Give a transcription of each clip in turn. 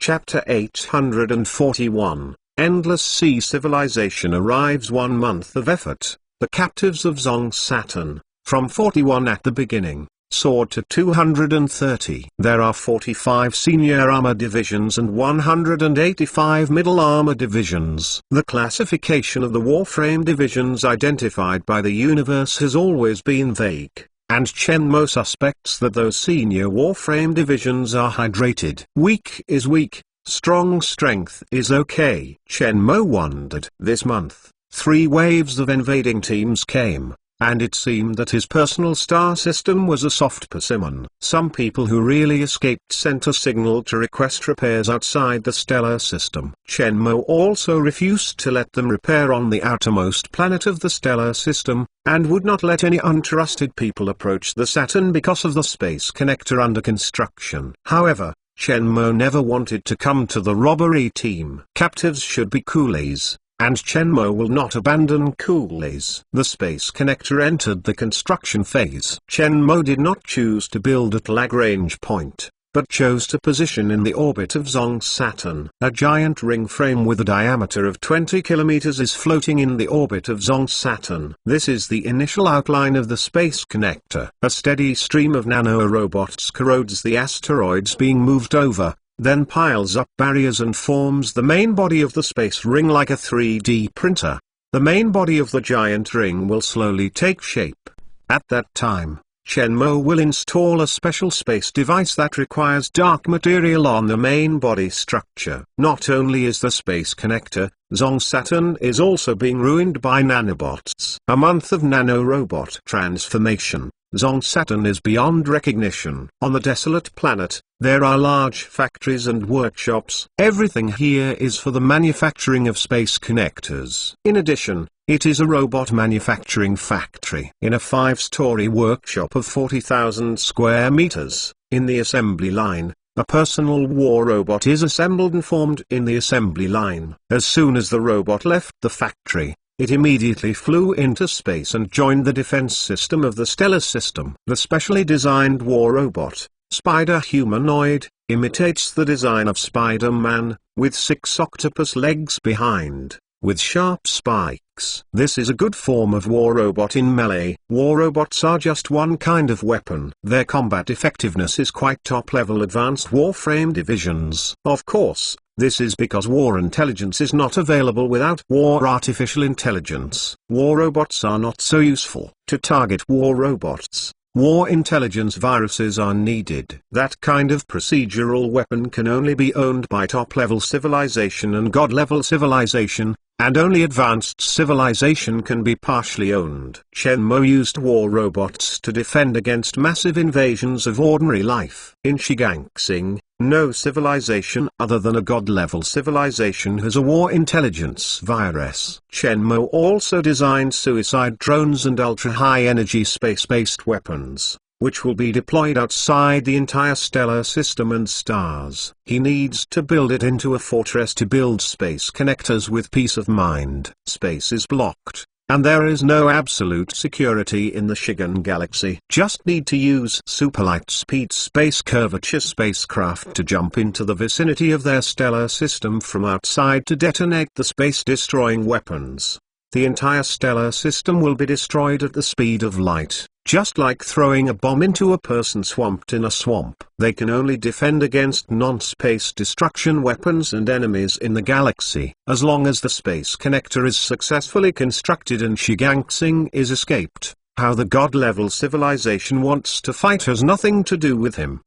Chapter 841, Endless Sea Civilization arrives 1 month of effort. The captives of Zong Saturn, from 41 at the beginning, soared to 230. There are 45 senior armor divisions and 185 middle armor divisions. The classification of the warframe divisions identified by the universe has always been vague, and Shenmue suspects that those senior warframe divisions are hydrated. Weak is weak, strong strength is okay. Shenmue wondered. This month, 3 waves of invading teams came, and it seemed that his personal star system was a soft persimmon. Some people who really escaped sent a signal to request repairs outside the stellar system. Shenmue also refused to let them repair on the outermost planet of the stellar system, and would not let any untrusted people approach the Saturn because of the space connector under construction. However, Shenmue never wanted to come to the robbery team. Captives should be coolies, and Shenmue will not abandon coolies. The space connector entered the construction phase. Shenmue did not choose to build at Lagrange Point, but chose to position in the orbit of Zong Saturn. A giant ring frame with a diameter of 20 kilometers is floating in the orbit of Zong Saturn. This is the initial outline of the space connector. A steady stream of nanorobots corrodes the asteroids being moved over, then piles up barriers and forms the main body of the space ring like a 3D printer. The main body of the giant ring will slowly take shape. At that time, Shenmue will install a special space device that requires dark material on the main body structure. Not only is the space connector, Zong Saturn is also being ruined by nanobots. A month of nanorobot transformation. Zong Saturn is beyond recognition. On the desolate planet, there are large factories and workshops. Everything here is for the manufacturing of space connectors. In addition, it is a robot manufacturing factory. In a 5-story workshop of 40,000 square meters, in the assembly line, a personal war robot is assembled and formed in the assembly line. As soon as the robot left the factory, it immediately flew into space and joined the defense system of the stellar system. The specially designed war robot, Spider Humanoid, imitates the design of Spider-Man, with 6 octopus legs behind, with sharp spikes. This is a good form of war robot in melee. War robots are just one kind of weapon. Their combat effectiveness is quite top-level advanced warframe divisions. Of course, this is because war intelligence is not available without war artificial intelligence. War robots are not so useful. To target war robots, war intelligence viruses are needed. That kind of procedural weapon can only be owned by top-level civilization and god-level civilization, and only advanced civilization can be partially owned. Shenmue used war robots to defend against massive invasions of ordinary life. In Shigangsing, no civilization other than a god-level civilization has a war intelligence virus. Shenmue also designed suicide drones and ultra-high-energy space-based weapons, which will be deployed outside the entire stellar system and stars. He needs to build it into a fortress to build space connectors with peace of mind. Space is blocked, and there is no absolute security in the Shigan galaxy. Just need to use superlight speed space curvature spacecraft to jump into the vicinity of their stellar system from outside to detonate the space-destroying weapons. The entire stellar system will be destroyed at the speed of light, just like throwing a bomb into a person swamped in a swamp. They can only defend against non-space destruction weapons and enemies in the galaxy. As long as the space connector is successfully constructed and Shigangsing is escaped, how the god-level civilization wants to fight has nothing to do with him.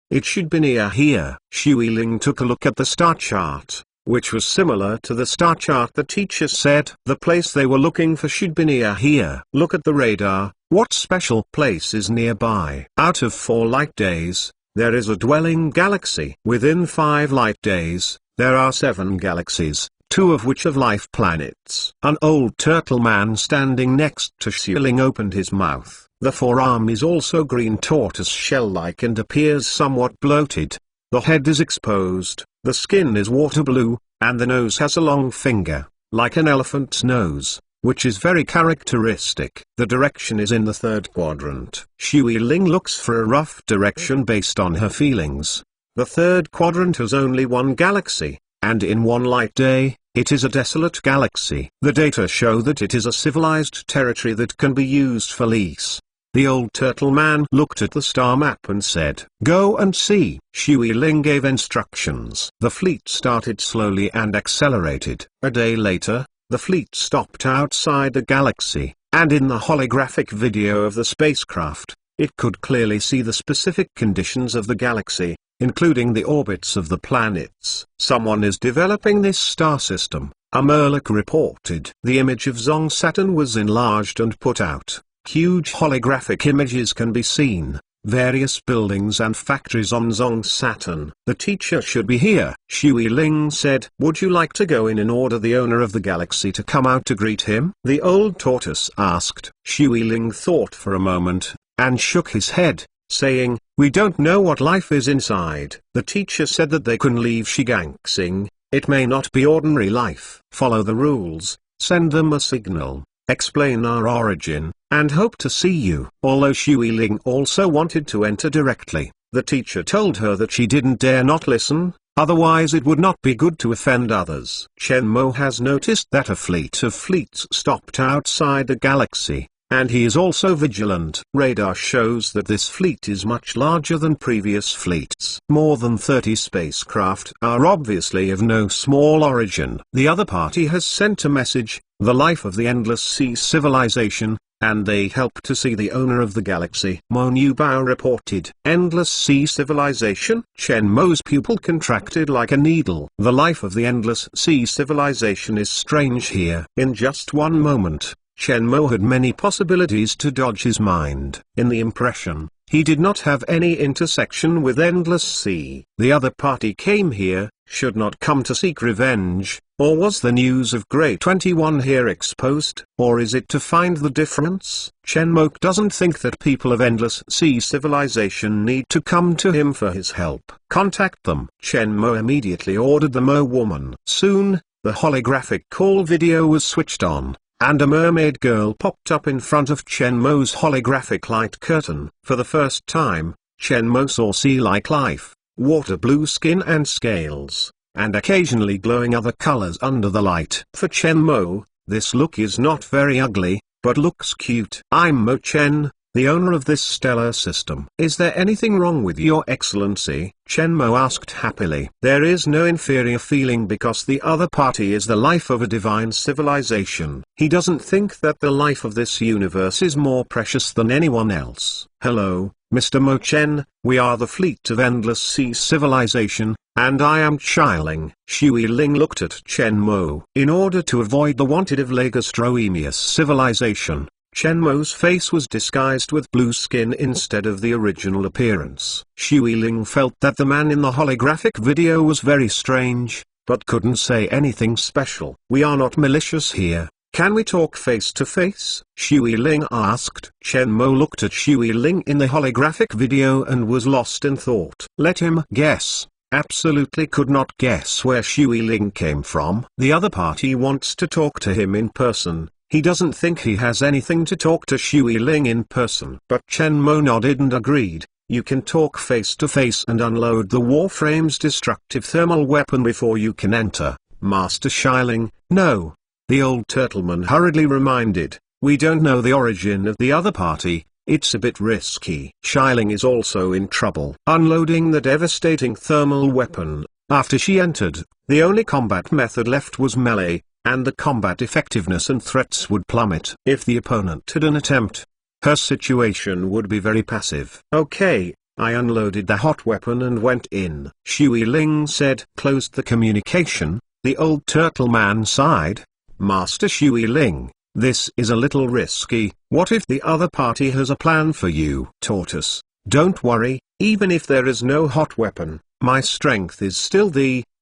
It should be near here. Shui Ling took a look at the star chart, which was similar to the star chart the teacher said. The place they were looking for should be near here. Look at the radar. What special place is nearby? Out of 4 light days, there is a dwelling galaxy. Within 5 light days, there are 7 galaxies, 2 of which have life planets. An old turtle man standing next to Xiuling opened his mouth. The forearm is also green tortoise shell-like and appears somewhat bloated. The head is exposed, the skin is water blue, and the nose has a long finger, like an elephant's nose, which is very characteristic. The direction is in the 3rd quadrant. Shui Ling looks for a rough direction based on her feelings. The third quadrant has only one galaxy, and in one light day, it is a desolate galaxy. The data show that it is a civilized territory that can be used for lease. The old turtle man looked at the star map and said, "Go and see." Shui Ling gave instructions. The fleet started slowly and accelerated. A day later, the fleet stopped outside the galaxy, and in the holographic video of the spacecraft, it could clearly see the specific conditions of the galaxy, including the orbits of the planets. "Someone is developing this star system," a Murloc reported. The image of Zong Saturn was enlarged and put out. Huge holographic images can be seen, various buildings and factories on Zong Saturn. "The teacher should be here," Shui Ling said. "Would you like to go in and order the owner of the galaxy to come out to greet him?" the old tortoise asked. Shui Ling thought for a moment, and shook his head, saying, "We don't know what life is inside." The teacher said that they can leave Shigangsing. "It may not be ordinary life. Follow the rules, send them a signal, explain our origin, and hope to see you." Although Shui Ling also wanted to enter directly, the teacher told her that she didn't dare not listen, otherwise it would not be good to offend others. Chen Mo has noticed that a fleet of fleets stopped outside the galaxy, and he is also vigilant. Radar shows that this fleet is much larger than previous fleets. More than 30 spacecraft are obviously of no small origin. The other party has sent a message, "The life of the Endless Sea civilization," and they help to see the owner of the galaxy. Mo Nubao reported. "Endless Sea civilization?" Chen Mo's pupil contracted like a needle. "The life of the Endless Sea civilization is strange here." In just one moment, Chen Mo had many possibilities to dodge his mind. In the impression, he did not have any intersection with Endless Sea. The other party came here, should not come to seek revenge, or was the news of Grey 21 here exposed? Or is it to find the difference? Chen Mo doesn't think that people of Endless Sea civilization need to come to him for his help. Contact them. Chen Mo immediately ordered the Mo woman. Soon, the holographic call video was switched on, and a mermaid girl popped up in front of Chen Mo's holographic light curtain. For the first time, Chen Mo saw sea-like life, water blue skin and scales, and occasionally glowing other colors under the light. For Chen Mo, this look is not very ugly, but looks cute. "I'm Mo Chen, the owner of this stellar system. Is there anything wrong with your excellency?" Chen Mo asked happily. There is no inferior feeling because the other party is the life of a divine civilization. He doesn't think that the life of this universe is more precious than anyone else. "Hello, Mr. Mo Chen, we are the fleet of Endless Sea civilization, and I am Chiling." Shui Ling looked at Chen Mo. In order to avoid the wanted of Legastroemius civilization, Chen Mo's face was disguised with blue skin instead of the original appearance. Shui Ling felt that the man in the holographic video was very strange, but couldn't say anything special. "We are not malicious here. Can we talk face to face?" Shui Ling asked. Chen Mo looked at Shui Ling in the holographic video and was lost in thought. Let him guess. Absolutely could not guess where Shui Ling came from. The other party wants to talk to him in person. He doesn't think he has anything to talk to Shui Ling in person. But Chen Mo nodded and agreed. "You can talk face to face and unload the Warframe's destructive thermal weapon before you can enter, Master Shiling." "No," the old turtleman hurriedly reminded, "we don't know the origin of the other party. It's a bit risky." Shiling is also in trouble. Unloading the devastating thermal weapon, after she entered, the only combat method left was melee, and the combat effectiveness and threats would plummet. If the opponent had an attempt, her situation would be very passive. "Okay, I unloaded the hot weapon and went in," Shui Ling said. Closed the communication, the old turtle man sighed. "Master Shui Ling, this is a little risky. What if the other party has a plan for you?" "Tortoise, don't worry, even if there is no hot weapon, my strength is still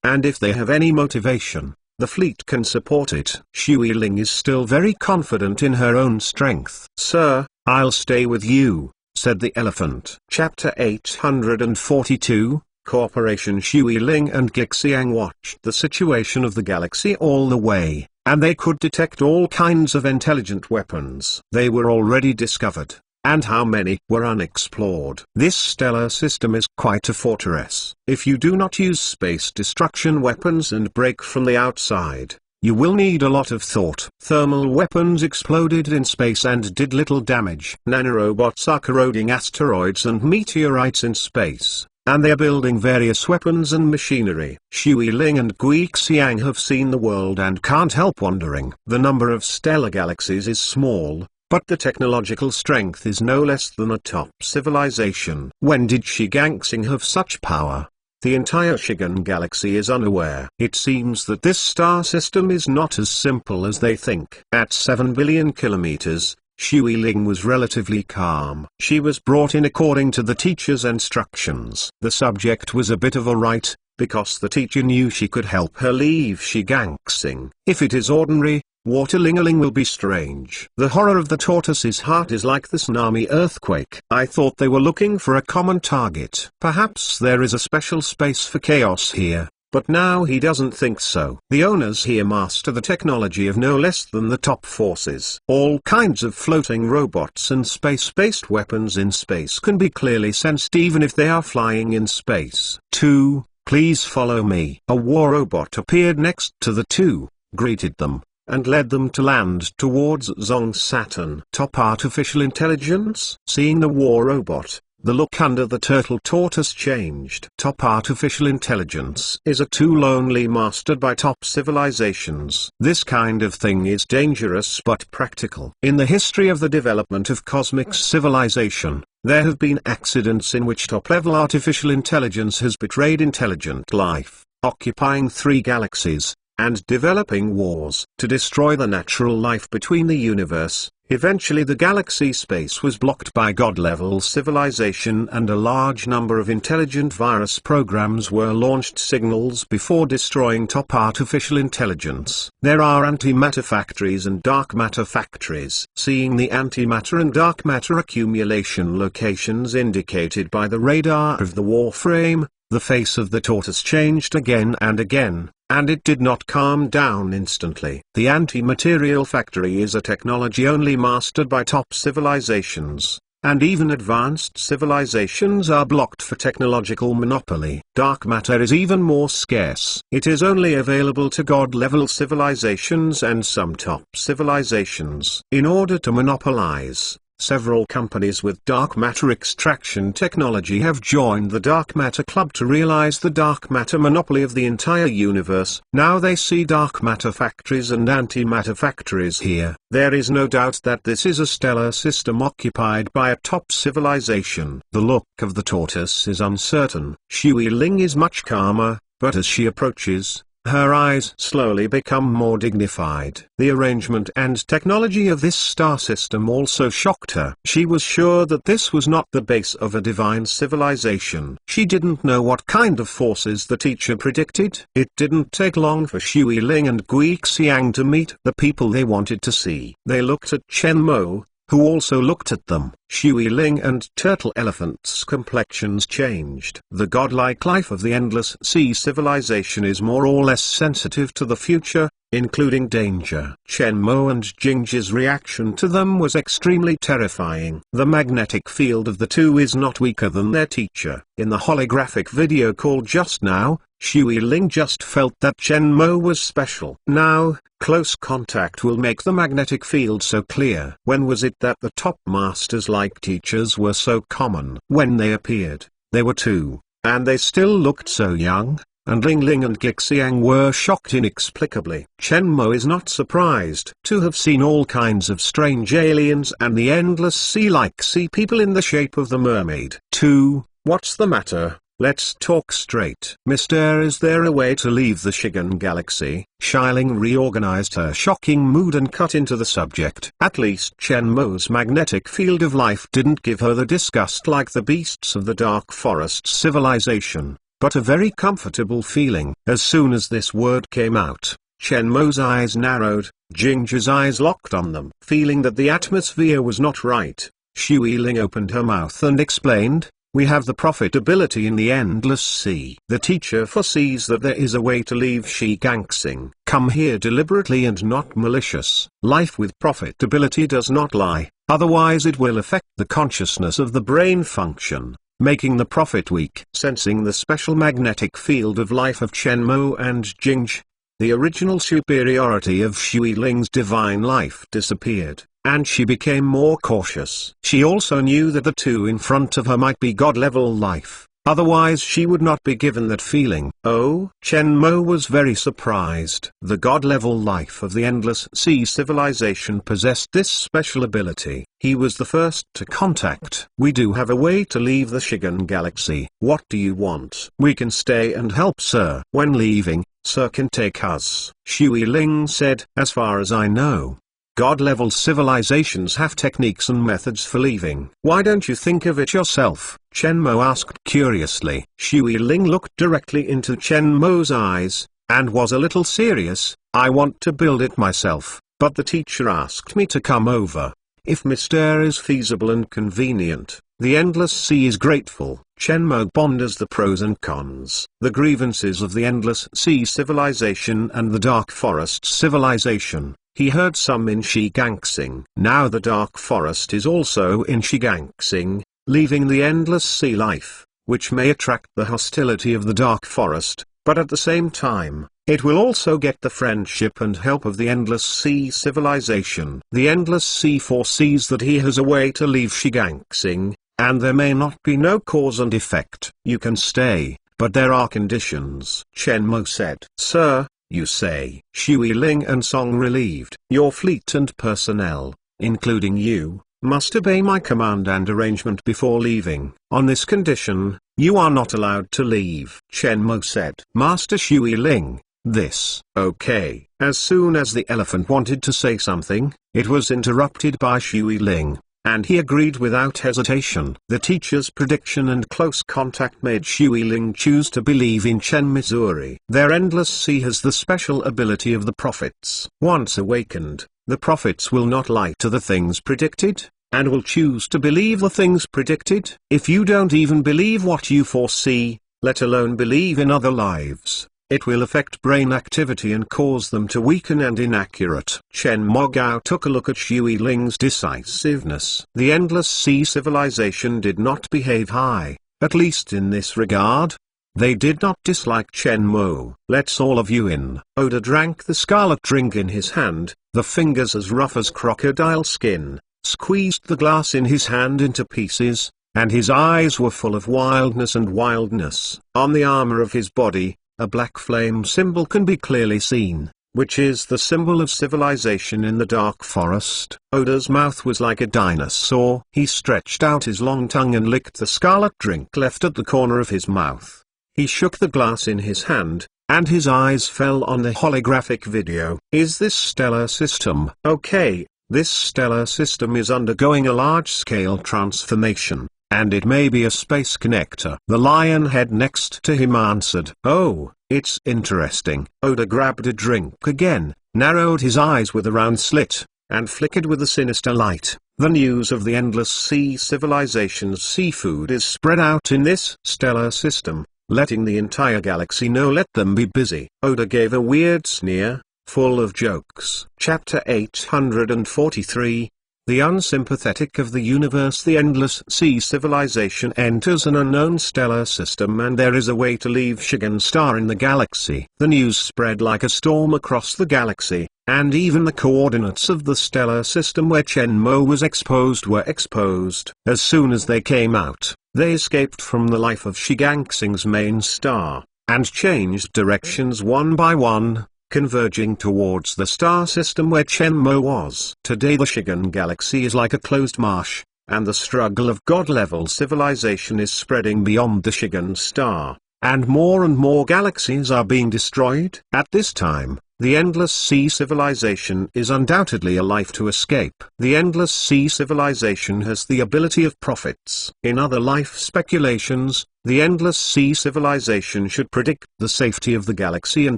and if they have any motivation, the fleet can support it." Shui Ling is still very confident in her own strength. "Sir, I'll stay with you," said the elephant. Chapter 842, Corporation. Shui Ling and Gixiang watched the situation of the galaxy all the way, and they could detect all kinds of intelligent weapons. They were already discovered, and how many were unexplored. This stellar system is quite a fortress. If you do not use space destruction weapons and break from the outside, you will need a lot of thought. Thermal weapons exploded in space and did little damage. Nanorobots are corroding asteroids and meteorites in space, and they are building various weapons and machinery. Xue Ling and Gui Xiang have seen the world and can't help wondering. The number of stellar galaxies is small, but the technological strength is no less than a top civilization. When did Shiganxing have such power? The entire Shigan galaxy is unaware. It seems that this star system is not as simple as they think. At 7 billion kilometers, Xue Ling was relatively calm. She was brought in according to the teacher's instructions. The subject was a bit of a right, because the teacher knew she could help her leave Shiganxing. If it is ordinary, Waterlingaling will be strange. The horror of the tortoise's heart is like the tsunami earthquake. I thought they were looking for a common target. Perhaps there is a special space for chaos here, but now he doesn't think so. The owners here master the technology of no less than the top forces. All kinds of floating robots and space-based weapons in space can be clearly sensed even if they are flying in space. 2. Please follow me. A war robot appeared next to the two, greeted them, and led them to land towards Zong Saturn. Top artificial intelligence. Seeing the war robot, the look under the turtle tortoise changed. Top artificial intelligence is a tool only mastered by top civilizations. This kind of thing is dangerous but practical. In the history of the development of cosmic civilization, there have been accidents in which top-level artificial intelligence has betrayed intelligent life, occupying 3 galaxies, and developing wars to destroy the natural life between the universe. Eventually the galaxy space was blocked by god-level civilization and a large number of intelligent virus programs were launched signals before destroying top artificial intelligence. There are antimatter factories and dark matter factories. Seeing the antimatter and dark matter accumulation locations indicated by the radar of the warframe, the face of the tortoise changed again and again, and it did not calm down instantly. The anti-material factory is a technology only mastered by top civilizations, and even advanced civilizations are blocked for technological monopoly. Dark matter is even more scarce. It is only available to god-level civilizations and some top civilizations. In order to monopolize, several companies with dark matter extraction technology have joined the Dark Matter Club to realize the dark matter monopoly of the entire universe. Now they see dark matter factories and antimatter factories here. There is no doubt that this is a stellar system occupied by a top civilization. The look of the tortoise is uncertain. Xue Ling is much calmer, but as she approaches, her eyes slowly become more dignified. The arrangement and technology of this star system also shocked her. She was sure that this was not the base of a divine civilization. She didn't know what kind of forces the teacher predicted. It didn't take long for Xue Ling and Gui Xiang to meet the people they wanted to see. They looked at Chen Mo, who also looked at them. Xue Ling and Turtle Elephant's complexions changed. The godlike life of the Endless Sea civilization is more or less sensitive to the future, including danger. Chen Mo and Jingji's reaction to them was extremely terrifying. The magnetic field of the two is not weaker than their teacher. In the holographic video call just now, Xue Ling just felt that Chen Mo was special. Now, close contact will make the magnetic field so clear. When was it that the top masters like teachers were so common? When they appeared, they were 2, and they still looked so young, and Ling Ling and Gixiang were shocked inexplicably. Chen Mo is not surprised to have seen all kinds of strange aliens and the endless sea like sea people in the shape of the mermaid. 2. What's the matter? Let's talk straight. Mister, is there a way to leave the Shigan galaxy? Xialing reorganized her shocking mood and cut into the subject. At least Chen Mo's magnetic field of life didn't give her the disgust like the beasts of the dark forest civilization, but a very comfortable feeling. As soon as this word came out, Chen Mo's eyes narrowed, Jingji's eyes locked on them. Feeling that the atmosphere was not right, Xue Ling opened her mouth and explained, "We have the profitability in the Endless Sea. The teacher foresees that there is a way to leave Shiganxing. Come here deliberately and not malicious. Life with profitability does not lie. otherwise it will affect the consciousness of the brain function, making the prophet weak. Sensing the special magnetic field of life of Chen Mo and Jingzhi, the original superiority of Shui Ling's divine life disappeared, and she became more cautious. She also knew that the two in front of her might be God-level life, otherwise she would not be given that feeling. Oh, Chen Mo was very surprised. The God-level life of the Endless Sea civilization possessed this special ability. He was the first to contact. We do have a way to leave the Shigan Galaxy. What do you want? We can stay and help, sir. When leaving, sir can take us. Shui Ling said, as far as I know, God-level civilizations have techniques and methods for leaving. Why don't you think of it yourself? Chen Mo asked curiously. Shui Ling looked directly into Chen Mo's eyes, and was a little serious. I want to build it myself, but the teacher asked me to come over. If Mr. is feasible and convenient, the Endless Sea is grateful. Chen Mo ponders the pros and cons, the grievances of the Endless Sea civilization and the Dark Forest civilization. He heard some in Shigangsing. Now the Dark Forest is also in Shigangsing, leaving the Endless Sea life, which may attract the hostility of the Dark Forest, but at the same time, it will also get the friendship and help of the Endless Sea civilization. The Endless Sea foresees that he has a way to leave Shigangsing, and there may not be no cause and effect. You can stay, but there are conditions. Chen Mo said. Sir, you say? Shui Ling and Song relieved. Your fleet and personnel, including you, must obey my command and arrangement before leaving. On this condition, you are not allowed to leave. Chen Mo said. Master Shui Ling, this. Okay. As soon as the elephant wanted to say something, it was interrupted by Shui Ling, and he agreed without hesitation. The teacher's prediction and close contact made Shui Ling choose to believe in Chen Missouri. Their Endless Sea has the special ability of the prophets. Once awakened, the prophets will not lie to the things predicted, and will choose to believe the things predicted. If you don't even believe what you foresee, let alone believe in other lives, it will affect brain activity and cause them to weaken and inaccurate. Chen Mogao took a look at Shui Ling's decisiveness. The Endless Sea civilization did not behave high, at least in this regard. They did not dislike Chen Mo. Let's all of you in. Oda drank the scarlet drink in his hand, the fingers as rough as crocodile skin, squeezed the glass in his hand into pieces, and his eyes were full of wildness and wildness. On the armor of his body, a black flame symbol can be clearly seen, which is the symbol of civilization in the Dark Forest. Oda's mouth was like a dinosaur. He stretched out his long tongue and licked the scarlet drink left at the corner of his mouth. He shook the glass in his hand, and his eyes fell on the holographic video. Is this stellar system? Okay, this stellar system is undergoing a large-scale transformation, and it may be a space connector. The lion head next to him answered. Oh, it's interesting. Oda grabbed a drink again, narrowed his eyes with a round slit, and flickered with a sinister light. The news of the Endless Sea civilization's seafood is spread out in this stellar system, letting the entire galaxy know. Let them be busy. Oda gave a weird sneer, full of jokes. Chapter 843. The unsympathetic of the universe. The Endless Sea civilization enters an unknown stellar system, and there is a way to leave Shigan Star in the galaxy. The news spread like a storm across the galaxy, and even the coordinates of the stellar system where Chen Mo was exposed were exposed. As soon as they came out, they escaped from the life of Shigangsing's main star, and changed directions one by one, converging towards the star system where Chen Mo was. Today the Shigan Galaxy is like a closed marsh, and the struggle of God-level civilization is spreading beyond the Shigan Star, and more galaxies are being destroyed. At this time, the Endless Sea civilization is undoubtedly a life to escape. The Endless Sea civilization has the ability of prophets. In other life speculations, the Endless Sea civilization should predict the safety of the galaxy and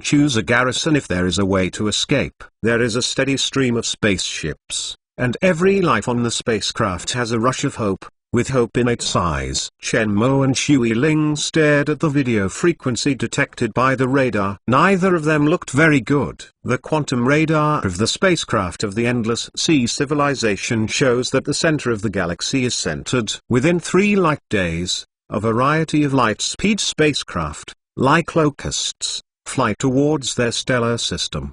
choose a garrison if there is a way to escape. There is a steady stream of spaceships, and every life on the spacecraft has a rush of hope, with hope in its eyes. Chen Mo and Shui Ling stared at the video frequency detected by the radar. Neither of them looked very good. The quantum radar of the spacecraft of the Endless Sea civilization shows that the center of the galaxy is centered within 3 light days. A variety of light-speed spacecraft, like locusts, fly towards their stellar system.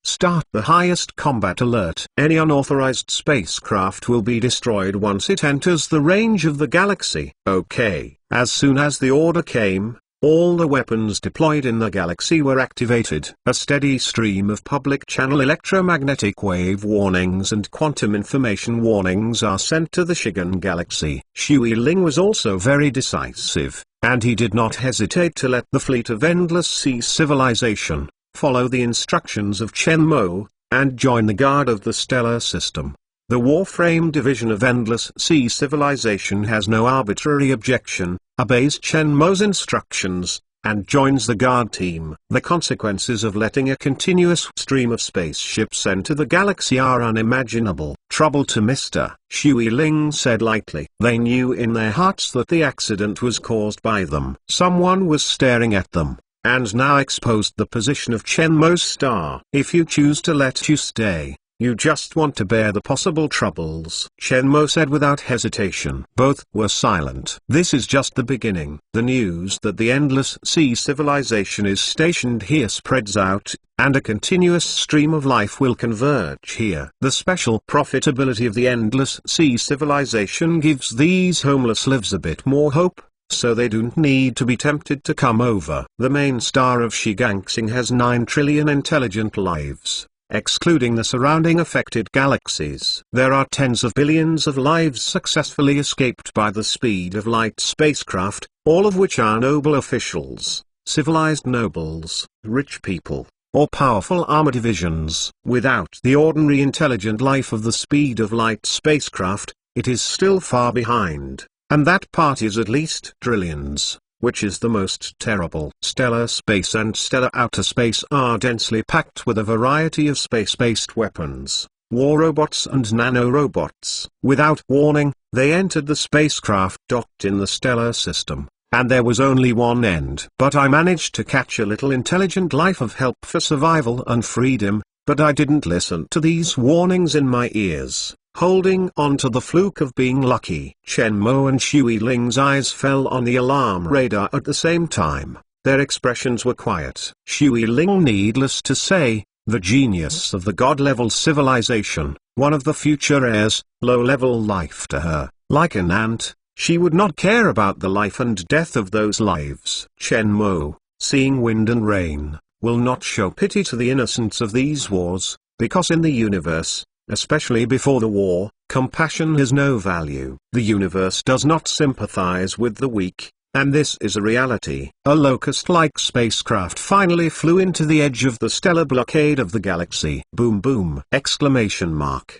Start the highest combat alert. Any unauthorized spacecraft will be destroyed once it enters the range of the galaxy. Okay. As soon as the order came, all the weapons deployed in the galaxy were activated. A steady stream of public channel electromagnetic wave warnings and quantum information warnings are sent to the Shigan galaxy. Shui Ling was also very decisive, and he did not hesitate to let the fleet of Endless Sea civilization follow the instructions of Chen Mo, and join the guard of the stellar system. The Warframe division of Endless Sea civilization has no arbitrary objection, obeys Chen Mo's instructions, and joins the guard team. The consequences of letting a continuous stream of spaceships enter the galaxy are unimaginable. Trouble to Mr. Shui Ling said lightly. They knew in their hearts that the accident was caused by them. Someone was staring at them, and now exposed the position of Chen Mo's star. If you choose to let you stay, you just want to bear the possible troubles, Chen Mo said without hesitation. Both were silent. This is just the beginning. The news that the Endless Sea civilization is stationed here spreads out, and a continuous stream of life will converge here. The special profitability of the Endless Sea civilization gives these homeless lives a bit more hope, so they don't need to be tempted to come over. The main star of Shigangsing has 9 trillion intelligent lives, excluding the surrounding affected galaxies. There are tens of billions of lives successfully escaped by the speed of light spacecraft, all of which are noble officials, civilized nobles, rich people, or powerful armor divisions. Without the ordinary intelligent life of the speed of light spacecraft, it is still far behind. And that part is at least trillions, which is the most terrible. Stellar space and stellar outer space are densely packed with a variety of space-based weapons, war robots and nanorobots. Without warning, they entered the spacecraft docked in the stellar system, and there was only one end. But I managed to catch a little intelligent life of help for survival and freedom, but I didn't listen to these warnings in my ears, holding on to the fluke of being lucky. Chen Mo and Shui Ling's eyes fell on the alarm radar at the same time. Their expressions were quiet. Shui Ling, needless to say, the genius of the god-level civilization, one of the future heirs, low-level life to her, like an ant, she would not care about the life and death of those lives. Chen Mo, seeing wind and rain, will not show pity to the innocents of these wars, because in the universe, especially before the war, compassion has no value. The universe does not sympathize with the weak, and this is a reality. A locust-like spacecraft finally flew into the edge of the stellar blockade of the galaxy. Boom boom! Exclamation mark.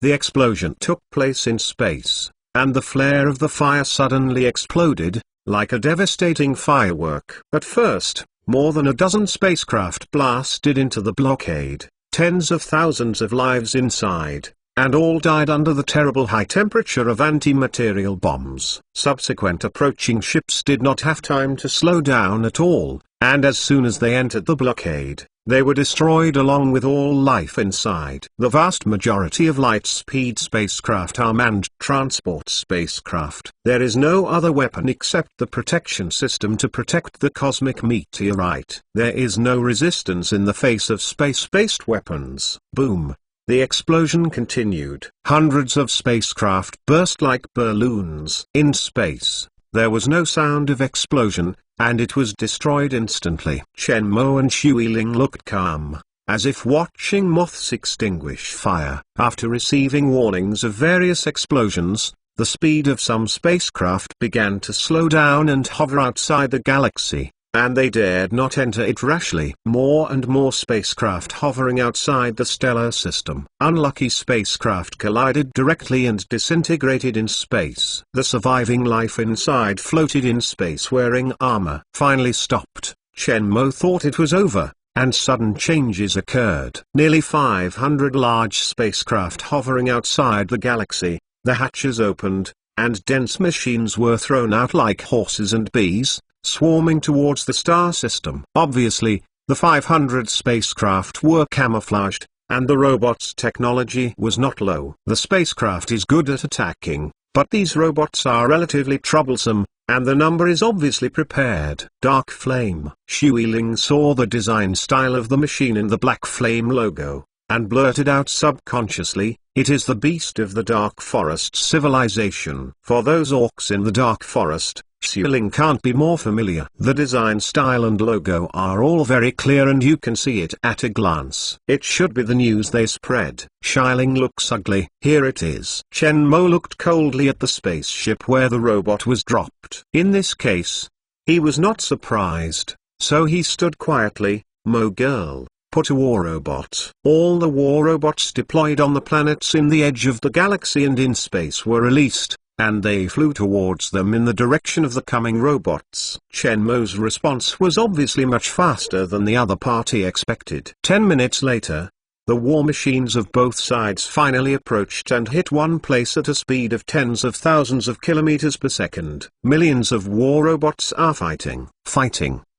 The explosion took place in space, and the flare of the fire suddenly exploded, like a devastating firework. At first, more than a dozen spacecraft blasted into the blockade, tens of thousands of lives inside, and all died under the terrible high temperature of anti-material bombs. Subsequent approaching ships did not have time to slow down at all, and as soon as they entered the blockade, they were destroyed along with all life inside. The vast majority of light-speed spacecraft are manned transport spacecraft. There is no other weapon except the protection system to protect the cosmic meteorite. There is no resistance in the face of space-based weapons. Boom! The explosion continued. Hundreds of spacecraft burst like balloons. In space, there was no sound of explosion, and it was destroyed instantly. Chen Mo and Shui Ling looked calm, as if watching moths extinguish fire. After receiving warnings of various explosions, the speed of some spacecraft began to slow down and hover outside the galaxy, and they dared not enter it rashly. More and more spacecraft hovering outside the stellar system. Unlucky spacecraft collided directly and disintegrated in space. The surviving life inside floated in space wearing armor. Finally stopped. Chen Mo thought it was over, and sudden changes occurred. Nearly 500 large spacecraft hovering outside the galaxy. The hatches opened, and dense machines were thrown out like horses and bees, swarming towards the star system. Obviously, the 500 spacecraft were camouflaged, and the robot's technology was not low. The spacecraft is good at attacking, but these robots are relatively troublesome, and the number is obviously prepared. Dark Flame. Xue Ling saw the design style of the machine in the Black Flame logo, and blurted out subconsciously, "It is the beast of the Dark Forest civilization." For those orcs in the Dark Forest, Xue Ling can't be more familiar. The design style and logo are all very clear and you can see it at a glance. It should be the news they spread. Xue Ling looks ugly. Here it is. Chen Mo looked coldly at the spaceship where the robot was dropped. In this case, he was not surprised, so he stood quietly. "Mo girl, put a war robot." All the war robots deployed on the planets in the edge of the galaxy and in space were released, and they flew towards them in the direction of the coming robots. Chen Mo's response was obviously much faster than the other party expected. 10 minutes later, the war machines of both sides finally approached and hit one place at a speed of tens of thousands of kilometers per second. Millions of war robots are fighting.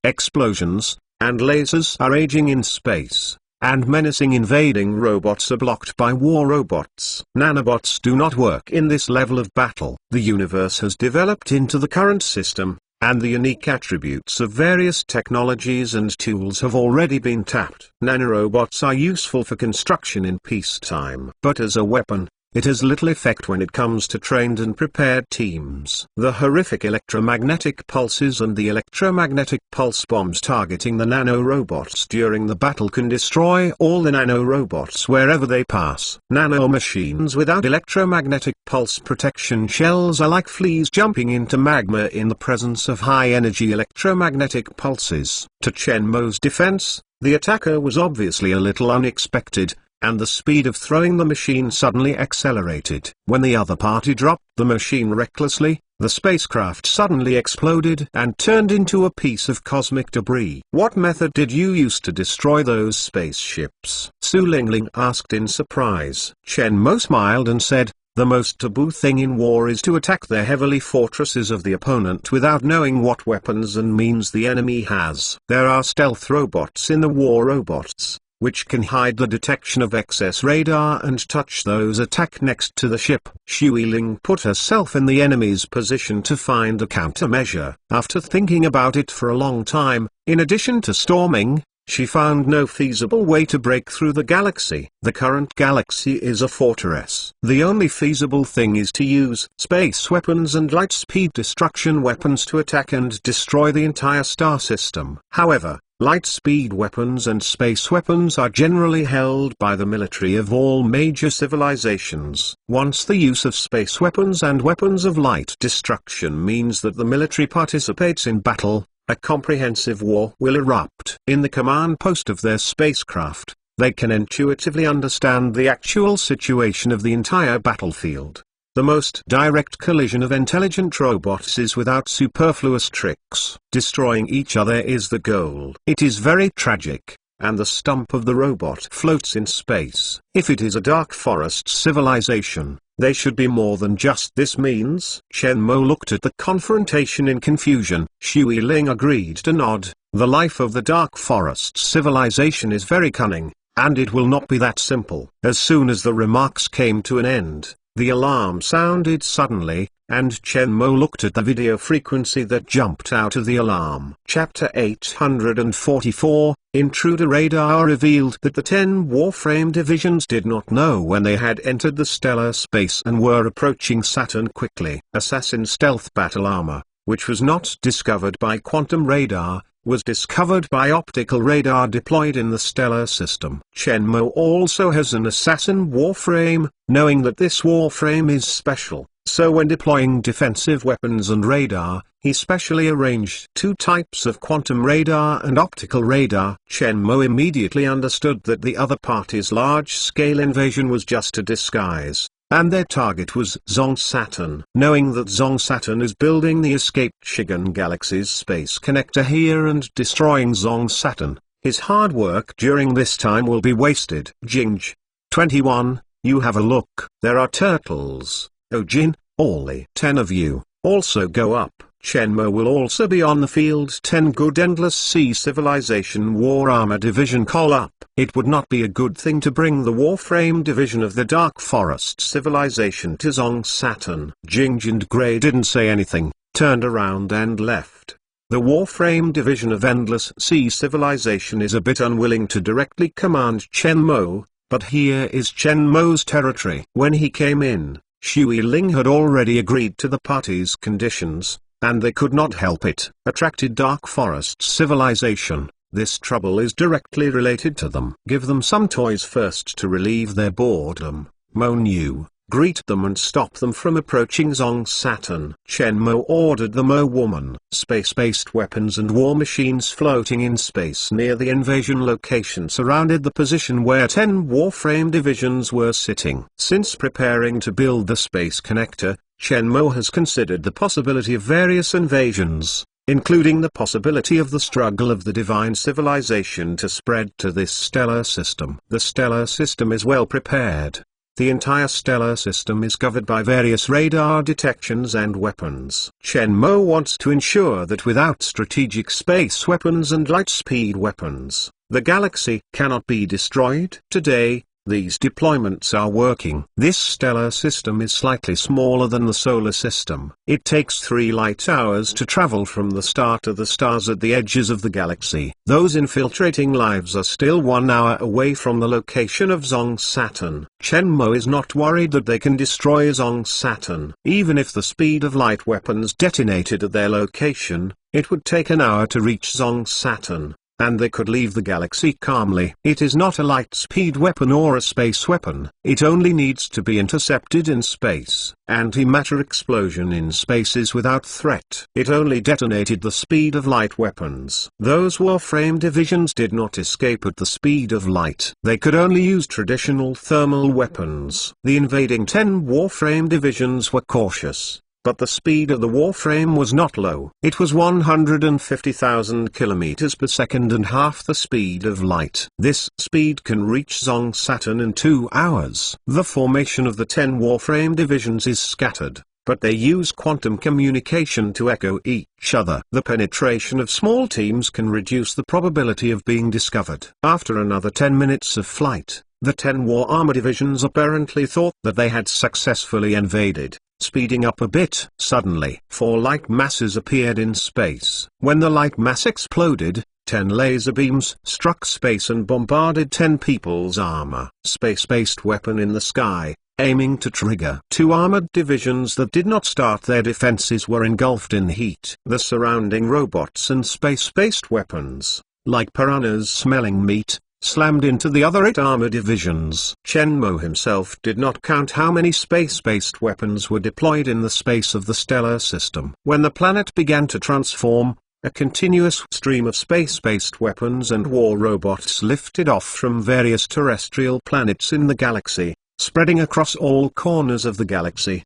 Explosions and lasers are raging in space, and menacing invading robots are blocked by war robots. Nanobots do not work in this level of battle. The universe has developed into the current system, and the unique attributes of various technologies and tools have already been tapped. Nanorobots are useful for construction in peacetime, but as a weapon, it has little effect when it comes to trained and prepared teams. The horrific electromagnetic pulses and the electromagnetic pulse bombs targeting the nanorobots during the battle can destroy all the nanorobots wherever they pass. Nanomachines without electromagnetic pulse protection shells are like fleas jumping into magma in the presence of high-energy electromagnetic pulses. To Chen Mo's defense, the attacker was obviously a little unexpected, and the speed of throwing the machine suddenly accelerated. When the other party dropped the machine recklessly, the spacecraft suddenly exploded and turned into a piece of cosmic debris. "What method did you use to destroy those spaceships?" Su Lingling asked in surprise. Chen Mo smiled and said, "The most taboo thing in war is to attack the heavily fortresses of the opponent without knowing what weapons and means the enemy has. There are stealth robots in the war robots, which can hide the detection of excess radar and touch those attacked next to the ship." Xue Ling put herself in the enemy's position to find a countermeasure. After thinking about it for a long time, in addition to storming, she found no feasible way to break through the galaxy. The current galaxy is a fortress. The only feasible thing is to use space weapons and light-speed destruction weapons to attack and destroy the entire star system. However, light-speed weapons and space weapons are generally held by the military of all major civilizations. Once the use of space weapons and weapons of light destruction means that the military participates in battle, a comprehensive war will erupt. In the command post of their spacecraft, they can intuitively understand the actual situation of the entire battlefield. The most direct collision of intelligent robots is without superfluous tricks. Destroying each other is the goal. It is very tragic, and the stump of the robot floats in space. If it is a Dark Forest civilization, they should be more than just this means. Chen Mo looked at the confrontation in confusion. Xue Ling agreed to nod. The life of the Dark Forest civilization is very cunning, and it will not be that simple. As soon as the remarks came to an end, the alarm sounded suddenly, and Chen Mo looked at the video frequency that jumped out of the alarm. Chapter 844, Intruder Radar revealed that the 10 Warframe divisions did not know when they had entered the stellar space and were approaching Saturn quickly. Assassin stealth battle armor, which was not discovered by quantum radar, was discovered by optical radar deployed in the stellar system. Chen Mo also has an assassin warframe, knowing that this warframe is special, so when deploying defensive weapons and radar, he specially arranged 2 types of quantum radar and optical radar. Chen Mo immediately understood that the other party's large-scale invasion was just a disguise, and their target was Zong Saturn. Knowing that Zong Saturn is building the escaped Shigan Galaxy's space connector here and destroying Zong Saturn, his hard work during this time will be wasted. Jinj 21, you have a look. There are turtles. Oh Jin, All the 10 of you, also go up. Shenmue will also be on the field. 10 Good Endless Sea Civilization War Armor Division call up. It would not be a good thing to bring the Warframe division of the Dark Forest Civilization to Zong Saturn. Ginge and Grey didn't say anything, turned around and left. The Warframe division of Endless Sea Civilization is a bit unwilling to directly command Shenmue, but here is Shenmue's territory. When he came in, Shui Ling had already agreed to the party's conditions, and they could not help it. Attracted Dark Forest Civilization, this trouble is directly related to them. Give them some toys first to relieve their boredom. Moan you, greet them and stop them from approaching Zong Saturn. Shenmue ordered the Mo woman. Space-based weapons and war machines floating in space near the invasion location surrounded the position where 10 Warframe divisions were sitting. Since preparing to build the space connector, Shenmue has considered the possibility of various invasions, including the possibility of the struggle of the divine civilization to spread to this stellar system. The stellar system is well prepared. The entire stellar system is covered by various radar detections and weapons. Shenmue wants to ensure that without strategic space weapons and light-speed weapons, the galaxy cannot be destroyed. Today, these deployments are working. This stellar system is slightly smaller than the solar system. It takes 3 light hours to travel from the star to the stars at the edges of the galaxy. Those infiltrating lives are still 1 hour away from the location of Zong Saturn. Shenmue is not worried that they can destroy Zong Saturn. Even if the speed of light weapons detonated at their location, it would take an hour to reach Zong Saturn, and they could leave the galaxy calmly. It is not a light-speed weapon or a space weapon. It only needs to be intercepted in space. Antimatter explosion in space is without threat. It only detonated the speed of light weapons. Those Warframe divisions did not escape at the speed of light. They could only use traditional thermal weapons. The invading 10 Warframe divisions were cautious, but the speed of the Warframe was not low. It was 150,000 kilometers per second and half the speed of light. This speed can reach Zong Saturn in 2 hours. The formation of the 10 Warframe divisions is scattered, but they use quantum communication to echo each other. The penetration of small teams can reduce the probability of being discovered. After another 10 minutes of flight, the 10 War Armor divisions apparently thought that they had successfully invaded. Speeding up a bit, suddenly 4 light masses appeared in space. When the light mass exploded, 10 laser beams struck space and bombarded 10 people's armor. Space-based weapon in the sky, aiming to trigger. 2 armored divisions that did not start their defenses were engulfed in heat. The surrounding robots and space-based weapons, like piranhas smelling meat, slammed into the other 8 armor divisions. Shenmue himself did not count how many space-based weapons were deployed in the space of the stellar system. When the planet began to transform, a continuous stream of space-based weapons and war robots lifted off from various terrestrial planets in the galaxy, spreading across all corners of the galaxy.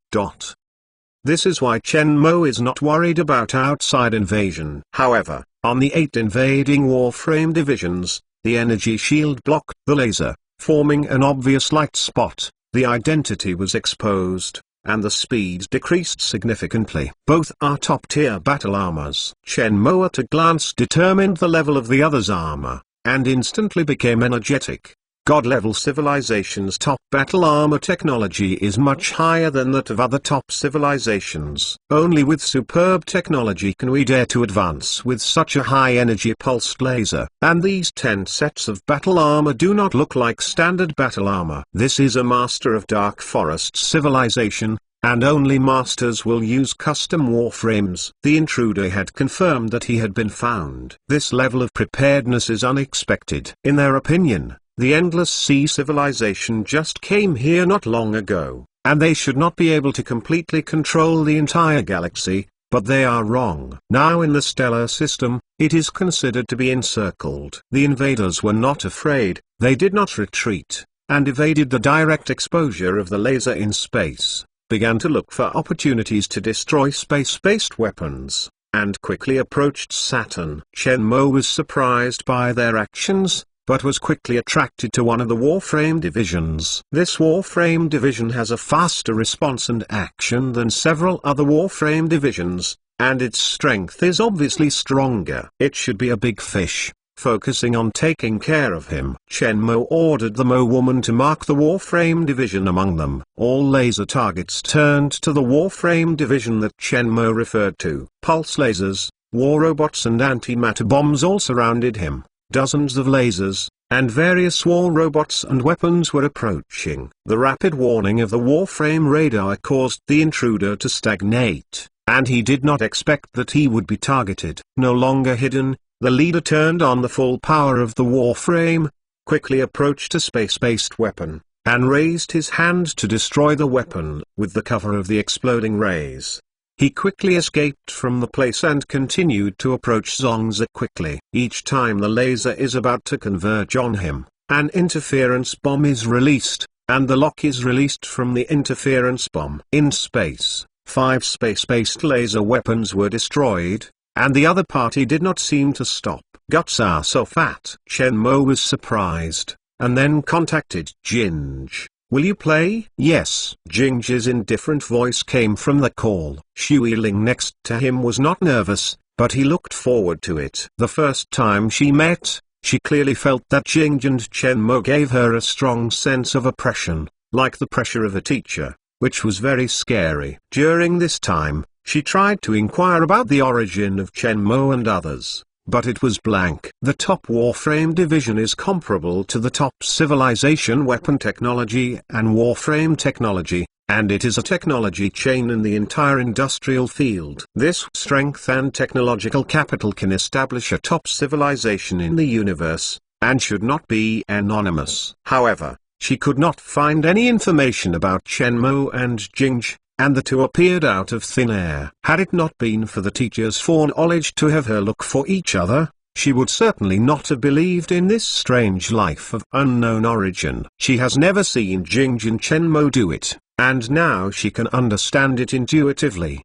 This is why Shenmue is not worried about outside invasion. However, on the 8 invading Warframe divisions, the energy shield blocked the laser, forming an obvious light spot. The identity was exposed, and the speed decreased significantly. Both are top-tier battle armors. Shenmue at a glance determined the level of the other's armor, and instantly became energetic. God-level civilizations' top battle armor technology is much higher than that of other top civilizations. Only with superb technology can we dare to advance with such a high-energy pulsed laser. And these 10 sets of battle armor do not look like standard battle armor. This is a master of Dark Forest civilization, and only masters will use custom warframes. The intruder had confirmed that he had been found. This level of preparedness is unexpected. In their opinion, the Endless Sea civilization just came here not long ago, and they should not be able to completely control the entire galaxy, but they are wrong. Now in the stellar system, it is considered to be encircled. The invaders were not afraid, they did not retreat, and evaded the direct exposure of the laser in space, began to look for opportunities to destroy space-based weapons, and quickly approached Saturn. Shenmue was surprised by their actions. but was quickly attracted to one of the Warframe divisions. This Warframe division has a faster response and action than several other Warframe divisions, and its strength is obviously stronger. It should be a big fish, focusing on taking care of him. Shenmue ordered the Mo woman to mark the Warframe division among them. All laser targets turned to the Warframe division that Shenmue referred to. Pulse lasers, war robots and antimatter bombs all surrounded him. Dozens of lasers, and various war robots and weapons were approaching. The rapid warning of the Warframe radar caused the intruder to stagnate, and he did not expect that he would be targeted. No longer hidden, the leader turned on the full power of the Warframe, quickly approached a space-based weapon, and raised his hand to destroy the weapon with the cover of the exploding rays. He quickly escaped from the place and continued to approach Zongzi quickly. Each time the laser is about to converge on him, an interference bomb is released, and the lock is released from the interference bomb. In space, 5 space-based laser weapons were destroyed, and the other party did not seem to stop. Guts are so fat. Shenmue was surprised, and then contacted Jinj. Will you play? Yes. Jinj's indifferent voice came from the call. Shui Ling next to him was not nervous, but he looked forward to it. The first time she met, she clearly felt that Jinj and Shenmue gave her a strong sense of oppression, like the pressure of a teacher, which was very scary. During this time, she tried to inquire about the origin of Shenmue and others, but it was blank. The top Warframe division is comparable to the top civilization weapon technology and Warframe technology, and it is a technology chain in the entire industrial field. This strength and technological capital can establish a top civilization in the universe, and should not be anonymous. However, she could not find any information about Shenmue and Jinj, and the two appeared out of thin air. Had it not been for the teacher's foreknowledge to have her look for each other, she would certainly not have believed in this strange life of unknown origin. She has never seen Jinj and Shenmue do it, and now she can understand it intuitively.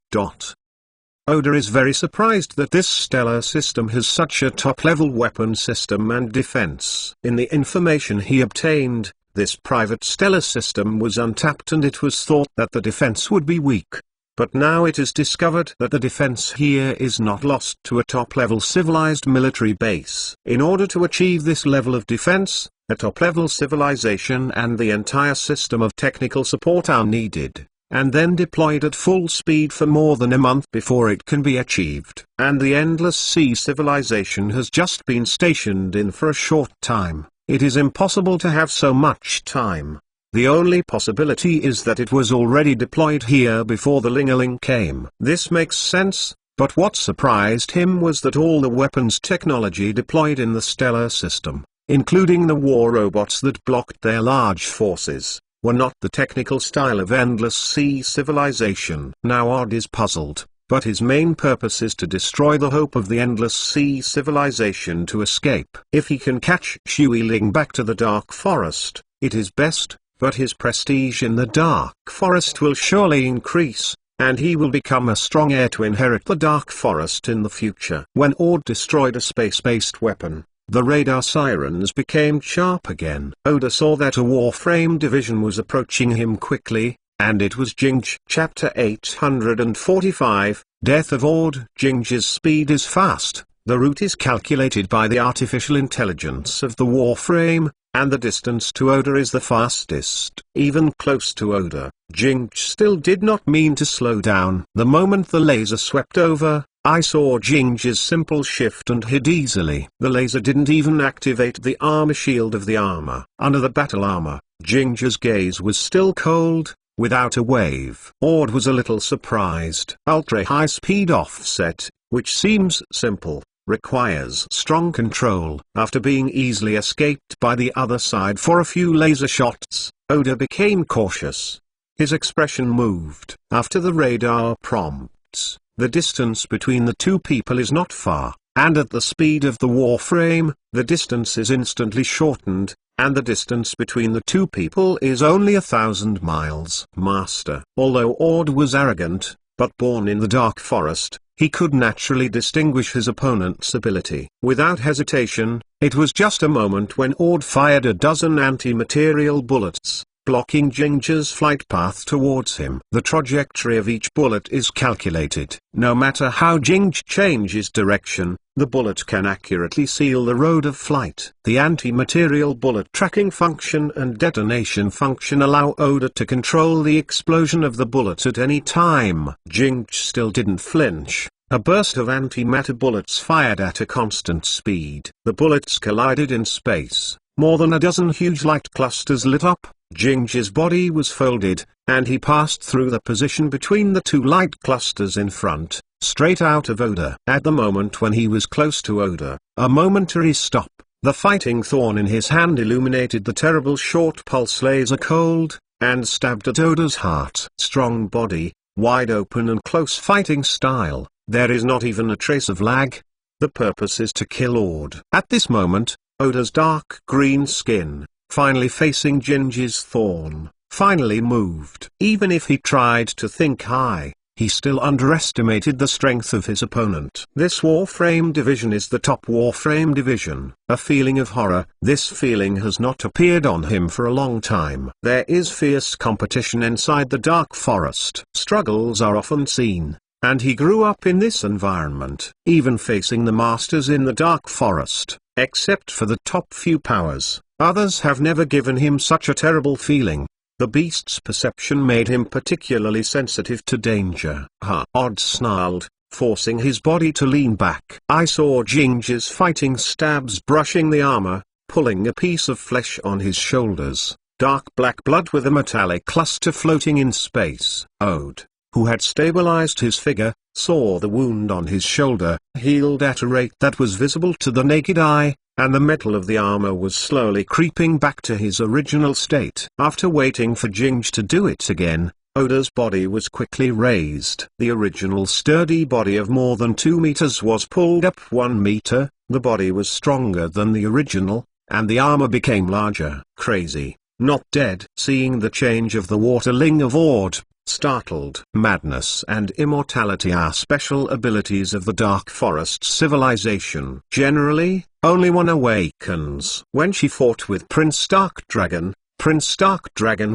Oda is very surprised that this stellar system has such a top-level weapon system and defense. In the information he obtained, this private stellar system was untapped and it was thought that the defense would be weak. But now it is discovered that the defense here is not lost to a top-level civilized military base. In order to achieve this level of defense, a top-level civilization and the entire system of technical support are needed, and then deployed at full speed for more than a month before it can be achieved. And the Endless Sea civilization has just been stationed in for a short time. It is impossible to have so much time. The only possibility is that it was already deployed here before the Ling-a-Ling came. This makes sense, but what surprised him was that all the weapons technology deployed in the stellar system, including the war robots that blocked their large forces, were not the technical style of Endless Sea civilization. Now Odd is puzzled, but his main purpose is to destroy the hope of the Endless Sea civilization to escape. If he can catch Shui Ling back to the Dark Forest, it is best, but his prestige in the Dark Forest will surely increase, and he will become a strong heir to inherit the Dark Forest in the future. When Ord destroyed a space-based weapon, the radar sirens became sharp again. Oda saw that a Warframe division was approaching him quickly, and it was Jinj. Chapter 845, Death of Ord. Jinj's speed is fast, the route is calculated by the artificial intelligence of the Warframe, and the distance to Oda is the fastest. Even close to Oda, Jinj still did not mean to slow down. The moment the laser swept over, I saw Jinj's simple shift and hid easily. The laser didn't even activate the armor shield of the armor. Under the battle armor, Jinj's gaze was still cold, without a wave. Ord was a little surprised. Ultra-high-speed offset, which seems simple, requires strong control. After being easily escaped by the other side for a few laser shots, Oda became cautious. His expression moved. After the radar prompts, the distance between the two people is not far, and at the speed of the Warframe, the distance is instantly shortened, and the distance between the two people is only 1,000 miles. Master. Although Ord was arrogant, but born in the Dark Forest, he could naturally distinguish his opponent's ability. Without hesitation, it was just a moment when Ord fired a dozen anti-material bullets, blocking Ginger's flight path towards him. The trajectory of each bullet is calculated. No matter how Ginger changes direction, the bullet can accurately seal the road of flight. The anti-material bullet tracking function and detonation function allow Oda to control the explosion of the bullet at any time. Ginger still didn't flinch. A burst of antimatter bullets fired at a constant speed. The bullets collided in space. More than a dozen huge light clusters lit up. Ginger's body was folded, and he passed through the position between the two light clusters in front, straight out of Oda. At the moment when he was close to Oda, a momentary stop, the fighting thorn in his hand illuminated the terrible short pulse laser cold, and stabbed at Oda's heart. Strong body, wide open and close fighting style, there is not even a trace of lag. The purpose is to kill Ord. At this moment, Oda's dark green skin, finally facing Ginger's thorn, finally moved. Even if he tried to think high, he still underestimated the strength of his opponent. This Warframe division is the top Warframe division. A feeling of horror. This feeling has not appeared on him for a long time. There is fierce competition inside the Dark Forest. Struggles are often seen, and he grew up in this environment. Even facing the masters in the Dark Forest, except for the top few powers, others have never given him such a terrible feeling. The beast's perception made him particularly sensitive to danger. Ord snarled, forcing his body to lean back. I saw Ginger's fighting stabs brushing the armor, pulling a piece of flesh on his shoulders, dark black blood with a metallic cluster floating in space. Ode, who had stabilized his figure, saw the wound on his shoulder, healed at a rate that was visible to the naked eye, and the metal of the armor was slowly creeping back to his original state. After waiting for Ginger to do it again, Oda's body was quickly raised. The original sturdy body of more than 2 meters was pulled up 1 meter, the body was stronger than the original, and the armor became larger. Crazy, not dead. Seeing the change of the waterling of Ord, startled. Madness and immortality are special abilities of the Dark Forest civilization. Generally, only one awakens. When she fought with Prince Darkdragon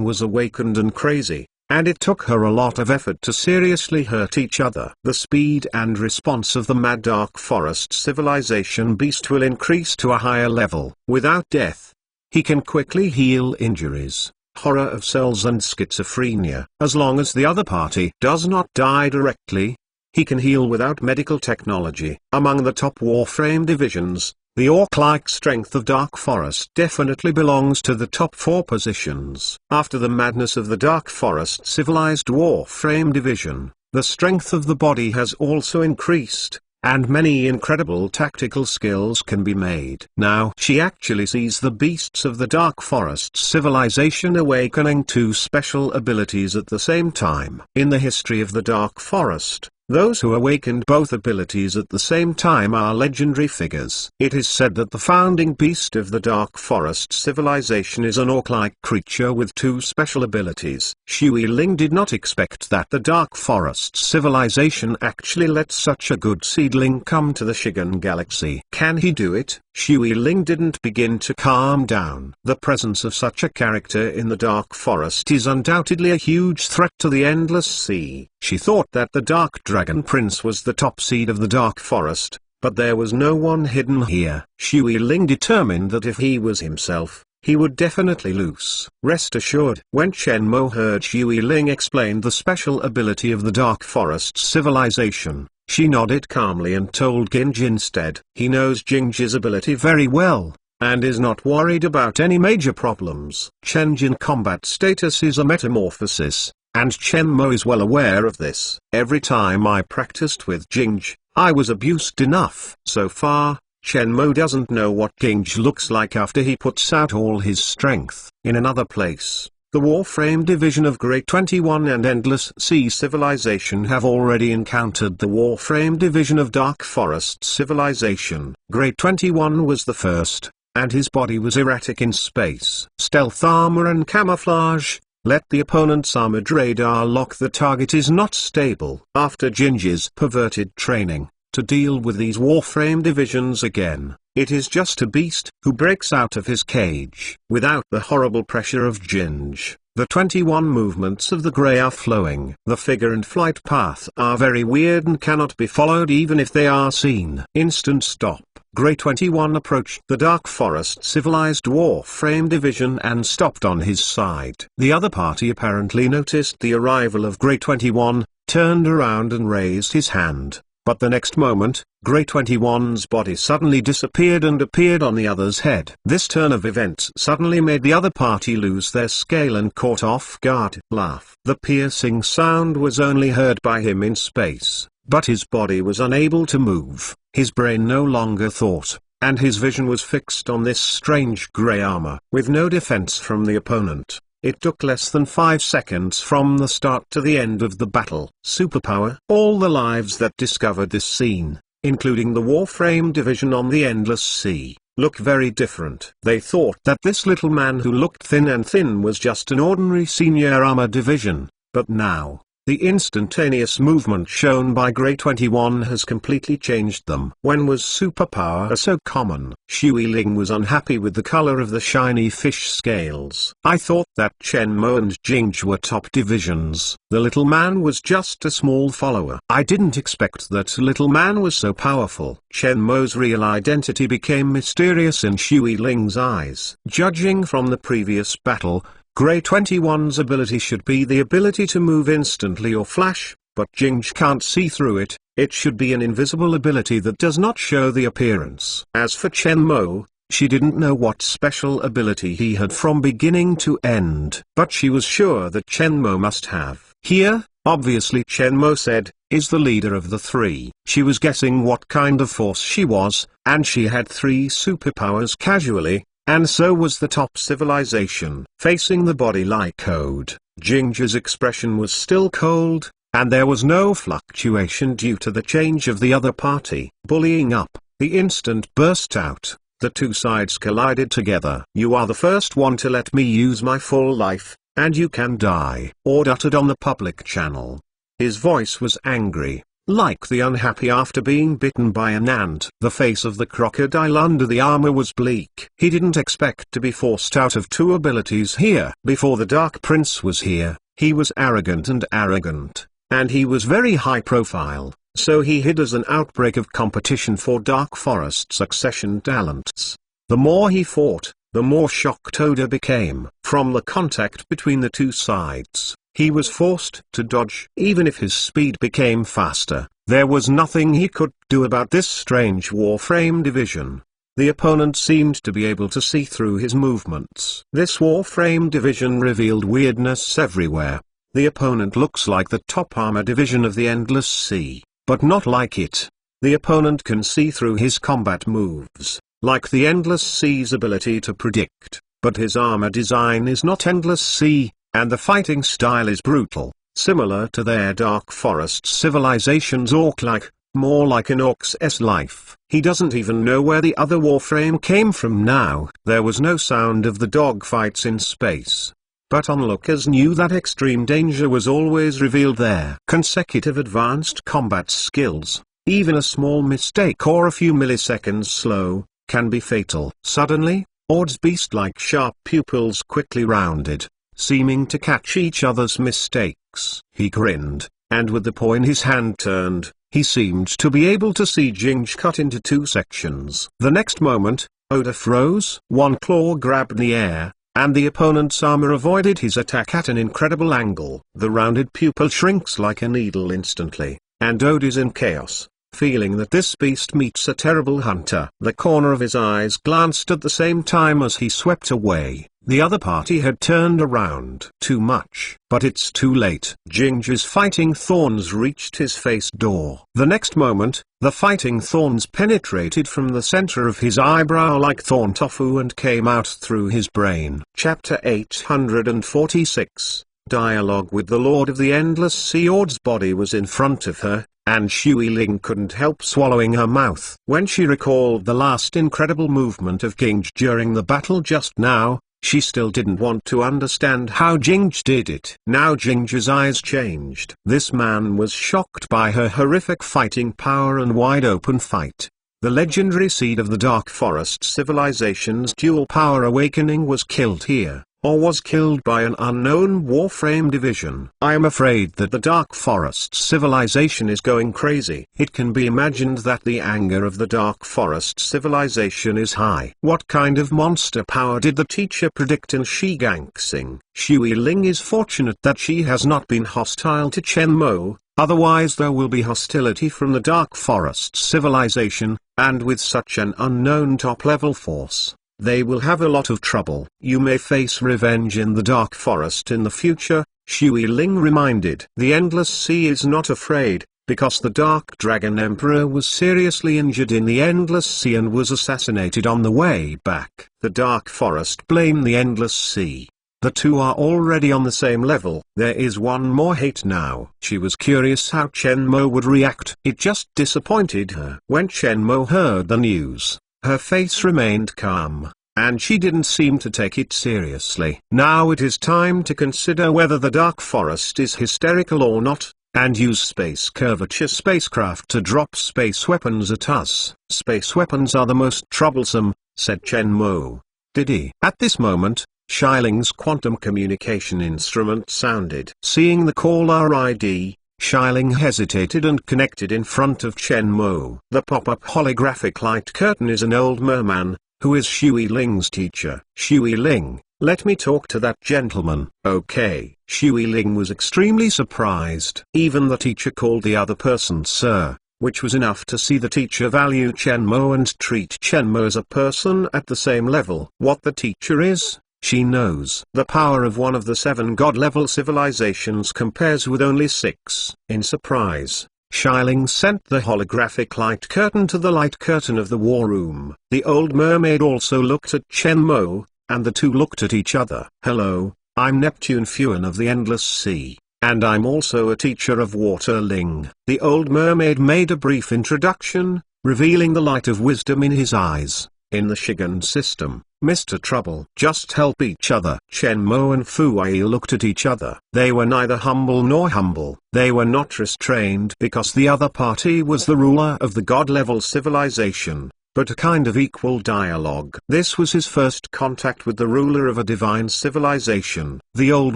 was awakened and crazy, and it took her a lot of effort to seriously hurt each other. The speed and response of the Mad Dark Forest civilization beast will increase to a higher level. Without death, he can quickly heal injuries, horror of cells and schizophrenia. As long as the other party does not die directly, he can heal without medical technology. Among the top Warframe divisions, the orc-like strength of Dark Forest definitely belongs to the top 4 positions. After the madness of the Dark Forest civilized Warframe division, the strength of the body has also increased, and many incredible tactical skills can be made. Now she actually sees the beasts of the Dark Forest civilization awakening 2 special abilities at the same time. In the history of the Dark Forest, those who awakened both abilities at the same time are legendary figures. It is said that the founding beast of the Dark Forest civilization is an orc-like creature with 2 special abilities. Shui Ling did not expect that the Dark Forest civilization actually let such a good seedling come to the Shigan Galaxy. Can he do it? Shui Ling didn't begin to calm down. The presence of such a character in the Dark Forest is undoubtedly a huge threat to the Endless Sea. She thought that the Dark Dragon Prince was the top seed of the Dark Forest, but there was no one hidden here. Shui Ling determined that if he was himself, he would definitely lose. Rest assured. When Chen Mo heard Shui Ling explain the special ability of the Dark Forest civilization, she nodded calmly and told Ginger instead. He knows Ginger's ability very well, and is not worried about any major problems. Chenjin combat status is a metamorphosis, and Chen Mo is well aware of this. Every time I practiced with Ginger, I was abused enough. So far, Chen Mo doesn't know what Ginger looks like after he puts out all his strength. In another place, the Warframe division of Grade 21 and Endless Sea Civilization have already encountered the Warframe division of Dark Forest Civilization. Grade 21 was the first, and his body was erratic in space. Stealth armor and camouflage, Let the opponent's armored radar lock. The target is not stable. After Ginger's perverted training, to deal with these Warframe divisions again, it is just a beast who breaks out of his cage. Without the horrible pressure of Ginge, the 21 movements of the Grey are flowing. The figure and flight path are very weird and cannot be followed even if they are seen. Instant stop. Grey 21 approached the Dark Forest civilized Warframe division and stopped on his side. The other party apparently noticed the arrival of Grey 21, turned around and raised his hand. But the next moment, Grey 21's body suddenly disappeared and appeared on the other's head. This turn of events suddenly made the other party lose their scale and caught off guard. Laugh. The piercing sound was only heard by him in space, but his body was unable to move, his brain no longer thought, and his vision was fixed on this strange grey armor. With no defense from the opponent, it took less than 5 seconds from the start to the end of the battle. Superpower. All the lives that discovered this scene, including the Warframe division on the Endless Sea, look very different. They thought that this little man who looked thin was just an ordinary senior armor division, but now, the instantaneous movement shown by Grey 21 has completely changed them. When was superpower so common? Shui Ling was unhappy with the color of the shiny fish scales. I thought that Chen Mo and Jingge were top divisions. The little man was just a small follower. I didn't expect that little man was so powerful. Chen Mo's real identity became mysterious in Shui Ling's eyes. Judging from the previous battle, Grey 21's ability should be the ability to move instantly or flash, but Jingge can't see through it. It should be an invisible ability that does not show the appearance. As for Chen Mo, she didn't know what special ability he had from beginning to end, but she was sure that Chen Mo must have. Here, obviously Chen Mo said, is the leader of the three. She was guessing what kind of force she was, and she had 3 superpowers casually. And so was the top civilization. Facing the body-like code, Ginger's expression was still cold, and there was no fluctuation due to the change of the other party. Bullying up, the instant burst out, the two sides collided together. You are the first one to let me use my full life, and you can die. Ord uttered on the public channel. His voice was angry, like the unhappy after being bitten by an ant. The face of the crocodile under the armor was bleak. He didn't expect to be forced out of 2 abilities here. Before the Dark Prince was here, he was arrogant, and he was very high profile, so he hid as an outbreak of competition for Dark Forest succession talents. The more he fought, the more shocked Oda became. From the contact between the 2 sides, he was forced to dodge. Even if his speed became faster, there was nothing he could do about this strange Warframe division. The opponent seemed to be able to see through his movements. This Warframe division revealed weirdness everywhere. The opponent looks like the top armor division of the Endless Sea, but not like it. The opponent can see through his combat moves, like the Endless Sea's ability to predict, but his armor design is not Endless Sea. And the fighting style is brutal, similar to their Dark Forest civilization's orc-like, more like an orc's life. He doesn't even know where the other Warframe came from now. There was no sound of the dogfights in space, but onlookers knew that extreme danger was always revealed there. Consecutive advanced combat skills, even a small mistake or a few milliseconds slow, can be fatal. Suddenly, Ord's beast-like sharp pupils quickly rounded, seeming to catch each other's mistakes. He grinned, and with the paw in his hand turned, he seemed to be able to see Ginge cut into 2 sections. The next moment, Oda froze. One claw grabbed the air, and the opponent's armor avoided his attack at an incredible angle. The rounded pupil shrinks like a needle instantly, and Oda's in chaos, feeling that this beast meets a terrible hunter. The corner of his eyes glanced at the same time as he swept away. The other party had turned around. Too much. But it's too late. Ginger's fighting thorns reached his face door. The next moment, the fighting thorns penetrated from the center of his eyebrow like thorn tofu and came out through his brain. Chapter 846. Dialogue with the Lord of the Endless Sea. Ord's body was in front of her, and Shui Ling couldn't help swallowing her mouth. When she recalled the last incredible movement of Ginge during the battle just now, She still didn't want to understand how Jinj did it. Now Jinj's eyes changed. This man was shocked by her horrific fighting power and wide-open fight. The legendary seed of the Dark Forest civilization's dual power awakening was killed here, or was killed by an unknown Warframe division. I am afraid that the Dark Forest civilization is going crazy. It can be imagined that the anger of the Dark Forest civilization is high. What kind of monster power did the teacher predict in Shiganxing? Shui Ling is fortunate that she has not been hostile to Chen Mo, otherwise there will be hostility from the Dark Forest civilization, and with such an unknown top-level force, they will have a lot of trouble. You may face revenge in the Dark Forest in the future, Shui Ling reminded. The Endless Sea is not afraid, because the Dark Dragon Emperor was seriously injured in the Endless Sea and was assassinated on the way back. The Dark Forest blame the Endless Sea. The two are already on the same level. There is one more hate now. She was curious how Chen Mo would react. It just disappointed her. When Chen Mo heard the news, her face remained calm, and she didn't seem to take it seriously. Now it is time to consider whether the Dark Forest is hysterical or not, and use space curvature spacecraft to drop space weapons at us. Space weapons are the most troublesome, said Chen Mo. Did he? At this moment, Shiling's quantum communication instrument sounded. Seeing the caller ID, Shiling hesitated and connected in front of Chen Mo. The pop-up holographic light curtain is an old merman, who is Shui Ling's teacher. Shui Ling, let me talk to that gentleman. Okay. Shui Ling was extremely surprised. Even the teacher called the other person sir, which was enough to see the teacher value Chen Mo and treat Chen Mo as a person at the same level. What the teacher is, she knows. The power of one of the 7 god-level civilizations compares with only 6. In surprise, Shiling sent the holographic light curtain to the light curtain of the war room. The old mermaid also looked at Chen Mo, and the two looked at each other. Hello, I'm Neptune Fuan of the Endless Sea, and I'm also a teacher of Water Ling. The old mermaid made a brief introduction, revealing the light of wisdom in his eyes. In the Shigan system, Mr. Trouble, just help each other. Chen Mo and Fu Wei looked at each other. They were neither humble nor humble. They were not restrained because the other party was the ruler of the god-level civilization, but a kind of equal dialogue. This was his first contact with the ruler of a divine civilization. The old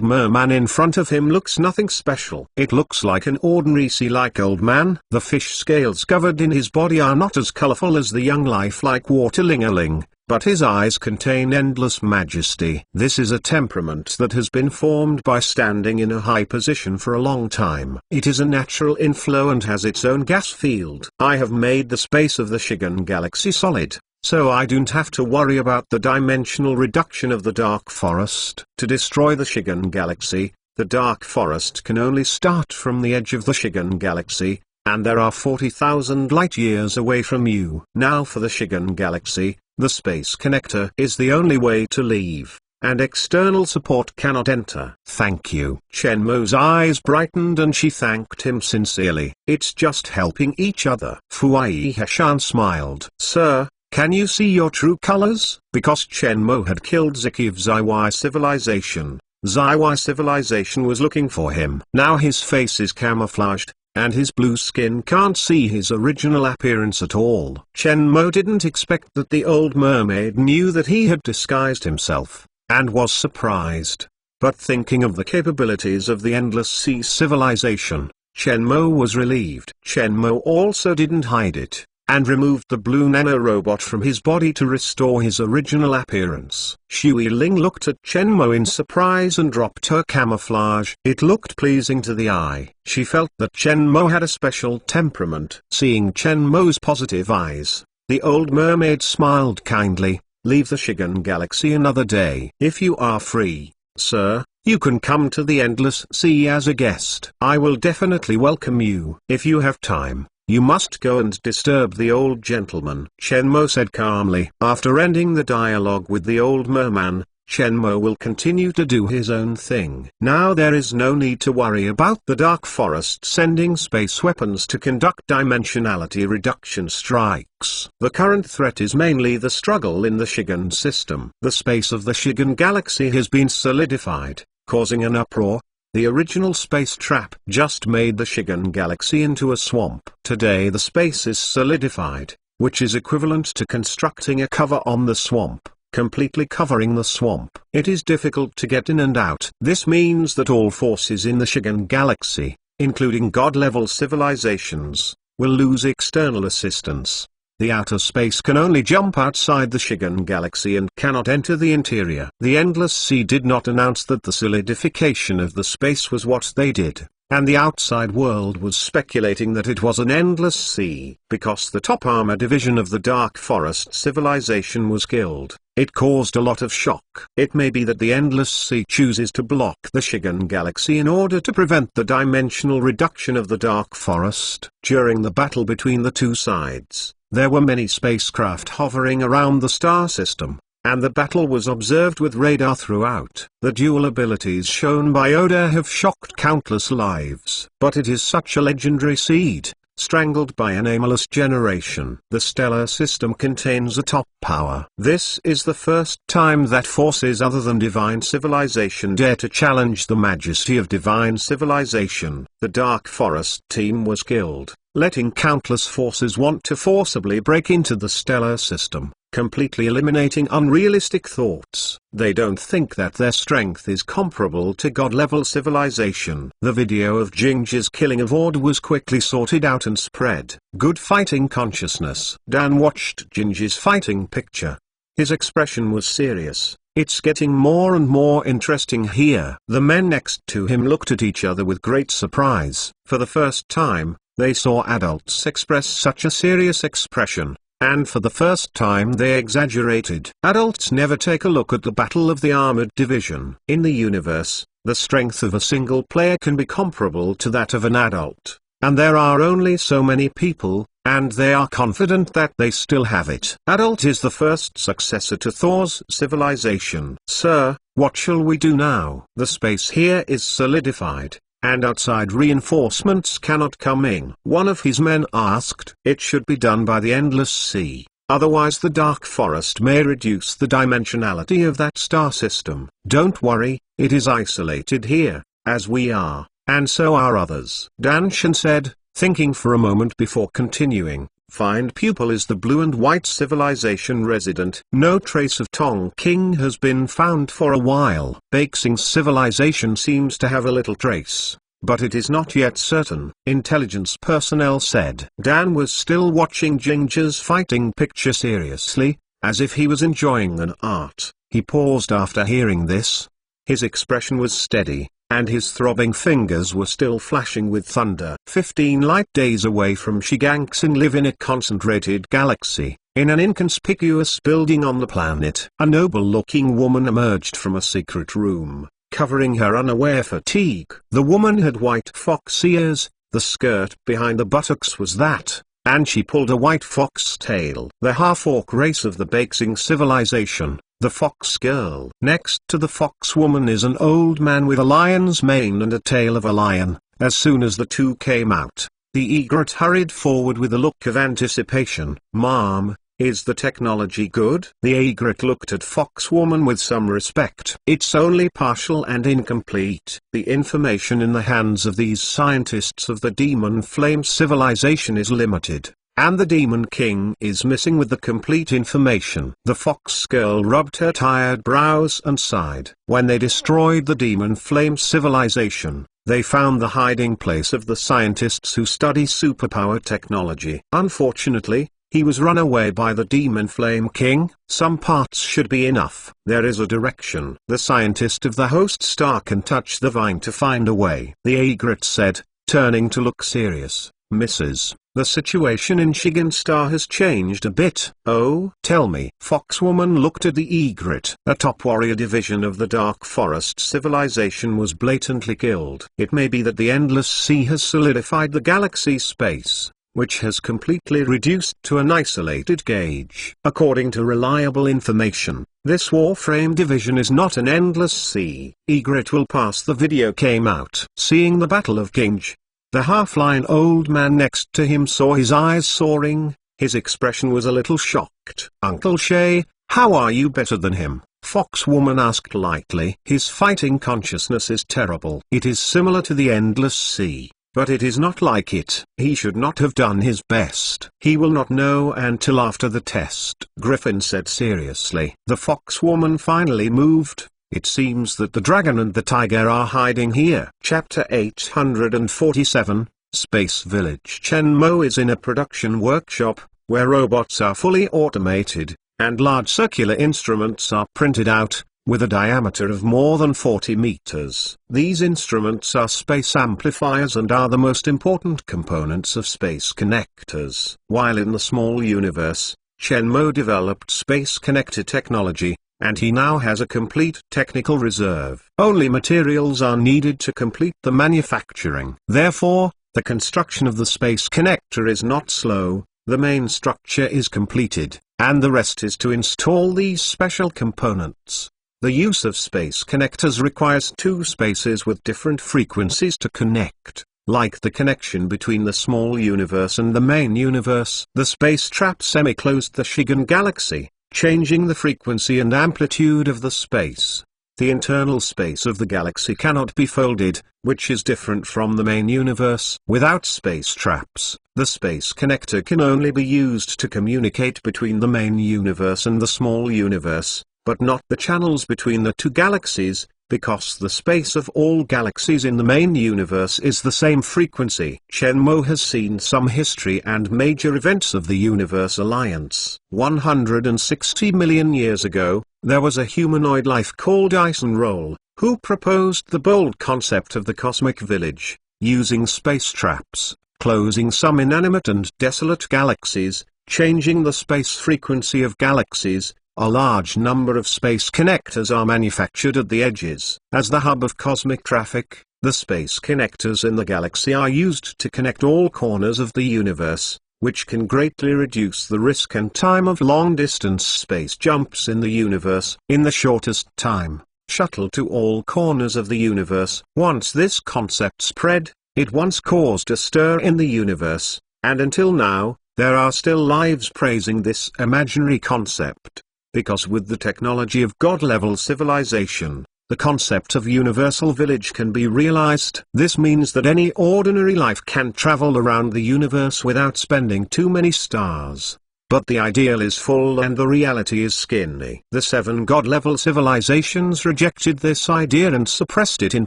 merman in front of him looks nothing special. It looks like an ordinary sea-like old man. The fish scales covered in his body are not as colorful as the young lifelike Waterlingaling, but his eyes contain endless majesty. This is a temperament that has been formed by standing in a high position for a long time. It is a natural inflow and has its own gas field. I have made the space of the Shigan galaxy solid, so I don't have to worry about the dimensional reduction of the Dark Forest. To destroy the Shigan galaxy, the Dark Forest can only start from the edge of the Shigan galaxy, and there are 40,000 light-years away from you. Now for the Shigan galaxy, the space connector is the only way to leave, and external support cannot enter. Thank you. Chen Mo's eyes brightened and she thanked him sincerely. It's just helping each other. Fuai Hashan smiled. Sir, can you see your true colors? Because Chen Mo had killed Ziki of Zaiwai civilization, Zaiwai civilization was looking for him. Now his face is camouflaged, and his blue skin can't see his original appearance at all. Chen Mo didn't expect that the old mermaid knew that he had disguised himself, and was surprised. But thinking of the capabilities of the Endless Sea civilization, Chen Mo was relieved. Chen Mo also didn't hide it, and removed the blue nanorobot from his body to restore his original appearance. Shui Ling looked at Chen Mo in surprise and dropped her camouflage. It looked pleasing to the eye. She felt that Chen Mo had a special temperament. Seeing Chen Mo's positive eyes, the old mermaid smiled kindly. Leave the Shigan galaxy another day. If you are free, sir, you can come to the Endless Sea as a guest. I will definitely welcome you. If you have time, you must go and disturb the old gentleman, Chen Mo said calmly. After ending the dialogue with the old merman, Shenmue will continue to do his own thing. Now there is no need to worry about the Dark Forest sending space weapons to conduct dimensionality reduction strikes. The current threat is mainly the struggle in the Shigan system. The space of the Shigan galaxy has been solidified, causing an uproar. The original space trap just made the Shigan galaxy into a swamp. Today the space is solidified, which is equivalent to constructing a cover on the swamp, completely covering the swamp. It is difficult to get in and out. This means that all forces in the Shigan galaxy, including God-level civilizations, will lose external assistance. The outer space can only jump outside the Shigan galaxy and cannot enter the interior. The Endless Sea did not announce that the solidification of the space was what they did, and the outside world was speculating that it was an endless sea. Because the top armor division of the Dark Forest civilization was killed, it caused a lot of shock. It may be that the Endless Sea chooses to block the Shigan galaxy in order to prevent the dimensional reduction of the Dark Forest. During the battle between the two sides, there were many spacecraft hovering around the star system, and the battle was observed with radar throughout. The dual abilities shown by Oda have shocked countless lives. But it is such a legendary seed, strangled by an aimless generation. The stellar system contains a top power. This is the first time that forces other than divine civilization dare to challenge the majesty of divine civilization. The Dark Forest team was killed, letting countless forces want to forcibly break into the stellar system, completely eliminating unrealistic thoughts. They don't think that their strength is comparable to God-level civilization. The video of Ginger's killing of Ord was quickly sorted out and spread. Good fighting consciousness. Dan watched Ginger's fighting picture. His expression was serious. It's getting more and more interesting here. The men next to him looked at each other with great surprise. For the first time, they saw adults express such a serious expression. And for the first time they exaggerated. Adults never take a look at the Battle of the Armored Division. In the universe, the strength of a single player can be comparable to that of an adult. And there are only so many people, and they are confident that they still have it. Adult is the first successor to Thor's civilization. Sir, what shall we do now? The space here is solidified, and outside reinforcements cannot come in. One of his men asked. It should be done by the Endless Sea, otherwise the Dark Forest may reduce the dimensionality of that star system. Don't worry, it is isolated here, as we are, and so are others. Danshan said, thinking for a moment before continuing. Find Pupil is the blue and white civilization resident. No trace of Tong King has been found for a while. Baxing's civilization seems to have a little trace, but it is not yet certain, intelligence personnel said. Dan was still watching Ginger's fighting picture seriously, as if he was enjoying an art. He paused after hearing this. His expression was steady, and his throbbing fingers were still flashing with thunder. 15 light days away from Shiganxin live in a concentrated galaxy, in an inconspicuous building on the planet. A noble-looking woman emerged from a secret room, covering her unaware fatigue. The woman had white fox ears, the skirt behind the buttocks was that, and she pulled a white fox tail. The half-orc race of the Baxing civilization. The Fox Girl. Next to the Fox Woman is an old man with a lion's mane and a tail of a lion. As soon as the two came out, the egret hurried forward with a look of anticipation. Mom, is the technology good? The egret looked at Fox Woman with some respect. It's only partial and incomplete. The information in the hands of these scientists of the Demon Flame civilization is limited, and the Demon King is missing with the complete information. The Fox Girl rubbed her tired brows and sighed. When they destroyed the Demon Flame civilization, they found the hiding place of the scientists who study superpower technology. Unfortunately, he was run away by the Demon Flame King. Some parts should be enough. There is a direction. The scientist of the host star can touch the vine to find a way. The egret said, turning to look serious. Mrs. The situation in Shigan Star has changed a bit. Oh? Tell me. Foxwoman looked at the egret. A top warrior division of the Dark Forest civilization was blatantly killed. It may be that the Endless Sea has solidified the galaxy space, which has completely reduced to an isolated gauge. According to reliable information, This Warframe division is not an endless sea. Egret will pass. The video came out. Seeing the Battle of Ginge, the half-line old man next to him saw his eyes soaring. His expression was a little shocked. "Uncle Shay, how are you better than him?" Foxwoman asked lightly. "His fighting consciousness is terrible. It is similar to the Endless Sea, but it is not like it. He should not have done his best. He will not know until after the test," Griffin said seriously. The Foxwoman finally moved. "It seems that the dragon and the tiger are hiding here." Chapter 847, Space Village. Shenmue is in a production workshop, where robots are fully automated, and large circular instruments are printed out, with a diameter of more than 40 meters. These instruments are space amplifiers and are the most important components of space connectors. While in the small universe, Shenmue developed space connector technology, and he now has a complete technical reserve. Only materials are needed to complete the manufacturing. Therefore, the construction of the space connector is not slow. The main structure is completed, and the rest is to install these special components. The use of space connectors requires two spaces with different frequencies to connect, like the connection between the small universe and the main universe. The space trap semi-closed the Shigan galaxy, changing the frequency and amplitude of the space. The internal space of the galaxy cannot be folded, which is different from the main universe. Without space traps, the space connector can only be used to communicate between the main universe and the small universe, but not the channels between the two galaxies, because the space of all galaxies in the main universe is the same frequency. Shenmue has seen some history and major events of the Universe Alliance. 160 million years ago, there was a humanoid life called Isenroll, who proposed the bold concept of the Cosmic Village, using space traps, closing some inanimate and desolate galaxies, changing the space frequency of galaxies. A large number of space connectors are manufactured at the edges. As the hub of cosmic traffic, the space connectors in the galaxy are used to connect all corners of the universe, which can greatly reduce the risk and time of long-distance space jumps in the universe. In the shortest time, shuttle to all corners of the universe. Once this concept spread, it once caused a stir in the universe, and until now, there are still lives praising this imaginary concept. Because with the technology of God-level civilization, the concept of universal village can be realized. This means that any ordinary life can travel around the universe without spending too many stars. But the ideal is full and the reality is skinny. The 7 God-level civilizations rejected this idea and suppressed it in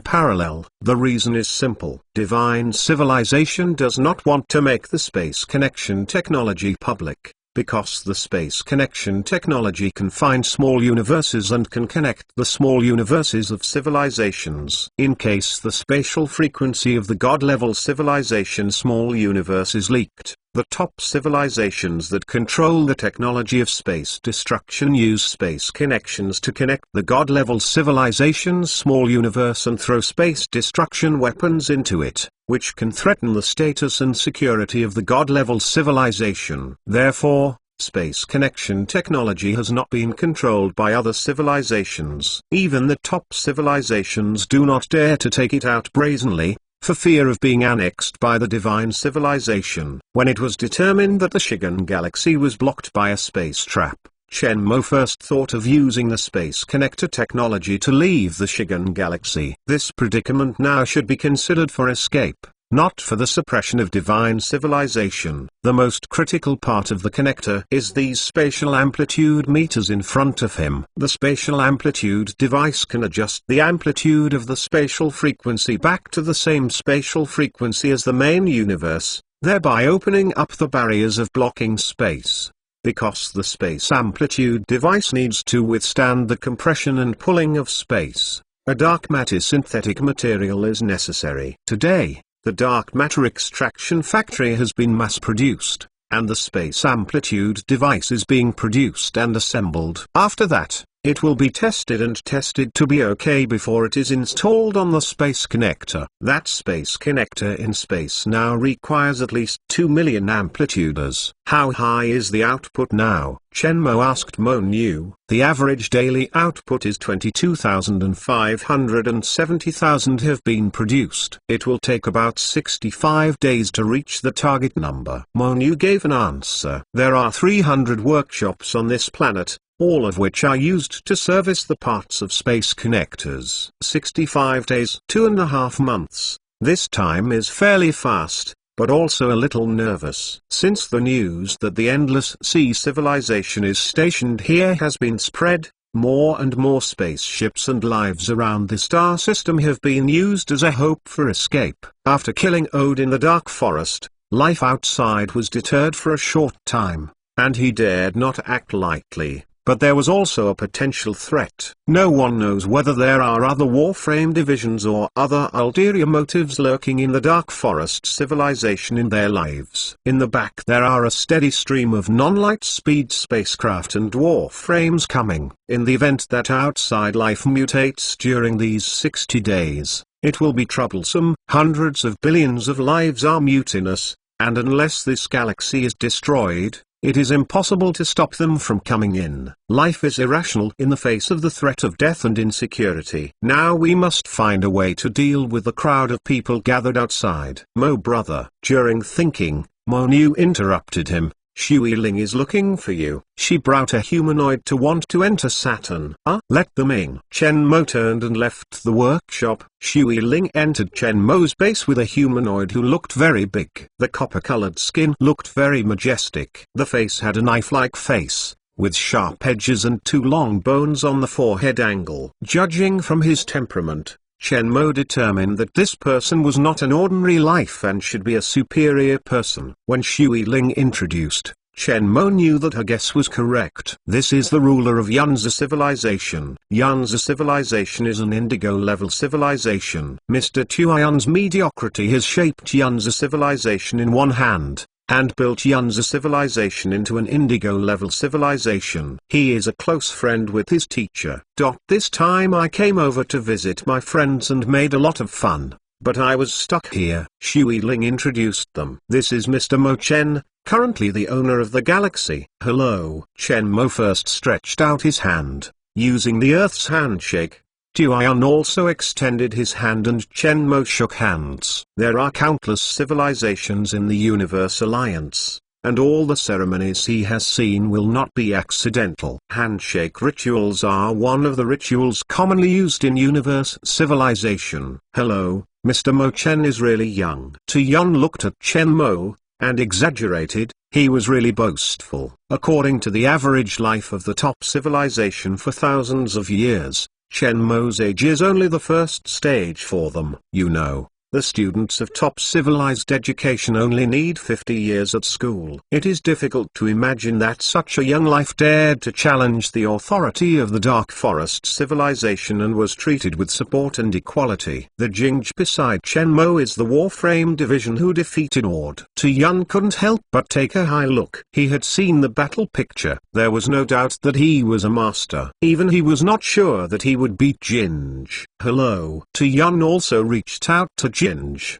parallel. The reason is simple. Divine civilization does not want to make the space connection technology public, because the space connection technology can find small universes and can connect the small universes of civilizations. In case the spatial frequency of the God-level civilization small universe is leaked, the top civilizations that control the technology of space destruction use space connections to connect the God-level civilization's small universe and throw space destruction weapons into it, which can threaten the status and security of the God-level civilization. Therefore, space connection technology has not been controlled by other civilizations. Even the top civilizations do not dare to take it out brazenly, for fear of being annexed by the divine civilization. When it was determined that the Shigan galaxy was blocked by a space trap, Shenmue first thought of using the space connector technology to leave the Shigan galaxy. This predicament now should be considered for escape, not for the suppression of divine civilization. The most critical part of the connector is these spatial amplitude meters in front of him. The spatial amplitude device can adjust the amplitude of the spatial frequency back to the same spatial frequency as the main universe, thereby opening up the barriers of blocking space. Because the space amplitude device needs to withstand the compression and pulling of space, a dark matter synthetic material is necessary. Today, the dark matter extraction factory has been mass-produced, and the space amplitude device is being produced and assembled. After that, It will be tested to be okay before it is installed on the Space Connector. That Space Connector in space now requires at least 2 million amplitudes. How high is the output now? Chen Mo asked Mo Nu. The average daily output is 22,000 and 570,000 have been produced. It will take about 65 days to reach the target number. Mo Nu gave an answer. There are 300 workshops on this planet, all of which are used to service the parts of space connectors. 65 days, 2.5 months. This time is fairly fast, but also a little nervous. Since the news that the Endless Sea civilization is stationed here has been spread, more and more spaceships and lives around the star system have been used as a hope for escape. After killing Ode in the Dark Forest, life outside was deterred for a short time, and he dared not act lightly. But there was also a potential threat. No one knows whether there are other Warframe divisions or other ulterior motives lurking in the Dark Forest civilization in their lives. In the back there are a steady stream of non-light speed spacecraft and Warframes coming. In the event that outside life mutates during these 60 days, it will be troublesome. Hundreds of billions of lives are mutinous, and unless this galaxy is destroyed, it is impossible to stop them from coming in. Life is irrational in the face of the threat of death and insecurity. Now we must find a way to deal with the crowd of people gathered outside. Mo brother. During thinking, Mo Nu interrupted him. Shui Ling is looking for you. She brought a humanoid to want to enter Saturn. Let them in. Chen Mo turned and left the workshop. Shui Ling entered Chen Mo's base with a humanoid who looked very big. The copper-colored skin looked very majestic. The face had a knife-like face, with sharp edges and 2 long bones on the forehead angle. Judging from his temperament, Chen Mo determined that this person was not an ordinary life and should be a superior person. When Shui Ling introduced, Chen Mo knew that her guess was correct. This is the ruler of Yunzi civilization. Yunzi civilization is an indigo-level civilization. Mr. Tuyan's mediocrity has shaped Yunzi civilization in one hand, and built Yunzi civilization into an indigo-level civilization. He is a close friend with his teacher. This time I came over to visit my friends and made a lot of fun, but I was stuck here. Shui Ling introduced them. This is Mr. Mo Chen, currently the owner of the galaxy. Hello. Chen Mo first stretched out his hand, using the Earth's handshake. Tuyan also extended his hand and Chen Mo shook hands. There are countless civilizations in the Universe Alliance, and all the ceremonies he has seen will not be accidental. Handshake rituals are one of the rituals commonly used in Universe civilization. Hello, Mr. Mo Chen is really young. Tuyan looked at Chen Mo, and exaggerated. He was really boastful. According to the average life of the top civilization for thousands of years, Chen Mo's age is only the first stage for them. You know, the students of top civilized education only need 50 years at school. It is difficult to imagine that such a young life dared to challenge the authority of the Dark Forest civilization and was treated with support and equality. The Jingj beside Chen Mo is the Warframe division who defeated Ord. Tuyan couldn't help but take a high look. He had seen the battle picture. There was no doubt that he was a master. Even he was not sure that he would beat Jingj. Hello. Tuyan also reached out to Jingj.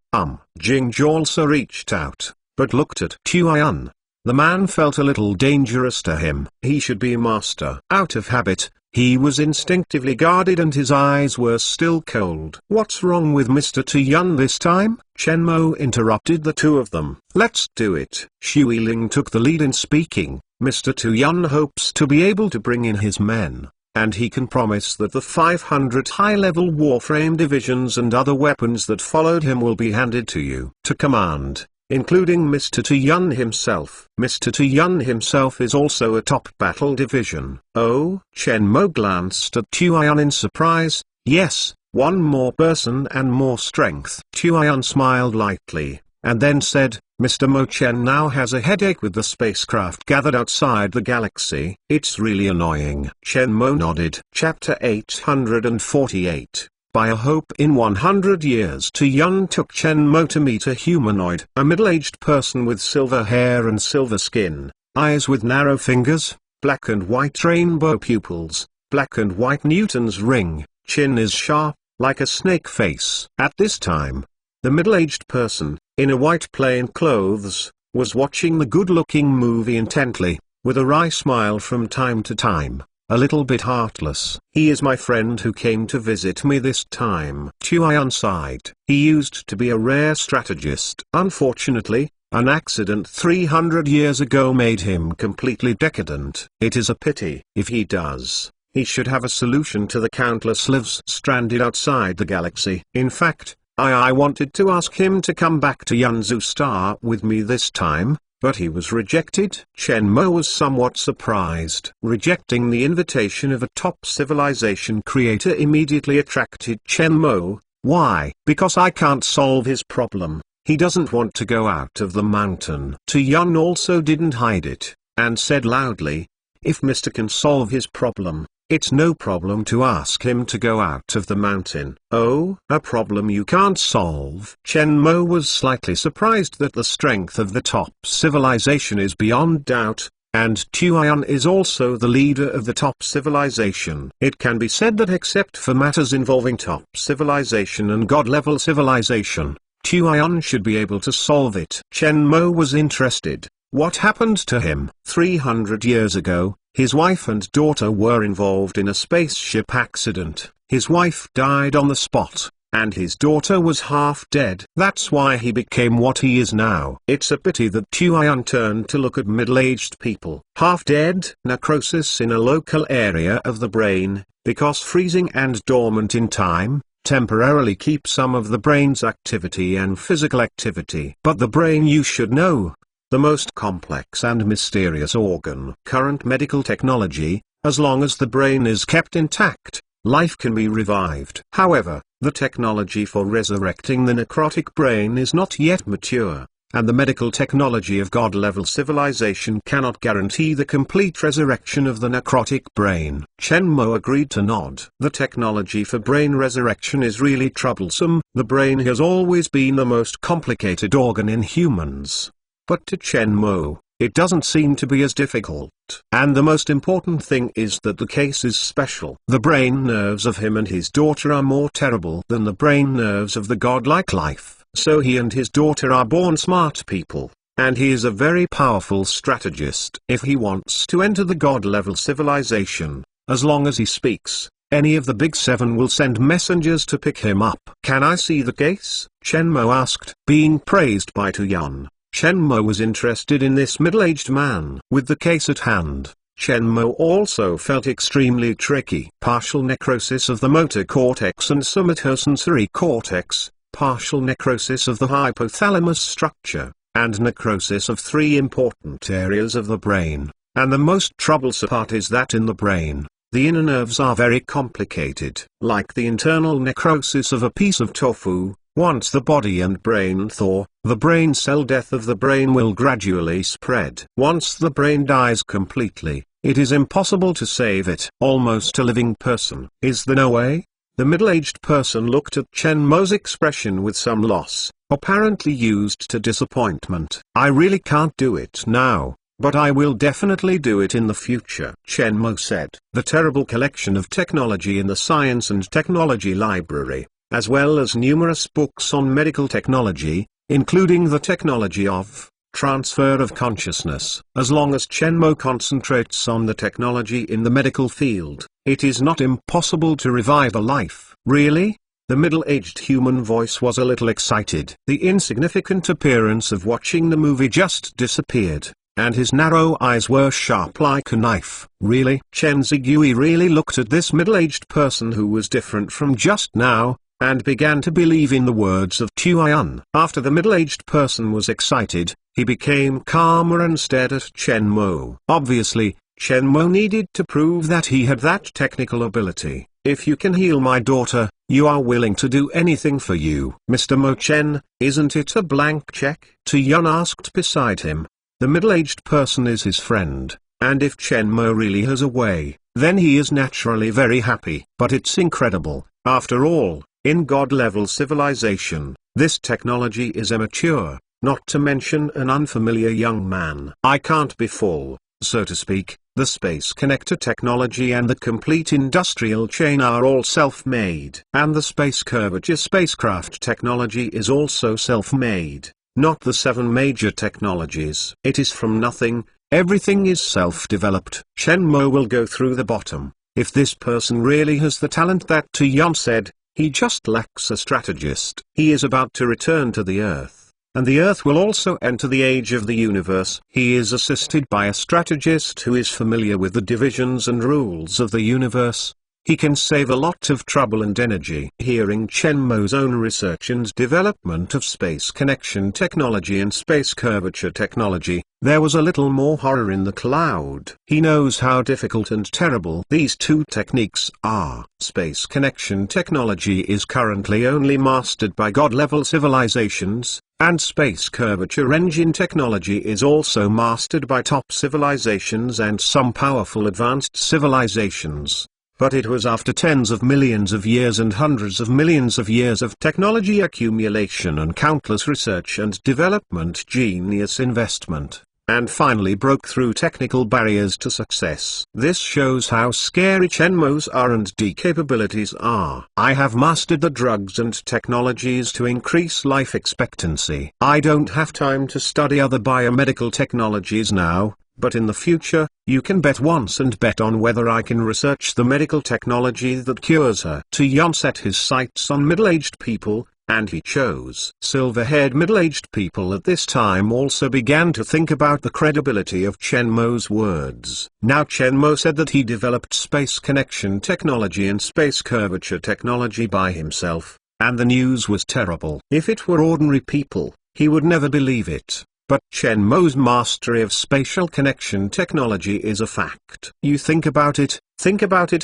Jingj also reached out, but looked at Tuyan. The man felt a little dangerous to him. He should be a master. Out of habit, he was instinctively guarded and his eyes were still cold. What's wrong with Mr. Tuyan this time? Chen Mo interrupted the two of them. Let's do it. Shui Ling took the lead in speaking. Mr. Tuyan hopes to be able to bring in his men, and he can promise that the 500 high-level Warframe divisions and other weapons that followed him will be handed to you. To command, including Mr. Tuyan himself. Mr. Tuyan himself is also a top battle division. Oh? Chen Mo glanced at Tuyan in surprise. Yes, one more person and more strength. Tuyan smiled lightly, and then said, Mr. Mo Chen now has a headache with the spacecraft gathered outside the galaxy. It's really annoying. Chen Mo nodded. Chapter 848. By a hope in 100 years. Tuyan took Chen Mo to meet a humanoid. A middle-aged person with silver hair and silver skin, eyes with narrow fingers, black and white rainbow pupils, black and white Newton's ring, chin is sharp, like a snake face. At this time, the middle-aged person, in a white plain clothes, was watching the good-looking movie intently, with a wry smile from time to time, a little bit heartless. "He is my friend who came to visit me this time," Chuan sighed. He used to be a rare strategist. Unfortunately, an accident 300 years ago made him completely decadent. It is a pity. If he does, he should have a solution to the countless lives stranded outside the galaxy. In fact, I wanted to ask him to come back to Yanzu Star with me this time, but he was rejected. Chen Mo was somewhat surprised. Rejecting the invitation of a top civilization creator immediately attracted Chen Mo. Why? Because I can't solve his problem. He doesn't want to go out of the mountain. Tuyun also didn't hide it, and said loudly, "If Mr. can solve his problem, it's no problem to ask him to go out of the mountain." "Oh, a problem you can't solve?" Chen Mo was slightly surprised that the strength of the top civilization is beyond doubt, and Tuyun is also the leader of the top civilization. It can be said that except for matters involving top civilization and god-level civilization, Tuyun should be able to solve it. Chen Mo was interested. What happened to him? 300 years ago, his wife and daughter were involved in a spaceship accident. His wife died on the spot, and his daughter was half dead. That's why he became what he is now. It's a pity that Tuyun turned to look at middle-aged people. Half dead? Necrosis in a local area of the brain, because freezing and dormant in time, temporarily keep some of the brain's activity and physical activity. But the brain, you should know, the most complex and mysterious organ. Current medical technology, as long as the brain is kept intact, life can be revived. However, the technology for resurrecting the necrotic brain is not yet mature, and the medical technology of god-level civilization cannot guarantee the complete resurrection of the necrotic brain. Chen Mo agreed to nod. The technology for brain resurrection is really troublesome. The brain has always been the most complicated organ in humans. But to Chen Mo, it doesn't seem to be as difficult. And the most important thing is that the case is special. The brain nerves of him and his daughter are more terrible than the brain nerves of the godlike life. So he and his daughter are born smart people, and he is a very powerful strategist. If he wants to enter the god-level civilization, as long as he speaks, any of the big seven will send messengers to pick him up. "Can I see the case?" Chen Mo asked. Being praised by Tuyun, Chen Mo was interested in this middle-aged man. With the case at hand, Chen Mo also felt extremely tricky. Partial necrosis of the motor cortex and somatosensory cortex, partial necrosis of the hypothalamus structure, and necrosis of 3 important areas of the brain. And the most troublesome part is that in the brain, the inner nerves are very complicated. Like the internal necrosis of a piece of tofu, once the body and brain thaw, the brain cell death of the brain will gradually spread. Once the brain dies completely, it is impossible to save it. Almost a living person. Is there no way? The middle-aged person looked at Chen Mo's expression with some loss, apparently used to disappointment. "I really can't do it now, but I will definitely do it in the future," Chen Mo said. The terrible collection of technology in the Science and Technology Library, as well as numerous books on medical technology, including the technology of transfer of consciousness. As long as Chen Mo concentrates on the technology in the medical field, it is not impossible to revive a life. "Really?" The middle-aged human voice was a little excited. The insignificant appearance of watching the movie just disappeared, and his narrow eyes were sharp like a knife. "Really?" Chen Zigui really looked at this middle-aged person who was different from just now, and began to believe in the words of Tuyun. After the middle-aged person was excited, he became calmer and stared at Chen Mo. Obviously, Chen Mo needed to prove that he had that technical ability. "If you can heal my daughter, you are willing to do anything for you." "Mr. Mo Chen, isn't it a blank check?" Tuyun asked beside him. The middle-aged person is his friend, and if Chen Mo really has a way, then he is naturally very happy. But it's incredible, after all. In god-level civilization, this technology is immature, not to mention an unfamiliar young man. "I can't be full. So to speak, the space connector technology and the complete industrial chain are all self-made. And the space curvature spacecraft technology is also self-made, not the 7 major technologies. It is from nothing, everything is self-developed. Chen Mo will go through the bottom. If this person really has the talent that Tu Yun said, he just lacks a strategist. He is about to return to the Earth, and the Earth will also enter the age of the universe. He is assisted by a strategist who is familiar with the divisions and rules of the universe. He can save a lot of trouble and energy. Hearing Chen Mo's own research and development of space connection technology and space curvature technology, there was a little more horror in the cloud. He knows how difficult and terrible these 2 techniques are. Space connection technology is currently only mastered by God-level civilizations, and space curvature engine technology is also mastered by top civilizations and some powerful advanced civilizations. But it was after tens of millions of years and hundreds of millions of years of technology accumulation and countless research and development genius investment, and finally broke through technical barriers to success. This shows how scary Chen Mo's R&D capabilities are. I have mastered the drugs and technologies to increase life expectancy. I don't have time to study other biomedical technologies now. But in the future, you can bet once and bet on whether I can research the medical technology that cures her. Tu Yun set his sights on middle-aged people, and he chose silver-haired middle-aged people at this time also began to think about the credibility of Chen Mo's words. Now Chen Mo said that he developed space connection technology and space curvature technology by himself, and the news was terrible. If it were ordinary people, he would never believe it. But Chen Mo's mastery of spatial connection technology is a fact. You think about it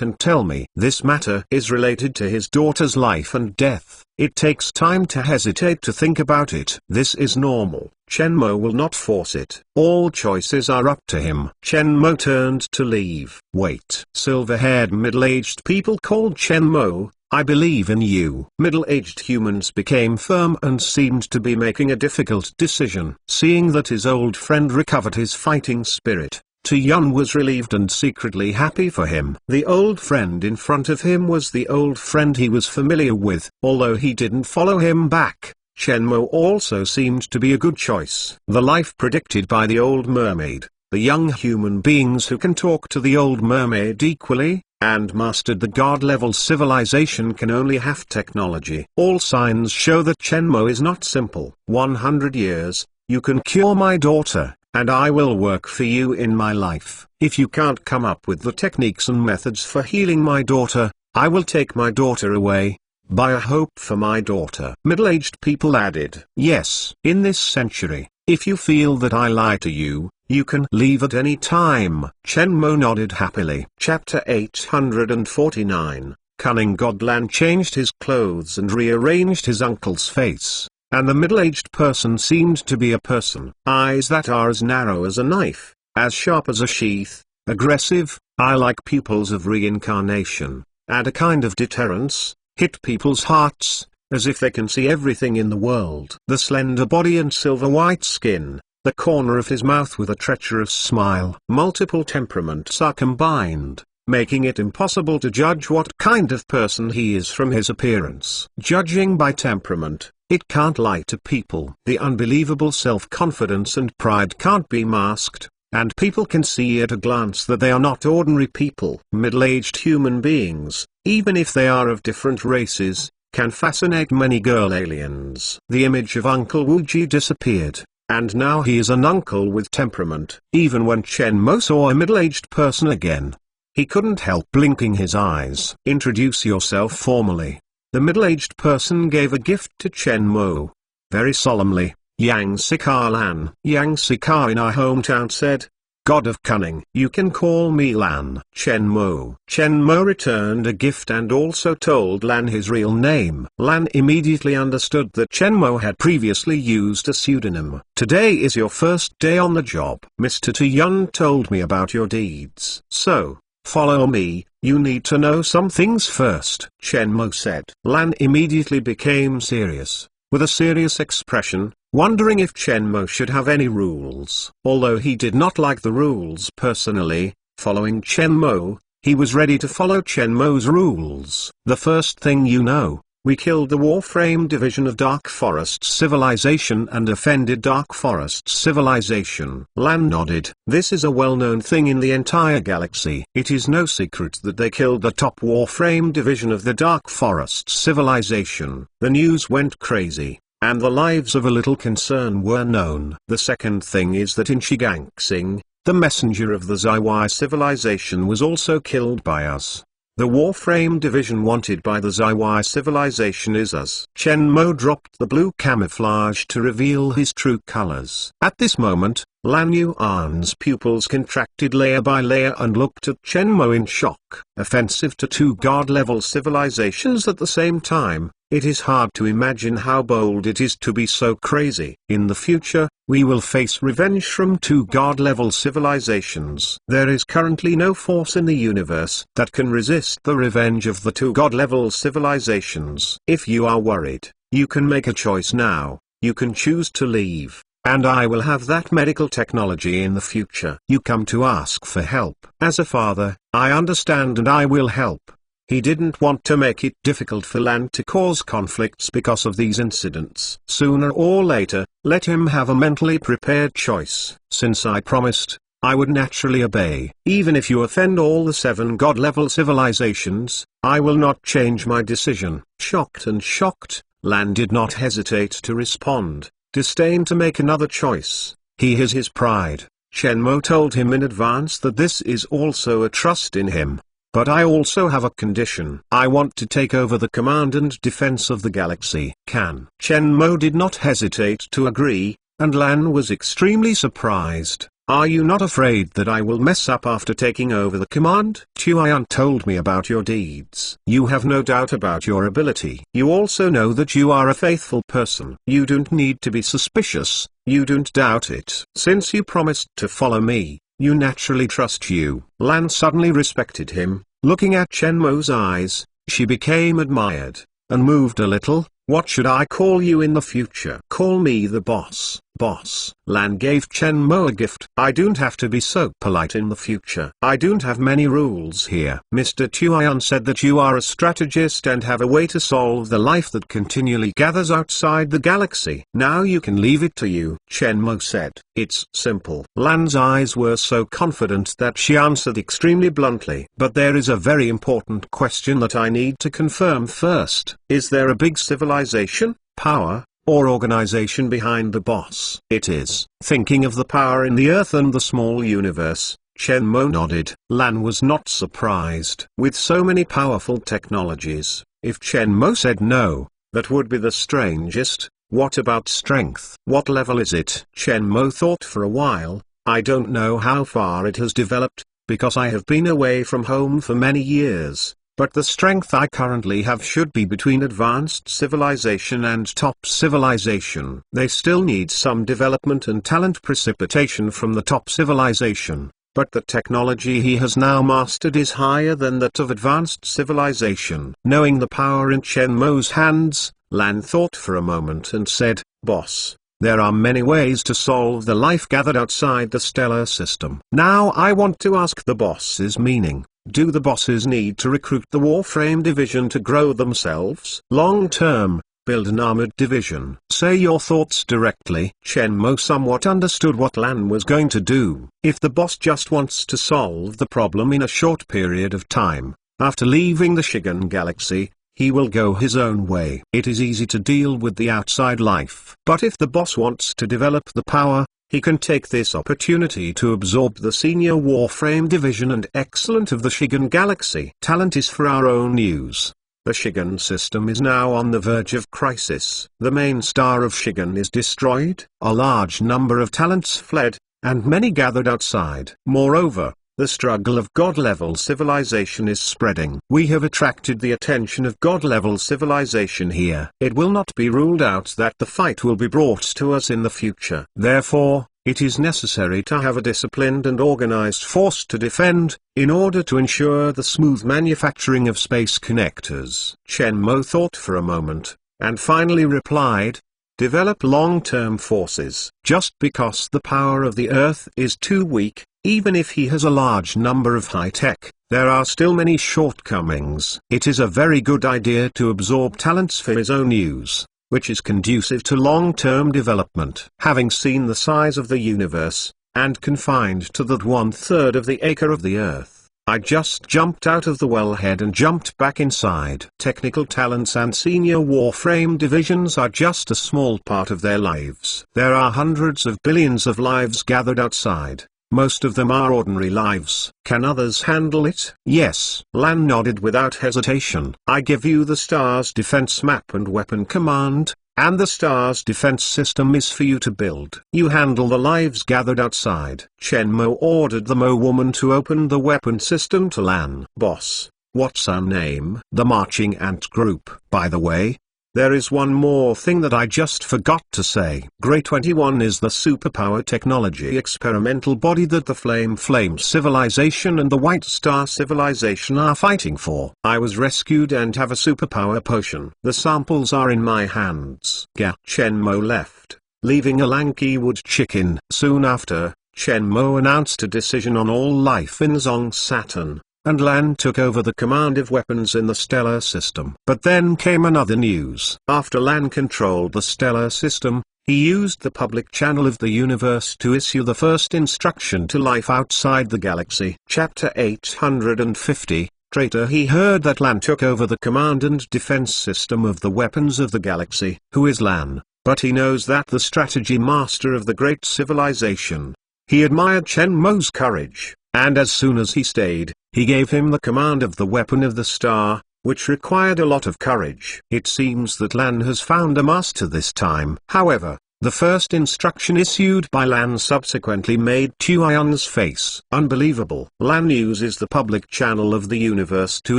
and tell me. This matter is related to his daughter's life and death. It takes time to hesitate to think about it. This is normal. Chen Mo will not force it. All choices are up to him. Chen Mo turned to leave. Wait. Silver-haired middle-aged people called Chen Mo. I believe in you. Middle-aged humans became firm and seemed to be making a difficult decision. Seeing that his old friend recovered his fighting spirit, Tu Yun was relieved and secretly happy for him. The old friend in front of him was the old friend he was familiar with. Although he didn't follow him back, Chen Mo also seemed to be a good choice. The life predicted by the old mermaid, the young human beings who can talk to the old mermaid equally, and mastered the God-level civilization can only have technology. All signs show that Chen Mo is not simple. 100 years, you can cure my daughter, and I will work for you in my life. If you can't come up with the techniques and methods for healing my daughter, I will take my daughter away. Buy a hope for my daughter. Middle-aged people added, yes, in this century, if you feel that I lie to you, you can leave at any time. Chen Mo nodded happily. Chapter 849. Cunning God Lan changed his clothes and rearranged his uncle's face, and the middle-aged person seemed to be a person. Eyes that are as narrow as a knife, as sharp as a sheath, aggressive, eye-like pupils of reincarnation, and a kind of deterrence, hit people's hearts, as if they can see everything in the world. The slender body and silver-white skin, the corner of his mouth with a treacherous smile. Multiple temperaments are combined, making it impossible to judge what kind of person he is from his appearance. Judging by temperament, it can't lie to people. The unbelievable self-confidence and pride can't be masked, and people can see at a glance that they are not ordinary people. Middle-aged human beings, even if they are of different races, can fascinate many girl aliens. The image of Uncle Wuji disappeared, and now he is an uncle with temperament. Even when Chen Mo saw a middle-aged person again, he couldn't help blinking his eyes. Introduce yourself formally. The middle-aged person gave a gift to Chen Mo. Very solemnly, Yang Sikar Lan. Yang Sikar in our hometown said, God of cunning. You can call me Lan. Chen Mo. Chen Mo returned a gift and also told Lan his real name. Lan immediately understood that Chen Mo had previously used a pseudonym. Today is your first day on the job. Mr. Tu Yun told me about your deeds. So, follow me, you need to know some things first. Chen Mo said. Lan immediately became serious. with a serious expression, wondering if Shenmue should have any rules. Although he did not like the rules personally, following Shenmue, he was ready to follow Shenmue's rules. The first thing you know, we killed the Warframe division of Dark Forest Civilization and offended Dark Forest Civilization. Lan nodded. This is a well-known thing in the entire galaxy. It is no secret that they killed the top Warframe division of the Dark Forest Civilization. The news went crazy, and the lives of a little concern were known. The second thing is that in Shigangsing, the messenger of the Zaiwai civilization was also killed by us. The Warframe division wanted by the Zaiwai civilization is us. Shenmue dropped the blue camouflage to reveal his true colors. At this moment, Lan Yuan's pupils contracted layer by layer and looked at Shenmue in shock. Offensive to two god-level civilizations at the same time, it is hard to imagine how bold it is to be so crazy. In the future, we will face revenge from two god-level civilizations. There is currently no force in the universe that can resist the revenge of the two god-level civilizations. If you are worried, you can make a choice now. You can choose to leave, and I will have that medical technology in the future. You come to ask for help. As a father, I understand and I will help. He didn't want to make it difficult for Lan to cause conflicts because of these incidents. Sooner or later, let him have a mentally prepared choice. Since I promised, I would naturally obey. Even if you offend all the 7 god-level civilizations, I will not change my decision. Shocked, Lan did not hesitate to respond, disdain to make another choice. He has his pride. Shenmue told him in advance that this is also a trust in him. But I also have a condition. I want to take over the command and defense of the galaxy. Can? Shenmue did not hesitate to agree, and Lan was extremely surprised. Are you not afraid that I will mess up after taking over the command? Tuan told me about your deeds. You have no doubt about your ability. You also know that you are a faithful person. You don't need to be suspicious, you don't doubt it. Since you promised to follow me, you naturally trust you. Lan suddenly respected him. Looking at Shenmue's eyes, she became admired, and moved a little. What should I call you in the future? Call me the boss. Boss. Lan gave Shenmue a gift. I don't have to be so polite in the future. I don't have many rules here. Mr. Tuan said that you are a strategist and have a way to solve the life that continually gathers outside the galaxy. Now you can leave it to you. Shenmue said. It's simple. Lan's eyes were so confident that she answered extremely bluntly. But there is a very important question that I need to confirm first. Is there a big civilization, power, or organization behind the boss? It is. Thinking of the power in the Earth and the small universe, Shenmue nodded. Lan was not surprised. With so many powerful technologies, if Shenmue said no, that would be the strangest. What about strength? What level is it? Shenmue thought for a while. I don't know how far it has developed, because I have been away from home for many years. But the strength I currently have should be between advanced civilization and top civilization. They still need some development and talent precipitation from the top civilization, but the technology he has now mastered is higher than that of advanced civilization. Knowing the power in Shenmue's hands, Lan thought for a moment and said, Boss, there are many ways to solve the life gathered outside the stellar system. Now I want to ask the boss's meaning. Do the bosses need to recruit the Warframe division to grow themselves? Long term, build an armored division. Say your thoughts directly. Shenmue somewhat understood what Lan was going to do. If the boss just wants to solve the problem in a short period of time, after leaving the Shigan Galaxy, he will go his own way. It is easy to deal with the outside life. But if the boss wants to develop the power, he can take this opportunity to absorb the senior Warframe division and excellent of the Shigan Galaxy. Talent is for our own use. The Shigan system is now on the verge of crisis. The main star of Shigan is destroyed, a large number of talents fled, and many gathered outside. Moreover, the struggle of God-level civilization is spreading. We have attracted the attention of God-level civilization here. It will not be ruled out that the fight will be brought to us in the future. Therefore, it is necessary to have a disciplined and organized force to defend, in order to ensure the smooth manufacturing of space connectors. Shenmue thought for a moment. and finally replied, "Develop long-term forces." Just because the power of the Earth is too weak, even if he has a large number of high-tech, there are still many shortcomings. It is a very good idea to absorb talents for his own use, which is conducive to long-term development. Having seen the size of the universe, and confined to that 1/3 of the acre of the Earth, I just jumped out of the wellhead and jumped back inside. Technical talents and senior Warframe divisions are just a small part of their lives. There are hundreds of billions of lives gathered outside. Most of them are ordinary lives. Can others handle it? Yes. Lan nodded without hesitation. I give you the Stars defense map and weapon command, and the Stars defense system is for you to build. You handle the lives gathered outside. Shenmue ordered the Mo woman to open the weapon system to Lan. Boss, what's our name? The Marching Ant Group. By the way, there is one more thing that I just forgot to say. Grey 21 is the superpower technology experimental body that the Flame civilization and the White Star civilization are fighting for. I was rescued and have a superpower potion. The samples are in my hands. Shenmue left, leaving a lanky wood chicken. Soon after, Shenmue announced a decision on all life in Zong Saturn, and Lan took over the command of weapons in the stellar system. But then came another news. After Lan controlled the stellar system, he used the public channel of the universe to issue the first instruction to life outside the galaxy. Chapter 850, Traitor. He heard that Lan took over the command and defense system of the weapons of the galaxy. Who is Lan? But he knows that the strategy master of the great civilization. He admired Shenmue's courage, and as soon as he stayed, he gave him the command of the weapon of the star, which required a lot of courage. It seems that Lan has found a master this time. However, the first instruction issued by Lan subsequently made Tuion's face unbelievable. Lan uses the public channel of the universe to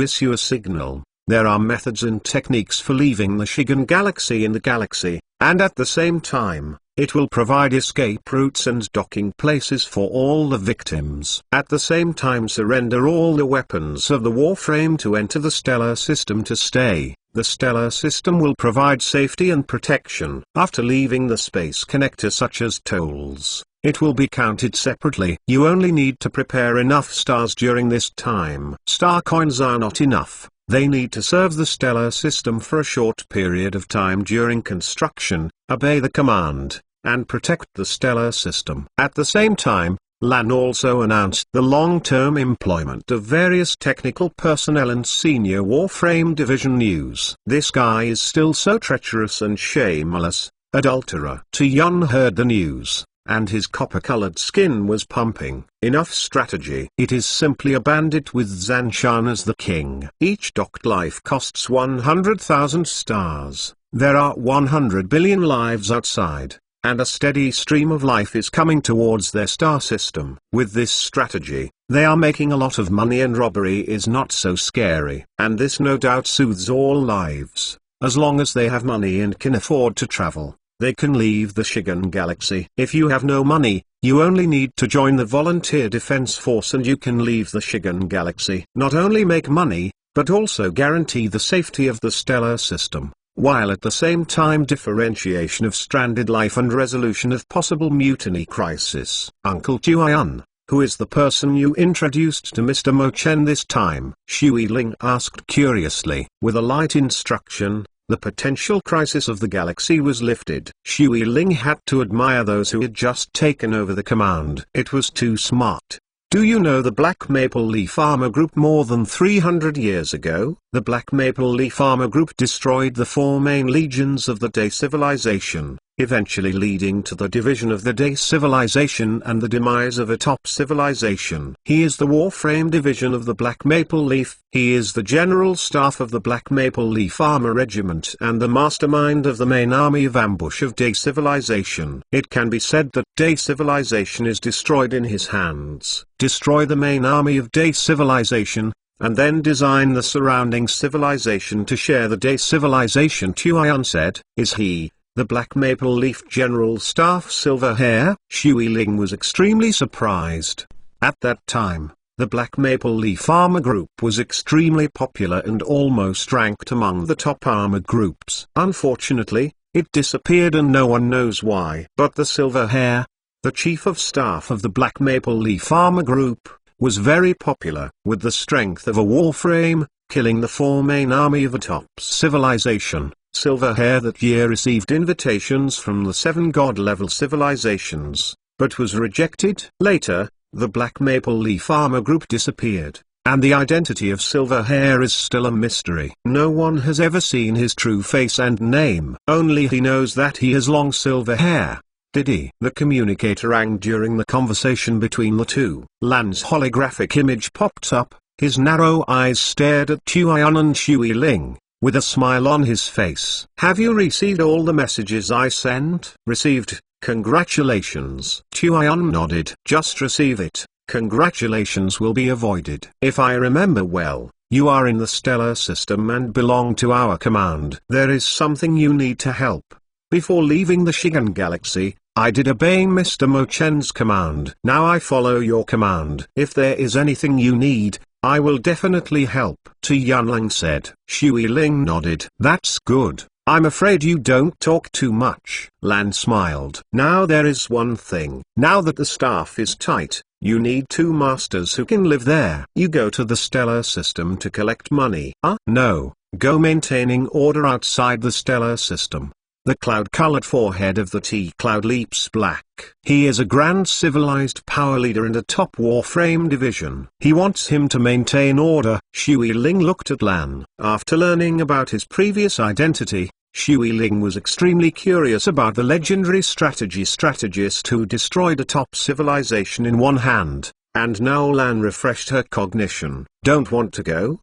issue a signal. There are methods and techniques for leaving the Shigan galaxy in the galaxy, and at the same time, it will provide escape routes and docking places for all the victims. At the same time, surrender all the weapons of the Warframe to enter the stellar system to stay. The stellar system will provide safety and protection. After leaving the space connector such as tolls, it will be counted separately. You only need to prepare enough stars during this time. Star coins are not enough. They need to serve the stellar system for a short period of time during construction, obey the command, and protect the stellar system. At the same time, Lan also announced the long-term employment of various technical personnel and senior Warframe division news. This guy is still so treacherous and shameless, adulterer. Tuion heard the news, and his copper-colored skin was pumping. Enough strategy. It is simply a bandit with Zanshan as the king. Each docked life costs 100,000 stars. There are 100 billion lives outside, and a steady stream of life is coming towards their star system. With this strategy, they are making a lot of money and robbery is not so scary. And this no doubt soothes all lives. As long as they have money and can afford to travel, they can leave the Shigan galaxy. If you have no money, you only need to join the Volunteer Defense Force and you can leave the Shigan galaxy. Not only make money, but also guarantee the safety of the stellar system, while at the same time differentiation of stranded life and resolution of possible mutiny crisis. Uncle Tuion, who is the person you introduced to Mr. Mo Chen this time? Shui Ling asked curiously. With a light instruction, the potential crisis of the galaxy was lifted. Shui Ling had to admire those who had just taken over the command. It was too smart. Do you know the Black Maple Leaf Armor Group more than 300 years ago? The Black Maple Leaf Armor Group destroyed the 4 main legions of the Day Civilization, eventually leading to the division of the Day Civilization and the demise of a top civilization. He is the Warframe division of the Black Maple Leaf. He is the General Staff of the Black Maple Leaf Armor Regiment and the mastermind of the main army of ambush of Day Civilization. It can be said that Day Civilization is destroyed in his hands. Destroy the main army of Day Civilization, and then design the surrounding civilization to share the Day Civilization, Tuion said. Is he the Black Maple Leaf General Staff Silverhair? Shui Ling was extremely surprised. At that time, The Black Maple Leaf Armor Group was extremely popular and almost ranked among the top armored groups. Unfortunately, it disappeared and no one knows why. But the Silver Hair, the chief of staff of the Black Maple Leaf Armor Group, was very popular. With the strength of a warframe, killing the four main army of a top civilization, Silver Hair that year received invitations from the 7 god-level civilizations, but was rejected. Later, the Black Maple Leaf Armor Group disappeared, and the identity of Silver Hair is still a mystery. No one has ever seen his true face and name. Only he knows that he has long silver hair. Did he? The communicator rang during the conversation between the two. Lan's holographic image popped up, his narrow eyes stared at Tuan and Shui Ling, with a smile on his face. Have you received all the messages I sent? Received, congratulations. Tuan nodded. Just receive it, congratulations will be avoided. If I remember well, you are in the stellar system and belong to our command. There is something you need to help. Before leaving the Shigan Galaxy, I did obey Mr. Mo Chen's command. Now I follow your command. If there is anything you need, I will definitely help. Tu Yanlang said. Shui Ling nodded. That's good. I'm afraid you don't talk too much. Lan smiled. Now there is one thing. Now that the staff is tight, you need 2 masters who can live there. You go to the stellar system to collect money. No, go maintaining order outside the stellar system. The cloud-colored forehead of the T-Cloud leaps black. He is a grand civilized power leader in a top warframe division. He wants him to maintain order. Shui Ling looked at Lan. After learning about his previous identity, Shui Ling was extremely curious about the legendary strategist who destroyed a top civilization in one hand. And now Lan refreshed her cognition. Don't want to go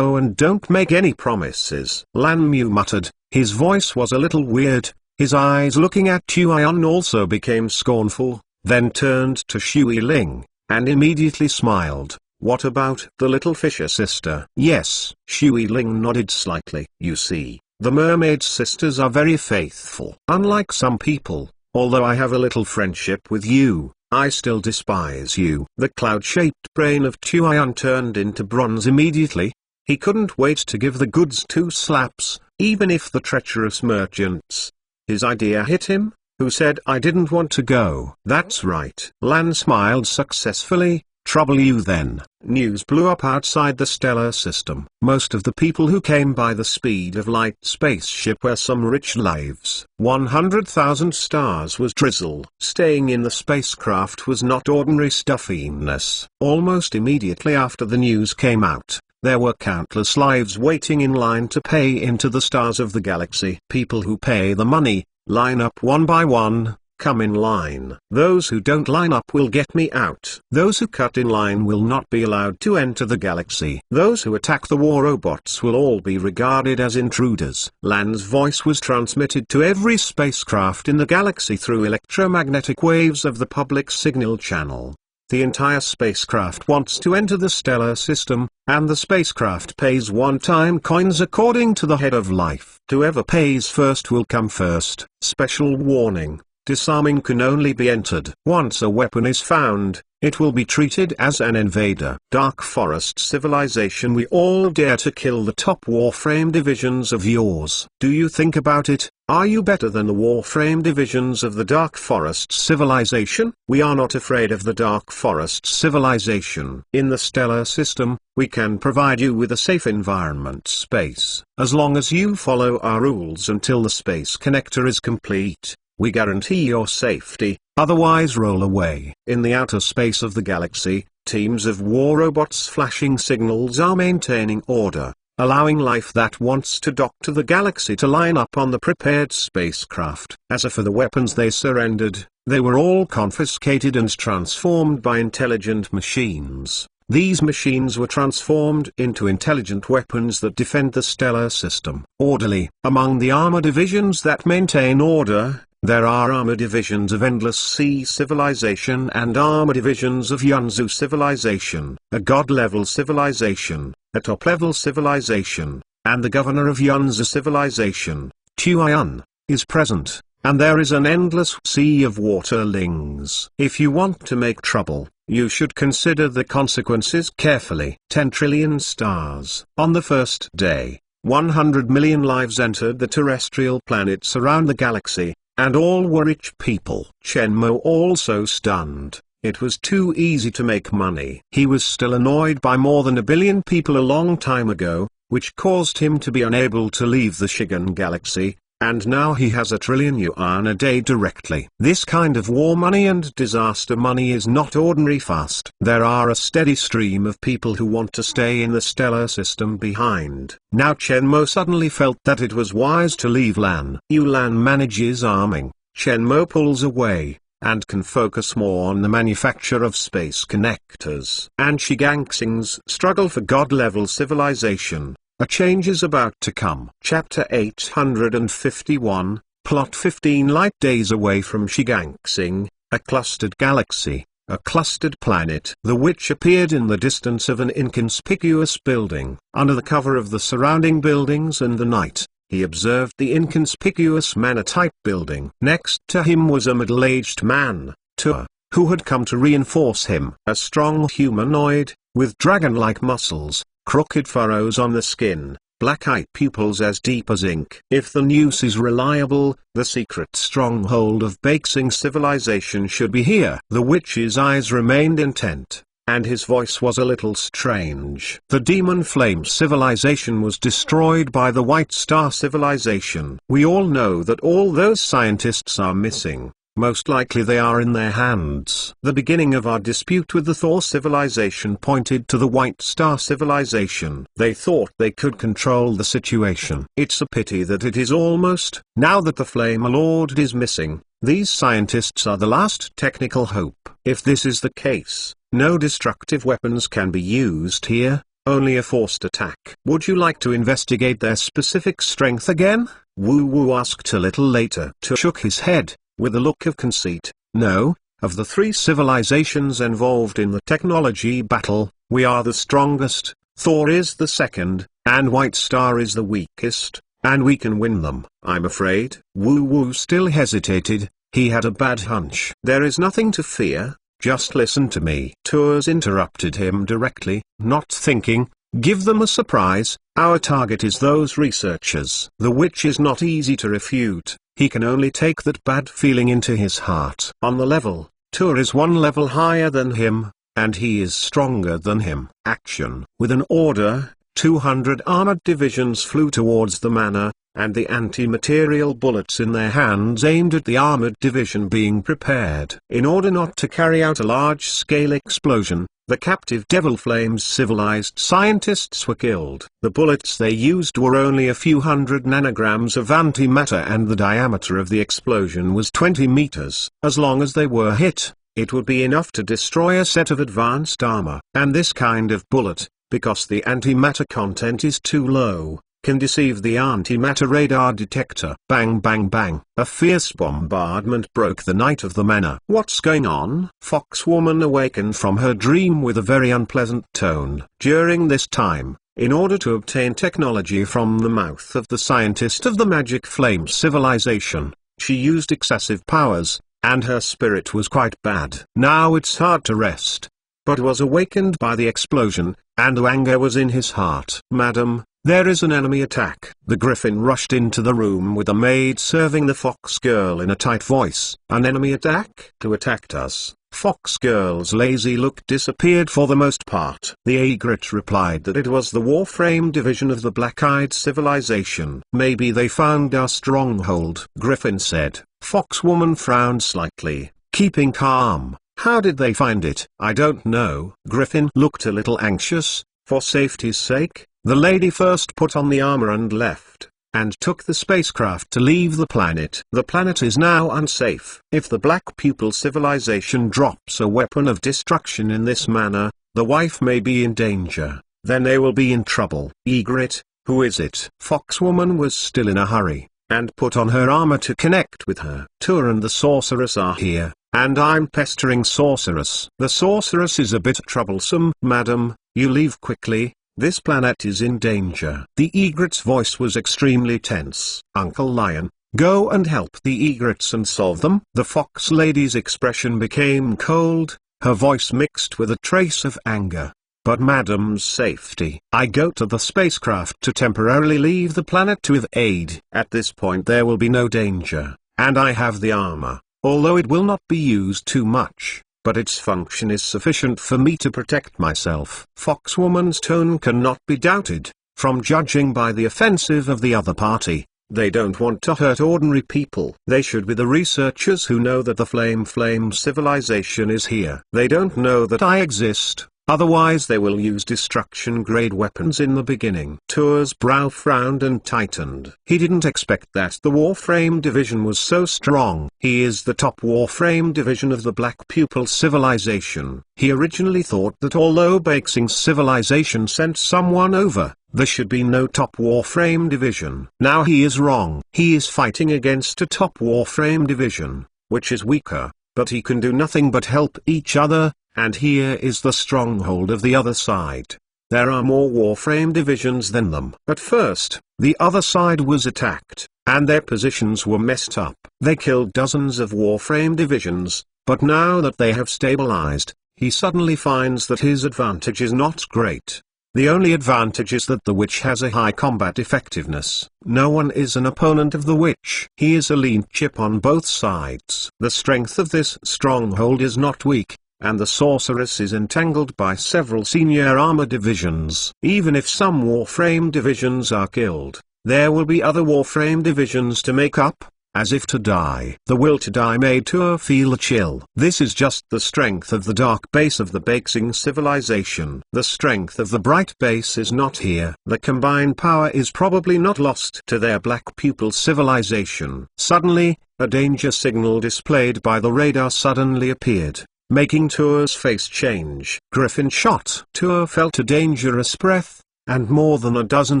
and don't make any promises. Lan Mu muttered. His voice was a little weird, his eyes looking at Tuan also became scornful, then turned to Shui Ling, and immediately smiled. What about the little fisher sister? Yes, Shui Ling nodded slightly. You see, the mermaid sisters are very faithful. Unlike some people, although I have a little friendship with you, I still despise you. The cloud-shaped brain of Tuan turned into bronze immediately. He couldn't wait to give the goods 2 slaps, even if the treacherous merchants. His idea hit him, who said I didn't want to go. That's right. Lan smiled successfully. Trouble you then. News blew up outside the stellar system. Most of the people who came by the speed of light spaceship were some rich lives. 100,000 stars was drizzle. Staying in the spacecraft was not ordinary stuffiness. Almost immediately after the news came out, there were countless lives waiting in line to pay into the stars of the galaxy. People who pay the money, line up one by one, come in line. Those who don't line up will get me out. Those who cut in line will not be allowed to enter the galaxy. Those who attack the war robots will all be regarded as intruders. Lan's voice was transmitted to every spacecraft in the galaxy through electromagnetic waves of the public signal channel. The entire spacecraft wants to enter the stellar system, and the spacecraft pays one-time coins according to the head of life. Whoever pays first will come first. Special warning: disarming can only be entered. Once a weapon is found, it will be treated as an invader. Dark Forest Civilization, we all dare to kill the top warframe divisions of yours. Do you think about it? Are you better than the warframe divisions of the Dark Forest Civilization? We are not afraid of the Dark Forest Civilization. In the stellar system, we can provide you with a safe environment space. As long as you follow our rules until the space connector is complete, we guarantee your safety, otherwise roll away. In the outer space of the galaxy, teams of war robots flashing signals are maintaining order, allowing life that wants to dock to the galaxy to line up on the prepared spacecraft. As for the weapons they surrendered, they were all confiscated and transformed by intelligent machines. These machines were transformed into intelligent weapons that defend the stellar system. Orderly. Among the armor divisions that maintain order, there are armor divisions of Endless Sea Civilization and armor divisions of Yunzu Civilization, a god-level civilization, a top-level civilization, and the governor of Yunzu Civilization, Tuan, is present, and there is an endless sea of waterlings. If you want to make trouble, You should consider the consequences carefully. 10 trillion stars. On the first day, 100 million lives entered the terrestrial planets around the galaxy, and all were rich people. Shenmue also stunned. It was too easy to make money. He was still annoyed by more than a billion people a long time ago, which caused him to be unable to leave the Shigan galaxy, and now he has 1 trillion yuan a day directly. This kind of war money and disaster money is not ordinary fast. There are a steady stream of people who want to stay in the stellar system behind. Now Shenmue suddenly felt that it was wise to leave Lan. Yulan manages arming, Shenmue pulls away, and can focus more on the manufacture of space connectors. And Shigangsing's struggle for god-level civilization. A change is about to come. Chapter 851, Plot 15 light days away from Shigangsing, a clustered galaxy, a clustered planet. The witch appeared in the distance of an inconspicuous building. Under the cover of the surrounding buildings and the night, he observed the inconspicuous manor-type building. Next to him was a middle-aged man, Tuer, who had come to reinforce him. A strong humanoid, with dragon-like muscles, crooked furrows on the skin, black-eye pupils as deep as ink. If the news is reliable, the secret stronghold of Baixing civilization should be here. The witch's eyes remained intent, and his voice was a little strange. The Demon Flame civilization was destroyed by the White Star civilization. We all know that all those scientists are missing. Most likely they are in their hands. The beginning of our dispute with the Thor civilization pointed to the White Star civilization. They thought they could control the situation. It's a pity that it is almost. Now that the Flame Lord is missing, these scientists are the last technical hope. If this is the case, no destructive weapons can be used here, only a forced attack. Would you like to investigate their specific strength again? Wu Wu asked a little later. Tu shook his head, with a look of conceit. No, of the 3 civilizations involved in the technology battle, we are the strongest, Thor is the second, and White Star is the weakest, and we can win them. I'm afraid. Wu Wu still hesitated. He had a bad hunch. There is nothing to fear, just listen to me. Tours interrupted him directly, not thinking. Give them a surprise. Our target is those researchers. The witch is not easy to refute. He can only take that bad feeling into his heart. On the level, Tur is 1 level higher than him, and he is stronger than him. Action. With an order, 200 armored divisions flew towards the manor, and the anti-material bullets in their hands aimed at the armored division being prepared. In order not to carry out a large-scale explosion, the captive Devil Flames civilized scientists were killed. The bullets they used were only a few hundred nanograms of antimatter, and the diameter of the explosion was 20 meters. As long as they were hit, it would be enough to destroy a set of advanced armor. And this kind of bullet, because the antimatter content is too low, can deceive the antimatter radar detector. Bang bang bang. A fierce bombardment broke the night of the manor. What's going on? Foxwoman awakened from her dream with a very unpleasant tone. During this time, in order to obtain technology from the mouth of the scientist of the Magic Flame civilization, she used excessive powers, and her spirit was quite bad. Now it's hard to rest, but was awakened by the explosion, and anger was in his heart. Madam, there is an enemy attack. The Griffin rushed into the room with a maid serving the Fox Girl in a tight voice. An enemy attack? Who attacked us? Fox Girl's lazy look disappeared for the most part. The Egret replied that it was the Warframe division of the Black-Eyed civilization. Maybe they found our stronghold, Griffin said. Foxwoman frowned slightly, keeping calm. How did they find it? I don't know. Griffin looked a little anxious. For safety's sake, the lady first put on the armor and left, and took the spacecraft to leave the planet. The planet is now unsafe. If the Black Pupil civilization drops a weapon of destruction in this manner, the wife may be in danger. Then they will be in trouble. Egret, who is it? Foxwoman was still in a hurry, and put on her armor to connect with her. Tur and the sorceress are here, and I'm pestering sorceress. The sorceress is a bit troublesome. Madam, you leave quickly. This planet is in danger. The Egret's voice was extremely tense. Uncle Lion, go and help the Egrets and solve them. The Fox Lady's expression became cold. her voice mixed with a trace of anger. But Madam's safety. I go to the spacecraft to temporarily leave the planet with aid. At this point there will be no danger, and I have the armor, although it will not be used too much, but its function is sufficient for me to protect myself. Foxwoman's tone cannot be doubted, from judging by the offensive of the other party. They don't want to hurt ordinary people. They should be the researchers who know that the Flame civilization is here. They don't know that I exist. Otherwise they will use destruction-grade weapons in the beginning. Tua's brow frowned and tightened. He didn't expect that the Warframe division was so strong. He is the top Warframe division of the Black Pupil civilization. He originally thought that although Bakesing's civilization sent someone over, there should be no top Warframe division. Now he is wrong. He is fighting against a top Warframe division, which is weaker, but he can do nothing but help each other. And here is the stronghold of the other side. There are more Warframe divisions than them. At first, the other side was attacked, and their positions were messed up. They killed dozens of Warframe divisions, but now that they have stabilized, he suddenly finds that his advantage is not great. The only advantage is that the Witch has a high combat effectiveness. No one is an opponent of the Witch. He is a lean chip on both sides. The strength of this stronghold is not weak, and the sorceress is entangled by several senior armor divisions. Even if some Warframe divisions are killed, there will be other Warframe divisions to make up, as if to die. The will to die made Tua feel a chill. This is just the strength of the dark base of the Bakesing civilization. The strength of the bright base is not here. The combined power is probably not lost to their Black Pupil civilization. Suddenly, a danger signal displayed by the radar suddenly appeared, making Tua's face change. Griffin shot. Tua felt a dangerous breath, and more than a dozen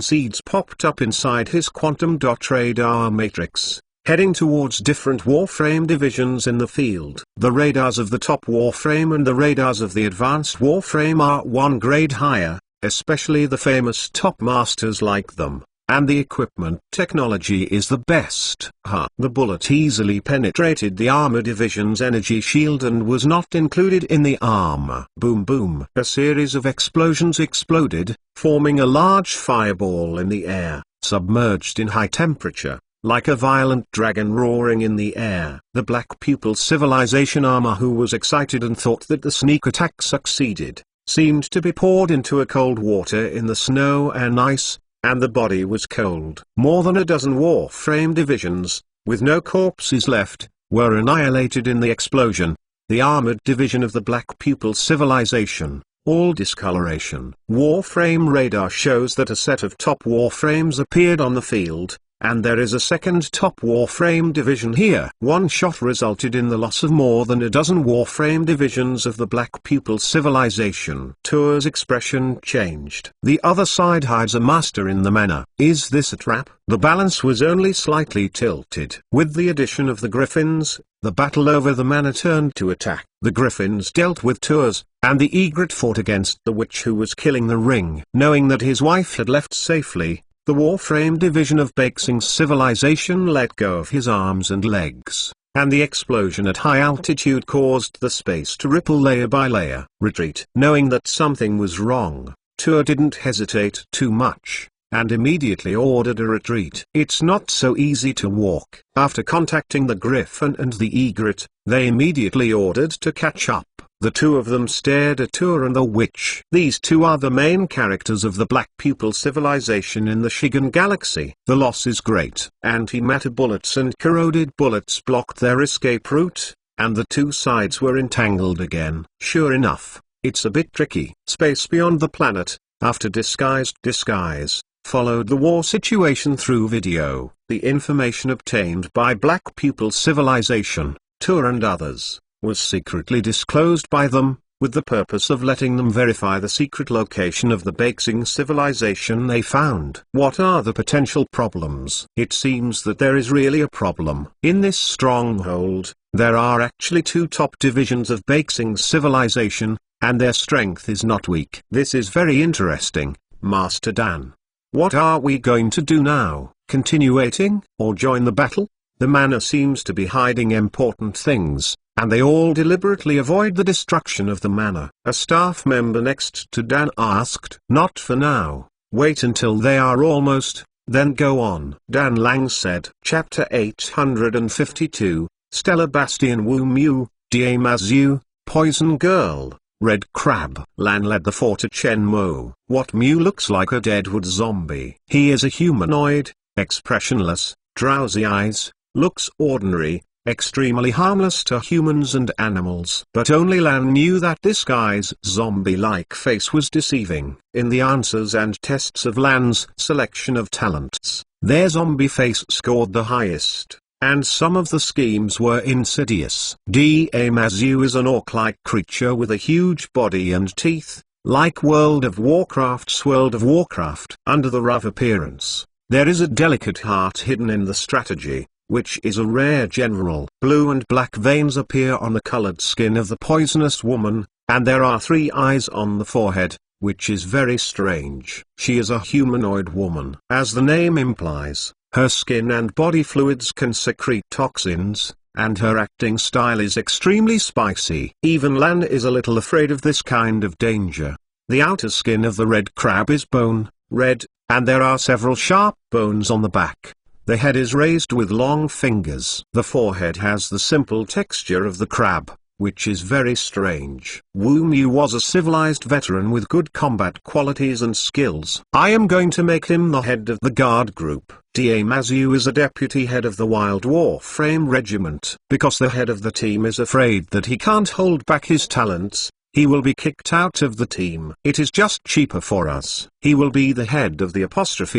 seeds popped up inside his quantum dot radar matrix, heading towards different Warframe divisions in the field. The radars of the top Warframe and the radars of the advanced Warframe are one grade higher, especially the famous top masters like them. And the equipment technology is the best. The bullet easily penetrated the armor division's energy shield and was not included in the armor. Boom boom. A series of explosions exploded, forming a large fireball in the air, submerged in high temperature, like a violent dragon roaring in the air. The Black Pupil civilization armor, who was excited and thought that the sneak attack succeeded, seemed to be poured into a cold water in the snow and ice, and the body was cold. More than a dozen Warframe divisions, with no corpses left, were annihilated in the explosion. The armored division of the Black Pupil civilization, all discoloration. Warframe radar shows that a set of top Warframes appeared on the field, and there is a second top Warframe division here. One shot resulted in the loss of more than a dozen Warframe divisions of the Black Pupil civilization. Tua's expression changed. The other side hides a master in the manor. Is this a trap? The balance was only slightly tilted. With the addition of the Griffins, the battle over the manor turned to attack. The Griffins dealt with Tua's, and the Egret fought against the Witch who was killing the Ring. Knowing that his wife had left safely, the Warframe division of Bakesing's civilization let go of his arms and legs, and the explosion at high altitude caused the space to ripple layer by layer. Retreat. Knowing that something was wrong, Tua didn't hesitate too much, and immediately ordered a retreat. It's not so easy to walk. After contacting the Griffin and the Egret, they immediately ordered to catch up. The two of them stared at Tua and the Witch. These two are the main characters of the Black Pupil civilization in the Shigan galaxy. The loss is great. Antimatter bullets and corroded bullets blocked their escape route, and the two sides were entangled again. Sure enough, it's a bit tricky. Space beyond the planet, after disguise, followed the war situation through video. The information obtained by Black Pupil civilization, Tua and others, was secretly disclosed by them, with the purpose of letting them verify the secret location of the Bakesing civilization they found. What are the potential problems? It seems that there is really a problem. In this stronghold, there are actually two top divisions of Bakesing civilization, and their strength is not weak. This is very interesting, Master Dan. What are we going to do now? Continue waiting, or join the battle? The manor seems to be hiding important things, and they all deliberately avoid the destruction of the manor. A staff member next to Dan asked, "Not for now, wait until they are almost, then go on." Dan Lang said. Chapter 852, Stellar Bastion Wu Mu, Diemazu, Poison Girl, Red Crab. Lan led the 4 to Chen Mo. What Mu looks like a deadwood zombie. He is a humanoid, expressionless, drowsy eyes, looks ordinary, extremely harmless to humans and animals. But only Lan knew that this guy's zombie-like face was deceiving. In the answers and tests of Lan's selection of talents, their zombie face scored the highest, and some of the schemes were insidious. Diemazu is an orc-like creature with a huge body and teeth, like World of Warcraft's World of Warcraft. Under the rough appearance, there is a delicate heart hidden in the strategy, which is a rare general. Blue and black veins appear on the colored skin of the poisonous woman, and there are 3 eyes on the forehead, which is very strange. She is a humanoid woman. As the name implies, her skin and body fluids can secrete toxins, and her acting style is extremely spicy. Even Lan is a little afraid of this kind of danger. The outer skin of the red crab is bone, red, and there are several sharp bones on the back. The head is raised with long fingers. The forehead has the simple texture of the crab, which is very strange. Wu Mu was a civilized veteran with good combat qualities and skills. I am going to make him the head of the guard group. Diemazu is a deputy head of the Wild Warframe regiment. Because the head of the team is afraid that he can't hold back his talents, he will be kicked out of the team. It is just cheaper for us. He will be the head of the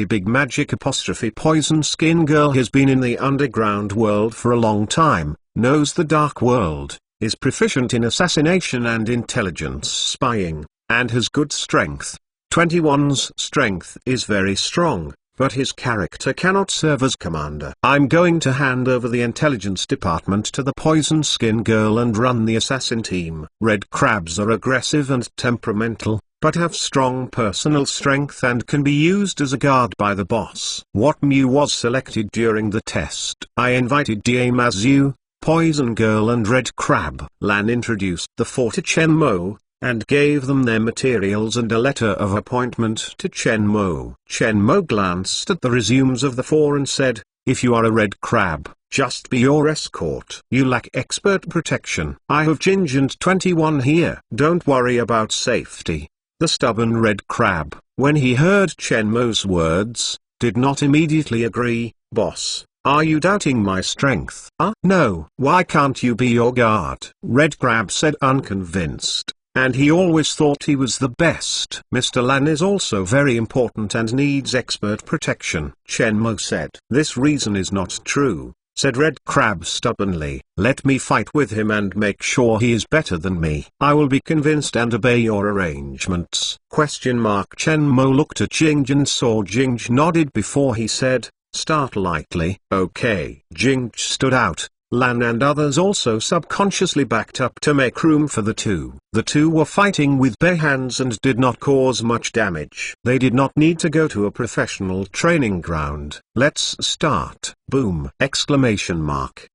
Big Magic Poison Skin Girl has been in the underground world for a long time, knows the dark world, is proficient in assassination and intelligence spying, and has good strength. 21's strength is very strong, but his character cannot serve as commander. I'm going to hand over the intelligence department to the Poison Skin Girl and run the assassin team. Red crabs are aggressive and temperamental, but have strong personal strength and can be used as a guard by the boss. What Mu was selected during the test? I invited Diemazu, Poison Girl and Red Crab. Lan introduced the 4 to Chen Mo, and gave them their materials and a letter of appointment to Chen Mo. Chen Mo glanced at the resumes of the 4 and said, "If you are a red crab, just be your escort. You lack expert protection. I have Ginge and 21 here. Don't worry about safety." The stubborn red crab, when he heard Chen Mo's words, did not immediately agree. "Boss, are you doubting my strength?" No. "Why can't you be your guard?" Red crab said, unconvinced. And he always thought he was the best. "Mr. Lan is also very important and needs expert protection," Chen Mo said. "This reason is not true," said Red Crab stubbornly. "Let me fight with him and make sure he is better than me. I will be convinced and obey your arrangements." Chen Mo looked at Jing and saw Jing nodded before he said, "Start lightly." "Okay." Jing stood out. Lan and others also subconsciously backed up to make room for the 2. The 2 were fighting with bare hands and did not cause much damage. They did not need to go to a professional training ground. "Let's start." Boom! Exclamation mark.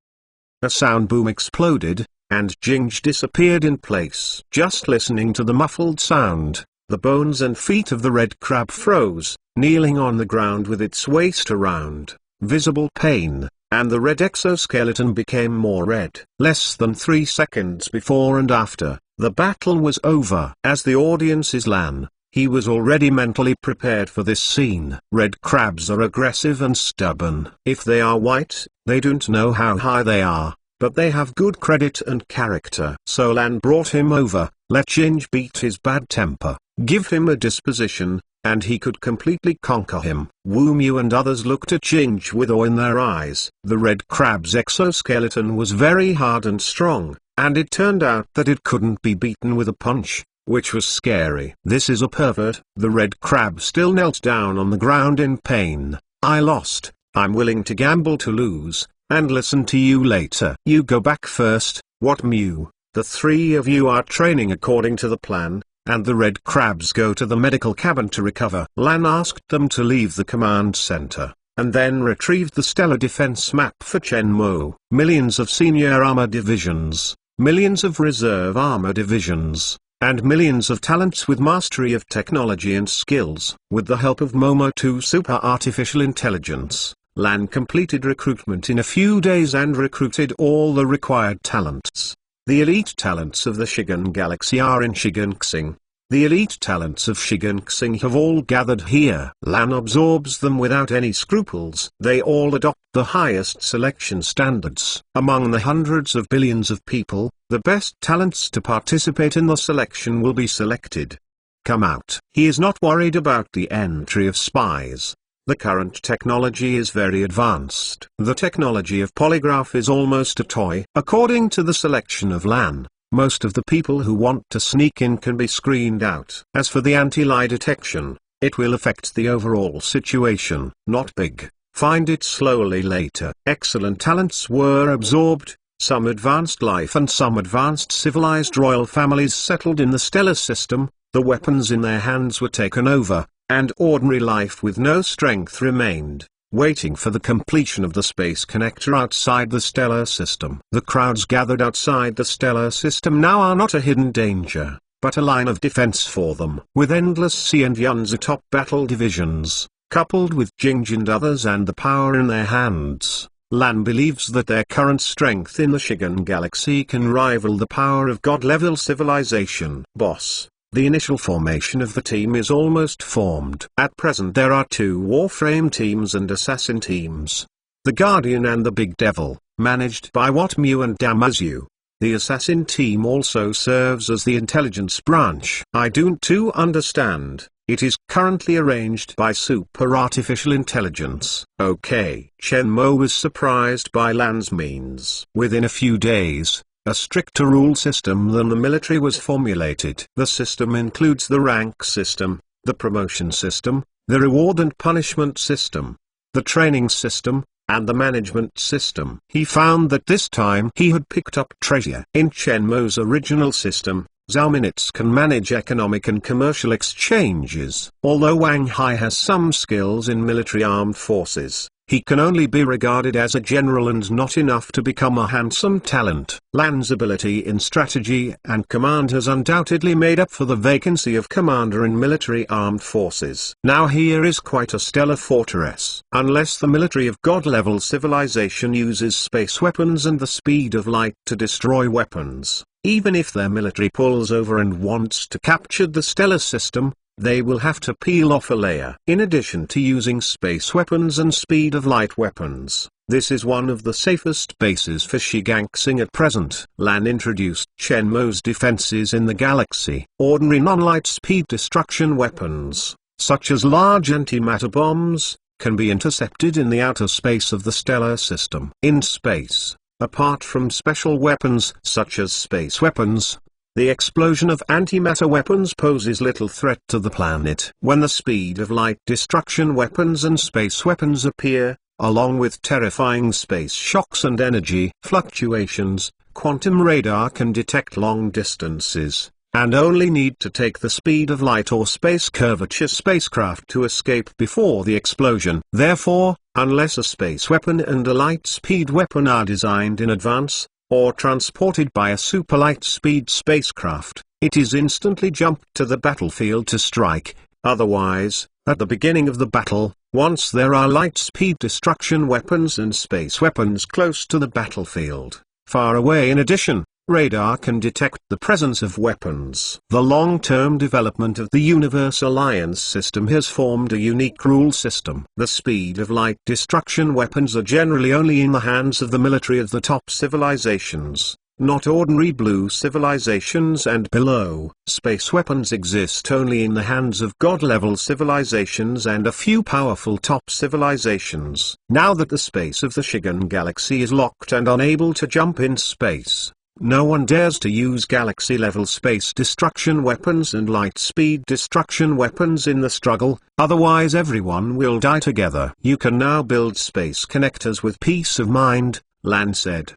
A sound boom exploded, and Jinj disappeared in place. Just listening to the muffled sound, the bones and feet of the red crab froze, kneeling on the ground with its waist around, visible pain, and the red exoskeleton became more red. Less than 3 seconds before and after, the battle was over. As the audience is Lan, he was already mentally prepared for this scene. Red crabs are aggressive and stubborn. If they are white, they don't know how high they are, but they have good credit and character. So Lan brought him over, let Ginge beat his bad temper, give him a disposition, and he could completely conquer him. Wu Mu and others looked at Ginge with awe in their eyes. The red crab's exoskeleton was very hard and strong, and it turned out that it couldn't be beaten with a punch, which was scary. "This is a pervert." The red crab still knelt down on the ground in pain. "I lost. I'm willing to gamble to lose, and listen to you later. You go back first." "What, Mu? The 3 of you are training according to the plan, and the red crabs go to the medical cabin to recover." Lan asked them to leave the command center, and then retrieved the stellar defense map for Chen Mo. Millions of senior armor divisions, millions of reserve armor divisions, and millions of talents with mastery of technology and skills. With the help of Momo 2 Super Artificial Intelligence, Lan completed recruitment in a few days and recruited all the required talents. The elite talents of the Shigan Galaxy are in Shiganxing. The elite talents of Shiganxing have all gathered here. Lan absorbs them without any scruples. They all adopt the highest selection standards. Among the hundreds of billions of people, the best talents to participate in the selection will be selected. Come out. He is not worried about the entry of spies. The current technology is very advanced. The technology of polygraph is almost a toy. According to the selection of Lan, most of the people who want to sneak in can be screened out. As for the anti-lie detection, it will affect the overall situation. Not big. Find it slowly later. Excellent talents were absorbed. Some advanced life and some advanced civilized royal families settled in the stellar system. The weapons in their hands were taken over, and ordinary life with no strength remained, waiting for the completion of the space connector outside the stellar system. The crowds gathered outside the stellar system now are not a hidden danger, but a line of defense for them. With Endless Sea and Yunzi top battle divisions, coupled with Jinj and others and the power in their hands, Lan believes that their current strength in the Shigan Galaxy can rival the power of God-level civilization. Boss. The initial formation of the team is almost formed. At present there are 2 Warframe teams and Assassin teams. The Guardian and the Big Devil, managed by Watmu and Damazu. The Assassin team also serves as the intelligence branch. I don't too understand. It is currently arranged by Super Artificial Intelligence. Okay. Shenmue was surprised by Lan's means. Within a few days, a stricter rule system than the military was formulated. The system includes the rank system, the promotion system, the reward and punishment system, the training system, and the management system. He found that this time he had picked up treasure. In Shenmue's original system, Zhao Minutes can manage economic and commercial exchanges. Although Wang Hai has some skills in military armed forces, he can only be regarded as a general and not enough to become a handsome talent. Lan's ability in strategy and command has undoubtedly made up for the vacancy of commander in military armed forces. Now here is quite a stellar fortress. Unless the military of God-level civilization uses space weapons and the speed of light to destroy weapons, even if their military pulls over and wants to capture the stellar system, they will have to peel off a layer. In addition to using space weapons and speed of light weapons, this is one of the safest bases for Shiganxing at present. Lan introduced Shenmue's defenses in the galaxy. Ordinary non-light speed destruction weapons, such as large antimatter bombs, can be intercepted in the outer space of the stellar system. In space, apart from special weapons such as space weapons, the explosion of antimatter weapons poses little threat to the planet. When the speed of light destruction weapons and space weapons appear, along with terrifying space shocks and energy fluctuations, quantum radar can detect long distances, and only need to take the speed of light or space curvature spacecraft to escape before the explosion. Therefore, unless a space weapon and a light speed weapon are designed in advance, or transported by a super light speed spacecraft, it is instantly jumped to the battlefield to strike. Otherwise, at the beginning of the battle, once there are light speed destruction weapons and space weapons close to the battlefield, far away in addition, radar can detect the presence of weapons. The long-term development of the Universe Alliance system has formed a unique rule system. The speed of light destruction weapons are generally only in the hands of the military of the top civilizations, not ordinary blue civilizations and below. Space weapons exist only in the hands of God-level civilizations and a few powerful top civilizations. Now that the space of the Shigan Galaxy is locked and unable to jump in space, no one dares to use galaxy-level space destruction weapons and light-speed destruction weapons in the struggle, otherwise everyone will die together. You can now build space connectors with peace of mind, Lan said.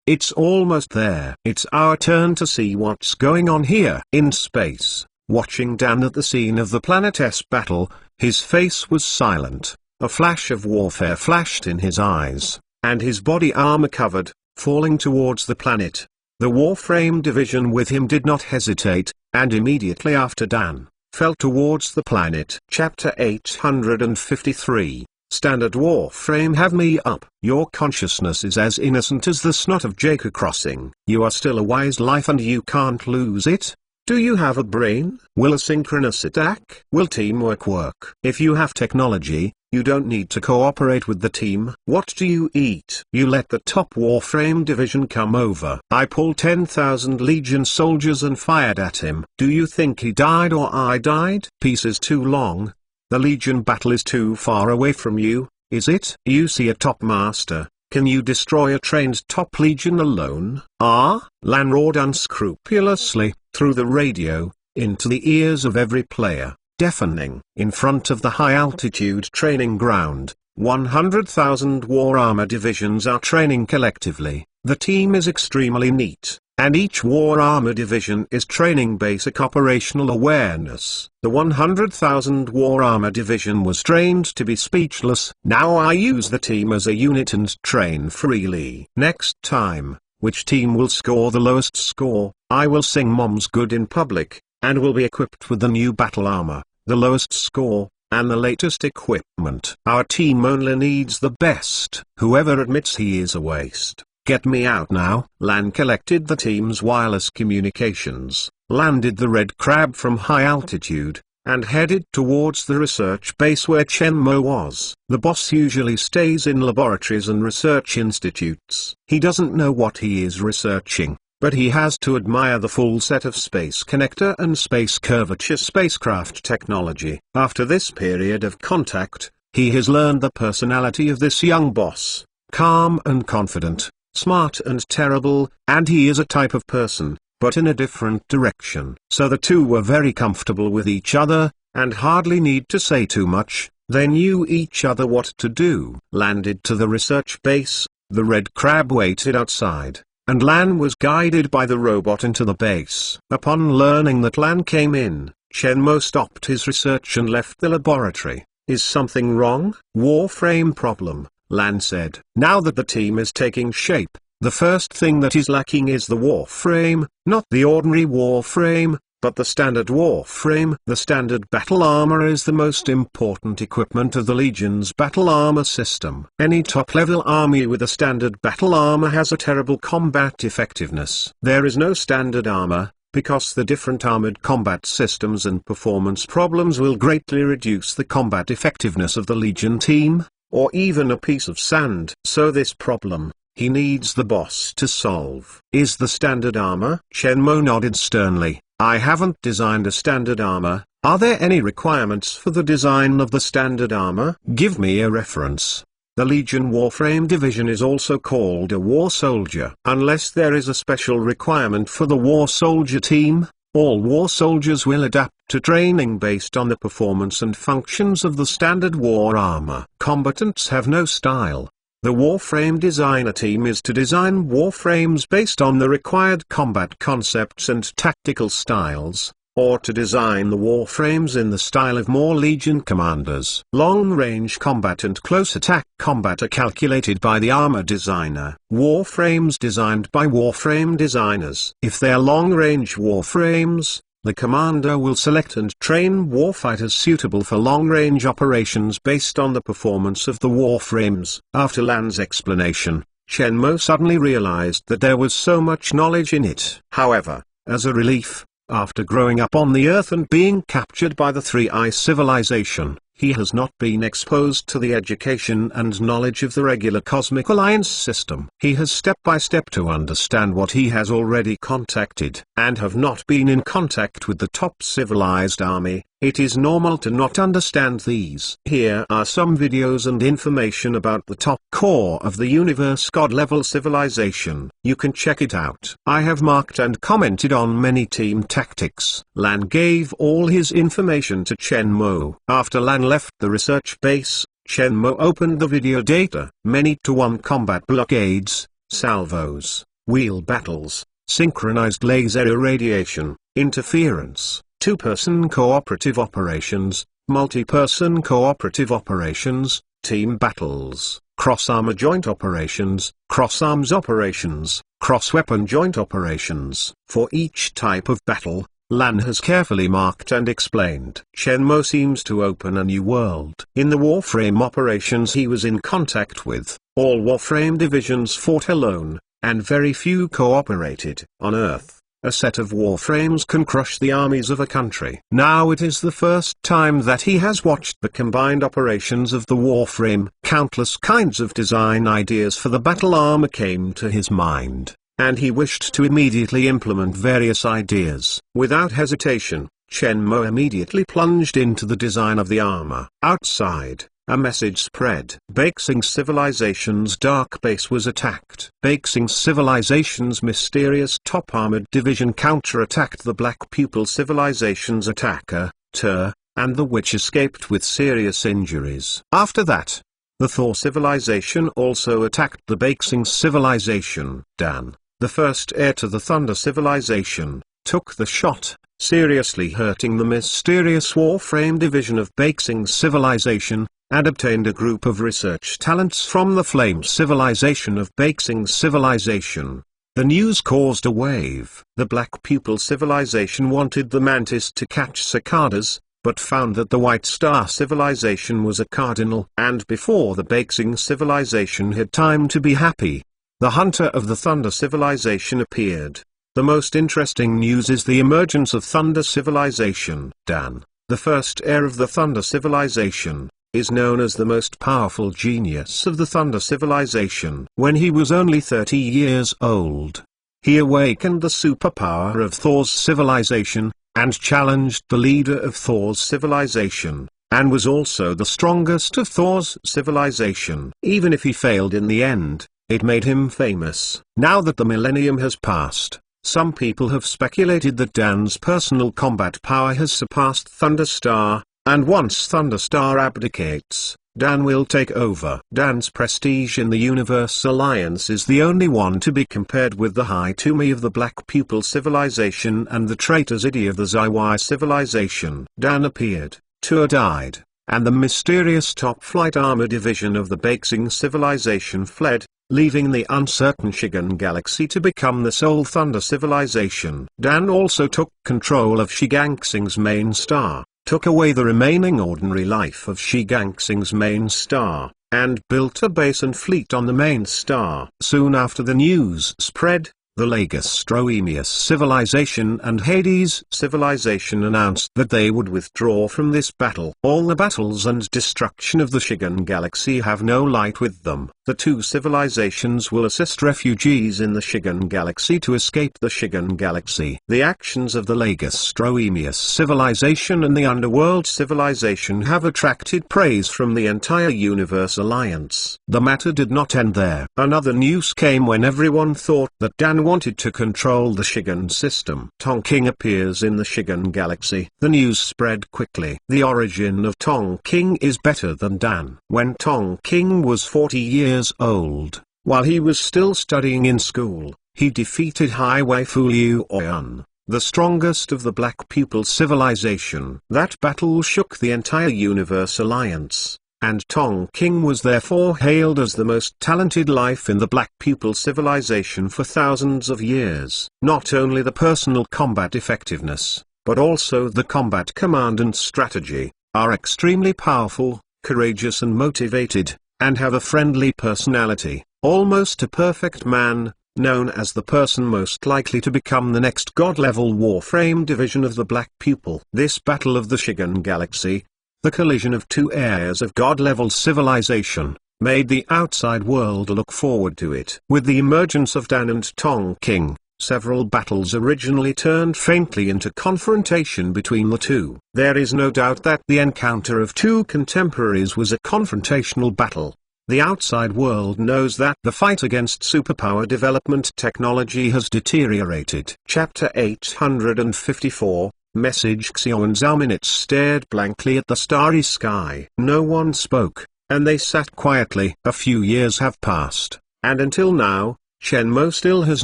It's almost there. It's our turn to see what's going on here. In space, watching Dan at the scene of the Planet S battle, his face was silent. A flash of warfare flashed in his eyes, and his body armor covered, falling towards the planet. The Warframe division with him did not hesitate, and immediately after Dan fell towards the planet. Chapter 853, Standard Warframe. Have me up. Your consciousness is as innocent as the snot of Jaker Crossing. You are still a wise life and you can't lose it. Do you have a brain? Will a synchronous attack? Will teamwork work? If you have technology, you don't need to cooperate with the team. What do you eat? You let the top Warframe division come over. I pulled 10,000 Legion soldiers and fired at him. Do you think he died or I died? Peace is too long. The Legion battle is too far away from you, is it? You see a top master. Can you destroy a trained top Legion alone? Ah? Lan roared unscrupulously, through the radio, into the ears of every player, deafening. In front of the high-altitude training ground, 100,000 war armor divisions are training collectively. The team is extremely neat, and each war armor division is training basic operational awareness. The 100,000 war armor division was trained to be speechless. Now I use the team as a unit and train freely. Next time, which team will score the lowest score? I will sing Mom's Good in public, and will be equipped with the new battle armor, the lowest score, and the latest equipment. Our team only needs the best. Whoever admits he is a waste, get me out now. Lan collected the team's wireless communications, landed the red crab from high altitude, and headed towards the research base where Chen Mo was. The boss usually stays in laboratories and research institutes. He doesn't know what he is researching, but he has to admire the full set of space connector and space curvature spacecraft technology. After this period of contact, he has learned the personality of this young boss: calm and confident, smart and terrible, and he is a type of person, but in a different direction. So the two were very comfortable with each other, and hardly need to say too much. They knew each other what to do. Landed to the research base, the red crab waited outside, and Lan was guided by the robot into the base. Upon learning that Lan came in, Chen Mo stopped his research and left the laboratory. Is something wrong? Warframe problem, Lan said. Now that the team is taking shape, the first thing that is lacking is the Warframe, not the ordinary Warframe, but the standard Warframe. The standard battle armor is the most important equipment of the Legion's battle armor system. Any top-level army with a standard battle armor has a terrible combat effectiveness. There is no standard armor, because the different armored combat systems and performance problems will greatly reduce the combat effectiveness of the Legion team, or even a piece of sand. So this problem, he needs the boss to solve. Is the standard armor? Chen Mo nodded sternly. I haven't designed a standard armor. Are there any requirements for the design of the standard armor? Give me a reference. The Legion Warframe division is also called a War Soldier. Unless there is a special requirement for the War Soldier team, all War Soldiers will adapt to training based on the performance and functions of the standard war armor. Combatants have no style. The Warframe designer team is to design Warframes based on the required combat concepts and tactical styles, or to design the Warframes in the style of more Legion commanders. Long-range combat and close attack combat are calculated by the armor designer. Warframes designed by Warframe designers. If they are long-range Warframes, the commander will select and train warfighters suitable for long-range operations based on the performance of the Warframes. After Lan's explanation, Chen Mo suddenly realized that there was so much knowledge in it. However, as a relief, after growing up on the Earth and being captured by the Three-Eye civilization, he has not been exposed to the education and knowledge of the regular Cosmic Alliance system. He has step by step to understand what he has already contacted, and have not been in contact with the top civilized army. It is normal to not understand these. Here are some videos and information about the top core of the universe God-level civilization. You can check it out. I have marked and commented on many team tactics. Lan gave all his information to Chen Mo. After Lan left the research base, Chen Mo opened the video data. Many to 1 combat blockades, salvos, wheel battles, synchronized laser irradiation, interference, two-person cooperative operations, multi-person cooperative operations, team battles, cross-armor joint operations, cross-arms operations, cross-weapon joint operations. For each type of battle, Lan has carefully marked and explained. Shenmue seems to open a new world. In the Warframe operations he was in contact with, all Warframe divisions fought alone, and very few cooperated. On Earth, a set of Warframes can crush the armies of a country. Now it is the first time that he has watched the combined operations of the Warframe. Countless kinds of design ideas for the battle armor came to his mind, and he wished to immediately implement various ideas. Without hesitation, Shenmue immediately plunged into the design of the armor. Outside, a message spread. Bexing Civilization's dark base was attacked. Bexing Civilization's mysterious top-armored division counterattacked the Black Pupil Civilization's attacker, Tur, and the witch escaped with serious injuries. After that, the Thor Civilization also attacked the Bexing Civilization. Dan, the first heir to the Thunder Civilization, took the shot, seriously hurting the mysterious Warframe division of Bexing Civilization, and obtained a group of research talents from the Flame Civilization of Bexing Civilization. The news caused a wave. The Black Pupil Civilization wanted the Mantis to catch cicadas, but found that the White Star Civilization was a cardinal. And before the Bexing Civilization had time to be happy, the Hunter of the Thunder Civilization appeared. The most interesting news is the emergence of Thunder Civilization. Dan, the first heir of the Thunder Civilization, is known as the most powerful genius of the Thunder Civilization. When he was only 30 years old, he awakened the superpower of Thor's civilization, and challenged the leader of Thor's civilization, and was also the strongest of Thor's civilization. Even if he failed in the end, it made him famous. Now that the millennium has passed, some people have speculated that Dan's personal combat power has surpassed Thunderstar, and once Thunderstar abdicates, Dan will take over. Dan's prestige in the Universe Alliance is the only one to be compared with the High Tumi of the Black Pupil Civilization and the traitor Zidi of the Zaiwai Civilization. Dan appeared, Tur died, and the mysterious Top Flight Armor Division of the Bexing Civilization fled, leaving the uncertain Shigan Galaxy to become the sole Thunder Civilization. Dan also took control of Shigangsing's main star, took away the remaining ordinary life of Shigangsing's main star, and built a base and fleet on the main star. Soon after the news spread, the Lagastroemius Civilization and Hades Civilization announced that they would withdraw from this battle. All the battles and destruction of the Shigan Galaxy have no light with them. The two civilizations will assist refugees in the Shigan Galaxy to escape the Shigan Galaxy. The actions of the Lagastroemius Civilization and the Underworld Civilization have attracted praise from the entire Universe Alliance. The matter did not end there. Another news came when everyone thought that Dan wanted to control the Shigan system. Tonking appears in the Shigan Galaxy. The news spread quickly. The origin of Tonking is better than Dan. When Tonking was 40 years old, while he was still studying in school, he defeated Highway Fu Liu Oyan, the strongest of the Black Pupil Civilization. That battle shook the entire Universe Alliance, and Tonking was therefore hailed as the most talented life in the Black Pupil Civilization for thousands of years. Not only the personal combat effectiveness, but also the combat command and strategy, are extremely powerful, courageous and motivated, and have a friendly personality. Almost a perfect man, known as the person most likely to become the next god-level Warframe division of the Black Pupil. This battle of the Shigan Galaxy, the collision of two heirs of god-level civilization, made the outside world look forward to it. With the emergence of Dan and Tonking, several battles originally turned faintly into confrontation between the two. There is no doubt that the encounter of two contemporaries was a confrontational battle. The outside world knows that the fight against superpower development technology has deteriorated. Chapter 854, Message. Xiao and Zhao stared blankly at the starry sky. No one spoke, and they sat quietly. A few years have passed, and until now, Shenmue still has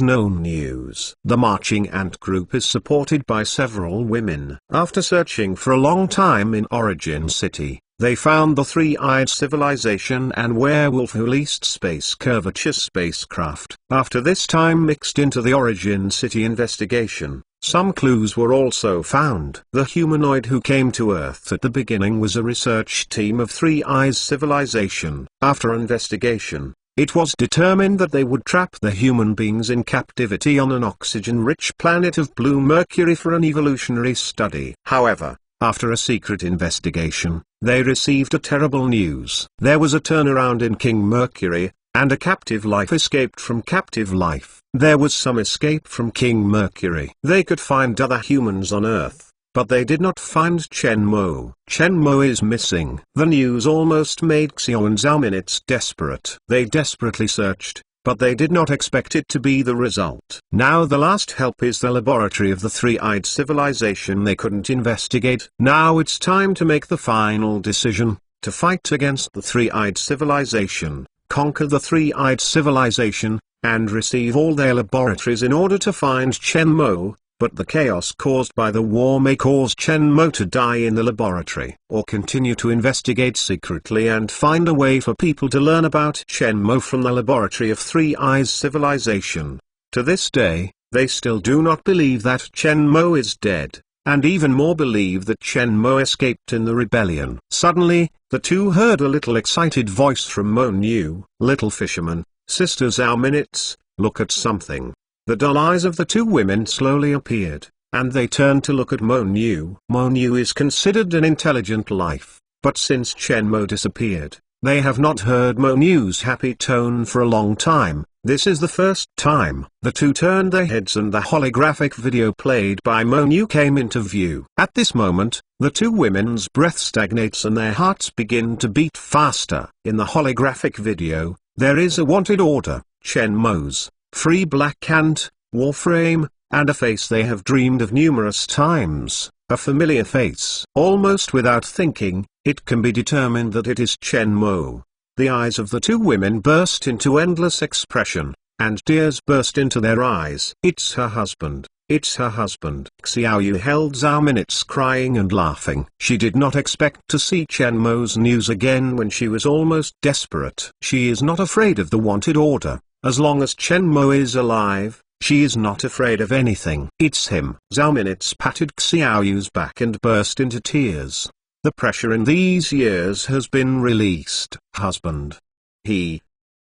no news. The marching ant group is supported by several women. After searching for a long time in Origin City, They found the Three-Eyed Civilization and Werewolf who leased Space Curvature spacecraft. After this time mixed into the Origin City investigation, some clues were also found. The humanoid who came to Earth at the beginning was a research team of Three-Eyes Civilization. After investigation, it was determined that they would trap the human beings in captivity on an oxygen-rich planet of blue Mercury for an evolutionary study. However, after a secret investigation, they received a terrible news. There was a turnaround in King Mercury, and a captive life escaped from captive life. There was some escape from King Mercury. They could find other humans on Earth, but they did not find Chen Mo. Chen Mo is missing. The news almost made Xiao and Zhao Minutes desperate. They desperately searched, but they did not expect it to be the result. Now the last help is the laboratory of the Three-Eyed Civilization they couldn't investigate. Now it's time to make the final decision, to fight against the Three-Eyed Civilization, conquer the Three-Eyed Civilization, and receive all their laboratories in order to find Chen Mo. But the chaos caused by the war may cause Chen Mo to die in the laboratory, or continue to investigate secretly and find a way for people to learn about Chen Mo from the laboratory of Three-Eyes Civilization. To this day, they still do not believe that Chen Mo is dead, and even more believe that Chen Mo escaped in the rebellion. Suddenly, the two heard a little excited voice from Mo Nu. "Little fisherman, Sister Zhao Minutes, look at something." The dull eyes of the two women slowly appeared, and they turned to look at Mo Nu. Mo Nu is considered an intelligent life, but since Chen Mo disappeared, they have not heard Mo Nu's happy tone for a long time. This is the first time. The two turned their heads and the holographic video played by Mo Nu came into view. At this moment, the two women's breath stagnates and their hearts begin to beat faster. In the holographic video, there is a wanted order, Chen Mo's free black ant, warframe, and a face they have dreamed of numerous times, a familiar face. Almost without thinking, it can be determined that it is Chen Mo. The eyes of the two women burst into endless expression, and tears burst into their eyes. It's her husband. It's her husband. Xiaoyu held Zhao Minutes crying and laughing. She did not expect to see Chen Mo's news again when she was almost desperate. She is not afraid of the wanted order. As long as Chen Mo is alive, she is not afraid of anything. It's him. Zhao Minutes patted Xiaoyu's back and burst into tears. The pressure in these years has been released. Husband.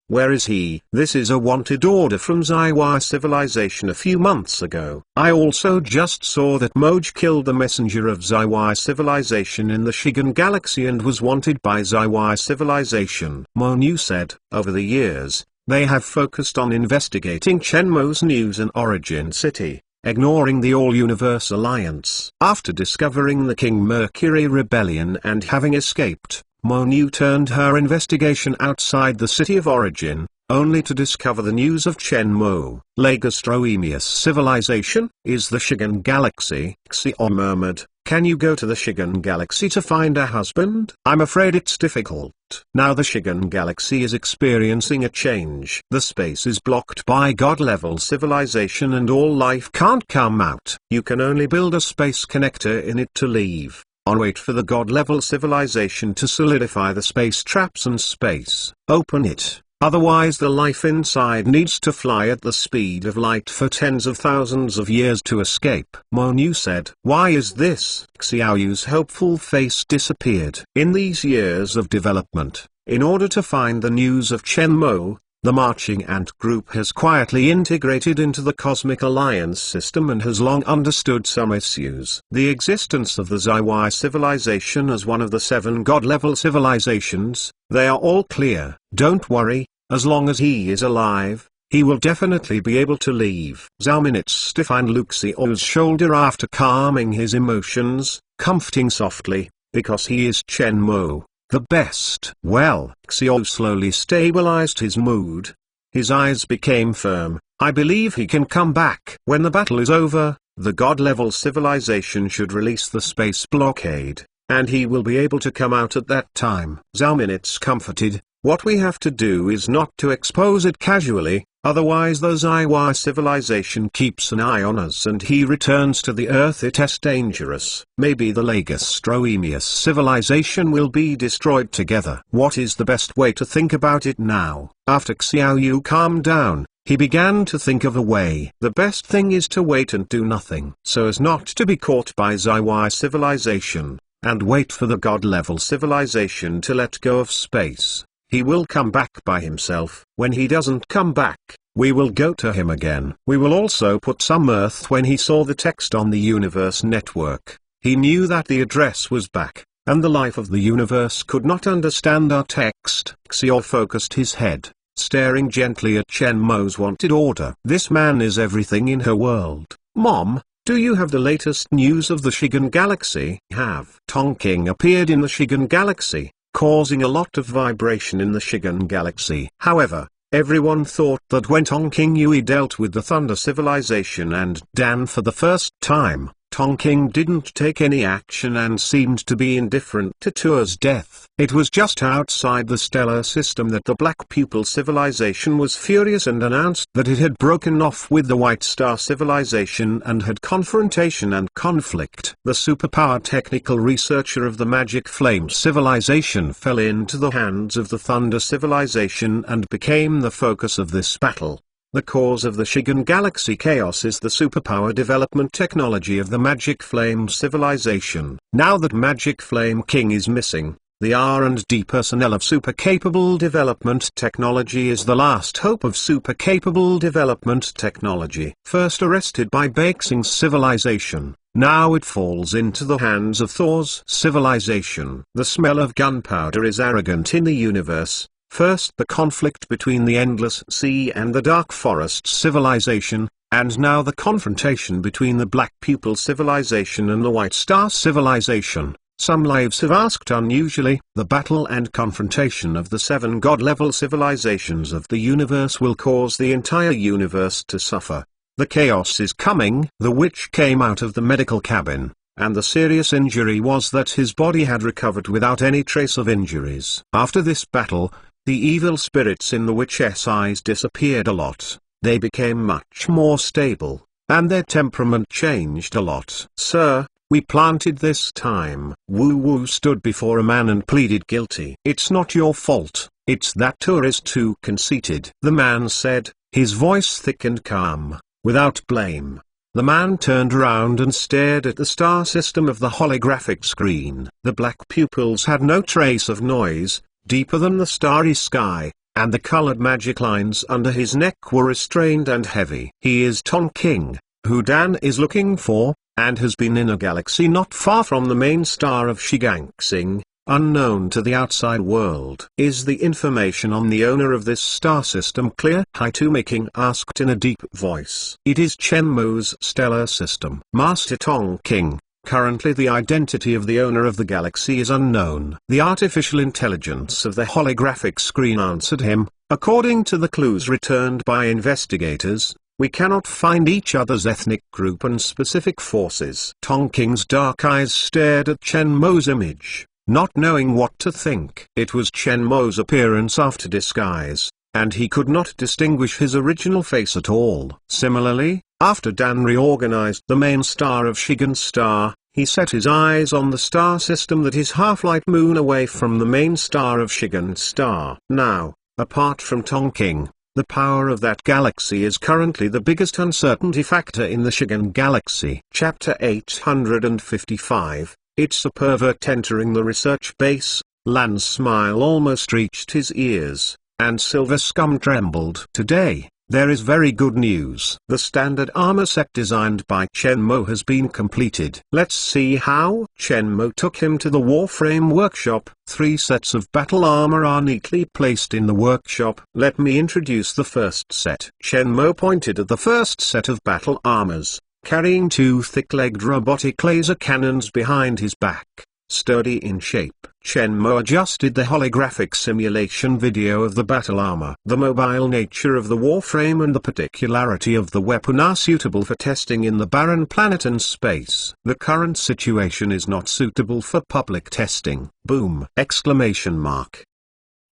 Where is he? This is a wanted order from Zaiwa Civilization a few months ago. I also just saw that Moj killed the messenger of Zaiwa Civilization in the Shigan Galaxy and was wanted by Zaiwa Civilization. Mo Nu said, over the years, they have focused on investigating Chen Mo's news in Origin City, ignoring the All-Universe Alliance. After discovering the King Mercury Rebellion and having escaped, Mo Nu turned her investigation outside the city of Origin, only to discover the news of Chen Mo. Lagastroemius Civilization is the Shigan Galaxy. Xiao murmured, can you go to the Shigan Galaxy to find a husband? I'm afraid it's difficult. Now the Shigan Galaxy is experiencing a change. The space is blocked by God-level civilization and all life can't come out. You can only build a space connector in it to leave. Wait for the God-level civilization to solidify the space traps and space. Open it. Otherwise the life inside needs to fly at the speed of light for tens of thousands of years to escape. Mo Nu said. Why is this? Xiaoyu's hopeful face disappeared. In these years of development, in order to find the news of Chen Mo, the Marching Ant Group has quietly integrated into the Cosmic Alliance system and has long understood some issues. The existence of the Zaiwai civilization as one of the 7 God-level civilizations, they are all clear. Don't worry, as long as he is alive, he will definitely be able to leave. Zhao Minutes stiffened Lu Xiao's shoulder after calming his emotions, comforting softly, because he is Chen Mo. The best. Well, Xiao slowly stabilized his mood. His eyes became firm. I believe he can come back. When the battle is over, the God-level civilization should release the space blockade, and he will be able to come out at that time. Zhao Minutes comforted, What we have to do is not to expose it casually, otherwise the Zaiwa civilization keeps an eye on us and he returns to the Earth. It is dangerous. Maybe the Lagastroemius civilization will be destroyed together. What is the best way to think about it now? After Xiaoyu calmed down, he began to think of a way. The best thing is to wait and do nothing, so as not to be caught by Zaiwa civilization, and wait for the God-level civilization to let go of space. He will come back by himself. When he doesn't come back, we will go to him again. We will also put some Earth. When he saw the text on the universe network, he knew that the address was back, and the life of the universe could not understand our text. Xiao focused his head, staring gently at Chen Mo's wanted order. This man is everything in her world. Mom, do you have the latest news of the Shigan Galaxy? Have. Tonking appeared in the Shigan Galaxy, causing a lot of vibration in the Shigan Galaxy. However, everyone thought that when Tonking Yui dealt with the Thunder Civilization and Dan for the first time, Tonking didn't take any action and seemed to be indifferent to Tua's death. It was just outside the stellar system that the Black Pupil Civilization was furious and announced that it had broken off with the White Star Civilization and had confrontation and conflict. The superpower technical researcher of the Magic Flame Civilization fell into the hands of the Thunder Civilization and became the focus of this battle. The cause of the Shigan Galaxy chaos is the superpower development technology of the Magic Flame Civilization. Now that Magic Flame King is missing, the R&D personnel of super capable development technology is the last hope of super capable development technology. First arrested by Baxing's civilization, now it falls into the hands of Thor's civilization. The smell of gunpowder is arrogant in the universe. First the conflict between the Endless Sea and the Dark Forest Civilization, and now the confrontation between the Black Pupil Civilization and the White Star Civilization. Some lives have asked unusually, the battle and confrontation of the 7 God-level civilizations of the universe will cause the entire universe to suffer. The chaos is coming. The witch came out of the medical cabin, and the serious injury was that his body had recovered without any trace of injuries. After this battle, the evil spirits in the witch's eyes disappeared a lot. They became much more stable, and their temperament changed a lot. Sir, we planted this time. Wu Wu stood before a man and pleaded guilty. It's not your fault, it's that Tua is too conceited. The man said, his voice thick and calm, without blame. The man turned around and stared at the star system of the holographic screen. The black pupils had no trace of noise, deeper than the starry sky, and the colored magic lines under his neck were restrained and heavy. He is Tonking, who Dan is looking for, and has been in a galaxy not far from the main star of Shigangsing, unknown to the outside world. Is the information on the owner of this star system clear? Haitumi King asked in a deep voice. It is Chen Mo's stellar system. Master Tonking, currently the identity of the owner of the galaxy is unknown. The artificial intelligence of the holographic screen answered him, according to the clues returned by investigators, we cannot find each other's ethnic group and specific forces. Tonking's dark eyes stared at Chen Mo's image, not knowing what to think. It was Chen Mo's appearance after disguise, and he could not distinguish his original face at all. Similarly, after Dan reorganized the main star of Shigan Star, he set his eyes on the star system that is half-light moon away from the main star of Shigan Star. Now, apart from Tonking, the power of that galaxy is currently the biggest uncertainty factor in the Shigan Galaxy. Chapter 855, It's a pervert entering the research base. Lan's smile almost reached his ears, and Silver Scum trembled. Today, there is very good news. The standard armor set designed by Chen Mo has been completed. Let's see how. Chen Mo took him to the Warframe workshop. 3 sets of battle armor are neatly placed in the workshop. Let me introduce the first set. Chen Mo pointed at the first set of battle armors, carrying 2 thick-legged robotic laser cannons behind his back. Sturdy in shape. Chen Mo adjusted the holographic simulation video of the battle armor. The mobile nature of the warframe and the particularity of the weapon are suitable for testing in the barren planet and space. The current situation is not suitable for public testing. Boom! Exclamation mark.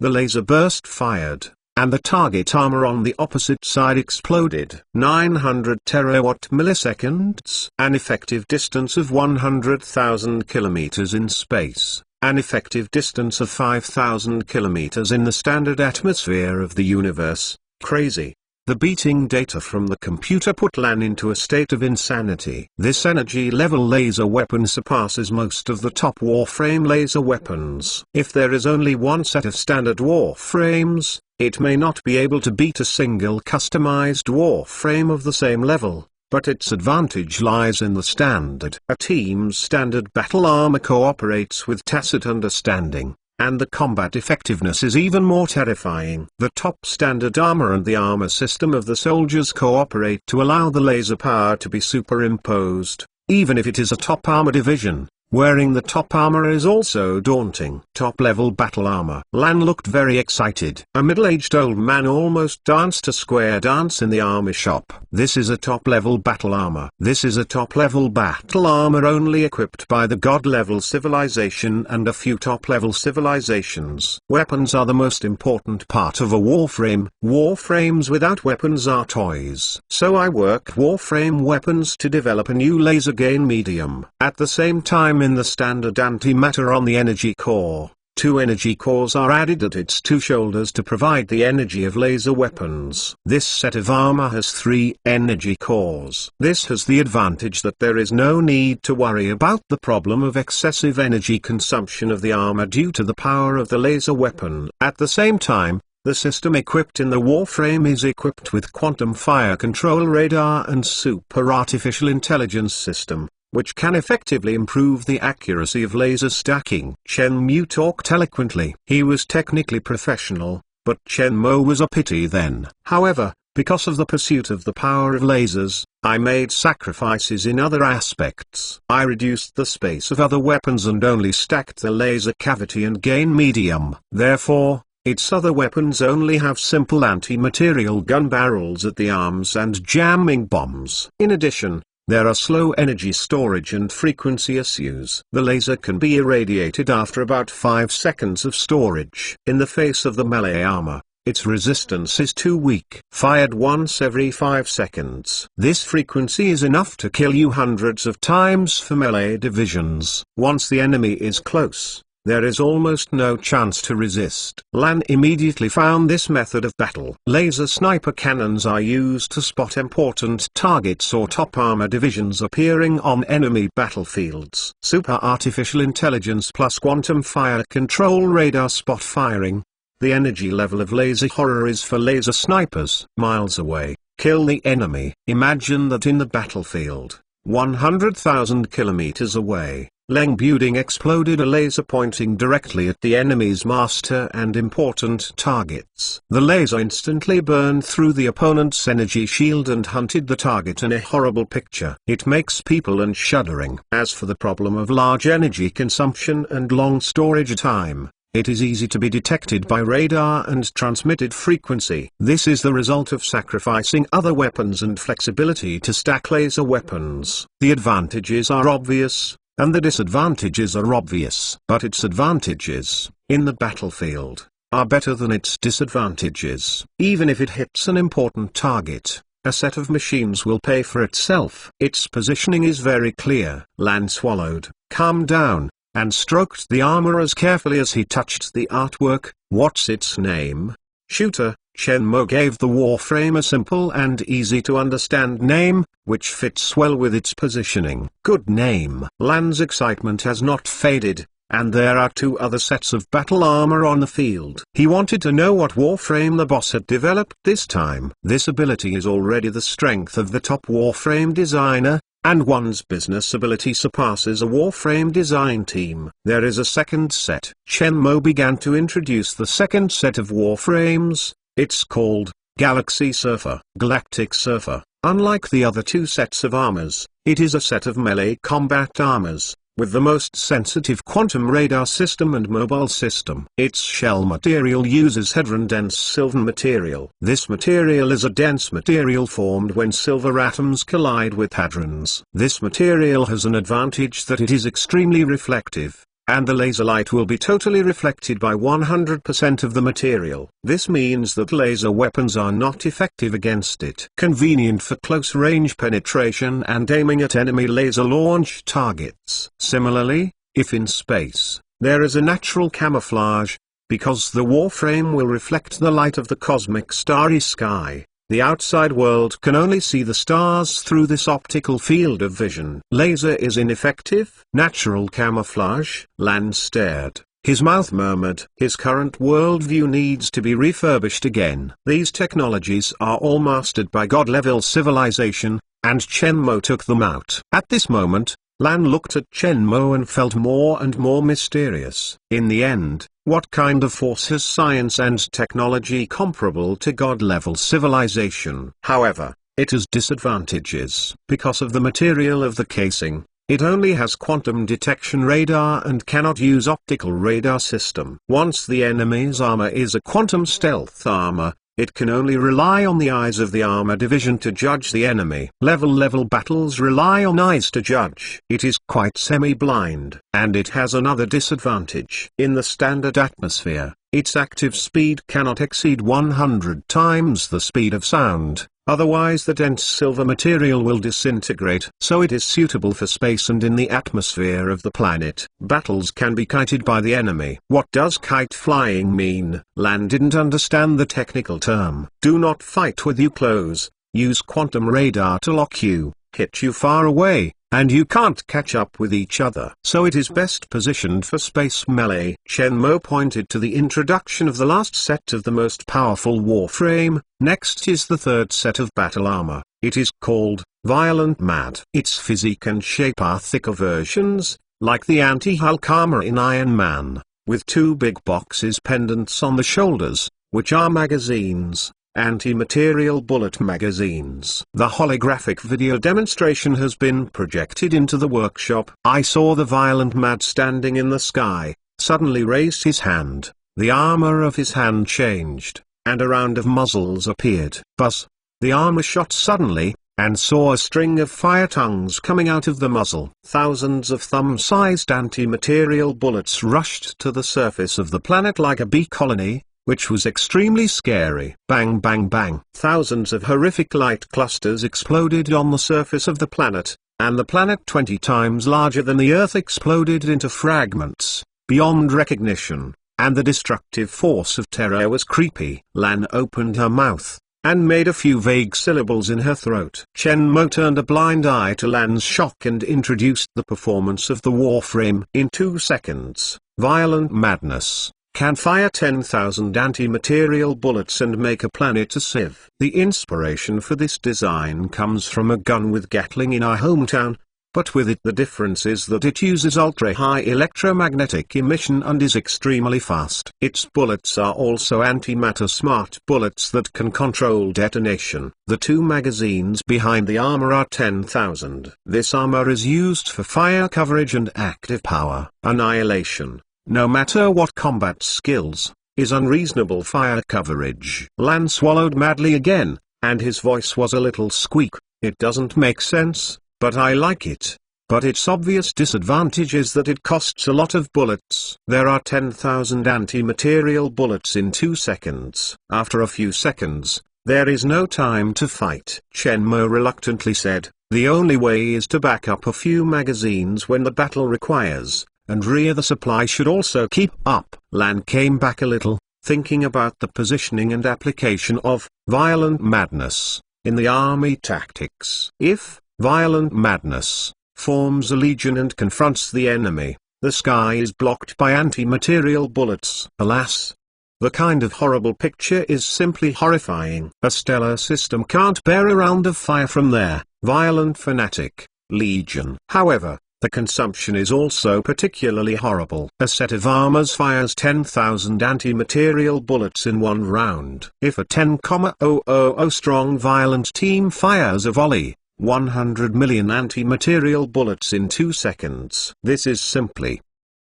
the laser burst fired, and the target armor on the opposite side exploded. 900 terawatt milliseconds, an effective distance of 100,000 kilometers in space, an effective distance of 5,000 kilometers in the standard atmosphere of the universe. Crazy. The beating data from the computer put LAN into a state of insanity. This energy-level laser weapon surpasses most of the top Warframe laser weapons. If there is only one set of standard Warframes, it may not be able to beat a single customized Warframe of the same level, but its advantage lies in the standard. A team's standard battle armor cooperates with tacit understanding, and the combat effectiveness is even more terrifying. The top standard armor and the armor system of the soldiers cooperate to allow the laser power to be superimposed, even if it is a top armor division. Wearing the top armor is also daunting. Top-level battle armor. Lan looked very excited. A middle-aged old man almost danced a square dance in the armor shop. This is a top-level battle armor. This is a top-level battle armor only equipped by the god-level civilization and a few top-level civilizations. Weapons are the most important part of a Warframe. Warframes without weapons are toys. So I worked Warframe weapons to develop a new laser gain medium. At the same time, in the standard antimatter on the energy core, 2 energy cores are added at its 2 shoulders to provide the energy of laser weapons. This set of armor has 3 energy cores. This has the advantage that there is no need to worry about the problem of excessive energy consumption of the armor due to the power of the laser weapon. At the same time, the system equipped in the Warframe is equipped with quantum fire control radar and super artificial intelligence system, which can effectively improve the accuracy of laser stacking. Shenmue talked eloquently. He was technically professional, but Shenmue was a pity then. However, because of the pursuit of the power of lasers, I made sacrifices in other aspects. I reduced the space of other weapons and only stacked the laser cavity and gain medium. Therefore, its other weapons only have simple anti-material gun barrels at the arms and jamming bombs. In addition, there are slow energy storage and frequency issues. The laser can be irradiated after about 5 seconds of storage. In the face of the melee armor, its resistance is too weak. Fired once every 5 seconds. This frequency is enough to kill you hundreds of times for melee divisions. Once the enemy is close, there is almost no chance to resist. Lan immediately found this method of battle. Laser sniper cannons are used to spot important targets or top armor divisions appearing on enemy battlefields. Super artificial intelligence plus quantum fire control radar spot firing. The energy level of laser horror is for laser snipers. Miles away, kill the enemy. Imagine that in the battlefield, 100,000 kilometers away, Leng Buding exploded a laser pointing directly at the enemy's master and important targets. The laser instantly burned through the opponent's energy shield and hunted the target in a horrible picture. It makes people and shuddering. As for the problem of large energy consumption and long storage time, it is easy to be detected by radar and transmitted frequency. This is the result of sacrificing other weapons and flexibility to stack laser weapons. The advantages are obvious, and the disadvantages are obvious. But its advantages, in the battlefield, are better than its disadvantages. Even if it hits an important target, a set of machines will pay for itself. Its positioning is very clear. Lan swallowed, calmed down, and stroked the armor as carefully as he touched the artwork. What's its name? Shooter. Shenmue gave the Warframe a simple and easy to understand name, which fits well with its positioning. Good name. Lan's excitement has not faded, and there are 2 other sets of battle armor on the field. He wanted to know what Warframe the boss had developed this time. This ability is already the strength of the top Warframe designer, and one's business ability surpasses a Warframe design team. There is a second set. Shenmue began to introduce the second set of Warframes. It's called Galaxy Surfer. Galactic Surfer. Unlike the other 2 sets of armors, it is a set of melee combat armors, with the most sensitive quantum radar system and mobile system. Its shell material uses Hedron dense silver material. This material is a dense material formed when silver atoms collide with hadrons. This material has an advantage that it is extremely reflective. and the laser light will be totally reflected by 100% of the material. This means that laser weapons are not effective against it. Convenient for close-range penetration and aiming at enemy laser launch targets. Similarly, if in space, there is a natural camouflage, because the warframe will reflect the light of the cosmic starry sky. The outside world can only see the stars through this optical field of vision. Laser is ineffective. Natural camouflage. Lan stared. His mouth murmured. His current worldview needs to be refurbished again. These technologies are all mastered by God-level civilization, and Shenmue took them out. At this moment, Lan looked at Shenmue and felt more and more mysterious. In the end, what kind of force has science and technology comparable to God-level civilization? However, it has disadvantages. Because of the material of the casing, it only has quantum detection radar and cannot use optical radar system. Once the enemy's armor is a quantum stealth armor, it can only rely on the eyes of the armor division to judge the enemy. Level battles rely on eyes to judge. It is quite semi-blind. And it has another disadvantage. In the standard atmosphere, its active speed cannot exceed 100 times the speed of sound. Otherwise the dense silver material will disintegrate. So it is suitable for space and in the atmosphere of the planet. Battles can be kited by the enemy. What does kite flying mean? Lan didn't understand the technical term. Do not fight with you close, use quantum radar to lock you, hit you far away, and you can't catch up with each other. So it is best positioned for space melee. Shenmue pointed to the introduction of the last set of the most powerful warframe. Next is the third set of battle armor. It is called Violent Mad. Its physique and shape are thicker versions, like the anti-Hulk armor in Iron Man, with two big boxes pendants on the shoulders, which are magazines. Anti-material bullet magazines. The holographic video demonstration has been projected into the workshop. I saw the Violent Mad standing in the sky, suddenly raised his hand. The armor of his hand changed, and a round of muzzles appeared. Buzz! The armor shot suddenly, and saw a string of fire tongues coming out of the muzzle. Thousands of thumb-sized anti-material bullets rushed to the surface of the planet like a bee colony, which was extremely scary. Bang bang bang. Thousands of horrific light clusters exploded on the surface of the planet, and the planet 20 times larger than the Earth exploded into fragments, beyond recognition, and the destructive force of terror was creepy. Lan opened her mouth, and made a few vague syllables in her throat. Shenmue turned a blind eye to Lan's shock and introduced the performance of the warframe. In 2 seconds, Violent Madness can fire 10,000 anti-material bullets and make a planet a sieve. The inspiration for this design comes from a gun with Gatling in our hometown, but with it the difference is that it uses ultra-high electromagnetic emission and is extremely fast. Its bullets are also antimatter smart bullets that can control detonation. The two magazines behind the armor are 10,000. This armor is used for fire coverage and active power. Annihilation, no matter what combat skills, is unreasonable fire coverage. Lan swallowed madly again, and his voice was a little squeak. It doesn't make sense, but I like it. But its obvious disadvantage is that it costs a lot of bullets. There are 10,000 anti-material bullets in 2 seconds. After a few seconds, there is no time to fight. Shenmue reluctantly said, the only way is to back up a few magazines when the battle requires, and rear the supply should also keep up. Lan came back a little, thinking about the positioning and application of Violent Madness in the army tactics. If Violent Madness forms a legion and confronts the enemy, the sky is blocked by anti-material bullets. Alas! The kind of horrible picture is simply horrifying. A stellar system can't bear a round of fire from their Violent Fanatic Legion. However, the consumption is also particularly horrible. A set of armors fires 10,000 anti-material bullets in one round. If a 10,000 strong violent team fires a volley, 100 million anti-material bullets in 2 seconds. This is simply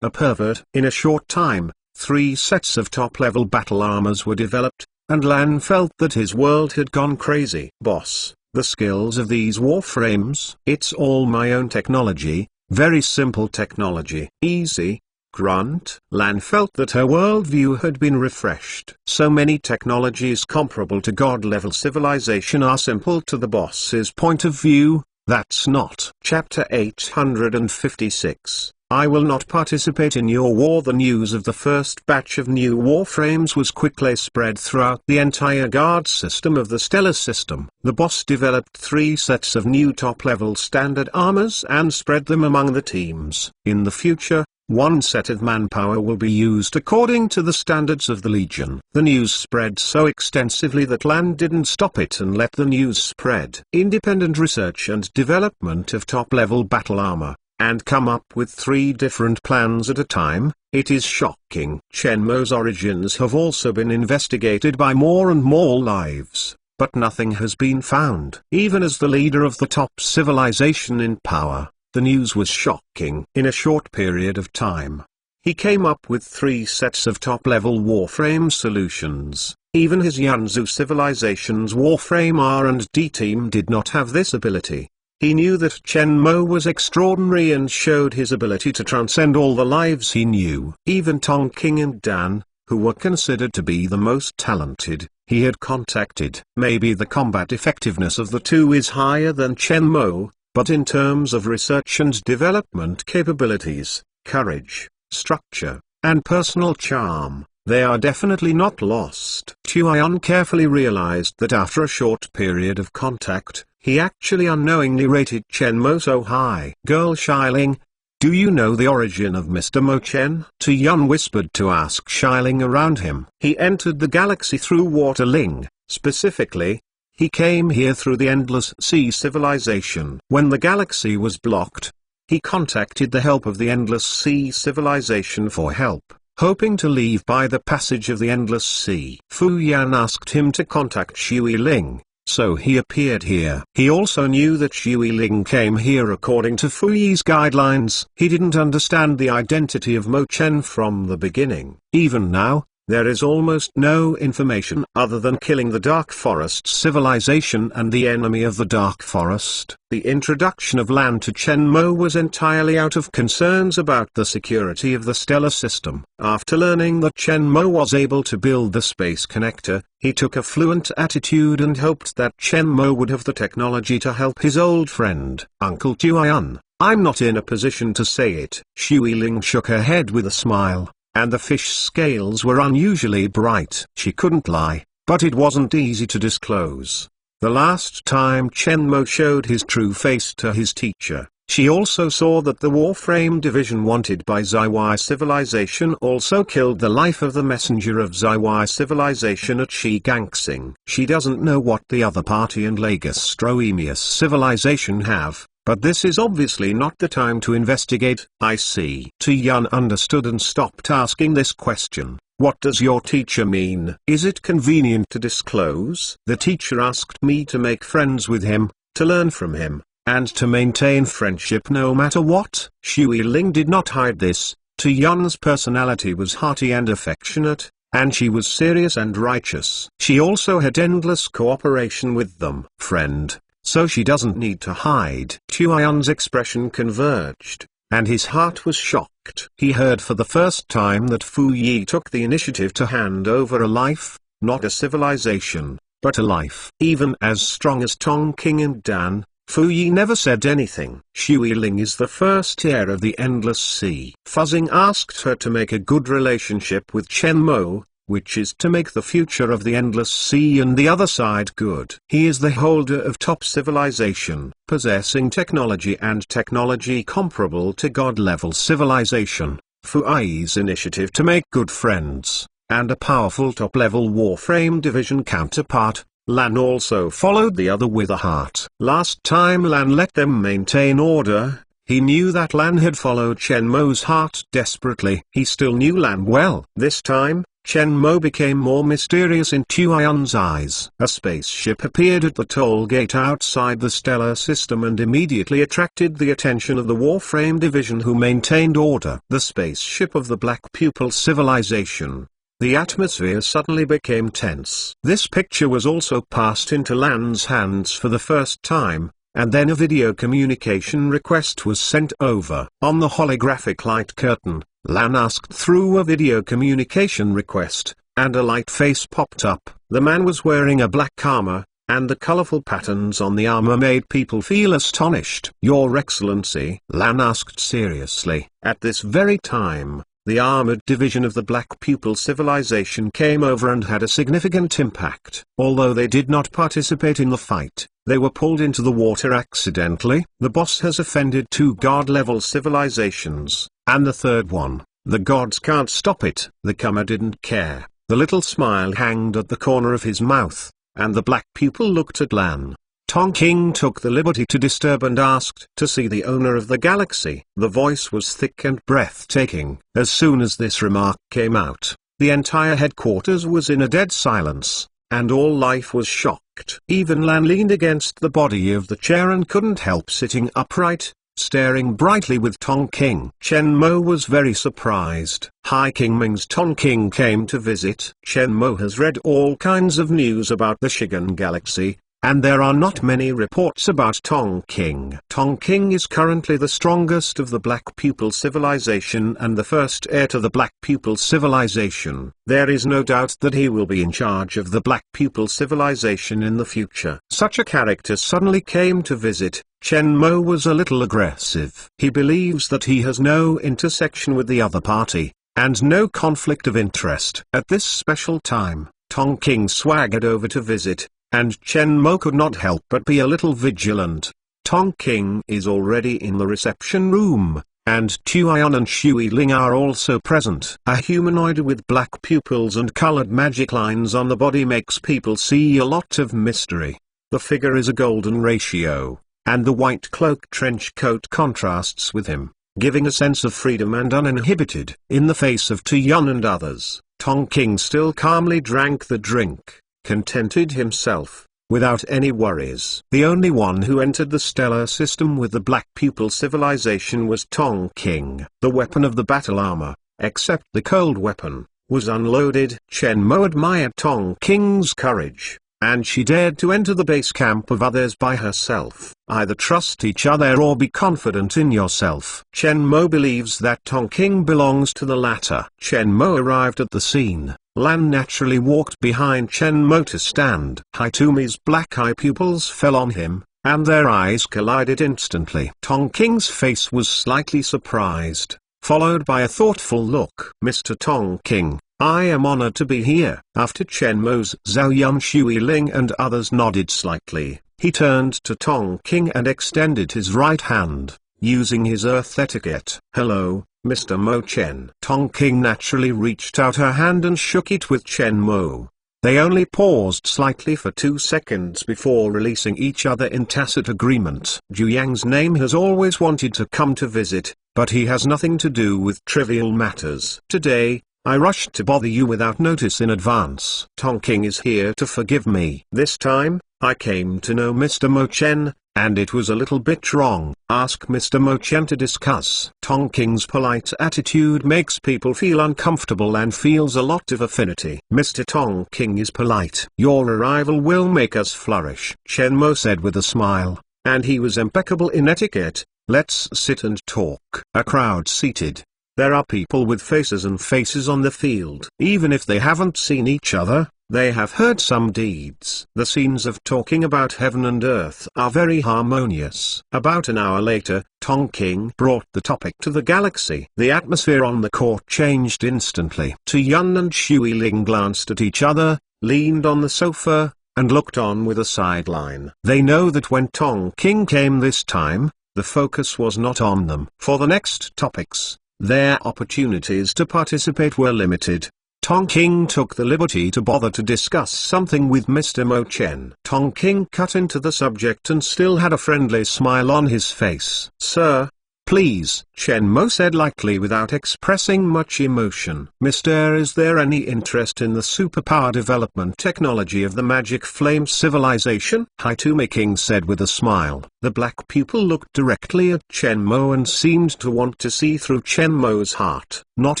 a pervert. In a short time, 3 sets of top-level battle armors were developed, and Lan felt that his world had gone crazy. Boss, the skills of these warframes? It's all my own technology. Very simple technology. Easy. grunt. Lan felt that her worldview had been refreshed. So many technologies comparable to God-level civilization are simple to the boss's point of view. That's not. Chapter 856. I will not participate in your war. The news of the first batch of new warframes was quickly spread throughout the entire guard system of the stellar system. The boss developed 3 sets of new top-level standard armors and spread them among the teams. In the future, 1 set of manpower will be used according to the standards of the Legion. The news spread so extensively that Lan didn't stop it and let the news spread. Independent research and development of top-level battle armor, and come up with 3 different plans at a time. It is shocking. Shenmue's origins have also been investigated by more and more lives, but nothing has been found. Even as the leader of the top civilization in power, the news was shocking. In a short period of time, he came up with 3 sets of top-level warframe solutions. Even his Yanzhou civilization's warframe R&D team did not have this ability. He knew that Shenmue was extraordinary and showed his ability to transcend all the lives he knew. Even Tongking and Dan, who were considered to be the most talented, he had contacted. Maybe the combat effectiveness of the 2 is higher than Shenmue, but in terms of research and development capabilities, courage, structure, and personal charm, they are definitely not lost. Chuan carefully realized that after a short period of contact, he actually unknowingly rated Shenmue so high. Girl Xiling, do you know the origin of Mr. Mo Chen? Yun whispered to ask Xiling around him. He entered the galaxy through Waterling. Specifically, he came here through the Endless Sea civilization. When the galaxy was blocked, he contacted the help of the Endless Sea civilization for help, hoping to leave by the passage of the Endless Sea. Fu Yan asked him to contact Xue Ling, so he appeared here. He also knew that Xue Ling came here according to Fu Yi's guidelines. He didn't understand the identity of Mo Chen from the beginning. Even now, there is almost no information other than killing the Dark Forest civilization and the enemy of the Dark Forest. The introduction of Lan to Shenmue was entirely out of concerns about the security of the stellar system. After learning that Shenmue was able to build the space connector, he took a fluent attitude and hoped that Shenmue would have the technology to help his old friend, Uncle Chuan. I'm not in a position to say it. Xue Ling shook her head with a smile, and the fish scales were unusually bright. She couldn't lie, but it wasn't easy to disclose. The last time Shenmue showed his true face to his teacher, she also saw that the Warframe division wanted by Zaiwai civilization also killed the life of the messenger of Zaiwai civilization at Shigangsing. She doesn't know what the other party and Lagos Stroemius civilization have, but this is obviously not the time to investigate. I see. Yun understood and stopped asking this question. What does your teacher mean? Is it convenient to disclose? The teacher asked me to make friends with him, to learn from him, and to maintain friendship no matter what. Xue Ling did not hide this. Yun's personality was hearty and affectionate, and she was serious and righteous. She also had endless cooperation with them. Friend. So she doesn't need to hide. Chuan's expression converged, and his heart was shocked. He heard for the first time that Fu Yi took the initiative to hand over a life, not a civilization, but a life. Even as strong as Tongking and Dan, Fu Yi never said anything. Xue Ling is the first heir of the Endless Sea. Fuzzing asked her to make a good relationship with Shenmue, which is to make the future of the Endless Sea and the other side good. He is the holder of top civilization, possessing technology and technology comparable to God-level civilization, Fu Yi's initiative to make good friends, and a powerful top-level Warframe division counterpart. Lan also followed the other with a heart. Last time Lan let them maintain order, he knew that Lan had followed Shenmue's heart desperately. He still knew Lan well. This time, Shenmue became more mysterious in Chuan's eyes. A spaceship appeared at the toll gate outside the stellar system and immediately attracted the attention of the Warframe division, who maintained order. The spaceship of the Black Pupil civilization. The atmosphere suddenly became tense. This picture was also passed into Lan's hands for the first time, and then a video communication request was sent over. On the holographic light curtain, Lan asked through a video communication request, and a light face popped up. The man was wearing a black armor, and the colorful patterns on the armor made people feel astonished. "Your Excellency," Lan asked seriously. At this very time, the armored division of the Black Pupil Civilization came over and had a significant impact. Although they did not participate in the fight, they were pulled into the water accidentally. The boss has offended 2 god-level civilizations, and the third one, the gods can't stop it. The comer didn't care. The little smile hanged at the corner of his mouth, and the Black Pupil looked at Lan. Tonking took the liberty to disturb and asked to see the owner of the galaxy. The voice was thick and breathtaking. As soon as this remark came out, the entire headquarters was in a dead silence, and all life was shocked. Even Lan leaned against the body of the chair and couldn't help sitting upright, staring brightly with Tonking. Chen Mo was very surprised. High King Ming's Tonking came to visit. Chen Mo has read all kinds of news about the Shigan Galaxy, and there are not many reports about Tonking. Tonking is currently the strongest of the Black Pupil Civilization and the first heir to the Black Pupil Civilization. There is no doubt that he will be in charge of the Black Pupil Civilization in the future. Such a character suddenly came to visit. Chen Mo was a little aggressive. He believes that he has no intersection with the other party, and no conflict of interest. At this special time, Tonking swaggered over to visit, and Chen Mo could not help but be a little vigilant. Tonking is already in the reception room, and Tuion and Shui Ling are also present. A humanoid with black pupils and colored magic lines on the body makes people see a lot of mystery. The figure is a golden ratio, and the white cloak trench coat contrasts with him, giving a sense of freedom and uninhibited. In the face of Tuion and others, Tonking still calmly drank the drink, contented himself, without any worries. The only one who entered the stellar system with the Black Pupil Civilization was Tonking. The weapon of the battle armor, except the cold weapon, was unloaded. Chen Mo admired Tonking's courage, and she dared to enter the base camp of others by herself. Either trust each other or be confident in yourself. Chen Mo believes that Tonking belongs to the latter. Chen Mo arrived at the scene. Lan naturally walked behind Chen Mo to stand. Hitomi's black eye pupils fell on him, and their eyes collided instantly. Tonking's face was slightly surprised, followed by a thoughtful look. "Mr. Tonking, I am honored to be here." After Chen Mo's Zhao Yun, Shui Ling and others nodded slightly, he turned to Tonking and extended his right hand, using his Earth etiquette. "Hello, Mr. Mo Chen." Tonking naturally reached out her hand and shook it with Chen Mo. They only paused slightly for 2 seconds before releasing each other in tacit agreement. Zhu Yang's name has always wanted to come to visit, but he has nothing to do with trivial matters. "Today, I rushed to bother you without notice in advance. Tonking is here to forgive me. This time, I came to know Mr. Mo Chen, and it was a little bit wrong. Ask Mr. Mo Chen to discuss." Tonking's polite attitude makes people feel uncomfortable and feels a lot of affinity. "Mr. Tonking is polite. Your arrival will make us flourish," Chen Mo said with a smile, and he was impeccable in etiquette. "Let's sit and talk." A crowd seated. There are people with faces and faces on the field. Even if they haven't seen each other, they have heard some deeds. The scenes of talking about heaven and earth are very harmonious. About an hour later, Tonking brought the topic to the galaxy. The atmosphere on the court changed instantly. Tuion and Shui Ling glanced at each other, leaned on the sofa, and looked on with a sideline. They know that when Tonking came this time, the focus was not on them. For the next topics, their opportunities to participate were limited. Tonking took the liberty to bother to discuss something with Mr. Mo Chen. Tonking cut into the subject and still had a friendly smile on his face. "Sir, please," Chen Mo said lightly without expressing much emotion. "Mister, is there any interest in the superpower development technology of the Magic Flame Civilization?" Hitomi King said with a smile. The black pupil looked directly at Chen Mo and seemed to want to see through Chen Mo's heart. "Not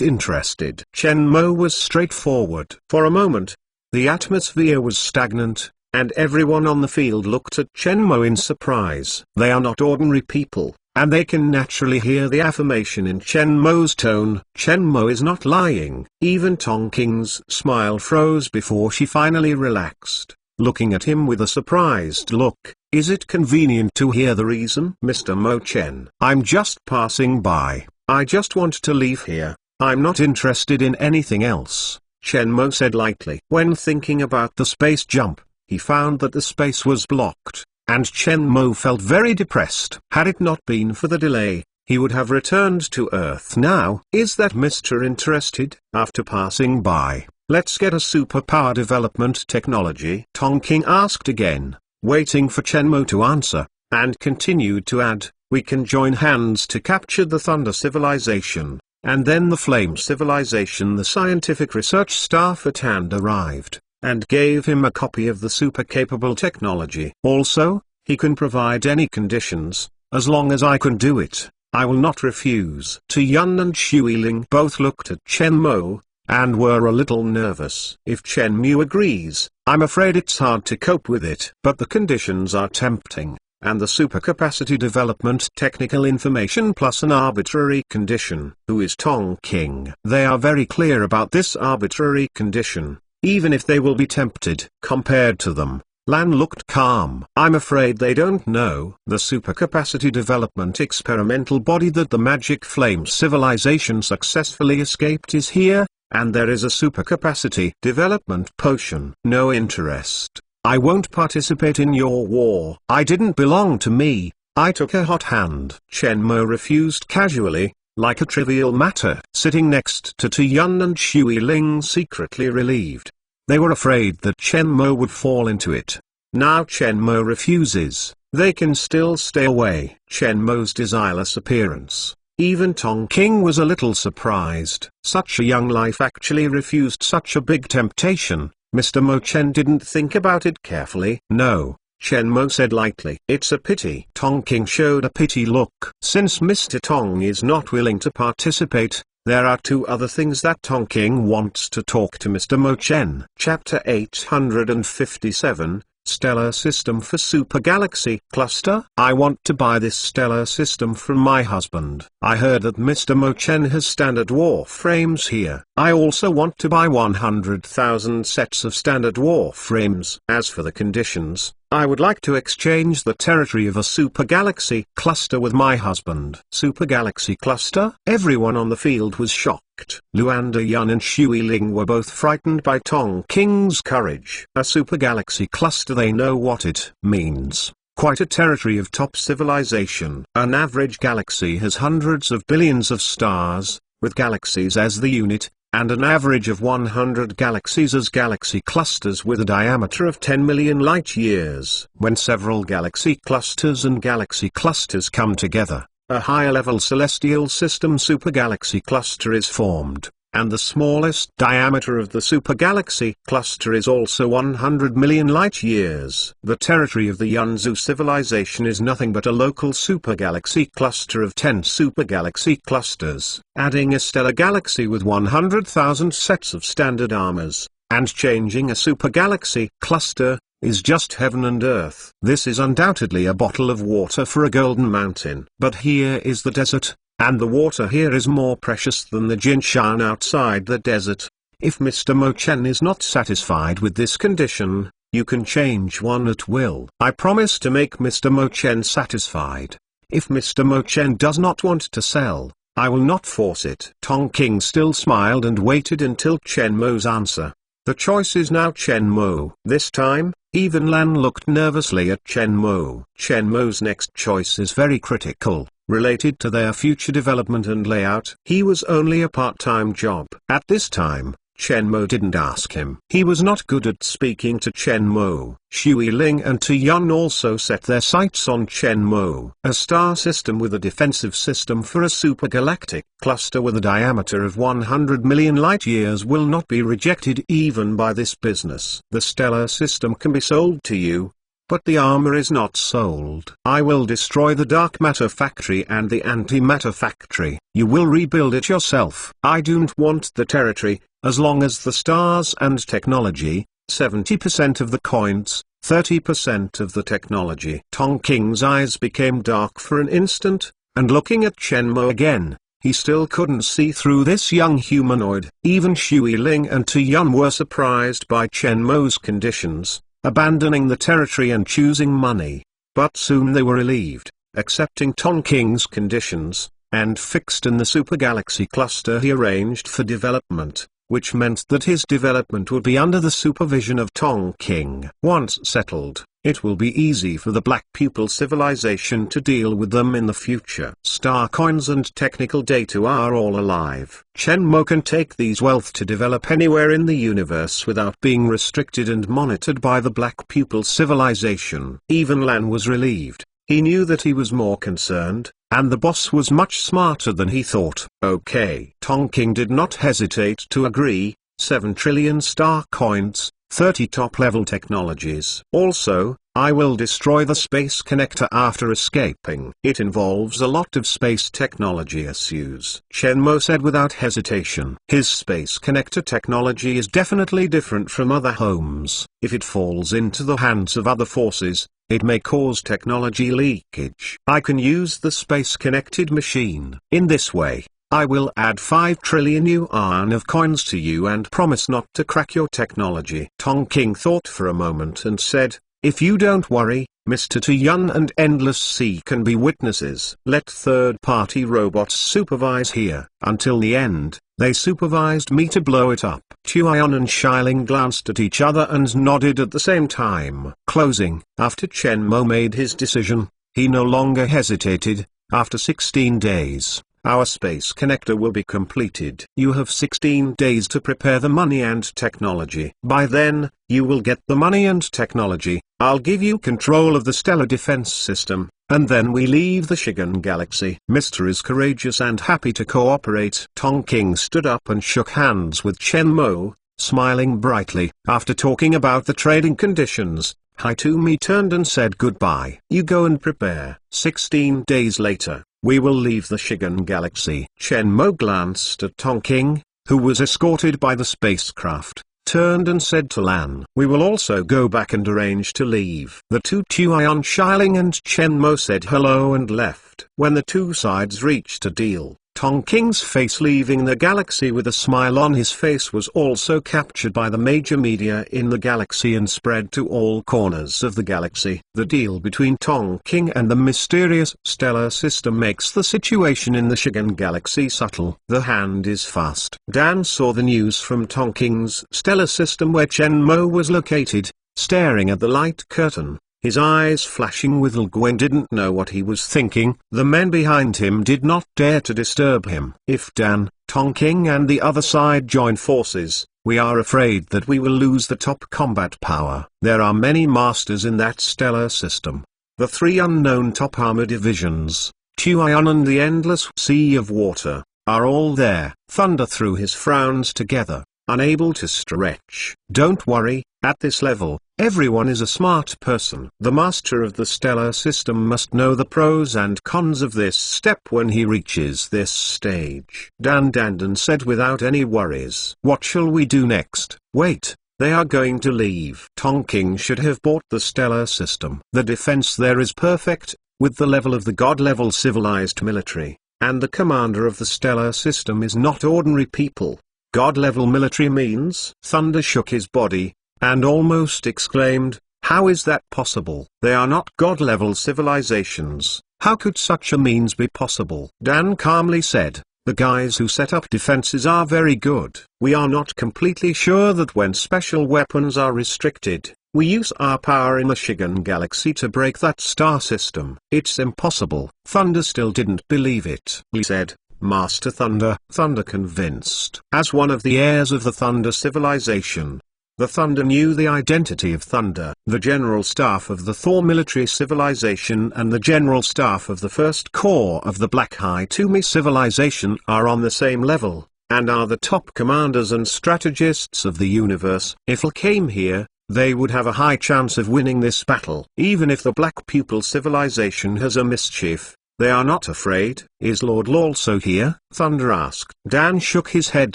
interested." Chen Mo was straightforward. For a moment, the atmosphere was stagnant, and everyone on the field looked at Chen Mo in surprise. They are not ordinary people, and they can naturally hear the affirmation in Chen Mo's tone. Chen Mo is not lying. Even Tong King's smile froze before she finally relaxed, looking at him with a surprised look. Is it convenient to hear the reason? Mr. Mo Chen, I'm just passing by. I just want to leave here. I'm not interested in anything else, Chen Mo said lightly. When thinking about the space jump, he found that the space was blocked, and Chen Mo felt very depressed. Had it not been for the delay, he would have returned to Earth now. Is that Mr. Interested? After passing by, let's get a superpower development technology, Tong King asked again, waiting for Chen Mo to answer, and continued to add, we can join hands to capture the Thunder Civilization, and then the Flame Civilization. The scientific research staff at hand arrived, and gave him a copy of the super-capable technology. Also, he can provide any conditions, as long as I can do it, I will not refuse. Tu Yun and Shui Ling both looked at Chen Mo, and were a little nervous. If Chen Mu agrees, I'm afraid it's hard to cope with it. But the conditions are tempting, and the supercapacity development technical information plus an arbitrary condition. Who is Tong King? They are very clear about this arbitrary condition, even if they will be tempted. Compared to them, Lan looked calm. I'm afraid they don't know. The supercapacity development experimental body that the Magic Flame Civilization successfully escaped is here, and there is a supercapacity development potion. No interest. I won't participate in your war. I didn't belong to me. I took a hot hand. Chen Mo refused casually, like a trivial matter. Sitting next to Tu Yun and Shui Ling secretly relieved. They were afraid that Chen Mo would fall into it. Now Chen Mo refuses, they can still stay away. Chen Mo's desireless appearance. Even Tong King was a little surprised. Such a young life actually refused such a big temptation. Mr. Mo Chen didn't think about it carefully. No, Chen Mo said lightly. It's a pity. Tong King showed a pity look. Since Mr. Tong is not willing to participate, there are two other things that Tong King wants to talk to Mr. Mo Chen. Chapter 857, Stellar System for Super Galaxy Cluster. I want to buy this stellar system from my husband. I heard that Mr. Mo Chen has standard warframes here. I also want to buy 100,000 sets of standard warframes. As for the conditions, I would like to exchange the territory of a super galaxy cluster with my husband. Super galaxy cluster? Everyone on the field was shocked. Luanda Yun and Shui Ling were both frightened by Tong King's courage. A super galaxy cluster, they know what it means. Quite a territory of top civilization. An average galaxy has hundreds of billions of stars, with galaxies as the unit, and an average of 100 galaxies as galaxy clusters with a diameter of 10 million light-years. When several galaxy clusters and galaxy clusters come together, a higher-level celestial system supergalaxy cluster is formed, and the smallest diameter of the supergalaxy cluster is also 100 million light-years. The territory of the Yunzu civilization is nothing but a local supergalaxy cluster of 10 supergalaxy clusters. Adding a stellar galaxy with 100,000 sets of standard armors, and changing a supergalaxy cluster, is just heaven and earth. This is undoubtedly a bottle of water for a golden mountain. But here is the desert, and the water here is more precious than the Jinshan outside the desert. If Mr. Mo Chen is not satisfied with this condition, you can change one at will. I promise to make Mr. Mo Chen satisfied. If Mr. Mo Chen does not want to sell, I will not force it. Tong King still smiled and waited until Chen Mo's answer. The choice is now Chen Mo. This time, even Lan looked nervously at Chen Mo. Chen Mo's next choice is very critical, related to their future development and layout. He was only a part-time job. At this time, Chen Mo didn't ask him. He was not good at speaking to Chen Mo. Shui Ling and Tu Yun also set their sights on Chen Mo. A star system with a defensive system for a supergalactic cluster with a diameter of 100 million light-years will not be rejected even by this business. The stellar system can be sold to you, but the armor is not sold. I will destroy the dark matter factory and the antimatter factory. You will rebuild it yourself. I don't want the territory, as long as the stars and technology. 70% of the coins, 30% of the technology. Tongking's eyes became dark for an instant, and looking at Chen Mo again, he still couldn't see through this young humanoid. Even Shui Ling and Tu Yun were surprised by Chen Mo's conditions, abandoning the territory and choosing money. But soon they were relieved, accepting Tongking's conditions, and fixed in the super galaxy cluster he arranged for development, which meant that his development would be under the supervision of Tongking. Once settled, it will be easy for the Black Pupil civilization to deal with them in the future. Star coins and technical data are all alive. Chen Mo can take these wealth to develop anywhere in the universe without being restricted and monitored by the Black Pupil civilization. Even Lan was relieved. He knew that he was more concerned, and the boss was much smarter than he thought. Okay. Tongking did not hesitate to agree. 7 trillion star coins, 30 top-level technologies. Also, I will destroy the space connector after escaping. It involves a lot of space technology issues, Chen Mo said without hesitation. His space connector technology is definitely different from other homes. If it falls into the hands of other forces, it may cause technology leakage. I can use the space-connected machine. In this way, I will add 5 trillion yuan of coins to you and promise not to crack your technology. Tongking thought for a moment and said, if you don't worry, Mr. Tu Yun and Endless Sea can be witnesses. Let third-party robots supervise here. Until the end, they supervised me to blow it up. Tu Yun and Xiling glanced at each other and nodded at the same time. Closing. After Chen Mo made his decision, he no longer hesitated. After 16 days, our space connector will be completed. You have 16 days to prepare the money and technology. By then, you will get the money and technology. I'll give you control of the stellar defense system, and then we leave the Shigan Galaxy. Mr. is courageous and happy to cooperate. Tongking stood up and shook hands with Chen Mo, smiling brightly. After talking about the trading conditions, Haitumi turned and said goodbye. You go and prepare. 16 days later, we will leave the Shigan Galaxy. Chen Mo glanced at Tongking, who was escorted by the spacecraft, turned and said to Lan, we will also go back and arrange to leave. The two Tu Yun, Xiling and Chen Mo said hello and left. When the two sides reached a deal, Tongking's face leaving the galaxy with a smile on his face was also captured by the major media in the galaxy and spread to all corners of the galaxy. The deal between Tongking and the mysterious stellar system makes the situation in the Shigan Galaxy subtle. The hand is fast. Dan saw the news from Tongking's stellar system where Chen Mo was located, staring at the light curtain. His eyes flashing with Gwen didn't know what he was thinking. The men behind him did not dare to disturb him. If Dan, Tongking and the other side join forces, we are afraid that we will lose the top combat power. There are many masters in that stellar system. The 3 unknown top armor divisions, Tu Yun and the Endless Sea of Water, are all there. Thunder threw his frowns together, unable to stretch. Don't worry, at this level, everyone is a smart person. The master of the stellar system must know the pros and cons of this step when he reaches this stage. Dan Dandan said without any worries. What shall we do next? Wait, they are going to leave. Tongking should have bought the stellar system. The defense there is perfect, with the level of the god-level civilized military, and the commander of the stellar system is not ordinary people. God-level military means? Thunder shook his body, and almost exclaimed, how is that possible? They are not god-level civilizations. How could such a means be possible? Dan calmly said, the guys who set up defenses are very good. We are not completely sure that when special weapons are restricted, we use our power in the Shigan Galaxy to break that star system. It's impossible. Thunder still didn't believe it. He said, Master Thunder. Thunder convinced. As one of the heirs of the Thunder civilization, the Thunder knew the identity of Thunder. The General Staff of the Thor military civilization and the General Staff of the First Corps of the Black Haitumi civilization are on the same level, and are the top commanders and strategists of the universe. If L came here, they would have a high chance of winning this battle. Even if the Black Pupil civilization has a mischief, they are not afraid. Is Lord Law also here? Thunder asked. Dan shook his head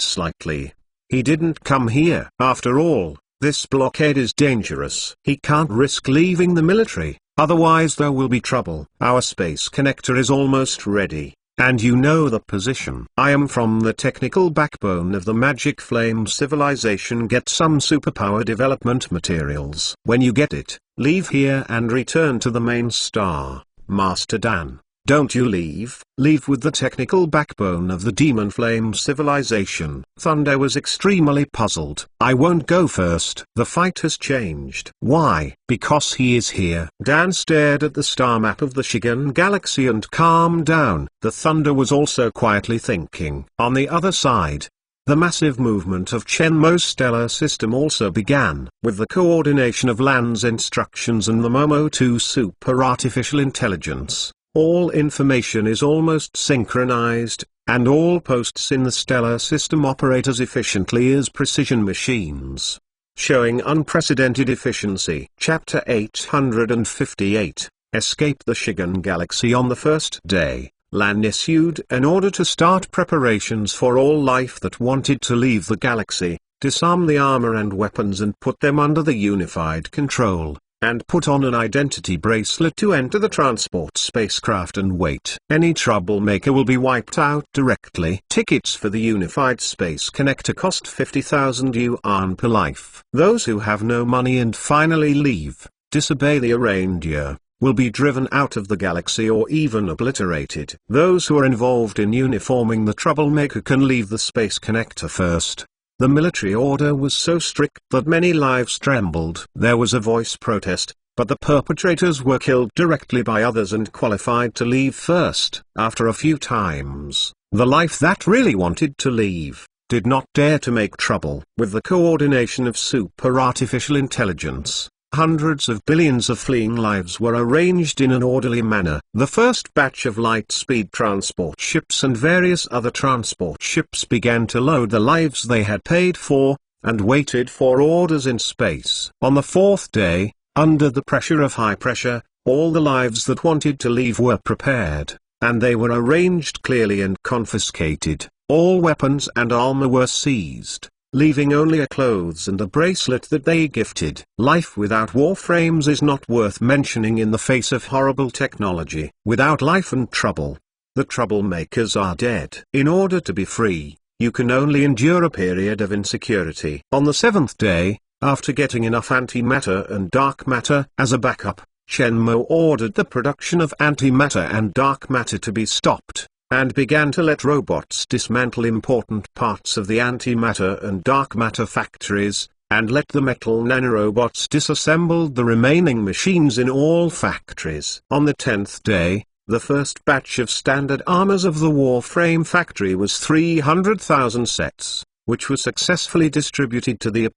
slightly. He didn't come here. After all, This blockade is dangerous. He can't risk leaving the military, otherwise there will be trouble. Our space connector is almost ready, and you know the position. I am from the technical backbone of the Magic Flame civilization. Get some superpower development materials. When you get it, leave here and return to the main star, Master Dan. Don't you leave. Leave with the technical backbone of the Demon Flame civilization. Thunder was extremely puzzled. I won't go first. The fight has changed. Why? Because he is here. Dan stared at the star map of the Shigan galaxy and calmed down. The Thunder was also quietly thinking. On the other side, the massive movement of Shenmue's stellar system also began. With the coordination of Lan's instructions and the Momo 2 super artificial intelligence, all information is almost synchronized, and all posts in the stellar system operate as efficiently as precision machines, showing unprecedented efficiency. Chapter 858, Escape the Shigan Galaxy. On the first day, Lan issued an order to start preparations for all life that wanted to leave the galaxy, disarm the armor and weapons and put them under the unified control, and put on an identity bracelet to enter the transport spacecraft and wait. Any troublemaker will be wiped out directly. Tickets for the Unified Space Connector cost 50,000 yuan per life. Those who have no money and finally leave, disobey the arrangement, will be driven out of the galaxy or even obliterated. Those who are involved in uniforming the troublemaker can leave the Space Connector first. The military order was so strict that many lives trembled. There was a voice protest, but the perpetrators were killed directly by others and qualified to leave first. After a few times, the life that really wanted to leave did not dare to make trouble. With the coordination of super artificial intelligence, hundreds of billions of fleeing lives were arranged in an orderly manner. The first batch of light-speed transport ships and various other transport ships began to load the lives they had paid for, and waited for orders in space. On the fourth day, under the pressure of high pressure, all the lives that wanted to leave were prepared, and they were arranged clearly and confiscated. All weapons and armor were seized, leaving only a clothes and a bracelet that they gifted. Life without warframes is not worth mentioning in the face of horrible technology. Without life and trouble, the troublemakers are dead. In order to be free, you can only endure a period of insecurity. On the seventh day, after getting enough antimatter and dark matter as a backup, Shenmue ordered the production of antimatter and dark matter to be stopped, and began to let robots dismantle important parts of the antimatter and dark matter factories, and let the metal nanorobots disassemble the remaining machines in all factories. On the 10th day, the first batch of standard armors of the Warframe factory was 300,000 sets, which was successfully distributed to the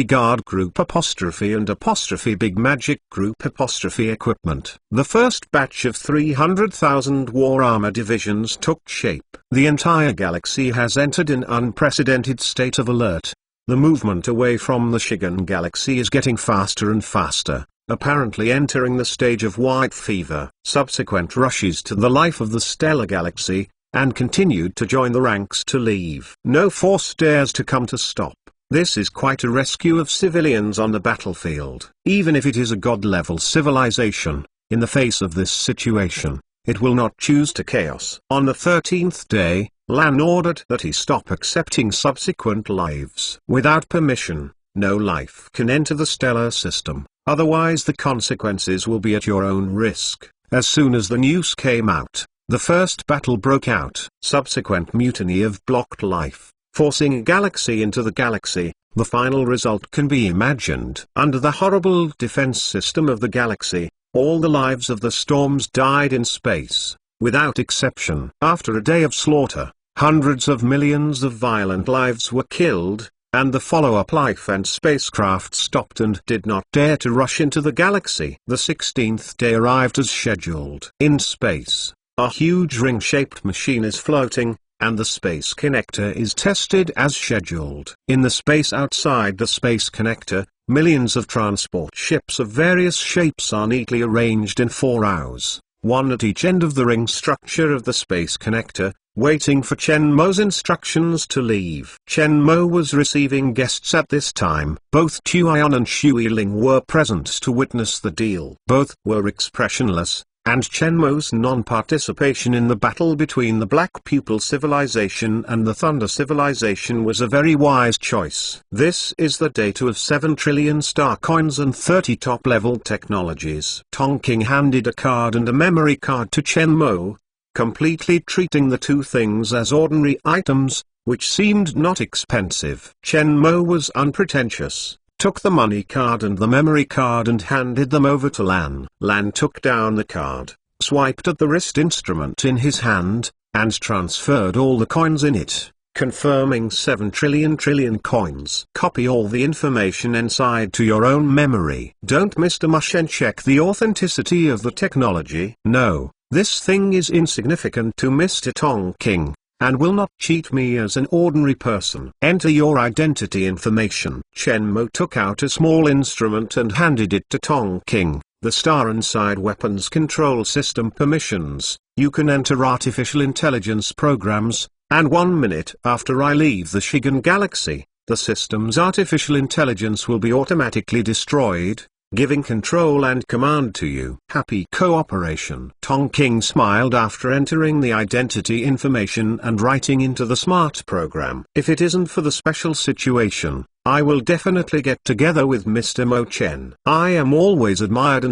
Guard Group and Big Magic Group equipment. The first batch of 300,000 war armor divisions took shape. The entire galaxy has entered an unprecedented state of alert. The movement away from the Shigan galaxy is getting faster and faster, apparently entering the stage of white fever. Subsequent rushes to the life of the stellar galaxy, and continued to join the ranks to leave. No force dares to come to stop. This is quite a rescue of civilians on the battlefield. Even if it is a god-level civilization, in the face of this situation, it will not choose to chaos. On the 13th day, Lan ordered that he stop accepting subsequent lives. Without permission, no life can enter the stellar system, otherwise the consequences will be at your own risk. As soon as the news came out, the first battle broke out. Subsequent mutiny of blocked life, forcing a galaxy into the galaxy. The final result can be imagined. Under the horrible defense system of the galaxy, all the lives of the storms died in space, without exception. After a day of slaughter, hundreds of millions of violent lives were killed, and the follow-up life and spacecraft stopped and did not dare to rush into the galaxy. The 16th day arrived as scheduled. In space, a huge ring-shaped machine is floating, and the Space Connector is tested as scheduled. In the space outside the Space Connector, millions of transport ships of various shapes are neatly arranged in 4 rows, one at each end of the ring structure of the Space Connector, waiting for Chen Mo's instructions to leave. Chen Mo was receiving guests at this time. Both Tuion and Shui Ling were present to witness the deal. Both were expressionless, and Chen Mo's non-participation in the battle between the Black Pupil Civilization and the Thunder Civilization was a very wise choice. This is the data of 7 trillion star coins and 30 top-level technologies. Tong King handed a card and a memory card to Chen Mo, completely treating the two things as ordinary items, which seemed not expensive. Chen Mo was unpretentious, took the money card and the memory card and handed them over to Lan. Lan took down the card, swiped at the wrist instrument in his hand, and transferred all the coins in it, confirming 7 trillion coins. Copy all the information inside to your own memory. Don't miss the mush and check the authenticity of the technology. No, this thing is insignificant to Mr. Tong King, and will not cheat me as an ordinary person. Enter your identity information. Chen Mo took out a small instrument and handed it to Tong King. The star inside weapons control system permissions. You can enter artificial intelligence programs, and 1 minute after I leave the Shigan Galaxy, the system's artificial intelligence will be automatically destroyed, giving control and command to you. Happy cooperation. Tong King smiled after entering the identity information and writing into the smart program. If it isn't for the special situation, I will definitely get together with Mr. Mo Chen. I am always admired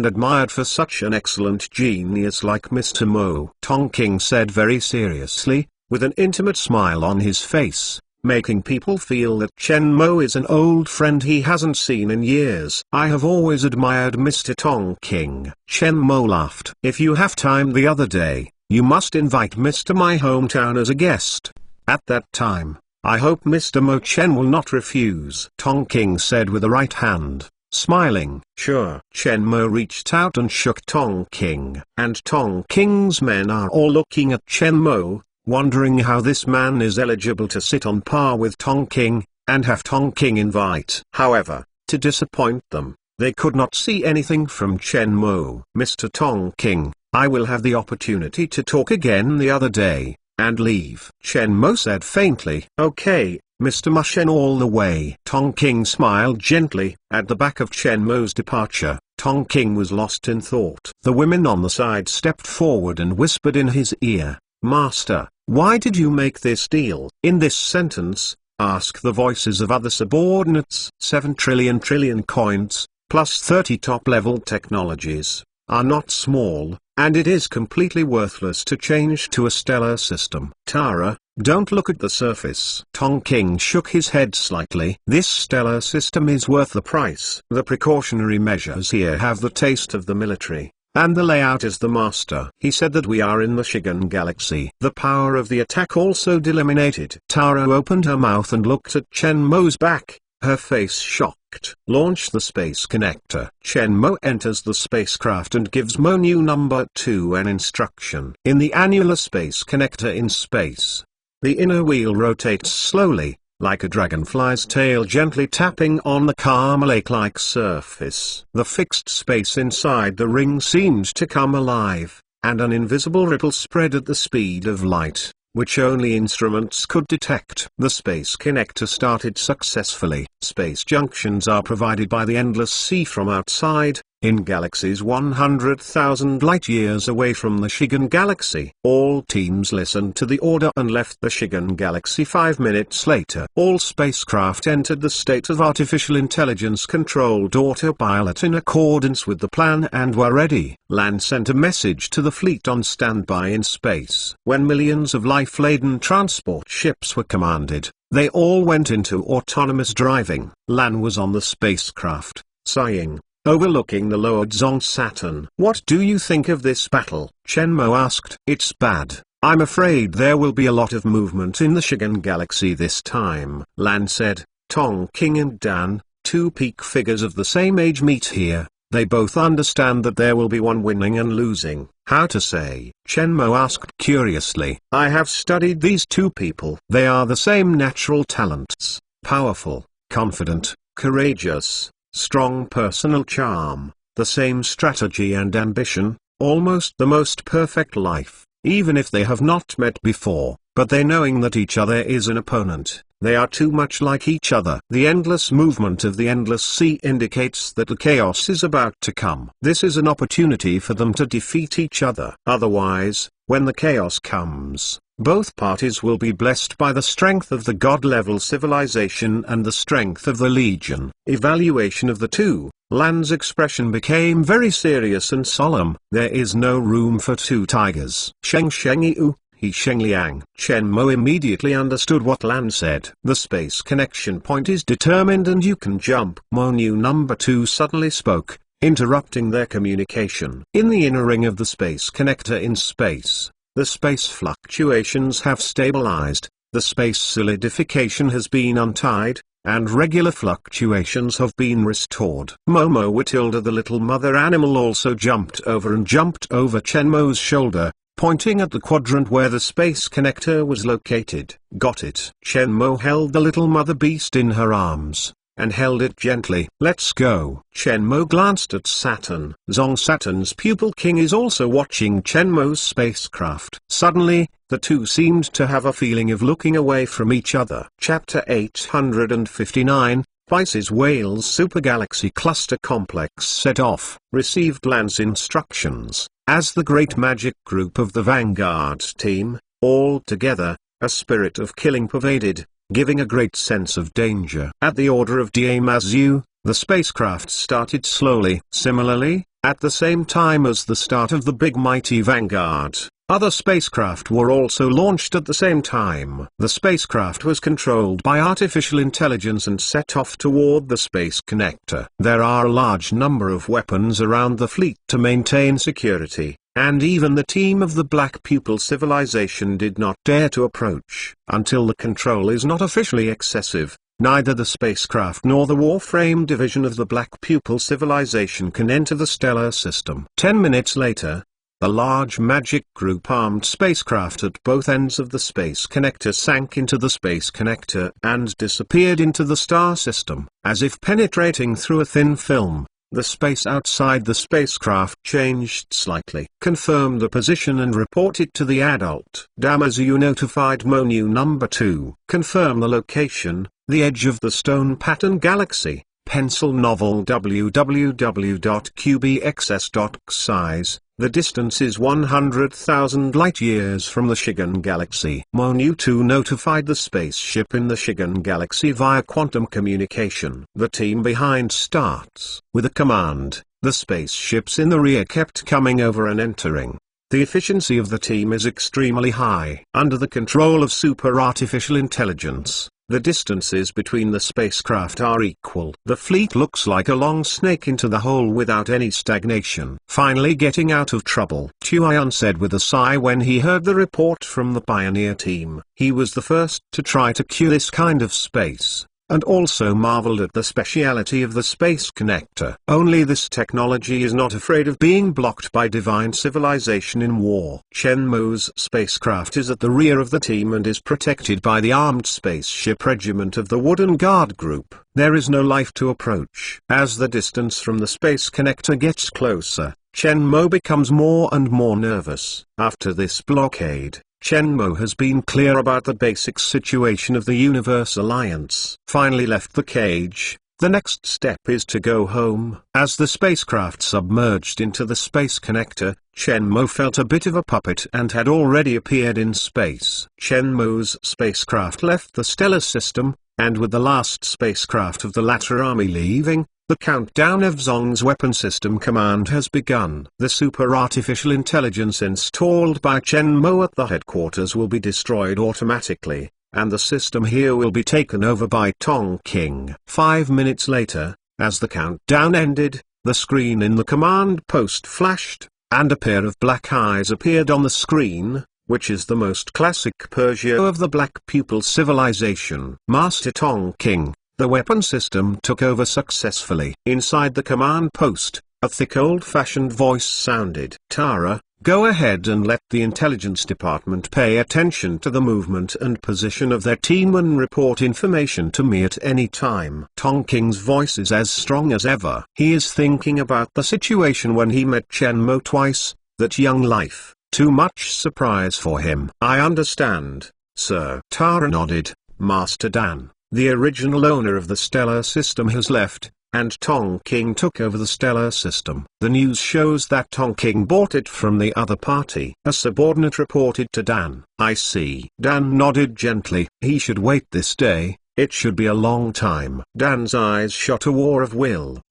for such an excellent genius like Mr. Mo, Tong King said very seriously, with an intimate smile on his face, making people feel that Chen Mo is an old friend he hasn't seen in years. I have always admired Mr. Tong King. Chen Mo laughed. If you have time the other day, you must invite Mr. my hometown as a guest. At that time, I hope Mr. Mo Chen will not refuse. Tong King said with the right hand, smiling. Sure. Chen Mo reached out and shook Tong King. And Tong King's men are all looking at Chen Mo, wondering how this man is eligible to sit on par with Tong King, and have Tong King invite. However, to disappoint them, they could not see anything from Chen Mo. Mr. Tong King, I will have the opportunity to talk again the other day, and leave. Chen Mo said faintly. Okay, Mr. Ma Shen all the way. Tong King smiled gently. At the back of Chen Mo's departure, Tong King was lost in thought. The women on the side stepped forward and whispered in his ear, Master, why did you make this deal? In this sentence, ask the voices of other subordinates. 7 trillion coins, plus 30 top-level technologies, are not small, and it is completely worthless to change to a stellar system. Tara, don't look at the surface. Tong King shook his head slightly. This stellar system is worth the price. The precautionary measures here have the taste of the military, and the layout is the master. He said that we are in the Shigan Galaxy. The power of the attack also eliminated. Tara opened her mouth and looked at Chen Mo's back, her face shocked. Launch the space connector. Chen Mo enters the spacecraft and gives Mo new number 2 an instruction. In the annular space connector in space, the inner wheel rotates slowly, like a dragonfly's tail gently tapping on the calm lake-like surface. The fixed space inside the ring seemed to come alive, and an invisible ripple spread at the speed of light, which only instruments could detect. The space connector started successfully. Space junctions are provided by the endless sea from outside, in galaxies 100,000 light-years away from the Shigan Galaxy. All teams listened to the order and left the Shigan Galaxy 5 minutes later. All spacecraft entered the state of artificial intelligence-controlled autopilot in accordance with the plan and were ready. Lan sent a message to the fleet on standby in space. When millions of life-laden transport ships were commanded, they all went into autonomous driving. Lan was on the spacecraft, sighing, overlooking the lowered Zong Saturn. What do you think of this battle? Chen Mo asked. It's bad. I'm afraid there will be a lot of movement in the Shigan Galaxy this time. Lan said. Tong King and Dan, two peak figures of the same age meet here. They both understand that there will be one winning and losing. How to say? Chen Mo asked curiously. I have studied these two people. They are the same natural talents. Powerful, confident, courageous, strong personal charm, the same strategy and ambition, almost the most perfect life. Even if they have not met before, but they knowing that each other is an opponent, they are too much like each other. The endless movement of the endless sea indicates that the chaos is about to come. This is an opportunity for them to defeat each other. Otherwise, when the chaos comes, both parties will be blessed by the strength of the god-level civilization and the strength of the legion. Evaluation of the two lands expression became very serious and solemn. There is no room for two tigers. Sheng Shengyu, He Shengliang. Chen Mo immediately understood what Lan said. The space connection point is determined and you can jump. Monu number 2 suddenly spoke, interrupting their communication. In the inner ring of the space connector in space, the space fluctuations have stabilized, the space solidification has been untied, and regular fluctuations have been restored. Momo Watilda, the little mother animal, also jumped over Chen Mo's shoulder, pointing at the quadrant where the space connector was located. Got it. Chen Mo held the little mother beast in her arms, and held it gently. Let's go. Chen Mo glanced at Saturn. Zong Saturn's pupil king is also watching Chen Mo's spacecraft. Suddenly, the two seemed to have a feeling of looking away from each other. Chapter 859, Pisces Whales Supergalaxy Cluster Complex set off, received Lan's instructions. As the great magic group of the Vanguard team, all together, a spirit of killing pervaded, giving a great sense of danger. At the order of Diemazu, the spacecraft started slowly. Similarly, at the same time as the start of the big mighty Vanguard, other spacecraft were also launched at the same time. The spacecraft was controlled by artificial intelligence and set off toward the space connector. There are a large number of weapons around the fleet to maintain security, and even the team of the Black Pupil civilization did not dare to approach. Until the control is not officially excessive, neither the spacecraft nor the Warframe division of the Black Pupil civilization can enter the stellar system. 10 minutes later, the large magic group armed spacecraft at both ends of the space connector sank into the space connector and disappeared into the star system. As if penetrating through a thin film, the space outside the spacecraft changed slightly. Confirm the position and report it to the adult. Damazu notified Monu number 2. Confirm the location, the edge of the stone pattern galaxy. Pencil novel www.qbxs.size. The distance is 100,000 light-years from the Shigan Galaxy. Monu 2 notified the spaceship in the Shigan Galaxy via quantum communication. The team behind starts. With a command, the spaceships in the rear kept coming over and entering. The efficiency of the team is extremely high. Under the control of super artificial intelligence, the distances between the spacecraft are equal. The fleet looks like a long snake into the hole without any stagnation. Finally getting out of trouble, Chuan said with a sigh when he heard the report from the pioneer team. He was the first to try to cure this kind of space, and also marveled at the speciality of the space connector. Only this technology is not afraid of being blocked by divine civilization in war. Chen Mo's spacecraft is at the rear of the team and is protected by the armed spaceship regiment of the Wooden Guard group. There is no life to approach. As the distance from the space connector gets closer, Chen Mo becomes more and more nervous. After this blockade, Chen Mo has been clear about the basic situation of the Universe Alliance. Finally left the cage, the next step is to go home. As the spacecraft submerged into the space connector, Chen Mo felt a bit of a puppet and had already appeared in space. Chen Mo's spacecraft left the stellar system, and with the last spacecraft of the latter army leaving, the countdown of Zong's weapon system command has begun. The super artificial intelligence installed by Chen Mo at the headquarters will be destroyed automatically, and the system here will be taken over by Tong King. 5 minutes later, as the countdown ended, the screen in the command post flashed, and a pair of black eyes appeared on the screen, which is the most classic Persia of the Black Pupil civilization. Master Tong King, the weapon system took over successfully. Inside the command post, a thick old-fashioned voice sounded. Tara, go ahead and let the intelligence department pay attention to the movement and position of their team and report information to me at any time. Tong King's voice is as strong as ever. He is thinking about the situation when he met Chen Mo twice, that young life, too much surprise for him. I understand. sir. Tara nodded. Master Dan, the original owner of the stellar system, has left, and Tonking took over the stellar system. The news shows that Tonking bought it from the other party. A subordinate reported to Dan. I see. Dan nodded gently. He should wait this day. It should be a long time. Dan's eyes shot a war of will.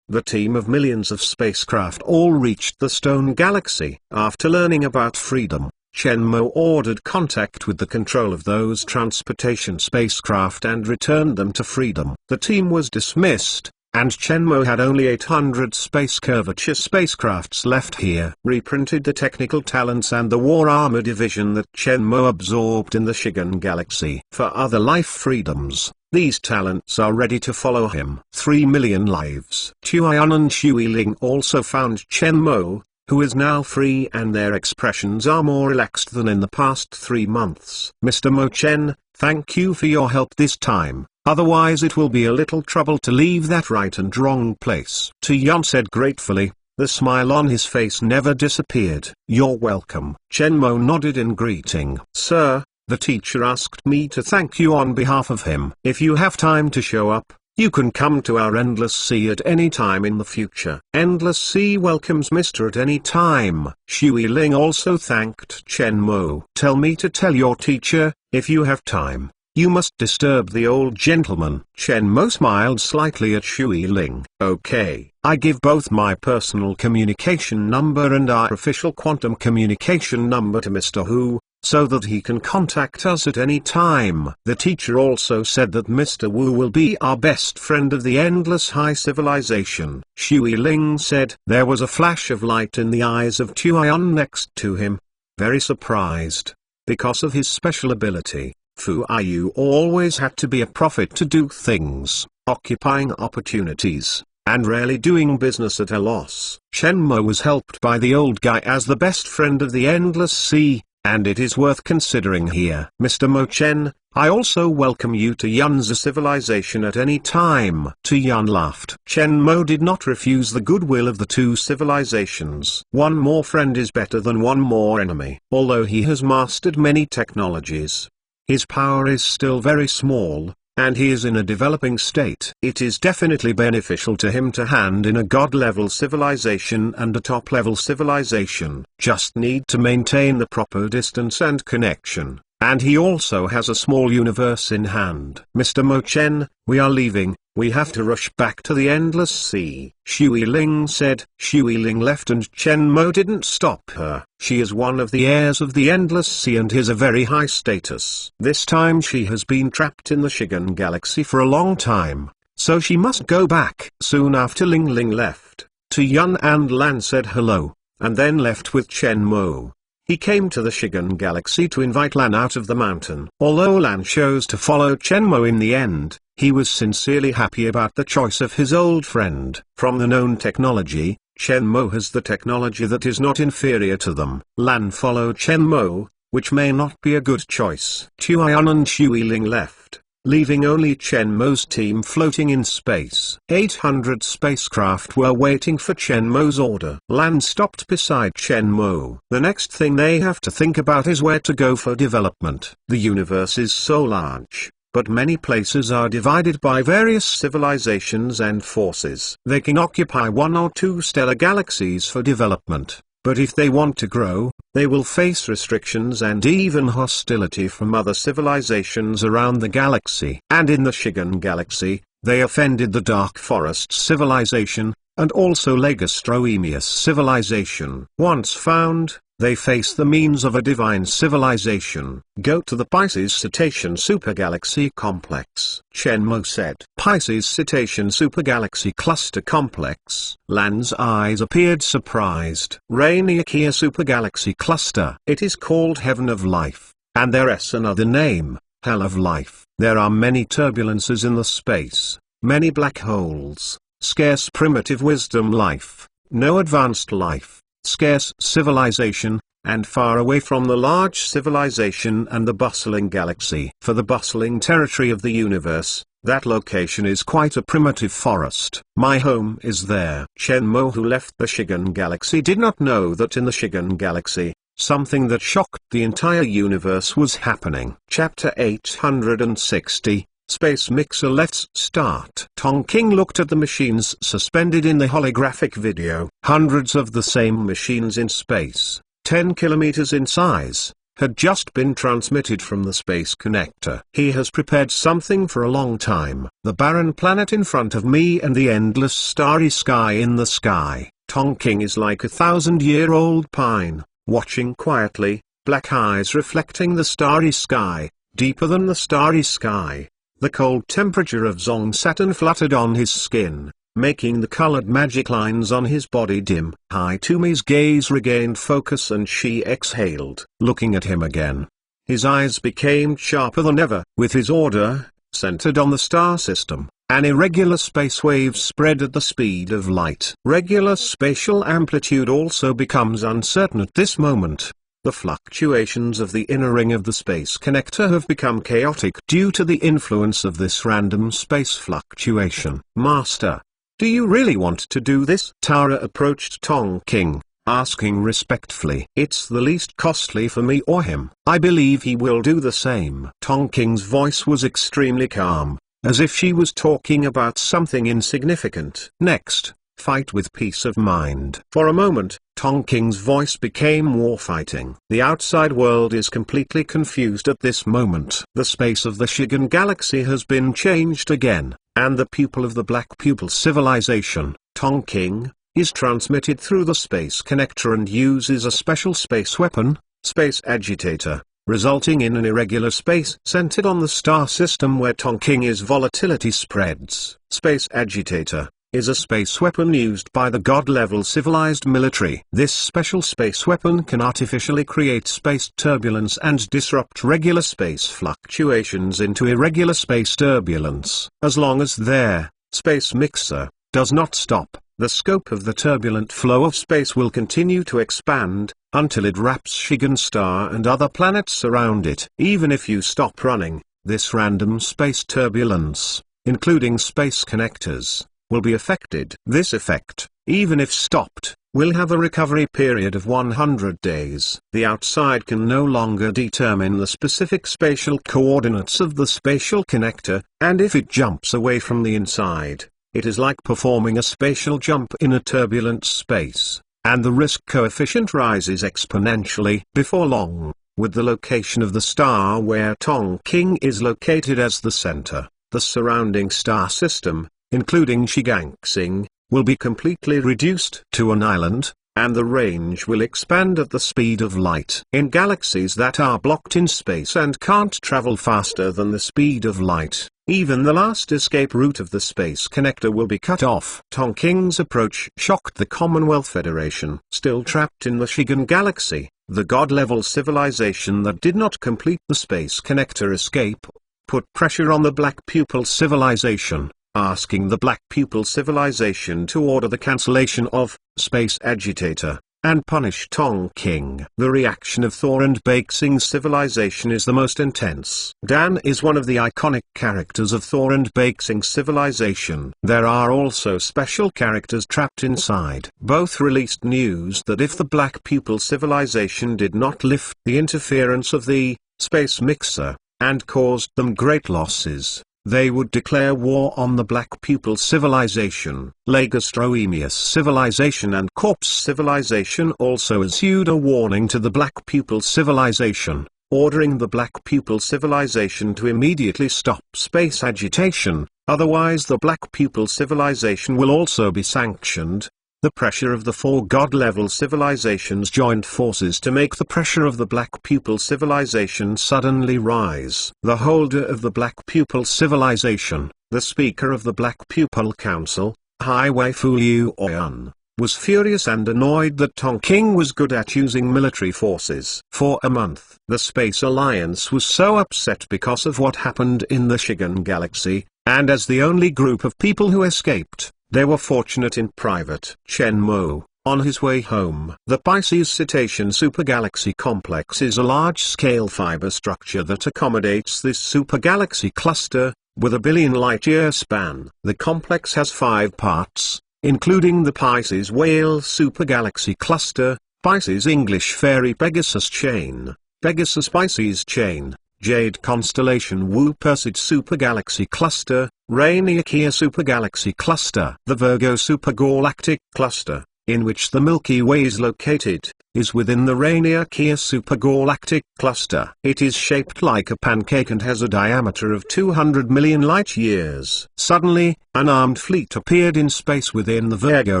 The team of millions of spacecraft all reached the Stone Galaxy. After learning about freedom, Shenmue ordered contact with the control of those transportation spacecraft and returned them to freedom. The team was dismissed, and Shenmue had only 800 space curvature spacecrafts left here. Reprinted the technical talents and the war armor division that Shenmue absorbed in the Shigan Galaxy. For other life freedoms, these talents are ready to follow him. 3 million lives. Chuan and Shui Ling also found Shenmue, who is now free, and their expressions are more relaxed than in the past 3 months. Mr. Mo Chen, thank you for your help this time. Otherwise it will be a little trouble to leave that right and wrong place. Yun said gratefully. The smile on his face never disappeared. You're welcome. Shenmue nodded in greeting. Sir, the teacher asked me to thank you on behalf of him. If you have time to show up, you can come to our Endless Sea at any time in the future. Endless Sea welcomes Mr. at any time. Shui Ling also thanked Shenmue. Tell me to tell your teacher, if you have time, you must disturb the old gentleman. Shenmue smiled slightly at Shui Ling. Okay, I give both my personal communication number and our official quantum communication number to Mr. Hu, so that he can contact us at any time. The teacher also said that Mr. Wu will be our best friend of the Endless High Civilization. Shui Ling said. There was a flash of light in the eyes of Chuan next to him. Very surprised. Because of his special ability, Fu Yu always had to be a prophet to do things, occupying opportunities, and rarely doing business at a loss. Shenmue was helped by the old guy as the best friend of the Endless Sea, and it is worth considering here. Mr. Mo Chen, I also welcome you to Yun's civilization at any time. Yun laughed. Shenmue did not refuse the goodwill of the two civilizations. One more friend is better than one more enemy. Although he has mastered many technologies, his power is still very small, and he is in a developing state. It is definitely beneficial to him to hand in a god-level civilization and a top-level civilization. Just need to maintain the proper distance and connection, and he also has a small universe in hand. Mr. Mo Chen, we are leaving. We have to rush back to the Endless Sea. Shui Ling said. Shui Ling left and Shenmue didn't stop her. She is one of the heirs of the Endless Sea and has a very high status. This time she has been trapped in the Shigan Galaxy for a long time, so she must go back. Soon after Ling Ling left, Yun and Lan said hello, and then left with Shenmue. He came to the Shigan Galaxy to invite Lan out of the mountain. Although Lan chose to follow Shenmue in the end, he was sincerely happy about the choice of his old friend. From the known technology, Shenmue has the technology that is not inferior to them. Lan followed Shenmue, which may not be a good choice. Chuan and Shui Ling left, leaving only Shenmue's team floating in space. 800 spacecraft were waiting for Shenmue's order. Lan stopped beside Shenmue. The next thing they have to think about is where to go for development. The universe is so large, but many places are divided by various civilizations and forces. They can occupy 1 or 2 stellar galaxies for development, but if they want to grow, they will face restrictions and even hostility from other civilizations around the galaxy. And in the Shigan Galaxy, they offended the Dark Forest civilization, and also Legastroemius civilization. Once found, they face the means of a divine civilization. Go to the Pisces Cetacean Supergalaxy Complex. Shenmue said. Pisces Cetacean Supergalaxy Cluster Complex. Lan's eyes appeared surprised. Rainiakia Supergalaxy Cluster. It is called Heaven of Life, and there is another name, Hell of Life. There are many turbulences in the space, many black holes, scarce primitive wisdom life, no advanced life, scarce civilization, and far away from the large civilization and the bustling galaxy. For the bustling territory of the universe, that location is quite a primitive forest. My home is there. Shenmue, who left the Shigan Galaxy, did not know that in the Shigan Galaxy, something that shocked the entire universe was happening. Chapter 860, Space Mixer. Let's start. Tonking looked at the machines suspended in the holographic video. Hundreds of the same machines in space, 10 kilometers in size, had just been transmitted from the space connector. He has prepared something for a long time. The barren planet in front of me and the endless starry sky in the sky. Tonking is like a 1,000-year-old pine, watching quietly, black eyes reflecting the starry sky, deeper than the starry sky. The cold temperature of Zong Saturn fluttered on his skin, making the colored magic lines on his body dim. Hitomi's gaze regained focus and she exhaled, looking at him again. His eyes became sharper than ever. With his order, centered on the star system, an irregular space wave spread at the speed of light. Regular spatial amplitude also becomes uncertain at this moment. The fluctuations of the inner ring of the space connector have become chaotic due to the influence of this random space fluctuation. Master, do you really want to do this? Tara approached Tonking, asking respectfully. It's the least costly for me or him. I believe he will do the same. Tonking's voice was extremely calm, as if she was talking about something insignificant. Next, fight with peace of mind. For a moment, Tonking's voice became war-fighting. The outside world is completely confused at this moment. The space of the Shigan Galaxy has been changed again, and the pupil of the Black Pupil Civilization, Tonking, is transmitted through the space connector and uses a special space weapon, Space Agitator, resulting in an irregular space centered on the star system where Tonking is. Volatility spreads. Space Agitator is a space weapon used by the god-level civilized military. This special space weapon can artificially create space turbulence and disrupt regular space fluctuations into irregular space turbulence. As long as their space mixer does not stop, the scope of the turbulent flow of space will continue to expand, until it wraps Shigan Star and other planets around it. Even if you stop running, this random space turbulence, including space connectors, will be affected. This effect, even if stopped, will have a recovery period of 100 days. The outside can no longer determine the specific spatial coordinates of the spatial connector, and if it jumps away from the inside, it is like performing a spatial jump in a turbulent space, and the risk coefficient rises exponentially. Before long, with the location of the star where Tonking is located as the center, the surrounding star system, including Shigangsing, will be completely reduced to an island, and the range will expand at the speed of light. In galaxies that are blocked in space and can't travel faster than the speed of light, even the last escape route of the space connector will be cut off. Tonking's approach shocked the Commonwealth Federation. Still trapped in the Shigan Galaxy, the god-level civilization that did not complete the space connector escape put pressure on the Black Pupil Civilization, asking the Black Pupil Civilization to order the cancellation of Space Agitator, and punish Tonking. The reaction of Thor and Bakesing's civilization is the most intense. Dan is one of the iconic characters of Thor and Bakesing's civilization. There are also special characters trapped inside. Both released news that if the Black Pupil Civilization did not lift the interference of the Space Mixer, and caused them great losses, they would declare war on the Black Pupil Civilization. Legastroemius Civilization and Corpse Civilization also issued a warning to the Black Pupil Civilization, ordering the Black Pupil Civilization to immediately stop space agitation, otherwise the Black Pupil Civilization will also be sanctioned. The pressure of the four god-level civilizations joined forces to make the pressure of the Black Pupil Civilization suddenly rise. The holder of the Black Pupil Civilization, the Speaker of the Black Pupil Council, Highway Fu Yuan, was furious and annoyed that Tonking was good at using military forces. For a month, the Space Alliance was so upset because of what happened in the Shigan Galaxy, and as the only group of people who escaped, they were fortunate in private. Chen Mo, on his way home. The Pisces Cetacean Supergalaxy Complex is a large-scale fiber structure that accommodates this supergalaxy cluster, with a billion light-year span. The complex has 5 parts, including the Pisces Whale Supergalaxy Cluster, Pisces English Fairy Pegasus Chain, Pegasus Pisces Chain, Jade Constellation Wu Perseid Supergalaxy Cluster, Rainiacia Supergalaxy Cluster. The Virgo Supergalactic Cluster, in which the Milky Way is located, is within the Rainiacia Supergalactic Cluster. It is shaped like a pancake and has a diameter of 200 million light-years. Suddenly, an armed fleet appeared in space within the Virgo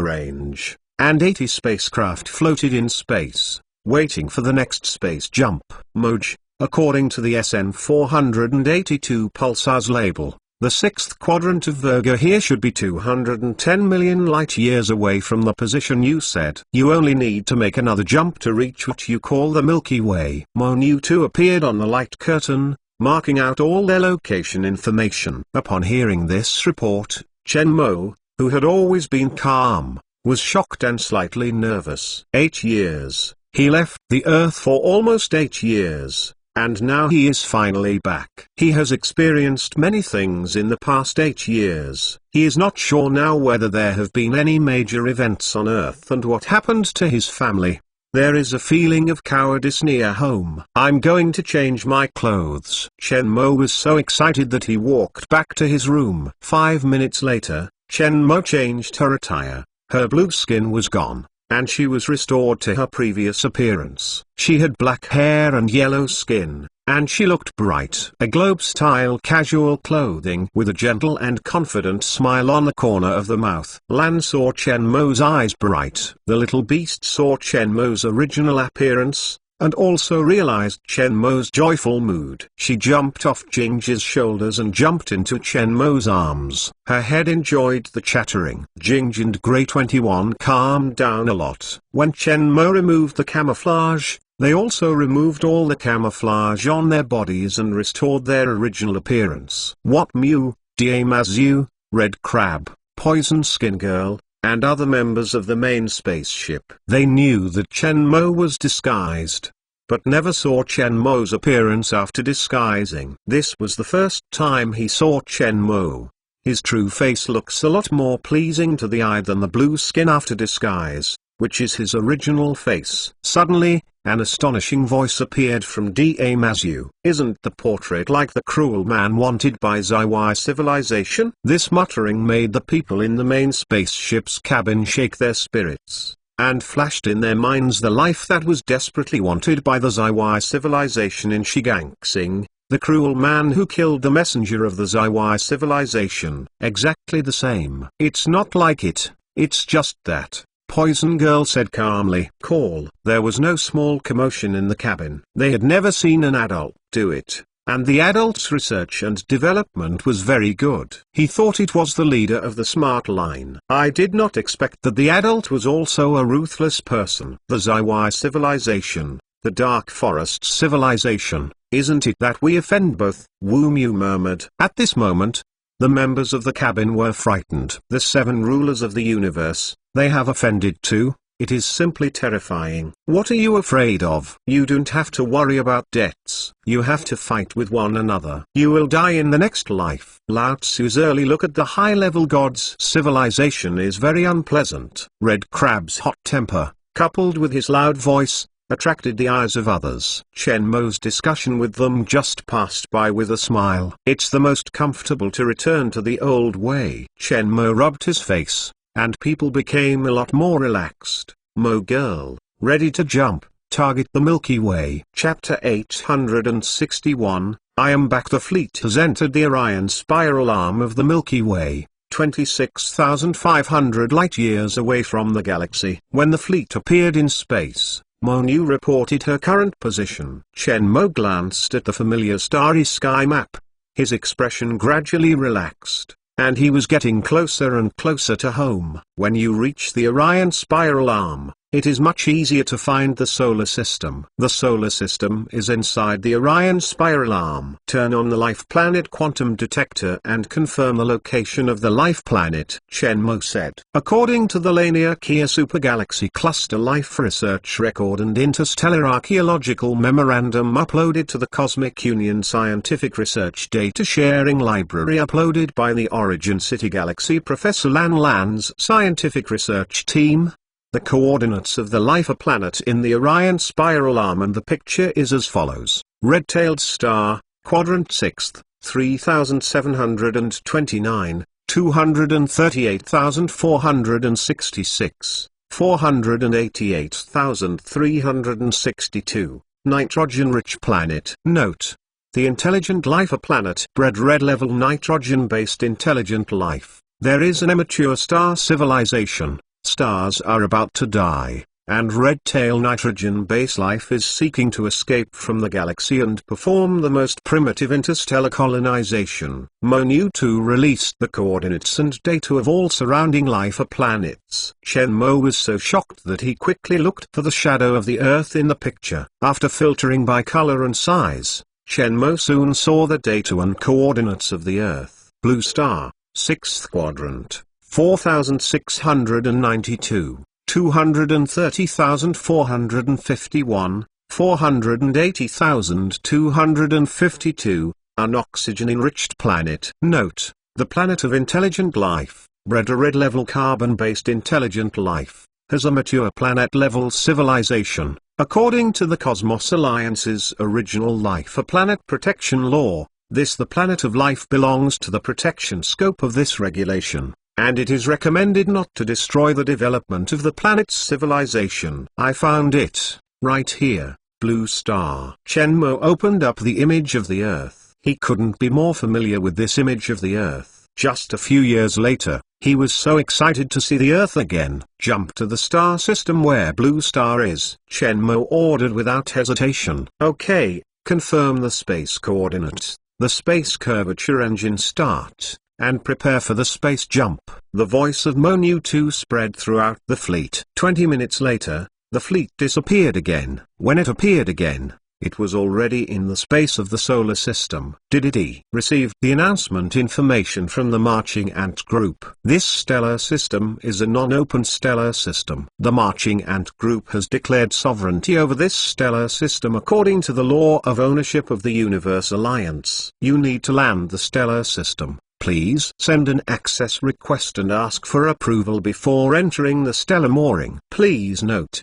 range, and 80 spacecraft floated in space, waiting for the next space jump. Moj, according to the SN 482 pulsars label, the sixth quadrant of Virgo here should be 210 million light-years away from the position you set. You only need to make another jump to reach what you call the Milky Way. Monu 2 appeared on the light curtain, marking out all their location information. Upon hearing this report, Chen Mo, who had always been calm, was shocked and slightly nervous. 8 years. He left the Earth for almost 8 years. And now he is finally back. He has experienced many things in the past 8 years. He is not sure now whether there have been any major events on Earth and what happened to his family. There is a feeling of cowardice near home. I'm going to change my clothes. Chen Mo was so excited that he walked back to his room. 5 minutes later, Chen Mo changed her attire. Her blue skin was gone, and she was restored to her previous appearance. She had black hair and yellow skin, and she looked bright. A globe-style casual clothing with a gentle and confident smile on the corner of the mouth. Lan saw Chen Mo's eyes bright. The little beast saw Chen Mo's original appearance, and also realized Chen Mo's joyful mood. She jumped off Jing's shoulders and jumped into Chen Mo's arms. Her head enjoyed the chattering. Jing and Grey 21 calmed down a lot. When Chen Mo removed the camouflage, they also removed all the camouflage on their bodies and restored their original appearance. What Mew, Diamazu, Red Crab, Poison Skin Girl, and other members of the main spaceship. They knew that Chen Mo was disguised, but never saw Chen Mo's appearance after disguising. This was the first time he saw Chen Mo. His true face looks a lot more pleasing to the eye than the blue skin after disguise, which is his original face. Suddenly, an astonishing voice appeared from Diamazu. Isn't the portrait like the cruel man wanted by Zaiwai civilization? This muttering made the people in the main spaceship's cabin shake their spirits, and flashed in their minds the life that was desperately wanted by the Zaiwai civilization in Shigangsing, the cruel man who killed the messenger of the Zaiwai civilization. Exactly the same. It's not like it, it's just that. Poison Girl said calmly. Call. There was no small commotion in the cabin. They had never seen an adult do it, and the adult's research and development was very good. He thought it was the leader of the smart line. I did not expect that the adult was also a ruthless person. The Zaiwai civilization, the Dark Forest civilization, isn't it that we offend both? Wu Mu murmured. At this moment, the members of the cabin were frightened. The 7 rulers of the universe, they have offended too. It is simply terrifying. What are you afraid of? You don't have to worry about debts. You have to fight with one another. You will die in the next life. Lao Tzu's early look at the high-level gods' civilization is very unpleasant. Red Crab's hot temper, coupled with his loud voice, attracted the eyes of others. Chen Mo's discussion with them just passed by with a smile. It's the most comfortable to return to the old way. Chen Mo rubbed his face, and people became a lot more relaxed. Mo Girl, ready to jump, target the Milky Way. Chapter 861, I am back. The fleet has entered the Orion spiral arm of the Milky Way, 26,500 light-years away from the galaxy. When the fleet appeared in space, Monu reported her current position. Chen Mo glanced at the familiar starry sky map. His expression gradually relaxed, and he was getting closer and closer to home. When you reach the Orion spiral arm, it is much easier to find the solar system. The solar system is inside the Orion spiral arm. Turn on the life planet quantum detector and confirm the location of the life planet, Chen Mo said. According to the Laniakea Supergalaxy Cluster Life Research Record and Interstellar Archaeological Memorandum uploaded to the Cosmic Union Scientific Research Data Sharing Library uploaded by the Origin City Galaxy Professor Lan Lan's scientific research team, The coordinates of the Lifer planet in the Orion spiral arm and the picture is as follows: red-tailed star, quadrant 6th, 3729, 238,466, 488,362, nitrogen-rich planet. Note: the intelligent Lifer planet bred red level nitrogen-based intelligent life. There is an immature star civilization. Stars are about to die, and red-tail nitrogen-based life is seeking to escape from the galaxy and perform the most primitive interstellar colonization. Mo-Nu-2 released the coordinates and data of all surrounding Lifer planets. Chen Mo was so shocked that he quickly looked for the shadow of the Earth in the picture. After filtering by color and size, Chen Mo soon saw the data and coordinates of the Earth. Blue star, 6th quadrant, 4692, 230,451, 480,252, an oxygen-enriched planet. Note: the planet of intelligent life, bred a red-level carbon-based intelligent life, has a mature planet-level civilization. According to the Cosmos Alliance's original Lifer planet protection law, the planet of life belongs to the protection scope of this regulation, and it is recommended not to destroy the development of the planet's civilization. I found it, right here, blue star. Chen Mo opened up the image of the Earth. He couldn't be more familiar with this image of the Earth. Just a few years later, he was so excited to see the Earth again. Jump to the star system where blue star is. Chen Mo ordered without hesitation. Okay, confirm the space coordinates, the space curvature engine start, and prepare for the space jump. The voice of Mo-Nu-2 spread throughout the fleet. 20 minutes later, the fleet disappeared again. When it appeared again, it was already in the space of the solar system. DDD received the announcement information from the Marching Ant Group. This stellar system is a non-open stellar system. The Marching Ant Group has declared sovereignty over this stellar system according to the law of ownership of the Universe Alliance. You need to land the stellar system. Please send an access request and ask for approval before entering the stellar mooring. Please note.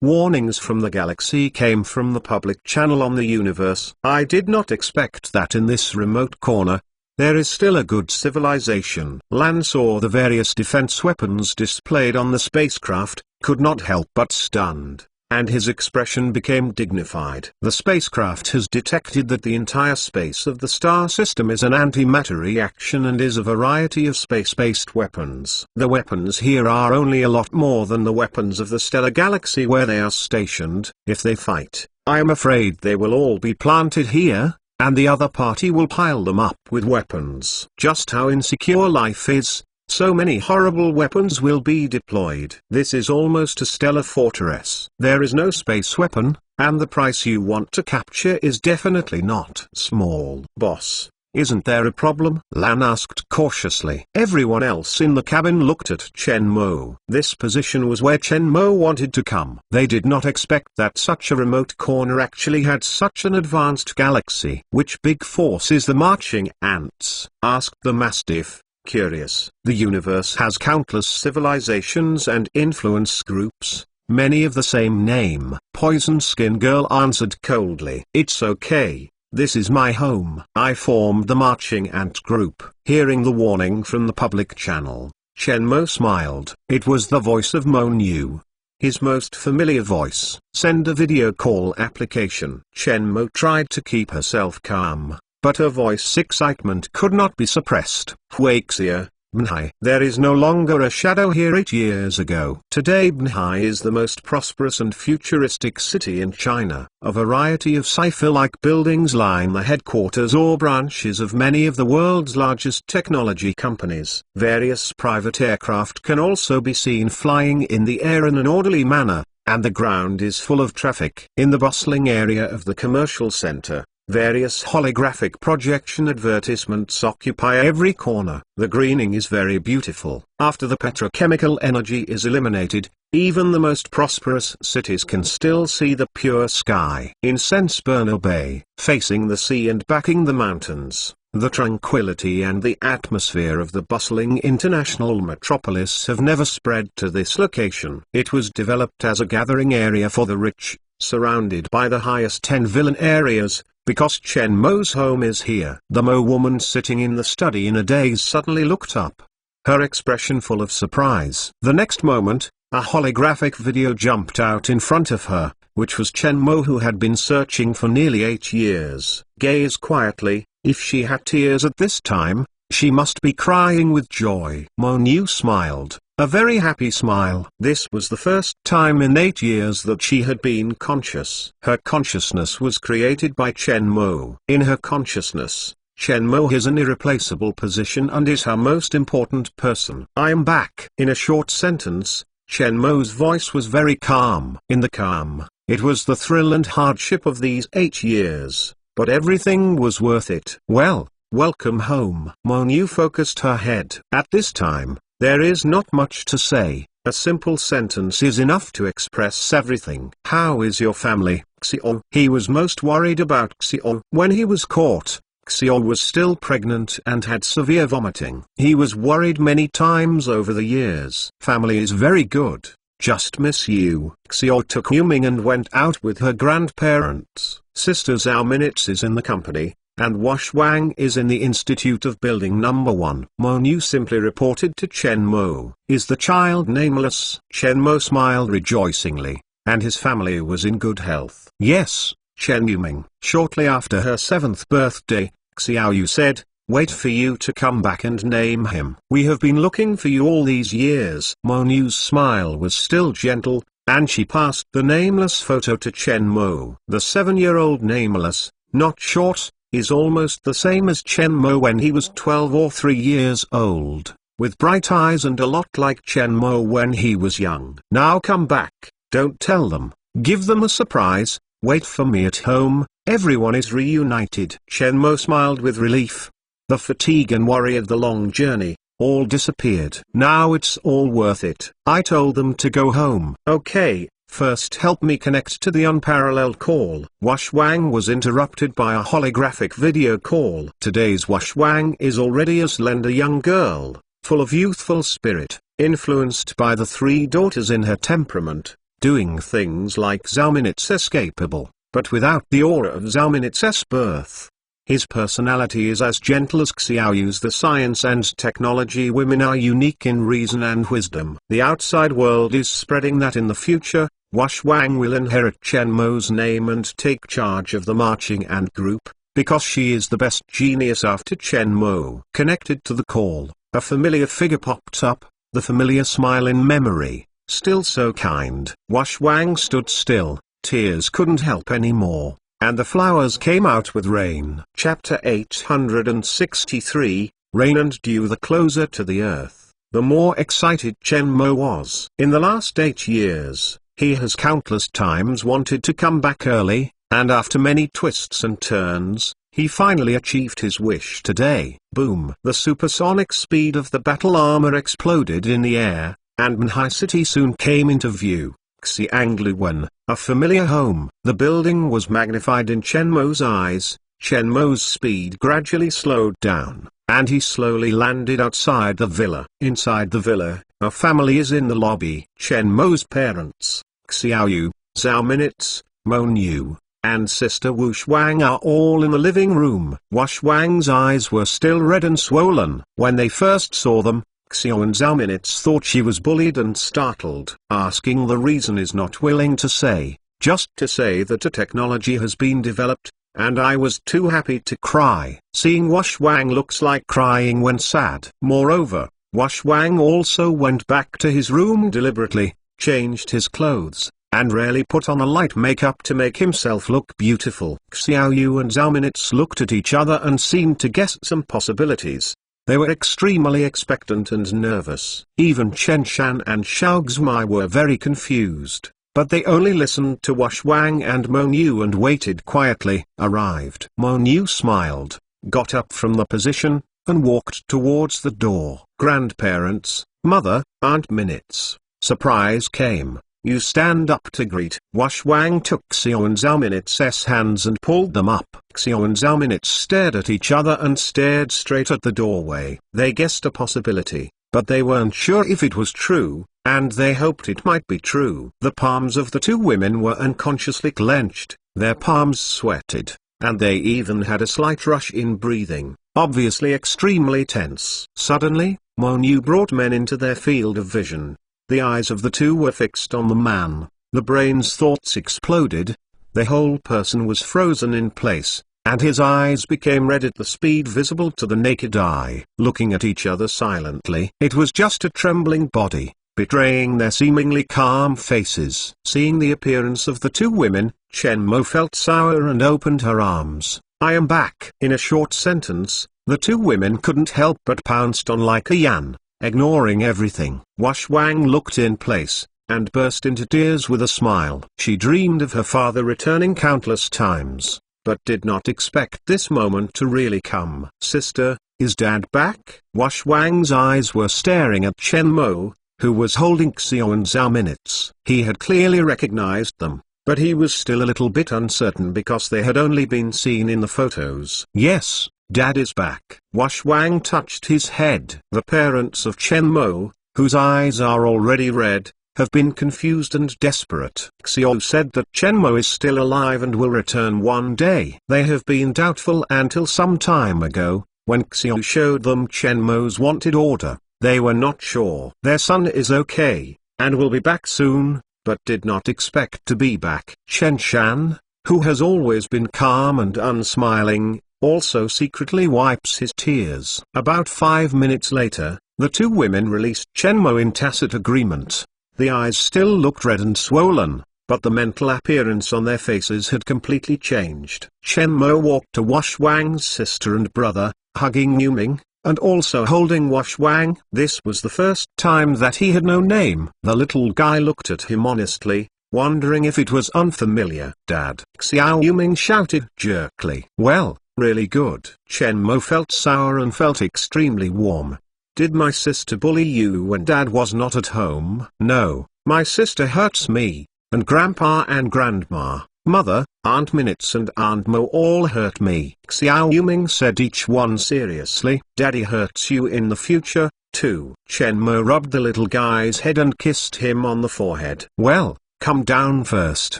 Warnings from the galaxy came from the public channel on the universe. I did not expect that in this remote corner, there is still a good civilization. Lan saw the various defense weapons displayed on the spacecraft, could not help but stunned, and his expression became dignified. The spacecraft has detected that the entire space of the star system is an antimatter reaction and is a variety of space-based weapons. The weapons here are only a lot more than the weapons of the stellar galaxy where they are stationed. If they fight, I am afraid they will all be planted here, and the other party will pile them up with weapons. Just how insecure life is, so many horrible weapons will be deployed. This is almost a stellar fortress. There is no space weapon, and the price you want to capture is definitely not small. Boss, isn't there a problem? Lan asked cautiously. Everyone else in the cabin looked at Chen Mo. This position was where Chen Mo wanted to come. They did not expect that such a remote corner actually had such an advanced galaxy. Which big force is the Marching Ants? Asked the Mastiff, curious. The universe has countless civilizations and influence groups, many of the same name. Poison Skin Girl answered coldly. It's okay, this is my home. I formed the Marching Ant Group. Hearing the warning from the public channel, Chen Mo smiled. It was the voice of Mo-Nu, his most familiar voice. Send a video call application. Chen Mo tried to keep herself calm, but her voice excitement could not be suppressed. Huaxia, Bnhai. There is no longer a shadow here 8 years ago. Today Bnhai is the most prosperous and futuristic city in China. A variety of sci-fi-like buildings line the headquarters or branches of many of the world's largest technology companies. Various private aircraft can also be seen flying in the air in an orderly manner, and the ground is full of traffic. In the bustling area of the commercial center, various holographic projection advertisements occupy every corner. The greening is very beautiful. After the petrochemical energy is eliminated, even the most prosperous cities can still see the pure sky. In Sense Burner Bay, facing the sea and backing the mountains, The tranquility and the atmosphere of the bustling international metropolis have never spread to this location. It was developed as a gathering area for the rich, surrounded by the highest 10 villain areas, because Chen Mo's home is here. The Mo woman sitting in the study in a daze suddenly looked up, her expression full of surprise. The next moment, a holographic video jumped out in front of her, which was Chen Mo, who had been searching for nearly 8 years. Gaze quietly. If she had tears at this time, she must be crying with joy. Mo Nu smiled, a very happy smile. This was the first time in 8 years that she had been conscious. Her consciousness was created by Chen Mo. In her consciousness, Chen Mo has an irreplaceable position and is her most important person. I am back. In a short sentence, Chen Mo's voice was very calm. In the calm, it was the thrill and hardship of these 8 years. But everything was worth it. Well, welcome home. Mo Nu focused her head. At this time, there is not much to say. A simple sentence is enough to express everything. How is your family, Xiao? He was most worried about Xiao. When he was caught, Xiao was still pregnant and had severe vomiting. He was worried many times over the years. Family is very good. Just miss you. Xiao took Yuming and went out with her grandparents. Sister Zhao Minutes is in the company, and Wash Wang is in the Institute of Building Number 1. Mo Nu simply reported to Chen Mo. Is the child nameless? Chen Mo smiled rejoicingly, and his family was in good health. Yes, Chen Yuming. Shortly after her 7th birthday, Xiao Yu said, wait for you to come back and name him. We have been looking for you all these years. Mo Nu's smile was still gentle, and she passed the nameless photo to Chen Mo. The 7-year-old nameless, not short, is almost the same as Chen Mo when he was 12 or 3 years old, with bright eyes and a lot like Chen Mo when he was young. Now come back, don't tell them, give them a surprise, wait for me at home, everyone is reunited. Chen Mo smiled with relief. The fatigue and worry of the long journey all disappeared. Now it's all worth it. I told them to go home. Okay, first help me connect to the unparalleled call. Wash Wang was interrupted by a holographic video call. Today's Wash Wang is already a slender young girl, full of youthful spirit, influenced by the 3 daughters in her temperament, doing things like Zhao Minutes escapable, but without the aura of Zhao Minutes' birth. His personality is as gentle as Xiao Yu's. The science and technology women are unique in reason and wisdom. The outside world is spreading that in the future, Wash Wang will inherit Chen Mo's name and take charge of the marching ant group, because she is the best genius after Chen Mo. Connected to the call, a familiar figure popped up, the familiar smile in memory, still so kind. Wash Wang stood still, tears couldn't help anymore. And the flowers came out with rain. Chapter 863, Rain and Dew. The closer to the earth, the more excited Chen Mo was. In the last 8 years, he has countless times wanted to come back early, and after many twists and turns, he finally achieved his wish today. Boom! The supersonic speed of the battle armor exploded in the air, and Manhai City soon came into view. Xiangluwen, a familiar home. The building was magnified in Chen Mo's eyes. Chen Mo's speed gradually slowed down, and he slowly landed outside the villa. Inside the villa, a family is in the lobby. Chen Mo's parents, Xiao Yu, Zhao Minutes, Mo Nu, and sister Wash Wang are all in the living room. Wash Wang's eyes were still red and swollen. When they first saw them, Xiao and Zhao Minutes thought she was bullied and startled. Asking the reason is not willing to say, just to say that a technology has been developed, and I was too happy to cry. Seeing Wash Wang looks like crying when sad. Moreover, Wash Wang also went back to his room deliberately, changed his clothes, and rarely put on a light makeup to make himself look beautiful. Xiao Yu and Zhao Minutes looked at each other and seemed to guess some possibilities. They were extremely expectant and nervous. Even Chen Shan and Xiao Xumai were very confused, but they only listened to Wash Wang and Mo Nu and waited quietly. Arrived. Mo Nu smiled, got up from the position, and walked towards the door. Grandparents, mother, Aunt Minutes. Surprise came. you stand up to greet. Wash Wang took Xiao and Zhao Minit's hands and pulled them up. Xiao and Zhao Minit stared at each other and stared straight at the doorway. They guessed a possibility, but they weren't sure if it was true, and they hoped it might be true. The palms of the two women were unconsciously clenched, their palms sweated, and they even had a slight rush in breathing, obviously extremely tense. Suddenly, Mo Niu brought men into their field of vision. The eyes of the two were fixed on the man, the brain's thoughts exploded, the whole person was frozen in place, and his eyes became red at the speed visible to the naked eye. Looking at each other silently, it was just a trembling body, betraying their seemingly calm faces. Seeing the appearance of the two women, Chen Mo felt sour and opened her arms. I am back. In a short sentence, the two women couldn't help but pounced on like a yan, ignoring everything. Wash Wang looked in place, and burst into tears with a smile. She dreamed of her father returning countless times, but did not expect this moment to really come. Sister, is Dad back? Wash Wang's eyes were staring at Chen Mo, who was holding Xiao and Zhao Minutes. He had clearly recognized them, but he was still a little bit uncertain because they had only been seen in the photos. Yes, Dad is back. Wash Wang touched his head. The parents of Chen Mo, whose eyes are already red, have been confused and desperate. Xiao said that Chen Mo is still alive and will return one day. They have been doubtful until some time ago, when Xiao showed them Chen Mo's wanted order. They were not sure. Their son is okay, and will be back soon, but did not expect to be back. Chen Shan, who has always been calm and unsmiling, also secretly wipes his tears. About 5 minutes later, the two women released Chen Mo in tacit agreement. The eyes still looked red and swollen, but the mental appearance on their faces had completely changed. Chen Mo walked to Wash Wang's sister and brother, hugging Niu Ming, and also holding Wash Wang. This was the first time that he had no name. The little guy looked at him honestly, wondering if it was unfamiliar. Dad, Xiao Yuming shouted jerkily. Well, really good. Chen Mo felt sour and felt extremely warm. Did my sister bully you when Dad was not at home? No, my sister hurts me, and Grandpa and Grandma, Mother, Aunt Minutes and Aunt Mo all hurt me. Xiao Yuming said, each one seriously. Daddy hurts you in the future, too. Chen Mo rubbed the little guy's head and kissed him on the forehead. Well, come down first,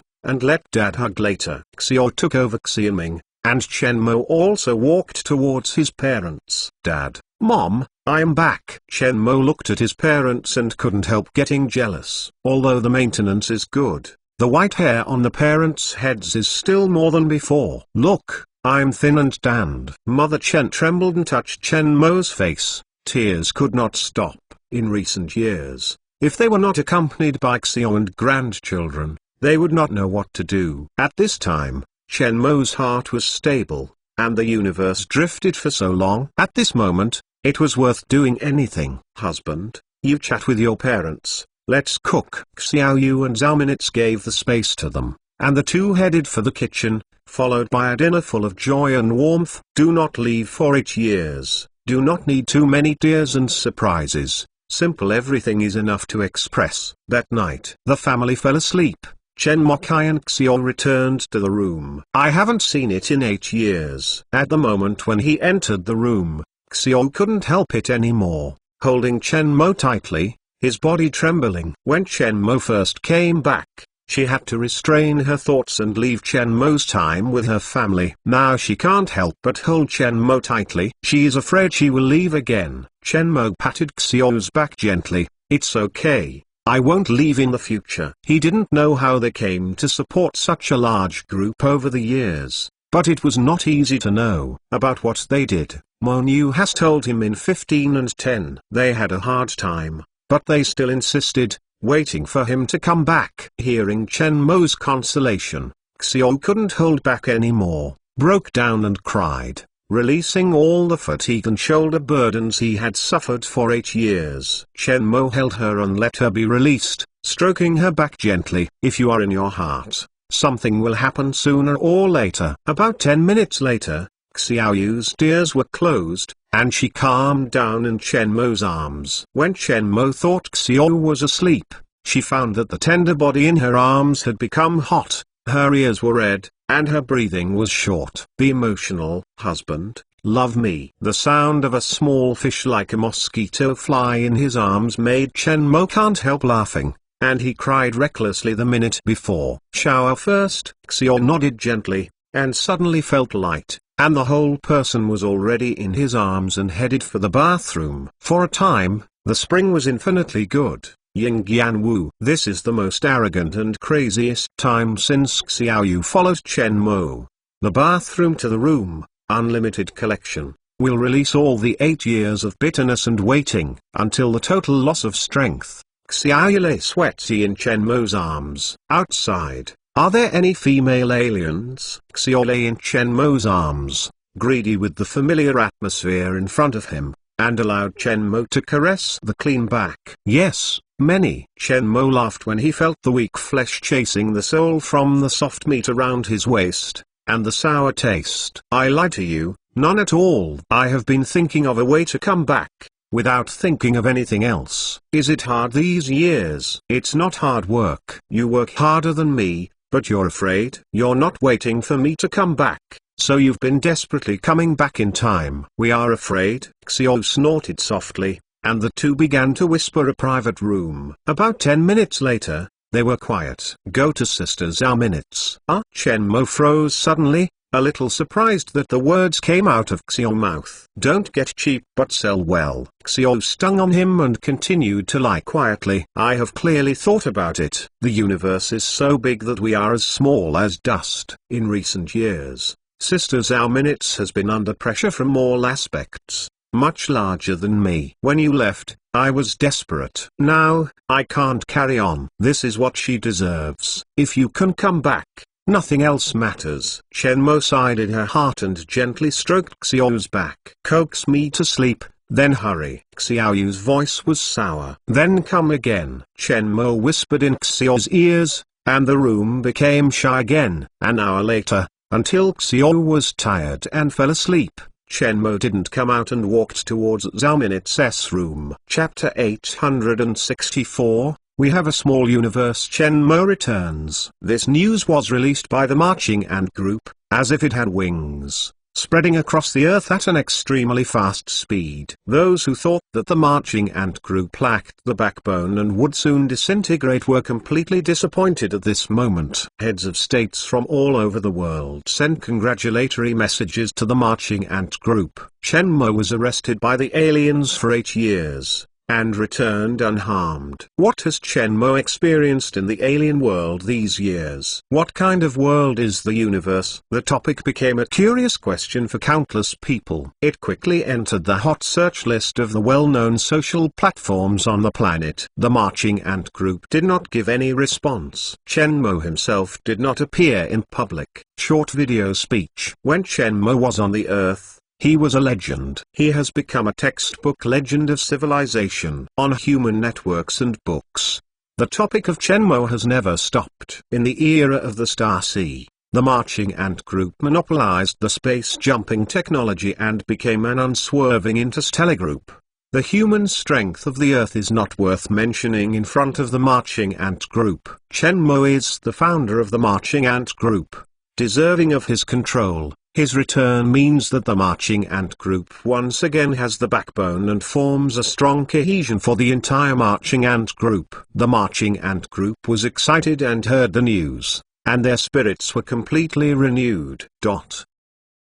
and let Dad hug later. Xiao took over Xiaoming, and Chen Mo also walked towards his parents. Dad, Mom, I am back. Chen Mo looked at his parents and couldn't help getting jealous. Although the maintenance is good, the white hair on the parents' heads is still more than before. Look, I'm thin and tanned. Mother Chen trembled and touched Chen Mo's face. Tears could not stop. In recent years, if they were not accompanied by Xiao and grandchildren, they would not know what to do. At this time, Chen Mo's heart was stable, and the universe drifted for so long. At this moment, it was worth doing anything. Husband, you chat with your parents, let's cook. Xiao Yu and Zhao Minutes gave the space to them, and the two headed for the kitchen, followed by a dinner full of joy and warmth. Do not leave for 8 years, do not need too many tears and surprises, simple everything is enough to express. That night, the family fell asleep. Chen Mokai and Xiao returned to the room. I haven't seen it in 8 years. At the moment when he entered the room, Xiao couldn't help it anymore, holding Chen Mo tightly, his body trembling. When Chen Mo first came back, she had to restrain her thoughts and leave Chen Mo's time with her family. Now she can't help but hold Chen Mo tightly. She is afraid she will leave again. Chen Mo patted Xiao's back gently. It's okay, I won't leave in the future. He didn't know how they came to support such a large group over the years, but it was not easy to know about what they did. Mo Niu has told him in 15 and 10. They had a hard time, but they still insisted, waiting for him to come back. Hearing Chen Mo's consolation, Xiao couldn't hold back anymore, broke down and cried, releasing all the fatigue and shoulder burdens he had suffered for 8 years. Chen Mo held her and let her be released, stroking her back gently. If you are in your heart, something will happen sooner or later. About 10 minutes later, Xiao Yu's tears were closed, and she calmed down in Chen Mo's arms. When Chen Mo thought Xiao was asleep, she found that the tender body in her arms had become hot, her ears were red, and her breathing was short. Be emotional, husband, love me. The sound of a small fish like a mosquito fly in his arms made Chen Mo can't help laughing, and he cried recklessly the minute before. Shower first. Xiao nodded gently, and suddenly felt light, and the whole person was already in his arms and headed for the bathroom. For a time, the spring was infinitely good. Ying-Yan Wu. This is the most arrogant and craziest time since Xiaoyu followed Chen Mo. The bathroom to the room, unlimited collection, will release all the 8 years of bitterness and waiting, until the total loss of strength. Xiaoyu lay sweaty in Chen Mo's arms. Outside, are there any female aliens? Xiao lay in Chen Mo's arms, greedy with the familiar atmosphere in front of him, and allowed Chen Mo to caress the clean back. Yes, many. Chen Mo laughed when he felt the weak flesh chasing the soul from the soft meat around his waist, and the sour taste. I lied to you, none at all. I have been thinking of a way to come back, without thinking of anything else. Is it hard these years? It's not hard work. You work harder than me, but you're afraid. You're not waiting for me to come back, so you've been desperately coming back in time. We are afraid. Xiao snorted softly, and the two began to whisper a private room. About 10 minutes later, they were quiet. Go to Sister Zhao minutes. Chen Mo froze suddenly, a little surprised that the words came out of Xiao's mouth. Don't get cheap but sell well. Xiao stung on him and continued to lie quietly. I have clearly thought about it. The universe is so big that we are as small as dust. In recent years, Sister Zhao minutes has been under pressure from all aspects, much larger than me. When you left, I was desperate. Now, I can't carry on. This is what she deserves. If you can come back, nothing else matters. Chen Mo sighed in her heart and gently stroked Xiao's back. Coax me to sleep, then hurry. Xiao's voice was sour. Then come again. Chen Mo whispered in Xiao's ears, and the room became shy again. An hour later, until Xiao was tired and fell asleep, Chen Mo didn't come out and walked towards Zhao Minutes' room. Chapter 864, We Have a Small Universe. Chen Mo returns. This news was released by the Marching Ant Group, as if it had wings, spreading across the earth at an extremely fast speed. Those who thought that the Marching Ant Group lacked the backbone and would soon disintegrate were completely disappointed at this moment. Heads of states from all over the world sent congratulatory messages to the Marching Ant Group. Chen Mo was arrested by the aliens for 8 years, and returned unharmed. What has Chen Mo experienced in the alien world these years? What kind of world is the universe? The topic became a curious question for countless people. It quickly entered the hot search list of the well-known social platforms on the planet. The Marching Ant Group did not give any response. Chen Mo himself did not appear in public. Short video speech. When Chen Mo was on the earth, he was a legend. He has become a textbook legend of civilization. On human networks and books, the topic of Chen Mo has never stopped. In the era of the Star Sea, the Marching Ant Group monopolized the space-jumping technology and became an unswerving interstellar group. The human strength of the Earth is not worth mentioning in front of the Marching Ant Group. Chen Mo is the founder of the Marching Ant Group, deserving of his control. His return means that the Marching Ant Group once again has the backbone and forms a strong cohesion for the entire Marching Ant Group. The Marching Ant Group was excited and heard the news, and their spirits were completely renewed.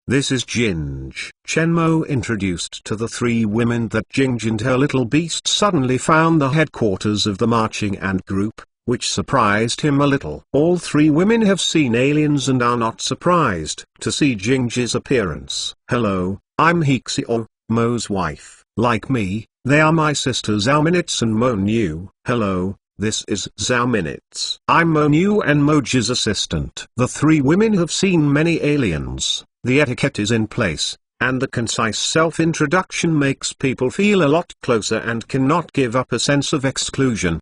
This is Ginge. Chen Mo introduced to the 3 women that Ginge and her little beast suddenly found the headquarters of the Marching Ant Group, which surprised him a little. All 3 women have seen aliens and are not surprised to see Jinge's appearance. Hello, I'm Hixio, Mo's wife. Like me, they are my sisters Zhao Minutes and Mo Niu. Hello, this is Zhao Minutes. I'm Mo Niu and Moji's assistant. The 3 women have seen many aliens. The etiquette is in place, and the concise self-introduction makes people feel a lot closer and cannot give up a sense of exclusion.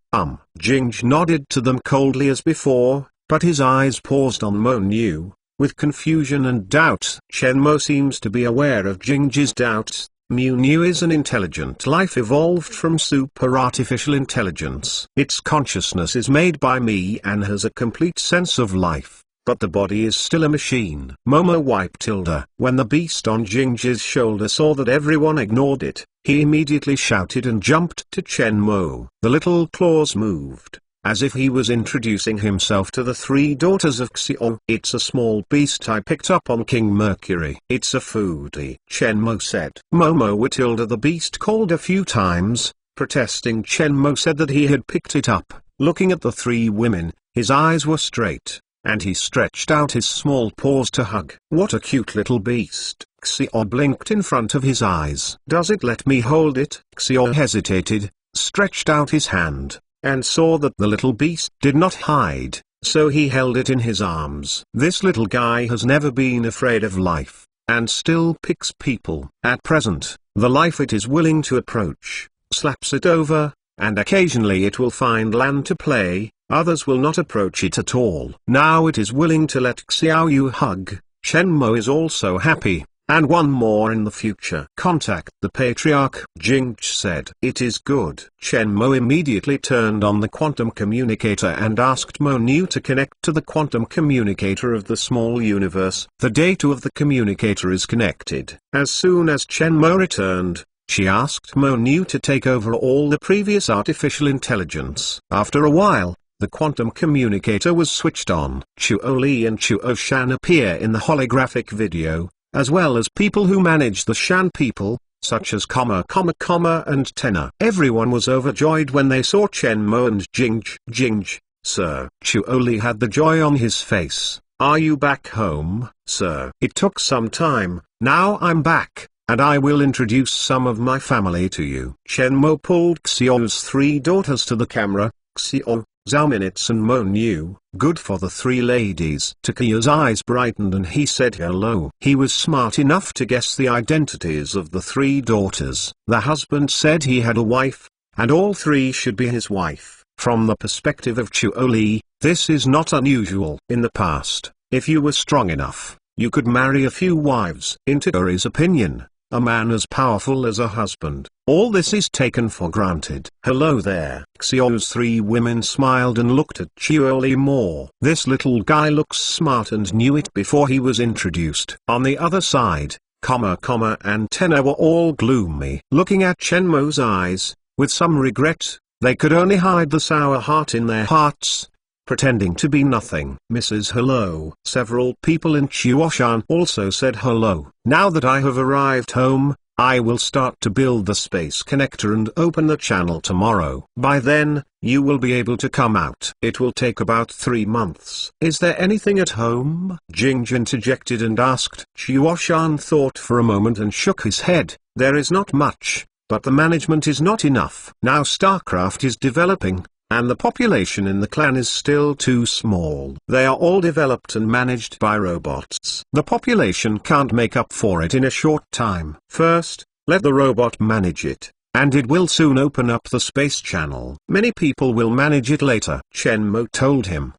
Jinge nodded to them coldly as before, but his eyes paused on Mo Niu, with confusion and doubt. Chen Mo seems to be aware of Jinge's doubts, Mu is an intelligent life evolved from super artificial intelligence. Its consciousness is made by me and has a complete sense of life, but the body is still a machine. Momo wiped Tilda. When the beast on Jing's shoulder saw that everyone ignored it, he immediately shouted and jumped to Shenmo. The little claws moved, as if he was introducing himself to the three daughters of Xiao. It's a small beast I picked up on King Mercury. It's a foodie, Shenmo said. Momo Tilda the beast called a few times, protesting. Shenmo said that he had picked it up. Looking at the three women, his eyes were straight, and he stretched out his small paws to hug. What a cute little beast. Xiao blinked in front of his eyes. Does it let me hold it? Xiao hesitated, stretched out his hand, and saw that the little beast did not hide, so he held it in his arms. This little guy has never been afraid of life, and still picks people. At present, the life it is willing to approach, slaps it over, and occasionally it will find land to play, others will not approach it at all. Now it is willing to let Xiaoyu hug. Shenmo is also happy, and one more in the future. Contact the patriarch, Jing said. It is good. Shenmo immediately turned on the quantum communicator and asked Monu to connect to the quantum communicator of the small universe. The data of the communicator is connected. As soon as Shenmo returned, she asked Monu to take over all the previous artificial intelligence. After a while, the quantum communicator was switched on. Chuo Li and Chuo Shan appear in the holographic video, as well as people who manage the Shan people, such as and Tenna. Everyone was overjoyed when they saw Shenmo and Jing. Sir. Chuo Li had the joy on his face. Are you back home, sir? It took some time, now I'm back, and I will introduce some of my family to you. Shenmo pulled Xiao's three daughters to the camera. Xiao, Zhao Minutes and Monu, good for the three ladies. Takeya's eyes brightened and he said hello. He was smart enough to guess the identities of the three daughters. The husband said he had a wife, and all three should be his wife. From the perspective of Chuo Li, this is not unusual. In the past, if you were strong enough, you could marry a few wives. In Takeya's opinion, a man as powerful as a husband. All this is taken for granted. Hello there. Xiao's three women smiled and looked at Chuo Li more. This little guy looks smart and knew it before he was introduced. On the other side, and Tenna were all gloomy. Looking at Shenmo's eyes, with some regret, they could only hide the sour heart in their hearts, pretending to be nothing. Mrs. Hello. Several people in Chuoshan also said hello. Now that I have arrived home, I will start to build the space connector and open the channel tomorrow. By then, you will be able to come out. It will take about 3 months. Is there anything at home? Jing interjected and asked. Chuoshan thought for a moment and shook his head. There is not much, but the management is not enough. Now StarCraft is developing, and the population in the clan is still too small. They are all developed and managed by robots. The population can't make up for it in a short time. First, let the robot manage it, and it will soon open up the space channel. Many people will manage it later. Shenmo told him.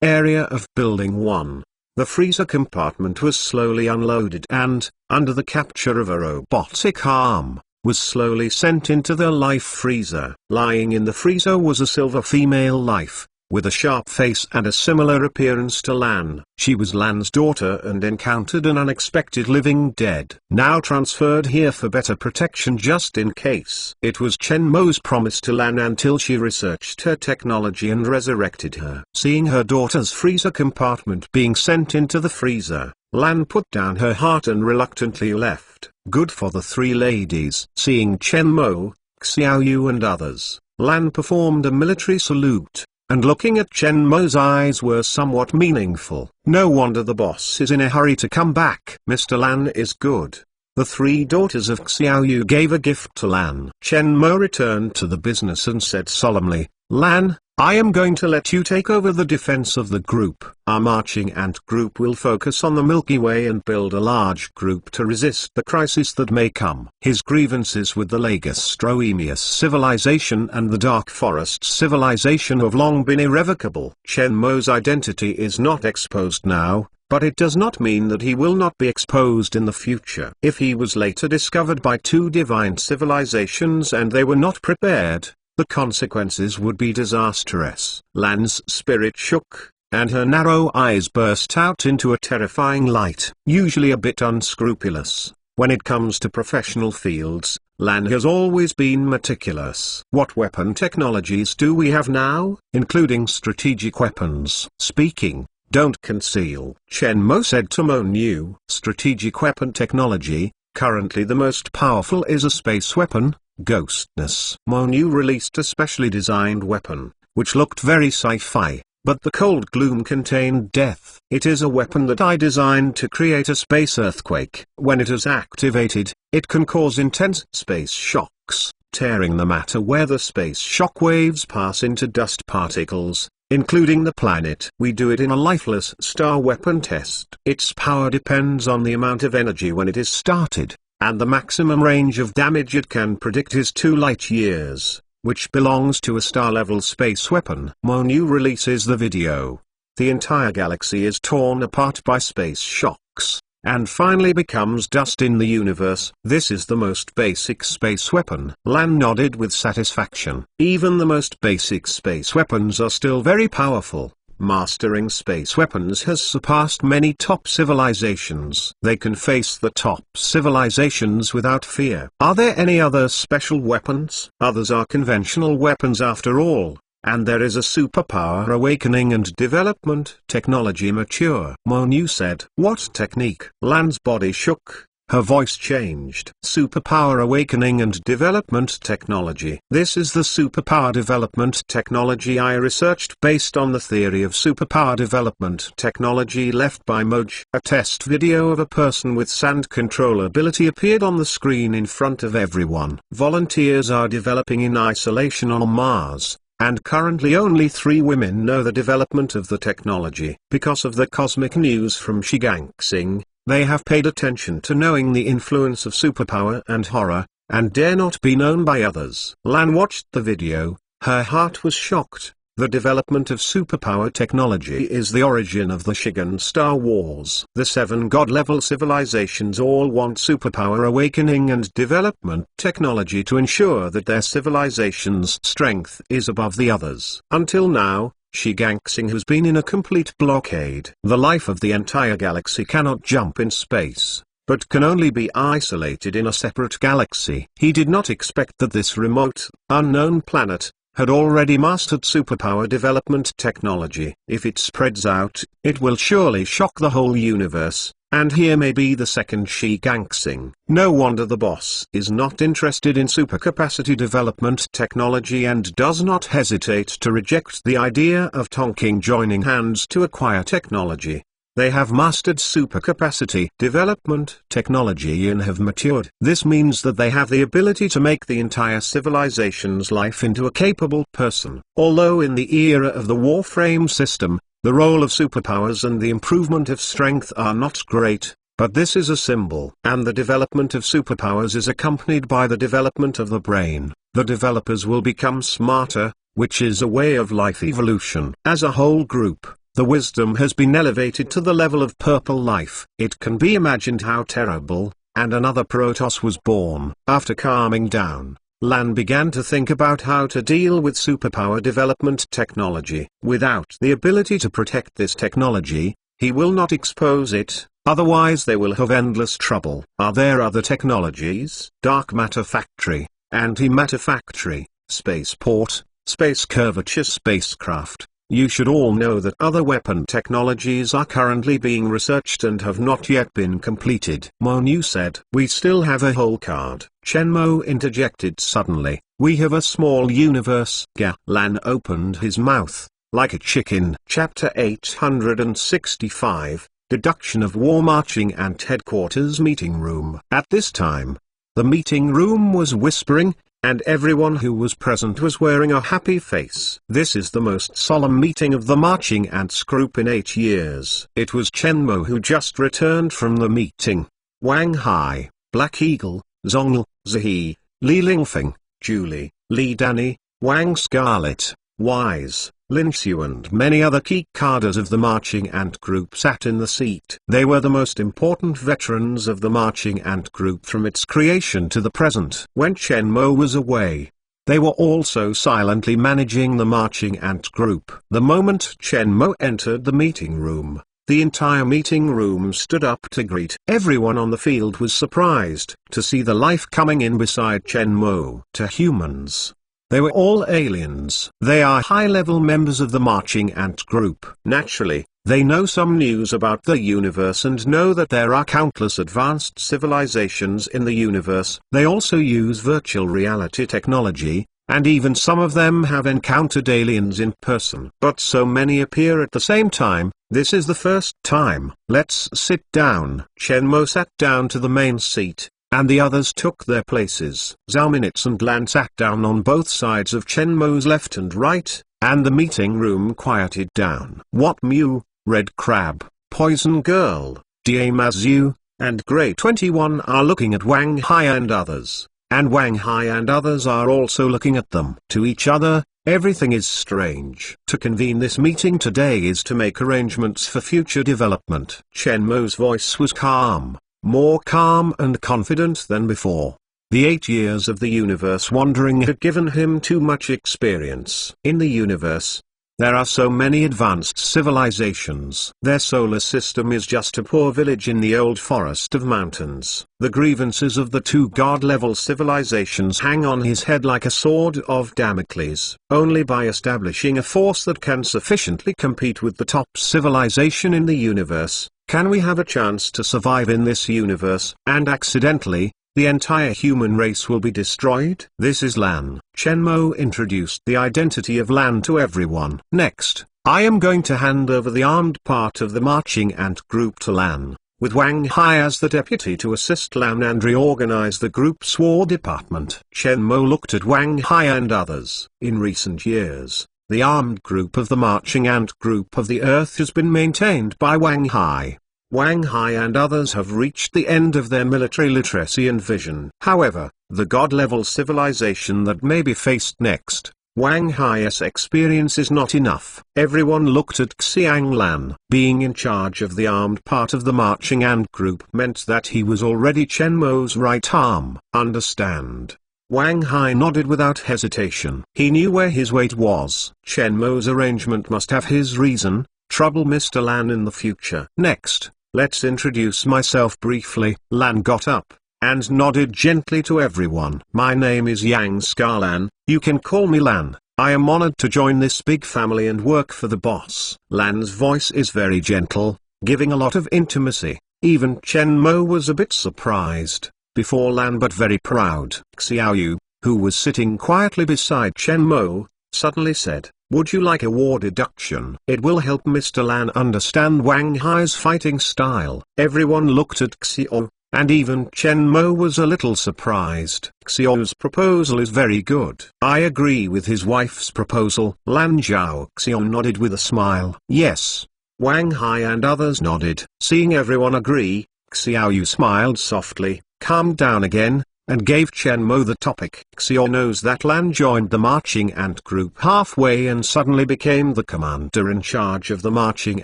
Area of Building 1. The freezer compartment was slowly unloaded and, under the capture of a robotic arm, was slowly sent into the life freezer. Lying in the freezer was a silver female life, with a sharp face and a similar appearance to Lan. She was Lan's daughter and encountered an unexpected living dead. Now transferred here for better protection just in case. It was Shenmo's promise to Lan until she researched her technology and resurrected her. Seeing her daughter's freezer compartment being sent into the freezer, Lan put down her heart and reluctantly left. Good for the three ladies. Seeing Shenmo, Xiaoyu and others, Lan performed a military salute, and looking at Shenmo's eyes were somewhat meaningful. No wonder the boss is in a hurry to come back. Mr. Lan is good. The three daughters of Xiaoyu gave a gift to Lan. Shenmo returned to the business and said solemnly, Lan, I am going to let you take over the defense of the group. Our marching ant group will focus on the Milky Way and build a large group to resist the crisis that may come. His grievances with the Lagastroemius civilization and the Dark Forest civilization have long been irrevocable. Shenmo's identity is not exposed now, but it does not mean that he will not be exposed in the future. If he was later discovered by two divine civilizations and they were not prepared, the consequences would be disastrous. Lan's spirit shook, and her narrow eyes burst out into a terrifying light. Usually a bit unscrupulous, when it comes to professional fields, Lan has always been meticulous. What weapon technologies do we have now, including strategic weapons? Speaking, don't conceal. Chen Mo said to Mo Niu. Strategic weapon technology, currently the most powerful is a space weapon, Ghostness. Mo Niu released a specially designed weapon, which looked very sci-fi, but the cold gloom contained death. It is a weapon that I designed to create a space earthquake. When it is activated, it can cause intense space shocks, tearing the matter where the space shock waves pass into dust particles, including the planet. We do it in a lifeless star weapon test. Its power depends on the amount of energy when it is started, and the maximum range of damage it can predict is 2 light years, which belongs to a star-level space weapon. Mo Niu releases the video. The entire galaxy is torn apart by space shocks, and finally becomes dust in the universe. This is the most basic space weapon. Lan nodded with satisfaction. Even the most basic space weapons are still very powerful. Mastering space weapons has surpassed many top civilizations. They can face the top civilizations without fear. Are there any other special weapons? Others are conventional weapons after all, and there is a superpower awakening and development technology mature. Mo Niu said. What technique? Lan's body shook. Her voice changed. Superpower awakening and development technology. This is the superpower development technology I researched based on the theory of superpower development technology left by Moj. A test video of a person with sand control ability appeared on the screen in front of everyone. Volunteers are developing in isolation on Mars, and currently only 3 women know the development of the technology. Because of the cosmic news from Shigangsing, they have paid attention to knowing the influence of superpower and horror, and dare not be known by others. Lan watched the video. Her heart was shocked. The development of superpower technology is the origin of the Shigan Star Wars. The 7 god-level civilizations all want superpower awakening and development technology to ensure that their civilization's strength is above the others. Until now, Shigangsing has been in a complete blockade. The life of the entire galaxy cannot jump in space, but can only be isolated in a separate galaxy. He did not expect that this remote, unknown planet had already mastered superpower development technology. If it spreads out, it will surely shock the whole universe. And here may be the second Shigangsing. No wonder the boss is not interested in supercapacity development technology and does not hesitate to reject the idea of Tonking joining hands to acquire technology. They have mastered supercapacity development technology and have matured. This means that they have the ability to make the entire civilization's life into a capable person. Although in the era of the Warframe system, the role of superpowers and the improvement of strength are not great, but this is a symbol. And the development of superpowers is accompanied by the development of the brain. The developers will become smarter, which is a way of life evolution. As a whole group, the wisdom has been elevated to the level of purple life. It can be imagined how terrible, and another Protoss was born. After calming down, Lan began to think about how to deal with superpower development technology. Without the ability to protect this technology, he will not expose it, otherwise they will have endless trouble. Are there other technologies? Dark matter factory, antimatter factory, spaceport, space curvature spacecraft. You should all know that other weapon technologies are currently being researched and have not yet been completed. Mo Niu said. We still have a whole card. Chen Mo interjected suddenly. We have a small universe. Lan opened his mouth, like a chicken. Chapter 865, Deduction of War Marching Ant Headquarters Meeting Room. At this time, the meeting room was whispering, and everyone who was present was wearing a happy face. This is the most solemn meeting of the Marching Ants group in 8 years. It was Chen Mo who just returned from the meeting. Wang Hai, Black Eagle, Zhongli, Zihe, Li Lingfeng, Julie, Li Danny, Wang Scarlet, Wise, Lin Xiu and many other key cadres of the marching ant group sat in the seat. They were the most important veterans of the marching ant group from its creation to the present. When Chen Mo was away, they were also silently managing the marching ant group. The moment Chen Mo entered the meeting room, the entire meeting room stood up to greet. Everyone on the field was surprised to see the life coming in beside Chen Mo. To humans, they were all aliens. They are high-level members of the marching ant group. Naturally, they know some news about the universe and know that there are countless advanced civilizations in the universe. They also use virtual reality technology, and even some of them have encountered aliens in person. But so many appear at the same time. This is the first time. Let's sit down. Chen Mo sat down to the main seat, and the others took their places. Zhao Minutes and Lan sat down on both sides of Chen Mo's left and right, and the meeting room quieted down. What Mew, Red Crab, Poison Girl, Diamazu, and Grey 21 are looking at Wang Hai and others, and Wang Hai and others are also looking at them. To each other, everything is strange. To convene this meeting today is to make arrangements for future development. Chen Mo's voice was calm, more calm and confident than before. The 8 years of the universe wandering had given him too much experience. In the universe, there are so many advanced civilizations. Their solar system is just a poor village in the old forest of mountains. The grievances of the two god-level civilizations hang on his head like a sword of Damocles. Only by establishing a force that can sufficiently compete with the top civilization in the universe, can we have a chance to survive in this universe. And accidentally, the entire human race will be destroyed. This is Lan. Chen Mo introduced the identity of Lan to everyone. Next, I am going to hand over the armed part of the marching ant group to Lan, with Wang Hai as the deputy to assist Lan and reorganize the group's war department. Chen Mo looked at Wang Hai and others. In recent years, the armed group of the marching ant group of the Earth has been maintained by Wang Hai. Wang Hai and others have reached the end of their military literacy and vision. However, the god-level civilization that may be faced next, Wang Hai's experience is not enough. Everyone looked at Xiang Lan. Being in charge of the armed part of the marching ant group meant that he was already Chen Mo's right arm. Understand? Wang Hai nodded without hesitation. He knew where his weight was. Chen Mo's arrangement must have his reason. Trouble Mr. Lan in the future. Next, let's introduce myself briefly. Lan got up, and nodded gently to everyone. My name is Yang Scarlan, you can call me Lan. I am honored to join this big family and work for the boss. Lan's voice is very gentle, giving a lot of intimacy. Even Chen Mo was a bit surprised, before Lan but very proud. Xiaoyu, who was sitting quietly beside Chen Mo, suddenly said, "Would you like a war deduction? It will help Mr. Lan understand Wang Hai's fighting style." Everyone looked at Xiao, and even Chen Mo was a little surprised. Xiao's proposal is very good. I agree with his wife's proposal. Lan Zhao. Xiao nodded with a smile. Yes. Wang Hai and others nodded. Seeing everyone agree, Xiaoyu smiled softly, calmed down again, and gave Chen Mo the topic. Xiao knows that Lan joined the marching ant group halfway and suddenly became the commander in charge of the marching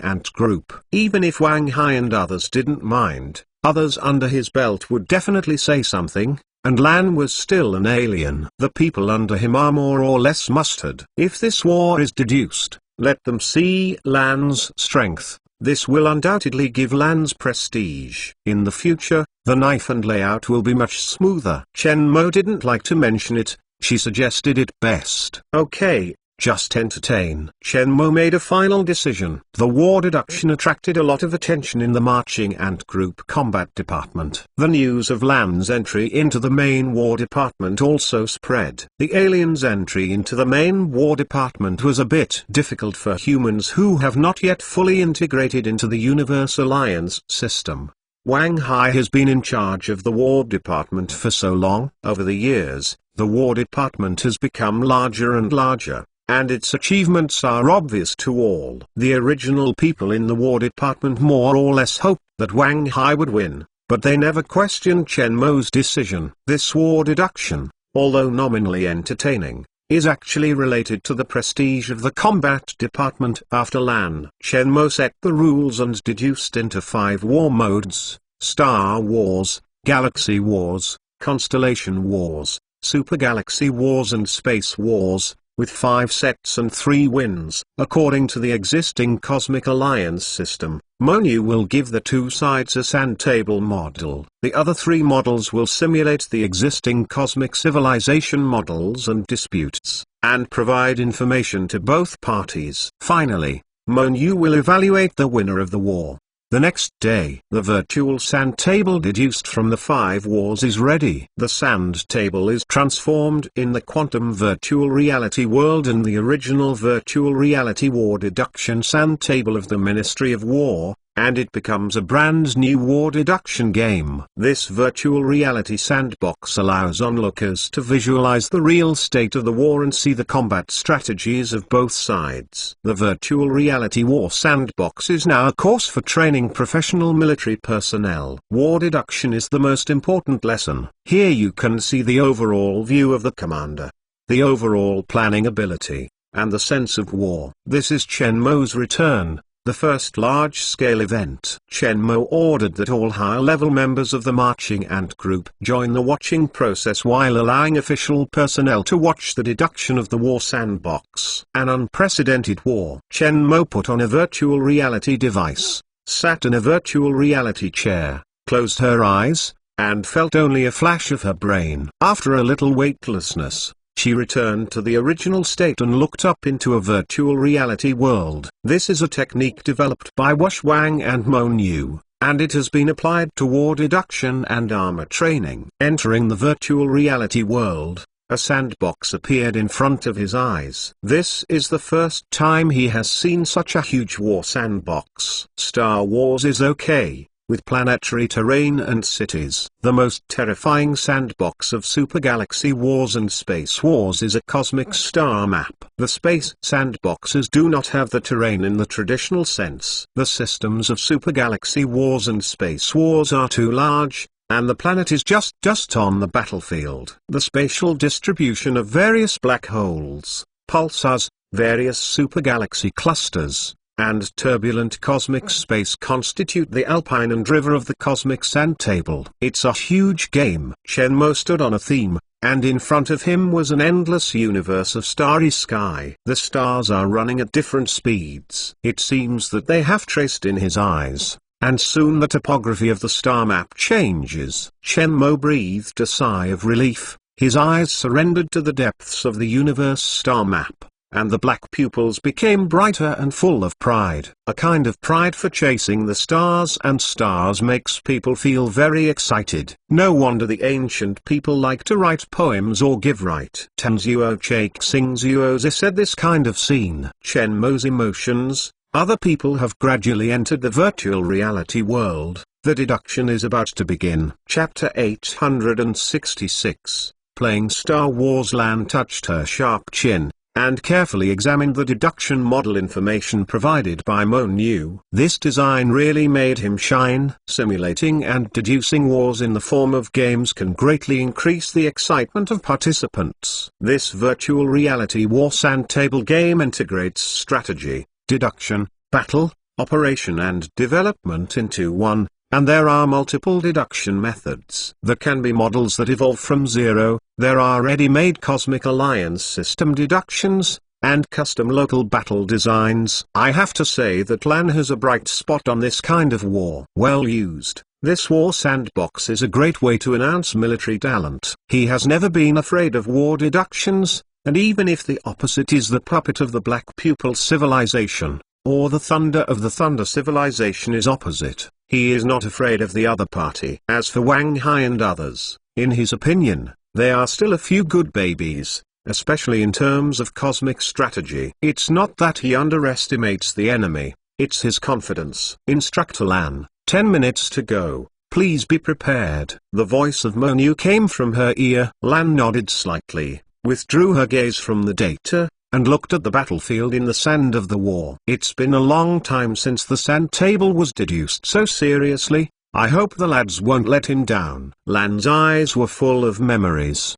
ant group. Even if Wang Hai and others didn't mind, others under his belt would definitely say something, and Lan was still an alien. The people under him are more or less mustard. If this war is deduced, let them see Lan's strength. This will undoubtedly give Lan's prestige. In the future, the knife and layout will be much smoother. Chen Mo didn't like to mention it, she suggested it best. Okay, just entertain. Chen Mo made a final decision. The war deduction attracted a lot of attention in the marching ant group combat department. The news of Lan's entry into the main war department also spread. The aliens' entry into the main war department was a bit difficult for humans who have not yet fully integrated into the Universe Alliance system. Wang Hai has been in charge of the war department for so long. Over the years, the war department has become larger and larger, and its achievements are obvious to all. The original people in the war department more or less hoped that Wang Hai would win, but they never questioned Chen Mo's decision. This war deduction, although nominally entertaining, is actually related to the prestige of the combat department. After Lan Shenmo set the rules and deduced into 5 war modes: Star Wars, Galaxy Wars, Constellation Wars, Super Galaxy Wars and Space Wars, with 5 sets and 3 wins. According to the existing Cosmic Alliance system, Monu will give the 2 sides a sand table model. The other 3 models will simulate the existing cosmic civilization models and disputes, and provide information to both parties. Finally, Monu will evaluate the winner of the war. The next day, the virtual sand table deduced from the 5 wars is ready. The sand table is transformed in the quantum virtual reality world and the original virtual reality war deduction sand table of the Ministry of War, and it becomes a brand new war deduction game. This virtual reality sandbox allows onlookers to visualize the real state of the war and see the combat strategies of both sides. The virtual reality war sandbox is now a course for training professional military personnel. War deduction is the most important lesson. Here you can see the overall view of the commander, the overall planning ability, and the sense of war. This is Chen Mo's return, the first large-scale event. Chen Mo ordered that all high-level members of the marching ant group join the watching process while allowing official personnel to watch the deduction of the war sandbox. An unprecedented war. Chen Mo put on a virtual reality device, sat in a virtual reality chair, closed her eyes, and felt only a flash of her brain. After a little weightlessness, she returned to the original state and looked up into a virtual reality world. This is a technique developed by Wush Wang and Monu, and it has been applied to war deduction and armor training. Entering the virtual reality world, a sandbox appeared in front of his eyes. This is the first time he has seen such a huge war sandbox. Star Wars is okay, with planetary terrain and cities. The most terrifying sandbox of Super Galaxy Wars and Space Wars is a cosmic star map. The space sandboxes do not have the terrain in the traditional sense. The systems of Super Galaxy Wars and Space Wars are too large, and the planet is just dust on the battlefield. The spatial distribution of various black holes, pulsars, various supergalaxy clusters, and turbulent cosmic space constitute the alpine and river of the cosmic sand table. It's a huge game. Chen Mo stood on a theme, and in front of him was an endless universe of starry sky. The stars are running at different speeds. It seems that they have traced in his eyes, and soon the topography of the star map changes. Chen Mo breathed a sigh of relief. His eyes surrendered to the depths of the universe star map, and the black pupils became brighter and full of pride. A kind of pride for chasing the stars, and stars makes people feel very excited. No wonder the ancient people like to write poems or give right. Tanzuo Chake Singzuo said this kind of scene. Chen Mo's emotions. Other people have gradually entered the virtual reality world. The deduction is about to begin. Chapter 866. Playing Star Wars. Lan touched her sharp chin, and carefully examined the deduction model information provided by Monu. This design really made him shine. Simulating and deducing wars in the form of games can greatly increase the excitement of participants. This virtual reality war sand table game integrates strategy, deduction, battle, operation and development into one, and there are multiple deduction methods. There can be models that evolve from zero, there are ready-made Cosmic Alliance system deductions, and custom local battle designs. I have to say that Lan has a bright spot on this kind of war. Well used, this war sandbox is a great way to enhance military talent. He has never been afraid of war deductions, and even if the opposite is the puppet of the Black Pupil civilization, or the Thunder of the Thunder civilization is opposite, he is not afraid of the other party. As for Wang Hai and others, in his opinion, they are still a few good babies, especially in terms of cosmic strategy. It's not that he underestimates the enemy, it's his confidence. Instructor Lan, 10 minutes to go, please be prepared. The voice of Monu came from her ear. Lan nodded slightly, withdrew her gaze from the data, and looked at the battlefield in the sand of the war. It's been a long time since the sand table was deduced so seriously. I hope the lads won't let him down. Lan's eyes were full of memories.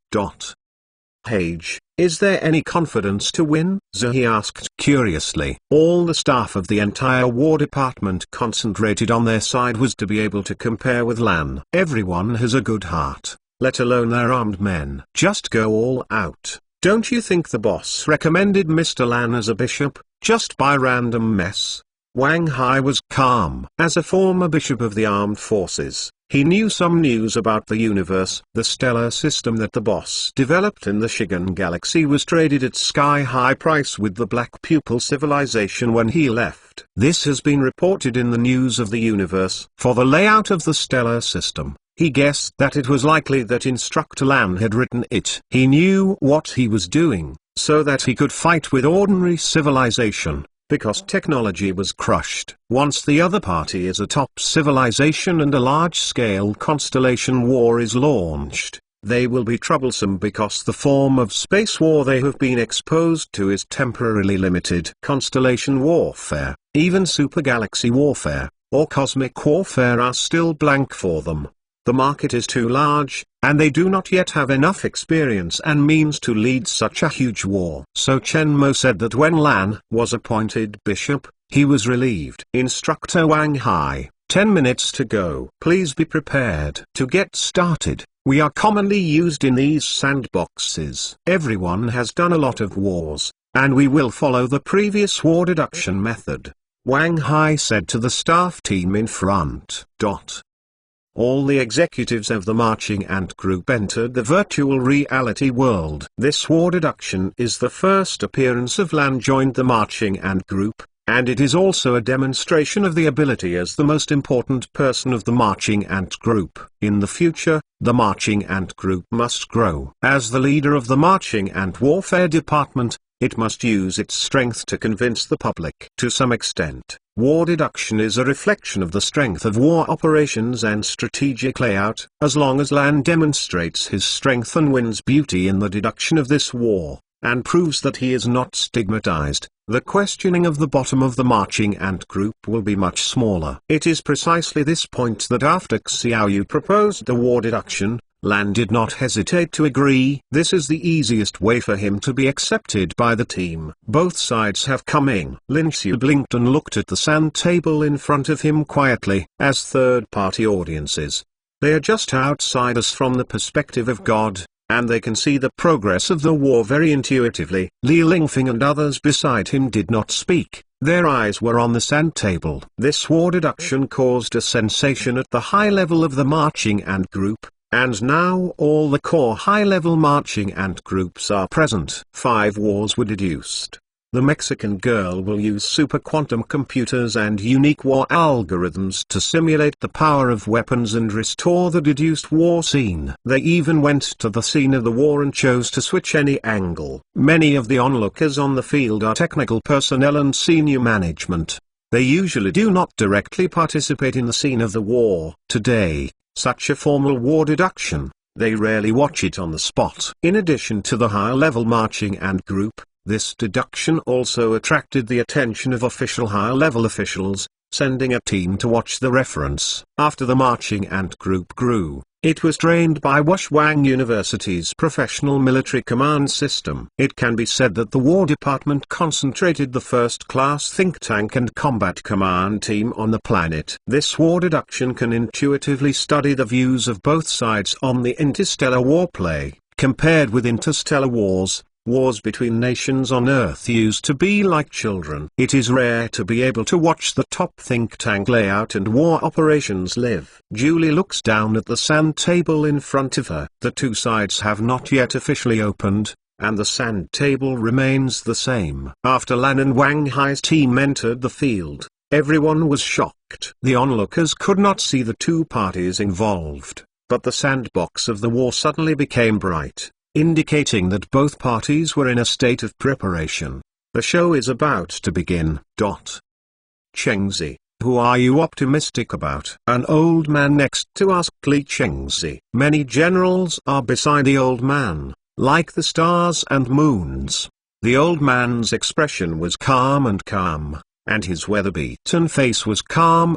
Hage, is there any confidence to win? He asked curiously. All the staff of the entire War Department concentrated on their side was to be able to compare with Lan. Everyone has a good heart, let alone their armed men. Just go all out. Don't you think the boss recommended Mr. Lan as a bishop, just by random mess? Wang Hai was calm. As a former bishop of the armed forces, he knew some news about the universe. The stellar system that the boss developed in the Shigan Galaxy was traded at sky-high price with the Black Pupil civilization when he left. This has been reported in the news of the universe. For the layout of the stellar system, he guessed that it was likely that Instructor Lan had written it. He knew what he was doing, so that he could fight with ordinary civilization. Because technology was crushed. Once the other party is a top civilization and a large-scale constellation war is launched, they will be troublesome because the form of space war they have been exposed to is temporarily limited. Constellation warfare, even super-galaxy warfare, or cosmic warfare are still blank for them. The market is too large, and they do not yet have enough experience and means to lead such a huge war. So Chen Mo said that when Lan was appointed bishop, he was relieved. Instructor Wang Hai, 10 minutes to go. Please be prepared. To get started, we are commonly used in these sandboxes. Everyone has done a lot of wars, and we will follow the previous war deduction method. Wang Hai said to the staff team in front. All the executives of the marching ant group entered the virtual reality world. This war deduction is the first appearance of Lan joined the marching ant group, and it is also a demonstration of the ability as the most important person of the marching ant group. In the future, the marching ant group must grow. As the leader of the marching ant warfare department, it must use its strength to convince the public. To some extent, war deduction is a reflection of the strength of war operations and strategic layout. As long as Lan demonstrates his strength and wins beauty in the deduction of this war, and proves that he is not stigmatized, the questioning of the bottom of the marching ant group will be much smaller. It is precisely this point that after Xiaoyu proposed the war deduction, Lan did not hesitate to agree. This is the easiest way for him to be accepted by the team. Both sides have come in. Lin Xiu blinked and looked at the sand table in front of him quietly. As third-party audiences, they are just outsiders from the perspective of God, and they can see the progress of the war very intuitively. Li Lingfeng and others beside him did not speak. Their eyes were on the sand table. This war deduction caused a sensation at the high level of the marching ant group. And now all the core high-level marching ant groups are present. 5 wars were deduced. The Mexican girl will use super quantum computers and unique war algorithms to simulate the power of weapons and restore the deduced war scene. They even went to the scene of the war and chose to switch any angle. Many of the onlookers on the field are technical personnel and senior management. They usually do not directly participate in the scene of the war. Today, such a formal war deduction, they rarely watch it on the spot. In addition to the higher-level marching ant group, this deduction also attracted the attention of official higher-level officials, sending a team to watch the reference. After the marching ant group grew, it was trained by Washwang University's professional military command system. It can be said that the War Department concentrated the first-class think tank and combat command team on the planet. This war deduction can intuitively study the views of both sides on the interstellar warplay. Compared with interstellar wars, wars between nations on Earth used to be like children. It is rare to be able to watch the top think tank layout and war operations live. Julie looks down at the sand table in front of her. The two sides have not yet officially opened, and the sand table remains the same. After Lan and Wang Hai's team entered the field, everyone was shocked. The onlookers could not see the two parties involved, but the sandbox of the war suddenly became bright, indicating that both parties were in a state of preparation. The show is about to begin. Chengzi, who are you optimistic about? An old man next to asked Li Chengzi. Many generals are beside the old man, like the stars and moons. The old man's expression was calm, and his weather-beaten face was calm,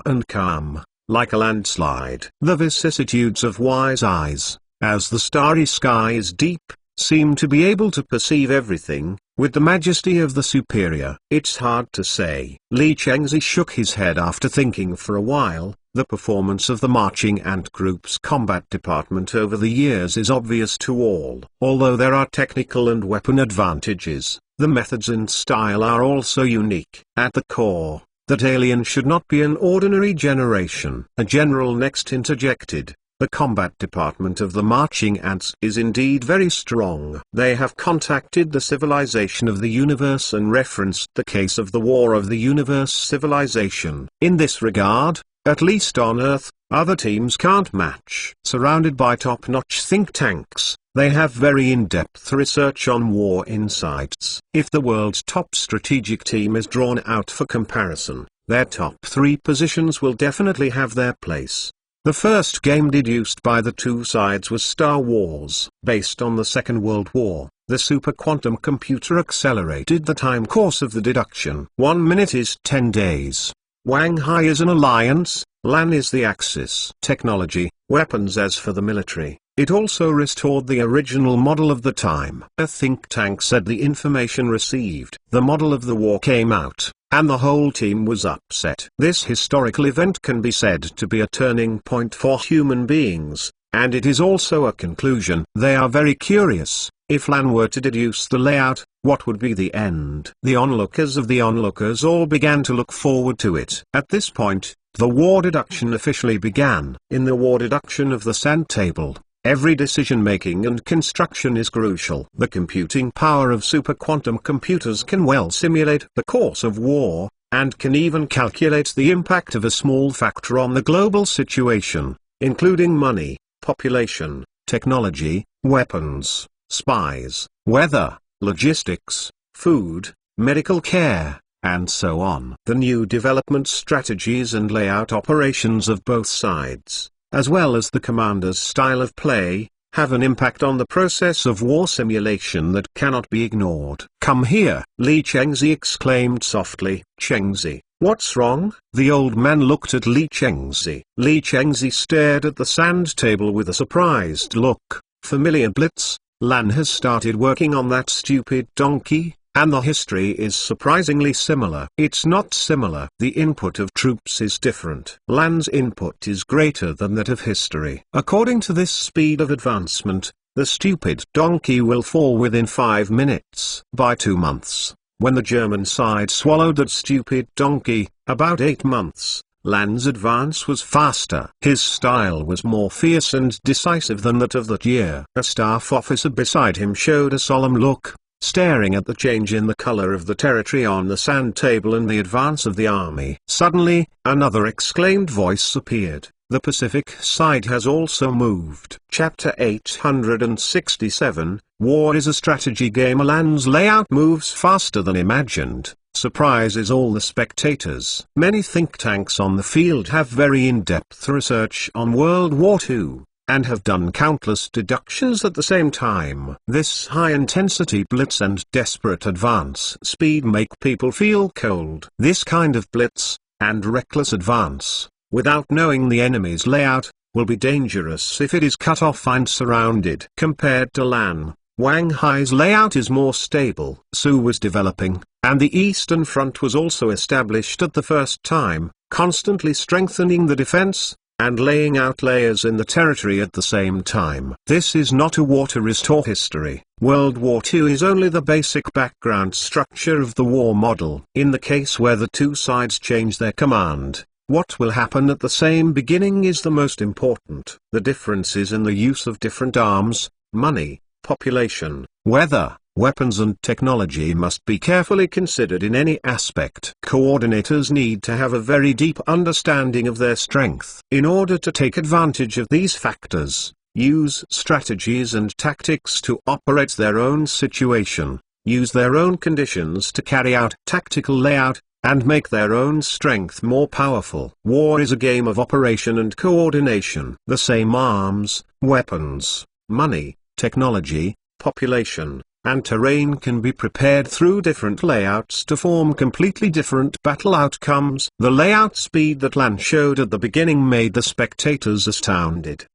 like a landslide. The vicissitudes of wise eyes. As the starry sky is deep, seem to be able to perceive everything, with the majesty of the superior. It's hard to say. Li Chengzi shook his head after thinking for a while. The performance of the marching ant group's combat department over the years is obvious to all. Although there are technical and weapon advantages, the methods and style are also unique. At the core, that alien should not be an ordinary generation. A general next interjected. The combat department of the marching ants is indeed very strong. They have contacted the civilization of the universe and referenced the case of the War of the Universe civilization. In this regard, at least on Earth, other teams can't match. Surrounded by top-notch think tanks, they have very in-depth research on war insights. If the world's top strategic team is drawn out for comparison, their top 3 positions will definitely have their place. The first game deduced by the two sides was Star Wars. Based on the Second World War, the superquantum computer accelerated the time course of the deduction. 1 minute is 10 days. Wang Hai is an alliance, LAN is the axis. Technology, weapons. As for the military, it also restored the original model of the time. A think tank said the information received. The model of the war came out, and the whole team was upset. This historical event can be said to be a turning point for human beings, and it is also a conclusion. They are very curious. If LAN were to deduce the layout, what would be the end? The onlookers of the onlookers all began to look forward to it. At this point, the war deduction officially began. In the war deduction of the sand table, every decision-making and construction is crucial. The computing power of superquantum computers can well simulate the course of war, and can even calculate the impact of a small factor on the global situation, including money, population, technology, weapons, spies, weather, logistics, food, medical care, and so on. The new development strategies and layout operations of both sides, as well as the commander's style of play, have an impact on the process of war simulation that cannot be ignored. "Come here!" Li Chengzi exclaimed softly. "Chengzi, what's wrong?" The old man looked at Li Chengzi. Li Chengzi stared at the sand table with a surprised look. "Familiar Blitz, LAN has started working on that stupid donkey, and the history is surprisingly similar." "It's not similar. The input of troops is different. LAN's input is greater than that of history. According to this speed of advancement, the stupid donkey will fall within 5 minutes. By 2 months, when the German side swallowed that stupid donkey, about 8 months, LAN's advance was faster. His style was more fierce and decisive than that of that year." A staff officer beside him showed a solemn look, staring at the change in the color of the territory on the sand table and the advance of the army. Suddenly, another exclaimed voice appeared. "The Pacific side has also moved." Chapter 867, War is a strategy game. LAN's layout moves faster than imagined, surprises all the spectators. Many think tanks on the field have very in-depth research on World War II, and have done countless deductions at the same time. This high-intensity blitz and desperate advance speed make people feel cold. This kind of blitz, and reckless advance, without knowing the enemy's layout, will be dangerous if it is cut off and surrounded. Compared to LAN, Wang Hai's layout is more stable. Su was developing, and the Eastern Front was also established at the first time, constantly strengthening the defense, and laying out layers in the territory at the same time. This is not a war to restore history. World War II is only the basic background structure of the war model. In the case where the two sides change their command, what will happen at the same beginning is the most important. The differences in the use of different arms, money, population, weather, weapons and technology must be carefully considered in any aspect. Coordinators need to have a very deep understanding of their strength. In order to take advantage of these factors, use strategies and tactics to operate their own situation, use their own conditions to carry out tactical layout, and make their own strength more powerful. War is a game of operation and coordination. The same arms, weapons, money, technology, population, and terrain can be prepared through different layouts to form completely different battle outcomes. The layout speed that LAN showed at the beginning made the spectators astounded.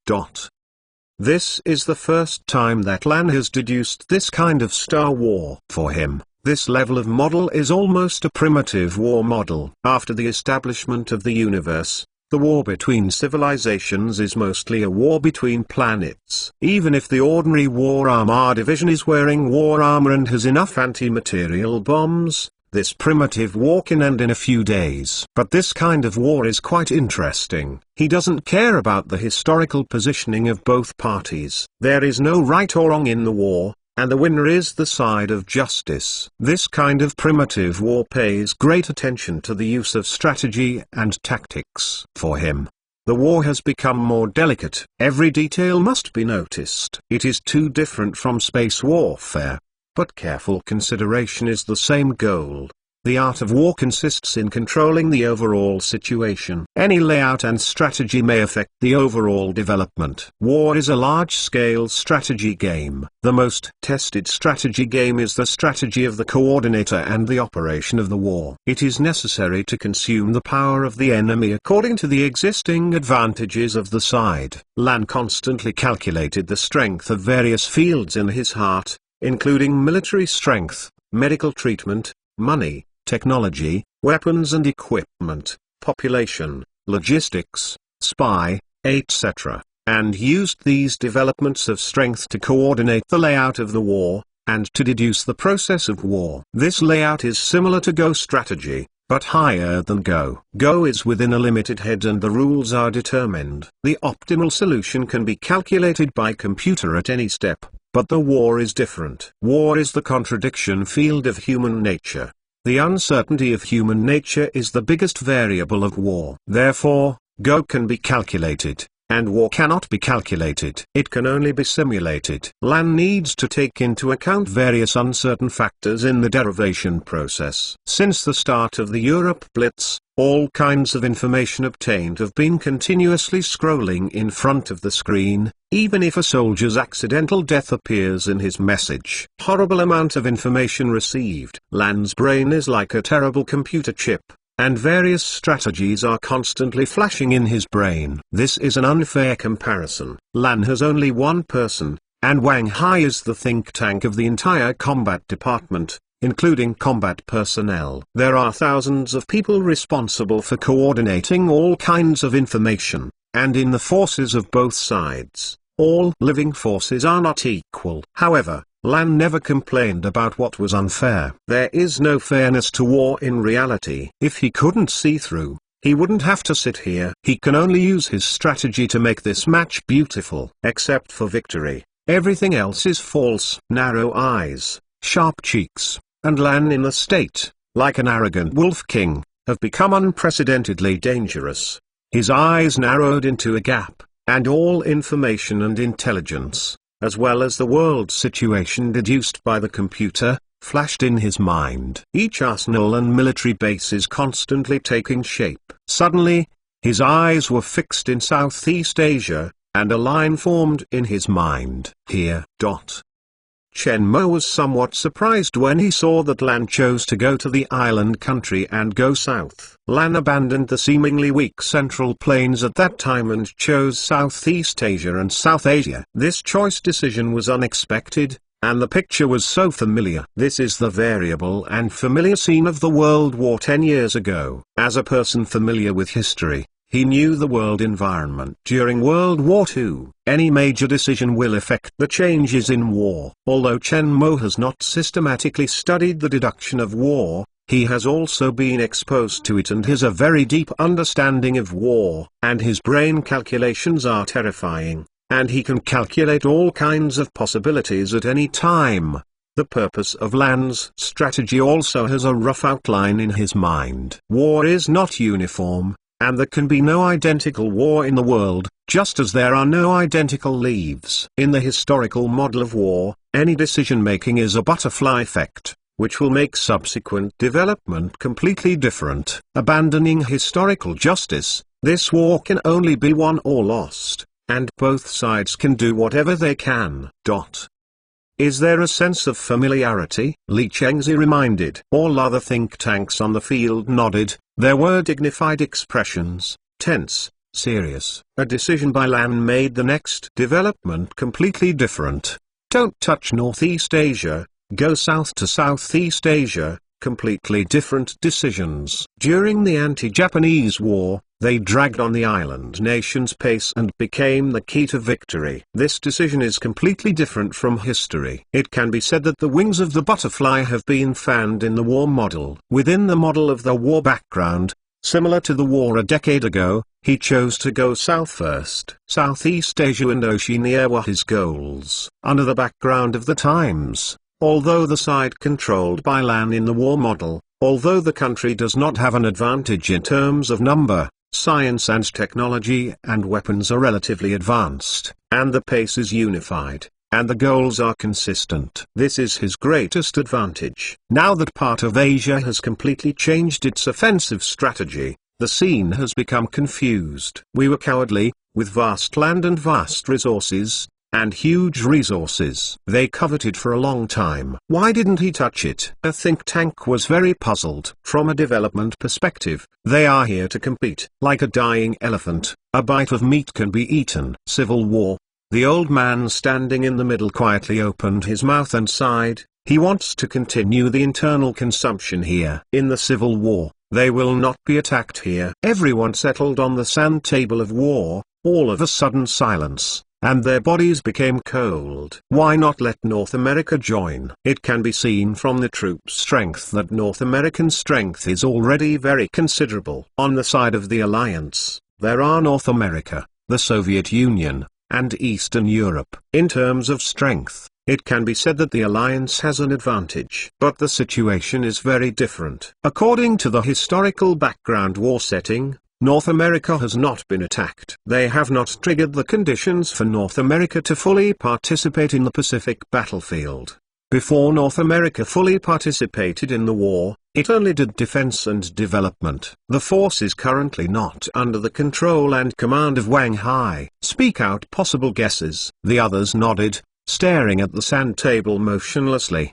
This is the first time that Lan has deduced this kind of star war. For him, this level of model is almost a primitive war model. After the establishment of the universe, the war between civilizations is mostly a war between planets. Even if the ordinary war armor division is wearing war armor and has enough anti-material bombs, this primitive war can end in a few days. But this kind of war is quite interesting. He doesn't care about the historical positioning of both parties. There is no right or wrong in the war, and the winner is the side of justice. This kind of primitive war pays great attention to the use of strategy and tactics. For him, the war has become more delicate. Every detail must be noticed. It is too different from space warfare. But careful consideration is the same goal. The art of war consists in controlling the overall situation. Any layout and strategy may affect the overall development. War is a large-scale strategy game. The most tested strategy game is the strategy of the coordinator and the operation of the war. It is necessary to consume the power of the enemy according to the existing advantages of the side. Lan constantly calculated the strength of various fields in his heart, including military strength, medical treatment, money, technology, weapons and equipment, population, logistics, spy, etc., and used these developments of strength to coordinate the layout of the war, and to deduce the process of war. This layout is similar to Go strategy, but higher than Go. Go is within a limited head and the rules are determined. The optimal solution can be calculated by computer at any step, but the war is different. War is the contradiction field of human nature. The uncertainty of human nature is the biggest variable of war. Therefore, Go can be calculated, and war cannot be calculated. It can only be simulated. Lan needs to take into account various uncertain factors in the derivation process. Since the start of the Europe Blitz, all kinds of information obtained have been continuously scrolling in front of the screen, even if a soldier's accidental death appears in his message. Horrible amount of information received. Lan's brain is like a terrible computer chip, and various strategies are constantly flashing in his brain. This is an unfair comparison. Lan has only one person, and Wang Hai is the think tank of the entire combat department, including combat personnel. There are thousands of people responsible for coordinating all kinds of information, and in the forces of both sides, all living forces are not equal. However, Lan never complained about what was unfair. There is no fairness to war in reality. If he couldn't see through, he wouldn't have to sit here. He can only use his strategy to make this match beautiful. Except for victory, everything else is false. Narrow eyes, sharp cheeks, and Lan in a state, like an arrogant wolf king, have become unprecedentedly dangerous. His eyes narrowed into a gap, and all information and intelligence, as well as the world situation deduced by the computer, flashed in his mind. Each arsenal and military base is constantly taking shape. Suddenly, his eyes were fixed in Southeast Asia, and a line formed in his mind. Here. Chen Mo was somewhat surprised when he saw that Lan chose to go to the island country and go south. Lan abandoned the seemingly weak Central Plains at that time and chose Southeast Asia and South Asia. This choice decision was unexpected, and the picture was so familiar. This is the variable and familiar scene of the World War 10 years ago. As a person familiar with history, he knew the world environment. During World War II, any major decision will affect the changes in war. Although Chen Mo has not systematically studied the deduction of war, he has also been exposed to it and has a very deep understanding of war, and his brain calculations are terrifying, and he can calculate all kinds of possibilities at any time. The purpose of Lan's strategy also has a rough outline in his mind. War is not uniform, and there can be no identical war in the world, just as there are no identical leaves. In the historical model of war, any decision-making is a butterfly effect, which will make subsequent development completely different. Abandoning historical justice, this war can only be won or lost, and both sides can do whatever they can. Is there a sense of familiarity? Li Chengzi reminded. All other think tanks on the field nodded. There were dignified expressions, tense, serious. A decision by LAN made the next development completely different. Don't touch Northeast Asia, go south to Southeast Asia. Completely different decisions. During the anti-Japanese war, they dragged on the island nation's pace and became the key to victory. This decision is completely different from history. It can be said that the wings of the butterfly have been fanned in the war model. Within the model of the war background, similar to the war a decade ago, he chose to go south first. Southeast Asia and Oceania were his goals. Under the background of the times, although the side controlled by LAN in the war model, although the country does not have an advantage in terms of number, science and technology and weapons are relatively advanced, and the pace is unified, and the goals are consistent. This is his greatest advantage. Now that part of Asia has completely changed its offensive strategy, the scene has become confused. We were cowardly, with vast land and vast resources, and huge resources they coveted for a long time. Why didn't he touch it? A think tank was very puzzled. From a development perspective, they are here to compete. Like a dying elephant, a bite of meat can be eaten. Civil war. The old man standing in the middle quietly opened his mouth and sighed. He wants to continue the internal consumption here. In the civil war, they will not be attacked here. Everyone settled on the sand table of war, all of a sudden silence, and their bodies became cold. Why not let North America join? It can be seen from the troops' strength that North American strength is already very considerable. On the side of the alliance, there are North America, the Soviet Union, and Eastern Europe. In terms of strength, it can be said that the alliance has an advantage. But the situation is very different. According to the historical background war setting, North America has not been attacked. They have not triggered the conditions for North America to fully participate in the Pacific battlefield. Before North America fully participated in the war, it only did defense and development. The force is currently not under the control and command of Wang Hai. Speak out possible guesses. The others nodded, staring at the sand table motionlessly.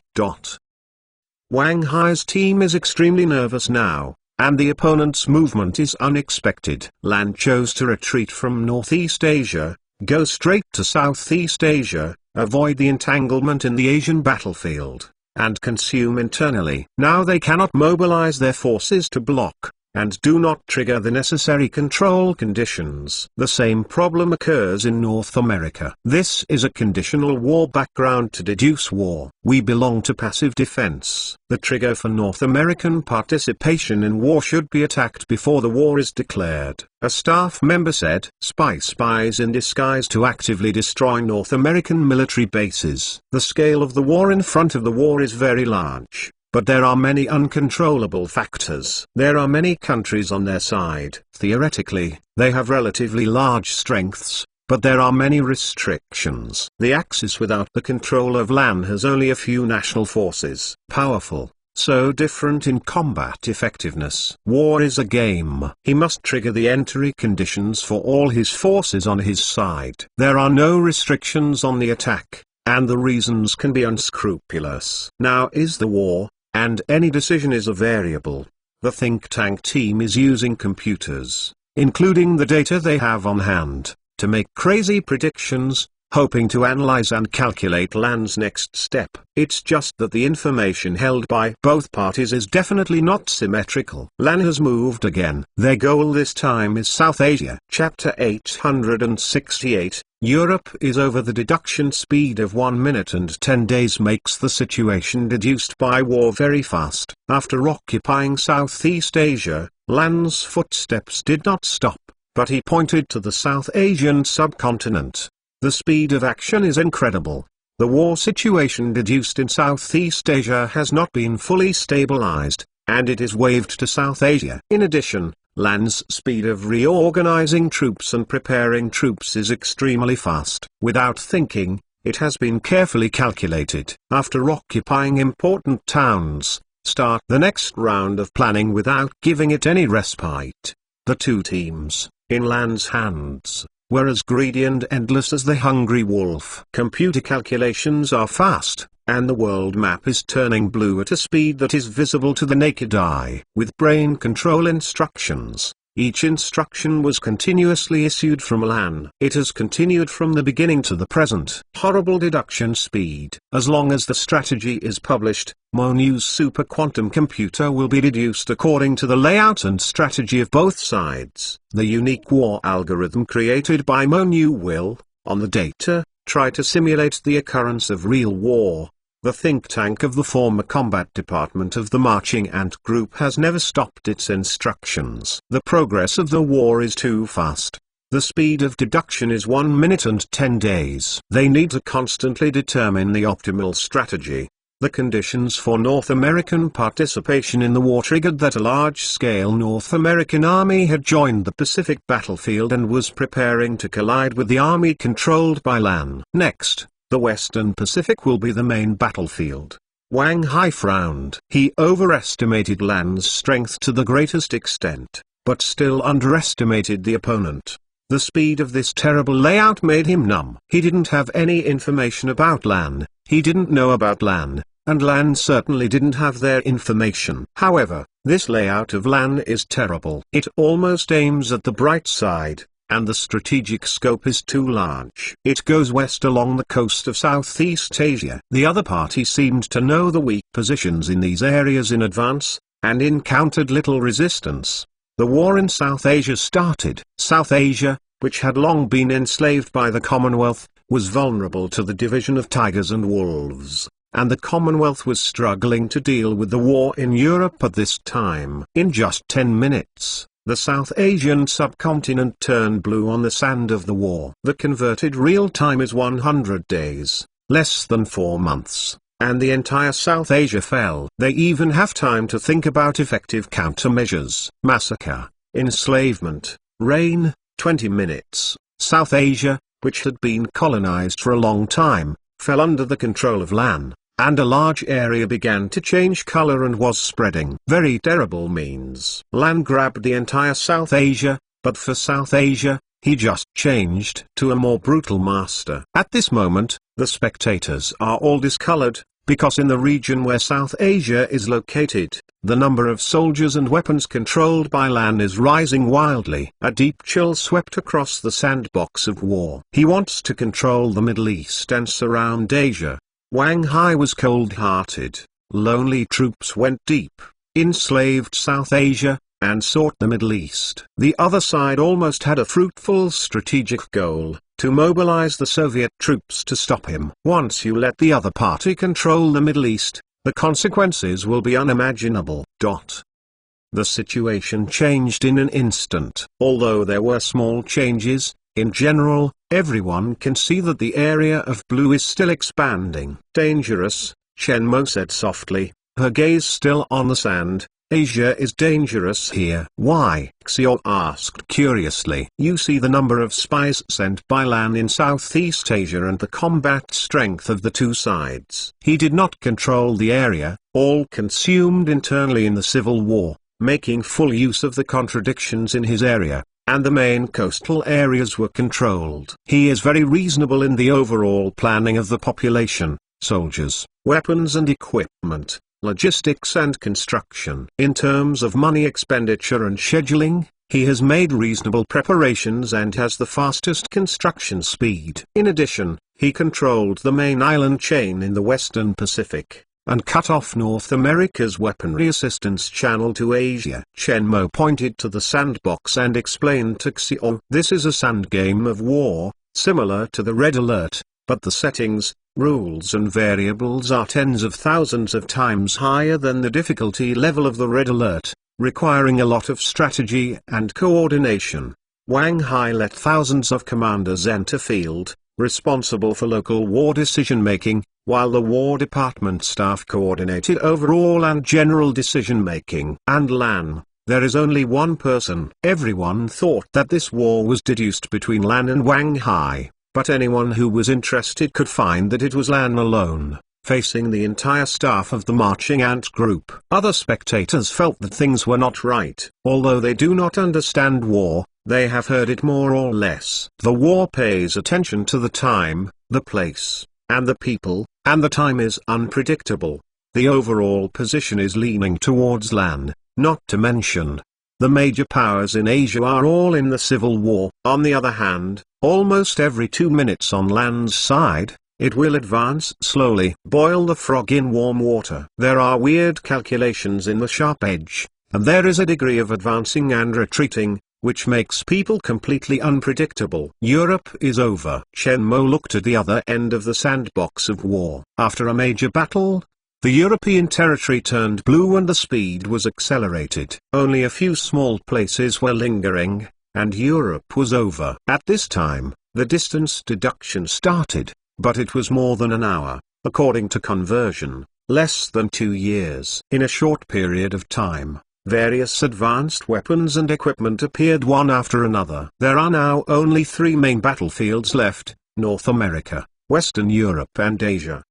Wang Hai's team is extremely nervous now, and the opponent's movement is unexpected. LAN chose to retreat from Northeast Asia, go straight to Southeast Asia, avoid the entanglement in the Asian battlefield, and consume internally. Now they cannot mobilize their forces to block, and do not trigger the necessary control conditions. The same problem occurs in North America. This is a conditional war background to deduce war. We belong to passive defense. The trigger for North American participation in war should be attacked before the war is declared. A staff member said, spies in disguise to actively destroy North American military bases. The scale of the war in front of the war is very large. But there are many uncontrollable factors. There are many countries on their side. Theoretically, they have relatively large strengths, but there are many restrictions. The Axis without the control of LAN has only a few national forces. Powerful, so different in combat effectiveness. War is a game. He must trigger the entry conditions for all his forces on his side. There are no restrictions on the attack, and the reasons can be unscrupulous. Now is the war, and any decision is a variable. The think tank team is using computers, including the data they have on hand, to make crazy predictions, hoping to analyze and calculate LAN's next step. It's just that the information held by both parties is definitely not symmetrical. LAN has moved again. Their goal this time is South Asia. Chapter 868. Europe is over. The deduction speed of 1 minute and 10 days makes the situation deduced by war very fast. After occupying Southeast Asia, LAN's footsteps did not stop, but he pointed to the South Asian subcontinent. The speed of action is incredible. The war situation deduced in Southeast Asia has not been fully stabilized, and it is waved to South Asia. In addition, LAN's speed of reorganizing troops and preparing troops is extremely fast. Without thinking, it has been carefully calculated. After occupying important towns, start the next round of planning without giving it any respite. The two teams, in LAN's hands, were as greedy and endless as the hungry wolf. Computer calculations are fast, and the world map is turning blue at a speed that is visible to the naked eye. With brain control instructions, Each instruction was continuously issued from LAN. It has continued from the beginning to the present. Horrible deduction speed. As long as the strategy is published, MoNu's super quantum computer will be deduced according to the layout and strategy of both sides. The unique war algorithm created by MoNu will, on the data, try to simulate the occurrence of real war. The think tank of the former combat department of the marching ant group has never stopped its instructions. The progress of the war is too fast. The speed of deduction is 1 minute and 10 days. They need to constantly determine the optimal strategy. The conditions for North American participation in the war triggered that a large-scale North American army had joined the Pacific battlefield and was preparing to collide with the army controlled by LAN. Next, the Western Pacific will be the main battlefield. Wang Hai frowned. He overestimated LAN's strength to the greatest extent, but still underestimated the opponent. The speed of this terrible layout made him numb. He didn't have any information about LAN, he didn't know about LAN, and LAN certainly didn't have their information. However, this layout of LAN is terrible. It almost aims at the bright side, and the strategic scope is too large. It goes west along the coast of Southeast Asia. The other party seemed to know the weak positions in these areas in advance, and encountered little resistance. The war in South Asia started. South Asia, which had long been enslaved by the Commonwealth, was vulnerable to the division of tigers and wolves, and the Commonwealth was struggling to deal with the war in Europe at this time. In just 10 minutes, the South Asian subcontinent turned blue on the sand of the war. The converted real time is 100 days, less than 4 months, and the entire South Asia fell. They even have time to think about effective countermeasures. Massacre, enslavement, reign, 20 minutes. South Asia, which had been colonized for a long time, fell under the control of LAN, and a large area began to change color and was spreading. Very terrible means. LAN grabbed the entire South Asia, but for South Asia, he just changed to a more brutal master. At this moment, the spectators are all discolored, because in the region where South Asia is located, the number of soldiers and weapons controlled by LAN is rising wildly. A deep chill swept across the sandbox of war. He wants to control the Middle East and surround Asia. Wang Hai was cold-hearted. Lonely troops went deep, enslaved South Asia, and sought the Middle East. The other side almost had a fruitful strategic goal, to mobilize the Soviet troops to stop him. Once you let the other party control the Middle East, the consequences will be unimaginable. The situation changed in an instant. Although there were small changes, in general, everyone can see that the area of blue is still expanding. Dangerous, Chen Mo said softly, her gaze still on the sand. Asia is dangerous here. Why? Xiao asked curiously. You see the number of spies sent by LAN in Southeast Asia and the combat strength of the two sides. He did not control the area, all consumed internally in the civil war, making full use of the contradictions in his area, and the main coastal areas were controlled. He is very reasonable in the overall planning of the population, soldiers, weapons and equipment, logistics and construction. In terms of money expenditure and scheduling, he has made reasonable preparations and has the fastest construction speed. In addition, he controlled the main island chain in the Western Pacific, and cut off North America's weaponry assistance channel to Asia. Chen Mo pointed to the sandbox and explained to Xiao, this is a sand game of war, similar to the Red Alert, but the settings, rules and variables are tens of thousands of times higher than the difficulty level of the Red Alert, requiring a lot of strategy and coordination. Wang Hai let thousands of commanders enter field, responsible for local war decision-making, while the War Department staff coordinated overall and general decision-making. And LAN, there is only one person. Everyone thought that this war was deduced between LAN and Wang Hai, but anyone who was interested could find that it was LAN alone, facing the entire staff of the marching ant group. Other spectators felt that things were not right. Although they do not understand war, they have heard it more or less. The war pays attention to the time, the place, and the people, and the time is unpredictable. The overall position is leaning towards LAN, not to mention The major powers in Asia are all in the civil war. On the other hand, almost every 2 minutes on land's side, it will advance slowly. Boil the frog in warm water. There are weird calculations in the sharp edge, and there is a degree of advancing and retreating, which makes people completely unpredictable. Europe is over. Shenmue looked at the other end of the sandbox of war. After a major battle, the European territory turned blue and the speed was accelerated. Only a few small places were lingering, and Europe was over. At this time, the distance deduction started, but it was more than an hour, according to conversion, less than 2 years. In a short period of time, various advanced weapons and equipment appeared one after another. There are now only 3 main battlefields left: North America, Western Europe and Asia.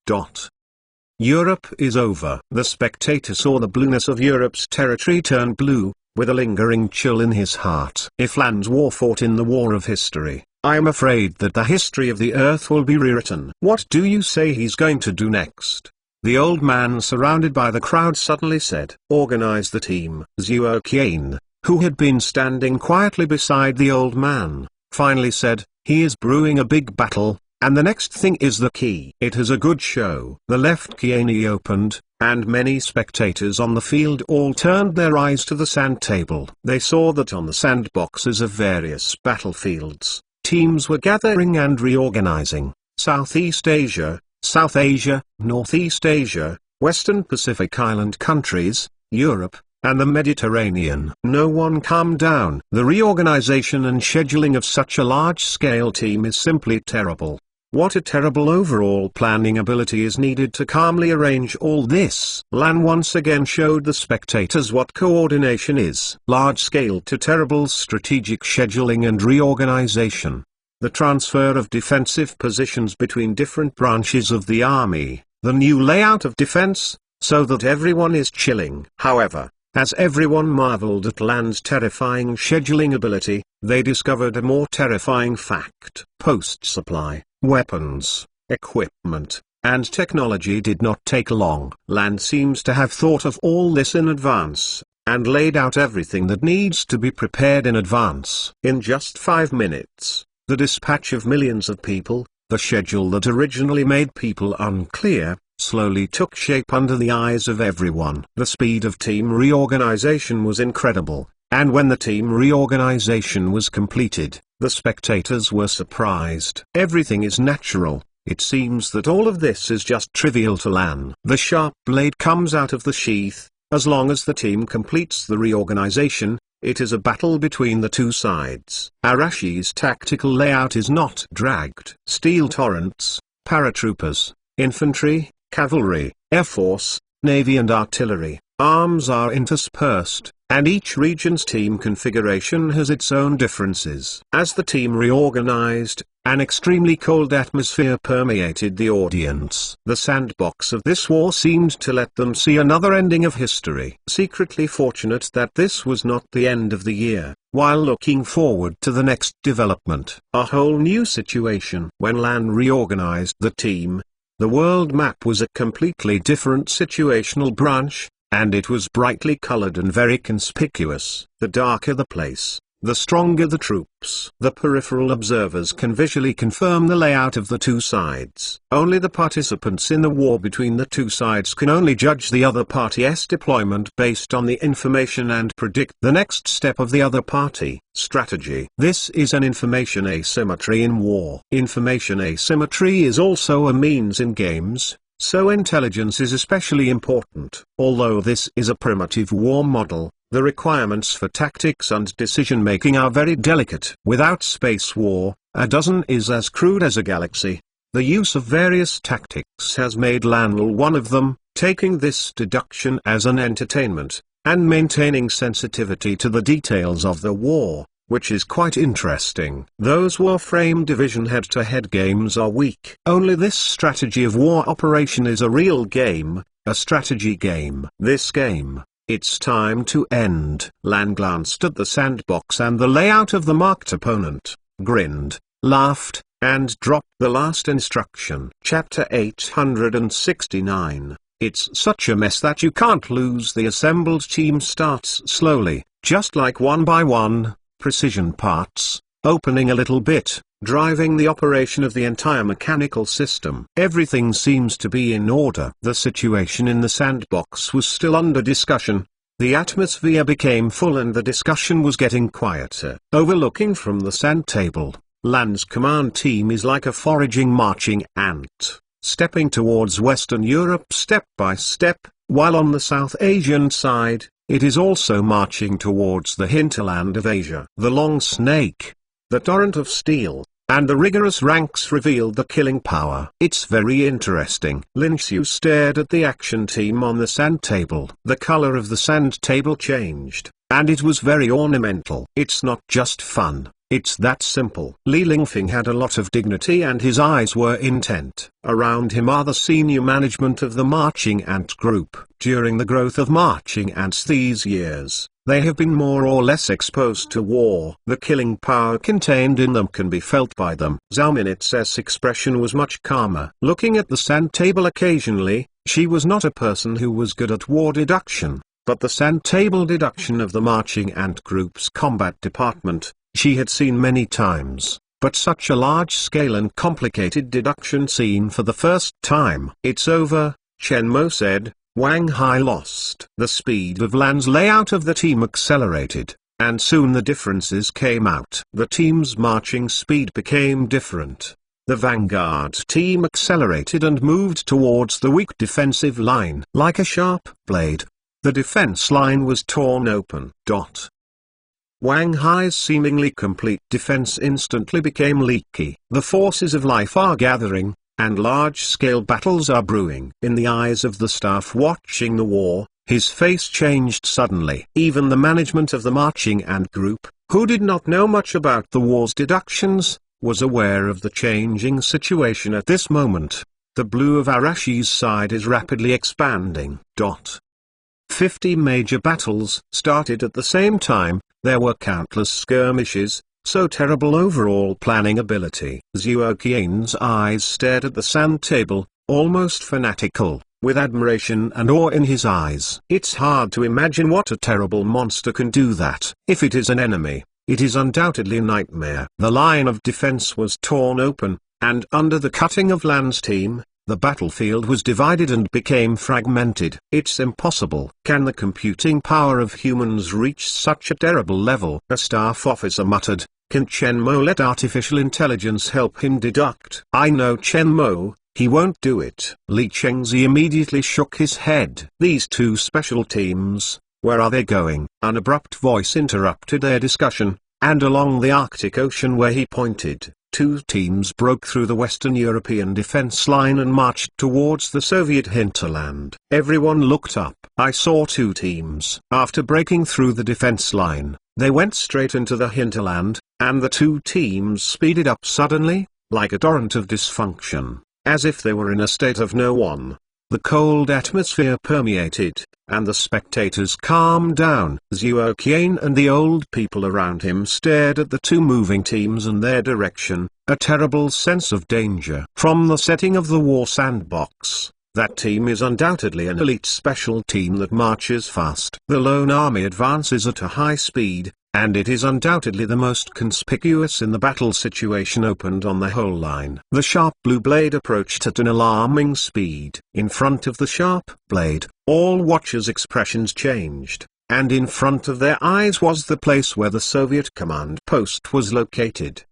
Europe is over. The spectator saw the blueness of Europe's territory turn blue, with a lingering chill in his heart. If Lan's war fought in the war of history, I am afraid that the history of the earth will be rewritten. What do you say he's going to do next? The old man surrounded by the crowd suddenly said. Organize the team. Zhuo Qian, who had been standing quietly beside the old man, finally said, he is brewing a big battle, and the next thing is the key. It is a good show. The left Qiani opened, and many spectators on the field all turned their eyes to the sand table. They saw that on the sandboxes of various battlefields, teams were gathering and reorganizing. Southeast Asia, South Asia, Northeast Asia, Western Pacific Island countries, Europe, and the Mediterranean. No one calmed down. The reorganization and scheduling of such a large-scale team is simply terrible. What a terrible overall planning ability is needed to calmly arrange all this. Lan once again showed the spectators what coordination is. Large-scale to terrible strategic scheduling and reorganization. The transfer of defensive positions between different branches of the army, the new layout of defense, so that everyone is chilling. However, as everyone marveled at Lan's terrifying scheduling ability, they discovered a more terrifying fact. Post-supply, weapons, equipment, and technology did not take long. Lan seems to have thought of all this in advance, and laid out everything that needs to be prepared in advance. In just 5 minutes, the dispatch of millions of people, the schedule that originally made people unclear, slowly took shape under the eyes of everyone. The speed of team reorganization was incredible, and when the team reorganization was completed, the spectators were surprised. Everything is natural. It seems that all of this is just trivial to Lan. The sharp blade comes out of the sheath. As long as the team completes the reorganization, it is a battle between the two sides. Arashi's tactical layout is not dragged. Steel torrents, paratroopers, infantry, cavalry, air force, navy and artillery, arms are interspersed, and each region's team configuration has its own differences. As the team reorganized, an extremely cold atmosphere permeated the audience. The sandbox of this war seemed to let them see another ending of history. Secretly fortunate that this was not the end of the year, while looking forward to the next development. A whole new situation. When Lan reorganized the team, the world map was a completely different situational branch, and it was brightly colored and very conspicuous. The darker the place, the stronger the troops. The peripheral observers can visually confirm the layout of the two sides. Only the participants in the war between the two sides can only judge the other party's deployment based on the information and predict the next step of the other party. Strategy. This is an information asymmetry in war. Information asymmetry is also a means in games, so intelligence is especially important. Although this is a primitive war model, the requirements for tactics and decision-making are very delicate. Without space war, a dozen is as crude as a galaxy. The use of various tactics has made Lanl one of them, taking this deduction as an entertainment, and maintaining sensitivity to the details of the war, which is quite interesting. Those Warframe Division head-to-head games are weak. Only this strategy of war operation is a real game, a strategy game. This game, it's time to end. Lan glanced at the sandbox and the layout of the marked opponent, grinned, laughed, and dropped the last instruction. Chapter 869. It's such a mess that you can't lose. The assembled team starts slowly, just like one by one, precision parts, opening a little bit, driving the operation of the entire mechanical system. Everything seems to be in order. The situation in the sandbox was still under discussion. The atmosphere became full and the discussion was getting quieter. Overlooking from the sand table, Lan's command team is like a foraging marching ant, stepping towards Western Europe step by step, while on the South Asian side, it is also marching towards the hinterland of Asia. The long snake, the torrent of steel, and the rigorous ranks revealed the killing power. It's very interesting. Lin Xiu stared at the action team on the sand table. The color of the sand table changed, and it was very ornamental. It's not just fun, it's that simple. Li Lingfeng had a lot of dignity and his eyes were intent. Around him are the senior management of the marching ant group. During the growth of marching ants these years, they have been more or less exposed to war. The killing power contained in them can be felt by them. Zhao Minit's expression was much calmer. Looking at the sand table occasionally, she was not a person who was good at war deduction, but the sand table deduction of the marching ant group's combat department, she had seen many times, but such a large-scale and complicated deduction seen for the first time. It's over, Chen Mo said. Wang Hai lost. The speed of Lan's layout of the team accelerated, and soon the differences came out. The team's marching speed became different. The vanguard team accelerated and moved towards the weak defensive line. Like a sharp blade, the defense line was torn open. Wang Hai's seemingly complete defense instantly became leaky. The forces of life are gathering, and large-scale battles are brewing. In the eyes of the staff watching the war, his face changed suddenly. Even the management of the marching ant group, who did not know much about the war's deductions, was aware of the changing situation at this moment. The blue of Arashi's side is rapidly expanding. 50 major battles started at the same time. There were countless skirmishes, so terrible overall planning ability. Zhuo Qian's eyes stared at the sand table, almost fanatical, with admiration and awe in his eyes. It's hard to imagine what a terrible monster can do that. If it is an enemy, it is undoubtedly a nightmare. The line of defense was torn open, and under the cutting of Lan's team, the battlefield was divided and became fragmented. It's impossible. Can the computing power of humans reach such a terrible level? A staff officer muttered. Can Chen Mo let artificial intelligence help him deduct? I know Chen Mo, he won't do it. Li Chengzi immediately shook his head. These two special teams, where are they going? An abrupt voice interrupted their discussion, and along the Arctic Ocean where he pointed, two teams broke through the Western European defense line and marched towards the Soviet hinterland. Everyone looked up. I saw two teams. After breaking through the defense line, they went straight into the hinterland, and the two teams speeded up suddenly, like a torrent of dysfunction, as if they were in a state of no one. The cold atmosphere permeated, and the spectators calmed down. Zhuo Qian and the old people around him stared at the two moving teams and their direction, a terrible sense of danger. From the setting of the war sandbox, that team is undoubtedly an elite special team that marches fast. The lone army advances at a high speed, and it is undoubtedly the most conspicuous in the battle situation opened on the whole line. The sharp blue blade approached at an alarming speed. In front of the sharp blade, all watchers' expressions changed, and in front of their eyes was the place where the Soviet command post was located.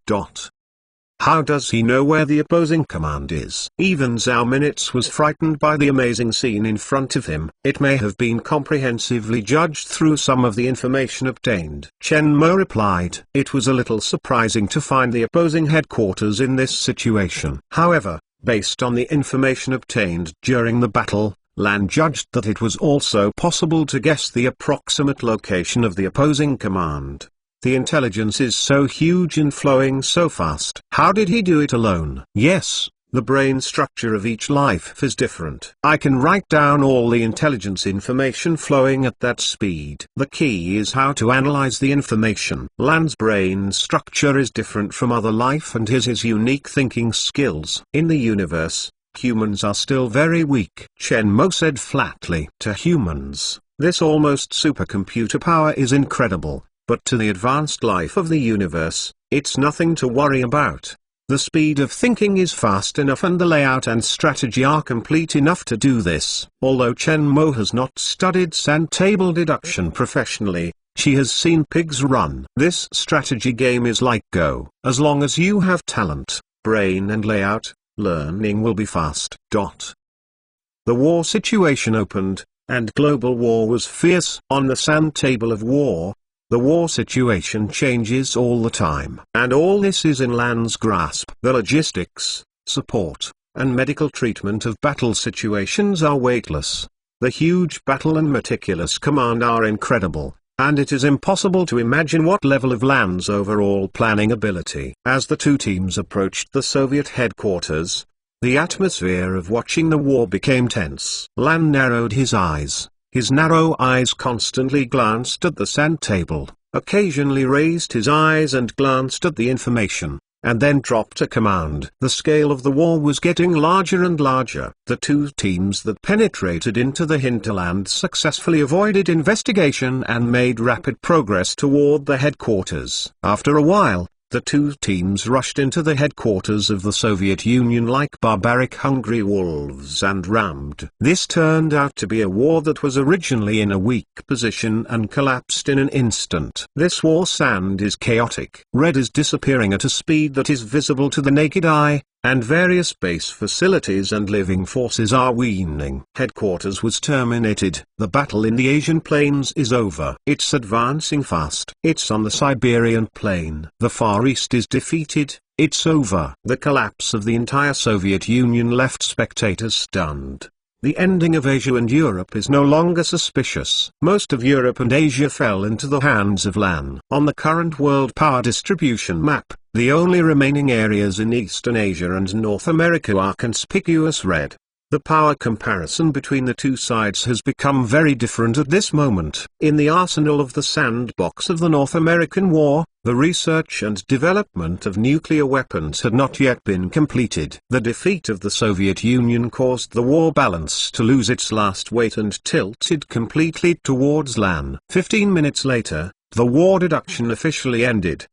How does he know where the opposing command is? Even Zhao Minitz was frightened by the amazing scene in front of him. It may have been comprehensively judged through some of the information obtained. Chen Mo replied, it was a little surprising to find the opposing headquarters in this situation. However, based on the information obtained during the battle, Lan judged that it was also possible to guess the approximate location of the opposing command. The intelligence is so huge and flowing so fast. How did he do it alone? Yes, the brain structure of each life is different. I can write down all the intelligence information flowing at that speed. The key is how to analyze the information. Lan's brain structure is different from other life and his unique thinking skills. In the universe, Humans are still very weak, Chen Mo said flatly. To humans, this almost supercomputer power is incredible, but to the advanced life of the universe, it's nothing to worry about. The speed of thinking is fast enough and the layout and strategy are complete enough to do this. Although Chen Mo has not studied sand table deduction professionally, she has seen pigs run. This strategy game is like Go. As long as you have talent, brain and layout, learning will be fast. The war situation opened, and global war was fierce. On the sand table of war, the war situation changes all the time. And all this is in Lan's grasp. The logistics, support, and medical treatment of battle situations are weightless. The huge battle and meticulous command are incredible, and it is impossible to imagine what level of Lan's overall planning ability. As the two teams approached the Soviet headquarters, the atmosphere of watching the war became tense. Lan narrowed his eyes. His narrow eyes constantly glanced at the sand table, occasionally raised his eyes and glanced at the information, and then dropped a command. The scale of the war was getting larger and larger. The two teams that penetrated into the hinterland successfully avoided investigation and made rapid progress toward the headquarters. After a while, the two teams rushed into the headquarters of the Soviet Union like barbaric hungry wolves and rammed. This turned out to be a war that was originally in a weak position and collapsed in an instant. This war sand is chaotic. Red is disappearing at a speed that is visible to the naked eye, and various base facilities and living forces are weaning. Headquarters was terminated. The battle in the Asian plains is over. It's advancing fast. It's on the Siberian plain. The Far East is defeated. It's over. The collapse of the entire Soviet Union left spectators stunned. The ending of Asia and Europe is no longer suspicious. Most of Europe and Asia fell into the hands of Lan. On the current world power distribution map, the only remaining areas in Eastern Asia and North America are conspicuous red. The power comparison between the two sides has become very different at this moment. In the arsenal of the sandbox of the North American War, the research and development of nuclear weapons had not yet been completed. The defeat of the Soviet Union caused the war balance to lose its last weight and tilted completely towards Lan. 15 minutes later, the war deduction officially ended.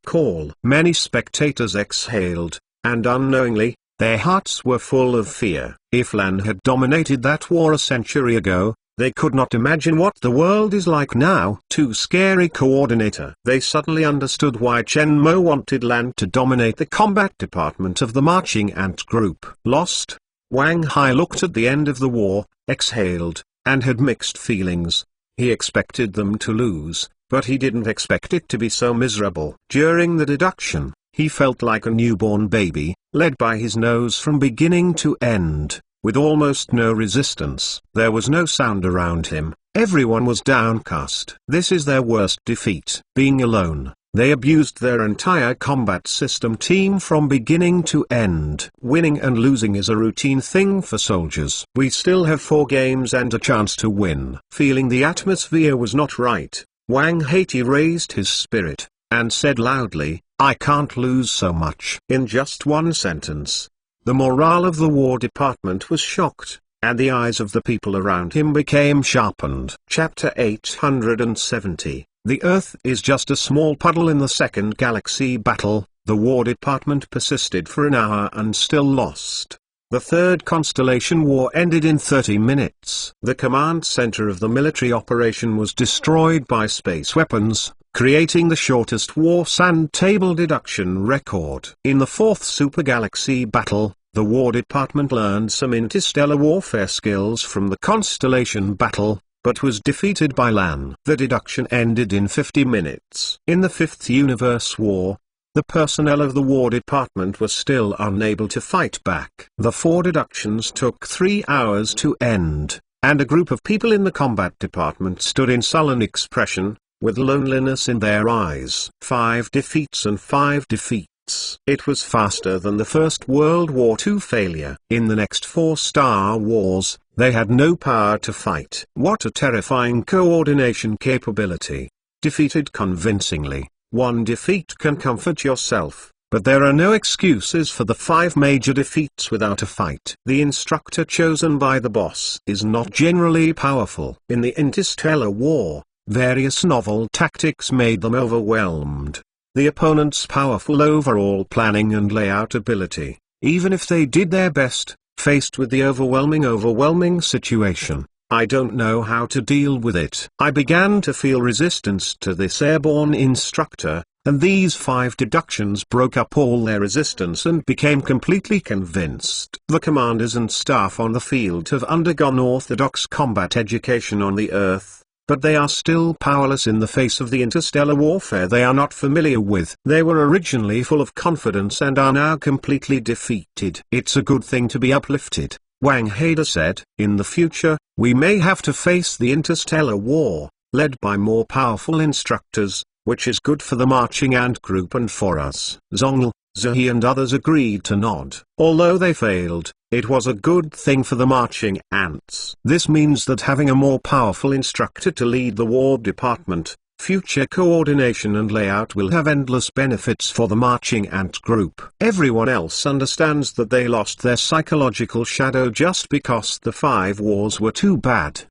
Many spectators exhaled, and unknowingly, their hearts were full of fear. If Lan had dominated that war a century ago, they could not imagine what the world is like now. Too scary coordinator. They suddenly understood why Chen Mo wanted Lan to dominate the combat department of the marching ant group. Lost? Wang Hai looked at the end of the war, exhaled, and had mixed feelings. He expected them to lose, but he didn't expect it to be so miserable. During the deduction, he felt like a newborn baby, led by his nose from beginning to end, with almost no resistance. There was no sound around him. Everyone was downcast. This is their worst defeat. Being alone, they abused their entire combat system team from beginning to end. Winning and losing is a routine thing for soldiers. We still have 4 games and a chance to win. Feeling the atmosphere was not right, Wang Haiti raised his spirit, and said loudly, "I can't lose so much." In just one sentence, the morale of the War Department was shocked, and the eyes of the people around him became sharpened. Chapter 870. The Earth is just a small puddle in the Second Galaxy Battle. The War Department persisted for an hour and still lost. The Third Constellation War ended in 30 minutes. The command center of the military operation was destroyed by space weapons, creating the shortest war sand table deduction record. In the Fourth Supergalaxy Battle, the War Department learned some interstellar warfare skills from the Constellation Battle, but was defeated by Lan. The deduction ended in 50 minutes. In the Fifth Universe War, the personnel of the War Department were still unable to fight back. The 4 deductions took 3 hours to end, and a group of people in the combat department stood in sullen expression, with loneliness in their eyes. 5 defeats and 5 defeats. It was faster than the First World War II failure. In the next 4 Star Wars, they had no power to fight. What a terrifying coordination capability. Defeated convincingly. 1 defeat can comfort yourself, But there are no excuses for the 5 major defeats without a fight. The instructor chosen by the boss is not generally powerful. In the Interstellar War, various novel tactics made them overwhelmed. The opponent's powerful overall planning and layout ability, even if they did their best, faced with the overwhelming situation. I don't know how to deal with it. I began to feel resistance to this airborne instructor, and these 5 deductions broke up all their resistance and became completely convinced. The commanders and staff on the field have undergone orthodox combat education on the Earth, but they are still powerless in the face of the interstellar warfare they are not familiar with. They were originally full of confidence and are now completely defeated. It's a good thing to be uplifted, Wang Haida said. In the future, we may have to face the interstellar war, led by more powerful instructors, which is good for the marching ant group and for us. Zhongli, Zhi and others agreed to nod. Although they failed, it was a good thing for the marching ants. This means that having a more powerful instructor to lead the war department, future coordination and layout will have endless benefits for the marching ant group. Everyone else understands that they lost their psychological shadow just because the 5 wars were too bad.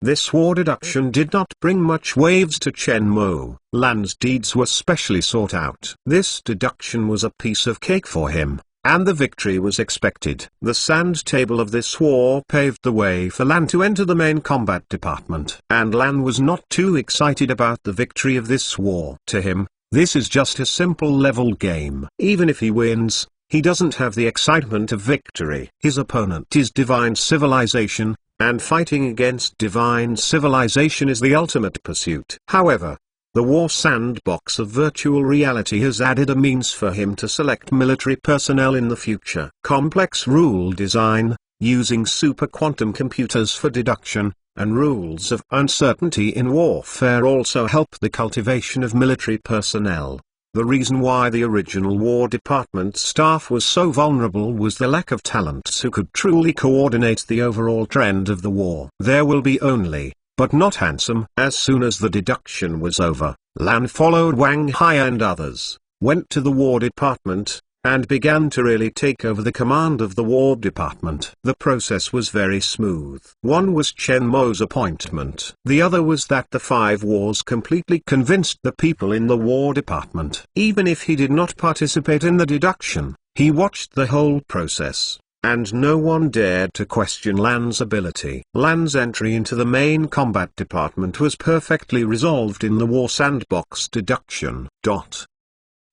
This war deduction did not bring much waves to Chen Mo. Lan's deeds were specially sought out. This deduction was a piece of cake for him, and the victory was expected. The sand table of this war paved the way for Lan to enter the main combat department. And Lan was not too excited about the victory of this war. To him, this is just a simple level game. Even if he wins, he doesn't have the excitement of victory. His opponent is divine civilization, and fighting against divine civilization is the ultimate pursuit. However, the war sandbox of virtual reality has added a means for him to select military personnel in the future. Complex rule design, using super quantum computers for deduction, and rules of uncertainty in warfare also help the cultivation of military personnel. The reason why the original War Department staff was so vulnerable was the lack of talents who could truly coordinate the overall trend of the war. There will be only, but not handsome. As soon as the deduction was over, Lan followed Wang Hai and others, went to the War Department, and began to really take over the command of the War Department. The process was very smooth. One was Chen Mo's appointment. The other was that the 5 wars completely convinced the people in the War Department. Even if he did not participate in the deduction, he watched the whole process, and no one dared to question Lan's ability. Lan's entry into the main combat department was perfectly resolved in the war sandbox deduction.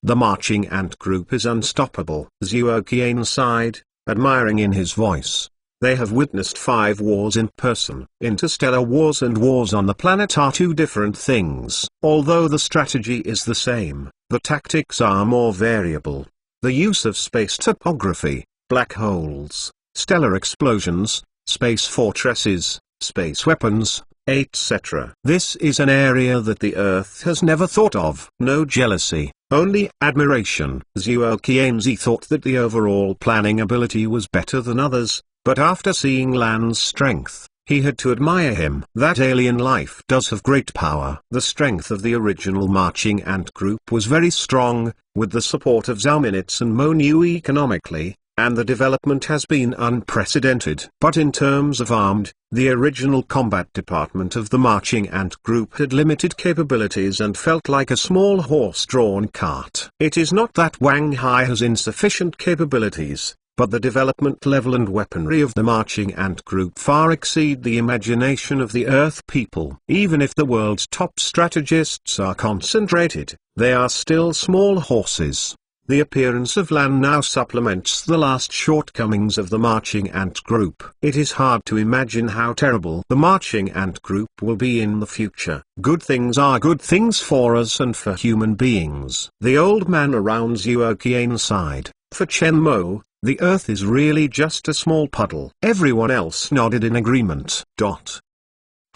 The marching ant group is unstoppable. Zhuo Qian sighed, admiring in his voice. They have witnessed 5 wars in person. Interstellar wars and wars on the planet are 2 different things. Although the strategy is the same, the tactics are more variable. The use of space topography, black holes, stellar explosions, space fortresses, space weapons, etc. This is an area that the Earth has never thought of. No jealousy, only admiration. Zhuo Qianzi thought that the overall planning ability was better than others, but after seeing Lan's strength, he had to admire him. That alien life does have great power. The strength of the original marching ant group was very strong, with the support of Zhao Minitz and Mo Niu economically, and the development has been unprecedented. But in terms of armed, the original combat department of the marching ant group had limited capabilities and felt like a small horse-drawn cart. It is not that Wang Hai has insufficient capabilities, but the development level and weaponry of the marching ant group far exceed the imagination of the Earth people. Even if the world's top strategists are concentrated, they are still small horses. The appearance of Lan now supplements the last shortcomings of the marching ant group. It is hard to imagine how terrible the marching ant group will be in the future. Good things are good things for us and for human beings. The old man around Zhuo Qian sighed. For Chen Mo, the Earth is really just a small puddle. Everyone else nodded in agreement.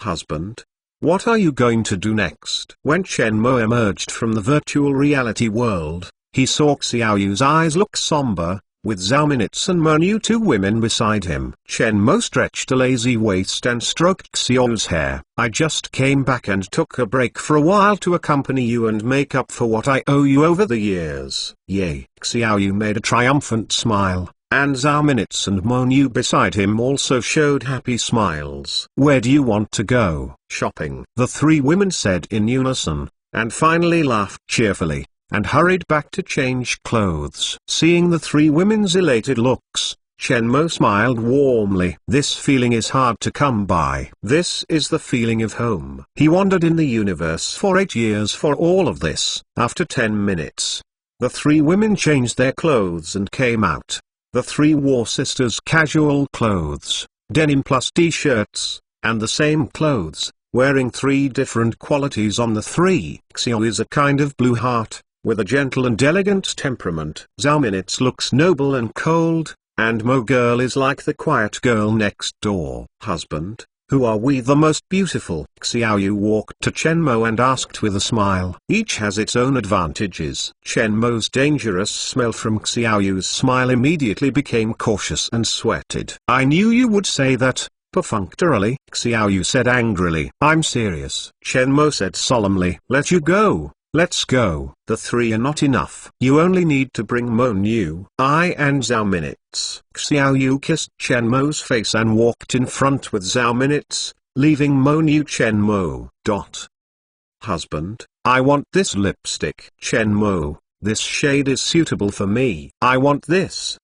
Husband, what are you going to do next? When Chen Mo emerged from the virtual reality world, he saw Xiaoyu's eyes look somber, with Zhao Minutes and Monu, two women beside him. Chen Mo stretched a lazy waist and stroked Xiao's hair. I just came back and took a break for a while to accompany you and make up for what I owe you over the years. Yay! Xiaoyu made a triumphant smile, and Zhao Minutes and Monu beside him also showed happy smiles. Where do you want to go? Shopping, the three women said in unison, and finally laughed cheerfully, and hurried back to change clothes. Seeing the three women's elated looks, Chen Mo smiled warmly. This feeling is hard to come by. This is the feeling of home. He wandered in the universe for 8 years for all of this. After 10 minutes, the three women changed their clothes and came out. The three wore sisters' casual clothes, denim plus t-shirts, and the same clothes, wearing 3 different qualities on the three. Xiao is a kind of blue heart, with a gentle and elegant temperament. Zhao Minutes looks noble and cold, and Mo Girl is like the quiet girl next door. Husband, who are we the most beautiful? Xiaoyu walked to Chen Mo and asked with a smile. Each has its own advantages. Chen Mo's dangerous smell from Xiaoyu's smile immediately became cautious and sweated. I knew you would say that. Perfunctorily, Xiaoyu said angrily. I'm serious. Chen Mo said solemnly. Let you go. Let's go. The three are not enough. You only need to bring Monu. I and Zhao Minutes. Xiaoyu kissed Chen Mo's face and walked in front with Zhao Minutes, leaving Monu. Chen Mo. Husband, I want this lipstick. Chen Mo, this shade is suitable for me. I want this.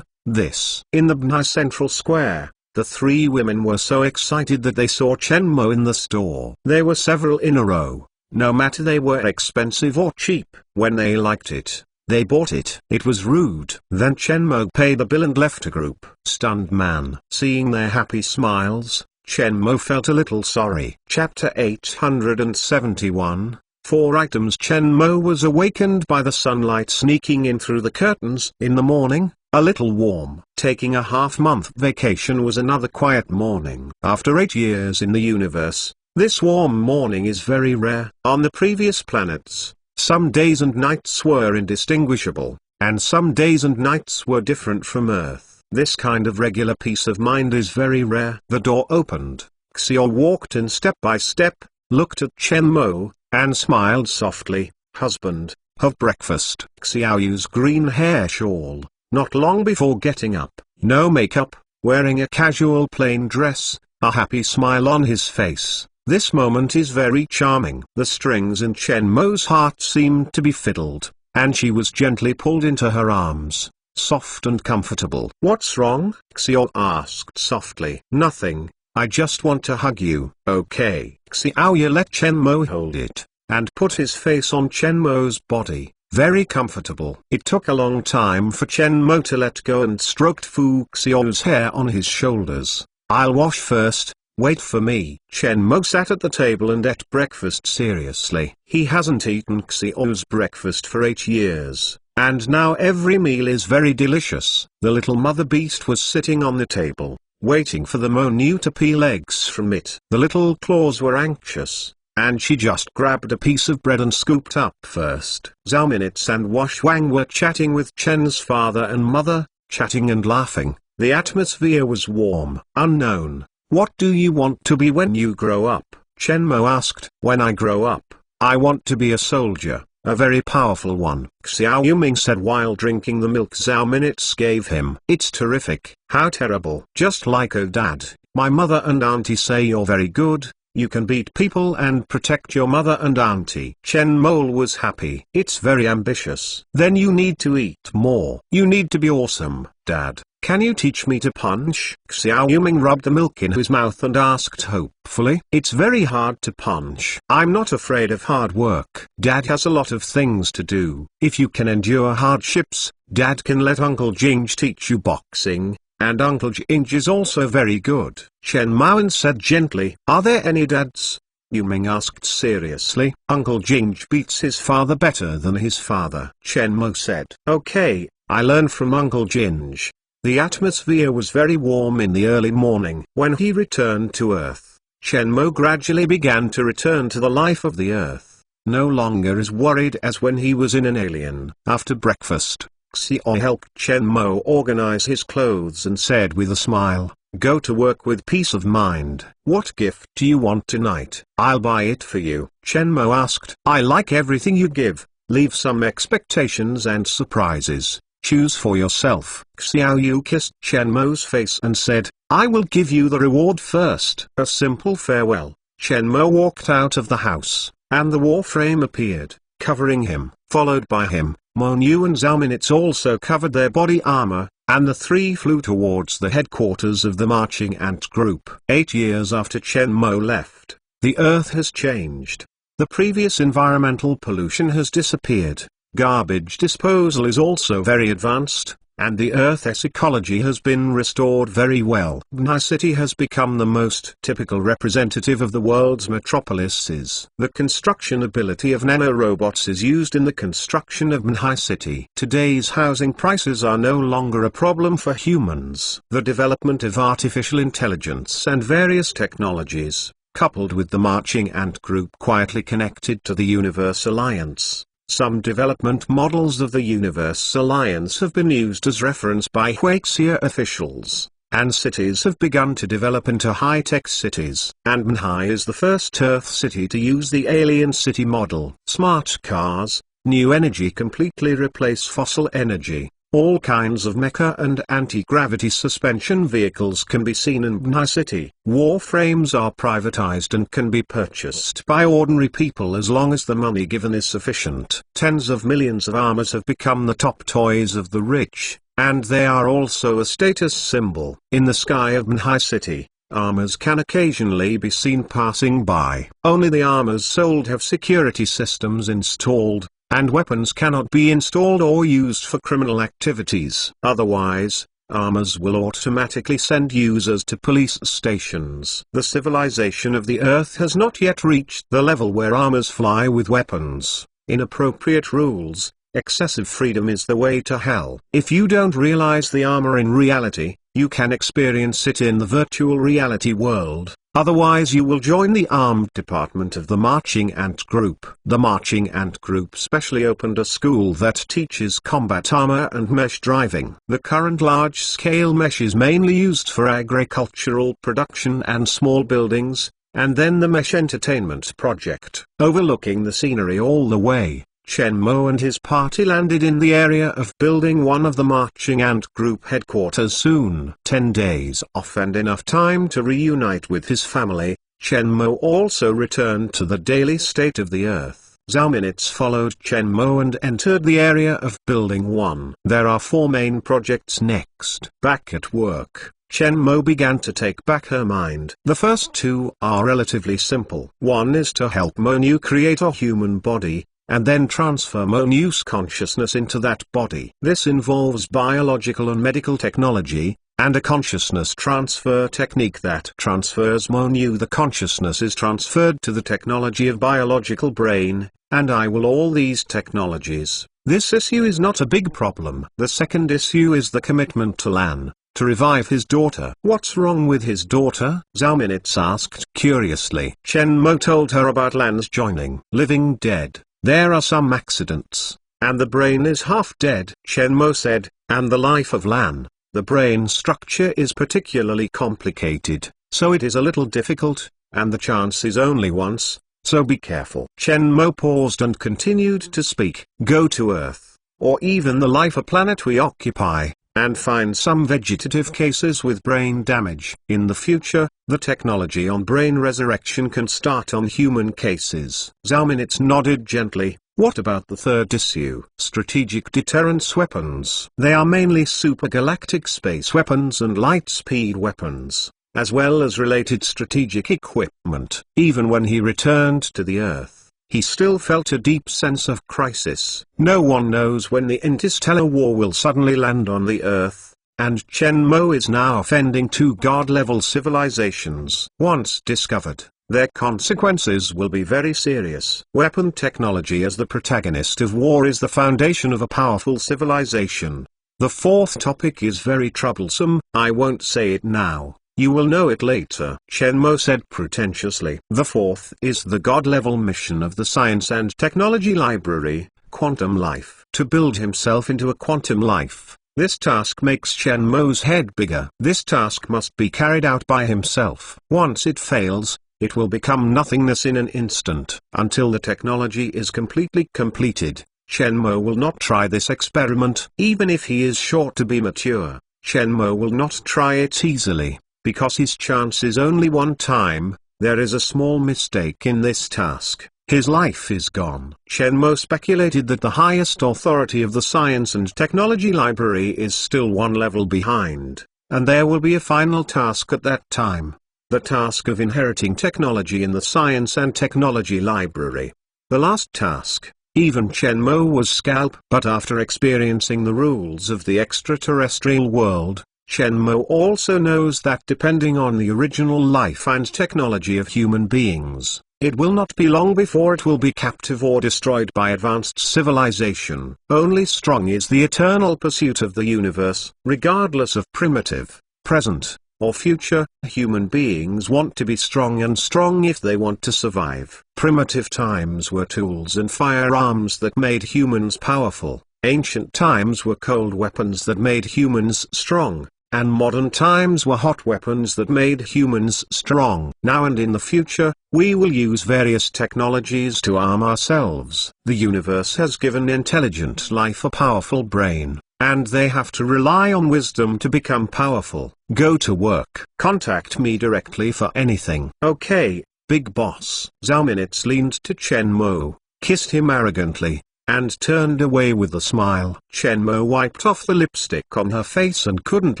This. In the Bnai Central Square, the three women were so excited that they saw Chen Mo in the store. There were several in a row. No matter they were expensive or cheap, when they liked it, they bought it. It was rude. Then Chen Mo paid the bill and left a group. Stunned man. Seeing their happy smiles, Chen Mo felt a little sorry. Chapter 871, 4 items. Chen Mo was awakened by the sunlight sneaking in through the curtains. In the morning, a little warm. Taking a half-month vacation was another quiet morning. After 8 years in the universe, this warm morning is very rare. On the previous planets, some days and nights were indistinguishable, and some days and nights were different from Earth. This kind of regular peace of mind is very rare. The door opened. Xiao walked in step by step, looked at Chen Mo, and smiled softly. Husband, have breakfast. Xiaoyu's green hair shawl, not long before getting up, no makeup, wearing a casual plain dress, a happy smile on his face. This moment is very charming. The strings in Chen Mo's heart seemed to be fiddled, and she was gently pulled into her arms, soft and comfortable. What's wrong? Xiao asked softly. Nothing, I just want to hug you. Okay. Xiaoyu let Chen Mo hold it, and put his face on Chen Mo's body, very comfortable. It took a long time for Chen Mo to let go and stroked Fu Xiao's hair on his shoulders. I'll wash first. Wait for me. Chen Mo sat at the table and ate breakfast seriously. He hasn't eaten Xiao's breakfast for 8 years, and now every meal is very delicious. The little mother beast was sitting on the table, waiting for the Monu to peel eggs from it. The little claws were anxious, and she just grabbed a piece of bread and scooped up first. Zhao Minutes and Wash Wang were chatting with Chen's father and mother, chatting and laughing. The atmosphere was warm. Unknown. What do you want to be when you grow up? Chen Mo asked. When I grow up, I want to be a soldier, a very powerful one. Xiao Yuming said while drinking the milk Zhao Minutes gave him. It's terrific. How terrible. Just like oh dad, my mother and auntie say you're very good, you can beat people and protect your mother and auntie. Chen Mo was happy. It's very ambitious. Then you need to eat more. You need to be awesome, dad. Can you teach me to punch? Xiao Yuming rubbed the milk in his mouth and asked hopefully. It's very hard to punch. I'm not afraid of hard work. Dad has a lot of things to do. If you can endure hardships, Dad can let Uncle Jinj teach you boxing, and Uncle Jinj is also very good. Chen Maoan said gently. Are there any dads? Yuming asked seriously. Uncle Jinj beats his father better than his father. Chen Mo said. Okay, I learned from Uncle Jinj. The atmosphere was very warm in the early morning. When he returned to Earth, Chen Mo gradually began to return to the life of the Earth, no longer as worried as when he was in an alien. After breakfast, Xiao helped Chen Mo organize his clothes and said with a smile, "Go to work with peace of mind." "What gift do you want tonight? I'll buy it for you." Chen Mo asked. "I like everything you give. Leave some expectations and surprises. Choose for yourself." Xiao Yu kissed Chen Mo's face and said, "I will give you the reward first." A simple farewell. Chen Mo walked out of the house, and the warframe appeared, covering him. Followed by him, Mon Yu and Zhao Minitz also covered their body armor, and the three flew towards the headquarters of the marching ant group. 8 years after Chen Mo left, the earth has changed. The previous environmental pollution has disappeared, garbage disposal is also very advanced, and the Earth's ecology has been restored very well. Banhai City has become the most typical representative of the world's metropolises. The construction ability of nanorobots is used in the construction of Banhai City. Today's housing prices are no longer a problem for humans. The development of artificial intelligence and various technologies, coupled with the marching ant group quietly connected to the Universe Alliance. Some development models of the Universe Alliance have been used as reference by Huaxia officials, and cities have begun to develop into high-tech cities. And Banhai is the first Earth city to use the Alien City model. Smart cars, new energy completely replace fossil energy. All kinds of mecha and anti-gravity suspension vehicles can be seen in Banhai City. Warframes are privatized and can be purchased by ordinary people as long as the money given is sufficient. Tens of millions of armors have become the top toys of the rich, and they are also a status symbol. In the sky of Banhai City, armors can occasionally be seen passing by. Only the armors sold have security systems installed, and weapons cannot be installed or used for criminal activities. Otherwise, armors will automatically send users to police stations. The civilization of the Earth has not yet reached the level where armors fly with weapons. Inappropriate rules, excessive freedom is the way to hell. If you don't realize the armor in reality, you can experience it in the virtual reality world. Otherwise you will join the armed department of the Marching Ant Group. The Marching Ant Group specially opened a school that teaches combat armor and mesh driving. The current large-scale mesh is mainly used for agricultural production and small buildings, and then the mesh entertainment project. Overlooking the scenery all the way, Chen Mo and his party landed in the area of Building 1 of the Marching Ant Group headquarters soon. 10 days off and enough time to reunite with his family, Chen Mo also returned to the daily state of the Earth. Zhao Minitz followed Chen Mo and entered the area of Building 1. There are 4 main projects next. Back at work, Chen Mo began to take back her mind. The first 2 are relatively simple. One is to help Mon Yu create a human body, and then transfer Mon Yu's consciousness into that body. This involves biological and medical technology, and a consciousness transfer technique that transfers Mon Yu. The consciousness is transferred to the technology of biological brain, and I will all these technologies. This issue is not a big problem. The second issue is the commitment to Lan, to revive his daughter. What's wrong with his daughter? Zhao Minitz asked curiously. Chen Mo told her about Lan's joining. Living dead. There are some accidents, and the brain is half dead. Chen Mo said, and the life of Lan, the brain structure is particularly complicated, so it is a little difficult, and the chance is only once, so be careful. Chen Mo paused and continued to speak. Go to Earth, or even the life planet we occupy, and find some vegetative cases with brain damage. In the future, the technology on brain resurrection can start on human cases. Zhao Minitz nodded gently. What about the third issue? Strategic deterrence weapons. They are mainly supergalactic space weapons and light-speed weapons, as well as related strategic equipment. Even when he returned to the Earth, he still felt a deep sense of crisis. No one knows when the interstellar war will suddenly land on the Earth, and Chen Mo is now offending 2 god-level civilizations. Once discovered, their consequences will be very serious. Weapon technology as the protagonist of war is the foundation of a powerful civilization. The 4th topic is very troublesome. I won't say it now. You will know it later. Chen Mo said pretentiously. The 4th is the god-level mission of the Science and Technology Library, quantum life. To build himself into a quantum life, this task makes Chen Mo's head bigger. This task must be carried out by himself. Once it fails, it will become nothingness in an instant. Until the technology is completely completed, Chen Mo will not try this experiment. Even if he is sure to be mature, Chen Mo will not try it easily, because his chance is only one time. There is a small mistake in this task. His life is gone. Chen Mo speculated that the highest authority of the Science and Technology Library is still one level behind, and there will be a final task at that time. The task of inheriting technology in the Science and Technology Library. The last task. Even Chen Mo was scalp. But after experiencing the rules of the extraterrestrial world, Chen Mo also knows that depending on the original life and technology of human beings, it will not be long before it will be captive or destroyed by advanced civilization. Only strong is the eternal pursuit of the universe. Regardless of primitive, present, or future, human beings want to be strong, and strong if they want to survive. Primitive times were tools and firearms that made humans powerful. Ancient times were cold weapons that made humans strong. And modern times were hot weapons that made humans strong. Now and in the future, we will use various technologies to arm ourselves. The universe has given intelligent life a powerful brain, and they have to rely on wisdom to become powerful. Go to work. Contact me directly for anything. Okay, big boss. Zhao Minutes leaned to Chen Mo, kissed him arrogantly, and turned away with a smile. Chen Mo wiped off the lipstick on her face and couldn't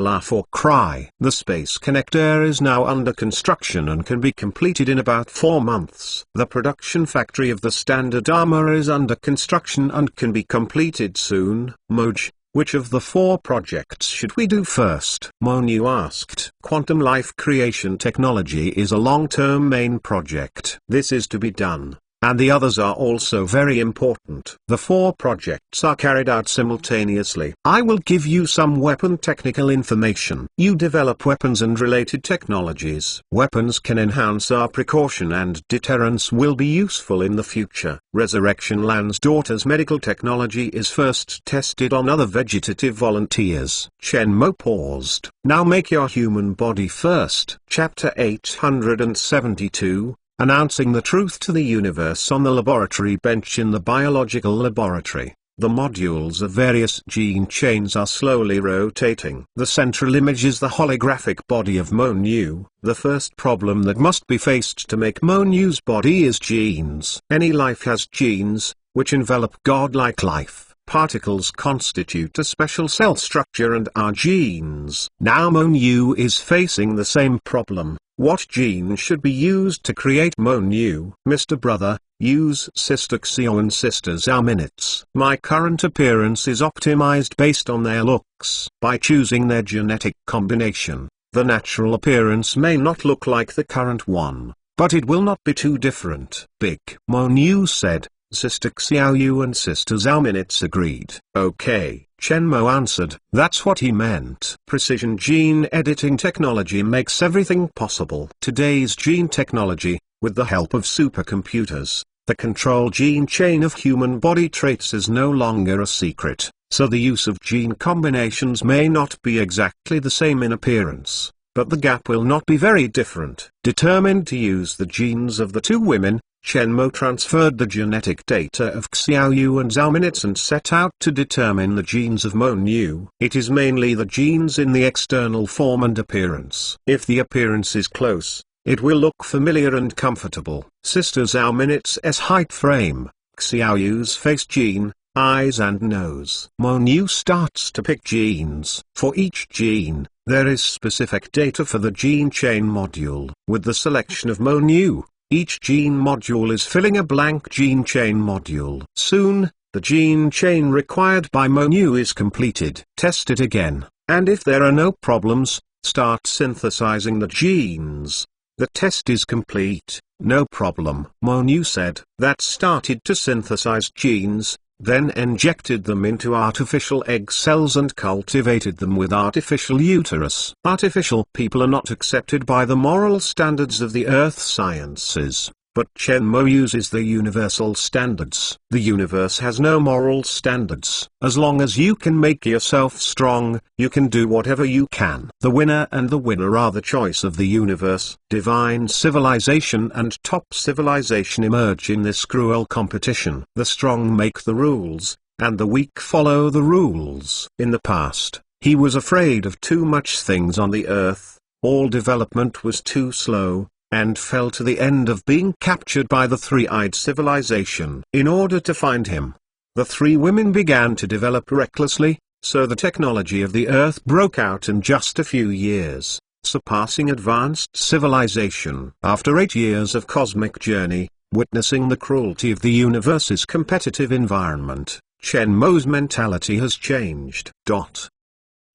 laugh or cry. The space connector is now under construction and can be completed in about 4 months. The production factory of the standard armor is under construction and can be completed soon. Moj, which of the 4 projects should we do first? Monu asked. Quantum life creation technology is a long-term main project. This is to be done, and the others are also very important. The 4 projects are carried out simultaneously. I will give you some weapon technical information. You develop weapons and related technologies. Weapons can enhance our precaution, and deterrence will be useful in the future. Resurrection Land's daughter's medical technology is first tested on other vegetative volunteers. Chen Mo paused. Now make your human body first. Chapter 872. Announcing the truth to the universe. On the laboratory bench in the biological laboratory, the modules of various gene chains are slowly rotating. The central image is the holographic body of Monu. The first problem that must be faced to make Monu's body is genes. Any life has genes, which envelop godlike life. Particles constitute a special cell structure and are genes. Now Monu is facing the same problem. What gene should be used to create Monu? Mr. Brother, use Sister Xiao and Sister Zhao Minutes. My current appearance is optimized based on their looks. By choosing their genetic combination, the natural appearance may not look like the current one, but it will not be too different. Big Monu said. Sister Xiaoyu and Sister Zhao Minutes agreed. Okay, Chen Mo answered. That's what he meant. Precision gene editing technology makes everything possible. Today's gene technology, with the help of supercomputers, the control gene chain of human body traits is no longer a secret, so the use of gene combinations may not be exactly the same in appearance, but the gap will not be very different. Determined to use the genes of the 2 women, Chen Mo transferred the genetic data of Xiaoyu and Zhao Minutes and set out to determine the genes of Monu. It is mainly the genes in the external form and appearance. If the appearance is close, it will look familiar and comfortable. Sister Zhao Minutes' height frame, Xiaoyu's face gene, eyes and nose. Monu starts to pick genes. For each gene, there is specific data for the gene chain module. With the selection of Monu, each gene module is filling a blank gene chain module. Soon, the gene chain required by Monu is completed. Test it again, and if there are no problems, start synthesizing the genes. The test is complete, no problem. Monu said. That started to synthesize genes, then injected them into artificial egg cells and cultivated them with artificial uterus. Artificial people are not accepted by the moral standards of the earth sciences. but Shenmue uses the universal standards. The universe has no moral standards. As long as you can make yourself strong, you can do whatever you can. The winner and the winner are the choice of the universe. Divine civilization and top civilization emerge in this cruel competition. The strong make the rules, and the weak follow the rules. In the past, he was afraid of too much things on the earth. All development was too slow, and fell to the end of being captured by the three-eyed civilization. In order to find him, the three women began to develop recklessly, so the technology of the earth broke out in just a few years, surpassing advanced civilization. After 8 years of cosmic journey, witnessing the cruelty of the universe's competitive environment, Shenmue's mentality has changed.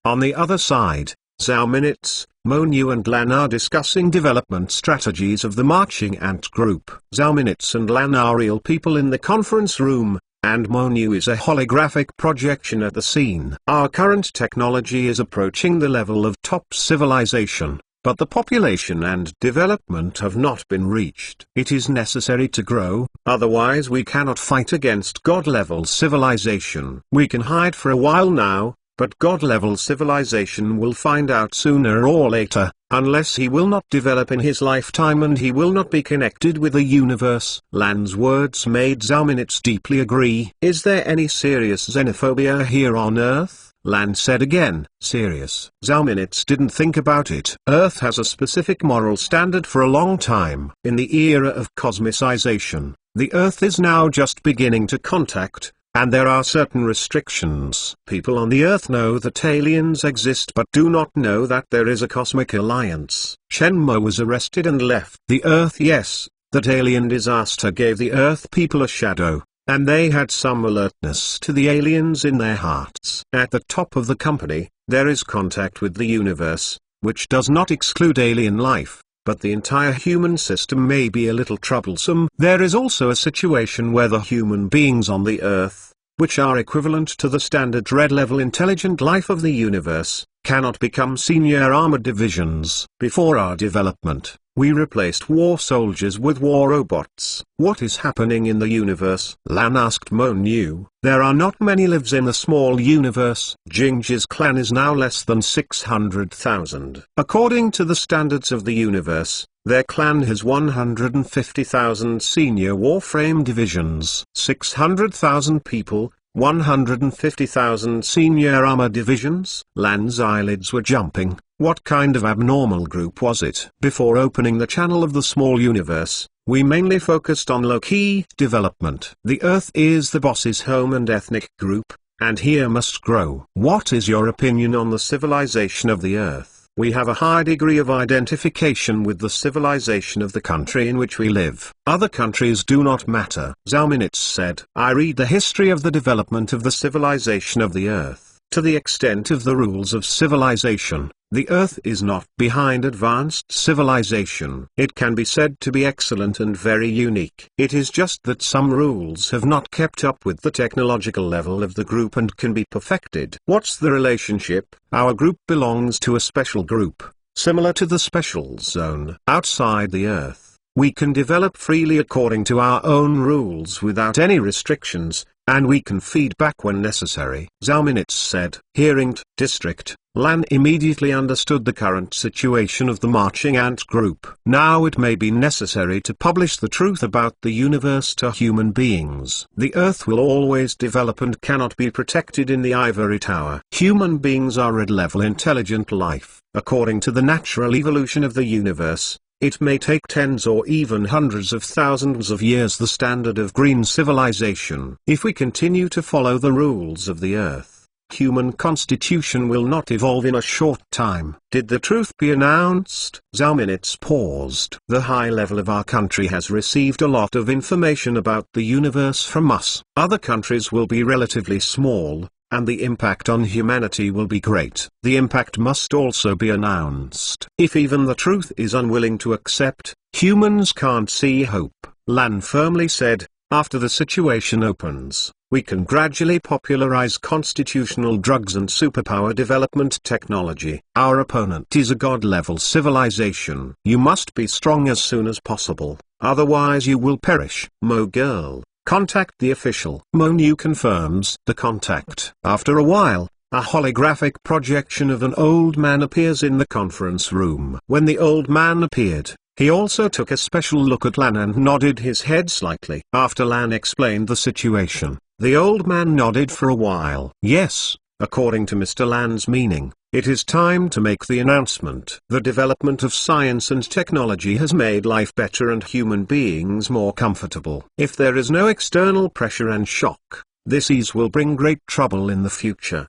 On the other side, Zhao Minitz, Monu and Lan are discussing development strategies of the marching ant group. Zhao Minitz and Lan are real people in the conference room, and Monu is a holographic projection at the scene. Our current technology is approaching the level of top civilization, but the population and development have not been reached. It is necessary to grow, otherwise we cannot fight against God-level civilization. We can hide for a while now, but God-level civilization will find out sooner or later, unless he will not develop in his lifetime and he will not be connected with the universe. Lan's words made Zhao Minitz deeply agree. Is there any serious xenophobia here on Earth? Lan said again, serious. Zhao Minitz didn't think about it. Earth has a specific moral standard for a long time. In the era of cosmicization, the Earth is now just beginning to contact, and there are certain restrictions. People on the Earth know that aliens exist but do not know that there is a cosmic alliance. Shenmue was arrested and left the Earth. Yes, that alien disaster gave the Earth people a shadow, and they had some alertness to the aliens in their hearts. At the top of the company, there is contact with the universe, which does not exclude alien life, but the entire human system may be a little troublesome. There is also a situation where the human beings on the Earth, which are equivalent to the standard red-level intelligent life of the universe, cannot become senior armored divisions. Before our development, we replaced war soldiers with war robots. What is happening in the universe? Lan asked Monu. There are not many lives in the small universe. Jingji's clan is now less than 600,000. According to the standards of the universe, their clan has 150,000 senior warframe divisions. 600,000 people, 150,000 senior armor divisions? Lan's eyelids were jumping. What kind of abnormal group was it? Before opening the channel of the small universe, we mainly focused on low-key development. The Earth is the boss's home and ethnic group, and here must grow. What is your opinion on the civilization of the Earth? We have a high degree of identification with the civilization of the country in which we live. Other countries do not matter. Zhao Minitz said, I read the history of the development of the civilization of the Earth. To the extent of the rules of civilization, the Earth is not behind advanced civilization. It can be said to be excellent and very unique. It is just that some rules have not kept up with the technological level of the group and can be perfected. What's the relationship? Our group belongs to a special group, similar to the special zone. Outside the Earth, we can develop freely according to our own rules without any restrictions, and we can feed back when necessary. Zhao Minitz said. Hearing district, Lan immediately understood the current situation of the marching ant group. Now it may be necessary to publish the truth about the universe to human beings. The Earth will always develop and cannot be protected in the ivory tower. Human beings are red-level intelligent life. According to the natural evolution of the universe, it may take tens or even hundreds of thousands of years, the standard of green civilization. If we continue to follow the rules of the Earth, human constitution will not evolve in a short time. Did the truth be announced? Zhao Minitz paused. The high level of our country has received a lot of information about the universe from us. Other countries will be relatively small, and the impact on humanity will be great. The impact must also be announced. If even the truth is unwilling to accept, humans can't see hope. Lan firmly said, After the situation opens, we can gradually popularize constitutional drugs and superpower development technology. Our opponent is a god-level civilization. You must be strong as soon as possible, otherwise you will perish. Mo girl, contact the official. Mo Nu confirms the contact. After a while, a holographic projection of an old man appears in the conference room. When the old man appeared, he also took a special look at Lan and nodded his head slightly. After Lan explained the situation, the old man nodded for a while. Yes, according to Mr. Lan's meaning, it is time to make the announcement. The development of science and technology has made life better and human beings more comfortable. If there is no external pressure and shock, this ease will bring great trouble in the future.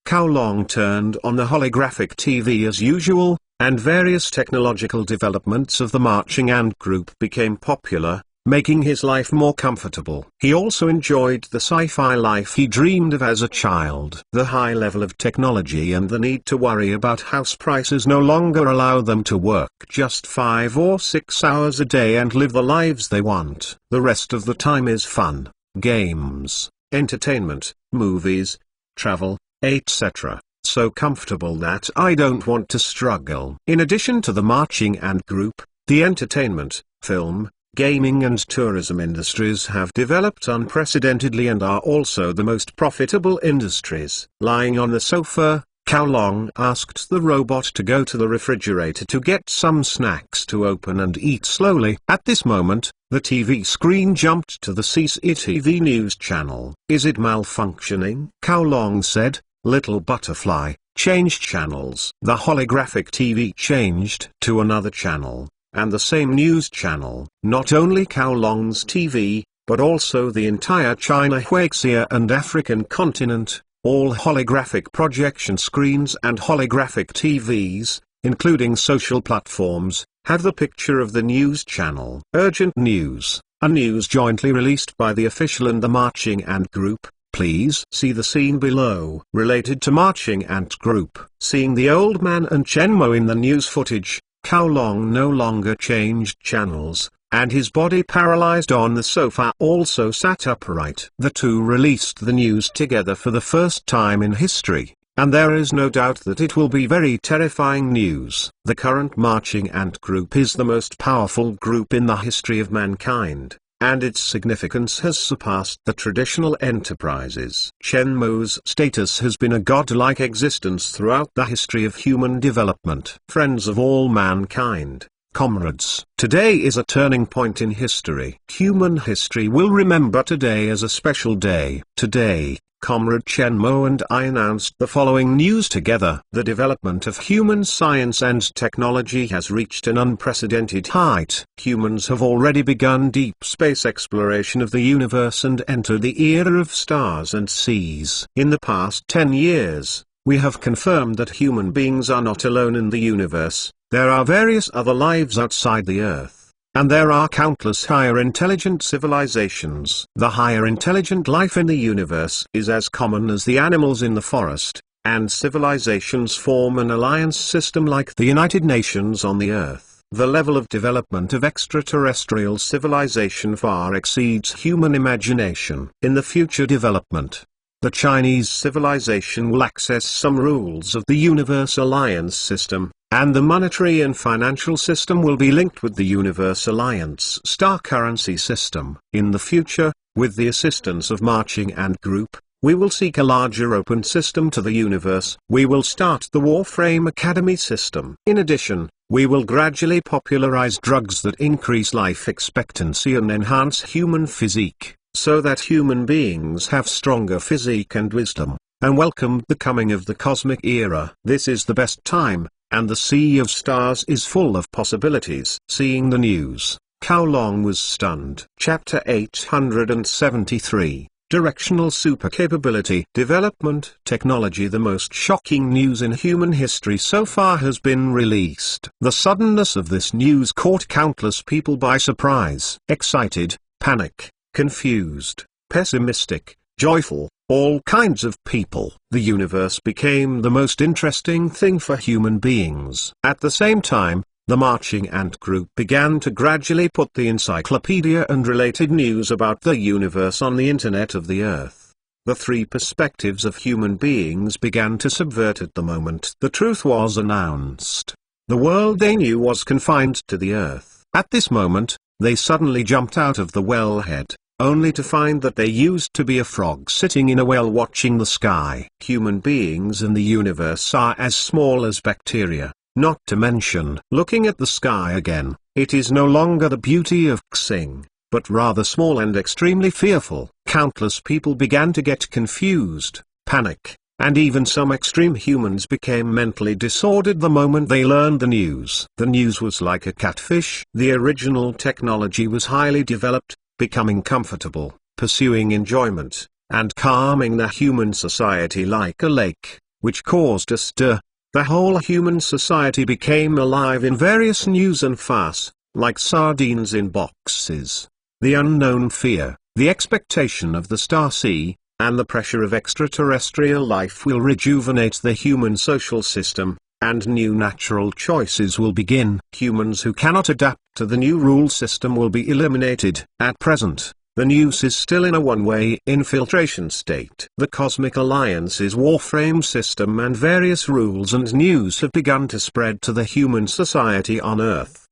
Kowloon turned on the holographic TV as usual, and various technological developments of the marching ant group became popular, making his life more comfortable. He also enjoyed the sci-fi life he dreamed of as a child. The high level of technology and the need to worry about house prices no longer allow them to work just 5 or 6 hours a day and live the lives they want. The rest of the time is fun, games, entertainment, movies, travel, etc. So comfortable that I don't want to struggle. In addition to the marching ant group, the entertainment, film, gaming and tourism industries have developed unprecedentedly and are also the most profitable industries. Lying on the sofa, Kowloon asked the robot to go to the refrigerator to get some snacks to open and eat slowly. At this moment, the TV screen jumped to the CCTV news channel. Is it malfunctioning? Kowloon said. Little butterfly, change channels. The holographic TV changed to another channel, and the same news channel. Not only Kowloon's TV, but also the entire China Huaxia and African continent, all holographic projection screens and holographic TVs, including social platforms, have the picture of the news channel. Urgent news, a news jointly released by the official and the marching ant group. Please see the scene below. Related to marching ant group. Seeing the old man and Chen Mo in the news footage, Kowloon no longer changed channels, and his body paralyzed on the sofa also sat upright. The two released the news together for the first time in history, and there is no doubt that it will be very terrifying news. The current marching ant group is the most powerful group in the history of mankind, and its significance has surpassed the traditional enterprises. Chen Mo's status has been a godlike existence throughout the history of human development. Friends of all mankind, comrades, today is a turning point in history. Human history will remember today as a special day. Today, Comrade Chen Mo and I announced the following news together. The development of human science and technology has reached an unprecedented height. Humans have already begun deep space exploration of the universe and entered the era of stars and seas. In the past 10 years, we have confirmed that human beings are not alone in the universe. There are various other lives outside the Earth. And there are countless higher intelligent civilizations. The higher intelligent life in the universe is as common as the animals in the forest, and civilizations form an alliance system like the United Nations on the Earth. The level of development of extraterrestrial civilization far exceeds human imagination. In the future development, the Chinese civilization will access some rules of the Universe Alliance system, and the monetary and financial system will be linked with the Universe Alliance star currency system. In the future, with the assistance of Marching Ant Group, we will seek a larger open system to the universe. We will start the Warframe Academy system. In addition, we will gradually popularize drugs that increase life expectancy and enhance human physique, so that human beings have stronger physique and wisdom, and welcome the coming of the cosmic era. This is the best time, and the sea of stars is full of possibilities. Seeing the news, Kowloon was stunned. Chapter 873, Directional Super Capability Development Technology. The most shocking news in human history so far has been released. The suddenness of this news caught countless people by surprise. Excited, panic, confused, pessimistic, joyful, all kinds of people. The universe became the most interesting thing for human beings. At the same time, the marching ant group began to gradually put the encyclopedia and related news about the universe on the internet of the Earth. The three perspectives of human beings began to subvert at the moment the truth was announced. The world they knew was confined to the Earth. At this moment, they suddenly jumped out of the wellhead, only to find that they used to be a frog sitting in a well watching the sky. Human beings in the universe are as small as bacteria, not to mention looking at the sky again. It is no longer the beauty of Xing, but rather small and extremely fearful. Countless people began to get confused, panic, and even some extreme humans became mentally disordered the moment they learned the news. The news was like a catfish. The original technology was highly developed, becoming comfortable, pursuing enjoyment, and calming the human society like a lake, which caused a stir. The whole human society became alive in various news and farce, like sardines in boxes. The unknown fear, the expectation of the star sea, and the pressure of extraterrestrial life will rejuvenate the human social system, and new natural choices will begin. Humans who cannot adapt to the new rule system will be eliminated. At present, the news is still in a one-way infiltration state. The Cosmic Alliance's Warframe system and various rules and news have begun to spread to the human society on Earth.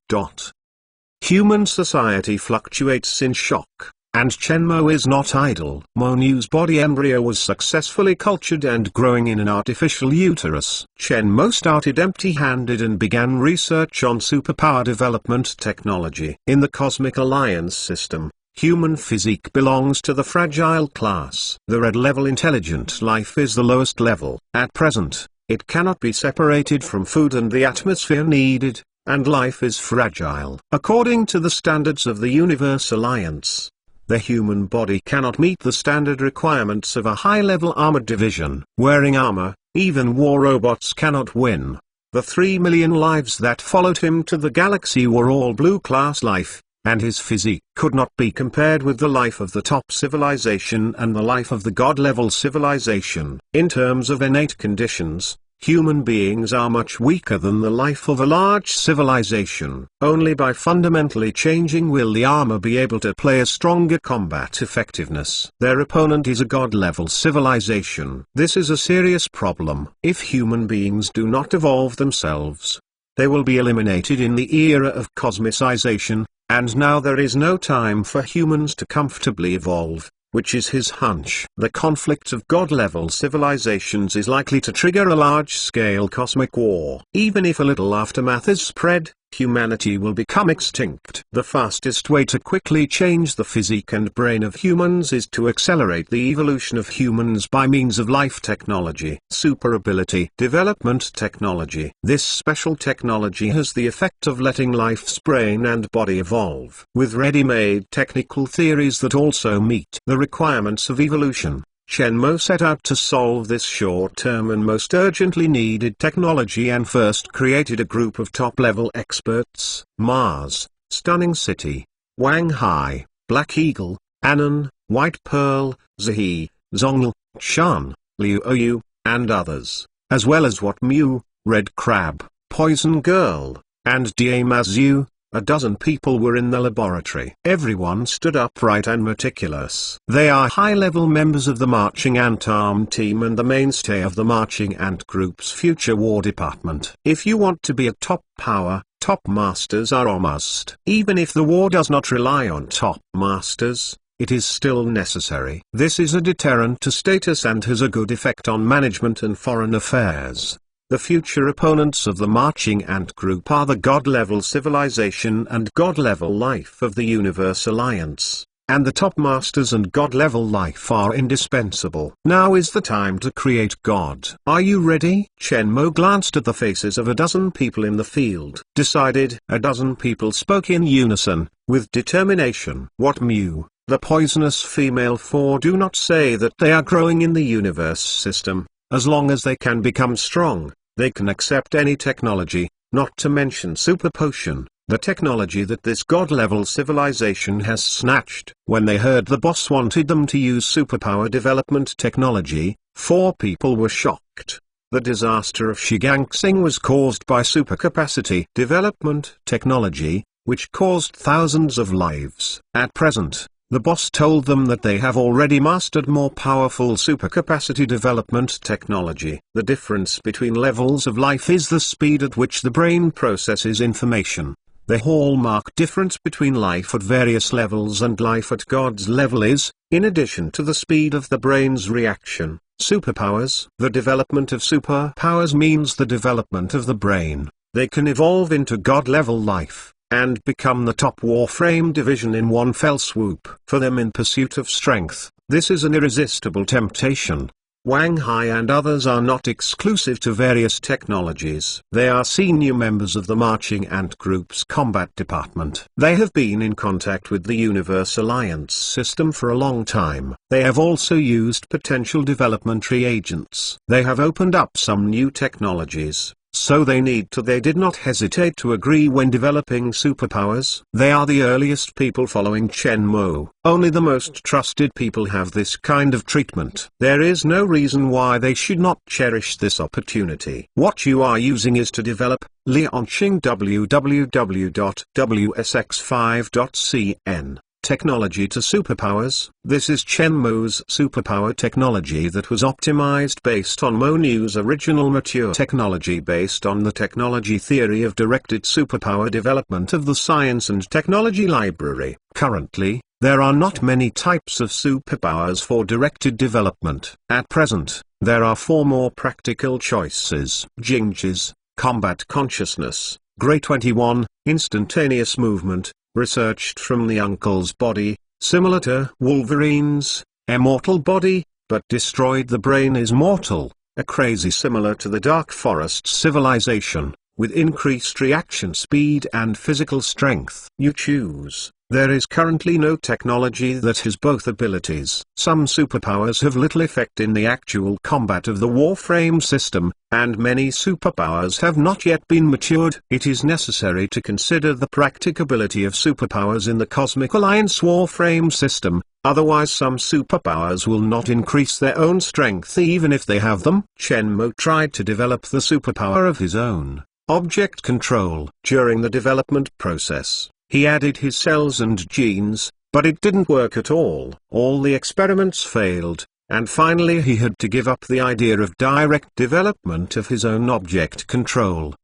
Human society fluctuates in shock, and Shenmue is not idle. Monu's body embryo was successfully cultured and growing in an artificial uterus. Shenmue started empty-handed and began research on superpower development technology. In the Cosmic Alliance system, human physique belongs to the fragile class. The red-level intelligent life is the lowest level. At present, it cannot be separated from food and the atmosphere needed, and life is fragile. According to the standards of the Universe Alliance, the human body cannot meet the standard requirements of a high-level armored division. Wearing armor, even war robots cannot win. The 3 million lives that followed him to the galaxy were all blue-class life, and his physique could not be compared with the life of the top civilization and the life of the god-level civilization. In terms of innate conditions, human beings are much weaker than the life of a large civilization. Only by fundamentally changing will the armor be able to play a stronger combat effectiveness. Their opponent is a god-level civilization. This is a serious problem. If human beings do not evolve themselves, they will be eliminated in the era of cosmicization, and now there is no time for humans to comfortably evolve, which is his hunch. The conflict of god-level civilizations is likely to trigger a large-scale cosmic war. Even if a little aftermath is spread, humanity will become extinct. The fastest way to quickly change the physique and brain of humans is to accelerate the evolution of humans by means of life technology. Super ability development technology. This special technology has the effect of letting life's brain and body evolve. With ready-made technical theories that also meet the requirements of evolution, Shenmue set out to solve this short-term and most urgently needed technology and first created a group of top-level experts: Mars, Stunning City, Wang Hai, Black Eagle, Anon, White Pearl, Zihi, Zhongli, Shan, Liu Oyu, and others, as well as What Mu, Red Crab, Poison Girl, and Diamazu. A dozen people were in the laboratory. Everyone stood upright and meticulous. They are high-level members of the Marching Ant Arm team and the mainstay of the Marching Ant Group's future war department. If you want to be a top power, top masters are a must. Even if the war does not rely on top masters, it is still necessary. This is a deterrent to status and has a good effect on management and foreign affairs. The future opponents of the Marching Ant Group are the God-level civilization and God-level life of the Universe Alliance, and the top masters and God-level life are indispensable. Now is the time to create God. Are you ready? Shenmue glanced at the faces of a dozen people in the field. Decided. A dozen people spoke in unison, with determination. What Mu, the poisonous female four, do not say that they are growing in the universe system. As long as they can become strong, they can accept any technology, not to mention super potion, the technology that this god-level civilization has snatched. When they heard the boss wanted them to use superpower development technology, 4 people were shocked. The disaster of Shigangsing was caused by supercapacity development technology, which caused thousands of lives. At present, the boss told them that they have already mastered more powerful supercapacity development technology. The difference between levels of life is the speed at which the brain processes information. The hallmark difference between life at various levels and life at God's level is, in addition to the speed of the brain's reaction, superpowers. The development of superpowers means the development of the brain. They can evolve into God-level life, and become the top Warframe division in one fell swoop. For them in pursuit of strength, this is an irresistible temptation. Wang Hai and others are not exclusive to various technologies. They are senior members of the Marching Ant Group's combat department. They have been in contact with the Universe Alliance system for a long time. They have also used potential development reagents. They have opened up some new technologies. So they did not hesitate to agree when developing superpowers. They are the earliest people following Chen Mo. Only the most trusted people have this kind of treatment. There is no reason why they should not cherish this opportunity. What you are using is to develop Lianqing www.wsx5.cn. Technology to superpowers. This is Chen Mo's superpower technology that was optimized based on Mo New's original mature technology based on the technology theory of directed superpower development of the Science and Technology Library. Currently, there are not many types of superpowers for directed development. At present, there are 4 more practical choices. Jingjis, combat consciousness, Grey 21, instantaneous movement, researched from the uncle's body, similar to Wolverine's immortal body, but destroyed the brain is mortal, a crazy similar to the Dark Forest civilization, with increased reaction speed and physical strength. You choose. There is currently no technology that has both abilities. Some superpowers have little effect in the actual combat of the Warframe system, and many superpowers have not yet been matured. It is necessary to consider the practicability of superpowers in the Cosmic Alliance Warframe system, otherwise some superpowers will not increase their own strength even if they have them. Chen Mo tried to develop the superpower of his own, object control. During the development process, he added his cells and genes, but it didn't work at all. All the experiments failed, and finally he had to give up the idea of direct development of his own object control.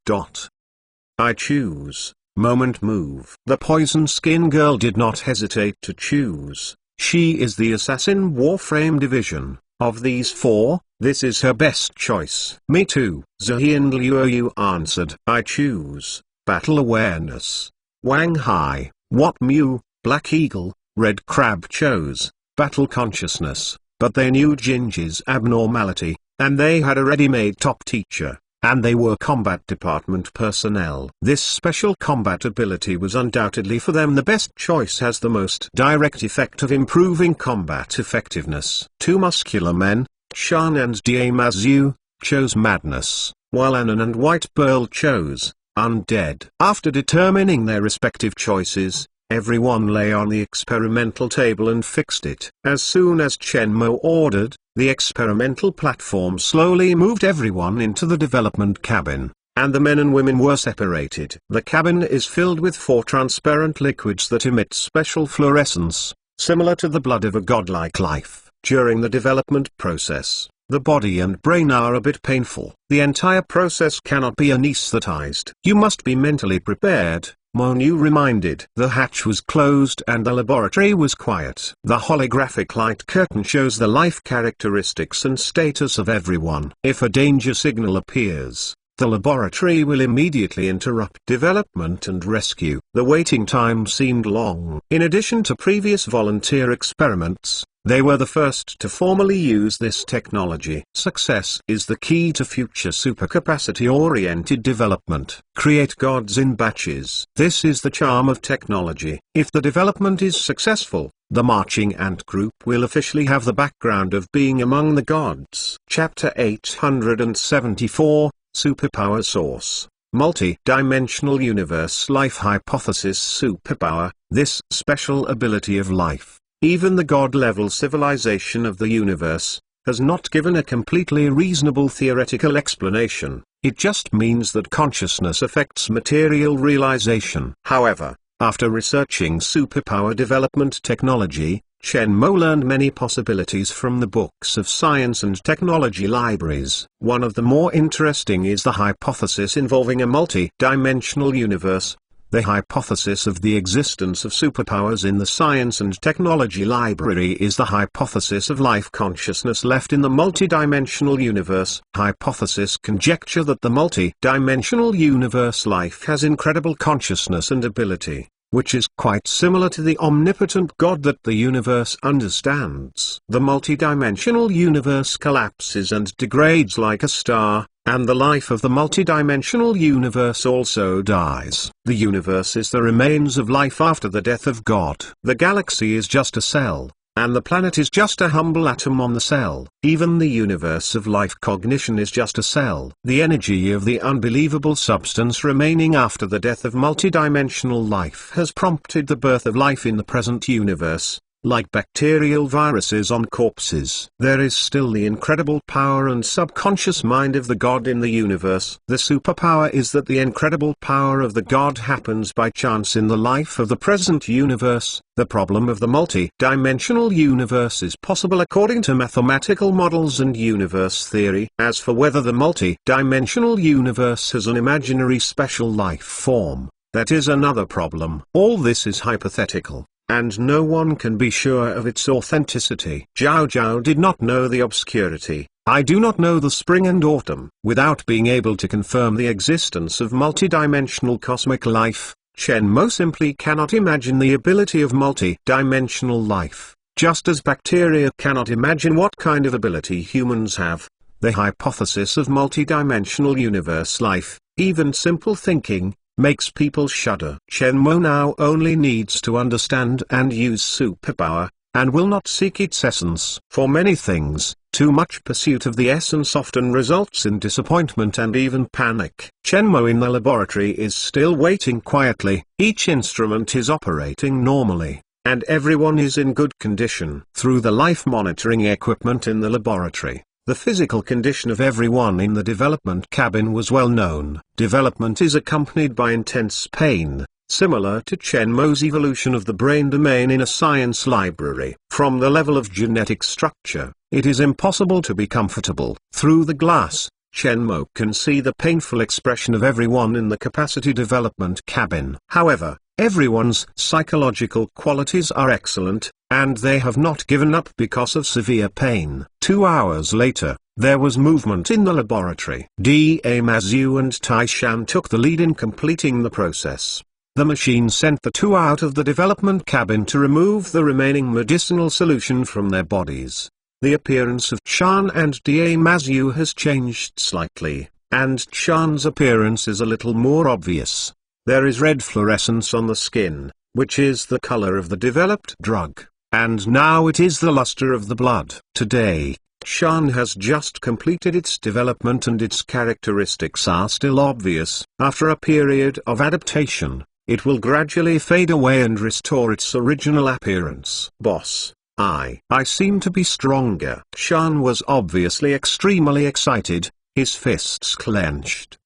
I choose. Moment move. The Poison Skin Girl did not hesitate to choose. She is the Assassin Warframe division. Of these 4, this is her best choice. Me too. Zihian Liu answered. I choose. Battle Awareness. Wang Hai, What Mew, Black Eagle, Red Crab chose Battle Consciousness, but they knew Ginger's abnormality, and they had a ready-made top teacher, and they were combat department personnel. This special combat ability was undoubtedly for them the best choice, has the most direct effect of improving combat effectiveness. 2 muscular men, Shan and Diemazu, chose Madness, while Anon and White Pearl chose Undead. After determining their respective choices, everyone lay on the experimental table and fixed it. As soon as Chen Mo ordered, the experimental platform slowly moved everyone into the development cabin, and the men and women were separated. The cabin is filled with 4 transparent liquids that emit special fluorescence, similar to the blood of a godlike life. During the development process, the body and brain are a bit painful. The entire process cannot be anesthetized. You must be mentally prepared, Mo Nu reminded. The hatch was closed and the laboratory was quiet. The holographic light curtain shows the life characteristics and status of everyone. If a danger signal appears, the laboratory will immediately interrupt development and rescue. The waiting time seemed long. In addition to previous volunteer experiments, they were the first to formally use this technology. Success is the key to future supercapacity-oriented development. Create gods in batches. This is the charm of technology. If the development is successful, the Marching Ant Group will officially have the background of being among the gods. Chapter 874, Superpower Source. Multi-dimensional universe life hypothesis. Superpower, this special ability of life. Even the god-level civilization of the universe, has not given a completely reasonable theoretical explanation. It just means that consciousness affects material realization. However, after researching superpower development technology, Chen Mo learned many possibilities from the books of science and technology libraries. One of the more interesting is the hypothesis involving a multi-dimensional universe. The hypothesis of the existence of superpowers in the science and technology library is the hypothesis of life consciousness left in the multi-dimensional universe. Hypothesis conjecture that the multi-dimensional universe life has incredible consciousness and ability, which is quite similar to the omnipotent God that the universe understands. The multidimensional universe collapses and degrades like a star, and the life of the multidimensional universe also dies. The universe is the remains of life after the death of God. The galaxy is just a cell, and the planet is just a humble atom on the cell. Even the universe of life cognition is just a cell. The energy of the unbelievable substance remaining after the death of multidimensional life has prompted the birth of life in the present universe, like bacterial viruses on corpses. There is still the incredible power and subconscious mind of the God in the universe. The superpower is that the incredible power of the God happens by chance in the life of the present universe. The problem of the multi-dimensional universe is possible according to mathematical models and universe theory. As for whether the multi-dimensional universe has an imaginary special life form, that is another problem. All this is hypothetical, and no one can be sure of its authenticity. Zhao Zhao did not know the obscurity. I do not know the spring and autumn. Without being able to confirm the existence of multidimensional cosmic life, Chen Mo simply cannot imagine the ability of multi-dimensional life, just as bacteria cannot imagine what kind of ability humans have. The hypothesis of multidimensional universe life, even simple thinking, makes people shudder. Chen Mo now only needs to understand and use superpower, and will not seek its essence. For many things, too much pursuit of the essence often results in disappointment and even panic. Chen Mo in the laboratory is still waiting quietly. Each instrument is operating normally, and everyone is in good condition. Through the life monitoring equipment in the laboratory, the physical condition of everyone in the development cabin was well known. Development is accompanied by intense pain, similar to Chen Mo's evolution of the brain domain in a science library. From the level of genetic structure, it is impossible to be comfortable. Through the glass, Chen Mo can see the painful expression of everyone in the capacity development cabin. However, everyone's psychological qualities are excellent, and they have not given up because of severe pain. 2 hours later, there was movement in the laboratory. Da Mazu and Tai Shan took the lead in completing the process. The machine sent the two out of the development cabin to remove the remaining medicinal solution from their bodies. The appearance of Shan and Da Mazu has changed slightly, and Shan's appearance is a little more obvious. There is red fluorescence on the skin, which is the color of the developed drug, and now it is the luster of the blood. Today, Shan has just completed its development and its characteristics are still obvious. After a period of adaptation, it will gradually fade away and restore its original appearance. Boss, I seem to be stronger. Shan was obviously extremely excited, his fists clenched.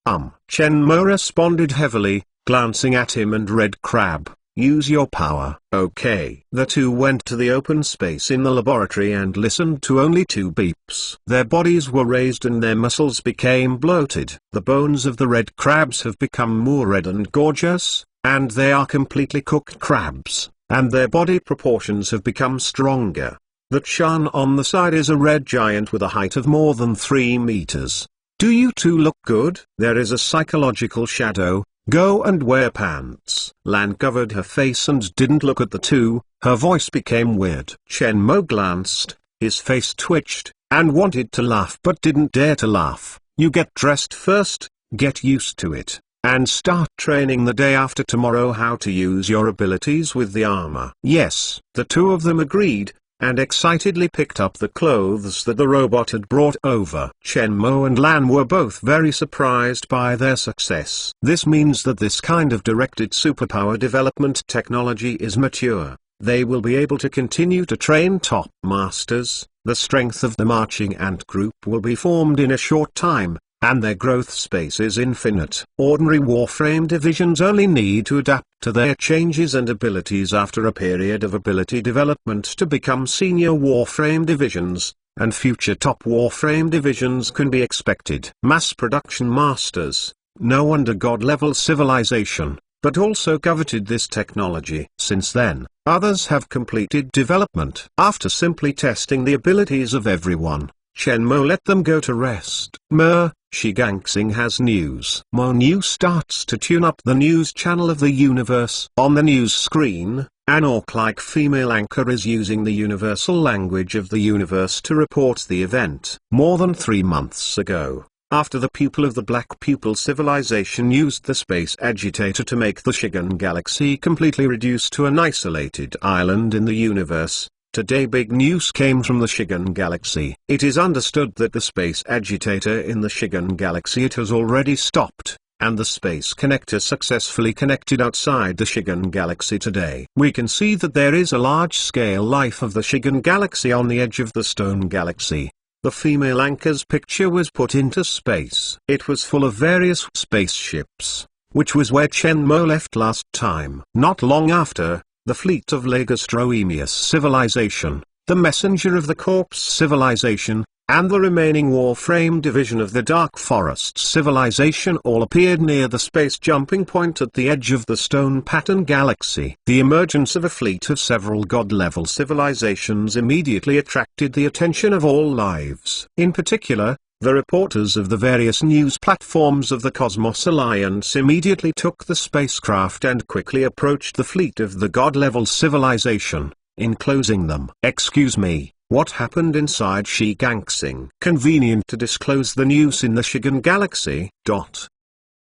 Chen Mo responded heavily, glancing at him and Red Crab, use your power. Okay. The two went to the open space in the laboratory and listened to only 2 beeps. Their bodies were raised and their muscles became bloated. The bones of the red crabs have become more red and gorgeous, and they are completely cooked crabs, and their body proportions have become stronger. The Shan on the side is a red giant with a height of more than 3 meters. Do you two look good? There is a psychological shadow. Go and wear pants. Lan covered her face and didn't look at the two. Her voice became weird. Chen Mo glanced, his face twitched, and wanted to laugh but didn't dare to laugh. You get dressed first, get used to it, and start training the day after tomorrow how to use your abilities with the armor. Yes, the two of them agreed, and excitedly picked up the clothes that the robot had brought over. Chen Mo and Lan were both very surprised by their success. This means that this kind of directed superpower development technology is mature. They will be able to continue to train top masters, The strength of the marching ant group will be formed in a short time, and their growth space is infinite. Ordinary Warframe divisions only need to adapt to their changes and abilities after a period of ability development to become senior Warframe divisions, and future top Warframe divisions can be expected. Mass production masters, no wonder God-level civilization, but also coveted this technology. Since then, others have completed development. After simply testing the abilities of everyone, Shenmue let them go to rest. Shigangsing has news. News starts to tune up the news channel of the universe. On the news screen, an orc-like female anchor is using the universal language of the universe to report the event. More than 3 months ago, after the people of the Black Pupil civilization used the space agitator to make the Shigan galaxy completely reduced to an isolated island in the universe, today big news came from the Shigan galaxy. It is understood that the space agitator in the Shigan galaxy it has already stopped, and the space connector successfully connected outside the Shigan galaxy today. We can see that there is a large-scale life of the Shigan galaxy on the edge of the Stone galaxy. The female anchor's picture was put into space. It was full of various spaceships, which was where Shenmue left last time. Not long after, the fleet of Legastroemius civilization, the messenger of the Corpse civilization, and the remaining Warframe division of the Dark Forest civilization all appeared near the space jumping point at the edge of the Stone Pattern galaxy. The emergence of a fleet of several god-level civilizations immediately attracted the attention of all lives. In particular, the reporters of the various news platforms of the Cosmos Alliance immediately took the spacecraft and quickly approached the fleet of the god-level civilization, enclosing them. Excuse me, what happened inside Shigangsing? Convenient to disclose the news in the Shigan galaxy.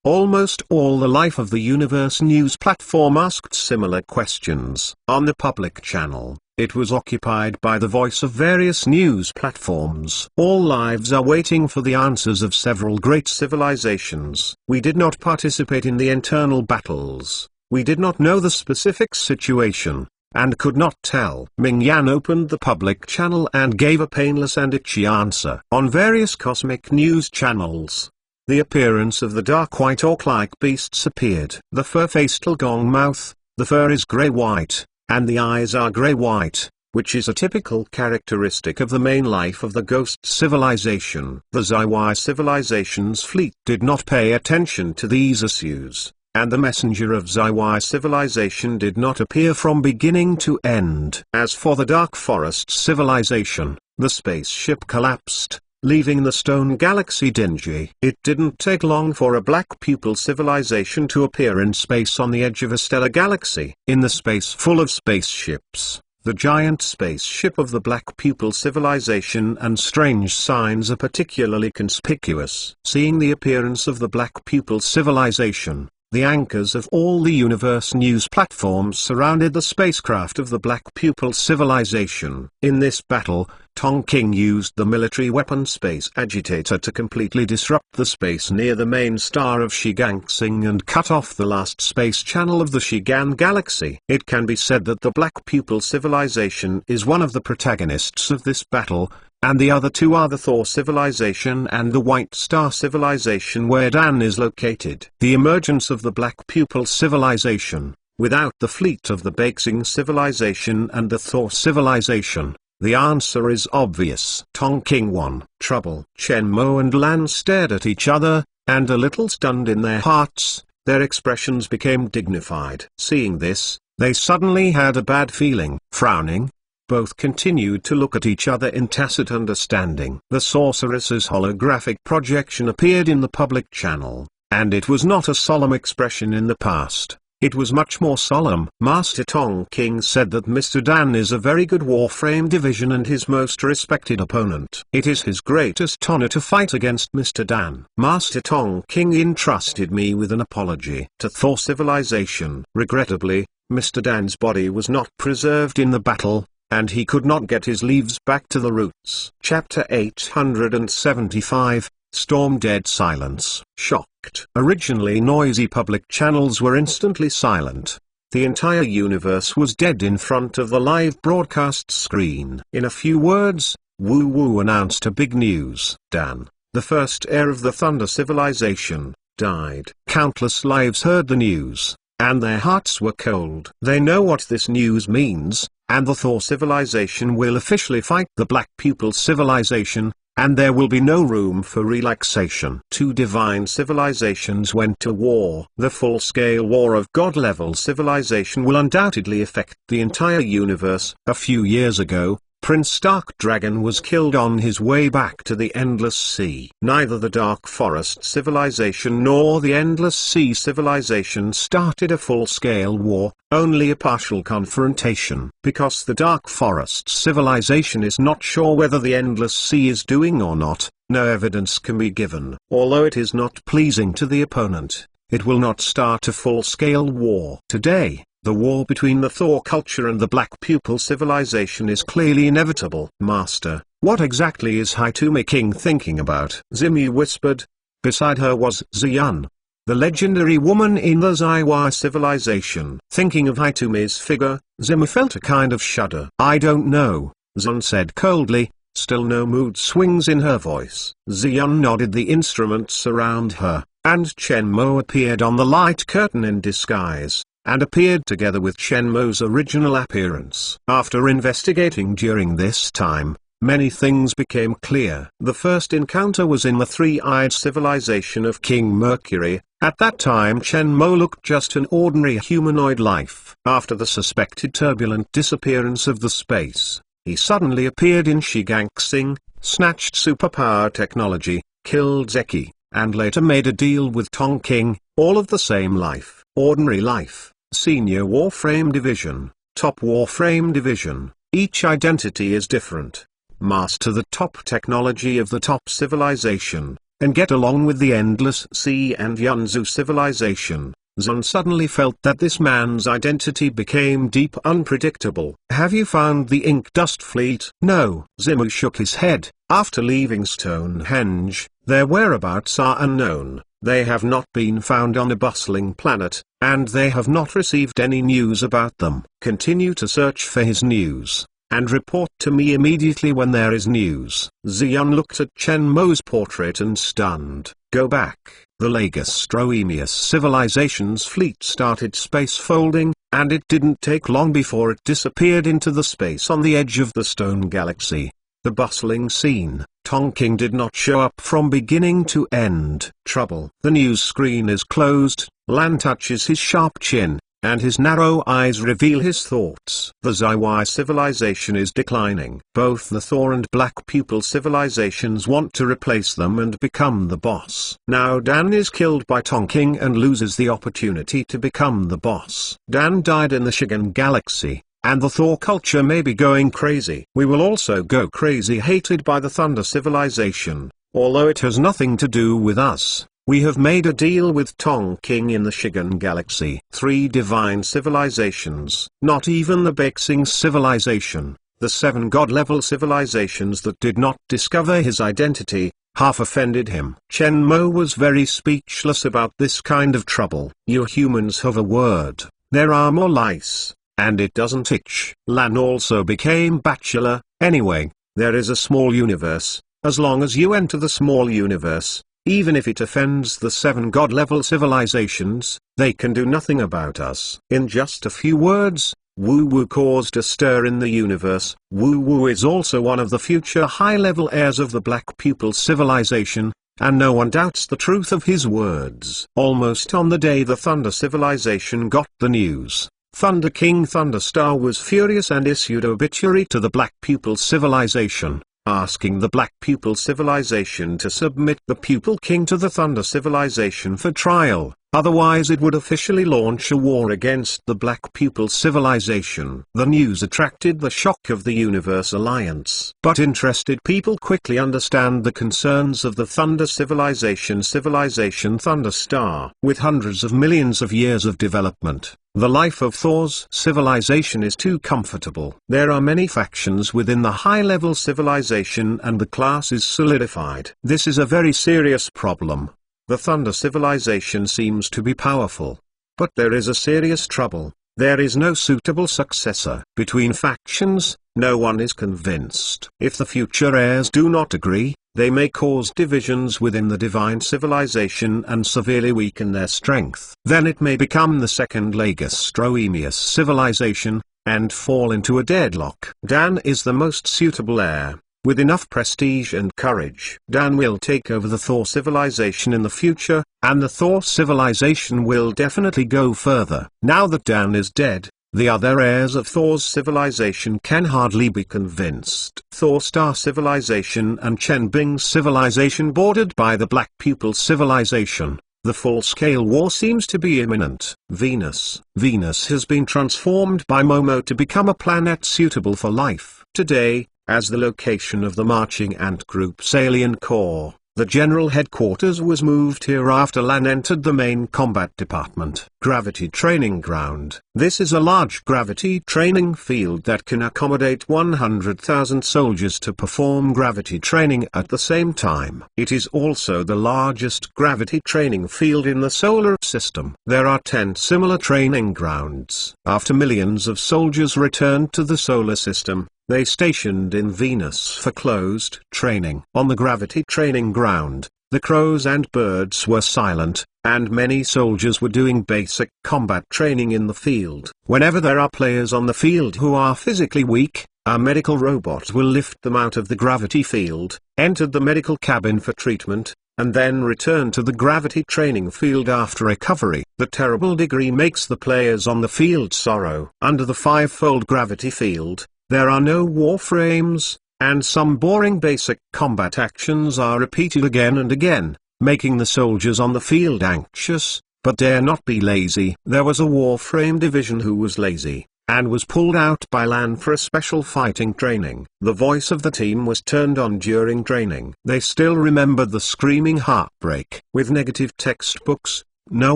Almost all the Life of the Universe news platform asked similar questions. On the public channel, it was occupied by the voice of various news platforms. All lives are waiting for the answers of several great civilizations. We did not participate in the internal battles. We did not know the specific situation, and could not tell. Ming Yan opened the public channel and gave a painless and itchy answer. On various cosmic news channels, the appearance of the dark white orc-like beasts appeared. The fur-faced Lgong mouth, the fur is grey-white, and the eyes are grey-white, which is a typical characteristic of the main life of the Ghost civilization. The Zaiwai civilization's fleet did not pay attention to these issues, and the messenger of Zaiwai civilization did not appear from beginning to end. As for the Dark Forest civilization, the spaceship collapsed, leaving the Stone Galaxy dingy. It didn't take long for a Black Pupil civilization to appear in space on the edge of a stellar galaxy. In the space full of spaceships, the giant spaceship of the Black Pupil civilization and strange signs are particularly conspicuous. Seeing the appearance of the Black Pupil civilization, the anchors of all the universe news platforms surrounded the spacecraft of the Black Pupil civilization. In this battle, Tonking used the military weapon Space Agitator to completely disrupt the space near the main star of Shigangsing and cut off the last space channel of the Shigan galaxy. It can be said that the Black Pupil civilization is one of the protagonists of this battle, and the other two are the Thor civilization and the White Star civilization where Dan is located. The emergence of the Black Pupil civilization, without the fleet of the Beixing civilization and the Thor civilization, the answer is obvious. Tonking 1. Trouble. Shenmue and Lan stared at each other, and a little stunned in their hearts, their expressions became dignified. Seeing this, they suddenly had a bad feeling. Frowning, both continued to look at each other in tacit understanding. The sorceress's holographic projection appeared in the public channel, and it was not a solemn expression in the past. It was much more solemn. Master Tonking said that Mr. Dan is a very good Warframe division and his most respected opponent. It is his greatest honor to fight against Mr. Dan. Master Tonking entrusted me with an apology to Thor civilization. Regrettably, Mr. Dan's body was not preserved in the battle, and he could not get his leaves back to the roots. Chapter 875, Storm Dead Silence. Shocked. Originally noisy public channels were instantly silent. The entire universe was dead in front of the live broadcast screen. In a few words, Woo Woo announced a big news. Dan, the first heir of the Thunder civilization, died. Countless lives heard the news, and their hearts were cold. They know what this news means, and the Thor civilization will officially fight the Black Pupil civilization, and there will be no room for relaxation. Two divine civilizations went to war. The full-scale war of God-level civilization will undoubtedly affect the entire universe. A few years ago, Prince Dark Dragon was killed on his way back to the Endless Sea. Neither the Dark Forest civilization nor the Endless Sea civilization started a full-scale war, only a partial confrontation. Because the Dark Forest civilization is not sure whether the Endless Sea is doing or not, no evidence can be given. Although it is not pleasing to the opponent, it will not start a full-scale war. Today, the war between the Thor culture and the Black Pupil civilization is clearly inevitable. Master, what exactly is Hitomi King thinking about? Zimi whispered. Beside her was Ziyun, the legendary woman in the Zaiwa civilization. Thinking of Hitomi's figure, Zimi felt a kind of shudder. I don't know, Ziyun said coldly, still no mood swings in her voice. Ziyun nodded. The instruments around her, and Shenmue appeared on the light curtain in disguise, and appeared together with Shenmue's original appearance. After investigating during this time, many things became clear. The first encounter was in the three-eyed civilization of King Mercury. At that time Shenmue looked just an ordinary humanoid life. After the suspected turbulent disappearance of the space, he suddenly appeared in Shiganshing, snatched superpower technology, killed Zeki, and later made a deal with Tong King, all of the same life. Ordinary life, Senior Warframe Division, Top Warframe Division, each identity is different. Master the top technology of the top civilization, and get along with the Endless Sea and Yunzu civilization. Zun suddenly felt that this man's identity became deep unpredictable. Have you found the Ink Dust Fleet? No. Zimu shook his head. After leaving Stonehenge, their whereabouts are unknown. They have not been found on a bustling planet, and they have not received any news about them. Continue to search for his news, and report to me immediately when there is news. Xian looked at Shenmue's portrait and stunned. Go back. The Lagastroemius civilization's fleet started space folding, and it didn't take long before it disappeared into the space on the edge of the Stone Galaxy. The bustling scene. Tonking did not show up from beginning to end. Trouble. The news screen is closed. Lan touches his sharp chin, and his narrow eyes reveal his thoughts. The Zaiwai civilization is declining. Both the Thor and Black Pupil civilizations want to replace them and become the boss. Now Dan is killed by Tonking and loses the opportunity to become the boss. Dan died in the Shigan Galaxy, and the Thor culture may be going crazy. We will also go crazy, hated by the Thunder civilization, although it has nothing to do with us. We have made a deal with Tonking in the Shigan Galaxy. 3 divine civilizations. Not even the Bexing civilization, the 7 god-level civilizations that did not discover his identity, half offended him. Shenmue was very speechless about this kind of trouble. You humans have a word. There are more lice, and it doesn't itch. Lan also became bachelor. Anyway, there is a small universe. As long as you enter the small universe, even if it offends the 7 god-level civilizations, they can do nothing about us. In just a few words, Woo Woo caused a stir in the universe. Woo Woo is also one of the future high-level heirs of the Black Pupil civilization, and no one doubts the truth of his words. Almost on the day the Thunder civilization got the news, Thunder King Thunderstar was furious and issued obituary to the Black Pupil civilization, asking the Black Pupil civilization to submit the Pupil King to the Thunder civilization for trial, otherwise it would officially launch a war against the Black Pupil civilization. The news attracted the shock of the Universe Alliance. But interested people quickly understand the concerns of the Thunder civilization Thunderstar. With hundreds of millions of years of development, the life of Thor's civilization is too comfortable. There are many factions within the high-level civilization and the class is solidified. This is a very serious problem. The Thunder civilization seems to be powerful, but there is a serious trouble. There is no suitable successor. Between factions, no one is convinced. If the future heirs do not agree, they may cause divisions within the divine civilization and severely weaken their strength. Then it may become the second Lagastroemius civilization, and fall into a deadlock. Dan is the most suitable heir. With enough prestige and courage, Dan will take over the Thor civilization in the future, and the Thor civilization will definitely go further. Now that Dan is dead, the other heirs of Thor's civilization can hardly be convinced. Thor Star civilization and Chenbing civilization bordered by the Black Pupil civilization. The full-scale war seems to be imminent. Venus. Venus has been transformed by Momo to become a planet suitable for life. Today, as the location of the marching ant group's alien core, the general headquarters was moved here after Lan entered the main combat department. Gravity Training Ground. This is a large gravity training field that can accommodate 100,000 soldiers to perform gravity training at the same time. It is also the largest gravity training field in the solar system. There are 10 similar training grounds. After millions of soldiers returned to the solar system, they stationed in Venus for closed training. On the gravity training ground, the crows and birds were silent, and many soldiers were doing basic combat training in the field. Whenever there are players on the field who are physically weak, a medical robot will lift them out of the gravity field, enter the medical cabin for treatment, and then return to the gravity training field after recovery. The terrible degree makes the players on the field sorrow. Under the five-fold gravity field, there are no warframes, and some boring basic combat actions are repeated again and again, making the soldiers on the field anxious, but dare not be lazy. There was a warframe division who was lazy, and was pulled out by Lan for a special fighting training. The voice of the team was turned on during training. They still remembered the screaming heartbreak. With negative textbooks, no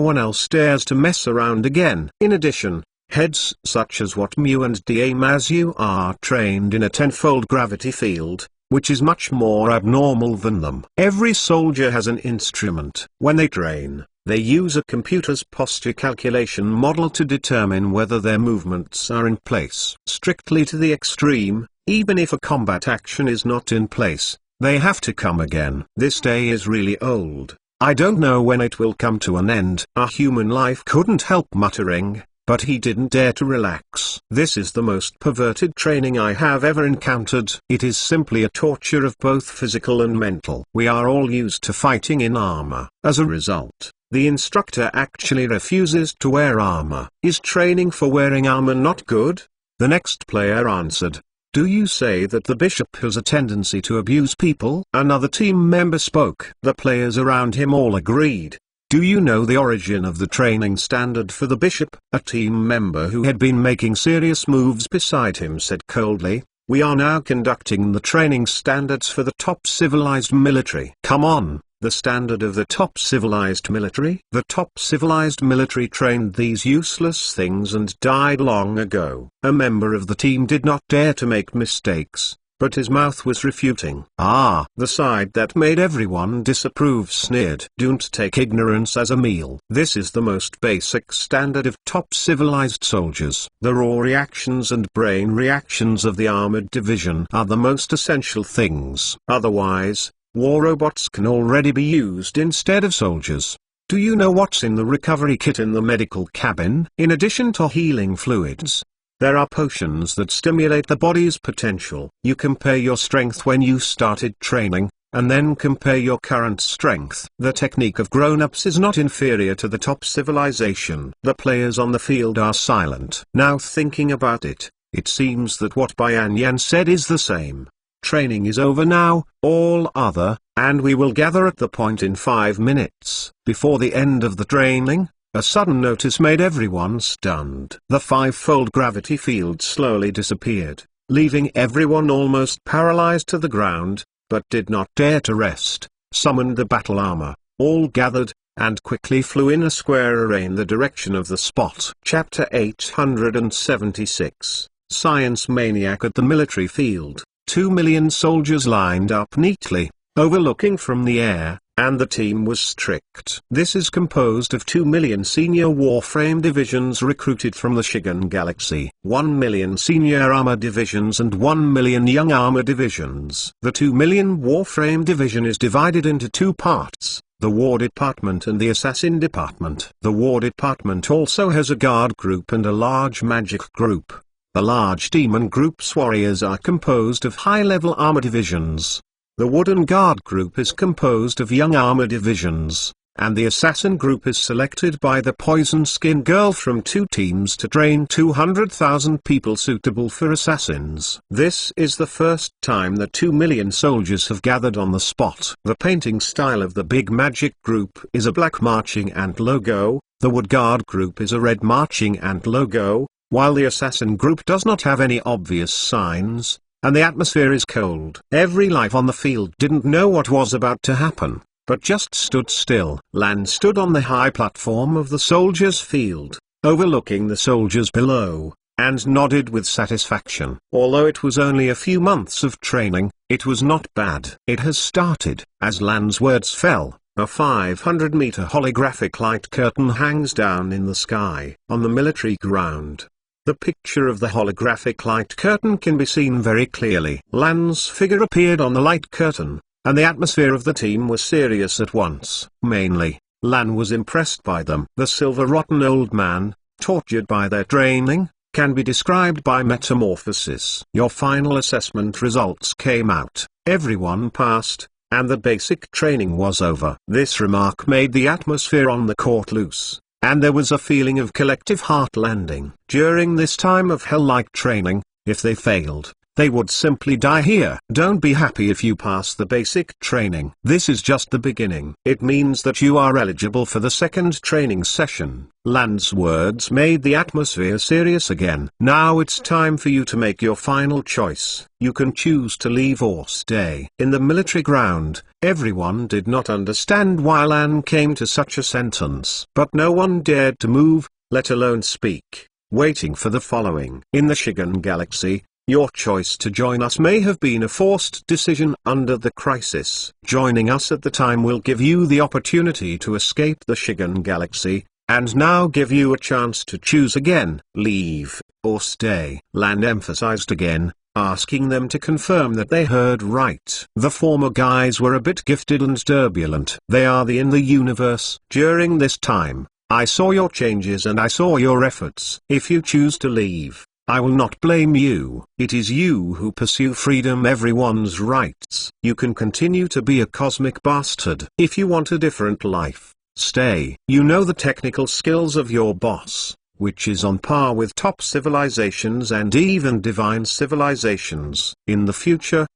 one else dares to mess around again. In addition, heads such as Watmu and Diamazu are trained in a tenfold gravity field, which is much more abnormal than them. Every soldier has an instrument. When they train, they use a computer's posture calculation model to determine whether their movements are in place. Strictly to the extreme, even if a combat action is not in place, they have to come again. This day is really old. I don't know when it will come to an end. A human life couldn't help muttering, but he didn't dare to relax. This is the most perverted training I have ever encountered. It is simply a torture of both physical and mental. We are all used to fighting in armor. As a result, the instructor actually refuses to wear armor. Is training for wearing armor not good? The next player answered, "Do you say that the bishop has a tendency to abuse people?" Another team member spoke. The players around him all agreed. "Do you know the origin of the training standard for the bishop?" A team member who had been making serious moves beside him said coldly, "We are now conducting the training standards for the top civilized military." Come on, the standard of the top civilized military? The top civilized military trained these useless things and died long ago. A member of the team did not dare to make mistakes, but his mouth was refuting. The side that made everyone disapprove sneered. "Don't take ignorance as a meal." This is the most basic standard of top civilized soldiers. The raw reactions and brain reactions of the armored division are the most essential things. Otherwise, war robots can already be used instead of soldiers. Do you know what's in the recovery kit in the medical cabin? In addition to healing fluids, there are potions that stimulate the body's potential. You compare your strength when you started training, and then compare your current strength. The technique of grown-ups is not inferior to the top civilization. The players on the field are silent. Now thinking about it, it seems that what Bayan Yan said is the same. Training is over now, all other, and we will gather at the point in 5 minutes. Before the end of the training, a sudden notice made everyone stunned. The five-fold gravity field slowly disappeared, leaving everyone almost paralyzed to the ground, but did not dare to rest. Summoned the battle armor, all gathered, and quickly flew in a square array in the direction of the spot. Chapter 876, Science Maniac at the Military Field. 2 million soldiers lined up neatly, overlooking from the air, and the team was strict. This is composed of 2 million senior Warframe divisions recruited from the Shigan Galaxy, 1 million senior armor divisions and 1 million young armor divisions. The 2 million Warframe division is divided into two parts: the War Department and the Assassin Department. The War Department also has a guard group and a large magic group. The large demon group's warriors are composed of high-level armor divisions. The Wooden Guard group is composed of young armor divisions, and the Assassin group is selected by the Poison Skin Girl from two teams to train 200,000 people suitable for assassins. This is the first time that 2 million soldiers have gathered on the spot. The painting style of the Big Magic group is a black marching ant logo, the Wood Guard group is a red marching ant logo, while the Assassin group does not have any obvious signs, and the atmosphere is cold. Every life on the field didn't know what was about to happen, but just stood still. Lan stood on the high platform of the soldiers' field, overlooking the soldiers below, and nodded with satisfaction. Although it was only a few months of training, it was not bad. It has started. As Lan's words fell, a 500-meter holographic light curtain hangs down in the sky. On the military ground, the picture of the holographic light curtain can be seen very clearly. Lan's figure appeared on the light curtain, and the atmosphere of the team was serious at once. Mainly, Lan was impressed by them. The silver-rotten old man, tortured by their training, can be described by metamorphosis. Your final assessment results came out, everyone passed, and the basic training was over. This remark made the atmosphere on the court loose, and there was a feeling of collective heartlanding. During this time of hell-like training, if they failed, they would simply die here. Don't be happy if you pass the basic training. This is just the beginning. It means that you are eligible for the second training session. Lan's words made the atmosphere serious again. Now it's time for you to make your final choice. You can choose to leave or stay. In the military ground, everyone did not understand why Lan came to such a sentence. But no one dared to move, let alone speak, waiting for the following. In the Shigan Galaxy, your choice to join us may have been a forced decision under the crisis. Joining us at the time will give you the opportunity to escape the Shigan Galaxy, and now give you a chance to choose again, leave, or stay. Lan emphasized again, asking them to confirm that they heard right. The former guys were a bit gifted and turbulent. They are the in the universe. During this time, I saw your changes and I saw your efforts. If you choose to leave, I will not blame you. It is you who pursue freedom, everyone's rights. You can continue to be a cosmic bastard. If you want a different life, stay. You know the technical skills of your boss, which is on par with top civilizations and even divine civilizations. In the future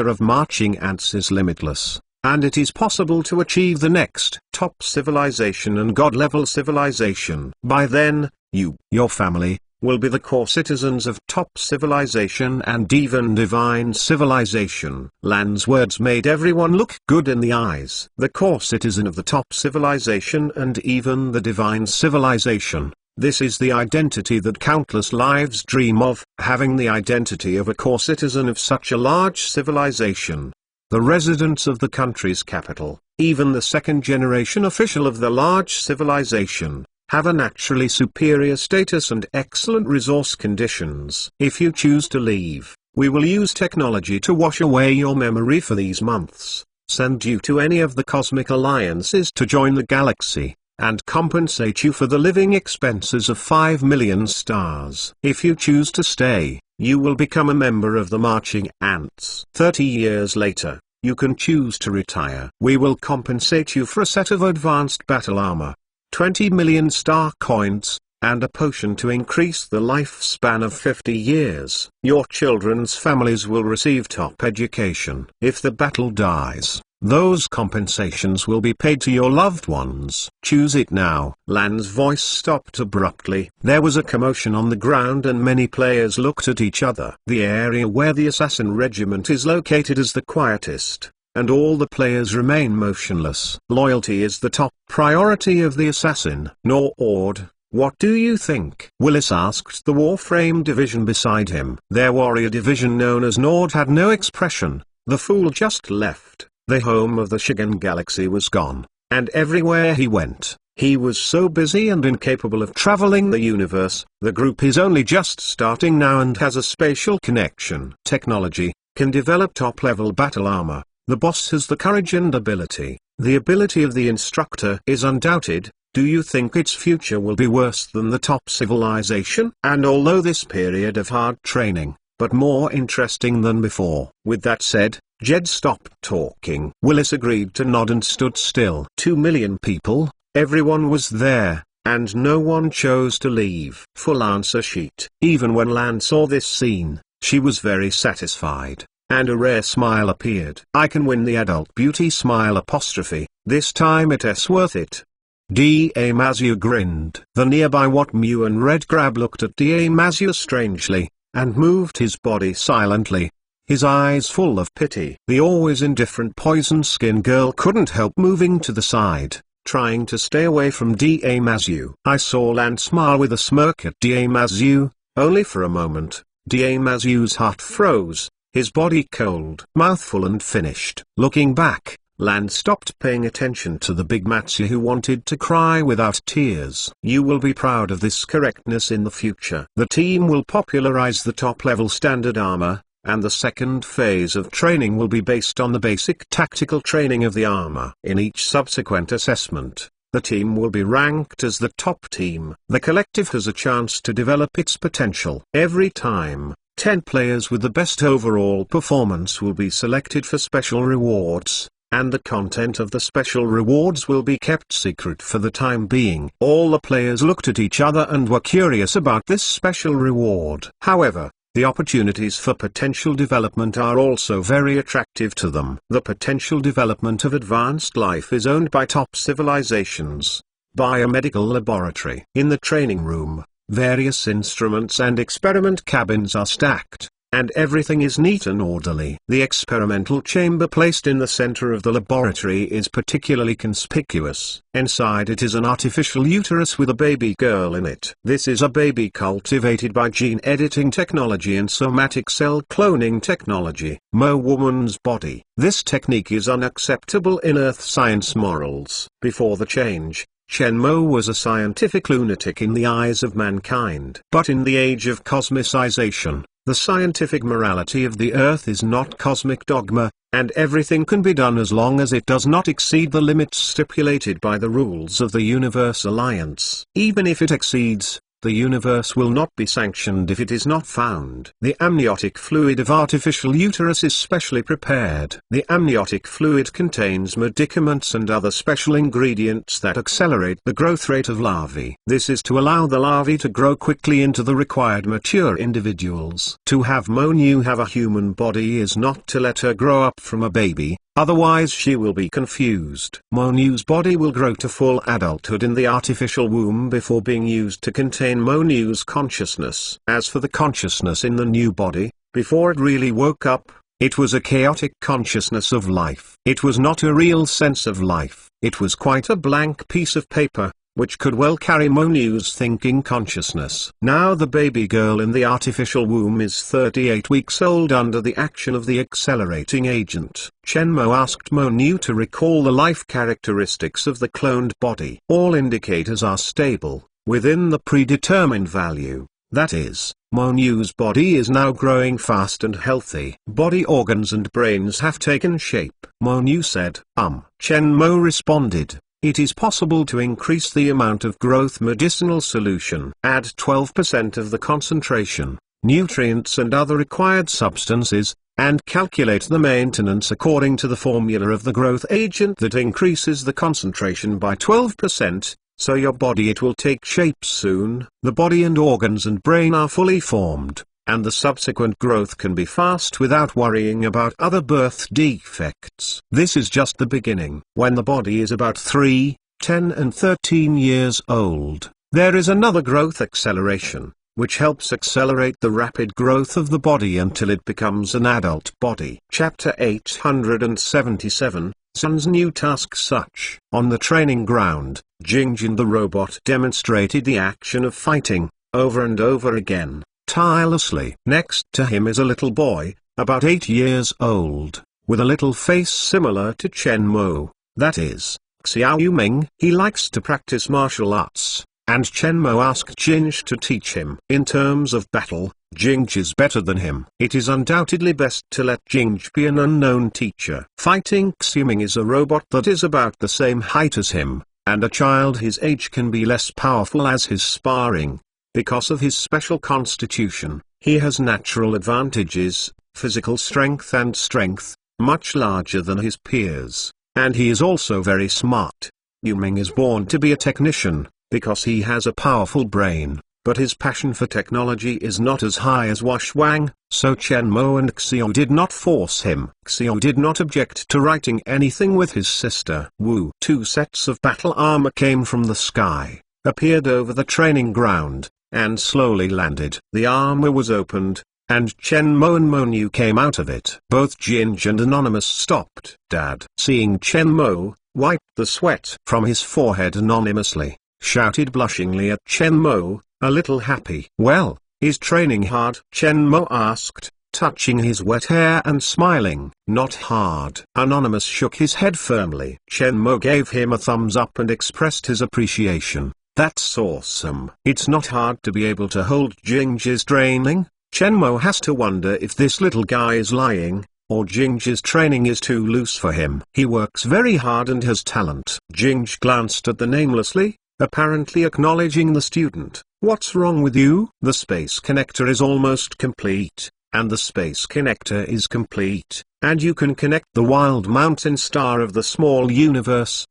of marching ants is limitless, and it is possible to achieve the next top civilization and god-level civilization. By then, you, your family, will be the core citizens of top civilization and even divine civilization. Lan's words made everyone look good in the eyes. The core citizen of the top civilization and even the divine civilization. This is the identity that countless lives dream of, having the identity of a core citizen of such a large civilization. The residents of the country's capital, even the second-generation official of the large civilization, have a naturally superior status and excellent resource conditions. If you choose to leave, we will use technology to wash away your memory for these months, send you to any of the cosmic alliances to join the galaxy, and compensate you for the living expenses of 5 million stars. If you choose to stay, you will become a member of the Marching Ants. 30 years later, you can choose to retire. We will compensate you for a set of advanced battle armor, 20 million star coins, and a potion to increase the lifespan of 50 years. Your children's families will receive top education. If the battle dies, those compensations will be paid to your loved ones. Choose it now. Lan's voice stopped abruptly. There was a commotion on the ground and many players looked at each other. The area where the assassin regiment is located is the quietest, and all the players remain motionless. Loyalty is the top priority of the assassin. Nord, what do you think? Willis asked the Warframe division beside him. Their warrior division known as Nord had no expression. The fool just left. The home of the Shigan Galaxy was gone, and everywhere he went, he was so busy and incapable of traveling the universe. The group is only just starting now and has a spatial connection. Technology can develop top-level battle armor. The boss has the courage and ability. The ability of the instructor is undoubted. Do you think its future will be worse than the top civilization? And although this period of hard training, but more interesting than before. With that said, Jed stopped talking. Willis agreed to nod and stood still. 2 million people, everyone was there, and no one chose to leave. Full answer sheet. Even when Lan saw this scene, she was very satisfied, and a rare smile appeared. I can win the adult beauty smile apostrophe, this time it's worth it. D.A. Mazu grinned. The nearby What Mew and Red Grab looked at D.A. Mazu strangely, and moved his body silently, his eyes full of pity. The always indifferent poison skin girl couldn't help moving to the side, trying to stay away from D.A. Mazu. I saw Lan smile with a smirk at D.A. Mazu, only for a moment. D.A. Mazu's heart froze, his body cold. Mouthful and finished. Looking back, Lan stopped paying attention to the big Matsu who wanted to cry without tears. You will be proud of this correctness in the future. The team will popularize the top-level standard armor, and the second phase of training will be based on the basic tactical training of the armor. In each subsequent assessment, the team will be ranked as the top team. The collective has a chance to develop its potential. Every time, 10 players with the best overall performance will be selected for special rewards, and the content of the special rewards will be kept secret for the time being. All the players looked at each other and were curious about this special reward. However, the opportunities for potential development are also very attractive to them. The potential development of advanced life is owned by top civilizations. Biomedical laboratory. In the training room, various instruments and experiment cabins are stacked, and everything is neat and orderly. The experimental chamber placed in the center of the laboratory is particularly conspicuous. Inside it is an artificial uterus with a baby girl in it. This is a baby cultivated by gene editing technology and somatic cell cloning technology. Mo woman's body. This technique is unacceptable in earth science morals. Before the change, Chen Mo was a scientific lunatic in the eyes of mankind. But in the age of cosmicization, the scientific morality of the Earth is not cosmic dogma, and everything can be done as long as it does not exceed the limits stipulated by the rules of the Universe Alliance. Even if it exceeds, the universe will not be sanctioned if it is not found. The amniotic fluid of artificial uterus is specially prepared. The amniotic fluid contains medicaments and other special ingredients that accelerate the growth rate of larvae. This is to allow the larvae to grow quickly into the required mature individuals. To have Monu have a human body is not to let her grow up from a baby, otherwise she will be confused. Monu's body will grow to full adulthood in the artificial womb before being used to contain Monu's consciousness. As for the consciousness in the new body, before it really woke up, it was a chaotic consciousness of life. It was not a real sense of life. It was quite a blank piece of paper, which could well carry Monu's thinking consciousness. Now the baby girl in the artificial womb is 38 weeks old under the action of the accelerating agent. Shenmue asked Monu to recall the life characteristics of the cloned body. All indicators are stable, within the predetermined value. That is, Monu's body is now growing fast and healthy. Body organs and brains have taken shape. Monu said, Shenmue responded, it is possible to increase the amount of growth medicinal solution. Add 12% of the concentration, nutrients and other required substances, and calculate the maintenance according to the formula of the growth agent that increases the concentration by 12%, so your body it will take shape soon. The body and organs and brain are fully formed, and the subsequent growth can be fast without worrying about other birth defects. This is just the beginning. When the body is about 3, 10 and 13 years old, there is another growth acceleration, which helps accelerate the rapid growth of the body until it becomes an adult body. Chapter 877, Sun's new task. Such. On the training ground, Jingjin the robot demonstrated the action of fighting, over and over again, tirelessly. Next to him is a little boy, about 8 years old. with a little face similar to Chen Mo, that is, Xiao Yuming. He likes to practice martial arts, and Chen Mo asked Jinj to teach him. In terms of battle, Jinj is better than him. It is undoubtedly best to let Jinj be an unknown teacher. Fighting Xiuming is a robot that is about the same height as him, and a child his age can be less powerful as his sparring. Because of his special constitution, he has natural advantages, physical strength and strength, much larger than his peers, and he is also very smart. Yuming is born to be a technician, because he has a powerful brain, but his passion for technology is not as high as Washwang, so Chen Mo and Xiao did not force him. Xiao did not object to writing anything with his sister Wu. 2 sets of battle armor came from the sky, appeared over the training ground, and slowly landed. The armor was opened, and Chen Mo and Mo Nu came out of it. Both Jinj and Anonymous stopped. Dad, seeing Chen Mo, wiped the sweat from his forehead anonymously, shouted blushingly at Chen Mo, a little happy. Well, is training hard? Chen Mo asked, touching his wet hair and smiling. Not hard. Anonymous shook his head firmly. Chen Mo gave him a thumbs up and expressed his appreciation. That's awesome. It's not hard to be able to hold Jinj's training. Chen Mo has to wonder if this little guy is lying, or Jinj's training is too loose for him. He works very hard and has talent. Jinj glanced at the namelessly, apparently acknowledging the student. What's wrong with you? The space connector is almost complete, and the space connector is complete, and you can connect the wild mountain star of the small universe.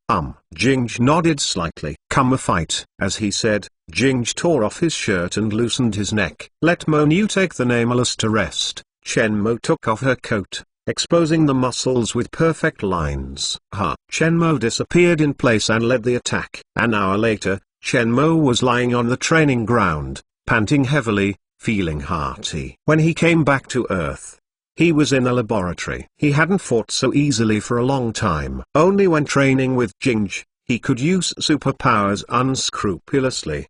Jinj nodded slightly. Come a fight. As he said, Jinj tore off his shirt and loosened his neck. Let Mo Nu take the nameless to rest. Chen Mo took off her coat, exposing the muscles with perfect lines. Chen Mo disappeared in place and led the attack. An hour later, Chen Mo was lying on the training ground, panting heavily, feeling hearty. When he came back to Earth, he was in a laboratory. He hadn't fought so easily for a long time. Only when training with Jinj, he could use superpowers unscrupulously.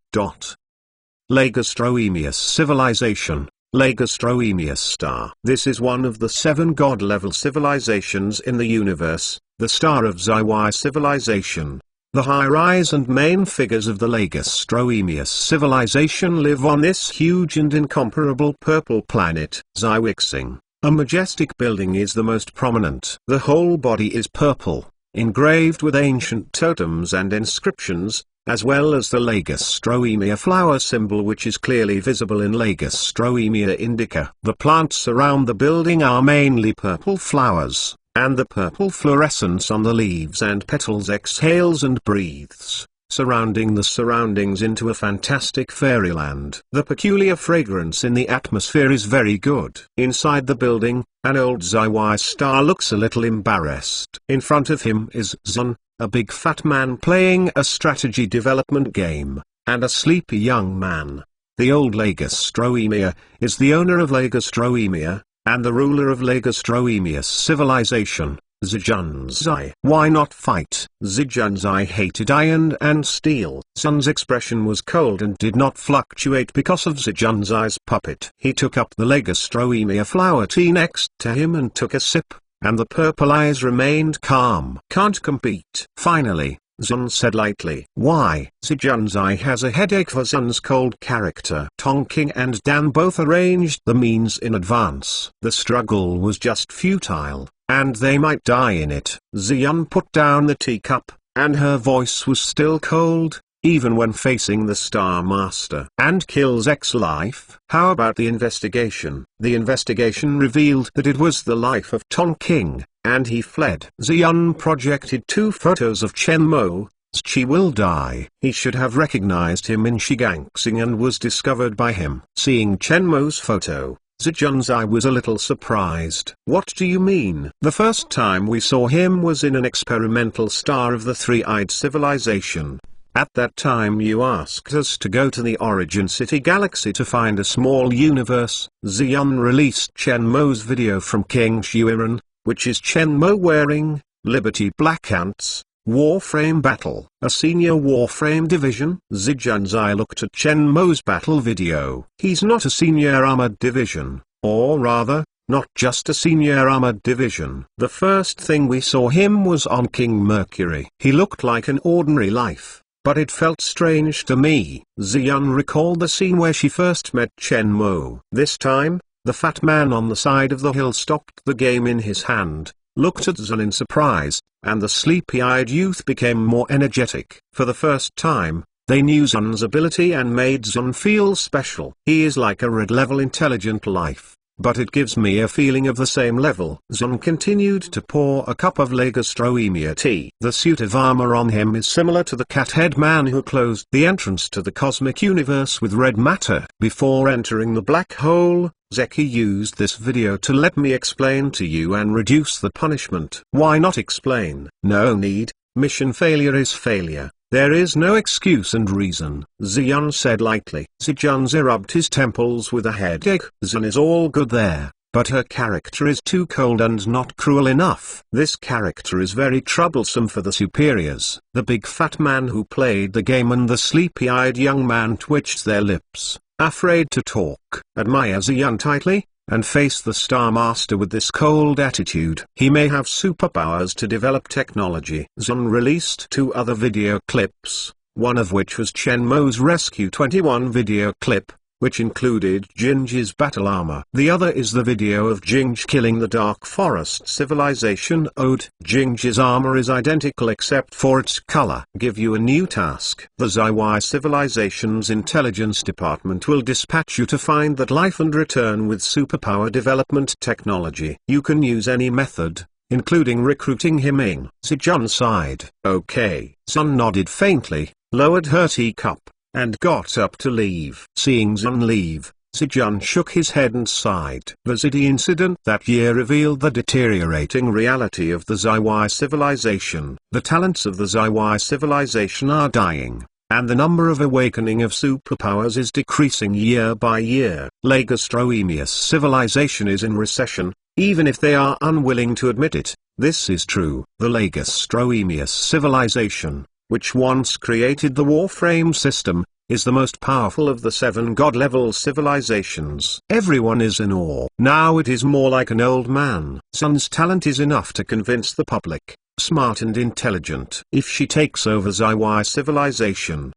Lagastroemius Civilization. Lagastroemius Star. This is one of the 7 god-level civilizations in the universe, the star of Ziwai civilization. The high-rise and main figures of the Lagastroemius civilization live on this huge and incomparable purple planet. Ziwixing, a majestic building, is the most prominent. The whole body is purple, engraved with ancient totems and inscriptions, as well as the Lagastroemia flower symbol, which is clearly visible in Lagastroemia indica. The plants around the building are mainly purple flowers, and the purple fluorescence on the leaves and petals exhales and breathes, surrounding the surroundings into a fantastic fairyland. The peculiar fragrance in the atmosphere is very good. Inside the building, an old Ziwai star looks a little embarrassed. In front of him is Zun, a big fat man playing a strategy development game, and a sleepy young man. The old Lagastroemia is the owner of Lagastroemia, and the ruler of Lagastroemius civilization, Zijunzai. Why not fight? Zijunzai hated iron and steel. Zun's expression was cold and did not fluctuate because of Zijunzai's puppet. He took up the Lagastroemia flower tea next to him and took a sip, and the purple eyes remained calm. Can't compete. Finally, Zun said lightly. Why? Zijunzai has a headache for Zun's cold character. Tonking and Dan both arranged the means in advance. The struggle was just futile, and they might die in it. Ziyun put down the teacup, and her voice was still cold, even when facing the Star Master. And kills X life? How about the investigation? The investigation revealed that it was the life of Tonking, and he fled. Ziyun projected 2 photos of Chen Mo. She will die. He should have recognized him in Shigangsing and was discovered by him. Seeing Chen Mo's photo, Zijunzai was a little surprised. What do you mean? The first time we saw him was in an experimental star of the Three-Eyed Civilization. At that time you asked us to go to the Origin City Galaxy to find a small universe. Ziyun released Chen Mo's video from King Shuiran, which is Chen Mo wearing Liberty Black Ants, Warframe Battle, a senior Warframe division. Zijunzai looked at Chen Mo's battle video. He's not a senior armored division, Or rather, not just a senior armored division. The first thing we saw him was on King Mercury. He looked like an ordinary life, but it felt strange to me. Xian recalled the scene where she first met Chen Mo. This time, the fat man on the side of the hill stopped the game in his hand, looked at Xian in surprise, and the sleepy-eyed youth became more energetic. For the first time, they knew Xian's ability and made Xian feel special. He is like a red-level intelligent life, but it gives me a feeling of the same level. Xian continued to pour a cup of Legastroemia tea. The suit of armor on him is similar to the cat-head man who closed the entrance to the cosmic universe with red matter. Before entering the black hole, Zeki used this video to let me explain to you and reduce the punishment. Why not explain? No need, mission failure is failure. There is no excuse and reason. Xian said lightly. Zijanzi rubbed his temples with a headache. Xian is all good there, but her character is too cold and not cruel enough. This character is very troublesome for the superiors. The big fat man who played the game and the sleepy-eyed young man twitched their lips, afraid to talk. Admire Xian tightly, and face the Star Master with this cold attitude. He may have superpowers to develop technology. Xian released 2 other video clips, one of which was Chen Mo's Rescue 21 video clip, which included Jinji's battle armor. The other is the video of Jinji killing the Dark Forest Civilization Ode. Jinji's armor is identical except for its color. Give you a new task. The Zaiwai Civilization's intelligence department will dispatch you to find that life and return with superpower development technology. You can use any method, including recruiting him in. Zijan sighed. Okay. Xian nodded faintly, lowered her teacup, and got up to leave. Seeing Xian leave, Zijan shook his head and sighed. The Zidi incident that year revealed the deteriorating reality of the Zaiwai civilization. The talents of the Zaiwai civilization are dying, and the number of awakening of superpowers is decreasing year by year. Legastroemius civilization is in recession, even if they are unwilling to admit it. This is true. The Legastroemius civilization, which once created the Warframe system, is the most powerful of the 7 god-level civilizations. Everyone is in awe. Now it is more like an old man. Xian's talent is enough to convince the public, smart and intelligent. If she takes over Zaiwai civilization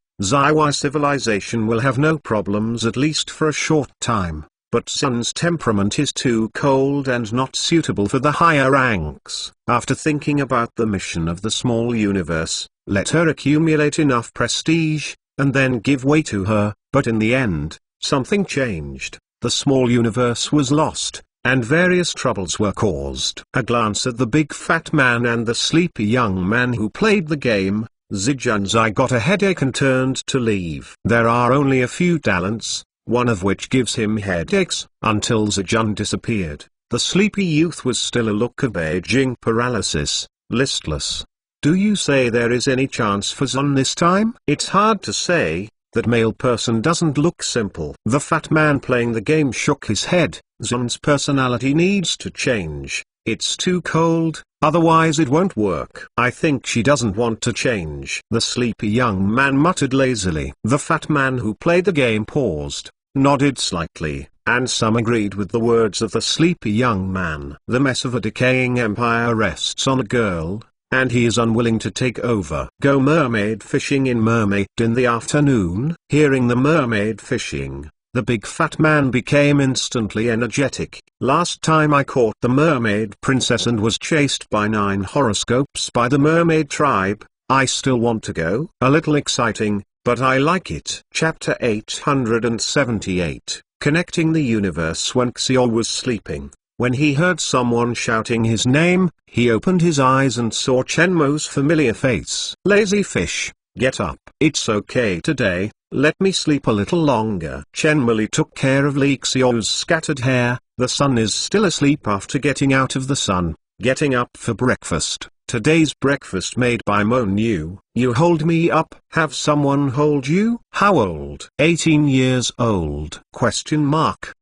will have no problems at least for a short time. But Xian's temperament is too cold and not suitable for the higher ranks. After thinking about the mission of the small universe, let her accumulate enough prestige, and then give way to her. But in the end, something changed. The small universe was lost, and various troubles were caused. A glance at the big fat man and the sleepy young man who played the game, Zijanzi got a headache and turned to leave. There are only a few talents, one of which gives him headaches. Until Zijan disappeared, the sleepy youth was still a look of Beijing paralysis, listless. Do you say there is any chance for Xian this time? It's hard to say. That male person doesn't look simple. The fat man playing the game shook his head. Xian's personality needs to change. It's too cold, otherwise it won't work. I think she doesn't want to change. The sleepy young man muttered lazily. The fat man who played the game paused, nodded slightly, and some agreed with the words of the sleepy young man. The mess of a decaying empire rests on a girl, and he is unwilling to take over. Go mermaid fishing in Mermaid in the afternoon. Hearing the mermaid fishing, the big fat man became instantly energetic. Last time I caught the mermaid princess and was chased by 9 horoscopes by the mermaid tribe. I still want to go. A little exciting, but I like it. Chapter 878, Connecting the Universe. When Xiao was sleeping, when he heard someone shouting his name, he opened his eyes and saw Chen Mo's familiar face. Lazy fish, get up. It's okay today, let me sleep a little longer. Chen Mo took care of Li Xiao's scattered hair. The sun is still asleep after getting out of the sun, getting up for breakfast. Today's breakfast made by Mo Niu. You hold me up. Have someone hold you? How old? 18 years old. Question mark.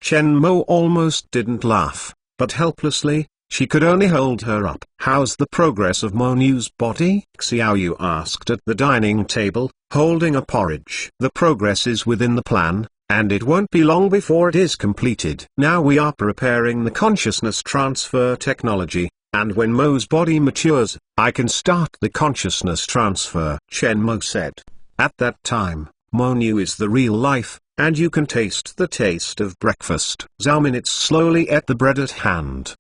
Chen Mo almost didn't laugh, but helplessly, she could only hold her up. How's the progress of Mo Niu's body? Xiao Yu asked at the dining table, holding a porridge. The progress is within the plan, and it won't be long before it is completed. Now we are preparing the consciousness transfer technology, and when Mo's body matures, I can start the consciousness transfer," Chen Mo said. At that time, Mo knew is the real life, and you can taste the taste of breakfast. Zhao Minutes slowly ate the bread at hand.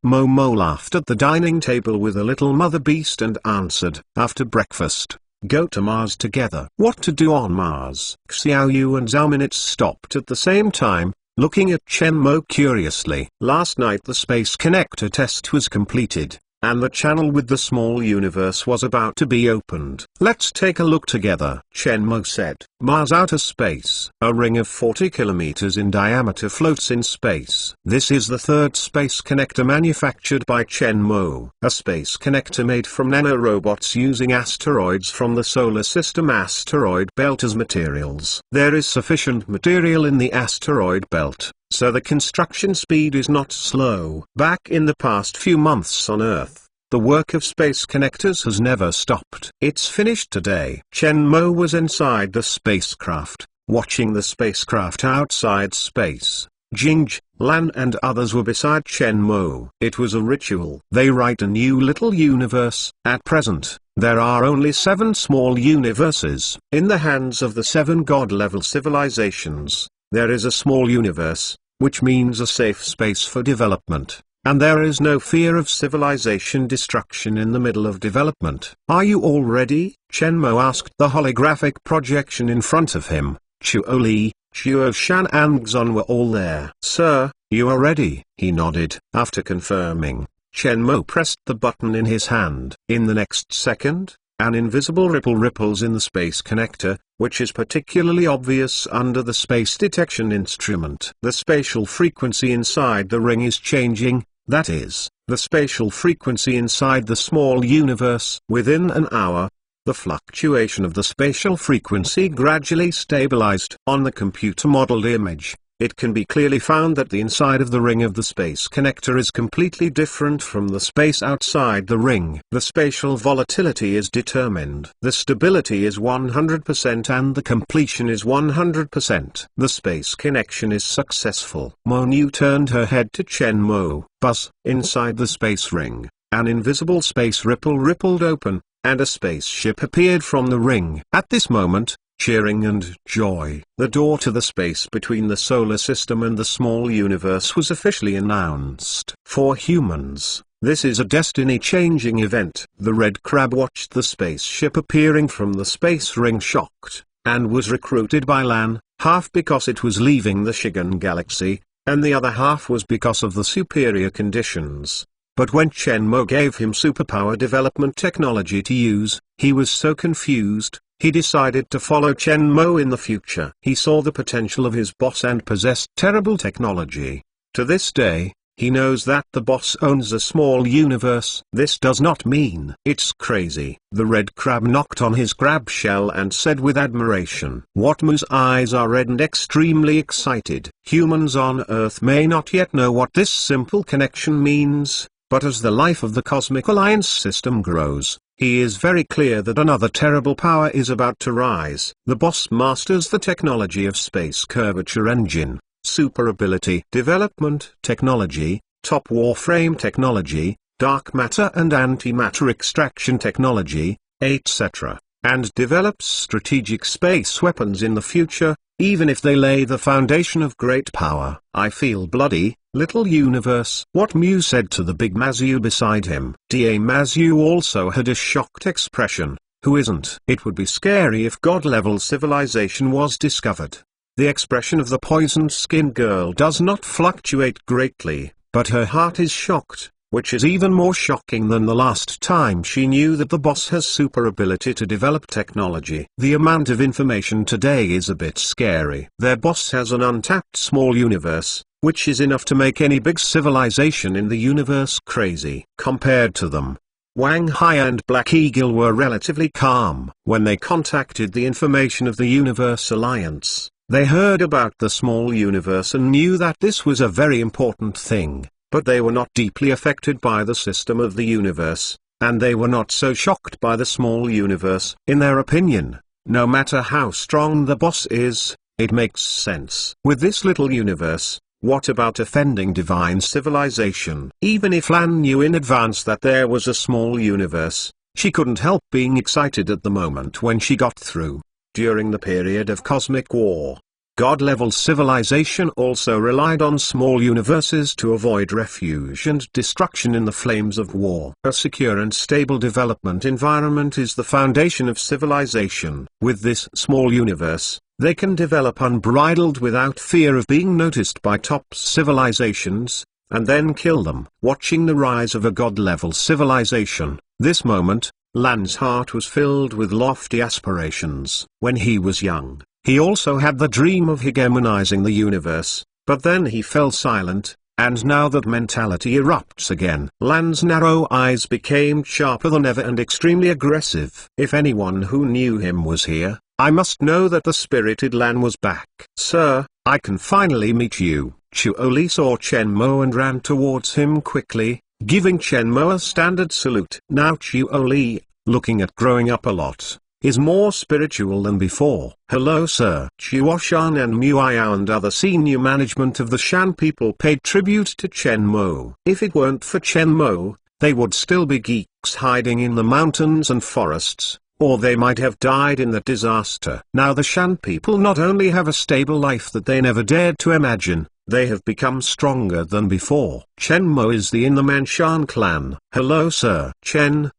Mo laughed at the dining table with a little mother beast and answered, "After breakfast, go to Mars together." What to do on Mars? Xiao Yu and Zhao Minutes stopped at the same time, looking at Chen Mo curiously. Last night the space connector test was completed, and the channel with the small universe was about to be opened. "Let's take a look together," Chen Mo said. Mars outer space. A ring of 40 kilometers in diameter floats in space. This is the third space connector manufactured by Chen Mo. A space connector made from nanorobots using asteroids from the solar system asteroid belt as materials. There is sufficient material in the asteroid belt, so the construction speed is not slow. Back in the past few months on Earth, the work of space connectors has never stopped. It's finished today. Chen Mo was inside the spacecraft, watching the spacecraft outside space. Jing, Lan and others were beside Chen Mo. It was a ritual. They write a new little universe. At present, there are only 7 small universes. In the hands of the 7 god-level civilizations, there is a small universe, which means a safe space for development, and there is no fear of civilization destruction in the middle of development. "Are you all ready?" Chen Mo asked the holographic projection in front of him. Chuo Li, Chuo Shan and Xon were all there. "Sir, you are ready," he nodded. After confirming, Chen Mo pressed the button in his hand. In the next second, an invisible ripple ripples in the space connector, which is particularly obvious under the space detection instrument. The spatial frequency inside the ring is changing, that is, the spatial frequency inside the small universe. Within an hour, the fluctuation of the spatial frequency gradually stabilized. On the computer-modeled image, it can be clearly found that the inside of the ring of the space connector is completely different from the space outside the ring. The spatial volatility is determined. The stability is 100% and the completion is 100%. The space connection is successful. Mo Nu turned her head to Chen Mo. Buzz, inside the space ring, an invisible space ripple rippled open, and a spaceship appeared from the ring. At this moment, cheering and joy, the door to the space between the solar system and the small universe was officially announced. For humans, this is a destiny-changing event. The Red Crab watched the spaceship appearing from the space ring shocked, and was recruited by Lan, half because it was leaving the Shigan Galaxy, and the other half was because of the superior conditions. But when Chen Mo gave him superpower development technology to use, he was so confused. He decided to follow Chen Mo in the future. He saw the potential of his boss and possessed terrible technology. To this day, he knows that the boss owns a small universe. This does not mean it's crazy. The Red Crab knocked on his crab shell and said with admiration. What Mo's eyes are red and extremely excited. Humans on Earth may not yet know what this simple connection means, but as the life of the Cosmic Alliance system grows, he is very clear that another terrible power is about to rise. The boss masters the technology of space curvature engine, super ability development technology, top warframe technology, dark matter and antimatter extraction technology, etc., and develops strategic space weapons in the future, even if they lay the foundation of great power. I feel bloody, little universe. What Mu said to the big Mazu beside him. Da Mazu also had a shocked expression. Who isn't? It would be scary if god-level civilization was discovered. The expression of the poisoned skin girl does not fluctuate greatly, but her heart is shocked, which is even more shocking than the last time she knew that the boss has super ability to develop technology. The amount of information today is a bit scary. Their boss has an untapped small universe, which is enough to make any big civilization in the universe crazy. Compared to them, Wang Hai and Black Eagle were relatively calm. When they contacted the information of the Universe Alliance, they heard about the small universe and knew that this was a very important thing. But they were not deeply affected by the system of the universe, and they were not so shocked by the small universe. In their opinion, no matter how strong the boss is, It makes sense. With this little universe, what about offending divine civilization? Even if Lan knew in advance that there was a small universe, she couldn't help being excited at the moment when she got through. During the period of cosmic war, God-level civilization also relied on small universes to avoid refuge and destruction in the flames of war. A secure and stable development environment is the foundation of civilization. With this small universe, they can develop unbridled without fear of being noticed by top civilizations, and then kill them. Watching the rise of a God-level civilization, this moment, Lan's heart was filled with lofty aspirations. When he was young, he also had the dream of hegemonizing the universe, but then he fell silent, and now that mentality erupts again. Lan's narrow eyes became sharper than ever and extremely aggressive. If anyone who knew him was here, I must know that the spirited Lan was back. "Sir, I can finally meet you." Chuo Li saw Chen Mo and ran towards him quickly, giving Chen Mo a standard salute. Now Chuo Li, looking at growing up a lot, is more spiritual than before. "Hello sir." Chuo Shan and Muayao and other senior management of the Shan people paid tribute to Chen Mo. If it weren't for Chen Mo, they would still be geeks hiding in the mountains and forests, or they might have died in that disaster. Now the Shan people not only have a stable life that they never dared to imagine, they have become stronger than before. Chen Mo is the in the Manshan clan. "Hello sir." Chen,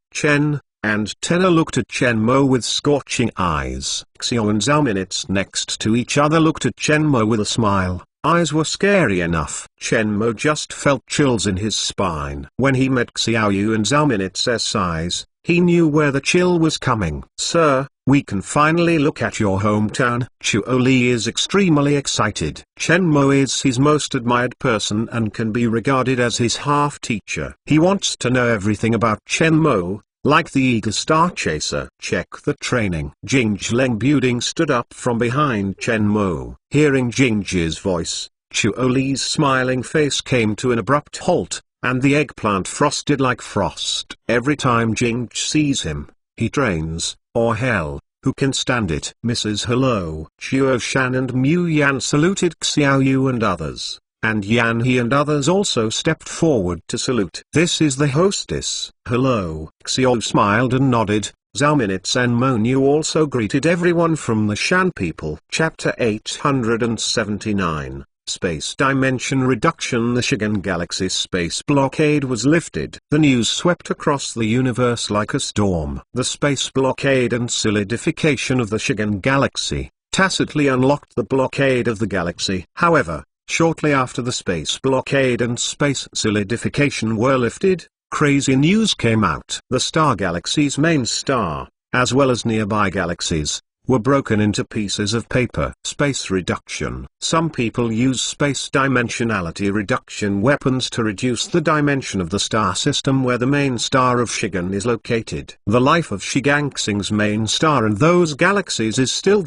and Tenna looked at Chen Mo with scorching eyes. Xiao and Zhao minutes next to each other looked at Chen Mo with a smile. Eyes were scary enough. Chen Mo just felt chills in his spine. When he met Xiao Yu and Zhao minutes' eyes, he knew where the chill was coming. "Sir, we can finally look at your hometown." Chuo Li is extremely excited. Chen Mo is his most admired person and can be regarded as his half-teacher. He wants to know everything about Chen Mo, like the eager star chaser. "Check the training." Jingjileng Buding stood up from behind Chen Mo. Hearing Jingji's voice, Chuo Li's smiling face came to an abrupt halt, and the eggplant frosted like frost. Every time Jingj sees him, he trains, or hell, who can stand it? "Mrs. Hello." Chuo Shan and Mu Yan saluted Xiao Yu and others, and Yan He and others also stepped forward to salute. "This is the hostess." "Hello." Xiao smiled and nodded. Zhao minutes and Mo Niu also greeted everyone from the Shan people. Chapter 879, Space Dimension Reduction. The Shigan Galaxy space blockade was lifted. The news swept across the universe like a storm. The space blockade and solidification of the Shigan Galaxy tacitly unlocked the blockade of the galaxy. However, shortly after the space blockade and space solidification were lifted, crazy news came out. The star galaxy's main star, as well as nearby galaxies, were broken into pieces of paper. Space reduction. Some people use space dimensionality reduction weapons to reduce the dimension of the star system where the main star of Shigan is located. The life of Shigangsing's main star and those galaxies is still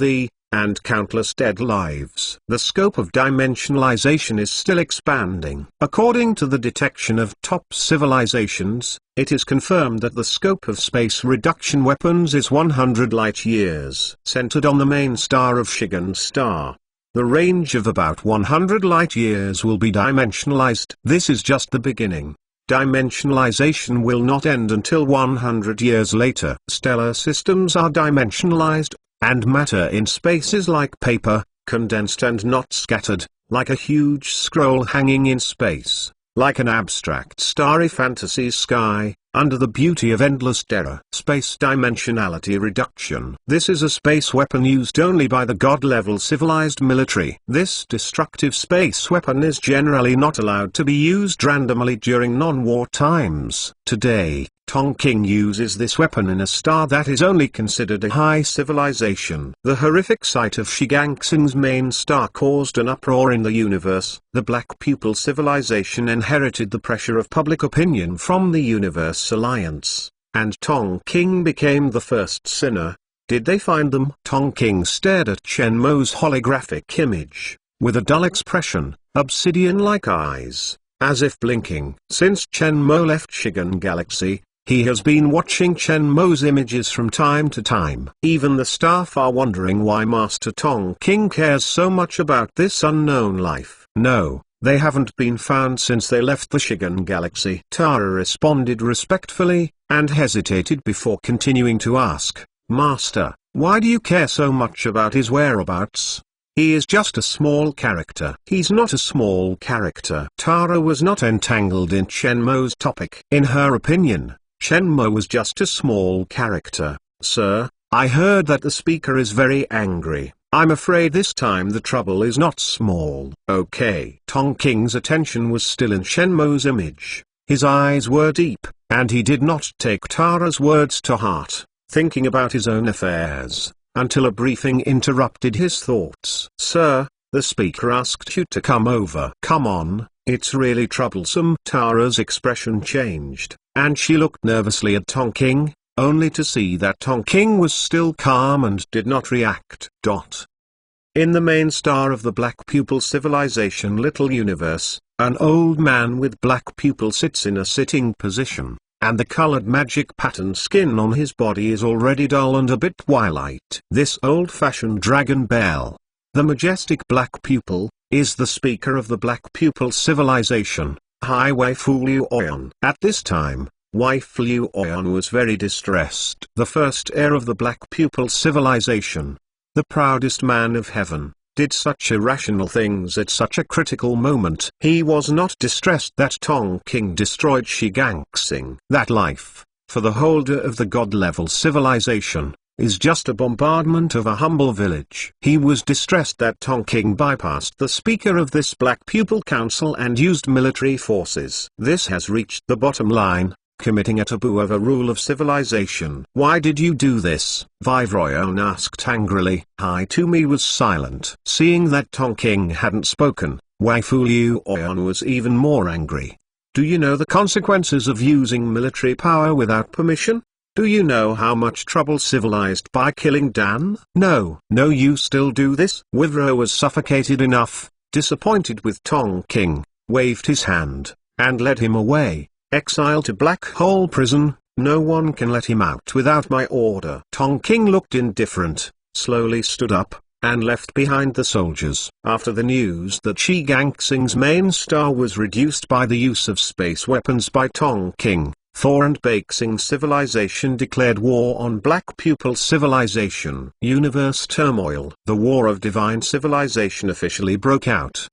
and countless dead lives. The scope of dimensionalization is still expanding. According to the detection of top civilizations, it is confirmed that the scope of space reduction weapons is 100 light-years. Centered on the main star of Shigan star, the range of about 100 light-years will be dimensionalized. This is just the beginning. Dimensionalization will not end until 100 years later. Stellar systems are dimensionalized, and matter in space is like paper, condensed and not scattered, like a huge scroll hanging in space, like an abstract starry fantasy sky, under the beauty of endless terror. Space dimensionality reduction. This is a space weapon used only by the god-level civilized military. This destructive space weapon is generally not allowed to be used randomly during non-war times. Today, Tongking uses this weapon in a star that is only considered a high civilization. The horrific sight of Shigangsing's main star caused an uproar in the universe. The Black Pupil civilization inherited the pressure of public opinion from the Universe Alliance, and Tongking became the first sinner. Did they find them? Tongking stared at Chen Mo's holographic image, with a dull expression, obsidian-like eyes, as if blinking. Since Chen Mo left Shigan Galaxy, He has been watching Shenmuo's images from time to time. Even the staff are wondering why Master Tong King cares so much about this unknown life. No, they haven't been found since they left the Shigan Galaxy. Tara responded respectfully, and hesitated before continuing to ask, Master, why do you care so much about his whereabouts? He is just a small character. He's not a small character. Tara was not entangled in Shenmuo's topic. In her opinion, Shenmue was just a small character. Sir, I heard that the speaker is very angry. I'm afraid this time the trouble is not small. Okay. Tong King's attention was still in Shenmuo's image. His eyes were deep, and he did not take Tara's words to heart, thinking about his own affairs, until a briefing interrupted his thoughts. Sir, the speaker asked you to come over. Come on, it's really troublesome. Tara's expression changed, and she looked nervously at Tong King, only to see that Tong King was still calm and did not react. In the main star of the Black Pupil Civilization Little Universe, an old man with black pupil sits in a sitting position, and the colored magic pattern skin on his body is already dull and a bit twilight. This old-fashioned dragon bell, the majestic black pupil, is the speaker of the Black Pupil Civilization, High Waifu Liu Oyan. At this time, Waifu Liu Oyan was very distressed. The first heir of the Black Pupil Civilization, the proudest man of heaven, did such irrational things at such a critical moment. He was not distressed that Tong King destroyed Shigangsing. That life, for the holder of the god-level civilization, is just a bombardment of a humble village. He was distressed that Tong King bypassed the speaker of this Black Pupil Council and used military forces. This has reached the bottom line, committing a taboo of a rule of civilization. Why did you do this? Vivroyan asked angrily. Hai Tumi was silent. Seeing that Tong King hadn't spoken, Waifu Liu Oyan was even more angry. Do you know the consequences of using military power without permission? Do you know how much trouble civilized by killing Dan? No, you still do this? Wivro was suffocated enough, disappointed with Tong King, waved his hand, and led him away. Exile to Black Hole Prison, no one can let him out without my order. Tong King looked indifferent, slowly stood up, and left behind the soldiers. After the news that Shigangsing's main star was reduced by the use of space weapons by Tong King, Thor and Bakesing Civilization declared war on Black Pupil Civilization. Universe turmoil. The War of Divine Civilization officially broke out.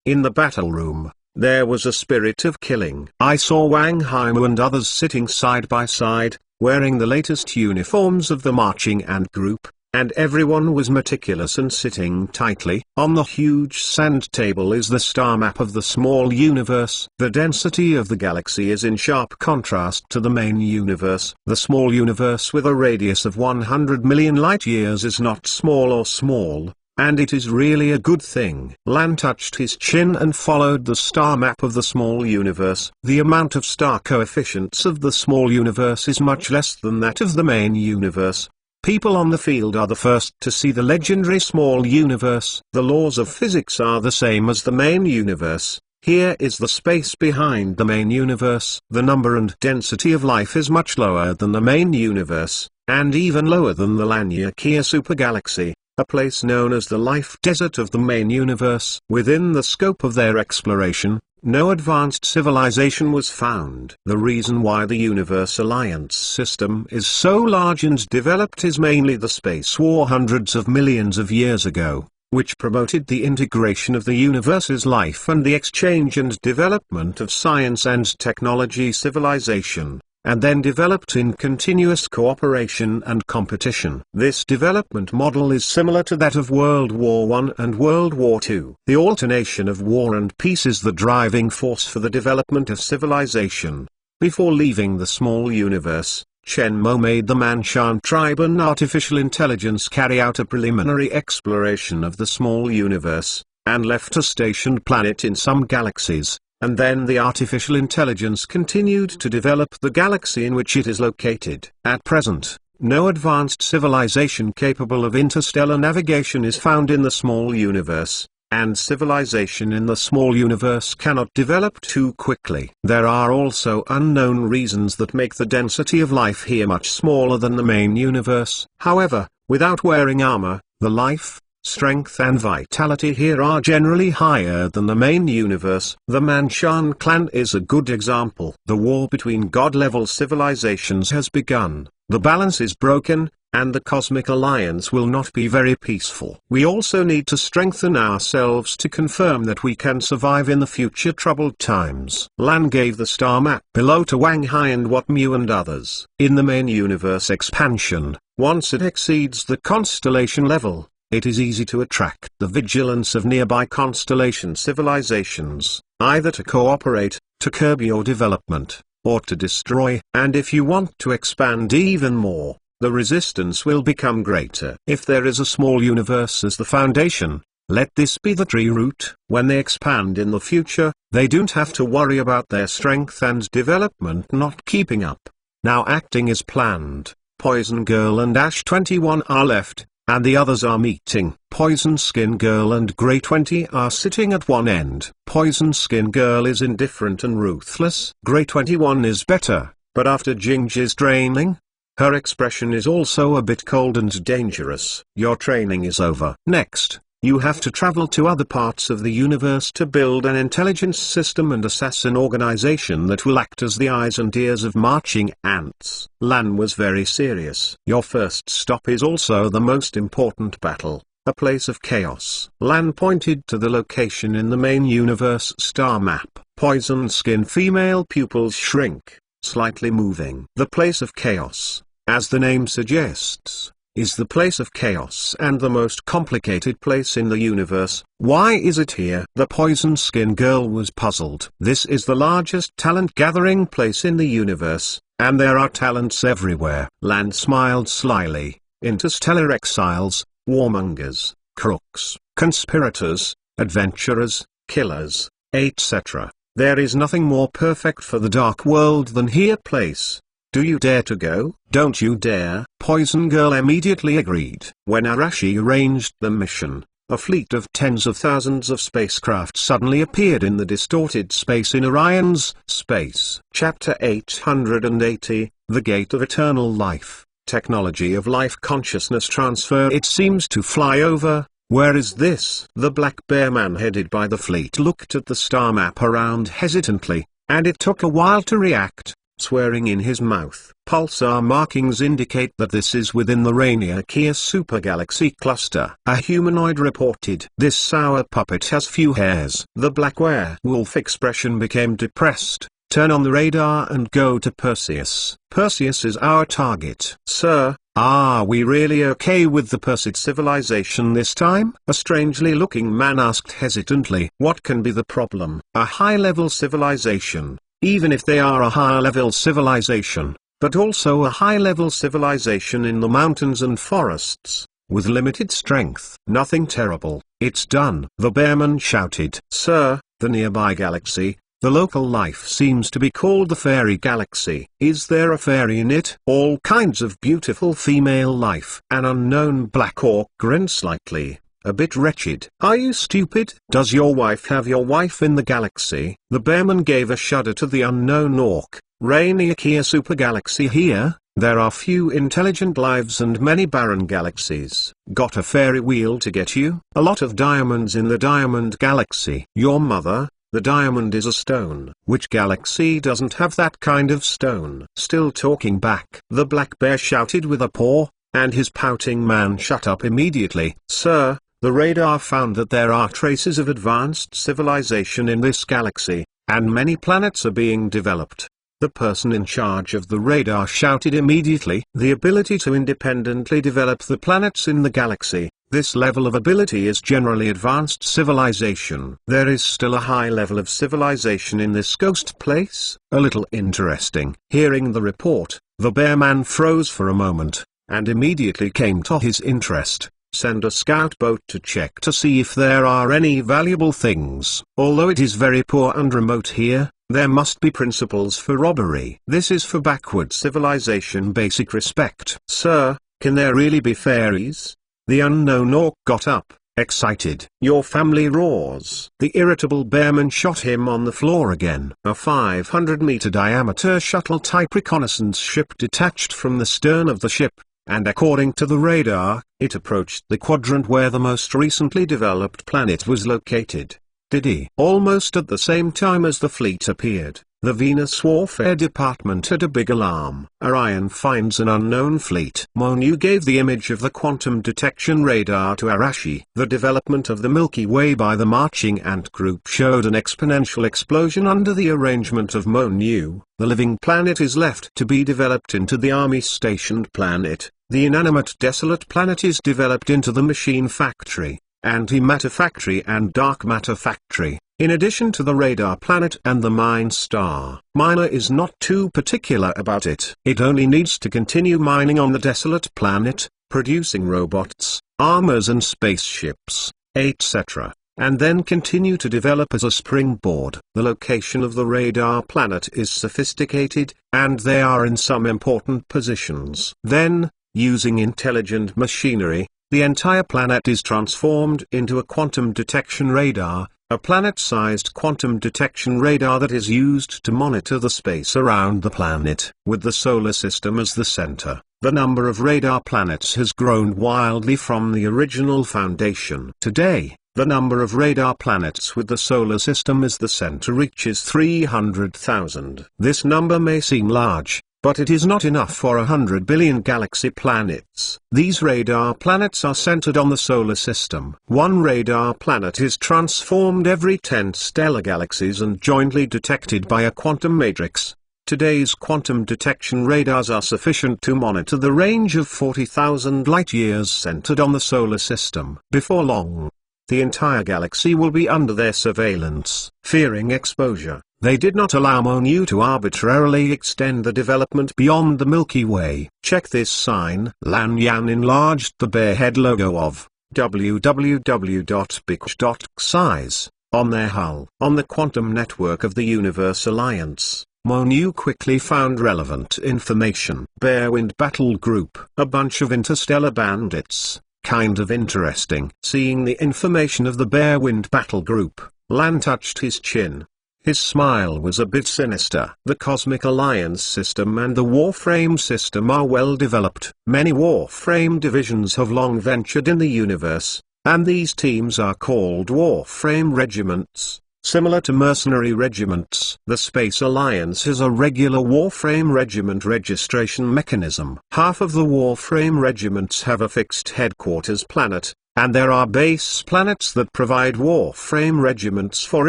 In the battle room, there was a spirit of killing. I saw Wang Haimu and others sitting side by side, wearing the latest uniforms of the marching ant group, and everyone was meticulous and sitting tightly. On the huge sand table is the star map of the small universe. The density of the galaxy is in sharp contrast to the main universe. The small universe with a radius of 100 million light-years is not small or small, and it is really a good thing. Lan touched his chin and followed the star map of the small universe. The amount of star coefficients of the small universe is much less than that of the main universe. People on the field are the first to see the legendary small universe. The laws of physics are the same as the main universe. Here is the space behind the main universe. The number and density of life is much lower than the main universe, and even lower than the Laniakea supergalaxy, a place known as the life desert of the main universe. Within the scope of their exploration, no advanced civilization was found. The reason why the Universe Alliance system is so large and developed is mainly the space war hundreds of millions of years ago, which promoted the integration of the universe's life and the exchange and development of science and technology civilization, and then developed in continuous cooperation and competition. This development model is similar to that of World War I and World War II. The alternation of war and peace is the driving force for the development of civilization. Before leaving the small universe, Shenmue made the Manshan tribe and artificial intelligence carry out a preliminary exploration of the small universe, and left a stationed planet in some galaxies. And then the artificial intelligence continued to develop the galaxy in which it is located. At present, no advanced civilization capable of interstellar navigation is found in the small universe, and civilization in the small universe cannot develop too quickly. There are also unknown reasons that make the density of life here much smaller than the main universe. However, without wearing armor, the life, strength and vitality here are generally higher than the main universe. The Manshan clan is a good example. The war between god-level civilizations has begun, the balance is broken, and the Cosmic Alliance will not be very peaceful. We also need to strengthen ourselves to confirm that we can survive in the future troubled times. Lan gave the star map below to Wang Hai and Wat Mu and others. In the main universe expansion, once it exceeds the constellation level, it is easy to attract the vigilance of nearby constellation civilizations, either to cooperate, to curb your development, or to destroy. And if you want to expand even more, the resistance will become greater. If there is a small universe as the foundation, let this be the tree root. When they expand in the future, they don't have to worry about their strength and development not keeping up. Now acting as planned, Poison Girl and Ash 21 are left, and the others are meeting. Poison Skin Girl and Grey 20 are sitting at one end. Poison Skin Girl is indifferent and ruthless. Grey 21 is better, but after Jingji's training, her expression is also a bit cold and dangerous. Your training is over. Next, you have to travel to other parts of the universe to build an intelligence system and assassin organization that will act as the eyes and ears of marching ants. Lan was very serious. Your first stop is also the most important battle, a place of chaos. Lan pointed to the location in the main universe star map. Poison Skin female pupils shrink, slightly moving. The place of chaos, as the name suggests, is the place of chaos and the most complicated place in the universe. Why is it here? The Poison Skin Girl was puzzled. This is the largest talent gathering place in the universe, and there are talents everywhere. Lan smiled slyly. Interstellar exiles, warmongers, crooks, conspirators, adventurers, killers, etc. There is nothing more perfect for the dark world than here place. Do you dare to go? Don't you dare. Poison Girl immediately agreed. When Arashi arranged the mission, a fleet of tens of thousands of spacecraft suddenly appeared in the distorted space in Orion's space. Chapter 880, The Gate of Eternal Life, Technology of Life Consciousness Transfer. It seems to fly over. Where is this? The Black Bear Man headed by the fleet looked at the star map around hesitantly, and it took a while to react, swearing in his mouth. Pulsar markings indicate that this is within the Rainier-Kia supergalaxy cluster. A humanoid reported. This sour puppet has few hairs. The black werewolf expression became depressed. Turn on the radar and go to Perseus. Perseus is our target. Sir, are we really okay with the Perseid civilization this time? A strangely looking man asked hesitantly. What can be the problem? A high-level civilization, even if they are a higher-level civilization, but also a high-level civilization in the mountains and forests, with limited strength. Nothing terrible, it's done. The Bearman shouted. Sir, the nearby galaxy, the local life seems to be called the Fairy Galaxy. Is there a fairy in it? All kinds of beautiful female life. An unknown black orc grinned slightly, a bit wretched. Are you stupid? Does your wife have your wife in the galaxy? The Bearman gave a shudder to the unknown orc. Rainier-Kia supergalaxy here? There are few intelligent lives and many barren galaxies. Got a fairy wheel to get you? A lot of diamonds in the Diamond Galaxy. Your mother? The diamond is a stone. Which galaxy doesn't have that kind of stone? Still talking back. The black bear shouted with a paw, and his pouting man shut up immediately. Sir, the radar found that there are traces of advanced civilization in this galaxy, and many planets are being developed. The person in charge of the radar shouted immediately. The ability to independently develop the planets in the galaxy. This level of ability is generally advanced civilization. There is still a high level of civilization in this ghost place. A little interesting. Hearing the report, the Bearman froze for a moment, and immediately came to his interest. Send a scout boat to check to see if there are any valuable things. Although it is very poor and remote here, there must be principles for robbery. This is for backward civilization basic respect. Sir, can there really be fairies? The unknown orc got up, excited. Your family roars. The irritable Bearman shot him on the floor again. A 500-meter diameter shuttle-type reconnaissance ship detached from the stern of the ship, and according to the radar, it approached the quadrant where the most recently developed planet was located. Diddy. Almost at the same time as the fleet appeared, the Venus Warfare Department had a big alarm. Orion finds an unknown fleet. Monu gave the image of the quantum detection radar to Arashi. The development of the Milky Way by the Marching Ant Group showed an exponential explosion under the arrangement of Monu. The living planet is left to be developed into the army-stationed planet. The inanimate desolate planet is developed into the machine factory, antimatter factory and dark matter factory, in addition to the radar planet and the mine star. Miner is not too particular about it. It only needs to continue mining on the desolate planet, producing robots, armors and spaceships, etc., and then continue to develop as a springboard. The location of the radar planet is sophisticated, and they are in some important positions. Then, using intelligent machinery, the entire planet is transformed into a quantum detection radar, a planet-sized quantum detection radar that is used to monitor the space around the planet. With the solar system as the center, the number of radar planets has grown wildly from the original foundation. Today, the number of radar planets with the solar system as the center reaches 300,000. This number may seem large, but it is not enough for 100 billion galaxy planets. These radar planets are centered on the solar system. One radar planet is transformed every 10 stellar galaxies and jointly detected by a quantum matrix. Today's quantum detection radars are sufficient to monitor the range of 40,000 light-years centered on the solar system. Before long, the entire galaxy will be under their surveillance. Fearing exposure, they did not allow Monu to arbitrarily extend the development beyond the Milky Way. Check this sign. Lanyan enlarged the bear head logo of www.bix.xyz on their hull. On the quantum network of the Universe Alliance, Monu quickly found relevant information. Bearwind Battle Group. A bunch of interstellar bandits. Kind of interesting. Seeing the information of the Bearwind Battle Group, Lan touched his chin. His smile was a bit sinister. The Cosmic Alliance system and the Warframe system are well developed. Many Warframe divisions have long ventured in the universe, and these teams are called Warframe regiments. Similar to mercenary regiments, the Space Alliance has a regular Warframe regiment registration mechanism. Half of the Warframe regiments have a fixed headquarters planet, and there are base planets that provide Warframe regiments for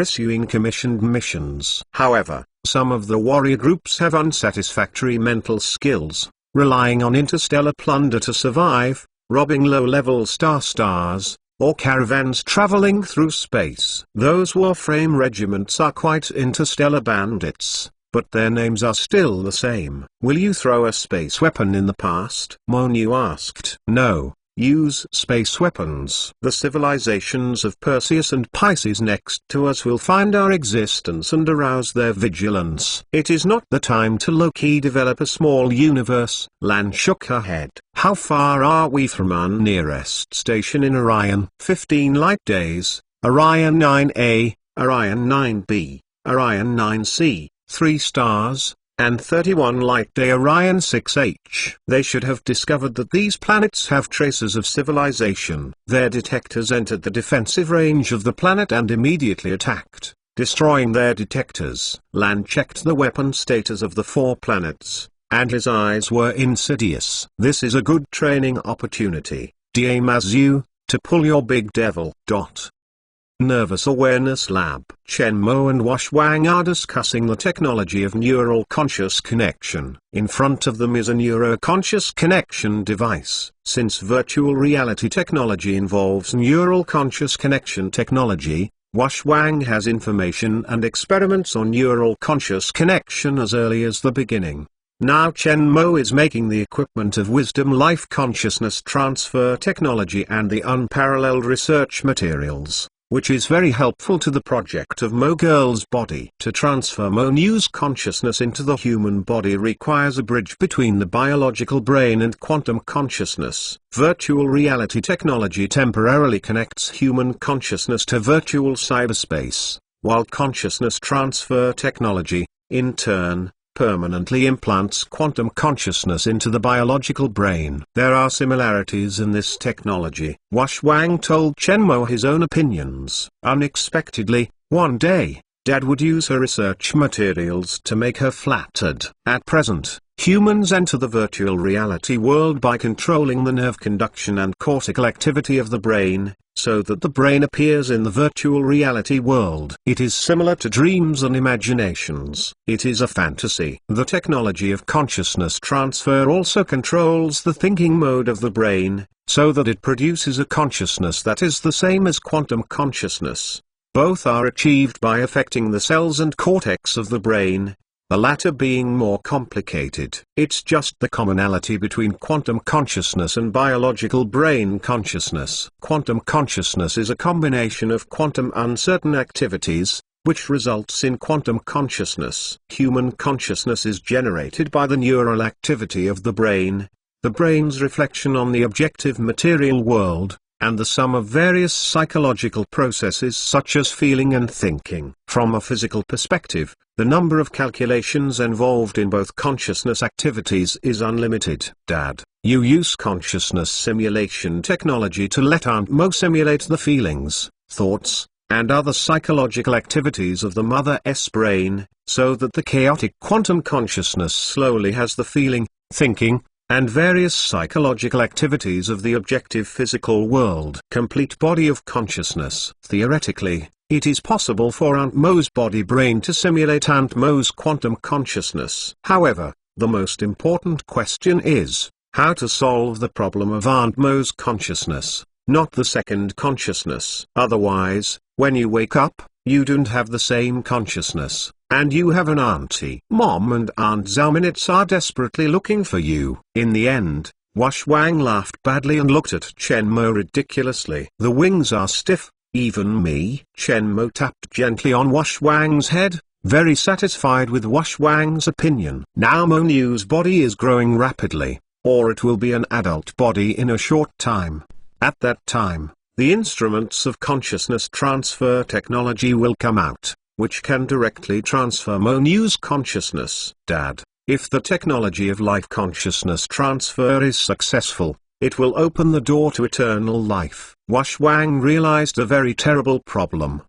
issuing commissioned missions. However, some of the warrior groups have unsatisfactory mental skills, relying on interstellar plunder to survive, robbing low-level stars, or caravans traveling through space. Those Warframe regiments are quite interstellar bandits, but their names are still the same. Will you throw a space weapon in the past? Monu asked. No. Use space weapons. The civilizations of Perseus and Pisces next to us will find our existence and arouse their vigilance. It is not the time to low-key develop a small universe. Lan shook her head. How far are we from our nearest station in Orion? 15 light days. Orion 9A, Orion 9B, Orion 9C, 3 stars, and 31 light-day Orion 6H. They should have discovered that these planets have traces of civilization. Their detectors entered the defensive range of the planet and immediately attacked, destroying their detectors. Lan checked the weapon status of the 4 planets, and his eyes were insidious. This is a good training opportunity, Diamazu, to pull your big devil. Nervous Awareness Lab. Chen Mo and Wash Wang are discussing the technology of neural conscious connection. In front of them is a neuro-conscious connection device. Since virtual reality technology involves neural conscious connection technology, Wash Wang has information and experiments on neural conscious connection as early as the beginning. Now Chen Mo is making the equipment of Wisdom Life consciousness transfer technology and the unparalleled research materials. which is very helpful to the project of Mo Girl's body. To transfer Mo New's consciousness into the human body requires a bridge between the biological brain and quantum consciousness. Virtual reality technology temporarily connects human consciousness to virtual cyberspace, while consciousness transfer technology, in turn, permanently implants quantum consciousness into the biological brain. There are similarities in this technology. Wash Wang told Chen Mo his own opinions. Unexpectedly, one day, Dad would use her research materials to make her flattered. At present, humans enter the virtual reality world by controlling the nerve conduction and cortical activity of the brain, so that the brain appears in the virtual reality world. It is similar to dreams and imaginations. It is a fantasy. The technology of consciousness transfer also controls the thinking mode of the brain, so that it produces a consciousness that is the same as quantum consciousness. Both are achieved by affecting the cells and cortex of the brain, the latter being more complicated. It's just the commonality between quantum consciousness and biological brain consciousness. Quantum consciousness is a combination of quantum uncertain activities, which results in quantum consciousness. Human consciousness is generated by the neural activity of the brain's reflection on the objective material world, and the sum of various psychological processes such as feeling and thinking. From a physical perspective, the number of calculations involved in both consciousness activities is unlimited. Dad, you use consciousness simulation technology to let Aunt Mo simulate the feelings, thoughts, and other psychological activities of the mother's brain, so that the chaotic quantum consciousness slowly has the feeling, thinking, and various psychological activities of the objective physical world. Complete body of consciousness. Theoretically, it is possible for Aunt Mo's body-brain to simulate Aunt Mo's quantum consciousness. However, the most important question is, how to solve the problem of Aunt Mo's consciousness, not the second consciousness. Otherwise, when you wake up, you don't have the same consciousness, and you have an auntie. Mom and Aunt Zhao Minutes are desperately looking for you. In the end, Wash Wang laughed badly and looked at Chen Mo ridiculously. The wings are stiff, even me. Chen Mo tapped gently on Wash Wang's head, very satisfied with Wash Wang's opinion. Now Mo New's body is growing rapidly, or it will be an adult body in a short time. At that time, the instruments of consciousness transfer technology will come out, which can directly transfer Mo New's consciousness. Dad, if the technology of life consciousness transfer is successful, it will open the door to eternal life. Wash Wang realized a very terrible problem.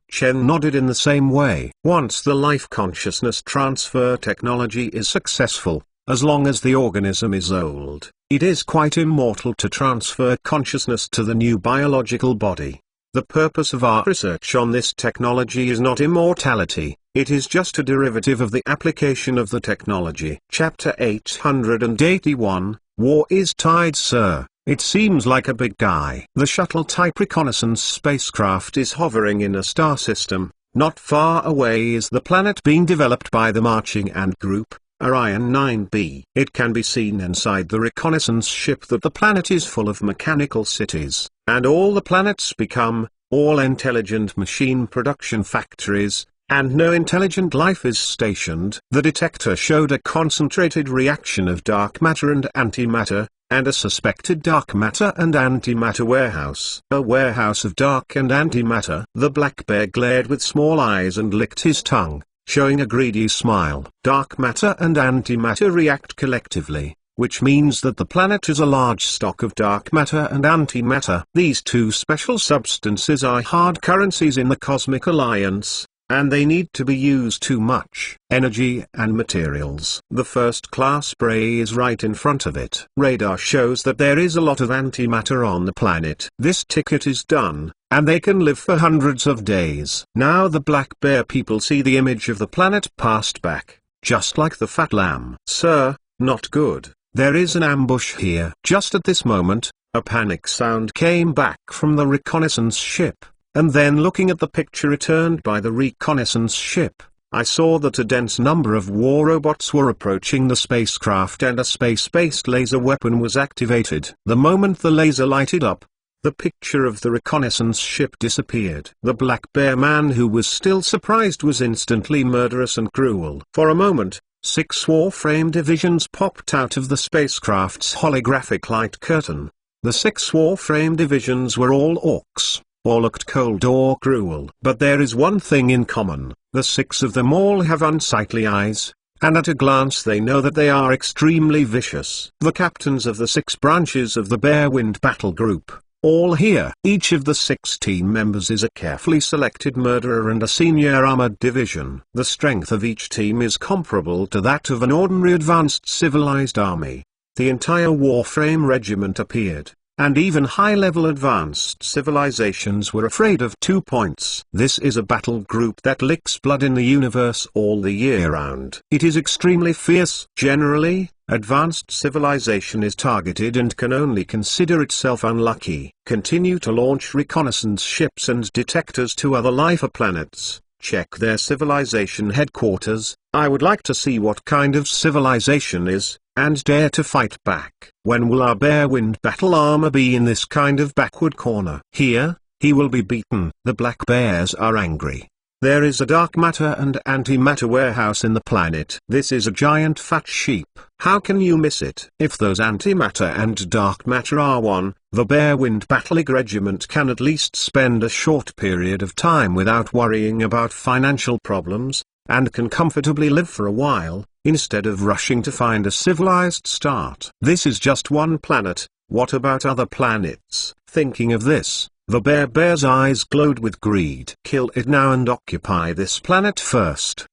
Chen nodded in the same way. Once the life consciousness transfer technology is successful, as long as the organism is old, it is quite immortal to transfer consciousness to the new biological body. The purpose of our research on this technology is not immortality, it is just a derivative of the application of the technology. Chapter 881, War is Tide, Sir. It seems like a big guy. The shuttle-type reconnaissance spacecraft is hovering in a star system. Not far away is the planet being developed by the Marching Ant Group, Orion 9b. It can be seen inside the reconnaissance ship that the planet is full of mechanical cities, and all the planets become, all intelligent machine production factories, and no intelligent life is stationed. The detector showed a concentrated reaction of dark matter and antimatter, and a suspected dark matter and antimatter warehouse. A warehouse of dark and antimatter. The black bear glared with small eyes and licked his tongue, showing a greedy smile. Dark matter and antimatter react collectively, which means that the planet is a large stock of dark matter and antimatter. These two special substances are hard currencies in the Cosmic Alliance, and they need to be used too much energy and materials. The first-class spray is right in front of it. Radar shows that there is a lot of antimatter on the planet. This ticket is done, and they can live for hundreds of days. Now the black bear people see the image of the planet passed back, just like the fat lamb. Sir, not good. There is an ambush here. Just at this moment, a panic sound came back from the reconnaissance ship. And then looking at the picture returned by the reconnaissance ship, I saw that a dense number of war robots were approaching the spacecraft and a space-based laser weapon was activated. The moment the laser lighted up, the picture of the reconnaissance ship disappeared. The Black Bear man, who was still surprised, was instantly murderous and cruel. For a moment, 6 Warframe divisions popped out of the spacecraft's holographic light curtain. The 6 Warframe divisions were all orcs, or looked cold or cruel. But there is one thing in common: the 6 of them all have unsightly eyes, and at a glance they know that they are extremely vicious. The captains of the 6 branches of the Bearwind battle group, all here. Each of the 6 team members is a carefully selected murderer and a senior armored division. The strength of each team is comparable to that of an ordinary advanced civilized army. The entire Warframe regiment appeared, and even high-level advanced civilizations were afraid of 2 points. This is a battle group that licks blood in the universe all the year round. It is extremely fierce. Generally, advanced civilization is targeted and can only consider itself unlucky. Continue to launch reconnaissance ships and detectors to other life planets. Check their civilization headquarters. I would like to see what kind of civilization is, and dare to fight back. When will our Bearwind battle armor be in this kind of backward corner? Here, he will be beaten. The Black Bears are angry. There is a dark matter and antimatter warehouse in the planet. This is a giant fat sheep. How can you miss it? If those antimatter and dark matter are one, the Bearwind Battling Regiment can at least spend a short period of time without worrying about financial problems, and can comfortably live for a while, instead of rushing to find a civilized start. This is just one planet. What about other planets? Thinking of this, the Bear's eyes glowed with greed. Kill it now and occupy this planet first.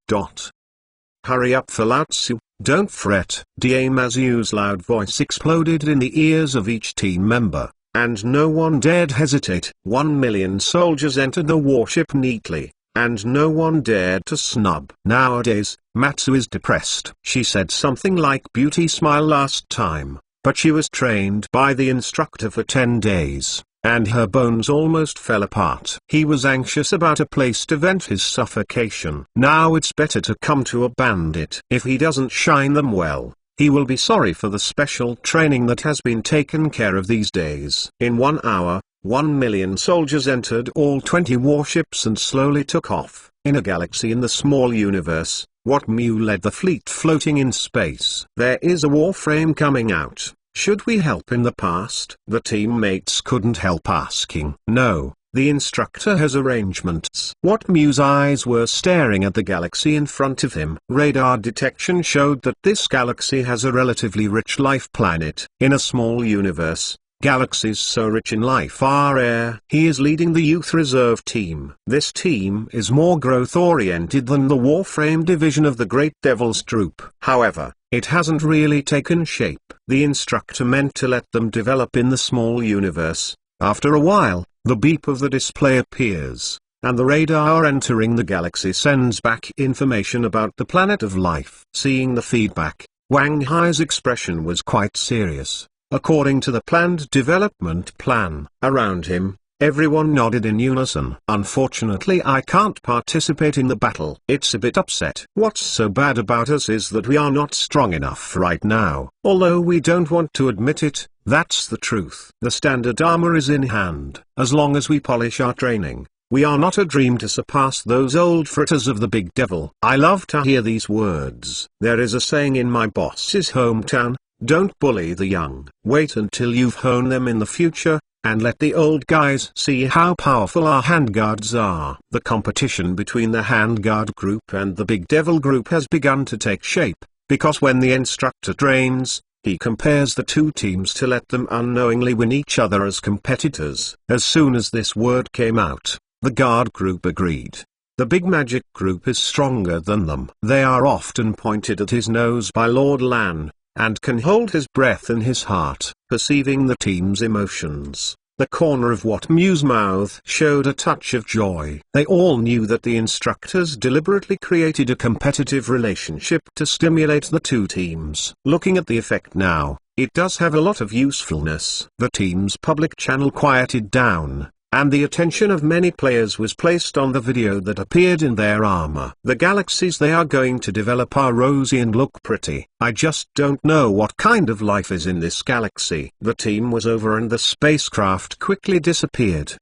Hurry up, Fallout Tzu, don't fret. Damazu's loud voice exploded in the ears of each team member, and no one dared hesitate. 1 million soldiers entered the warship neatly, and no one dared to snub. Nowadays, Matsu is depressed. She said something like beauty smile last time, but she was trained by the instructor for 10 days, and her bones almost fell apart. He was anxious about a place to vent his suffocation. Now it's better to come to a bandit. If he doesn't shine them well, he will be sorry for the special training that has been taken care of these days. In 1 hour, 1 million soldiers entered all 20 warships and slowly took off. In a galaxy in the small universe, Wotmu led the fleet floating in space. There is a Warframe coming out. Should we help in the past? The teammates couldn't help asking. No, the instructor has arrangements. Wotmu's eyes were staring at the galaxy in front of him. Radar detection showed that this galaxy has a relatively rich life planet. In a small universe, galaxies so rich in life are rare. He is leading the youth reserve team. This team is more growth-oriented than the Warframe division of the Great Devil's Troop. However, it hasn't really taken shape. The instructor meant to let them develop in the small universe. After a while, the beep of the display appears, and the radar entering the galaxy sends back information about the planet of life. Seeing the feedback, Wang Hai's expression was quite serious. According to the planned development plan, around him, everyone nodded in unison. Unfortunately, I can't participate in the battle. It's a bit upset. What's so bad about us is that we are not strong enough right now. Although we don't want to admit it, that's the truth. The standard armor is in hand. As long as we polish our training, we are not a dream to surpass those old fritters of the Big Devil. I love to hear these words. There is a saying in my boss's hometown: don't bully the young. Wait until you've honed them in the future, and let the old guys see how powerful our handguards are. The competition between the handguard group and the Big Devil group has begun to take shape, because when the instructor trains, he compares the two teams to let them unknowingly win each other as competitors. As soon as this word came out, the guard group agreed. The Big Magic group is stronger than them. They are often pointed at his nose by Lord Lan, and can hold his breath in his heart. Perceiving the team's emotions, the corner of Wotmu's mouth showed a touch of joy. They all knew that the instructors deliberately created a competitive relationship to stimulate the two teams. Looking at the effect now, it does have a lot of usefulness. The team's public channel quieted down, and the attention of many players was placed on the video that appeared in their armor. The galaxies they are going to develop are rosy and look pretty. I just don't know what kind of life is in this galaxy. The team was over and the spacecraft quickly disappeared.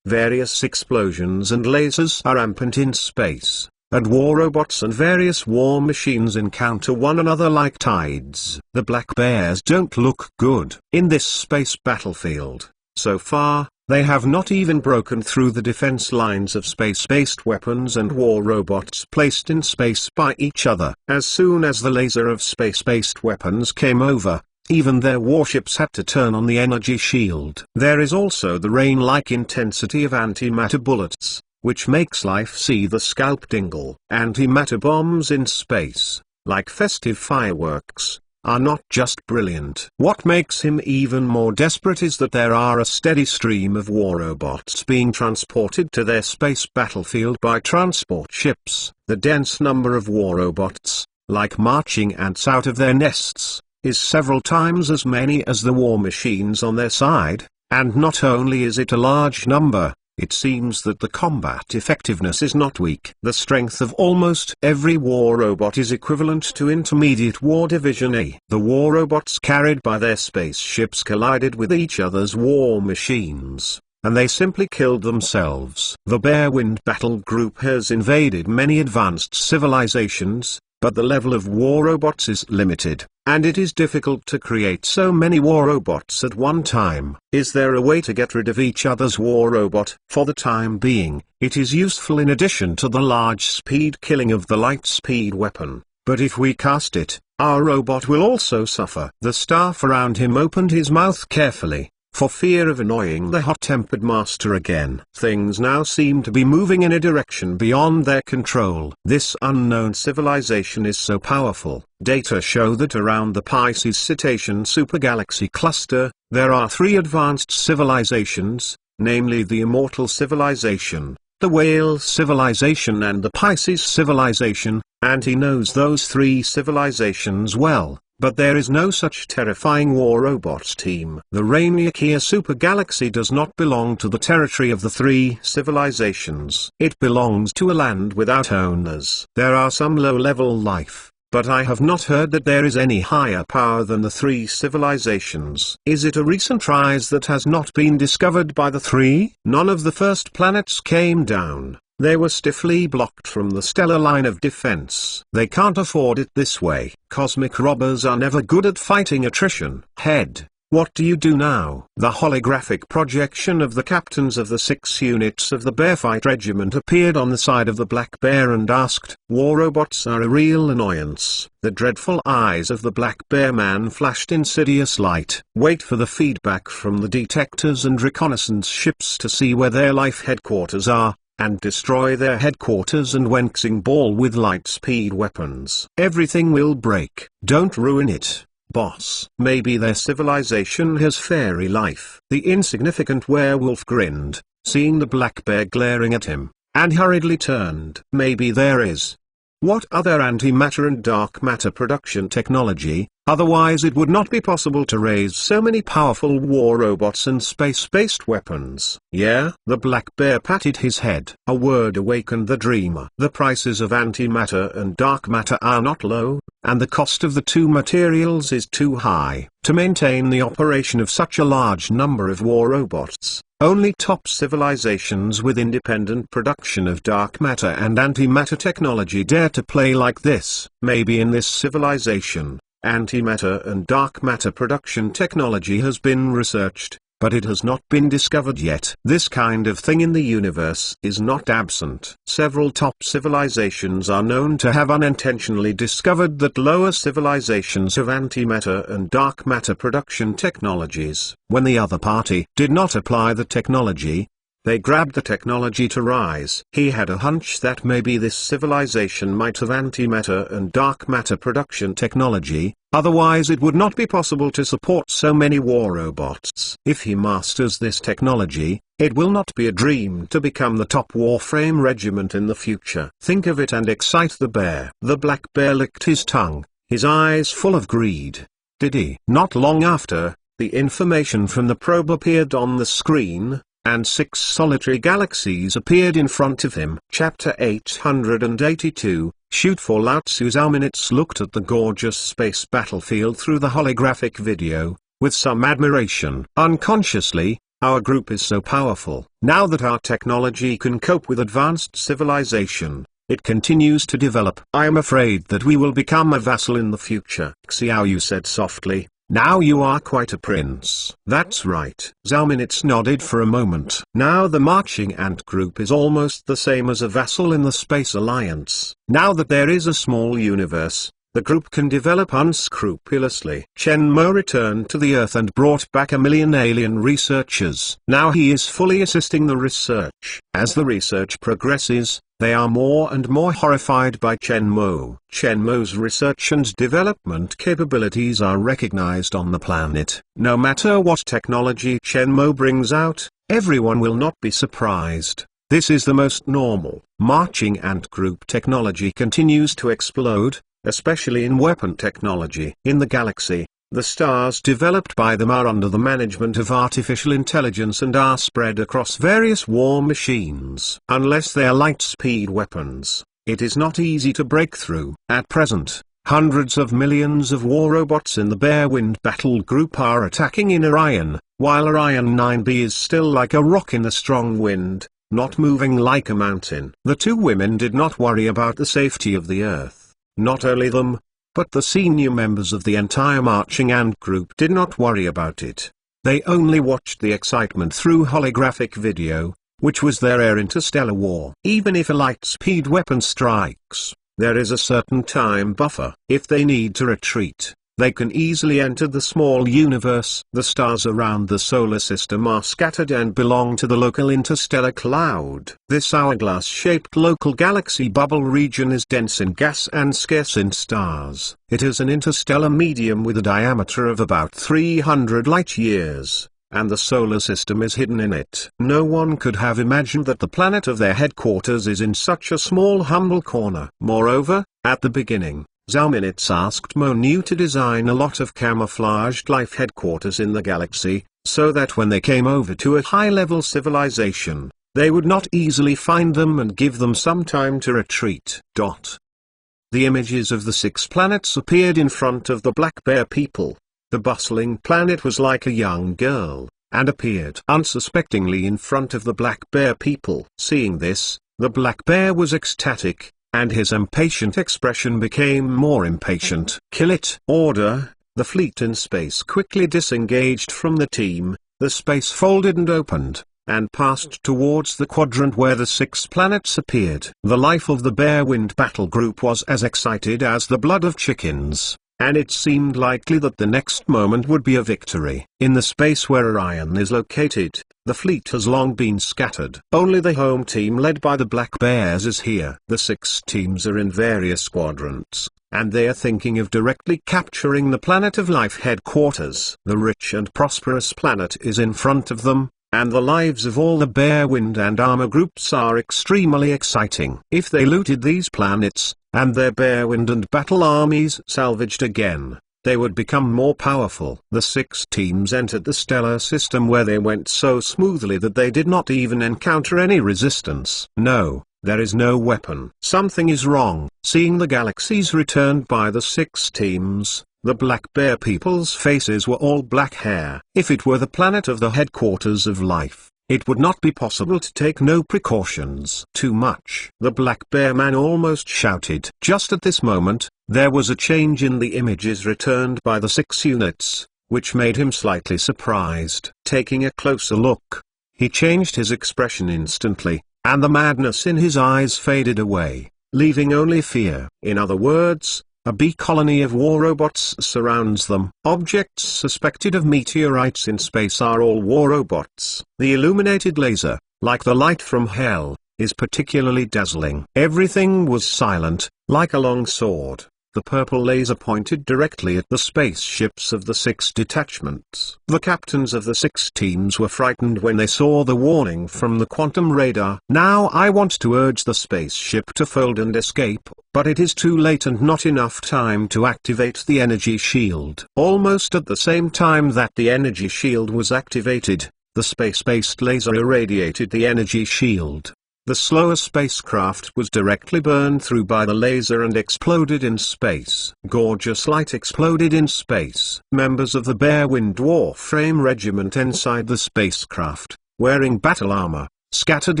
Various explosions and lasers are rampant in space, and war robots and various war machines encounter one another like tides. The Black Bears don't look good in this space battlefield. So far, they have not even broken through the defense lines of space-based weapons and war robots placed in space by each other. As soon as the laser of space-based weapons came over, even their warships had to turn on the energy shield. There is also the rain-like intensity of antimatter bullets, which makes life see the scalp tingle. Antimatter bombs in space, like festive fireworks, are not just brilliant. What makes him even more desperate is that there are a steady stream of war robots being transported to their space battlefield by transport ships. The dense number of war robots, like marching ants out of their nests, is several times as many as the war machines on their side, and not only is it a large number, it seems that the combat effectiveness is not weak. The strength of almost every war robot is equivalent to Intermediate War Division A. The war robots carried by their spaceships collided with each other's war machines, and they simply killed themselves. The Bearwind Battle Group has invaded many advanced civilizations, but the level of war robots is limited, and it is difficult to create so many war robots at one time. Is there a way to get rid of each other's war robot? For the time being, it is useful in addition to the large speed killing of the light speed weapon, but if we cast it, our robot will also suffer. The staff around him opened his mouth carefully, for fear of annoying the hot-tempered master again. Things now seem to be moving in a direction beyond their control. This unknown civilization is so powerful. Data show that around the Pisces Cetacean supergalaxy cluster, there are 3 advanced civilizations, namely the Immortal Civilization, the Whale Civilization and the Pisces Civilization, and he knows those 3 civilizations well. But there is no such terrifying war robots team. The Rainiakia supergalaxy does not belong to the territory of the 3 civilizations. It belongs to a land without owners. There are some low-level life, but I have not heard that there is any higher power than the 3 civilizations. Is it a recent rise that has not been discovered by the 3? None of the first planets came down. They were stiffly blocked from the stellar line of defense. They can't afford it this way. Cosmic robbers are never good at fighting attrition. Head, what do you do now? The holographic projection of the captains of the 6 units of the Bearfight Regiment appeared on the side of the Black Bear and asked, "War robots are a real annoyance." The dreadful eyes of the Black Bear man flashed insidious light. Wait for the feedback from the detectors and reconnaissance ships to see where their life headquarters are, and destroy their headquarters and Wenxing Ball with light-speed weapons. Everything will break. Don't ruin it, boss. Maybe their civilization has fairy life. The insignificant werewolf grinned, seeing the Black Bear glaring at him, and hurriedly turned. Maybe there is. What other antimatter and dark matter production technology? Otherwise it would not be possible to raise so many powerful war robots and space-based weapons. Yeah? The Black Bear patted his head. A word awakened the dreamer. The prices of antimatter and dark matter are not low, and the cost of the 2 materials is too high. To maintain the operation of such a large number of war robots, only top civilizations with independent production of dark matter and antimatter technology dare to play like this. Maybe in this civilization, antimatter and dark matter production technology has been researched, but it has not been discovered yet. This kind of thing in the universe is not absent. Several top civilizations are known to have unintentionally discovered that lower civilizations have antimatter and dark matter production technologies. When the other party did not apply the technology, they grabbed the technology to rise. He had a hunch that maybe this civilization might have antimatter and dark matter production technology, otherwise it would not be possible to support so many war robots. If he masters this technology, it will not be a dream to become the top Warframe regiment in the future. Think of it and excite the bear. The Black Bear licked his tongue, his eyes full of greed. Did he? Not long after, the information from the probe appeared on the screen. and 6 solitary galaxies appeared in front of him. Chapter 882, Shoot for Lao Tzu. Zhao Minutes looked at the gorgeous space battlefield through the holographic video, with some admiration. Unconsciously, our group is so powerful. Now that our technology can cope with advanced civilization, it continues to develop. I am afraid that we will become a vassal in the future. Xiao Yu said softly, now you are quite a prince. That's right. Zhao Minutes nodded for a moment. Now the marching ant group is almost the same as a vassal in the Space Alliance. Now that there is a small universe, the group can develop unscrupulously. Chen Mo returned to the Earth and brought back 1 million alien researchers. Now he is fully assisting the research. As the research progresses, they are more and more horrified by Chen Mo. Chen Mo's research and development capabilities are recognized on the planet. No matter what technology Chen Mo brings out, everyone will not be surprised. This is the most normal. Marching ant group technology continues to explode, especially in weapon technology. In the galaxy, the stars developed by them are under the management of artificial intelligence and are spread across various war machines. Unless they are light-speed weapons, it is not easy to break through. At present, hundreds of millions of war robots in the Bearwind battle group are attacking in Orion, while Orion 9b is still like a rock in a strong wind, not moving like a mountain. The two women did not worry about the safety of the Earth. Not only them, but the senior members of the entire marching ant group did not worry about it. They only watched the excitement through holographic video, which was their interstellar war. Even if a light-speed weapon strikes, there is a certain time buffer. If they need to retreat, they can easily enter the small universe. The stars around the solar system are scattered and belong to the local interstellar cloud. This hourglass-shaped local galaxy bubble region is dense in gas and scarce in stars. It is an interstellar medium with a diameter of about 300 light-years, and the solar system is hidden in it. No one could have imagined that the planet of their headquarters is in such a small humble corner. Moreover, at the beginning, Zhao Minutes asked Mo Nu to design a lot of camouflaged life headquarters in the galaxy, so that when they came over to a high-level civilization, they would not easily find them and give them some time to retreat. The images of the 6 planets appeared in front of the Black Bear people. The bustling planet was like a young girl, and appeared unsuspectingly in front of the Black Bear people. Seeing this, the Black Bear was ecstatic, and his impatient expression became more impatient. Kill it! Order! The fleet in space quickly disengaged from the team, the space folded and opened, and passed towards the quadrant where the 6 planets appeared. The life of the Bearwind battle group was as excited as the blood of chickens, and it seemed likely that the next moment would be a victory. In the space where Orion is located, the fleet has long been scattered. Only the home team led by the Black Bears is here. The 6 teams are in various quadrants, and they are thinking of directly capturing the Planet of Life headquarters. The rich and prosperous planet is in front of them, and the lives of all the Bearwind and Armor groups are extremely exciting. If they looted these planets, and their Bearwind and battle armies salvaged again, they would become more powerful. The 6 teams entered the stellar system where they went so smoothly that they did not even encounter any resistance. No, there is no weapon. Something is wrong. Seeing the galaxies returned by the 6 teams, the Black Bear people's faces were all black hair. If it were the planet of the headquarters of life, it would not be possible to take no precautions. Too much. The Black Bear man almost shouted. Just at this moment, there was a change in the images returned by the 6 units, which made him slightly surprised. Taking a closer look, he changed his expression instantly, and the madness in his eyes faded away, leaving only fear. In other words, a bee colony of war robots surrounds them. Objects suspected of meteorites in space are all war robots. The illuminated laser, like the light from hell, is particularly dazzling. Everything was silent, like a long sword. The purple laser pointed directly at the spaceships of the 6 detachments. The captains of the 6 teams were frightened when they saw the warning from the quantum radar. Now I want to urge the spaceship to fold and escape, but it is too late and not enough time to activate the energy shield. Almost at the same time that the energy shield was activated, the space-based laser irradiated the energy shield. The slower spacecraft was directly burned through by the laser and exploded in space. Gorgeous light exploded in space. Members of the Bearwind Warframe Regiment inside the spacecraft, wearing battle armor, scattered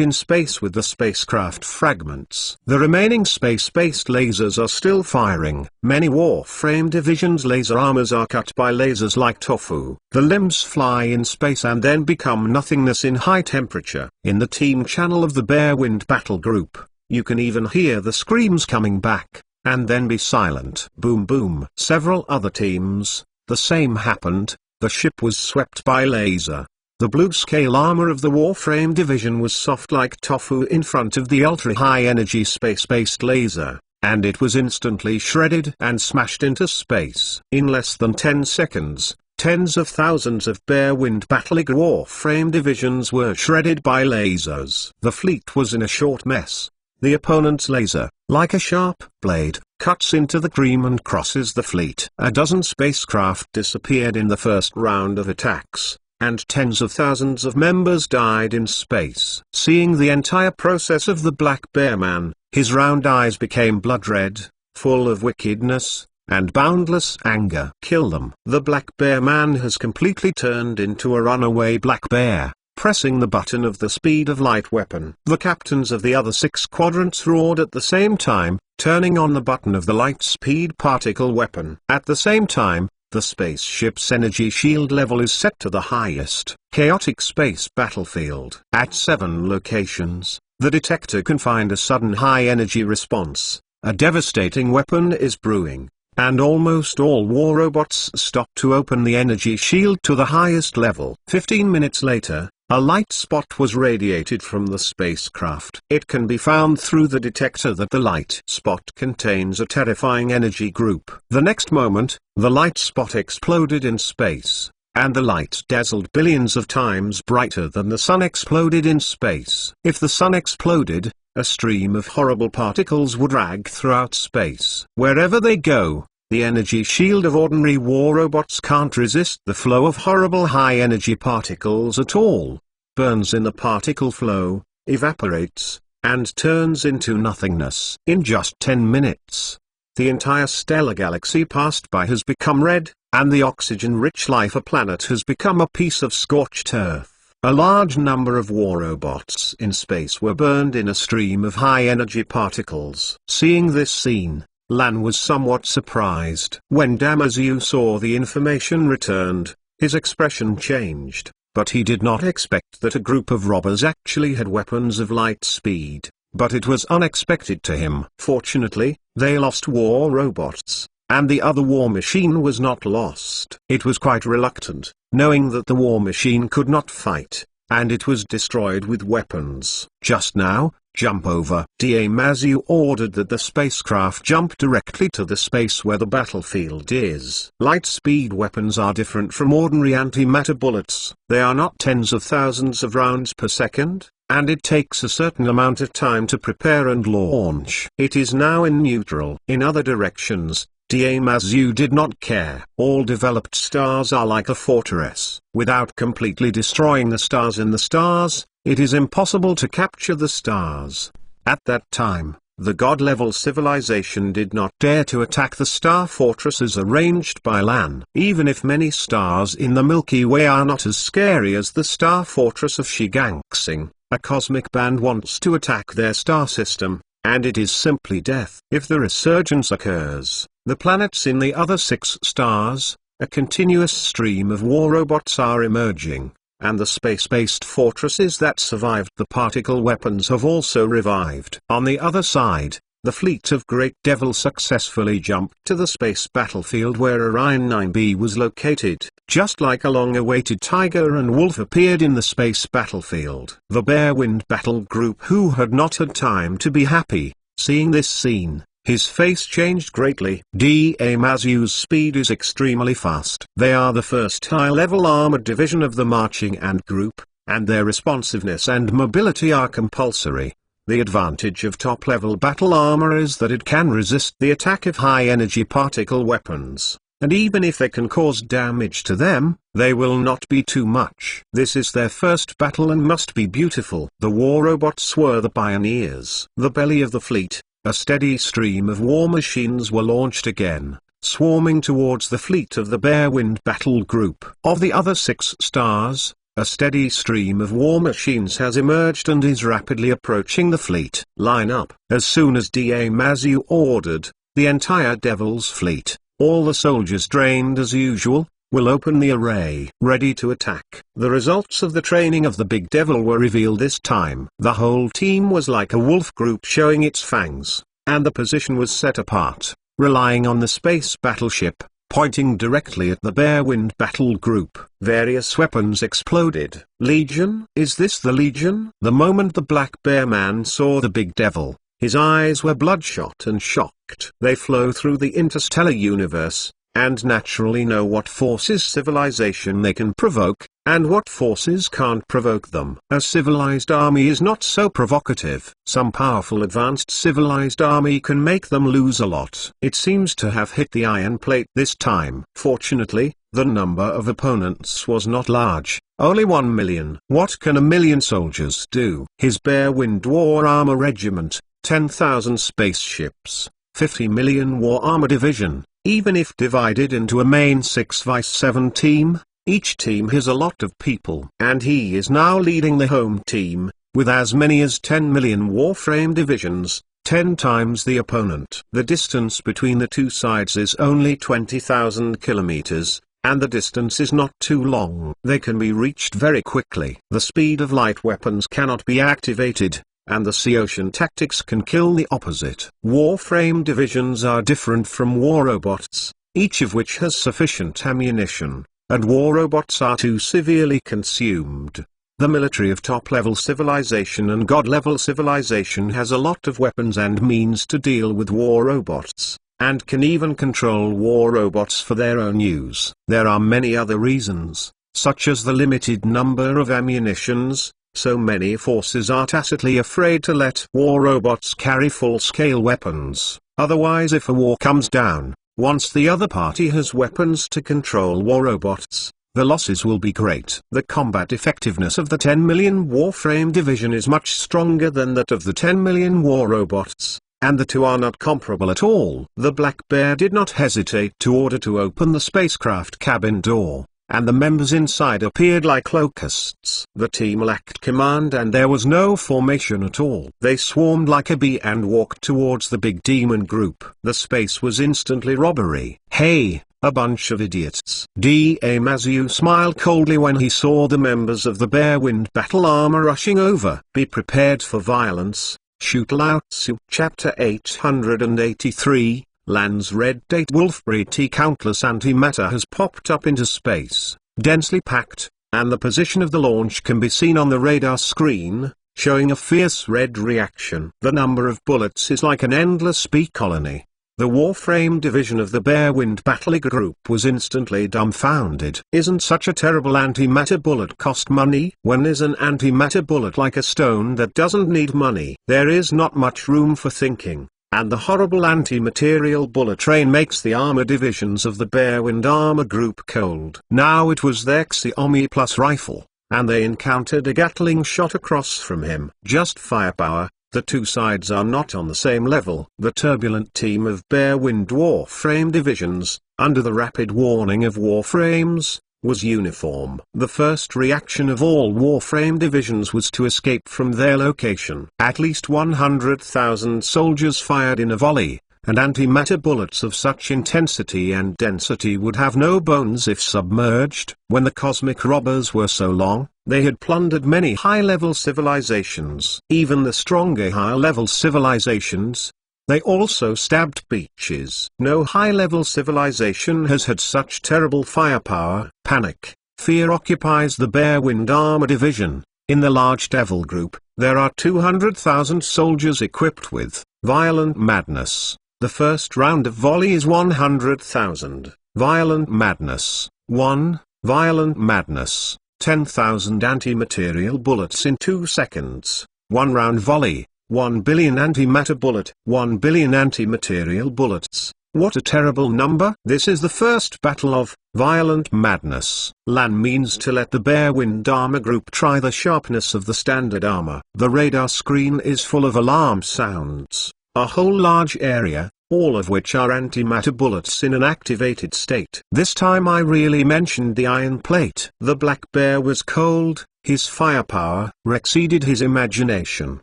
in space with the spacecraft fragments. The remaining space-based lasers are still firing. Many Warframe divisions' laser armors are cut by lasers like tofu. The limbs fly in space and then become nothingness in high temperature. In the team channel of the Bearwind battle group, you can even hear the screams coming back, and then be silent. Boom boom. Several other teams, the same happened. The ship was swept by laser. The blue-scale armor of the Warframe division was soft like tofu in front of the ultra-high-energy space-based laser, and it was instantly shredded and smashed into space. In less than 10 seconds, tens of thousands of Bearwind Battleig Warframe divisions were shredded by lasers. The fleet was in a short mess. The opponent's laser, like a sharp blade, cuts into the cream and crosses the fleet. A dozen spacecraft disappeared in the first round of attacks, and tens of thousands of members died in space. Seeing the entire process of the Black Bear Man, his round eyes became blood red, full of wickedness and boundless anger. Kill them. The Black Bear Man has completely turned into a runaway black bear, pressing the button of the speed of light weapon. The captains of the other 6 quadrants roared at the same time, turning on the button of the light speed particle weapon. At the same time, the spaceship's energy shield level is set to the highest. Chaotic space battlefield. At 7 locations, the detector can find a sudden high-energy response. A devastating weapon is brewing, and almost all war robots stop to open the energy shield to the highest level. 15 minutes later, a light spot was radiated from the spacecraft. It can be found through the detector that the light spot contains a terrifying energy group. The next moment, the light spot exploded in space, and the light dazzled billions of times brighter than the sun exploded in space. If the sun exploded, a stream of horrible particles would drag throughout space. Wherever they go, the energy shield of ordinary war robots can't resist the flow of horrible high-energy particles at all. Burns in the particle flow, evaporates, and turns into nothingness. In just 10 minutes, the entire stellar galaxy passed by has become red, and the oxygen-rich life of planet has become a piece of scorched earth. A large number of war robots in space were burned in a stream of high-energy particles. Seeing this scene, Lan was somewhat surprised. When Damazu saw the information returned, his expression changed, but he did not expect that a group of robbers actually had weapons of light speed. But it was unexpected to him. Fortunately, they lost war robots, and the other war machine was not lost. It was quite reluctant, knowing that the war machine could not fight, and it was destroyed with weapons. Just now, jump over. Damazu ordered that the spacecraft jump directly to the space where the battlefield is. Light-speed weapons are different from ordinary antimatter bullets. They are not tens of thousands of rounds per second, and it takes a certain amount of time to prepare and launch. It is now in neutral. In other directions, Damazu did not care. All developed stars are like a fortress. Without completely destroying the stars in the stars, it is impossible to capture the stars. At that time, the god-level civilization did not dare to attack the star fortresses arranged by Lan. Even if many stars in the Milky Way are not as scary as the star fortress of Shigangsing, a cosmic band wants to attack their star system, and it is simply death. If the resurgence occurs, the planets in the other 6 stars, a continuous stream of war robots are emerging, and the space-based fortresses that survived the particle weapons have also revived. On the other side, the fleet of Great Devil successfully jumped to the space battlefield where Orion 9B was located. Just like a long-awaited tiger and wolf appeared in the space battlefield. The Bearwind battle group, who had not had time to be happy, seeing this scene, his face changed greatly. Damazu's speed is extremely fast. They are the first high-level armored division of the Marching Ant group, and their responsiveness and mobility are compulsory. The advantage of top-level battle armor is that it can resist the attack of high-energy particle weapons. and even if they can cause damage to them, they will not be too much. This is their first battle and must be beautiful. The war robots were the pioneers. The belly of the fleet, a steady stream of war machines were launched again, swarming towards the fleet of the Bearwind battle group. Of the other 6 stars, a steady stream of war machines has emerged and is rapidly approaching the fleet. Line up. As soon as Damazu ordered, the entire Devil's fleet, all the soldiers trained as usual, will open the array, ready to attack. The results of the training of the Big Devil were revealed this time. The whole team was like a wolf group showing its fangs, and the position was set apart, relying on the space battleship, pointing directly at the Bearwind battle group. Various weapons exploded. Legion? Is this the Legion? The moment the Black Bear Man saw the Big Devil, his eyes were bloodshot and shocked. They flow through the interstellar universe, and naturally know what forces civilization they can provoke, and what forces can't provoke them. A civilized army is not so provocative. Some powerful advanced civilized army can make them lose a lot. It seems to have hit the iron plate this time. Fortunately, the number of opponents was not large, only 1 million. What can 1,000,000 soldiers do? His Bearwind War Armor Regiment, 10,000 spaceships, 50 million War Armor Division. Even if divided into a main 6v7 team, each team has a lot of people. And he is now leading the home team, with as many as 10 million Warframe divisions, 10 times the opponent. The distance between the two sides is only 20,000 kilometers, and the distance is not too long. They can be reached very quickly. The speed of light weapons cannot be activated, and the sea ocean tactics can kill the opposite. Warframe divisions are different from war robots, each of which has sufficient ammunition, and war robots are too severely consumed. The military of top-level civilization and god-level civilization has a lot of weapons and means to deal with war robots, and can even control war robots for their own use. There are many other reasons, such as the limited number of ammunitions. So many forces are tacitly afraid to let war robots carry full-scale weapons. Otherwise, if a war comes down, once the other party has weapons to control war robots, the losses will be great. The combat effectiveness of the 10 million Warframe division is much stronger than that of the 10 million war robots, and the two are not comparable at all. The Black Bear did not hesitate to order to open the spacecraft cabin door, and the members inside appeared like locusts. The team lacked command and there was no formation at all. They swarmed like a bee and walked towards the big demon group. The space was instantly robbery. Hey, a bunch of idiots. Damazu smiled coldly when he saw the members of the Bearwind battle armor rushing over. Be prepared for violence. Shoot Lao Tzu. Chapter 883. Lands Red Date Wolfberry Tea. Countless antimatter has popped up into space, densely packed, and the position of the launch can be seen on the radar screen, showing a fierce red reaction. The number of bullets is like an endless bee colony. The Warframe division of the Bearwind battle group was instantly dumbfounded. Isn't such a terrible antimatter bullet cost money? When is an antimatter bullet like a stone that doesn't need money? There is not much room for thinking. And the horrible anti-material bullet train makes the armor divisions of the Bearwind armor group cold. Now it was their Xiaomi Plus rifle, and they encountered a Gatling shot across from him. Just firepower, the two sides are not on the same level. The turbulent team of Bearwind Warframe divisions, under the rapid warning of Warframes, was uniform. The first reaction of all Warframe divisions was to escape from their location. At least 100,000 soldiers fired in a volley, and antimatter bullets of such intensity and density would have no bones if submerged. When the cosmic robbers were so long, they had plundered many high-level civilizations. Even the stronger higher-level civilizations. They also stabbed beaches. No high-level civilization has had such terrible firepower. Panic, fear occupies the Bearwind armor division. In the large devil group, there are 200,000 soldiers equipped with violent madness. The first round of volley is 100,000. Violent madness. 1. Violent madness. 10,000 anti-material bullets in 2 seconds. 1 round volley. 1 billion antimatter bullet. 1 billion anti-material bullets. What a terrible number! This is the first battle of violent madness. LAN means to let the Bearwind Armor Group try the sharpness of the standard armor. The radar screen is full of alarm sounds. A whole large area, all of which are antimatter bullets in an activated state. This time I really mentioned the iron plate. The Black Bear was cold, his firepower exceeded his imagination.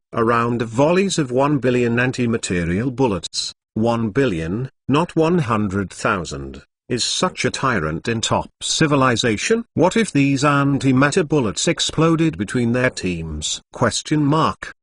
A round of volleys of 1 billion antimaterial bullets, 1 billion, not 100,000, is such a tyrant in top civilization. What if these antimatter bullets exploded between their teams? Question mark.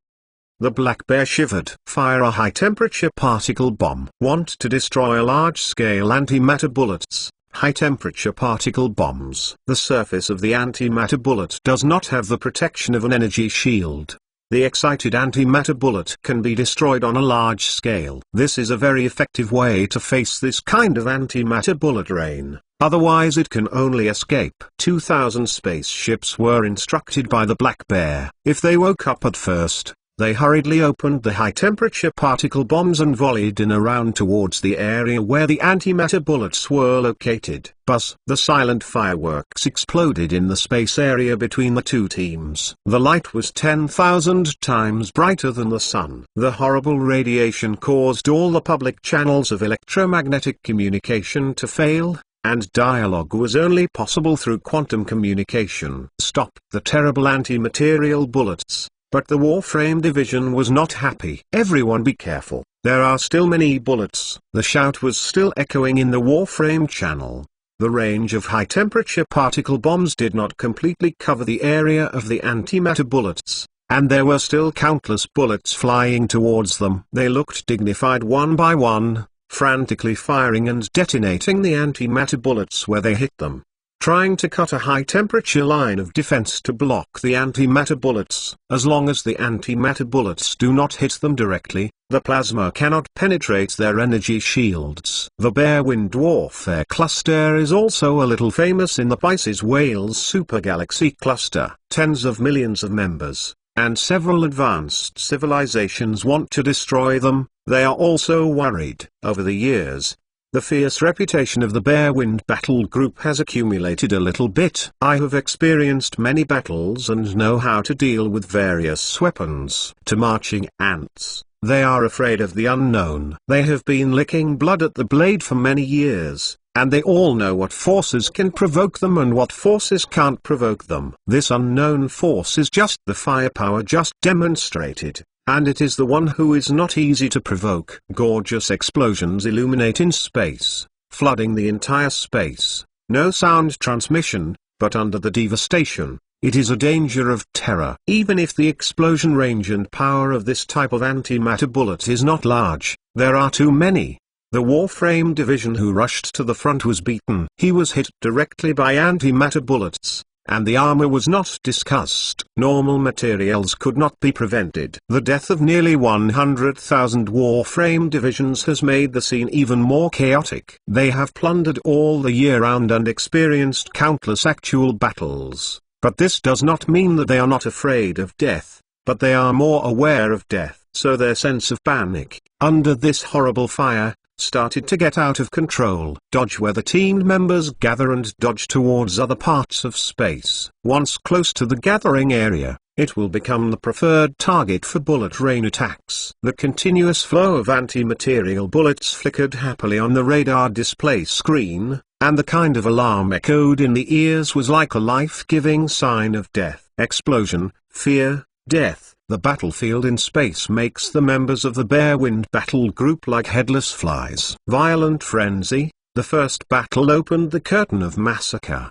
The Black Bear shivered. Fire a high-temperature particle bomb. Want to destroy large-scale antimatter bullets? High-temperature particle bombs. The surface of the antimatter bullet does not have the protection of an energy shield. The excited antimatter bullet can be destroyed on a large scale. This is a very effective way to face this kind of antimatter bullet rain. Otherwise it can only escape. 2,000 spaceships were instructed by the Black Bear. If they woke up at first, they hurriedly opened the high-temperature particle bombs and volleyed in a round towards the area where the antimatter bullets were located. Buzz! The silent fireworks exploded in the space area between the two teams. The light was 10,000 times brighter than the sun. The horrible radiation caused all the public channels of electromagnetic communication to fail, and dialogue was only possible through quantum communication. Stop the terrible antimaterial bullets. But the Warframe division was not happy. Everyone be careful, there are still many bullets. The shout was still echoing in the Warframe channel. The range of high-temperature particle bombs did not completely cover the area of the antimatter bullets, and there were still countless bullets flying towards them. They looked dignified one by one, frantically firing and detonating the antimatter bullets where they hit them, trying to cut a high-temperature line of defense to block the antimatter bullets. As long as the antimatter bullets do not hit them directly, the plasma cannot penetrate their energy shields. The Bearwind Warfare Cluster is also a little famous in the Pisces Whales supergalaxy cluster. Tens of millions of members, and several advanced civilizations want to destroy them. They are also worried. Over the years, the fierce reputation of the Bearwind Battle Group has accumulated a little bit. I have experienced many battles and know how to deal with various weapons. To marching ants, they are afraid of the unknown. They have been licking blood at the blade for many years, and they all know what forces can provoke them and what forces can't provoke them. This unknown force is just the firepower just demonstrated. And it is the one who is not easy to provoke. Gorgeous explosions illuminate in space, flooding the entire space. No sound transmission, but under the devastation, it is a danger of terror. Even if the explosion range and power of this type of antimatter bullet is not large, there are too many. The Warframe division who rushed to the front was beaten. He was hit directly by antimatter bullets, and the armor was not discussed. Normal materials could not be prevented. The death of nearly 100,000 Warframe divisions has made the scene even more chaotic. They have plundered all the year round and experienced countless actual battles. But this does not mean that they are not afraid of death, but they are more aware of death. So their sense of panic, under this horrible fire, started to get out of control. Dodge where the team members gather and dodge towards other parts of space. Once close to the gathering area, it will become the preferred target for bullet rain attacks. The continuous flow of anti-material bullets flickered happily on the radar display screen, and the kind of alarm echoed in the ears was like a life-giving sign of death. Explosion, fear, death. The battlefield in space makes the members of the Bearwind Battle Group like headless flies. Violent frenzy, the first battle opened the curtain of massacre.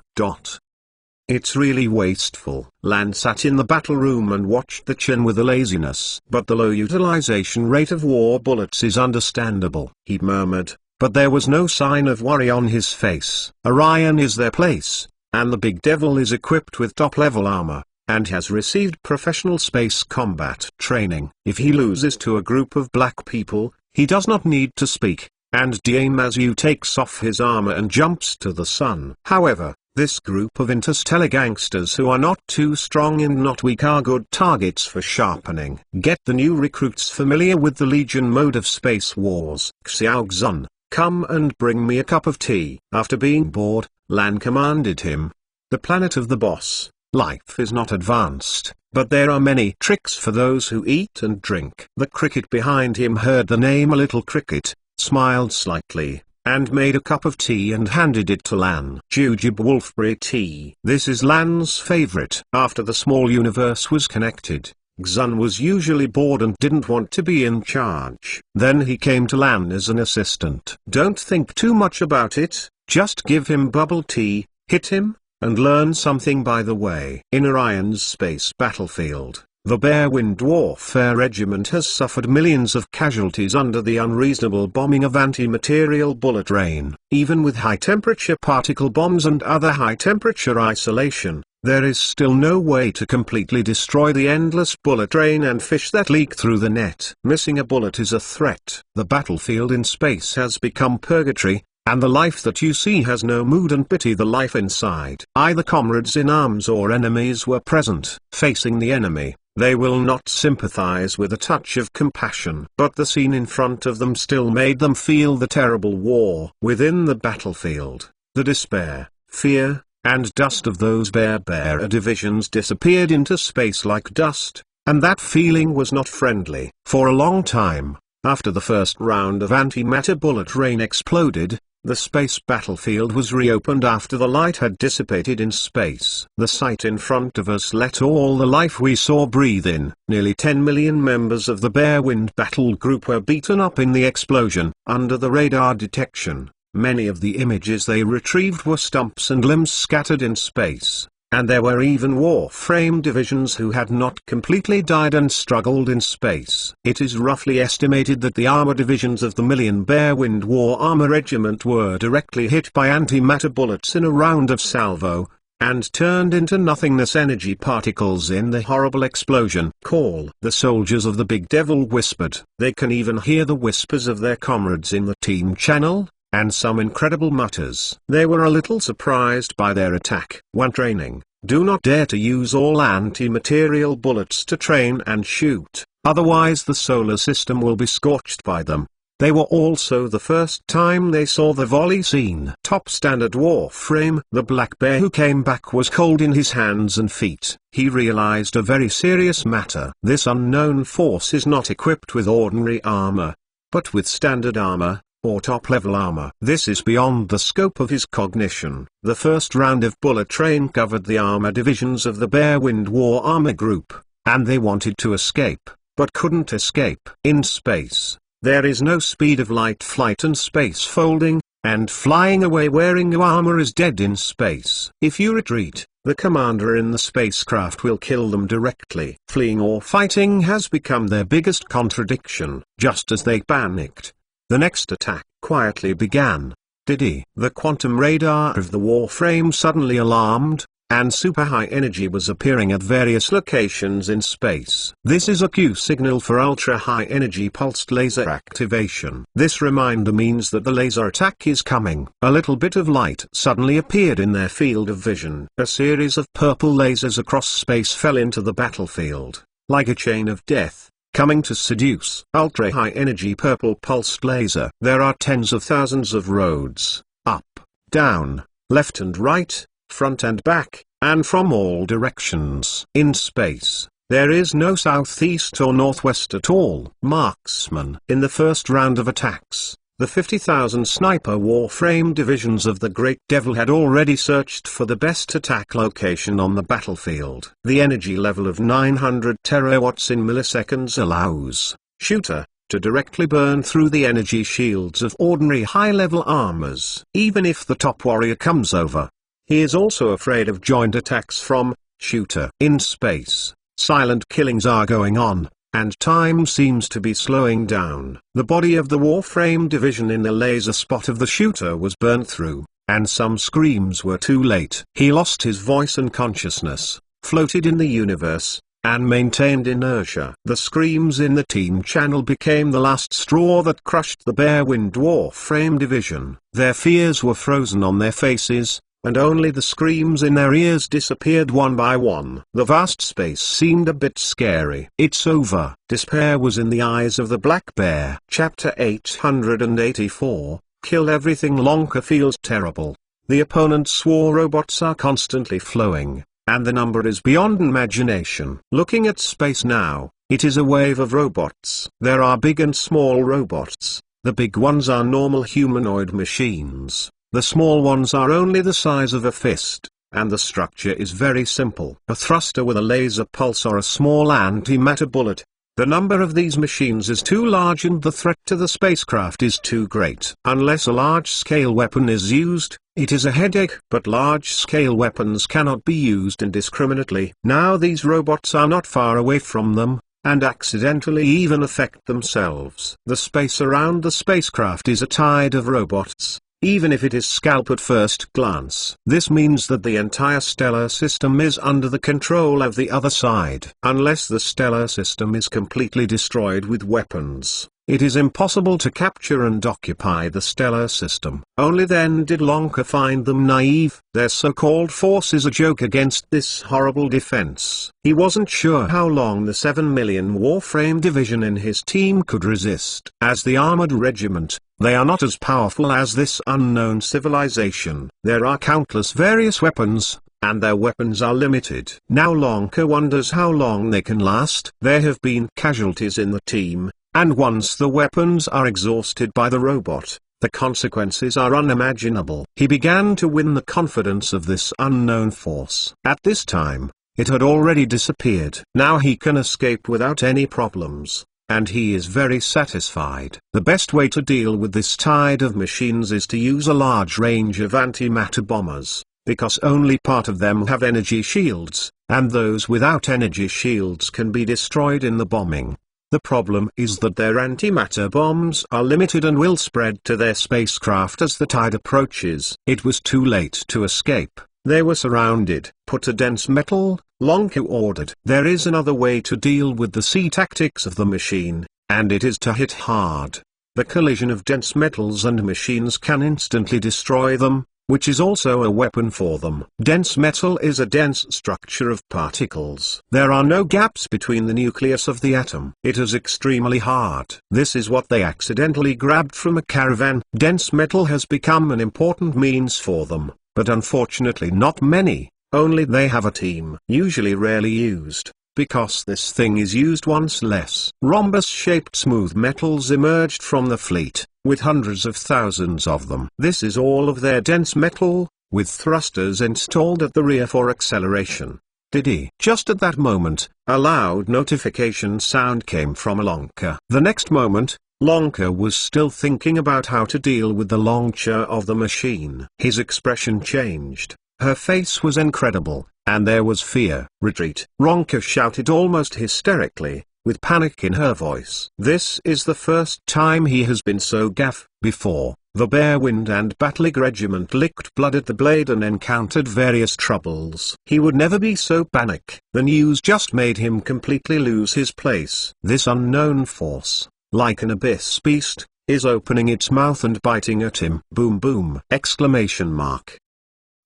It's really wasteful. LAN sat in the battle room and watched the Chen with a laziness. But the low utilization rate of war bullets is understandable, he murmured, but there was no sign of worry on his face. Orion is their place, and the Big Devil is equipped with top-level armor, and has received professional space combat training. If he loses to a group of black people, he does not need to speak, and Diamazu takes off his armor and jumps to the sun. However, this group of interstellar gangsters who are not too strong and not weak are good targets for sharpening. Get the new recruits familiar with the Legion mode of Space Wars. Xiao Xun, "Come and bring me a cup of tea." After being bored, Lan commanded him. "The planet of the boss, life is not advanced, but there are many tricks for those who eat and drink." The cricket behind him heard the name A Little Cricket, smiled slightly, and made a cup of tea and handed it to Lan. Jujube Wolfberry tea. This is Lan's favorite. After the small universe was connected, Xun was usually bored and didn't want to be in charge. Then he came to Lan as an assistant. "Don't think too much about it, just give him bubble tea, hit him, and learn something by the way." In Orion's space battlefield, the Bearwind Warfare Regiment has suffered millions of casualties under the unreasonable bombing of anti-material bullet rain. Even with high-temperature particle bombs and other high-temperature isolation, there is still no way to completely destroy the endless bullet rain and fish that leak through the net. Missing a bullet is a threat. The battlefield in space has become purgatory, and the life that you see has no mood and pity the life inside. Either comrades in arms or enemies were present. Facing the enemy, they will not sympathize with a touch of compassion. But the scene in front of them still made them feel the terrible war. Within the battlefield, the despair, fear, and dust of those bearer divisions disappeared into space like dust, and that feeling was not friendly. For a long time, after the first round of antimatter bullet rain exploded, the space battlefield was reopened after the light had dissipated in space. The sight in front of us let all the life we saw breathe in. Nearly 10 million members of the Bearwind battle group were beaten up in the explosion. Under the radar detection, many of the images they retrieved were stumps and limbs scattered in space, and there were even Warframe divisions who had not completely died and struggled in space. It is roughly estimated that the armor divisions of the Million Bearwind War Armor Regiment were directly hit by antimatter bullets in a round of salvo, and turned into nothingness energy particles in the horrible explosion. "Call!" the soldiers of the Big Devil whispered. They can even hear the whispers of their comrades in the team channel, and some incredible mutters. They were a little surprised by their attack. "One training, do not dare to use all anti-material bullets to train and shoot, otherwise the solar system will be scorched by them." They were also the first time they saw the volley scene. Top standard Warframe. The black bear who came back was cold in his hands and feet. He realized a very serious matter. This unknown force is not equipped with ordinary armor, but with standard armor, or top-level armor. This is beyond the scope of his cognition. The first round of bullet rain covered the armor divisions of the Bearwind War Armor Group, and they wanted to escape, but couldn't escape. In space, there is no speed of light flight and space folding, and flying away wearing your armor is dead in space. If you retreat, the commander in the spacecraft will kill them directly. Fleeing or fighting has become their biggest contradiction. Just as they panicked, the next attack quietly began. Diddy. The quantum radar of the Warframe suddenly alarmed, and super high energy was appearing at various locations in space. This is a cue signal for ultra high energy pulsed laser activation. This reminder means that the laser attack is coming. A little bit of light suddenly appeared in their field of vision. A series of purple lasers across space fell into the battlefield, like a chain of death, coming to seduce. Ultra-high energy purple pulsed laser. There are tens of thousands of roads, up, down, left and right, front and back, and from all directions. In space, there is no southeast or northwest at all. Marksman. In the first round of attacks, the 50,000 sniper Warframe divisions of the Great Devil had already searched for the best attack location on the battlefield. The energy level of 900 terawatts in milliseconds allows shooter to directly burn through the energy shields of ordinary high-level armors. Even if the top warrior comes over, he is also afraid of joint attacks from shooter. In space, silent killings are going on, and time seems to be slowing down. The body of the Warframe division in the laser spot of the shooter was burnt through, and some screams were too late. He lost his voice and consciousness, floated in the universe, and maintained inertia. The screams in the team channel became the last straw that crushed the Bearwind Warframe division. Their fears were frozen on their faces, and only the screams in their ears disappeared one by one. The vast space seemed a bit scary. "It's over." Despair was in the eyes of the black bear. Chapter 884, kill everything. Lonka feels terrible. The opponent's war robots are constantly flowing, and the number is beyond imagination. Looking at space now, it is a wave of robots. There are big and small robots. The big ones are normal humanoid machines. The small ones are only the size of a fist, and the structure is very simple. A thruster with a laser pulse or a small antimatter bullet. The number of these machines is too large and the threat to the spacecraft is too great. Unless a large-scale weapon is used, it is a headache. But large-scale weapons cannot be used indiscriminately. Now these robots are not far away from them, and accidentally even affect themselves. The space around the spacecraft is a tide of robots, even if it is scalp at first glance. This means that the entire stellar system is under the control of the other side. Unless the stellar system is completely destroyed with weapons, it is impossible to capture and occupy the stellar system. Only then did Lonka find them naive. Their so-called force is a joke against this horrible defense. He wasn't sure how long the 7 million Warframe division in his team could resist. As the armored regiment, they are not as powerful as this unknown civilization. There are countless various weapons, and their weapons are limited. Now Lonka wonders how long they can last. There have been casualties in the team, and once the weapons are exhausted by the robot, the consequences are unimaginable. He began to win the confidence of this unknown force. At this time, it had already disappeared. Now he can escape without any problems, and he is very satisfied. The best way to deal with this tide of machines is to use a large range of antimatter bombers, because only part of them have energy shields, and those without energy shields can be destroyed in the bombing. The problem is that their antimatter bombs are limited and will spread to their spacecraft as the tide approaches. It was too late to escape. They were surrounded. Put a dense metal, Lonka ordered. There is another way to deal with the C tactics of the machine, and it is to hit hard. The collision of dense metals and machines can instantly destroy them, which is also a weapon for them. Dense metal is a dense structure of particles. There are no gaps between the nucleus of the atom. It is extremely hard. This is what they accidentally grabbed from a caravan. Dense metal has become an important means for them, but unfortunately not many. Only they have a team. Usually rarely used, because this thing is used once less. Rhombus-shaped smooth metals emerged from the fleet, with hundreds of thousands of them. This is all of their dense metal, with thrusters installed at the rear for acceleration. Diddy. Just at that moment, a loud notification sound came from Lonka. The next moment, Lonka was still thinking about how to deal with the launcher of the machine. His expression changed. Her face was incredible, and there was fear. Retreat. Lonka shouted almost hysterically, with panic in her voice. This is the first time he has been so gaff. Before, the Bearwind and Battling Regiment licked blood at the blade and encountered various troubles. He would never be so panic. The news just made him completely lose his place. This unknown force, like an abyss beast, is opening its mouth and biting at him. Boom boom! Exclamation mark.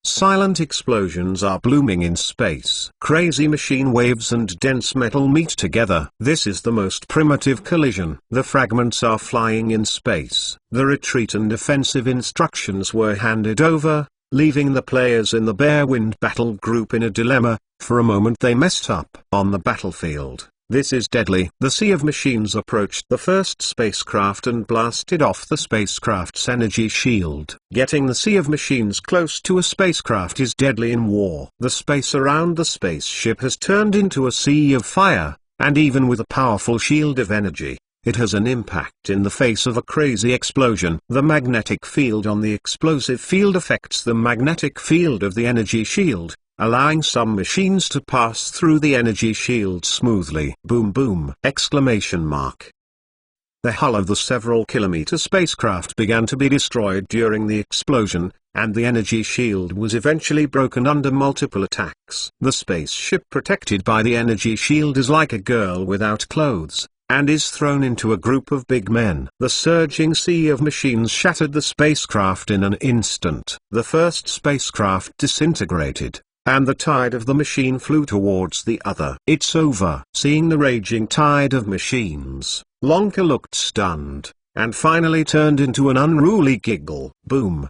Silent explosions are blooming in space. Crazy machine waves and dense metal meet together. This is the most primitive collision. The fragments are flying in space. The retreat and defensive instructions were handed over, leaving the players in the Bearwind battle group in a dilemma. For a moment they messed up. On the battlefield, this is deadly. The sea of machines approached the first spacecraft and blasted off the spacecraft's energy shield. Getting the sea of machines close to a spacecraft is deadly in war. The space around the spaceship has turned into a sea of fire, and even with a powerful shield of energy, it has an impact in the face of a crazy explosion. The magnetic field on the explosive field affects the magnetic field of the energy shield, allowing some machines to pass through the energy shield smoothly. Boom boom! Exclamation mark. The hull of the several kilometer spacecraft began to be destroyed during the explosion, and the energy shield was eventually broken under multiple attacks. The spaceship protected by the energy shield is like a girl without clothes, and is thrown into a group of big men. The surging sea of machines shattered the spacecraft in an instant. The first spacecraft disintegrated, and the tide of the machine flew towards the other. It's over. Seeing the raging tide of machines, Lonka looked stunned. and finally turned into an unruly giggle. Boom.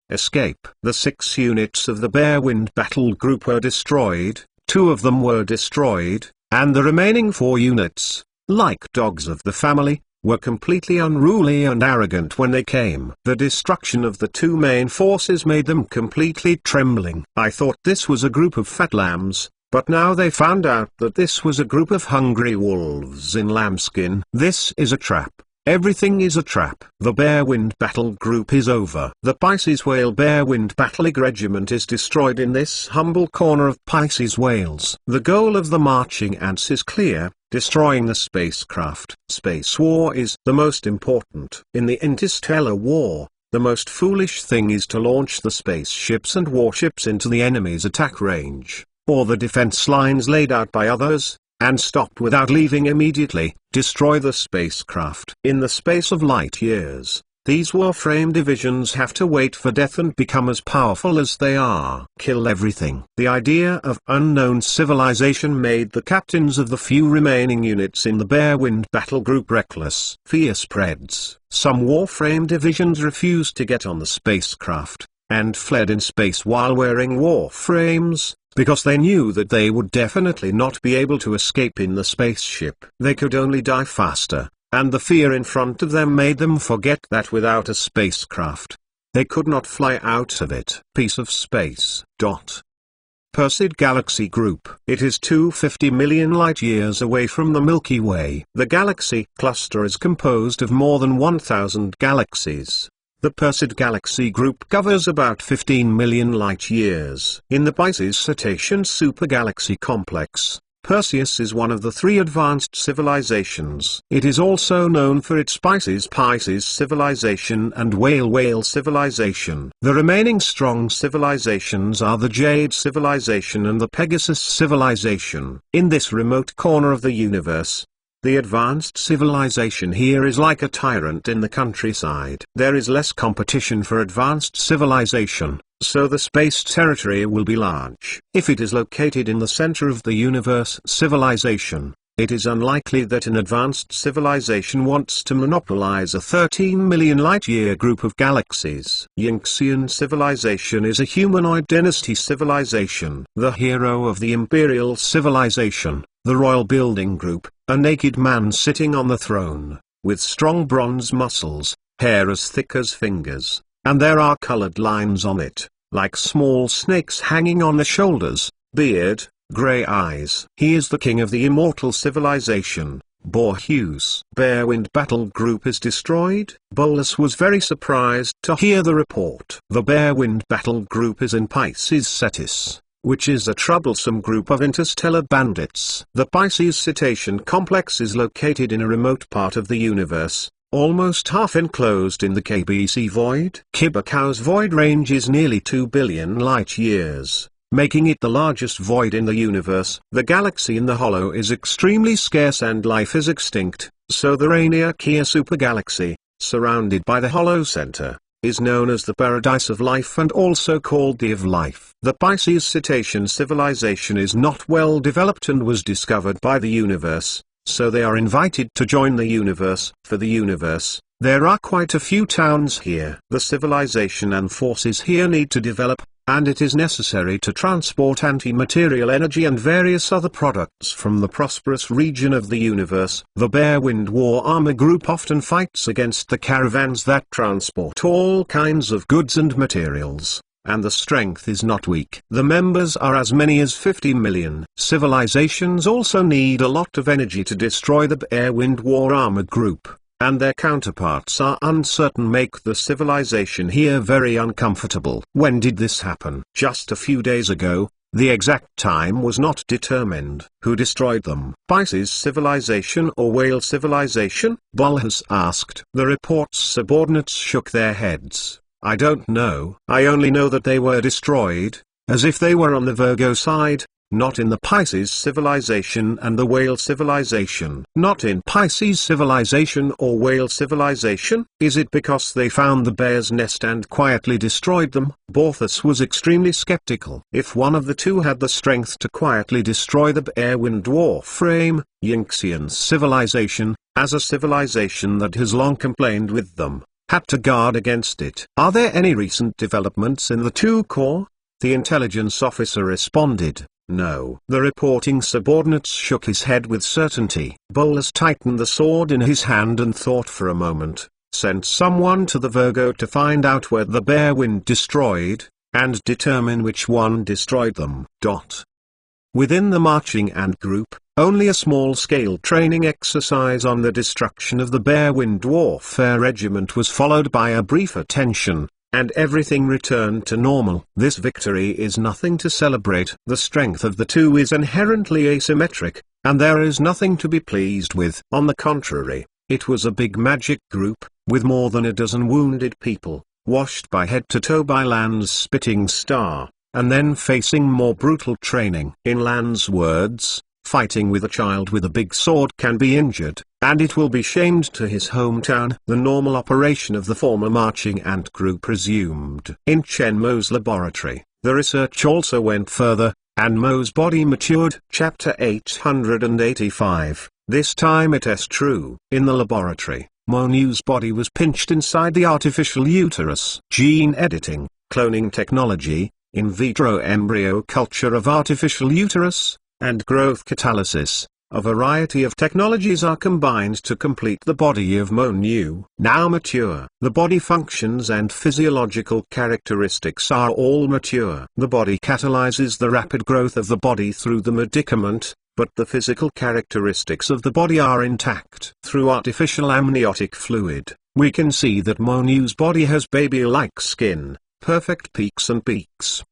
Escape. The 6 units of the Bearwind battle group were destroyed, 2 of them were destroyed, and the remaining 4 units, like dogs of the family, were completely unruly and arrogant when they came. The destruction of the 2 main forces made them completely trembling. I thought this was a group of fat lambs, but now they found out that this was a group of hungry wolves in lambskin. This is a trap. Everything is a trap. The Bearwind battle group is over. The Pisces Whale Bearwind Battle Regiment is destroyed in this humble corner of Pisces Wales. The goal of the marching ants is clear: destroying the spacecraft. Space war is the most important. In the interstellar war, the most foolish thing is to launch the spaceships and warships into the enemy's attack range, or the defense lines laid out by others, and stop without leaving immediately. Destroy the spacecraft. In the space of light years, these Warframe divisions have to wait for death and become as powerful as they are. Kill everything. The idea of unknown civilization made the captains of the few remaining units in the Bearwind battle group reckless. Fear spreads. Some Warframe divisions refused to get on the spacecraft, and fled in space while wearing Warframes, because they knew that they would definitely not be able to escape in the spaceship. They could only die faster, and the fear in front of them made them forget that without a spacecraft, they could not fly out of it. Piece of space. Perseid Galaxy Group. It is 250 million light-years away from the Milky Way. The galaxy cluster is composed of more than 1,000 galaxies. The Perseid Galaxy Group covers about 15 million light-years. In the Pisces Cetacean supergalaxy complex, Perseus is one of the 3 advanced civilizations. It is also known for its Pisces civilization and Whale civilization. The remaining strong civilizations are the Jade civilization and the Pegasus civilization. In this remote corner of the universe, the advanced civilization here is like a tyrant in the countryside. There is less competition for advanced civilization, so the space territory will be large. If it is located in the center of the universe civilization, it is unlikely that an advanced civilization wants to monopolize a 13 million light-year group of galaxies. Yinxian civilization is a humanoid dynasty civilization. The hero of the imperial civilization, the royal building group, a naked man sitting on the throne, with strong bronze muscles, hair as thick as fingers, and there are colored lines on it, like small snakes hanging on the shoulders, beard, gray eyes. He is the king of the immortal civilization, Borhus. Bearwind battle group is destroyed. Bolus was very surprised to hear the report. The Bearwind battle group is in Pisces Cetus, which is a troublesome group of interstellar bandits. The Pisces Cetacean complex is located in a remote part of the universe, almost half enclosed in the KBC void. Kibakao's void range is nearly 2 billion light-years, making it the largest void in the universe. The galaxy in the hollow is extremely scarce and life is extinct, so the Rainier Kia supergalaxy, surrounded by the hollow center, is known as the Paradise of Life and also called the of Life. The Pisces Cetacean civilization is not well developed and was discovered by the universe, so they are invited to join the universe. For the universe, there are quite a few towns here. The civilization and forces here need to develop, and it is necessary to transport anti-material energy and various other products from the prosperous region of the universe. The Bearwind War Armor Group often fights against the caravans that transport all kinds of goods and materials, and the strength is not weak. The members are as many as 50 million. Civilizations also need a lot of energy to destroy the Bearwind War Armor Group, and their counterparts are uncertain, make the civilization here very uncomfortable. When did this happen? Just a few days ago. The exact time was not determined. Who destroyed them? Pisces civilization or Whale civilization? Bolhus asked. The report's subordinates shook their heads. I don't know. I only know that they were destroyed, as if they were on the Virgo side, not in the Pisces civilization and the Whale civilization. Not in Pisces civilization or Whale civilization? Is it because they found the bear's nest and quietly destroyed them? Borthus was extremely skeptical. If one of the two had the strength to quietly destroy the Bearwind Warframe, Yinxian civilization, as a civilization that has long complained with them, had to guard against it. Are there any recent developments in the 2 Corps? The intelligence officer responded, no. The reporting subordinate shook his head with certainty. Bolas tightened the sword in his hand and thought for a moment, sent someone to the Virgo to find out where the Bearwind destroyed, and determine which one destroyed them. Within the marching ant group, only a small-scale training exercise on the destruction of the Bearwind Warfare Regiment was followed by a brief attention, and everything returned to normal. This victory is nothing to celebrate. The strength of the two is inherently asymmetric, and there is nothing to be pleased with. On the contrary, it was a big magic group, with more than a dozen wounded people, washed by head to toe by Lan's spitting star, and then facing more brutal training. In Lan's words, fighting with a child with a big sword can be injured, and it will be shamed to his hometown. The normal operation of the former marching ant group resumed. In Chen Mo's laboratory, the research also went further, and Mo's body matured. Chapter 885. This time it is true. In the laboratory, Mo Nu's body was pinched inside the artificial uterus. Gene editing, cloning technology, in vitro embryo culture of artificial uterus, and growth catalysis, a variety of technologies are combined to complete the body of Mo Nu. Now mature. The body functions and physiological characteristics are all mature. The body catalyzes the rapid growth of the body through the medicament, but the physical characteristics of the body are intact. Through artificial amniotic fluid, we can see that Mo Nu's body has baby-like skin, perfect peaks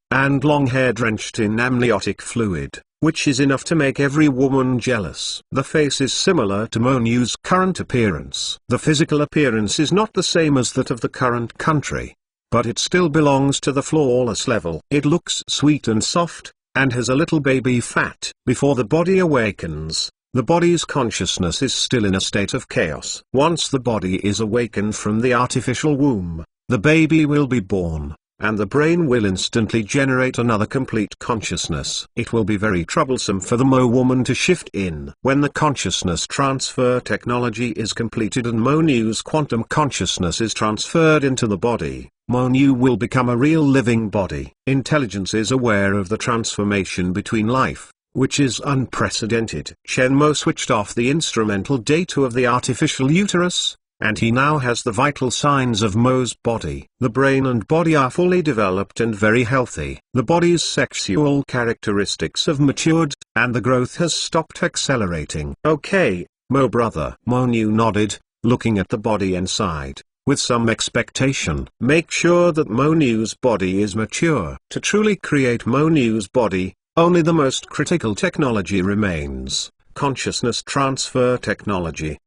and long hair drenched in amniotic fluid, which is enough to make every woman jealous. The face is similar to Mo Nu's current appearance. The physical appearance is not the same as that of the current country, but it still belongs to the flawless level. It looks sweet and soft, and has a little baby fat. Before the body awakens, the body's consciousness is still in a state of chaos. Once the body is awakened from the artificial womb, the baby will be born, and the brain will instantly generate another complete consciousness. It will be very troublesome for the Mo woman to shift in. When the consciousness transfer technology is completed and Mo Nu's quantum consciousness is transferred into the body, Mo Nu will become a real living body. Intelligence is aware of the transformation between life, which is unprecedented. Chen Mo switched off the instrumental data of the artificial uterus, and he now has the vital signs of Mo's body. The brain and body are fully developed and very healthy. The body's sexual characteristics have matured, and the growth has stopped accelerating. Okay, Mo brother. Mo Nu nodded, looking at the body inside, with some expectation. Make sure that Mo Nu's body is mature. To truly create Mo Nu's body, only the most critical technology remains: consciousness transfer technology.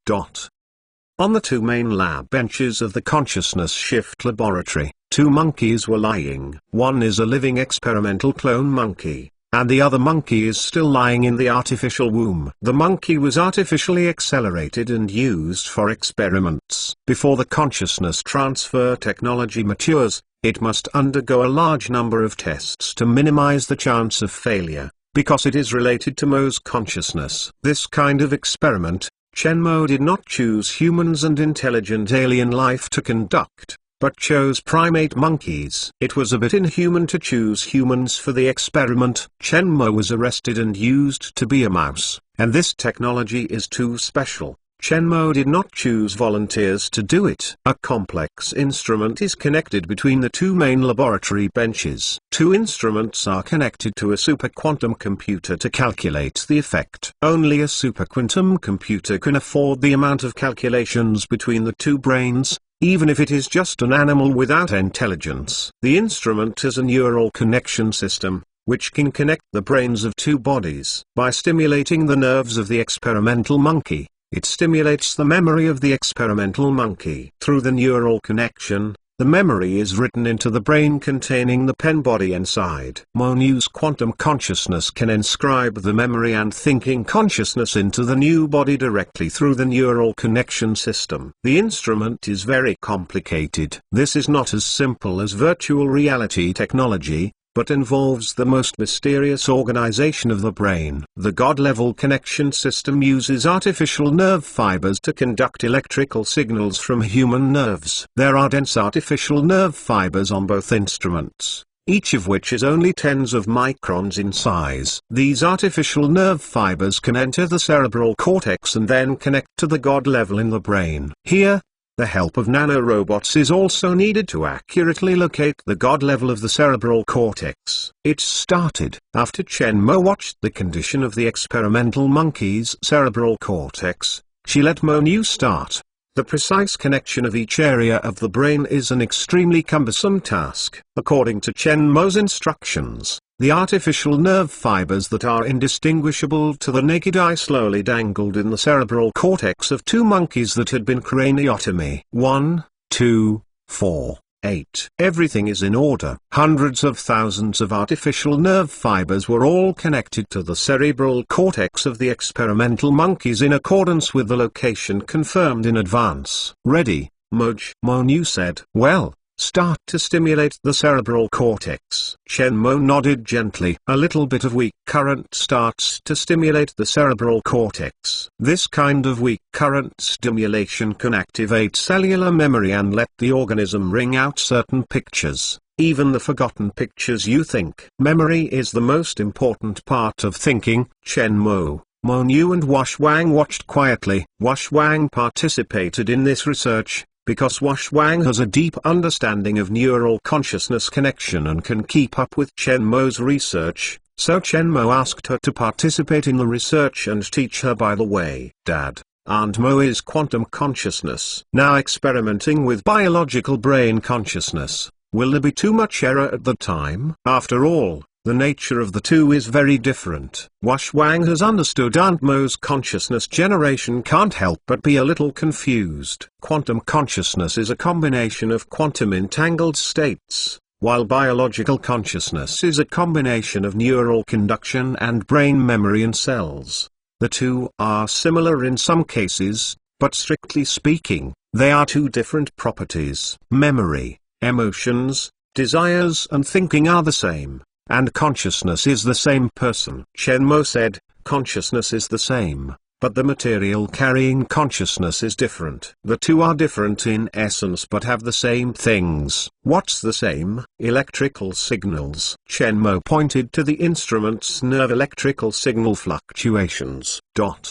On the two main lab benches of the Consciousness Shift Laboratory, two monkeys were lying. One is a living experimental clone monkey, and the other monkey is still lying in the artificial womb. The monkey was artificially accelerated and used for experiments. Before the consciousness transfer technology matures, it must undergo a large number of tests to minimize the chance of failure, because it is related to Mo's consciousness. This kind of experiment, Chen Mo did not choose humans and intelligent alien life to conduct, but chose primate monkeys. It was a bit inhuman to choose humans for the experiment. Chen Mo was arrested and used to be a mouse, and this technology is too special. Chen Mo did not choose volunteers to do it. A complex instrument is connected between the two main laboratory benches. Two instruments are connected to a superquantum computer to calculate the effect. Only a superquantum computer can afford the amount of calculations between the two brains, even if it is just an animal without intelligence. The instrument is a neural connection system, which can connect the brains of two bodies. By stimulating the nerves of the experimental monkey, it stimulates the memory of the experimental monkey. Through the neural connection, the memory is written into the brain containing the pen body inside. Mo Nu's quantum consciousness can inscribe the memory and thinking consciousness into the new body directly through the neural connection system. The instrument is very complicated. This is not as simple as virtual reality technology, but involves the most mysterious organization of the brain. The God-level connection system uses artificial nerve fibers to conduct electrical signals from human nerves. There are dense artificial nerve fibers on both instruments, each of which is only tens of microns in size. These artificial nerve fibers can enter the cerebral cortex and then connect to the God level in the brain. Here, the help of nanorobots is also needed to accurately locate the God level of the cerebral cortex. It started after Chen Mo watched the condition of the experimental monkey's cerebral cortex. She let Mo Nu start. The precise connection of each area of the brain is an extremely cumbersome task. According to Chen Mo's instructions, the artificial nerve fibers that are indistinguishable to the naked eye slowly dangled in the cerebral cortex of two monkeys that had been craniotomy. 1, 2, 4, 8. Everything is in order. Hundreds of thousands of artificial nerve fibers were all connected to the cerebral cortex of the experimental monkeys in accordance with the location confirmed in advance. Ready, Moj? Mo Nu said. Well, start to stimulate the cerebral cortex. Chen Mo nodded gently. A little bit of weak current starts to stimulate the cerebral cortex. This kind of weak current stimulation can activate cellular memory and let the organism ring out certain pictures, even the forgotten pictures you think. Memory is the most important part of thinking. Chen Mo, Mo Nu and Wash Wang watched quietly. Wash Wang participated in this research because Wash Wang has a deep understanding of neural consciousness connection and can keep up with Chen Mo's research, so Chen Mo asked her to participate in the research and teach her. By the way, Dad, Aunt Mo is quantum consciousness. Now experimenting with biological brain consciousness, will there be too much error at the time? After all, the nature of the two is very different. Wash Wang has understood Aunt Mo's consciousness generation can't help but be a little confused. Quantum consciousness is a combination of quantum entangled states, while biological consciousness is a combination of neural conduction and brain memory in cells. The two are similar in some cases, but strictly speaking, they are two different properties. Memory, emotions, desires and thinking are the same, and consciousness is the same person. Chen Mo said, consciousness is the same, but the material carrying consciousness is different. The two are different in essence but have the same things. What's the same? Electrical signals. Chen Mo pointed to the instrument's nerve electrical signal fluctuations. Xiao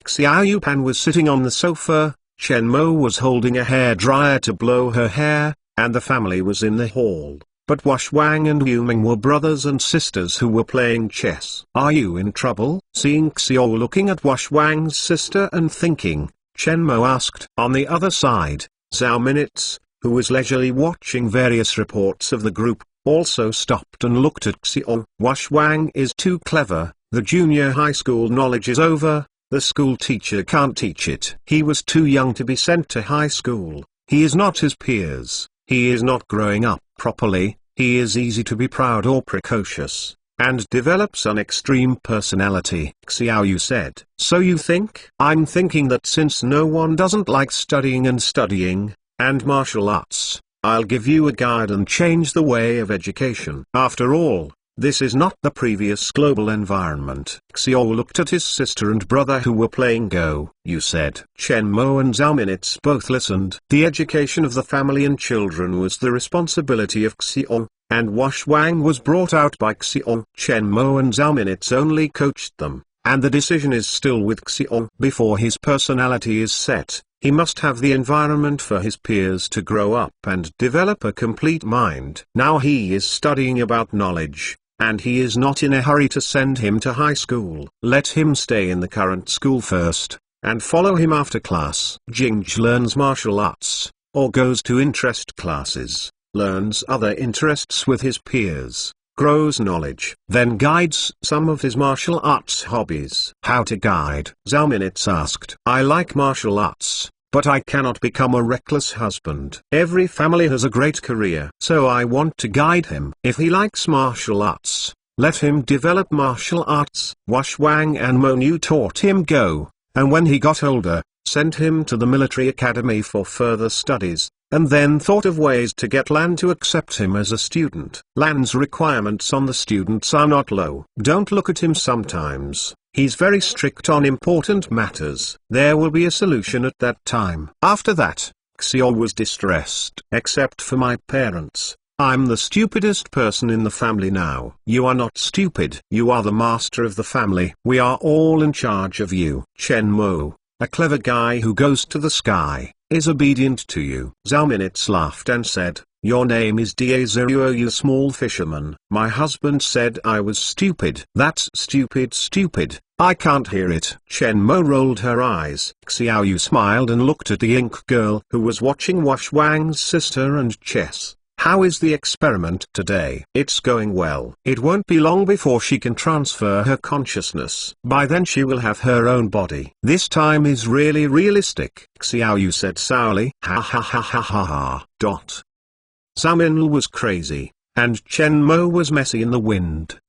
Yupan was sitting on the sofa, Chen Mo was holding a hair dryer to blow her hair, and the family was in the hall. But Wash Wang and Yu Ming were brothers and sisters who were playing chess. Are you in trouble? Seeing Xiao looking at Wash Wang's sister and thinking, Chen Mo asked. On the other side, Zhao Minutes, who was leisurely watching various reports of the group, also stopped and looked at Xiao. Wash Wang is too clever, the junior high school knowledge is over, the school teacher can't teach it. He was too young to be sent to high school, he is not his peers. He is not growing up properly, he is easy to be proud or precocious, and develops an extreme personality. Xiao Yu said. So you think? I'm thinking that since no one doesn't like studying and martial arts, I'll give you a guide and change the way of education. After all, this is not the previous global environment. Xiao looked at his sister and brother who were playing Go. You said. Chen Mo and Zhao Minutes both listened. The education of the family and children was the responsibility of Xiao, and Wash Wang was brought out by Xiao. Chen Mo and Zhao Minutes only coached them, and the decision is still with Xiao. Before his personality is set, he must have the environment for his peers to grow up and develop a complete mind. Now he is studying about knowledge, and he is not in a hurry to send him to high school. Let him stay in the current school first, and follow him after class. Jingj learns martial arts, or goes to interest classes, learns other interests with his peers, grows knowledge, then guides some of his martial arts hobbies. How to guide? Zhao Minutes asked. I like martial arts, but I cannot become a reckless husband. Every family has a great career. So I want to guide him. If he likes martial arts, let him develop martial arts. Wash Wang and Mo Nu taught him Go, and when he got older, sent him to the military academy for further studies. and then thought of ways to get Lan to accept him as a student. Lan's requirements on the students are not low. Don't look at him sometimes. He's very strict on important matters. There will be a solution at that time. After that, Xiao was distressed. Except for my parents, I'm the stupidest person in the family now. You are not stupid. You are the master of the family. We are all in charge of you. Chen Mo, a clever guy who goes to the sky, is obedient to you. Zhao Minutes laughed and said, your name is Dazuo, you small fisherman. My husband said I was stupid. That's stupid. I can't hear it. Chen Mo rolled her eyes. Xiaoyu smiled and looked at the ink girl who was watching Wash Wang's sister and chess. How is the experiment today? It's going well. It won't be long before she can transfer her consciousness. By then she will have her own body. This time is really realistic, Xiaoyu said sourly. Ha ha ha ha ha ha. Zhao Minli was crazy, and Chen Mo was messy in the wind.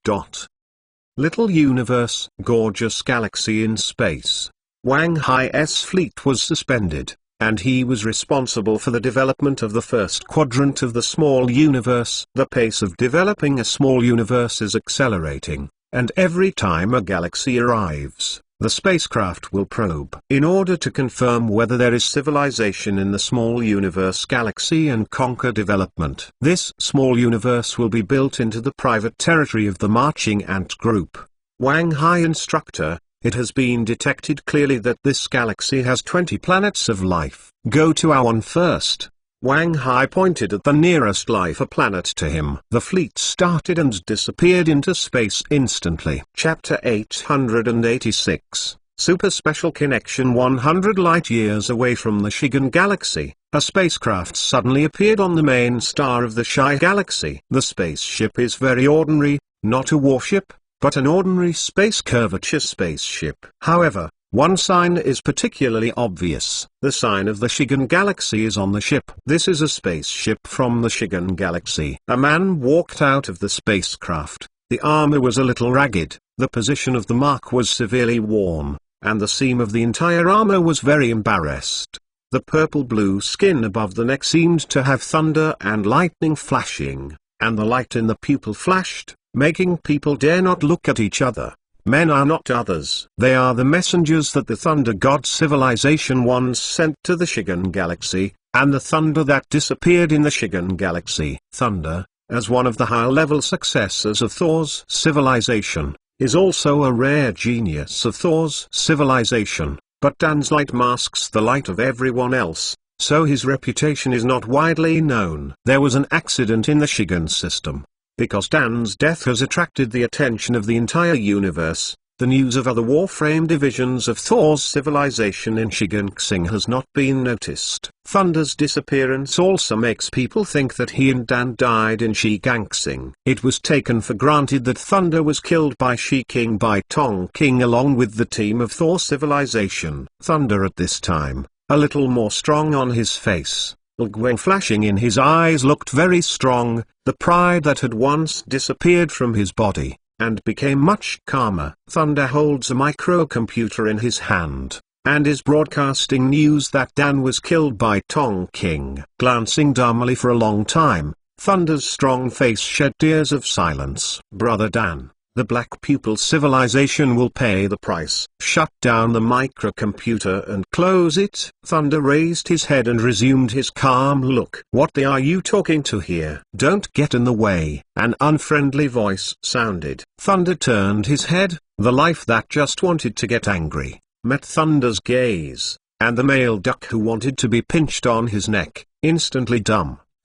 Little universe, gorgeous galaxy in space. Wang Hai's fleet was suspended, and he was responsible for the development of the first quadrant of the small universe. The pace of developing a small universe is accelerating, and every time a galaxy arrives, the spacecraft will probe in order to confirm whether there is civilization in the small universe galaxy and conquer development. This small universe will be built into the private territory of the marching ant group. Wang Hai instructor, it has been detected clearly that this galaxy has 20 planets of life. Go to our one first. Wang Hai pointed at the nearest life planet to him. The fleet started and disappeared into space instantly. Chapter 886, Super Special Connection. 100 light-years away from the Shigan Galaxy, a spacecraft suddenly appeared on the main star of the Shai Galaxy. The spaceship is very ordinary, not a warship, but an ordinary space curvature spaceship. However, one sign is particularly obvious. The sign of the Shigan Galaxy is on the ship. This is a spaceship from the Shigan Galaxy. A man walked out of the spacecraft. The armor was a little ragged, the position of the mark was severely worn, and the seam of the entire armor was very embarrassed. The purple-blue skin above the neck seemed to have thunder and lightning flashing, and the light in the pupil flashed, making people dare not look at each other. Men are not others. They are the messengers that the Thunder God civilization once sent to the Shigan Galaxy, and the thunder that disappeared in the Shigan Galaxy. Thunder, as one of the high-level successors of Thor's civilization, is also a rare genius of Thor's civilization, but Dan's light masks the light of everyone else, so his reputation is not widely known. There was an accident in the Shigan system. Because Dan's death has attracted the attention of the entire universe, the news of other Warframe divisions of Thor's civilization in Shiganxing has not been noticed. Thunder's disappearance also makes people think that he and Dan died in Shiganxing. It was taken for granted that Thunder was killed by Shiking by Tong King along with the team of Thor civilization. Thunder at this time, a little more strong on his face, Gwen flashing in his eyes, looked very strong. The pride that had once disappeared from his body, and became much calmer. Thunder holds a microcomputer in his hand, and is broadcasting news that Dan was killed by Tong King. Glancing dumbly for a long time, Thunder's strong face shed tears of silence. Brother Dan, the Black Pupil civilization will pay the price. Shut down the microcomputer and close it. Thunder raised his head and resumed his calm look. What are you talking to here? Don't get in the way. An unfriendly voice sounded. Thunder turned his head. The life that just wanted to get angry met Thunder's gaze, and the male duck who wanted to be pinched on his neck, instantly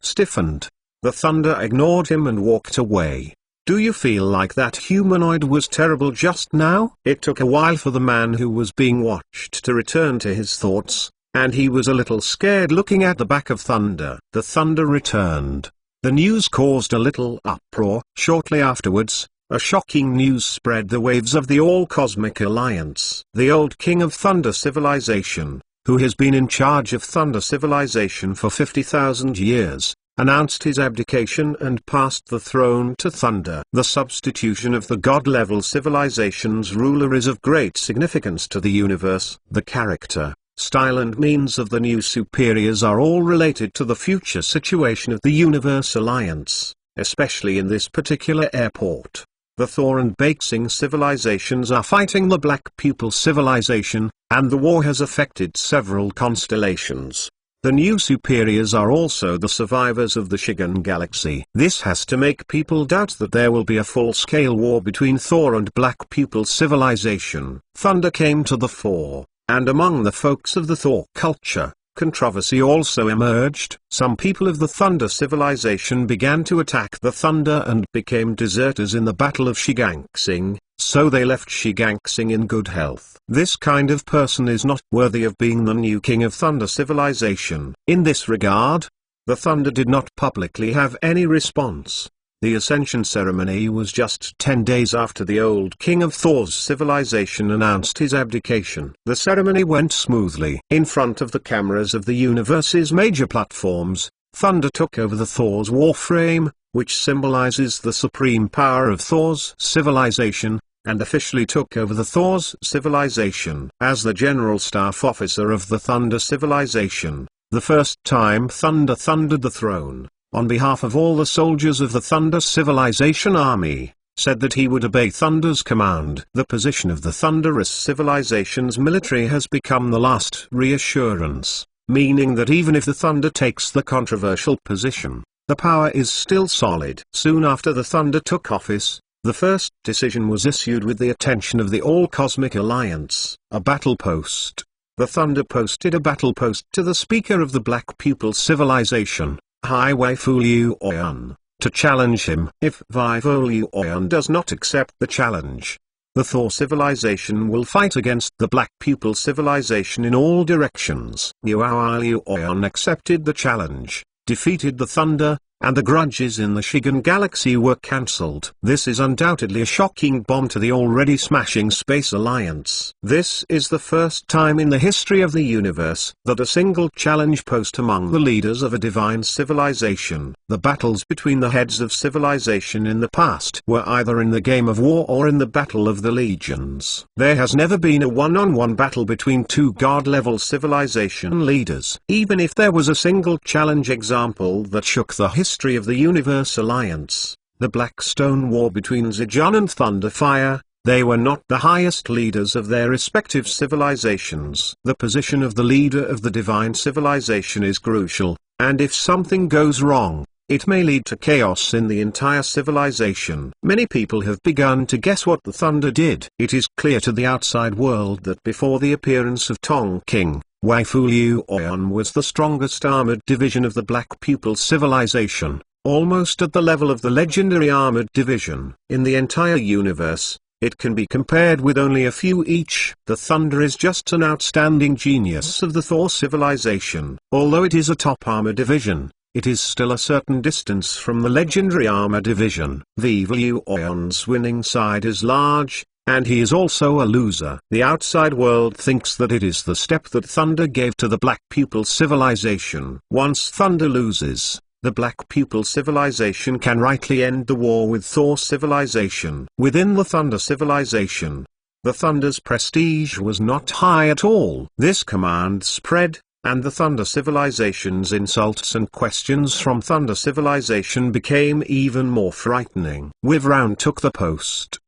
stiffened. The Thunder ignored him and walked away. Do you feel like that humanoid was terrible just now? It took a while for the man who was being watched to return to his thoughts, and he was a little scared looking at the back of Thunder. The Thunder returned. The news caused a little uproar. Shortly afterwards, a shocking news spread the waves of the All-Cosmic Alliance. The old king of Thunder civilization, who has been in charge of Thunder civilization for 50,000 years, announced his abdication and passed the throne to Thunder. The substitution of the god-level civilization's ruler is of great significance to the universe. The character, style and means of the new superiors are all related to the future situation of the Universe Alliance, especially in this particular airport. The Thor and Bakesing civilizations are fighting the Black Pupil civilization, and the war has affected several constellations. The new superiors are also the survivors of the Shigan Galaxy. This has to make people doubt that there will be a full-scale war between Thor and Black Pupil civilization. Thunder came to the fore, and among the folks of the Thor culture, controversy also emerged. Some people of the Thunder civilization began to attack the Thunder and became deserters in the Battle of Shiganxing, so they left Shiganxing in good health. This kind of person is not worthy of being the new king of Thunder civilization. In this regard, the Thunder did not publicly have any response. The Ascension ceremony was just 10 days after the old king of Thor's civilization announced his abdication. The ceremony went smoothly. In front of the cameras of the universe's major platforms, Thunder took over the Thor's warframe, which symbolizes the supreme power of Thor's civilization, and officially took over the Thor's civilization. As the General Staff Officer of the Thunder civilization, the first time Thunder thundered the throne, on behalf of all the soldiers of the Thunder civilization army, said that he would obey Thunder's command. The position of the Thunderous civilization's military has become the last reassurance, meaning that even if the Thunder takes the controversial position, the power is still solid. Soon after the Thunder took office, the first decision was issued with the attention of the All-Cosmic Alliance, a battle post. The Thunder posted a battle post to the speaker of the Black Pupil civilization, Hai Wei-Fu Oyan, to challenge him. If Wei-Fu Oyan does not accept the challenge, the Thor civilization will fight against the Black Pupil civilization in all directions. Oyan accepted the challenge, defeated the Thunder, and the grudges in the Shigan Galaxy were cancelled. This is undoubtedly a shocking bomb to the already smashing Space Alliance. This is the first time in the history of the universe that a single challenge post among the leaders of a divine civilization. The battles between the heads of civilization in the past were either in the Game of War or in the Battle of the Legions. There has never been a one-on-one battle between two god-level civilization leaders. Even if there was a single challenge example that shook the history of the Universe Alliance, the Blackstone War between Zijan and Thunderfire, they were not the highest leaders of their respective civilizations. The position of the leader of the divine civilization is crucial, and if something goes wrong, it may lead to chaos in the entire civilization. Many people have begun to guess what the Thunder did. It is clear to the outside world that before the appearance of Tong King, Wei-Fu Oyan was the strongest armored division of the Black Pupil civilization, almost at the level of the legendary armored division. In the entire universe, it can be compared with only a few each. The Thunder is just an outstanding genius of the Thor civilization. Although it is a top armor division, it is still a certain distance from the legendary armor division. Wei-Fu Oyan's winning side is large, and he is also a loser. The outside world thinks that it is the step that Thunder gave to the Black Pupil civilization. Once Thunder loses, the Black Pupil civilization can rightly end the war with Thor civilization. Within the Thunder civilization, the Thunder's prestige was not high at all. This command spread, and the Thunder civilization's insults and questions from Thunder civilization became even more frightening. Wivrown took the post.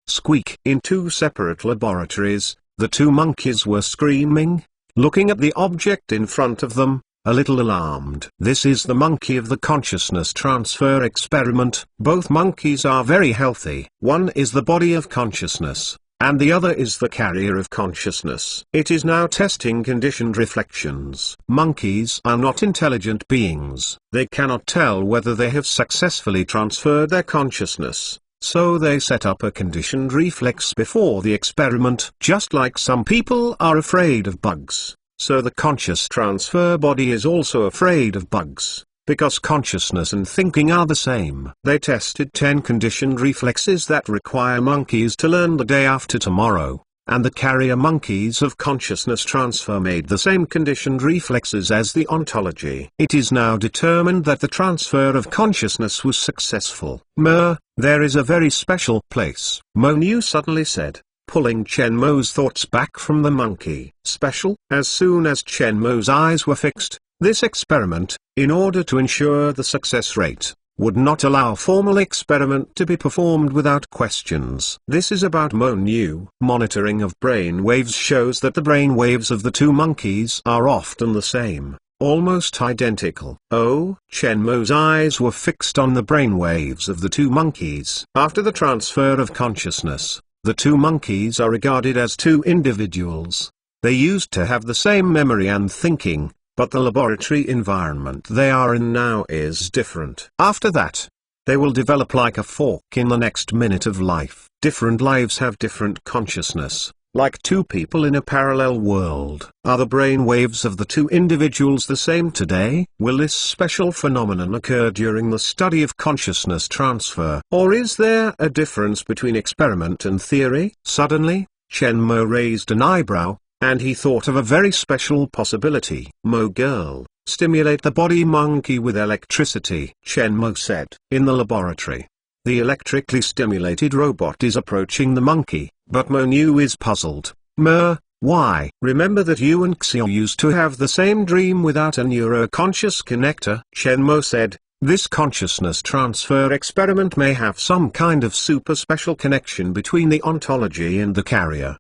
Squeak. In two separate laboratories, the two monkeys were screaming, looking at the object in front of them, a little alarmed. This is the monkey of the consciousness transfer experiment. Both monkeys are very healthy. One is the body of consciousness, and the other is the carrier of consciousness. It is now testing conditioned reflections. Monkeys are not intelligent beings. They cannot tell whether they have successfully transferred their consciousness. So they set up a conditioned reflex before the experiment. Just like some people are afraid of bugs, so the conscious transfer body is also afraid of bugs, because consciousness and thinking are the same. They tested 10 conditioned reflexes that require monkeys to learn the day after tomorrow, and the carrier monkeys of consciousness transfer made the same conditioned reflexes as the ontology. It is now determined that the transfer of consciousness was successful. There is a very special place. Monu suddenly said. pulling Chen Mo's thoughts back from the monkey. Special. As soon as Chen Mo's eyes were fixed, this experiment, in order to ensure the success rate, would not allow formal experiment to be performed without questions. This is about Mo Nu. Monitoring of brain waves shows that the brain waves of the two monkeys are often the same, almost identical. Chen Mo's eyes were fixed on the brain waves of the two monkeys. After the transfer of consciousness, the two monkeys are regarded as two individuals. They used to have the same memory and thinking, but the laboratory environment they are in now is different. After that, they will develop like a fork in the next minute of life. Different lives have different consciousness, like two people in a parallel world. Are the brain waves of the two individuals the same today? Will this special phenomenon occur during the study of consciousness transfer? Or is there a difference between experiment and theory? Suddenly, Chen Mo raised an eyebrow, and he thought of a very special possibility. Mo girl, stimulate the body monkey with electricity, Chen Mo said. In the laboratory, the electrically stimulated robot is approaching the monkey, but Mo Nu is puzzled. Why? Remember that you and Xiao used to have the same dream without a neuroconscious connector, Chen Mo said. This consciousness transfer experiment may have some kind of super special connection between the ontology and the carrier.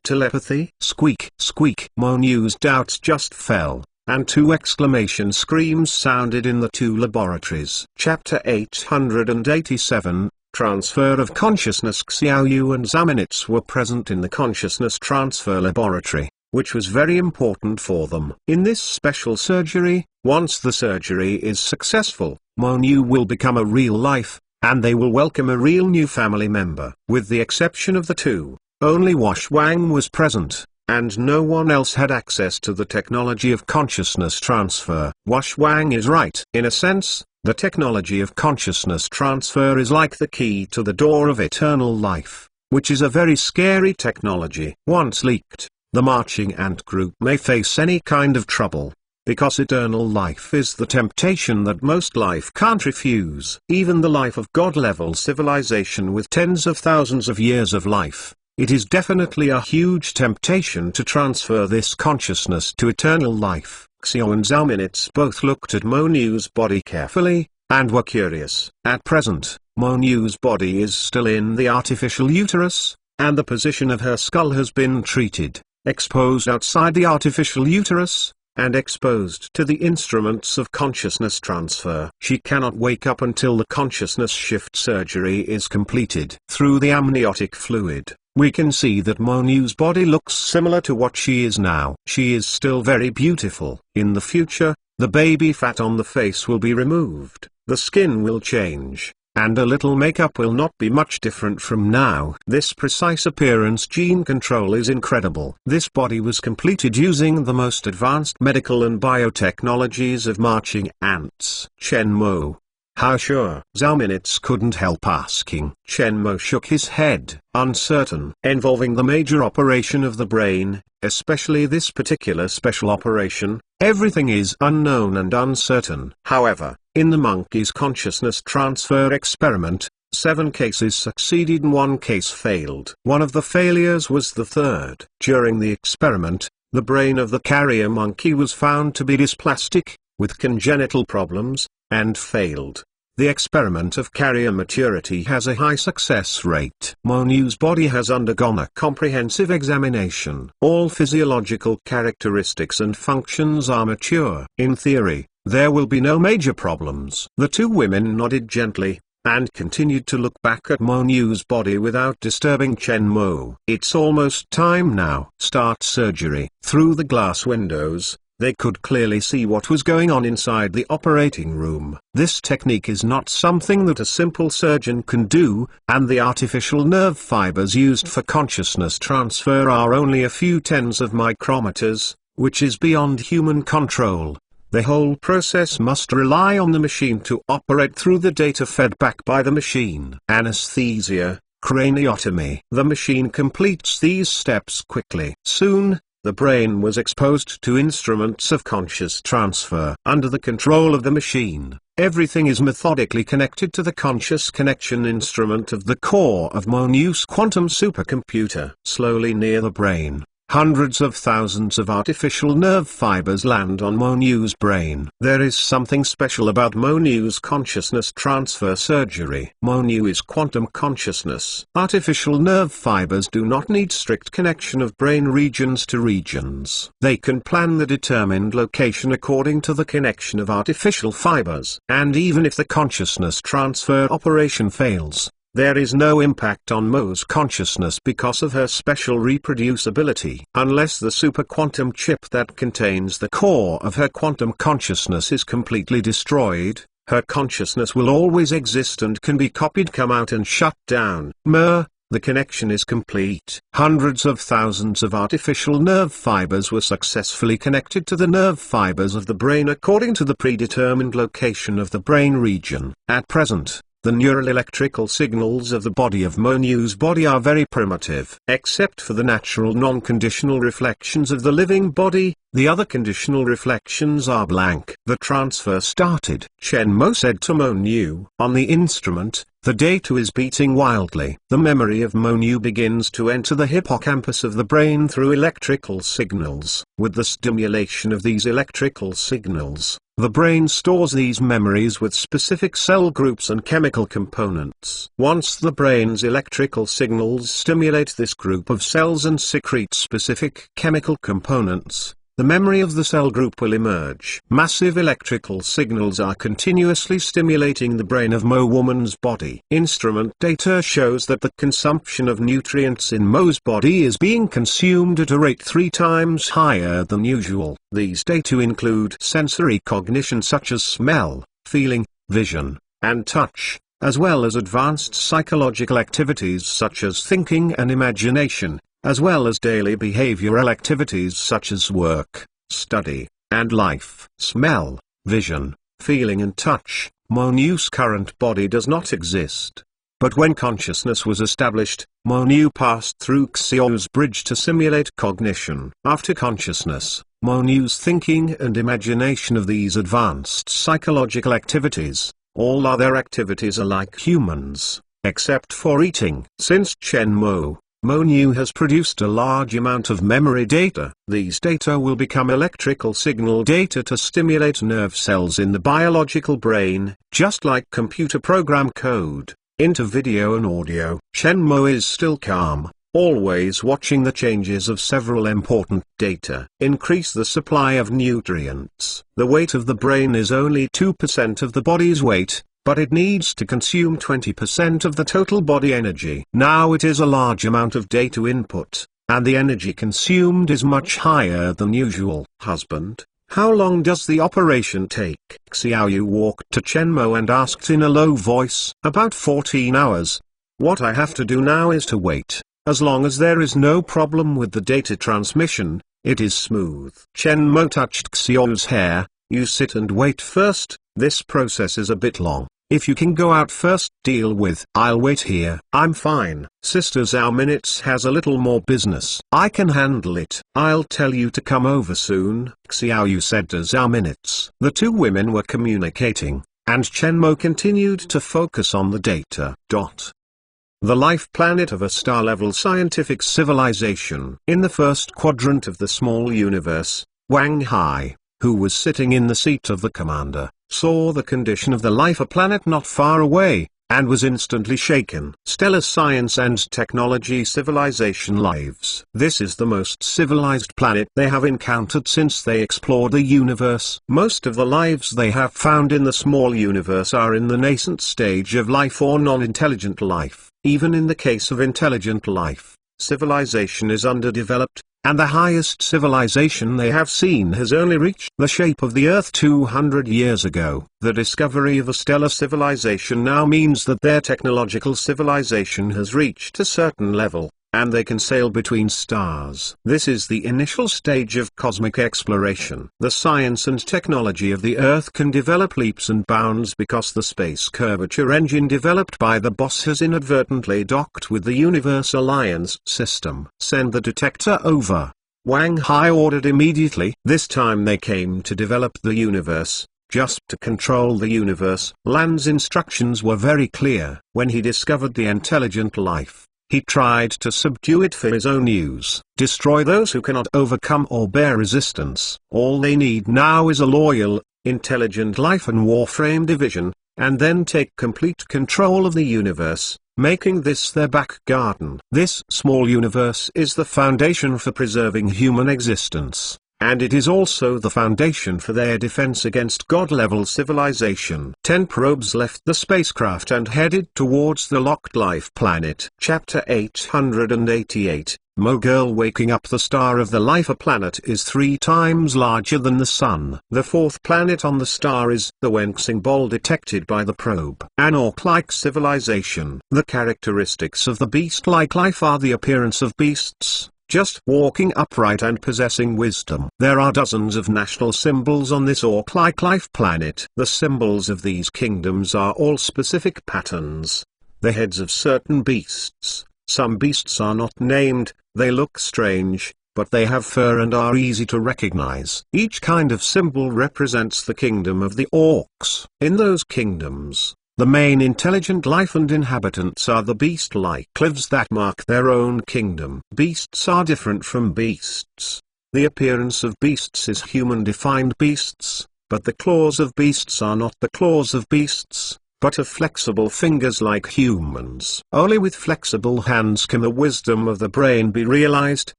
Telepathy? Squeak, squeak. Mo Nu's doubts just fell, and two exclamation screams sounded in the two laboratories. Chapter 887, Transfer of Consciousness. Xiao Yu and Zaminitz were present in the consciousness transfer laboratory, which was very important for them. In this special surgery, once the surgery is successful, Mo Nu will become a real life, and they will welcome a real new family member. With the exception of the two, only Wash Wang was present, and no one else had access to the technology of consciousness transfer. Wash Wang is right. In a sense, the technology of consciousness transfer is like the key to the door of eternal life, which is a very scary technology. Once leaked, the marching ant group may face any kind of trouble, because eternal life is the temptation that most life can't refuse. Even the life of God-level civilization with tens of thousands of years of life, it is definitely a huge temptation to transfer this consciousness to eternal life. Xiao and Zaminitz both looked at Mo Nu's body carefully, and were curious. At present, Mo Nu's body is still in the artificial uterus, and the position of her skull has been treated, exposed outside the artificial uterus, and exposed to the instruments of consciousness transfer. She cannot wake up until the consciousness shift surgery is completed. Through the amniotic fluid, we can see that Mo Nu's body looks similar to what she is now. She is still very beautiful. In the future, the baby fat on the face will be removed, the skin will change, and a little makeup will not be much different from now. This precise appearance gene control is incredible. This body was completed using the most advanced medical and biotechnologies of marching ants. Chen Mo, how sure? Zaminitz couldn't help asking. Chen Mo shook his head, uncertain. Involving the major operation of the brain, especially this particular special operation, everything is unknown and uncertain. However, in the monkey's consciousness transfer experiment, 7 cases succeeded and 1 case failed. One of the failures was the third. During the experiment, the brain of the carrier monkey was found to be dysplastic, with congenital problems, and failed. The experiment of carrier maturity has a high success rate. Mo Nu's body has undergone a comprehensive examination. All physiological characteristics and functions are mature. In theory, there will be no major problems. The two women nodded gently, and continued to look back at Mo Nu's body without disturbing Chen Mo. It's almost time now. Start surgery. Through the glass windows, they could clearly see what was going on inside the operating room. This technique is not something that a simple surgeon can do, and the artificial nerve fibers used for consciousness transfer are only a few tens of micrometers, which is beyond human control. The whole process must rely on the machine to operate through the data fed back by the machine. Anesthesia, craniotomy. The machine completes these steps quickly. Soon, the brain was exposed to instruments of conscious transfer. Under the control of the machine, Everything is methodically connected to the conscious connection instrument of the core of Moneu's quantum supercomputer. Slowly near the brain, hundreds of thousands of artificial nerve fibers land on Moneu's brain. There is something special about Moneu's consciousness transfer surgery. Moneu is quantum consciousness. Artificial nerve fibers do not need strict connection of brain regions to regions. They can plan the determined location according to the connection of artificial fibers. And even if the consciousness transfer operation fails, there is no impact on Mo's consciousness because of her special reproducibility. Unless the superquantum chip that contains the core of her quantum consciousness is completely destroyed, her consciousness will always exist and can be copied, come out and shut down. The connection is complete. Hundreds of thousands of artificial nerve fibers were successfully connected to the nerve fibers of the brain according to the predetermined location of the brain region. At present, the neural electrical signals of the body of Moneu's body are very primitive. Except for the natural non-conditional reflections of the living body, the other conditional reflections are blank. The transfer started. Chen Mo said to Moneu. On the instrument, the data is beating wildly. The memory of Moneu begins to enter the hippocampus of the brain through electrical signals. With the stimulation of these electrical signals, the brain stores these memories with specific cell groups and chemical components. Once the brain's electrical signals stimulate this group of cells and secrete specific chemical components, the memory of the cell group will emerge. Massive electrical signals are continuously stimulating the brain of Mo woman's body. Instrument data shows that the consumption of nutrients in Mo's body is being consumed at a rate 3 times higher than usual. These data include sensory cognition such as smell, feeling, vision, and touch, as well as advanced psychological activities such as thinking and imagination, as well as daily behavioral activities such as work, study, and life. Smell, vision, feeling and touch. Moneu's current body does not exist. But when consciousness was established, Moneu passed through Xiao's bridge to simulate cognition. After consciousness, Moneu's thinking and imagination of these advanced psychological activities, all other activities are like humans, except for eating. Since Chen Mo, Moneu has produced a large amount of memory data. These data will become electrical signal data to stimulate nerve cells in the biological brain, just like computer program code, into video and audio. Chen Mo is still calm, always watching the changes of several important data. Increase the supply of nutrients. The weight of the brain is only 2% of the body's weight, but it needs to consume 20% of the total body energy. Now it is a large amount of data input, and the energy consumed is much higher than usual. Husband, how long does the operation take? Xiaoyu walked to Chen Mo and asked in a low voice. About 14 hours. What I have to do now is to wait. As long as there is no problem with the data transmission, it is smooth. Chen Mo touched Xiaoyu's hair. You sit and wait first. This process is a bit long. If you can go out first, deal with. I'll wait here. I'm fine. Sister Zhao Minutes has a little more business. I can handle it. I'll tell you to come over soon, Xiaoyu said to Zhao Minutes. The two women were communicating, and Chen Mo continued to focus on the data. The life planet of a star-level scientific civilization. In the first quadrant of the small universe, Wang Hai, who was sitting in the seat of the commander, saw the condition of the life planet not far away, and was instantly shaken. Stellar science and technology civilization lives. This is the most civilized planet they have encountered since they explored the universe. Most of the lives they have found in the small universe are in the nascent stage of life or non-intelligent life. Even in the case of intelligent life, civilization is underdeveloped, and the highest civilization they have seen has only reached the shape of the Earth 200 years ago. The discovery of a stellar civilization now means that their technological civilization has reached a certain level, and they can sail between stars. This is the initial stage of cosmic exploration. The science and technology of the Earth can develop leaps and bounds because the space curvature engine developed by the boss has inadvertently docked with the Universe Alliance system. Send the detector over. Wang Hai ordered immediately. This time they came to develop the universe. just to control the universe. Land's instructions were very clear. When he discovered the intelligent life, he tried to subdue it for his own use. Destroy those who cannot overcome or bear resistance. All they need now is a loyal, intelligent life and Warframe division, and then take complete control of the universe, making this their back garden. This small universe is the foundation for preserving human existence, and it is also the foundation for their defense against God-level civilization. 10 probes left the spacecraft and headed towards the locked life planet. Chapter 888, Mogul. Waking up. The star of the Lifer planet is 3 times larger than the Sun. The 4th planet on the star is the Wensing Ball detected by the probe. An orc-like civilization. The characteristics of the beast-like life are the appearance of beasts, just walking upright and possessing wisdom. There are dozens of national symbols on this orc-like life planet. The symbols of these kingdoms are all specific patterns. The heads of certain beasts. Some beasts are not named, they look strange, but they have fur and are easy to recognize. Each kind of symbol represents the kingdom of the orcs. In those kingdoms, the main intelligent life and inhabitants are the beast-like cliffs that mark their own kingdom. Beasts are different from beasts. The appearance of beasts is human-defined beasts, but the claws of beasts are not the claws of beasts, but have flexible fingers like humans. Only with flexible hands can the wisdom of the brain be realized,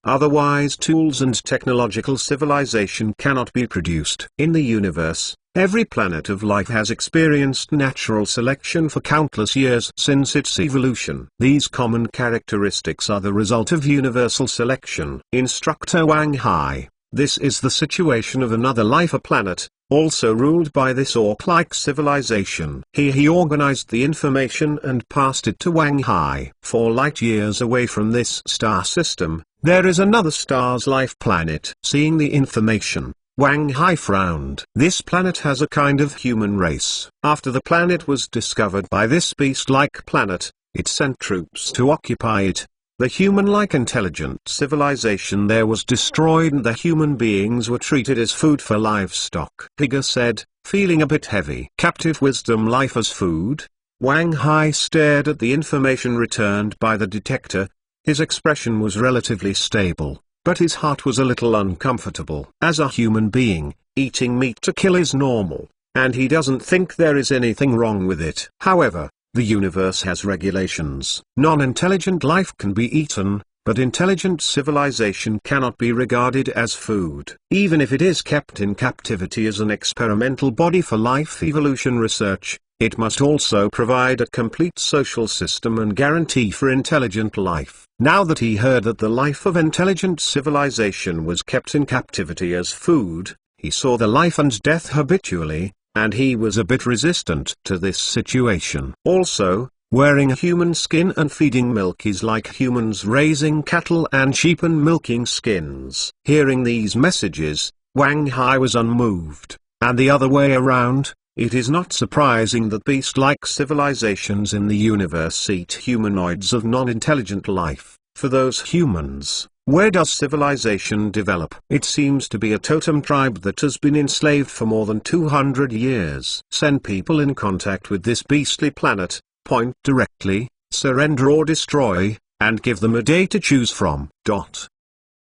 otherwise tools and technological civilization cannot be produced. In the universe, every planet of life has experienced natural selection for countless years since its evolution. These common characteristics are the result of universal selection. Instructor Wang Hai. This is the situation of another Lifer planet, also ruled by this orc-like civilization. He organized the information and passed it to Wang Hai. 4 light years away from this star system, there is another star's life planet. Seeing the information, Wang Hai frowned. This planet has a kind of human race. After the planet was discovered by this beast-like planet, it sent troops to occupy it. The human-like intelligent civilization there was destroyed and the human beings were treated as food for livestock. Higa said, feeling a bit heavy. Captive wisdom life as food? Wang Hai stared at the information returned by the detector. His expression was relatively stable, but his heart was a little uncomfortable. As a human being, eating meat to kill is normal, and he doesn't think there is anything wrong with it. However, the universe has regulations. Non-intelligent life can be eaten, but intelligent civilization cannot be regarded as food. Even if it is kept in captivity as an experimental body for life evolution research, it must also provide a complete social system and guarantee for intelligent life. Now that he heard that the life of intelligent civilization was kept in captivity as food, he saw the life and death habitually, and he was a bit resistant to this situation. Also, wearing a human skin and feeding milk is like humans raising cattle and sheep and milking skins. Hearing these messages, Wang Hai was unmoved, and the other way around. It is not surprising that beast-like civilizations in the universe eat humanoids of non-intelligent life. For those humans, where does civilization develop? It seems to be a totem tribe that has been enslaved for more than 200 years. Send people in contact with this beastly planet, point directly, surrender or destroy, and give them a day to choose from.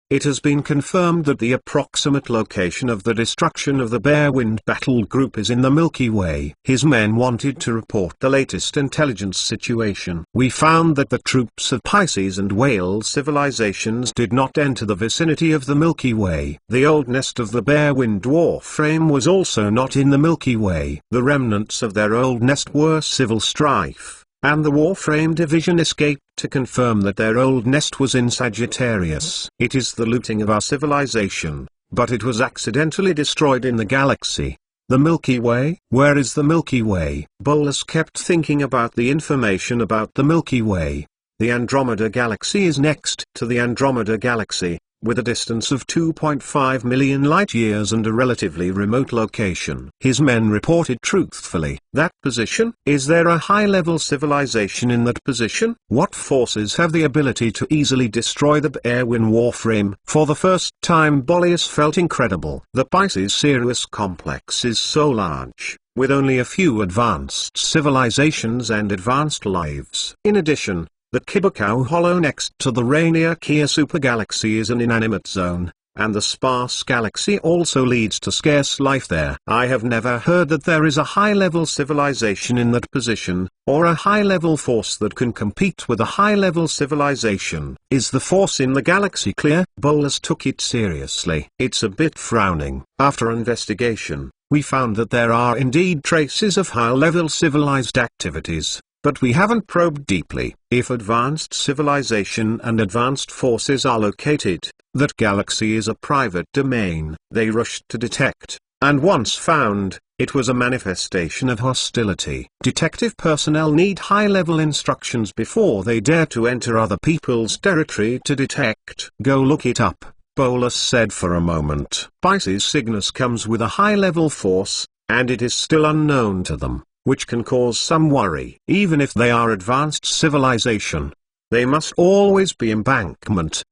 It has been confirmed that the approximate location of the destruction of the Bearwind battle group is in the Milky Way. His men wanted to report the latest intelligence situation. We found that the troops of Pisces and Whale civilizations did not enter the vicinity of the Milky Way. The old nest of the Bearwind Warframe was also not in the Milky Way. The remnants of their old nest were civil strife, and the Warframe division escaped to confirm that their old nest was in Sagittarius. It is the looting of our civilization, but it was accidentally destroyed in the galaxy. The Milky Way? Where is the Milky Way? Bolas kept thinking about the information about the Milky Way. The Andromeda Galaxy is next to the Andromeda Galaxy, with a distance of 2.5 million light-years and a relatively remote location. His men reported truthfully. That position? Is there a high-level civilization in that position? What forces have the ability to easily destroy the Airwin warframe? For the first time Boleus felt incredible. The Pisces-Sirius complex is so large, with only a few advanced civilizations and advanced lives. In addition, the Kibakau Hollow next to the Rainier Kia supergalaxy is an inanimate zone, and the sparse galaxy also leads to scarce life there. I have never heard that there is a high-level civilization in that position, or a high-level force that can compete with a high-level civilization. Is the force in the galaxy clear? Boleus took it seriously. It's a bit frowning. After investigation, we found that there are indeed traces of high-level civilized activities, but we haven't probed deeply. If advanced civilization and advanced forces are located, that galaxy is a private domain they rushed to detect, and once found, it was a manifestation of hostility. Detective personnel need high-level instructions before they dare to enter other people's territory to detect. Go look it up, Boleus said for a moment. Pisces Cygnus comes with a high-level force, and it is still unknown to them, which can cause some worry. Even if they are advanced civilization, they must always be embankment.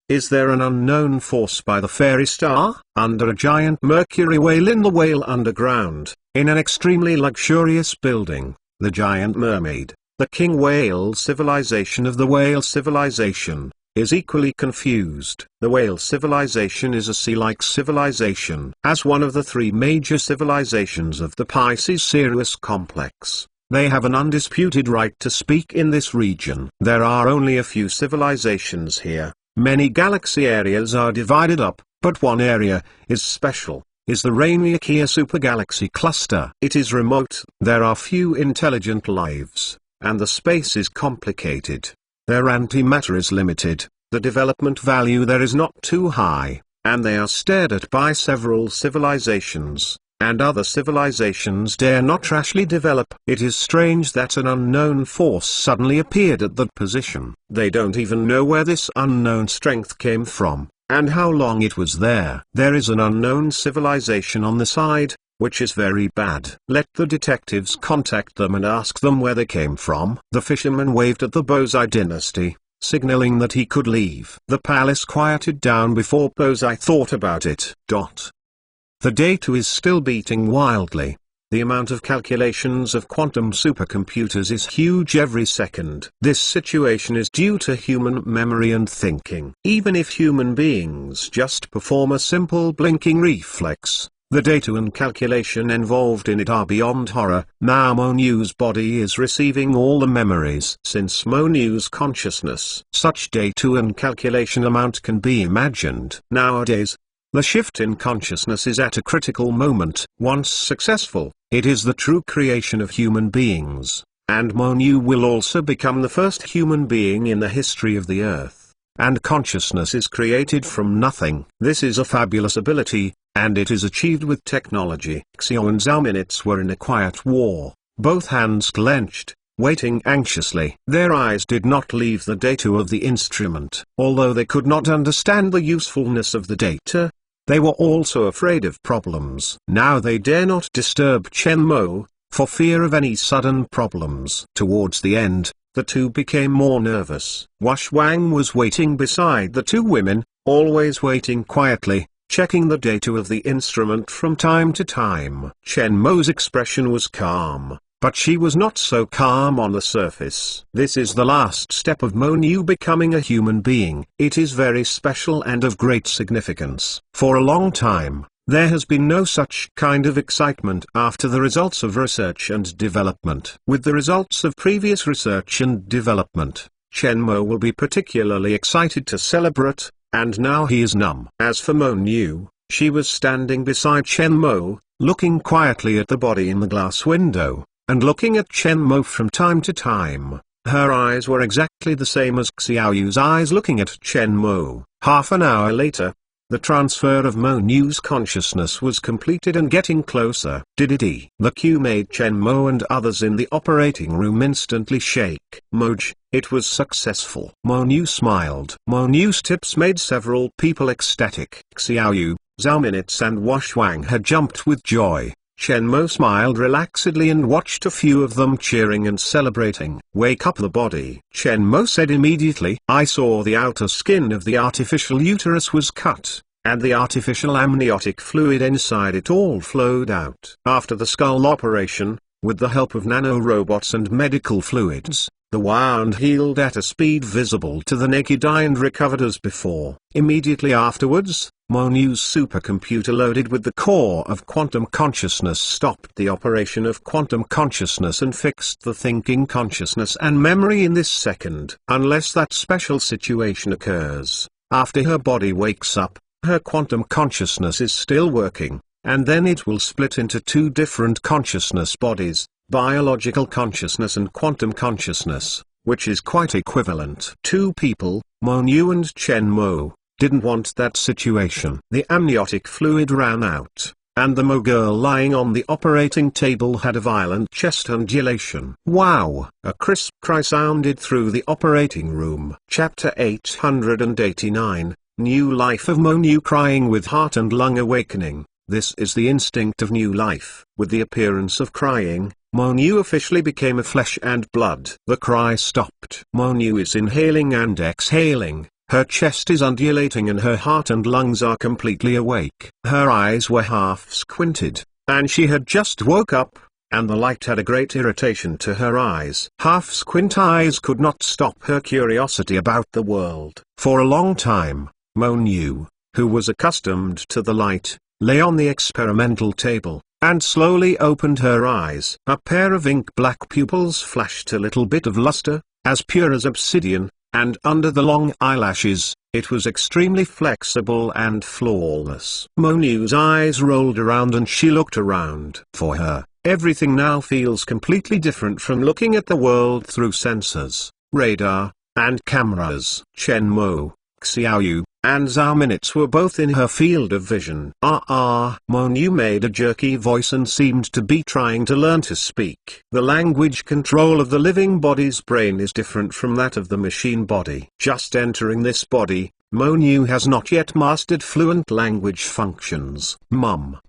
Is there an unknown force by the fairy star? Under a giant mercury whale in the whale underground, in an extremely luxurious building, the giant mermaid, the king whale civilization of the whale civilization, is equally confused. The whale civilization is a sea-like civilization. As one of the three major civilizations of the Pisces-Sirius complex, they have an undisputed right to speak in this region. There are only a few civilizations here. Many galaxy areas are divided up, but one area is special, is the Rainier Kia supergalaxy cluster. It is remote, there are few intelligent lives, and the space is complicated. Their antimatter is limited, the development value there is not too high, and they are stared at by several civilizations, and other civilizations dare not rashly develop. It is strange that an unknown force suddenly appeared at that position. They don't even know where this unknown strength came from, and how long it was there. There is an unknown civilization on the side, which is very bad. Let the detectives contact them and ask them where they came from. The fisherman waved at the Bozai dynasty, signaling that he could leave. The palace quieted down before Bozai thought about it. The data is still beating wildly. The amount of calculations of quantum supercomputers is huge every second. This situation is due to human memory and thinking. Even if human beings just perform a simple blinking reflex, the data and calculation involved in it are beyond horror. Now Monu's body is receiving all the memories. Since Monu's consciousness, such data and calculation amount can be imagined. Nowadays, the shift in consciousness is at a critical moment. Once successful, it is the true creation of human beings, and Monu will also become the first human being in the history of the Earth. And consciousness is created from nothing. This is a fabulous ability, and it is achieved with technology. Xio and Zalminitz were in a quiet war, both hands clenched, waiting anxiously. Their eyes did not leave the data of the instrument. Although they could not understand the usefulness of the data, they were also afraid of problems. Now they dare not disturb Chen Mo, for fear of any sudden problems. Towards the end, the two became more nervous. Wash Wang was waiting beside the two women, always waiting quietly, checking the data of the instrument from time to time. Chen Mo's expression was calm, but she was not so calm on the surface. This is the last step of Monu becoming a human being. It is very special and of great significance. For a long time, there has been no such kind of excitement after the results of research and development. With the results of previous research and development, Chen Mo will be particularly excited to celebrate, and now he is numb. As for Monu, she was standing beside Chen Mo, looking quietly at the body in the glass window, and looking at Chen Mo from time to time. Her eyes were exactly the same as Xiaoyu's eyes looking at Chen Mo. Half an hour later, The transfer of Mo Niu's consciousness was completed and getting closer. Diddy. The cue made Chen Mo and others in the operating room instantly shake. Moj, it was successful. Mo Niu smiled. Mo Niu's tips made several people ecstatic. Xiaoyu, Zhao Minutes and Wash Wang had jumped with joy. Chen Mo smiled relaxedly and watched a few of them cheering and celebrating. Wake up the body. Chen Mo said immediately. I saw the outer skin of the artificial uterus was cut, and the artificial amniotic fluid inside it all flowed out. After the skull operation, with the help of nanorobots and medical fluids, the wound healed at a speed visible to the naked eye and recovered as before. Immediately afterwards, Mo Niu's supercomputer loaded with the core of quantum consciousness stopped the operation of quantum consciousness and fixed the thinking consciousness and memory in this second. Unless that special situation occurs, after her body wakes up, her quantum consciousness is still working, and then it will split into two different consciousness bodies, biological consciousness and quantum consciousness, which is quite equivalent. Two people, Mo Niu and Chen Mo, didn't want that situation. The amniotic fluid ran out, and the Mo girl lying on the operating table had a violent chest undulation. Wow! A crisp cry sounded through the operating room. Chapter 889, New Life of Mo Niu crying with heart and lung awakening. This is the instinct of new life. With the appearance of crying, Mo Niu officially became a flesh and blood. The cry stopped. Mo Niu is inhaling and exhaling. Her chest is undulating and her heart and lungs are completely awake. Her eyes were half squinted, and she had just woke up, and the light had a great irritation to her eyes. Half-squint eyes could not stop her curiosity about the world. For a long time, Mo Niu, who was accustomed to the light, lay on the experimental table, and slowly opened her eyes. A pair of ink-black pupils flashed a little bit of luster, as pure as obsidian, and under the long eyelashes, it was extremely flexible and flawless. Mo Niu's eyes rolled around and she looked around. For her, everything now feels completely different from looking at the world through sensors, radar, and cameras. Chen Mo, Xiaoyu, and Zhao Minutes were both in her field of vision. Mo Niu made a jerky voice and seemed to be trying to learn to speak. The language control of the living body's brain is different from that of the machine body. Just entering this body, Mo Niu has not yet mastered fluent language functions. Mum.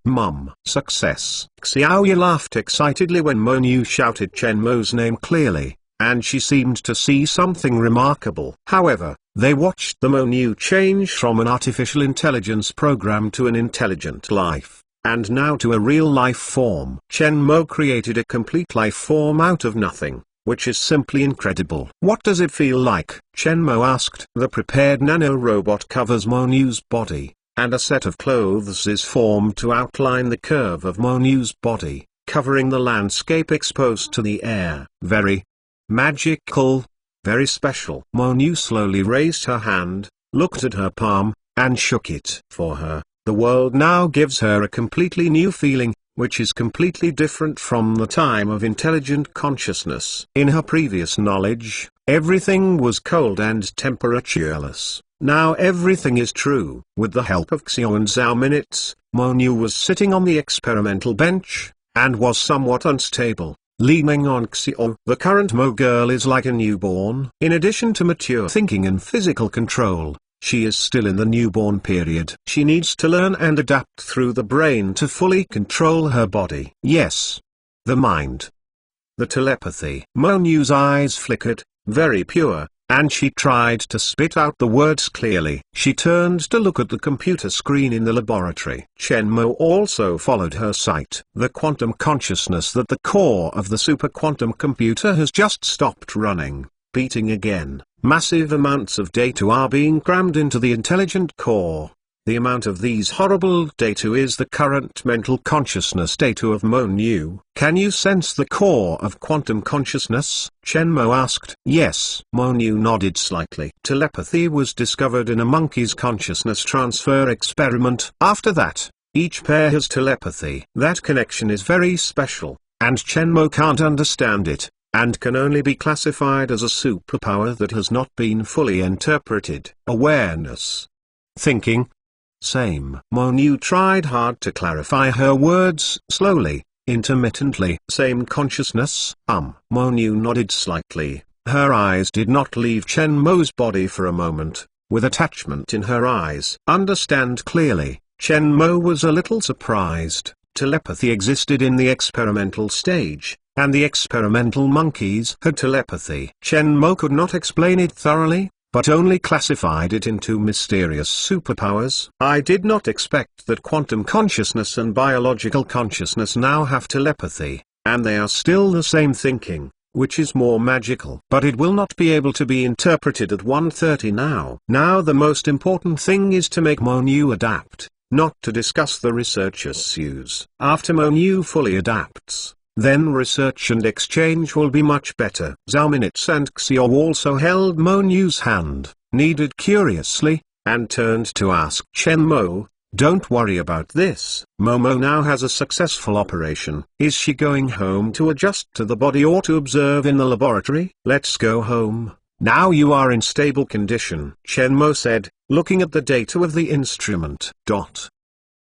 Success. Xiaoyu laughed excitedly when Mo Niu shouted Chen Mo's name clearly, and she seemed to see something remarkable. However, they watched the Mo Niu change from an artificial intelligence program to an intelligent life, and now to a real life form. Chen Mo created a complete life form out of nothing, which is simply incredible. What does it feel like? Chen Mo asked. The prepared nano-robot covers Mo Niu's body, and a set of clothes is formed to outline the curve of Mo Niu's body, covering the landscape exposed to the air. Very magical. Very special. Mo Niu slowly raised her hand, looked at her palm, and shook it. For her, the world now gives her a completely new feeling, which is completely different from the time of intelligent consciousness. In her previous knowledge, everything was cold and temperatureless. Now everything is true. With the help of Xiao and Zhao Minutes, Mo Niu was sitting on the experimental bench, and was somewhat unstable. Leaning on Xiao. The current Mo girl is like a newborn. In addition to mature thinking and physical control, she is still in the newborn period. She needs to learn and adapt through the brain to fully control her body. Yes. The mind. The telepathy. Mo Niu's eyes flickered, very pure, and she tried to spit out the words clearly. She turned to look at the computer screen in the laboratory. Chen Mo also followed her sight. The quantum consciousness that the core of the super-quantum computer has just stopped running, beating again. Massive amounts of data are being crammed into the intelligent core. The amount of these horrible data is the current mental consciousness data of Mo Niu. Can you sense the core of quantum consciousness? Chen Mo asked. Yes. Mo Niu nodded slightly. Telepathy was discovered in a monkey's consciousness transfer experiment. After that, each pair has telepathy. That connection is very special, and Chen Mo can't understand it, and can only be classified as a superpower that has not been fully interpreted. Awareness. Thinking. Same. Monu tried hard to clarify her words slowly, intermittently. Same consciousness. Monu nodded slightly. Her eyes did not leave Chen Mo's body for a moment, with attachment in her eyes. Understand clearly. Chen Mo was a little surprised. Telepathy existed in the experimental stage, and the experimental monkeys had telepathy. Chen Mo could not explain it thoroughly, but only classified it into mysterious superpowers. I did not expect that quantum consciousness and biological consciousness now have telepathy, and they are still the same thinking, which is more magical. But it will not be able to be interpreted at 1:30 now. Now the most important thing is to make Monu adapt, not to discuss the research issues. After Monu fully adapts, then research and exchange will be much better. Zhao Minutes and Xiao also held Monu's hand, nodded curiously, and turned to ask Chen Mo, "Don't worry about this. Momo now has a successful operation. Is she going home to adjust to the body or to observe in the laboratory?" "Let's go home. Now you are in stable condition," Chen Mo said, looking at the data of the instrument.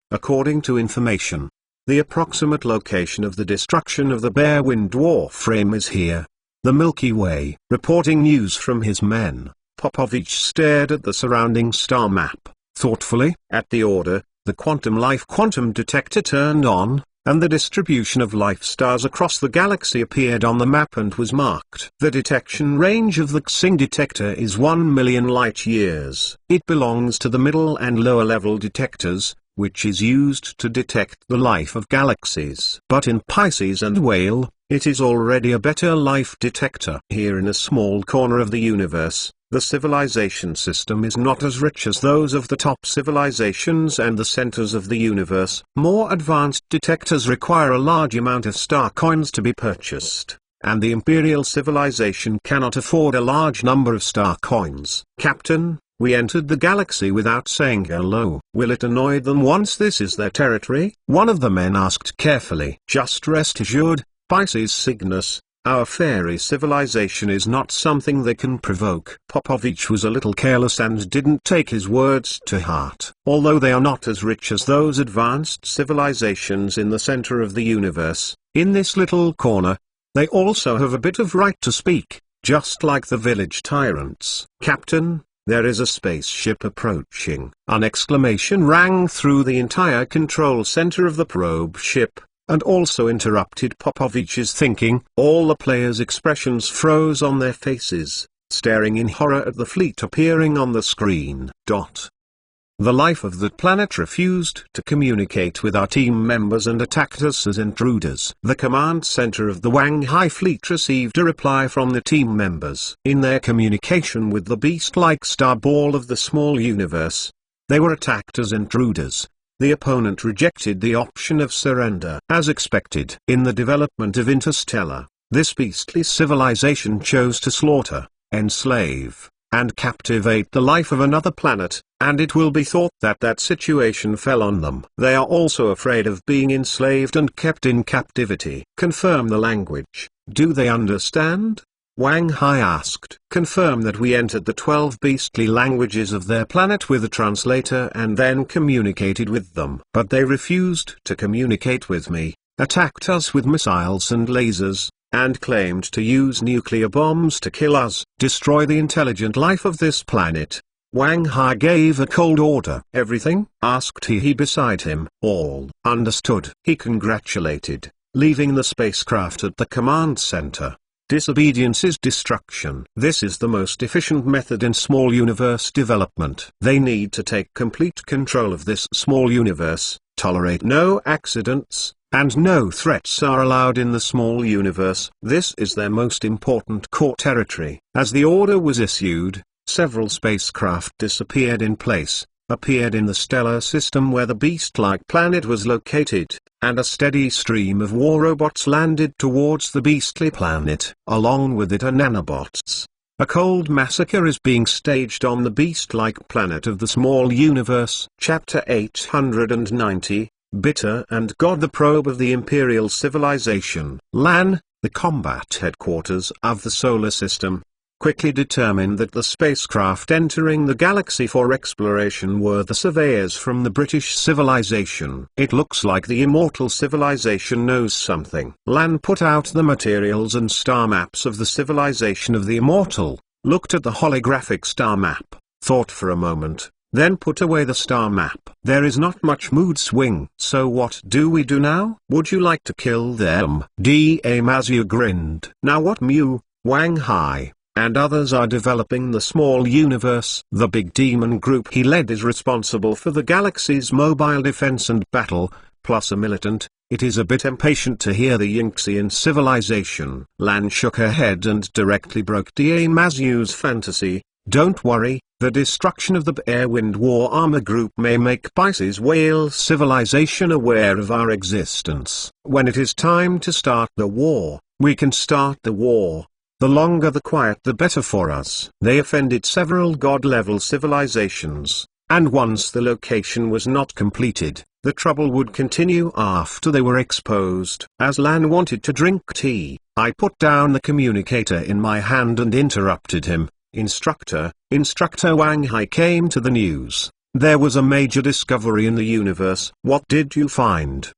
According to information, the approximate location of the destruction of the Bare Wind dwarf frame is here. The Milky Way. Reporting news from his men, Popovich stared at the surrounding star map, thoughtfully. At the order, the quantum life quantum detector turned on, and the distribution of life stars across the galaxy appeared on the map and was marked. The detection range of the Xing detector is 1 million light-years. It belongs to the middle and lower level detectors, which is used to detect the life of galaxies. But in Pisces and Whale, it is already a better life detector. Here in a small corner of the universe, the civilization system is not as rich as those of the top civilizations and the centers of the universe. More advanced detectors require a large amount of star coins to be purchased, and the imperial civilization cannot afford a large number of star coins. "Captain, we entered the galaxy without saying hello. Will it annoy them once this is their territory?" one of the men asked carefully. "Just rest assured, Pisces Cygnus, our fairy civilization is not something they can provoke." Popovich was a little careless and didn't take his words to heart. Although they are not as rich as those advanced civilizations in the center of the universe, in this little corner, they also have a bit of right to speak, just like the village tyrants. "Captain, there is a spaceship approaching." An exclamation rang through the entire control center of the probe ship, and also interrupted Popovich's thinking. All the players' expressions froze on their faces, staring in horror at the fleet appearing on the screen. The life of that planet refused to communicate with our team members and attacked us as intruders. The command center of the Wang Hai fleet received a reply from the team members. In their communication with the beast-like star ball of the small universe, they were attacked as intruders. The opponent rejected the option of surrender. As expected, in the development of Interstellar, this beastly civilization chose to slaughter, enslave, and captivate the life of another planet, and it will be thought that that situation fell on them. They are also afraid of being enslaved and kept in captivity. "Confirm the language. Do they understand?" Wang Hai asked. "Confirm that we entered the 12 beastly languages of their planet with a translator and then communicated with them. But they refused to communicate with me, attacked us with missiles and lasers, and claimed to use nuclear bombs to kill us. Destroy the intelligent life of this planet." Wang Hai gave a cold order. "Everything?" asked he beside him. "All." "Understood." He congratulated, leaving the spacecraft at the command center. Disobedience is destruction. This is the most efficient method in small universe development. They need to take complete control of this small universe, tolerate no accidents, and no threats are allowed in the small universe. This is their most important core territory. As the order was issued, several spacecraft disappeared in place, appeared in the stellar system where the beast-like planet was located, and a steady stream of war robots landed towards the beastly planet. Along with it are nanobots. A cold massacre is being staged on the beast-like planet of the small universe. Chapter 890, Bitter and God. The probe of the Imperial Civilization. LAN, the combat headquarters of the solar system. quickly determined that the spacecraft entering the galaxy for exploration were the surveyors from the British civilization. It looks like the immortal civilization knows something. Lan put out the materials and star maps of the civilization of the immortal, looked at the holographic star map, thought for a moment, then put away the star map. There is not much mood swing. So what do we do now? Would you like to kill them? D.A. Mazu grinned. Now what Mu, Wang Hai, and others are developing the small universe. The big demon group he led is responsible for the galaxy's mobile defense and battle, plus a militant. It is a bit impatient to hear the Yinxian civilization. Lan shook her head and directly broke D.A. Mazu's fantasy. Don't worry, the destruction of the Air Wind War Armor Group may make Pisces Whale civilization aware of our existence. When it is time to start the war, we can start the war. The longer the quiet the better for us. They offended several god-level civilizations, and once the location was not completed, the trouble would continue after they were exposed. As Lan wanted to drink tea, I put down the communicator in my hand and interrupted him. Instructor Wang Hai came to the news. There was a major discovery in the universe. What did you find?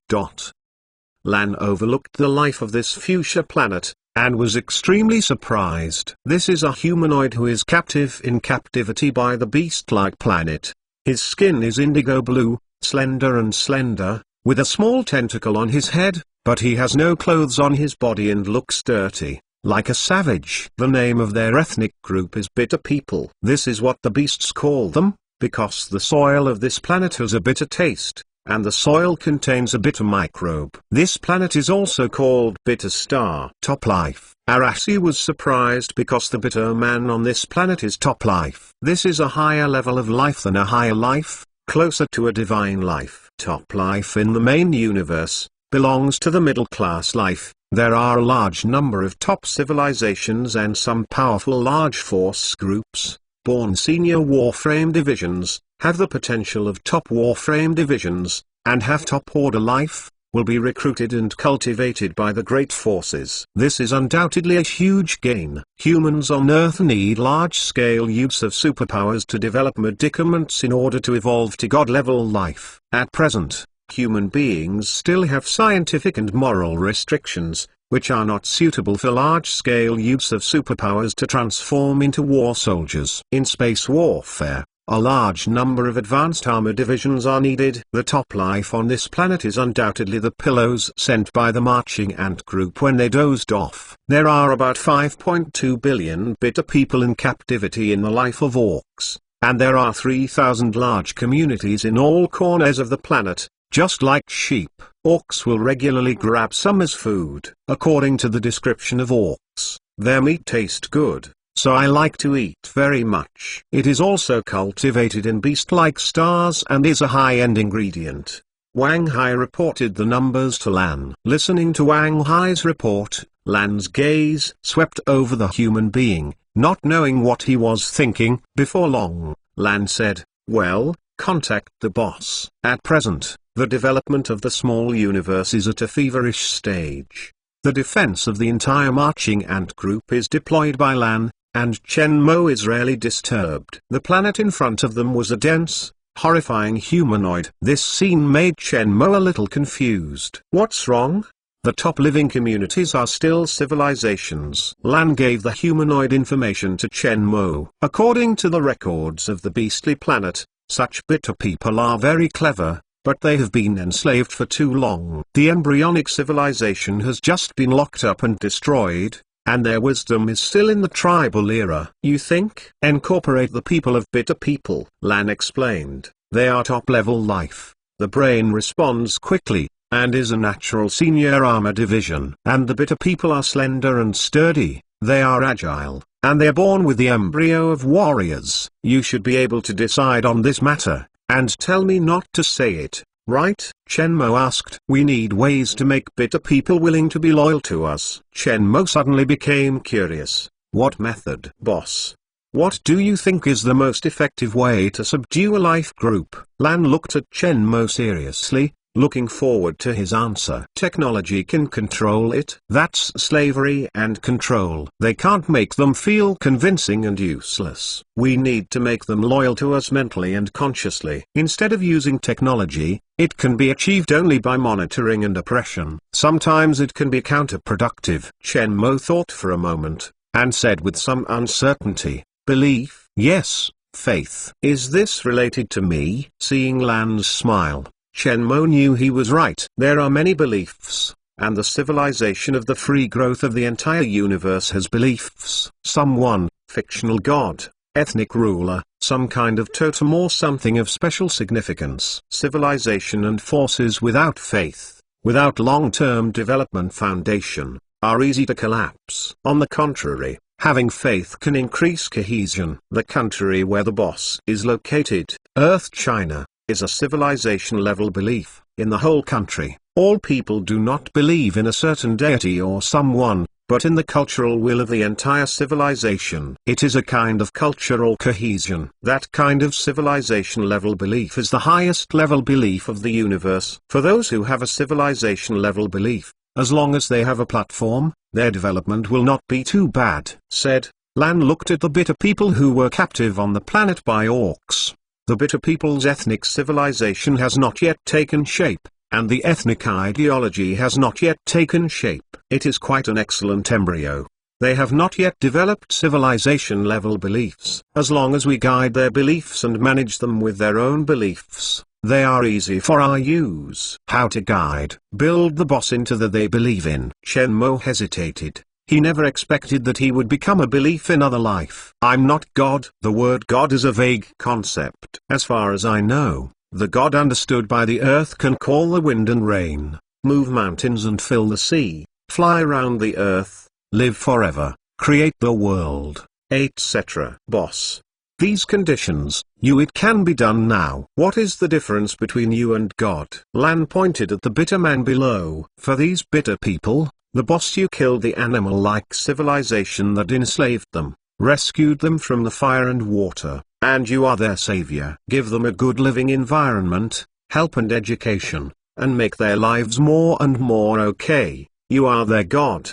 Lan overlooked the life of this fuchsia planet, and was extremely surprised. This is a humanoid who is captive in captivity by the beast-like planet. His skin is indigo blue, slender, with a small tentacle on his head, but he has no clothes on his body and looks dirty, like a savage. The name of their ethnic group is bitter people. This is what the beasts call them, because the soil of this planet has a bitter taste, and the soil contains a bitter microbe. This planet is also called Bitter Star. Top life. Arashi was surprised because the bitter man on this planet is top life. This is a higher level of life than a higher life, closer to a divine life. Top life in the main universe belongs to the middle class life. There are a large number of top civilizations and some powerful large force groups, born senior warframe divisions, have the potential of top warframe divisions, and have top order life, will be recruited and cultivated by the great forces. This is undoubtedly a huge gain. Humans on Earth need large-scale use of superpowers to develop medicaments in order to evolve to god-level life. At present, human beings still have scientific and moral restrictions, which are not suitable for large-scale use of superpowers to transform into war soldiers. In space warfare, a large number of advanced armor divisions are needed. The top life on this planet is undoubtedly the pillows sent by the marching ant group when they dozed off. There are about 5.2 billion bitter people in captivity in the life of orcs, and there are 3,000 large communities in all corners of the planet. Just like sheep, orcs will regularly grab some as food. According to the description of orcs, their meat tastes good, so I like to eat very much. It is also cultivated in beast-like stars and is a high-end ingredient. Wang Hai reported the numbers to Lan. Listening to Wang Hai's report, Lan's gaze swept over the human being, not knowing what he was thinking. Before long, Lan said, "Well, contact the boss." At present, the development of the small universe is at a feverish stage. The defense of the entire marching ant group is deployed by Lan, and Chen Mo is rarely disturbed. The planet in front of them was a dense, horrifying humanoid. This scene made Chen Mo a little confused. What's wrong? The top living communities are still civilizations. Lan gave the humanoid information to Chen Mo. According to the records of the beastly planet, such bitter people are very clever, but they have been enslaved for too long. The embryonic civilization has just been locked up and destroyed, and their wisdom is still in the tribal era. You think? Incorporate the people of bitter people. Lan explained, they are top-level life. The brain responds quickly, and is a natural senior armor division. And the bitter people are slender and sturdy, they are agile, and they are born with the embryo of warriors. You should be able to decide on this matter, and tell me not to say it, right? Chen Mo asked. We need ways to make bitter people willing to be loyal to us. Chen Mo suddenly became curious. What method? Boss, what do you think is the most effective way to subdue a life group? Lan looked at Chen Mo seriously. looking forward to his answer. Technology can control it. That's slavery and control. They can't make them feel convincing and useless. We need to make them loyal to us mentally and consciously. Instead of using technology, it can be achieved only by monitoring and oppression. Sometimes it can be counterproductive. Chen Mo thought for a moment, and said with some uncertainty, belief, yes, faith. Is this related to me? Seeing Lan's smile, Chen Mo knew he was right. There are many beliefs, and the civilization of the free growth of the entire universe has beliefs. Someone, fictional god, ethnic ruler, some kind of totem or something of special significance. Civilization and forces without faith, without long-term development foundation, are easy to collapse. On the contrary, having faith can increase cohesion. The country where the boss is located, Earth China, is a civilization-level belief. In the whole country, all people do not believe in a certain deity or someone, but in the cultural will of the entire civilization. It is a kind of cultural cohesion. That kind of civilization-level belief is the highest level belief of the universe. For those who have a civilization-level belief, as long as they have a platform, their development will not be too bad. Said, Lan looked at the bitter people who were captive on the planet by orcs. The bitter people's ethnic civilization has not yet taken shape, and the ethnic ideology has not yet taken shape. It is quite an excellent embryo. They have not yet developed civilization-level beliefs. As long as we guide their beliefs and manage them with their own beliefs, they are easy for our use. How to guide? Build the boss into the they believe in. Chen Mo hesitated. He never expected that he would become a belief in other life. I'm not God. The word God is a vague concept. As far as I know, the God understood by the earth can call the wind and rain, move mountains and fill the sea, fly around the earth, live forever, create the world, etc. Boss. These conditions, it can be done now. What is the difference between you and God? Lan pointed at the bitter man below. For these bitter people, the boss, you killed the animal-like civilization that enslaved them, rescued them from the fire and water, and you are their savior. Give them a good living environment, help and education, and make their lives more and more okay. You are their God.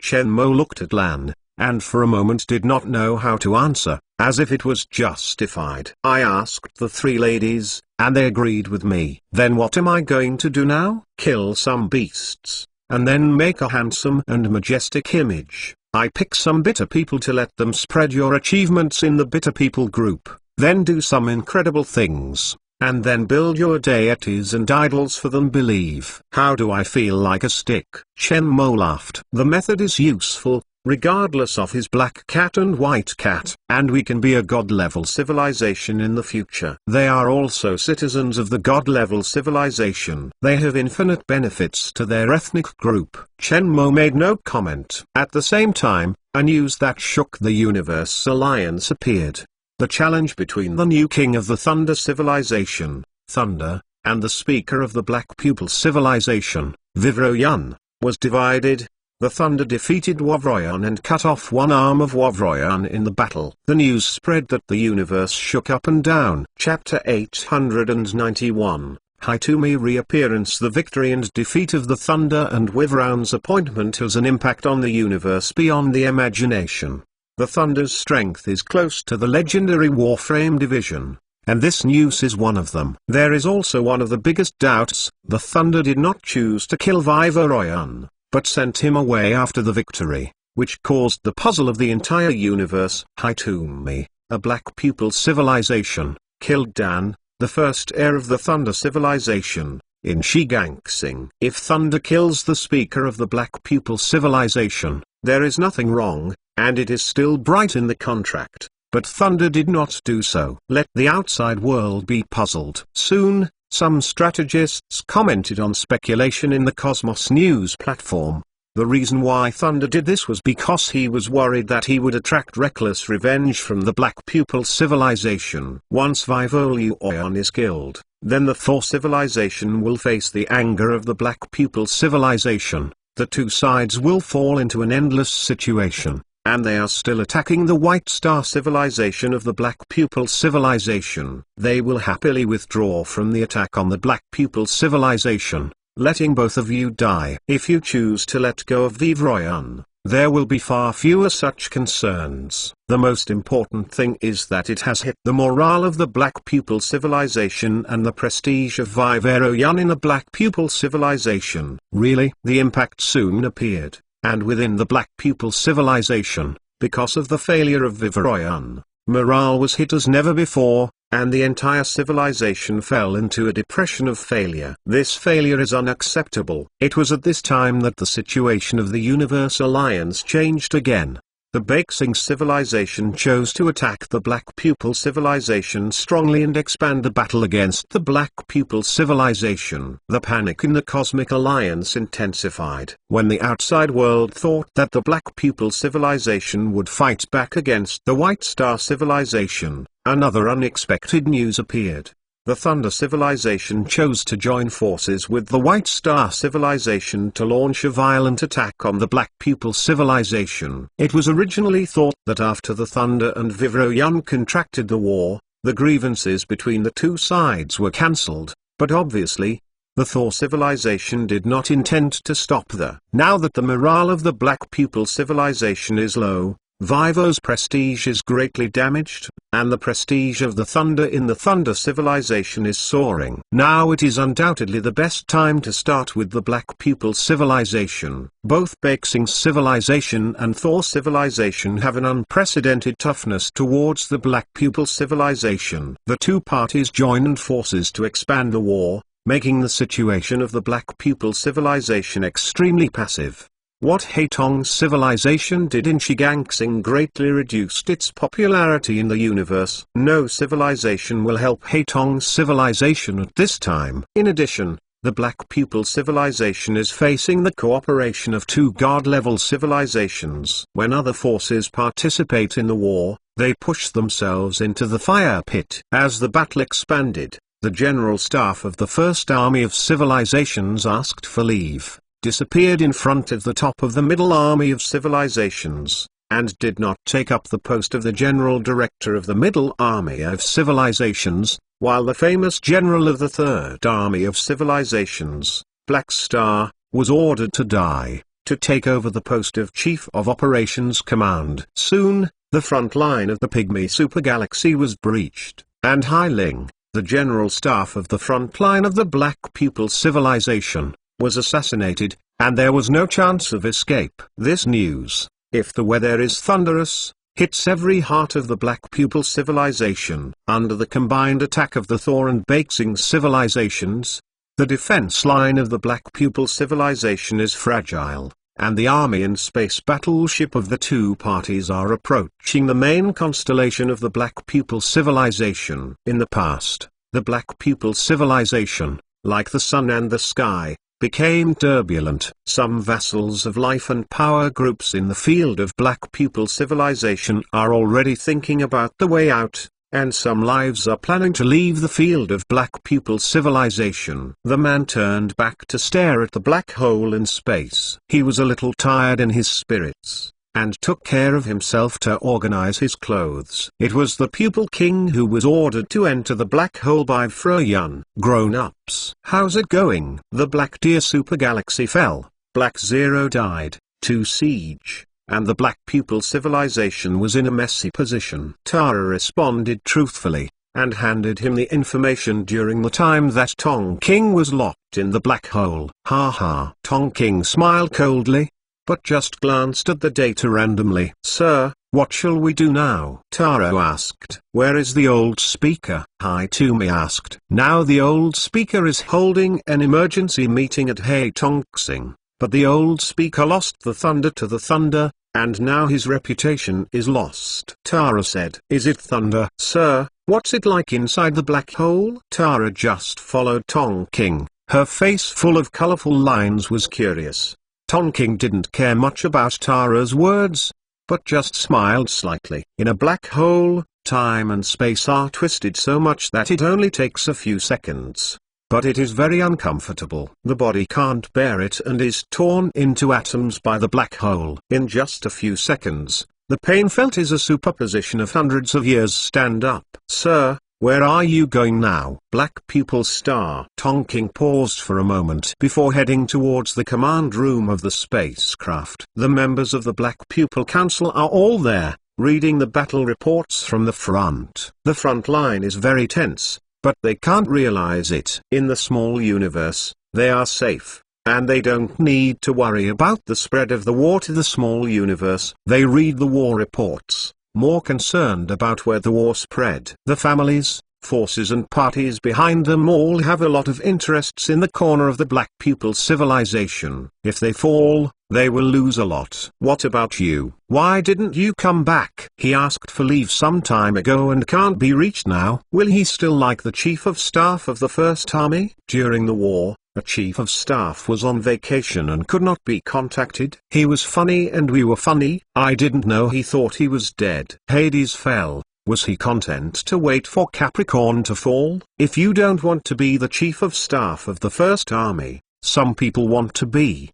Chen Mo looked at Lan, and for a moment did not know how to answer, as if it was justified. I asked the three ladies, and they agreed with me. Then what am I going to do now? Kill some beasts, and then make a handsome and majestic image. I pick some bitter people to let them spread your achievements in the bitter people group, then do some incredible things, and then build your deities and idols for them. Believe. How do I feel like a stick? Chen Mo laughed. The method is useful, regardless of his black cat and white cat, and we can be a god-level civilization in the future. They are also citizens of the god-level civilization. They have infinite benefits to their ethnic group. Chen Mo made no comment. At the same time, a news that shook the universe alliance appeared. The challenge between the new king of the Thunder civilization, Thunder, and the speaker of the Black Pupil civilization, Vivroyan, was divided. The Thunder defeated Wavroyan and cut off one arm of Wavroyan in the battle. The news spread that the universe shook up and down. Chapter 891, Hitomi reappearance. The victory and defeat of the Thunder and Wavroyan's appointment has an impact on the universe beyond the imagination. The Thunder's strength is close to the legendary Warframe division, and this news is one of them. There is also one of the biggest doubts. The Thunder did not choose to kill Vivroyan, but sent him away after the victory, which caused the puzzle of the entire universe. Hitomi, a Black Pupil civilization, killed Dan, the first heir of the Thunder civilization, in Shigangsing. If Thunder kills the speaker of the Black Pupil civilization, there is nothing wrong, and it is still bright in the contract, but Thunder did not do so. Let the outside world be puzzled. Soon, some strategists commented on speculation in the Cosmos News platform. The reason why Thunder did this was because he was worried that he would attract reckless revenge from the Black Pupil civilization. Once Vivroyan is killed, then the Thor civilization will face the anger of the Black Pupil civilization. The two sides will fall into an endless situation, and they are still attacking the White Star civilization of the Black Pupil civilization. They will happily withdraw from the attack on the Black Pupil civilization, letting both of you die. If you choose to let go of Vivre Royan, there will be far fewer such concerns. The most important thing is that it has hit the morale of the Black Pupil civilization and the prestige of Vivre Royan in a Black Pupil civilization. Really? The impact soon appeared, and within the Black Pupil civilization, because of the failure of Vivre Royan, morale was hit as never before, and the entire civilization fell into a depression of failure. This failure is unacceptable. It was at this time that the situation of the Universe Alliance changed again. The Bexing civilization chose to attack the Black Pupil civilization strongly and expand the battle against the Black Pupil civilization. The panic in the Cosmic Alliance intensified. When the outside world thought that the Black Pupil civilization would fight back against the White Star civilization, another unexpected news appeared. The Thunder civilization chose to join forces with the White Star civilization to launch a violent attack on the Black Pupil civilization. It was originally thought that after the Thunder and Vivre Royan contracted the war, the grievances between the two sides were cancelled, but obviously, the Thor civilization did not intend to stop there. Now that the morale of the Black Pupil civilization is low, Vivre's prestige is greatly damaged, and the prestige of the Thunder in the Thunder civilization is soaring. Now it is undoubtedly the best time to start with the Black Pupil civilization. Both Bexing's civilization and Thor civilization have an unprecedented toughness towards the Black Pupil civilization. The two parties joined forces to expand the war, making the situation of the Black Pupil civilization extremely passive. What Haitong's civilization did in Shiganxing greatly reduced its popularity in the universe. No civilization will help Haitong's civilization at this time. In addition, the Black Pupil civilization is facing the cooperation of two God-level civilizations. When other forces participate in the war, they push themselves into the fire pit. As the battle expanded, the General Staff of the First Army of Civilizations asked for leave, disappeared in front of the top of the Middle Army of Civilizations, and did not take up the post of the General Director of the Middle Army of Civilizations, while the famous General of the Third Army of Civilizations, Black Star, was ordered to die, to take over the post of Chief of Operations Command. Soon, the front line of the Pygmy Supergalaxy was breached, and Hai Ling, the General Staff of the front line of the Black Pupil Civilization, was assassinated, and there was no chance of escape. This news, if the weather is thunderous, hits every heart of the Black Pupil civilization. Under the combined attack of the Thor and Bexing civilizations, the defense line of the Black Pupil civilization is fragile, and the army and space battleship of the two parties are approaching the main constellation of the Black Pupil civilization. In the past, the Black Pupil civilization, like the sun and the sky, became turbulent. Some vassals of life and power groups in the field of Black Pupil civilization are already thinking about the way out, and some lives are planning to leave the field of Black Pupil civilization. The man turned back to stare at the black hole in space. He was a little tired in his spirits, and took care of himself to organize his clothes. It was the Pupil King who was ordered to enter the black hole by Froyun. Grown-ups, how's it going? The Black Deer Supergalaxy fell, Black Zero died, to Siege, and the Black Pupil civilization was in a messy position. Tara responded truthfully, and handed him the information during the time that Tong King was locked in the black hole. Ha ha. Tong King smiled coldly, but just glanced at the data randomly. Sir, what shall we do now? Taro asked. Where is the old speaker? Hai Tumi asked. Now the old speaker is holding an emergency meeting at Haitongxing, but the old speaker lost the Thunder to the Thunder, and now his reputation is lost. Tara said. Is it Thunder? Sir, what's it like inside the black hole? Tara just followed Tong King. Her face full of colorful lines was curious. Tong King didn't care much about Tara's words, but just smiled slightly. In a black hole, time and space are twisted so much that it only takes a few seconds. But it is very uncomfortable. The body can't bear it and is torn into atoms by the black hole. In just a few seconds, The pain felt is a superposition of hundreds of years. Stand up. Sir, where are you going now? Black Pupil Star. Tonking paused for a moment before heading towards the command room of the spacecraft. The members of the Black Pupil Council are all there, reading the battle reports from the front. The front line is very tense, but they can't realize it. In the small universe, they are safe, and they don't need to worry about the spread of the war to the small universe. They read the war reports, more concerned about where the war spread. The families, forces and parties behind them all have a lot of interests in the corner of the Black Pupil civilization. If they fall, they will lose a lot. What about you? Why didn't you come back? He asked for leave some time ago and can't be reached now. Will he still like the Chief of Staff of the First Army? During the war, a Chief of Staff was on vacation and could not be contacted. He was funny and we were funny. I didn't know he thought he was dead. Hades fell. Was he content to wait for Capricorn to fall? If you don't want to be the Chief of Staff of the First Army, some people want to be.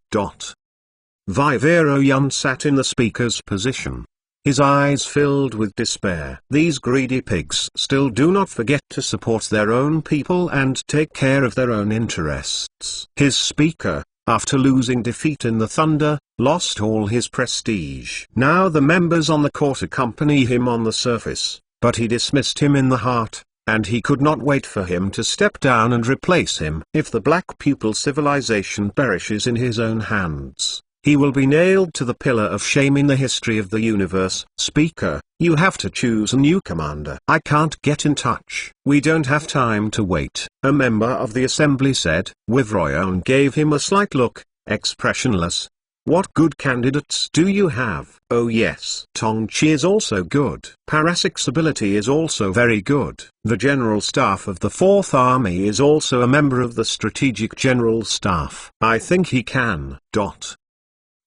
Vivero Yun sat in the speaker's position. His eyes filled with despair. These greedy pigs still do not forget to support their own people and take care of their own interests. His speaker, after losing defeat in the Thunder, lost all his prestige. Now the members on the court accompany him on the surface, but he dismissed him in the heart, and he could not wait for him to step down and replace him. If the Black Pupil civilization perishes in his own hands, he will be nailed to the pillar of shame in the history of the universe. Speaker, you have to choose a new commander. I can't get in touch. We don't have time to wait. A member of the assembly said. Wivroyon gave him a slight look, expressionless. What good candidates do you have? Oh yes. Tongchi is also good. Parasik's ability is also very good. The General Staff of the Fourth Army is also a member of the Strategic General Staff. I think he can.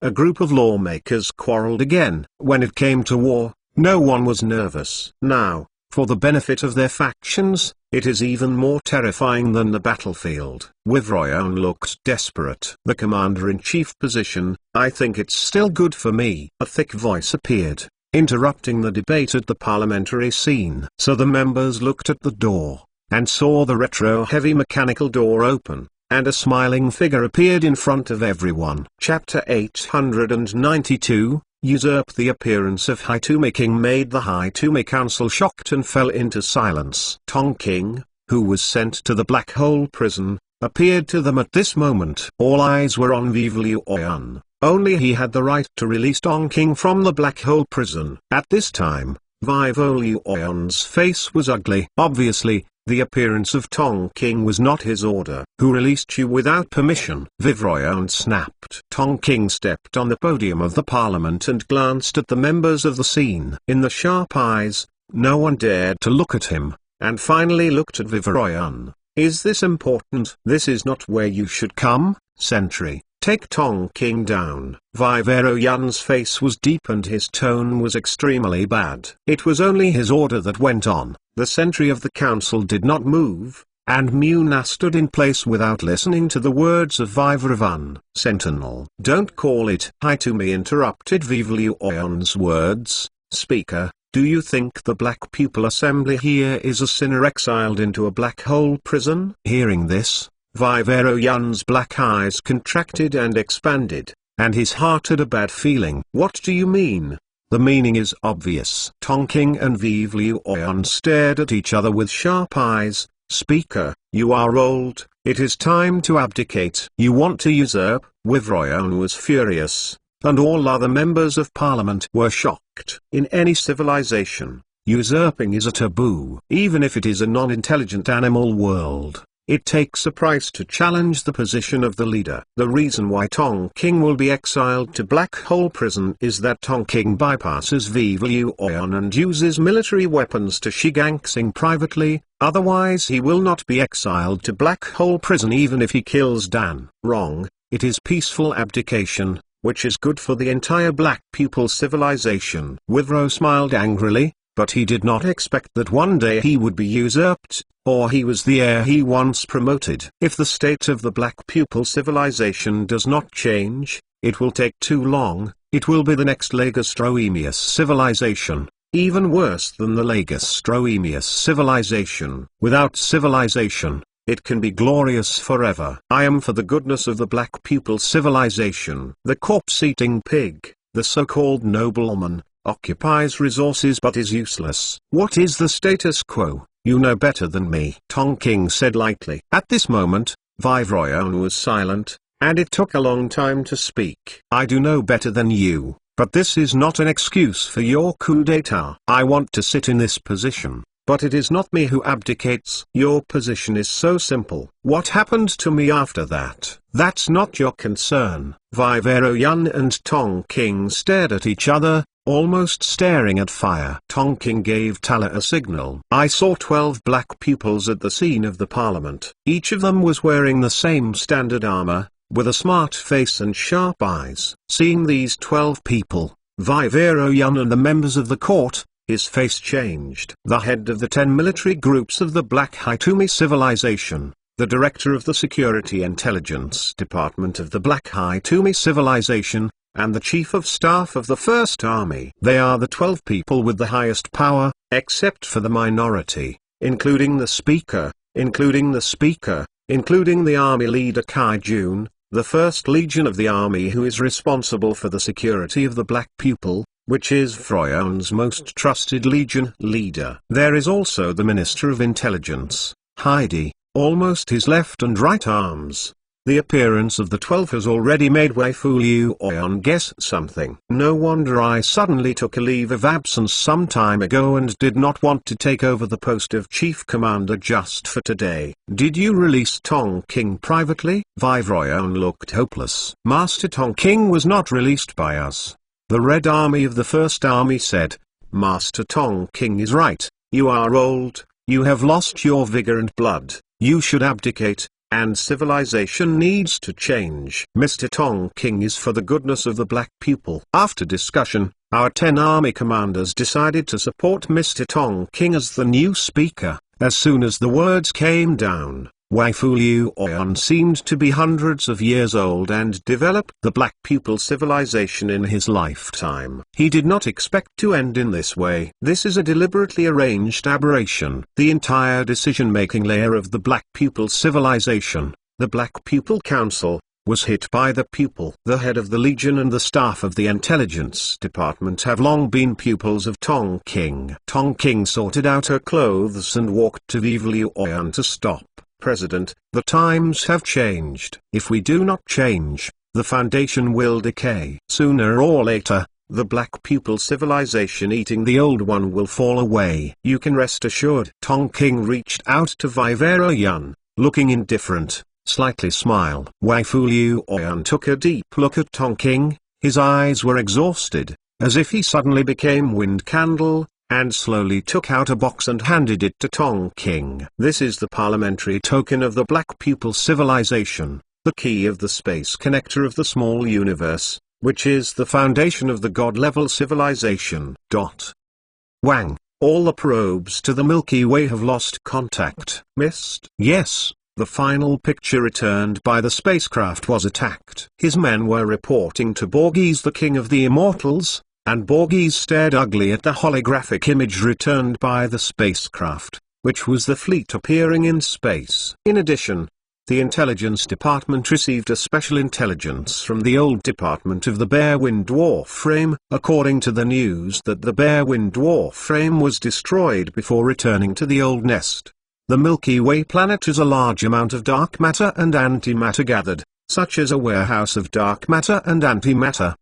A group of lawmakers quarreled again. When it came to war, no one was nervous. Now, for the benefit of their factions, it is even more terrifying than the battlefield. Wivroyon looked desperate. The commander-in-chief position, I think it's still good for me. A thick voice appeared, interrupting the debate at the parliamentary scene. So the members looked at the door, and saw the retro-heavy mechanical door open, and a smiling figure appeared in front of everyone. Chapter 892, Usurp. The appearance of Haitume King made the Haitume Council shocked and fell into silence. Tonking, who was sent to the Black Hole Prison, appeared to them at this moment. All eyes were on Vivluoyan. Only he had the right to release Tonking from the Black Hole Prison. At this time, Vivluoyan's face was ugly. Obviously, the appearance of Tonking was not his order. Who released you without permission? Vivroyon snapped. Tonking stepped on the podium of the parliament and glanced at the members of the scene. In the sharp eyes, no one dared to look at him, and finally looked at Vivroyon. Is this important? This is not where you should come, sentry. Take Tonking down. Vivroyon's face was deep and his tone was extremely bad. It was only his order that went on. The sentry of the council did not move, and Muna stood in place without listening to the words of Vivroyon. Sentinel. Don't call it Haitume, interrupted Vivluoyan's words. Speaker, do you think the Black Pupil Assembly here is a sinner exiled into a black hole prison? Hearing this, Vivroyon's black eyes contracted and expanded, and his heart had a bad feeling. What do you mean? The meaning is obvious. Tonking and Vivluoyan stared at each other with sharp eyes. Speaker, you are old, it is time to abdicate. You want to usurp? Wivroyon was furious, and all other members of parliament were shocked. In any civilization, usurping is a taboo. Even if it is a non-intelligent animal world, it takes a price to challenge the position of the leader. The reason why Tonking will be exiled to Black Hole Prison is that Tonking bypasses Vivluoyan and uses military weapons to Shigangsing privately, otherwise he will not be exiled to Black Hole Prison even if he kills Dan. Wrong, it is peaceful abdication, which is good for the entire Black Pupil civilization. Wivro smiled angrily, but he did not expect that one day he would be usurped, or he was the heir he once promoted. If the state of the Black Pupil civilization does not change, it will take too long, It will be the next Lagastroemius civilization, even worse than the Lagastroemius civilization. Without civilization, it can be glorious forever. I am for the goodness of the black people civilization. The corpse-eating pig, the so-called nobleman, occupies resources but is useless. What is the status quo? You know better than me, Tonking said lightly. At this moment, Vivroyon was silent, and it took a long time to speak. I do know better than you, but this is not an excuse for your coup d'etat. I want to sit in this position, but it is not me who abdicates. Your position is so simple. What happened to me after that? That's not your concern. Vivroyon and Tonking stared at each other, almost staring at fire. Tonking gave Tala a signal. I saw 12 black pupils at the scene of the parliament. Each of them was wearing the same standard armor, with a smart face and sharp eyes. Seeing these 12 people, Vivroyon and the members of the court, his face changed. The head of the 10 military groups of the Black Haitumi civilization, the director of the Security Intelligence Department of the Black Haitumi civilization, and the chief of staff of the First Army. They are the 12 people with the highest power, except for the minority, including the speaker, including the army leader Kai Jun, the First Legion of the army, who is responsible for the security of the black pupil, which is Froyon's most trusted legion leader. There is also the Minister of Intelligence, Heidi, almost his left and right arms. The appearance of the 12 has already made Waifu guess something. No wonder I suddenly took a leave of absence some time ago and did not want to take over the post of Chief Commander just for today. Did you release Tonking privately? Vivroyon looked hopeless. Master Tonking was not released by us. The Red Army of the First Army said, Master Tonking is right, you are old, you have lost your vigor and blood, you should abdicate, and civilization needs to change. Mr. Tonking is for the goodness of the black pupil. After discussion, our 10 army commanders decided to support Mr. Tonking as the new speaker. As soon as the words came down, Waifu seemed to be hundreds of years old and developed the black pupil civilization in his lifetime. He did not expect to end in this way. This is a deliberately arranged aberration. The entire decision-making layer of the black pupil civilization, the Black Pupil Council, was hit by the pupil. The head of the Legion and the staff of the Intelligence Department have long been pupils of Tonking. Tonking sorted out her clothes and walked to Vivroyon to stop. President, the times have changed. If we do not change, the foundation will decay. Sooner or later, the black pupil civilization eating the old one will fall away. You can rest assured. Tonking reached out to Vivroyon, looking indifferent, slightly smiled. Waifu took a deep look at Tonking. His eyes were exhausted, as if he suddenly became wind candle, and slowly took out a box and handed it to Tonking. This is the parliamentary token of the black pupil civilization, the key of the space connector of the small universe, which is the foundation of the god-level civilization. Wang, all the probes to the Milky Way have lost contact. Missed? Yes. The final picture returned by the spacecraft was attacked. His men were reporting to Borges, the king of the immortals, and Borges stared ugly at the holographic image returned by the spacecraft, which was the fleet appearing in space. In addition, the Intelligence Department received a special intelligence from the old department of the Bearwind dwarf frame, according to the news that the Bearwind dwarf frame was destroyed before returning to the old nest. The Milky Way planet is a large amount of dark matter and antimatter gathered, such as a warehouse of dark matter and antimatter.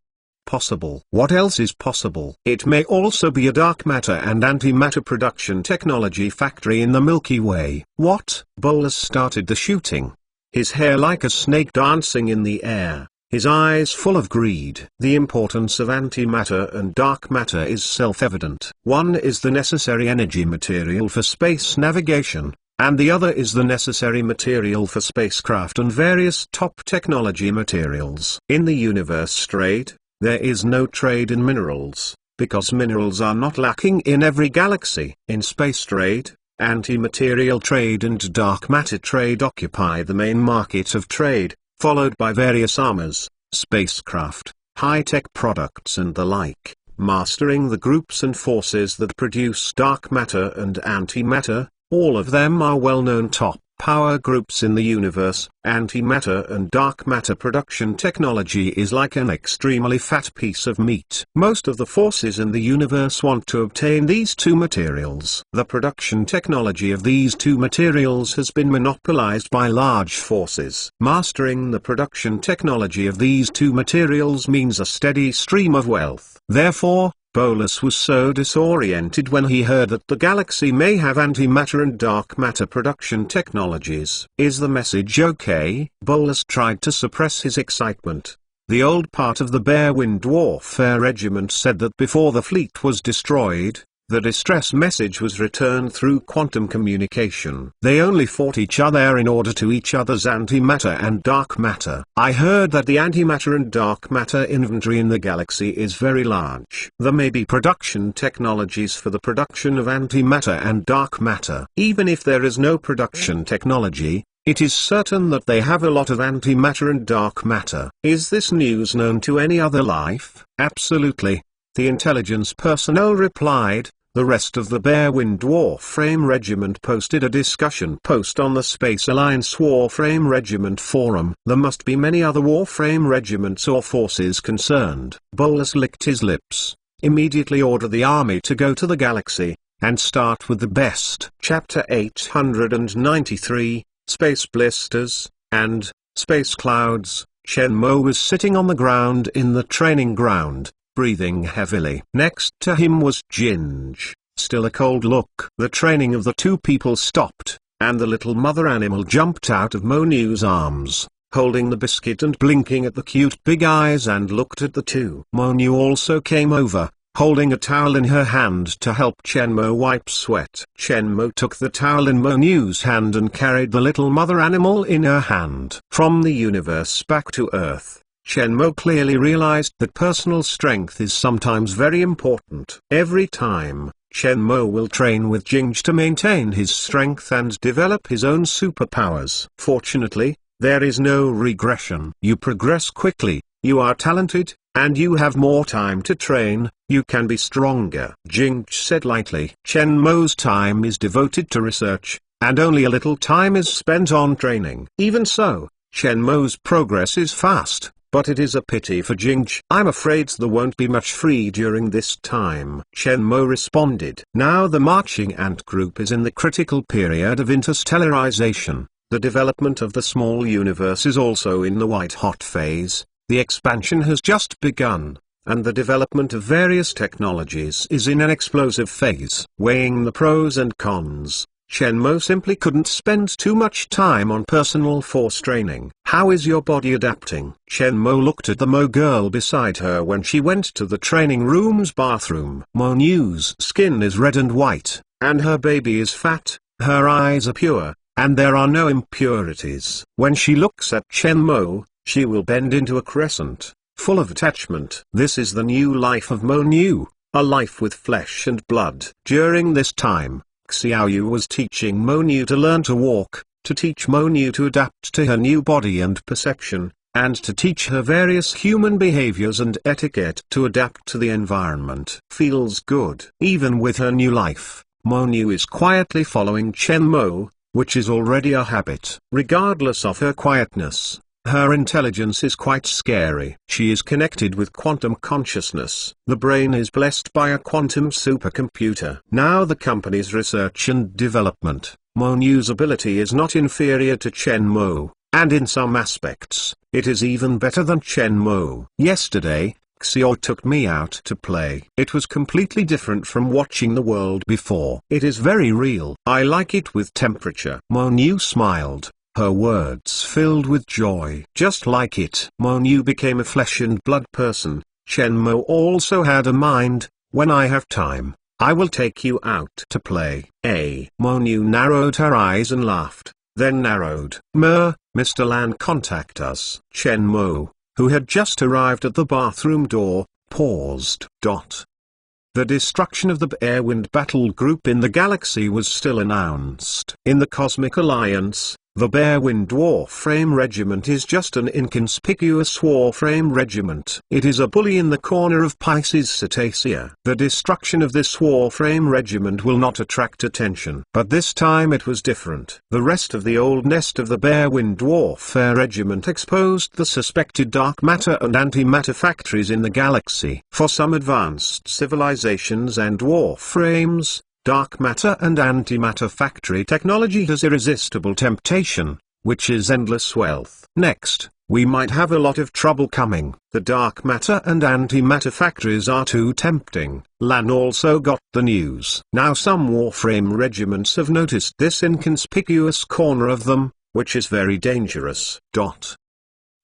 Possible. What else is possible? It may also be a dark matter and antimatter production technology factory in the Milky Way. What? Bolas started the shooting. His hair like a snake dancing in the air, his eyes full of greed. The importance of antimatter and dark matter is self-evident. One is the necessary energy material for space navigation, and the other is the necessary material for spacecraft and various top technology materials. In the universe trade, there is no trade in minerals, because minerals are not lacking in every galaxy. In space trade, anti-material trade and dark matter trade occupy the main market of trade, followed by various armors, spacecraft, high-tech products and the like, mastering the groups and forces that produce dark matter and antimatter. All of them are well-known top power groups in the universe. Antimatter and dark matter production technology is like an extremely fat piece of meat. Most of the forces in the universe want to obtain these two materials. The production technology of these two materials has been monopolized by large forces. Mastering the production technology of these two materials means a steady stream of wealth. Therefore, Bolus was so disoriented when he heard that the galaxy may have antimatter and dark matter production technologies. Is the message okay? Bolus tried to suppress his excitement. The old part of the Bearwind Warfare Regiment said that before the fleet was destroyed, the distress message was returned through quantum communication. They only fought each other in order to each other's antimatter and dark matter. I heard that the antimatter and dark matter inventory in the galaxy is very large. There may be production technologies for the production of antimatter and dark matter. Even if there is no production technology, it is certain that they have a lot of antimatter and dark matter. Is this news known to any other life? Absolutely. The intelligence personnel replied. The rest of the Bearwind Warframe Regiment posted a discussion post on the Space Alliance Warframe Regiment forum. There must be many other Warframe regiments or forces concerned. Bolus licked his lips. Immediately order the army to go to the galaxy, and start with the best. Chapter 893, Space Blisters, and Space Clouds. Shenmue was sitting on the ground in the training ground, breathing heavily. Next to him was Ginge, still a cold look. The training of the two people stopped, and the little mother animal jumped out of Monu's arms, holding the biscuit and blinking at the cute big eyes, and looked at the two. Monu also came over, holding a towel in her hand to help Shenmue wipe sweat. Shenmue took the towel in Monu's hand and carried the little mother animal in her hand. From the universe back to Earth, Shenmue clearly realized that personal strength is sometimes very important. Every time, Shenmue will train with Ginge to maintain his strength and develop his own superpowers. Fortunately, there is no regression. You progress quickly, you are talented, and you have more time to train. You can be stronger. Ginge said lightly. Shenmue's time is devoted to research, and only a little time is spent on training. Even so, Shenmue's progress is fast. But it is a pity for Ginge. I'm afraid there won't be much free during this time. Shenmue responded. Now the marching ant group is in the critical period of interstellarization. The development of the small universe is also in the white-hot phase. The expansion has just begun, and the development of various technologies is in an explosive phase. Weighing the pros and cons, Shenmue simply couldn't spend too much time on personal force training. How is your body adapting? Shenmue looked at the Mo girl beside her when she went to the training room's bathroom. Monu's skin is red and white, and her baby is fat, her eyes are pure, and there are no impurities. When she looks at Shenmue, she will bend into a crescent, full of attachment. This is the new life of Monu, a life with flesh and blood. During this time, Xiaoyu was teaching Monu to learn to walk, to teach Monu to adapt to her new body and perception, and to teach her various human behaviors and etiquette to adapt to the environment. Feels good. Even with her new life, Monu is quietly following Shenmue, which is already a habit. Regardless of her quietness, her intelligence is quite scary. She is connected with quantum consciousness. The brain is blessed by a quantum supercomputer. Now the company's research and development. Monu's ability is not inferior to Shenmue, and in some aspects, it is even better than Shenmue. Yesterday, Xiao took me out to play. It was completely different from watching the world before. It is very real. I like it with temperature. Monu smiled, her words filled with joy. Just like it. Monu became a flesh and blood person. Shenmue also had a mind. When I have time, I will take you out to play. Monu narrowed her eyes and laughed, then narrowed. Mr. Lan, contact us. Shenmue, who had just arrived at the bathroom door, paused. The destruction of the Bearwind battle group in the galaxy was still announced. In the Cosmic Alliance, The Bearwind Warframe Regiment is just an inconspicuous warframe regiment. It is a bully in the corner of Pisces Cetacea. The destruction of this warframe regiment will not attract attention. But this time it was different. The rest of the old nest of the Bearwind Warfare Regiment exposed the suspected dark matter and antimatter factories in the galaxy. For some advanced civilizations and warframes, dark matter and antimatter factory technology has irresistible temptation, which is endless wealth. Next, we might have a lot of trouble coming. The dark matter and antimatter factories are too tempting. Lan also got the news. Now some warframe regiments have noticed this inconspicuous corner of them, which is very dangerous.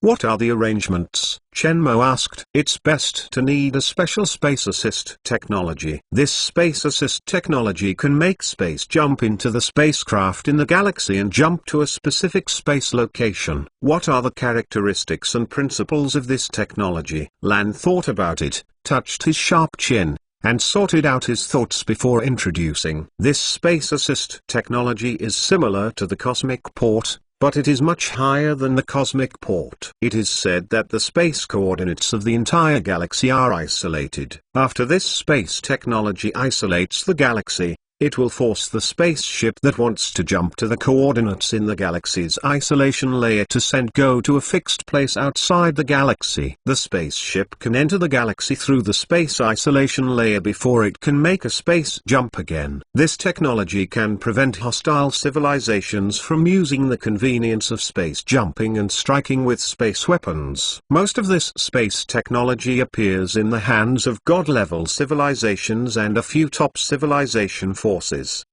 What are the arrangements? Shenmue asked. It's best to need a special space assist technology. This space assist technology can make space jump into the spacecraft in the galaxy and jump to a specific space location. What are the characteristics and principles of this technology? Lan thought about it, touched his sharp chin, and sorted out his thoughts before introducing. This space assist technology is similar to the cosmic port, but it is much higher than the cosmic port. It is said that the space coordinates of the entire galaxy are isolated. After this space technology isolates the galaxy, it will force the spaceship that wants to jump to the coordinates in the galaxy's isolation layer to go to a fixed place outside the galaxy. The spaceship can enter the galaxy through the space isolation layer before it can make a space jump again. This technology can prevent hostile civilizations from using the convenience of space jumping and striking with space weapons. Most of this space technology appears in the hands of god-level civilizations and a few top civilization forces.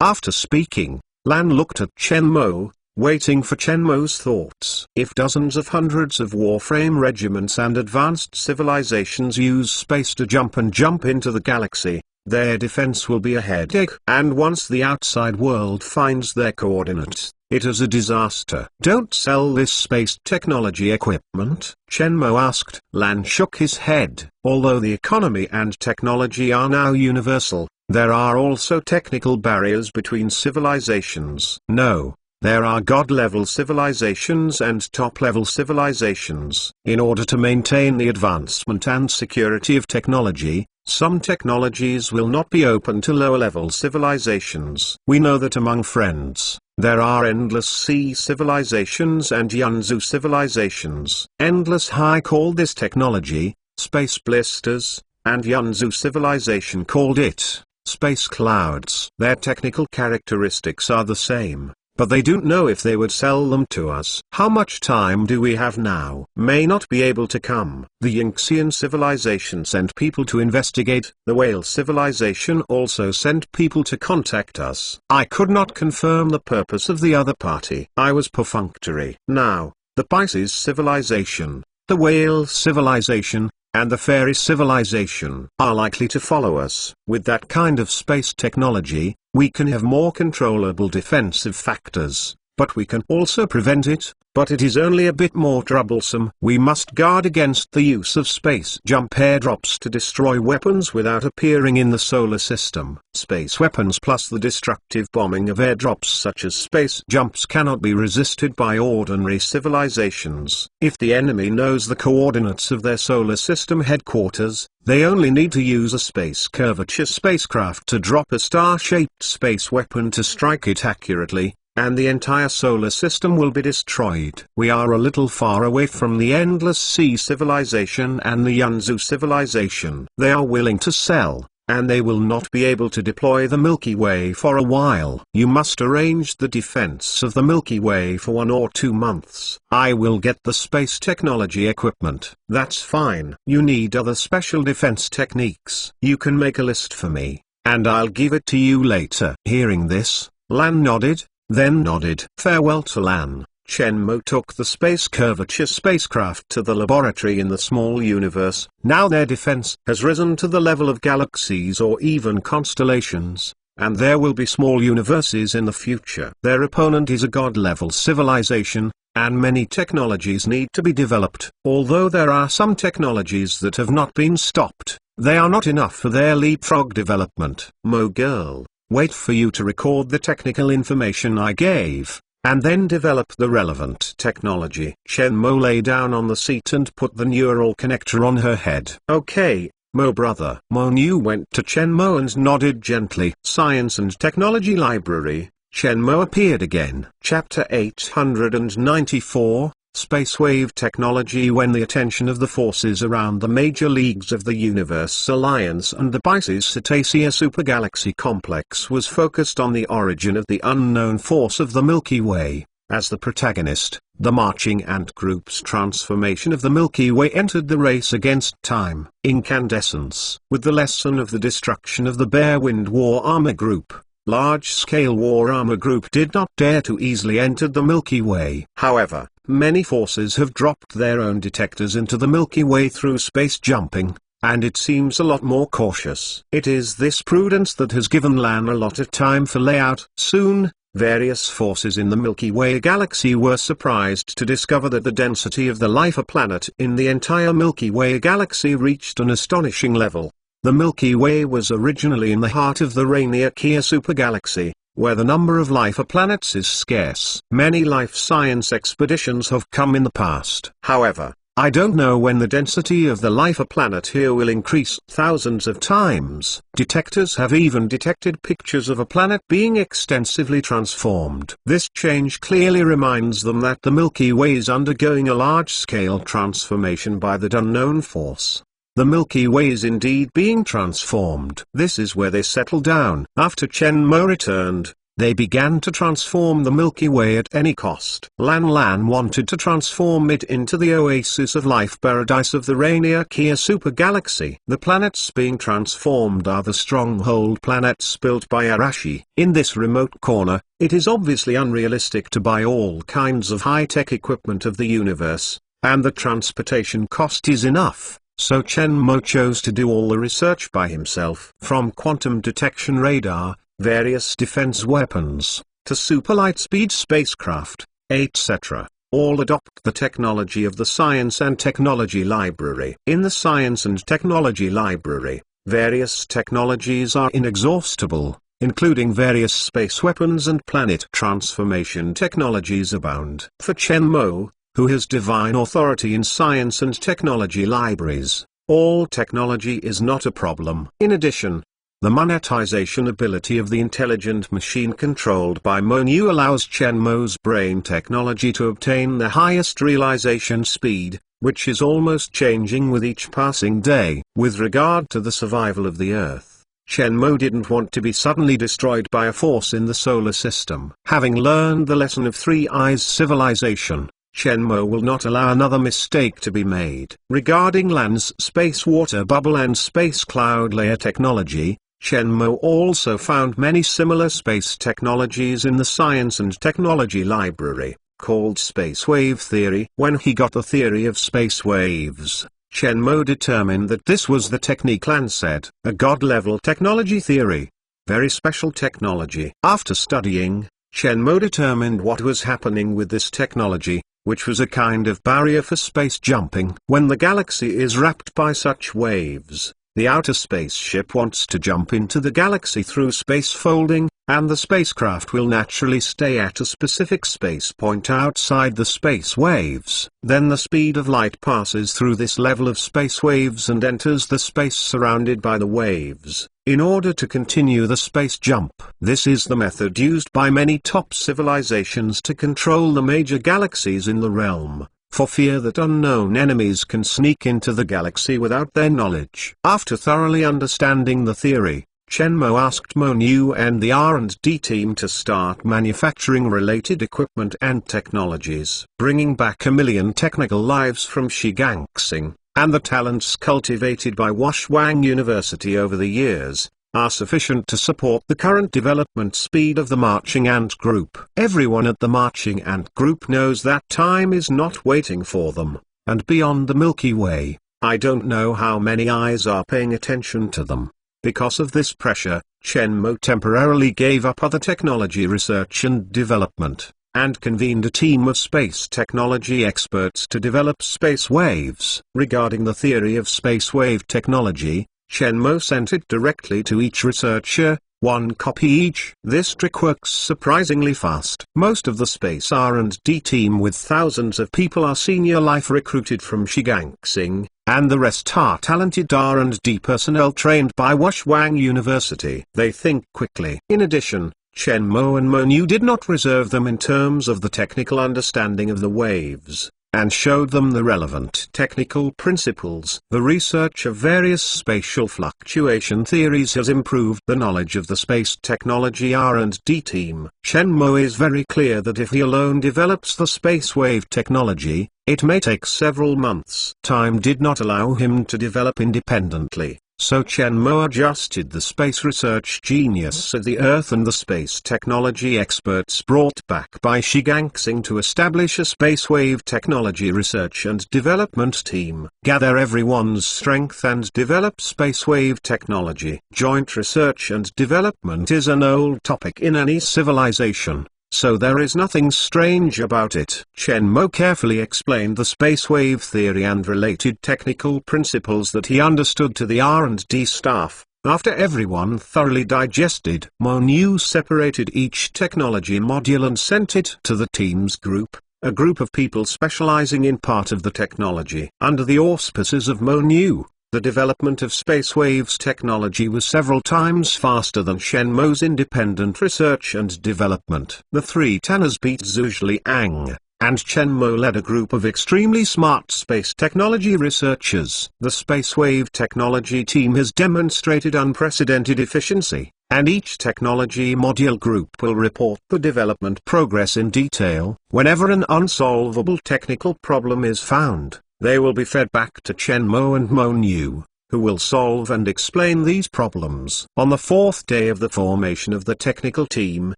After speaking, Lan looked at Shenmue, waiting for Shenmue's thoughts. If dozens of hundreds of warframe regiments and advanced civilizations use space to jump into the galaxy, their defense will be a headache. And once the outside world finds their coordinates, it is a disaster. Don't sell this space technology equipment? Shenmue asked. Lan shook his head. Although the economy and technology are now universal, there are also technical barriers between civilizations. No, there are god-level civilizations and top-level civilizations. In order to maintain the advancement and security of technology, some technologies will not be open to lower-level civilizations. We know that among friends, there are Endless Sea civilizations and Yunzu civilizations. Endless High called this technology space blisters, and Yunzu civilization called it space clouds. Their technical characteristics are the same, but they don't know if they would sell them to us. How much time do we have now? May not be able to come. The Yinxian civilization sent people to investigate. The Whale civilization also sent people to contact us. I could not confirm the purpose of the other party. I was perfunctory. Now, the Pisces civilization, the Whale civilization, and the Fairy civilization are likely to follow us. With that kind of space technology, we can have more controllable defensive factors, but we can also prevent it, but it is only a bit more troublesome. We must guard against the use of space jump airdrops to destroy weapons without appearing in the solar system. Space weapons plus the destructive bombing of airdrops such as space jumps cannot be resisted by ordinary civilizations. If the enemy knows the coordinates of their solar system headquarters, they only need to use a space curvature spacecraft to drop a star-shaped space weapon to strike it accurately, and the entire solar system will be destroyed. We are a little far away from the Endless Sea civilization and the Yunzu civilization. They are willing to sell, and they will not be able to deploy the Milky Way for a while. You must arrange the defense of the Milky Way for 1 or 2 months. I will get the space technology equipment. That's fine. You need other special defense techniques. You can make a list for me, and I'll give it to you later. Hearing this, Lan nodded, then nodded. Farewell to Lan. Shenmue took the space curvature spacecraft to the laboratory in the small universe. Now their defense has risen to the level of galaxies or even constellations, and there will be small universes in the future. Their opponent is a god-level civilization, and many technologies need to be developed. Although there are some technologies that have not been stopped, they are not enough for their leapfrog development. Mo girl, wait for you to record the technical information I gave. and then develop the relevant technology. Chen Mo lay down on the seat and put the neural connector on her head. Okay, Mo brother. Mo Nu went to Chen Mo and nodded gently. Science and Technology Library. Chen Mo appeared again. Chapter 894, Space Wave Technology. When the attention of the forces around the major leagues of the Universe Alliance and the Pisces Cetacea supergalaxy complex was focused on the origin of the unknown force of the Milky Way, as the protagonist, the marching ant group's transformation of the Milky Way entered the race against time. Incandescence. With the lesson of the destruction of the Bare Wind War Armor Group, large-scale War Armor Group did not dare to easily enter the Milky Way. However, many forces have dropped their own detectors into the Milky Way through space jumping, and it seems a lot more cautious. It is this prudence that has given Lan a lot of time for layout. Soon, various forces in the Milky Way galaxy were surprised to discover that the density of the life planet in the entire Milky Way galaxy reached an astonishing level. The Milky Way was originally in the heart of the Rainier-Kia supergalaxy, where the number of life planets is scarce. Many life science expeditions have come in the past. However, I don't know when the density of the life planet here will increase thousands of times. Detectors have even detected pictures of a planet being extensively transformed. This change clearly reminds them that the Milky Way is undergoing a large-scale transformation by that unknown force. The Milky Way is indeed being transformed. This is where they settled down. After Chen Mo returned, they began to transform the Milky Way at any cost. Lan wanted to transform it into the oasis of life paradise of the Rainier-Kia supergalaxy. The planets being transformed are the stronghold planets built by Arashi. In this remote corner, it is obviously unrealistic to buy all kinds of high-tech equipment of the universe, and the transportation cost is enough. So Chen Mo chose to do all the research by himself. From quantum detection radar, various defense weapons, to super light-speed spacecraft, etc., all adopt the technology of the Science and Technology Library. In the Science and Technology Library, various technologies are inexhaustible, including various space weapons and planet transformation technologies abound. For Chen Mo, who has divine authority in science and technology libraries, all technology is not a problem. In addition, the monetization ability of the intelligent machine controlled by Mo Nu allows Chen Mo's brain technology to obtain the highest realization speed, which is almost changing with each passing day. With regard to the survival of the Earth, Chen Mo didn't want to be suddenly destroyed by a force in the solar system. Having learned the lesson of Three Eyes civilization, Chen Mo will not allow another mistake to be made. Regarding Lan's space water bubble and space cloud layer technology, Chen Mo also found many similar space technologies in the Science and Technology Library, called space wave theory. When he got the theory of space waves, Chen Mo determined that this was the technique Lan said, a god-level technology theory. Very special technology. After studying, Chen Mo determined what was happening with this technology, which was a kind of barrier for space jumping. When the galaxy is wrapped by such waves, the outer spaceship wants to jump into the galaxy through space folding, and the spacecraft will naturally stay at a specific space point outside the space waves. Then the speed of light passes through this level of space waves and enters the space surrounded by the waves, in order to continue the space jump. This is the method used by many top civilizations to control the major galaxies in the realm, for fear that unknown enemies can sneak into the galaxy without their knowledge. After thoroughly understanding the theory, Chen Mo asked Mo Nu and the R&D team to start manufacturing related equipment and technologies. Bringing back 1 million technical lives from Shigangsing, and the talents cultivated by Washwang University over the years, are sufficient to support the current development speed of the Marching Ant Group. Everyone at the Marching Ant Group knows that time is not waiting for them, and beyond the Milky Way, I don't know how many eyes are paying attention to them. Because of this pressure, Chen Mo temporarily gave up other technology research and development, and convened a team of space technology experts to develop space waves. Regarding the theory of space wave technology, Chen Mo sent it directly to each researcher, one copy each. This trick works surprisingly fast. Most of the Space R&D team with thousands of people are senior life recruited from Shigangsing, and the rest are talented R&D personnel trained by Washwang University. They think quickly. In addition, Chen Mo and Mo Niu did not reserve them in terms of the technical understanding of the waves, and showed them the relevant technical principles. The research of various spatial fluctuation theories has improved the knowledge of the space technology R&D team. Chen Mo is very clear that if he alone develops the space wave technology, it may take several months. Time did not allow him to develop independently. So Chen Mo adjusted the space research genius of the Earth and the space technology experts brought back by Shigangsing to establish a space wave technology research and development team. Gather everyone's strength and develop space wave technology. Joint research and development is an old topic in any civilization, so there is nothing strange about it. Chen Mo carefully explained the space wave theory and related technical principles that he understood to the R&D staff. After everyone thoroughly digested, Mo Niu separated each technology module and sent it to the team's group, a group of people specializing in part of the technology. Under the auspices of Mo Niu, the development of space waves technology was several times faster than Chen Mo's independent research and development. The three Tanners beat Zhu Liang, and Chen Mo led a group of extremely smart space technology researchers. The space wave technology team has demonstrated unprecedented efficiency, and each technology module group will report the development progress in detail. Whenever an unsolvable technical problem is found, they will be fed back to Chen Mo and Mo Niu, who will solve and explain these problems. On the fourth day of the formation of the technical team,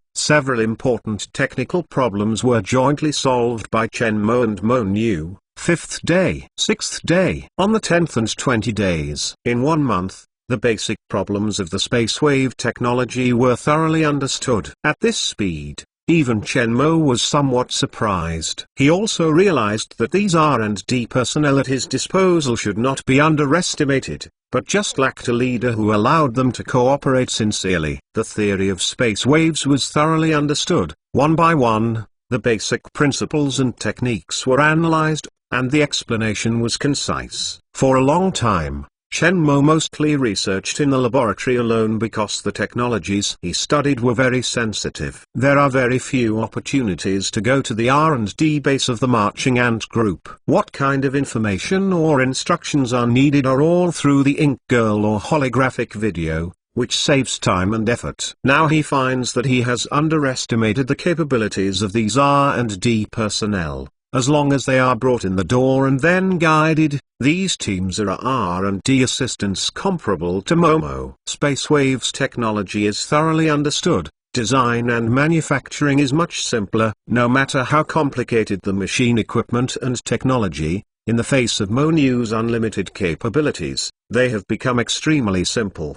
several important technical problems were jointly solved by Chen Mo and Mo Niu. Fifth day, sixth day. On the 10th and 20 days, in 1 month, the basic problems of the space wave technology were thoroughly understood. At this speed, even Chen Mo was somewhat surprised. He also realized that these R&D personnel at his disposal should not be underestimated, but just lacked a leader who allowed them to cooperate sincerely. The theory of space waves was thoroughly understood. One by one, the basic principles and techniques were analyzed, and the explanation was concise. For a long time, Chen Mo mostly researched in the laboratory alone because the technologies he studied were very sensitive. There are very few opportunities to go to the R&D base of the marching ant group. What kind of information or instructions are needed are all through the Ink Girl or holographic video, which saves time and effort. Now he finds that he has underestimated the capabilities of these R&D personnel. As long as they are brought in the door and then guided, these teams are R&D assistants comparable to Momo. Space waves technology is thoroughly understood. Design and manufacturing is much simpler. No matter how complicated the machine equipment and technology, in the face of Mo Niu's unlimited capabilities, they have become extremely simple.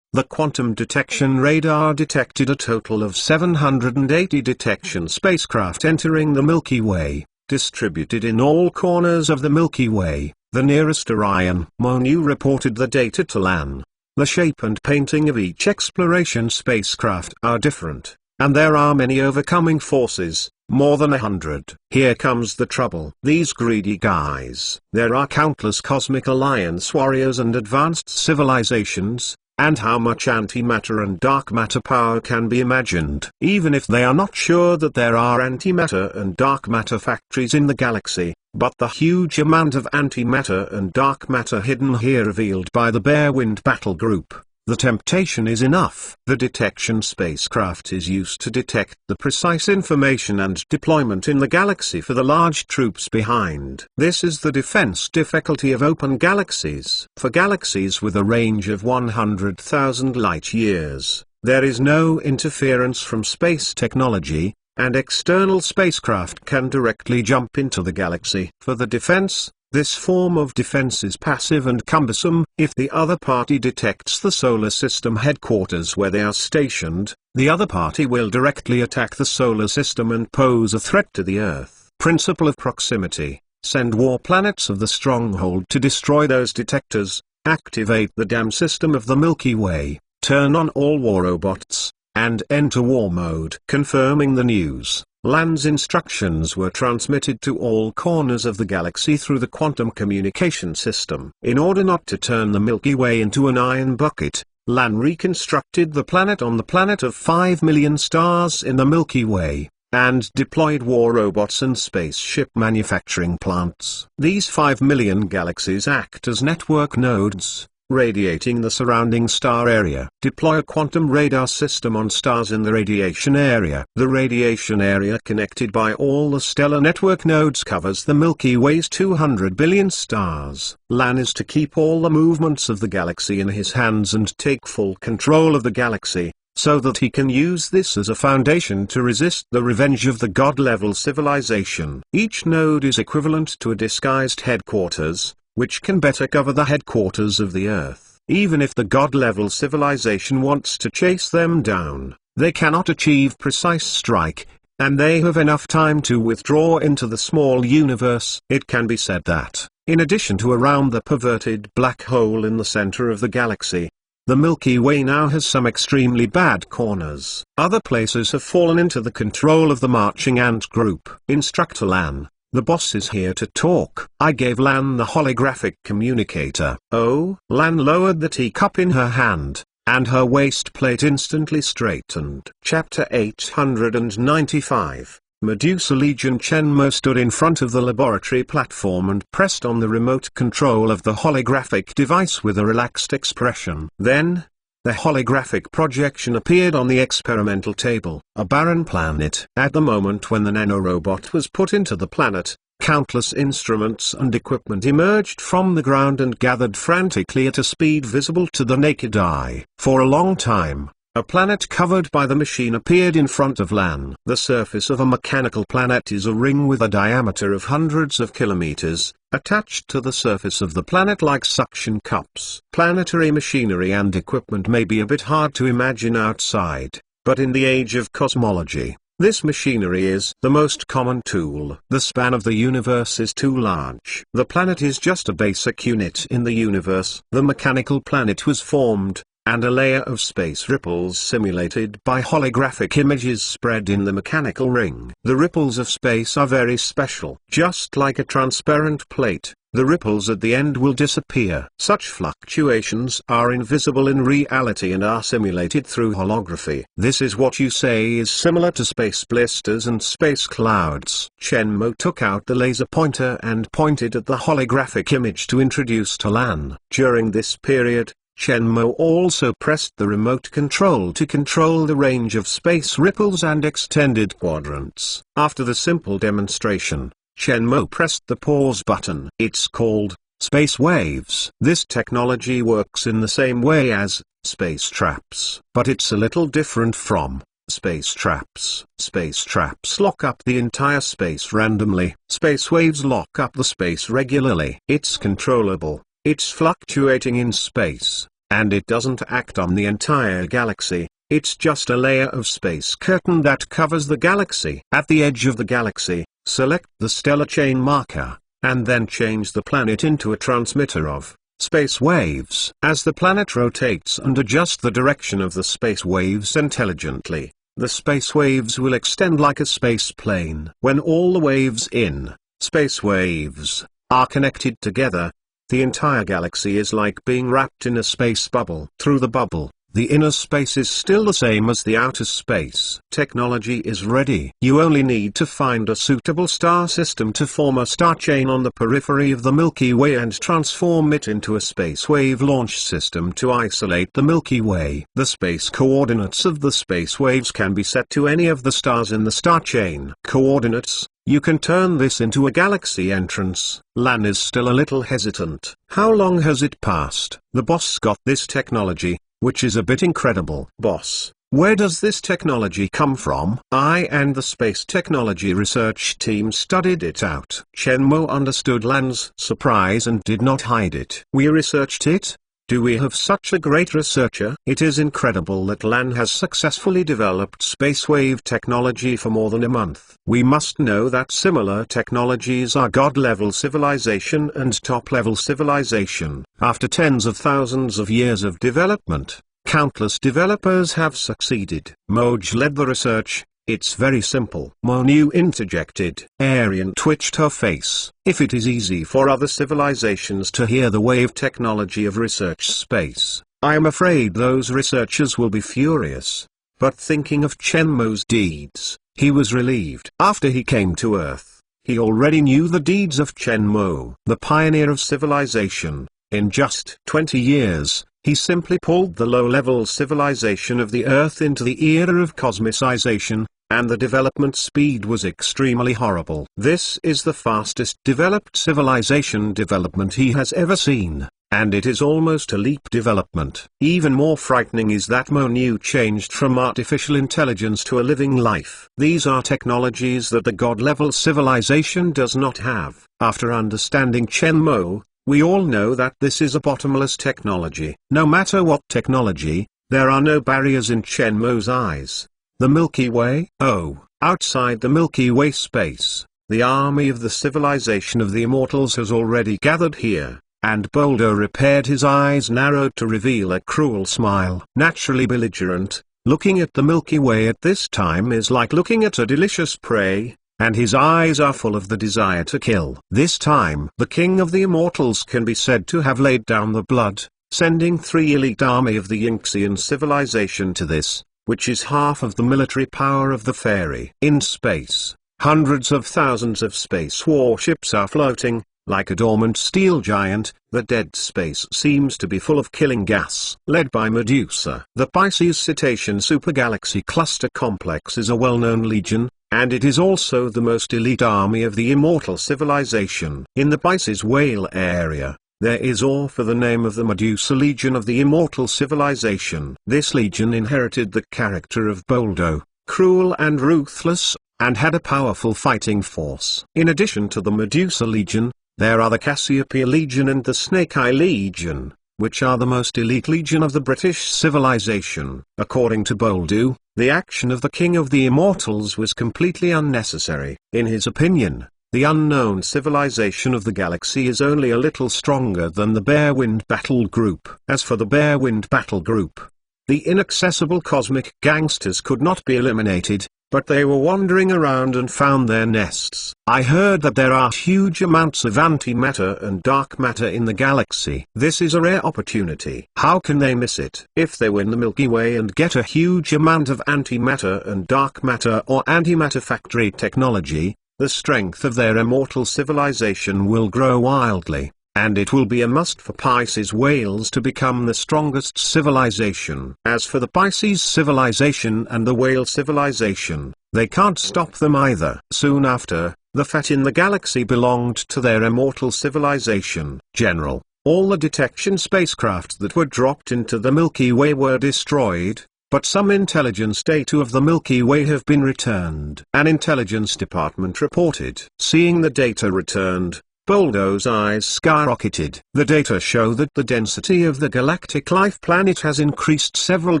The quantum detection radar detected a total of 780 detection spacecraft entering the Milky Way, distributed in all corners of the Milky Way. The nearest Orion. Mo Niu reported the data to Lan. The shape and painting of each exploration spacecraft are different, and there are many overcoming forces, more than 100. Here comes the trouble. These greedy guys. There are countless cosmic alliance warriors and advanced civilizations, and how much antimatter and dark matter power can be imagined. Even if they are not sure that there are antimatter and dark matter factories in the galaxy, but the huge amount of antimatter and dark matter hidden here revealed by the Bearwind battle group, the temptation is enough. The detection spacecraft is used to detect the precise information and deployment in the galaxy for the large troops behind. This is the defense difficulty of open galaxies. For galaxies with a range of 100,000 light-years, there is no interference from space technology, and external spacecraft can directly jump into the galaxy. For the defense, this form of defense is passive and cumbersome. If the other party detects the solar system headquarters where they are stationed, the other party will directly attack the solar system and pose a threat to the Earth. Principle of proximity. Send war planets of the stronghold to destroy those detectors. Activate the dam system of the Milky Way. turn on all war robots, and enter war mode. Confirming the news, Lan's instructions were transmitted to all corners of the galaxy through the quantum communication system. In order not to turn the Milky Way into an iron bucket, Lan reconstructed the planet on the planet of 5 million stars in the Milky Way, and deployed war robots and spaceship manufacturing plants. These 5 million galaxies act as network nodes, radiating the surrounding star area. Deploy a quantum radar system on stars in the radiation area. The radiation area connected by all the stellar network nodes covers the Milky Way's 200 billion stars. Lan is to keep all the movements of the galaxy in his hands and take full control of the galaxy, so that he can use this as a foundation to resist the revenge of the God-level civilization. Each node is equivalent to a disguised headquarters, which can better cover the headquarters of the Earth. Even if the God-level civilization wants to chase them down, they cannot achieve precise strike, and they have enough time to withdraw into the small universe. It can be said that, in addition to around the perverted black hole in the center of the galaxy, the Milky Way now has some extremely bad corners. Other places have fallen into the control of the marching ant group. Instructor Lan, the boss is here to talk. I gave Lan the holographic communicator. Oh, Lan lowered the teacup in her hand, and her waist plate instantly straightened. Chapter 895. Medusa Legion. Shenmue stood in front of the laboratory platform and pressed on the remote control of the holographic device with a relaxed expression. Then, the holographic projection appeared on the experimental table. A barren planet. At the moment when the nanorobot was put into the planet, countless instruments and equipment emerged from the ground and gathered frantically at a speed visible to the naked eye. For a long time, a planet covered by the machine appeared in front of Lan. The surface of a mechanical planet is a ring with a diameter of hundreds of kilometers, attached to the surface of the planet like suction cups. Planetary machinery and equipment may be a bit hard to imagine outside, but in the age of cosmology, this machinery is the most common tool. The span of the universe is too large. The planet is just a basic unit in the universe. The mechanical planet was formed, and a layer of space ripples simulated by holographic images spread in the mechanical ring. The ripples of space are very special. Just like a transparent plate, the ripples at the end will disappear. Such fluctuations are invisible in reality and are simulated through holography. This is what you say is similar to space blisters and space clouds. Shenmue took out the laser pointer and pointed at the holographic image to introduce to Lan. During this period, Shenmue also pressed the remote control to control the range of space ripples and extended quadrants. After the simple demonstration, Shenmue pressed the pause button. It's called space waves. This technology works in the same way as space traps, but it's a little different from space traps. Space traps lock up the entire space randomly. Space waves lock up the space regularly. It's controllable. It's fluctuating in space, and it doesn't act on the entire galaxy. It's just a layer of space curtain that covers the galaxy. At the edge of the galaxy, select the stellar chain marker, and then change the planet into a transmitter of space waves. As the planet rotates and adjust the direction of the space waves intelligently, the space waves will extend like a space plane. When all the waves in space waves are connected together, the entire galaxy is like being wrapped in a space bubble. Through the bubble, the inner space is still the same as the outer space. Technology is ready. You only need to find a suitable star system to form a star chain on the periphery of the Milky Way and transform it into a space wave launch system to isolate the Milky Way. The space coordinates of the space waves can be set to any of the stars in the star chain. Coordinates. You can turn this into a galaxy entrance. Lan is still a little hesitant. How long has it passed? The boss got this technology, which is a bit incredible. Boss, where does this technology come from? I and the space technology research team studied it out. Shenmue understood Lan's surprise and did not hide it. We researched it? Do we have such a great researcher? It is incredible that Lan has successfully developed space wave technology for more than a month. We must know that similar technologies are God-level civilization and top-level civilization. After tens of thousands of years of development, Countless developers have succeeded. Moj led the research. It's very simple. Monu interjected. Arian twitched her face. If it is easy for other civilizations to hear the wave technology of research space, I am afraid those researchers will be furious. But thinking of Chen Mo's deeds, he was relieved. After he came to Earth, he already knew the deeds of Chen Mo, the pioneer of civilization. In just 20 years, he simply pulled the low-level civilization of the Earth into the era of cosmicization, and the development speed was extremely horrible. This is the fastest developed civilization development he has ever seen, and it is almost a leap development. Even more frightening is that Monu changed from artificial intelligence to a living life. These are technologies that the god-level civilization does not have. After understanding Chen Mo, we all know that this is a bottomless technology. No matter what technology, there are no barriers in Chen Mo's eyes. The Milky Way? Oh, outside the Milky Way space, the army of the civilization of the immortals has already gathered here, and Boldo repaired his eyes narrowed to reveal a cruel smile. Naturally belligerent, looking at the Milky Way at this time is like looking at a delicious prey, and his eyes are full of the desire to kill. This time the king of the immortals can be said to have laid down the blood, sending 3 elite army of the Yinxian civilization to this, which is half of the military power of the fairy. In space, hundreds of thousands of space warships are floating, like a dormant steel giant. The dead space seems to be full of killing gas. Led by Medusa, the Pisces Cetacean Supergalaxy Cluster Complex is a well-known legion, and it is also the most elite army of the immortal civilization. In the Pisces Whale area, there is all for the name of the Medusa Legion of the immortal civilization. This legion inherited the character of Boldo, cruel and ruthless, and had a powerful fighting force. In addition to the Medusa Legion, there are the Cassiopeia Legion and the Snake Eye Legion, which are the most elite legion of the British civilization. According to Boldo, the action of the King of the Immortals was completely unnecessary. In his opinion, the unknown civilization of the galaxy is only a little stronger than the Bearwind Battle Group. As for the Bearwind Battle Group, the inaccessible cosmic gangsters could not be eliminated, but they were wandering around and found their nests. I heard that there are huge amounts of antimatter and dark matter in the galaxy. This is a rare opportunity. How can they miss it? If they win the Milky Way and get a huge amount of antimatter and dark matter or antimatter factory technology, the strength of their immortal civilization will grow wildly, and it will be a must for Pisces whales to become the strongest civilization. As for the Pisces civilization and the whale civilization, they can't stop them either. Soon after, the fat in the galaxy belonged to their immortal civilization. General, all the detection spacecraft that were dropped into the Milky Way were destroyed, but some intelligence data of the Milky Way have been returned. An intelligence department reported. Seeing the data returned, Boldo's eyes skyrocketed. The data show that the density of the galactic life planet has increased several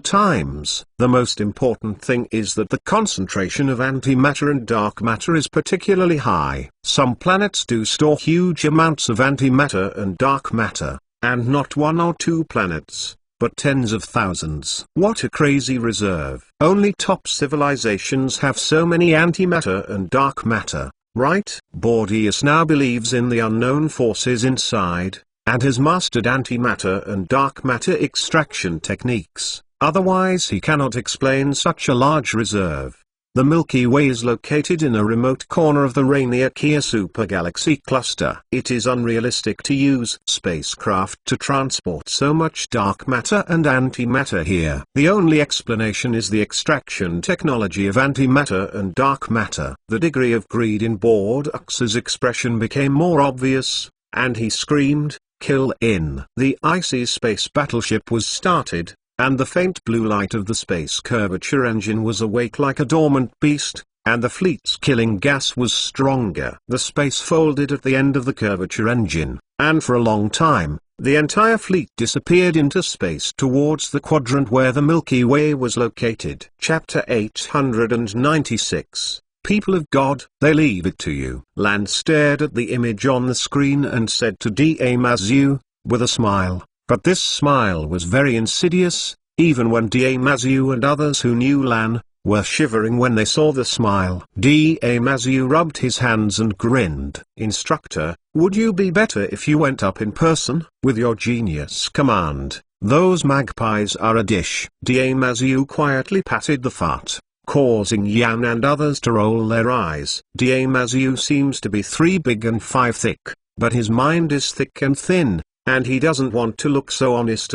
times. The most important thing is that the concentration of antimatter and dark matter is particularly high. Some planets do store huge amounts of antimatter and dark matter, and not 1 or 2 planets, but tens of thousands. What a crazy reserve. Only top civilizations have so many antimatter and dark matter, right? Bordius now believes in the unknown forces inside, and has mastered antimatter and dark matter extraction techniques. Otherwise he cannot explain such a large reserve. The Milky Way is located in a remote corner of the Rainiacia supergalaxy cluster. It is unrealistic to use spacecraft to transport so much dark matter and antimatter here. The only explanation is the extraction technology of antimatter and dark matter. The degree of greed in Bordux's expression became more obvious, and he screamed, "Kill in!" The icy space battleship was started, and the faint blue light of the space curvature engine was awake like a dormant beast, and the fleet's killing gas was stronger. The space folded at the end of the curvature engine, and for a long time, the entire fleet disappeared into space towards the quadrant where the Milky Way was located. Chapter 896. People of God, they leave it to you. Lan stared at the image on the screen and said to Damazu, with a smile, but this smile was very insidious, Even when Damazu and others who knew Lan were shivering when they saw the smile. Damazu rubbed his hands and grinned. "Instructor, would you be better if you went up in person, with your genius command? Those magpies are a dish." Damazu quietly patted the fart, causing Yan and others to roll their eyes. Damazu seems to be 3 big and 5 thick, but his mind is thick and thin, and he doesn't want to look so honest.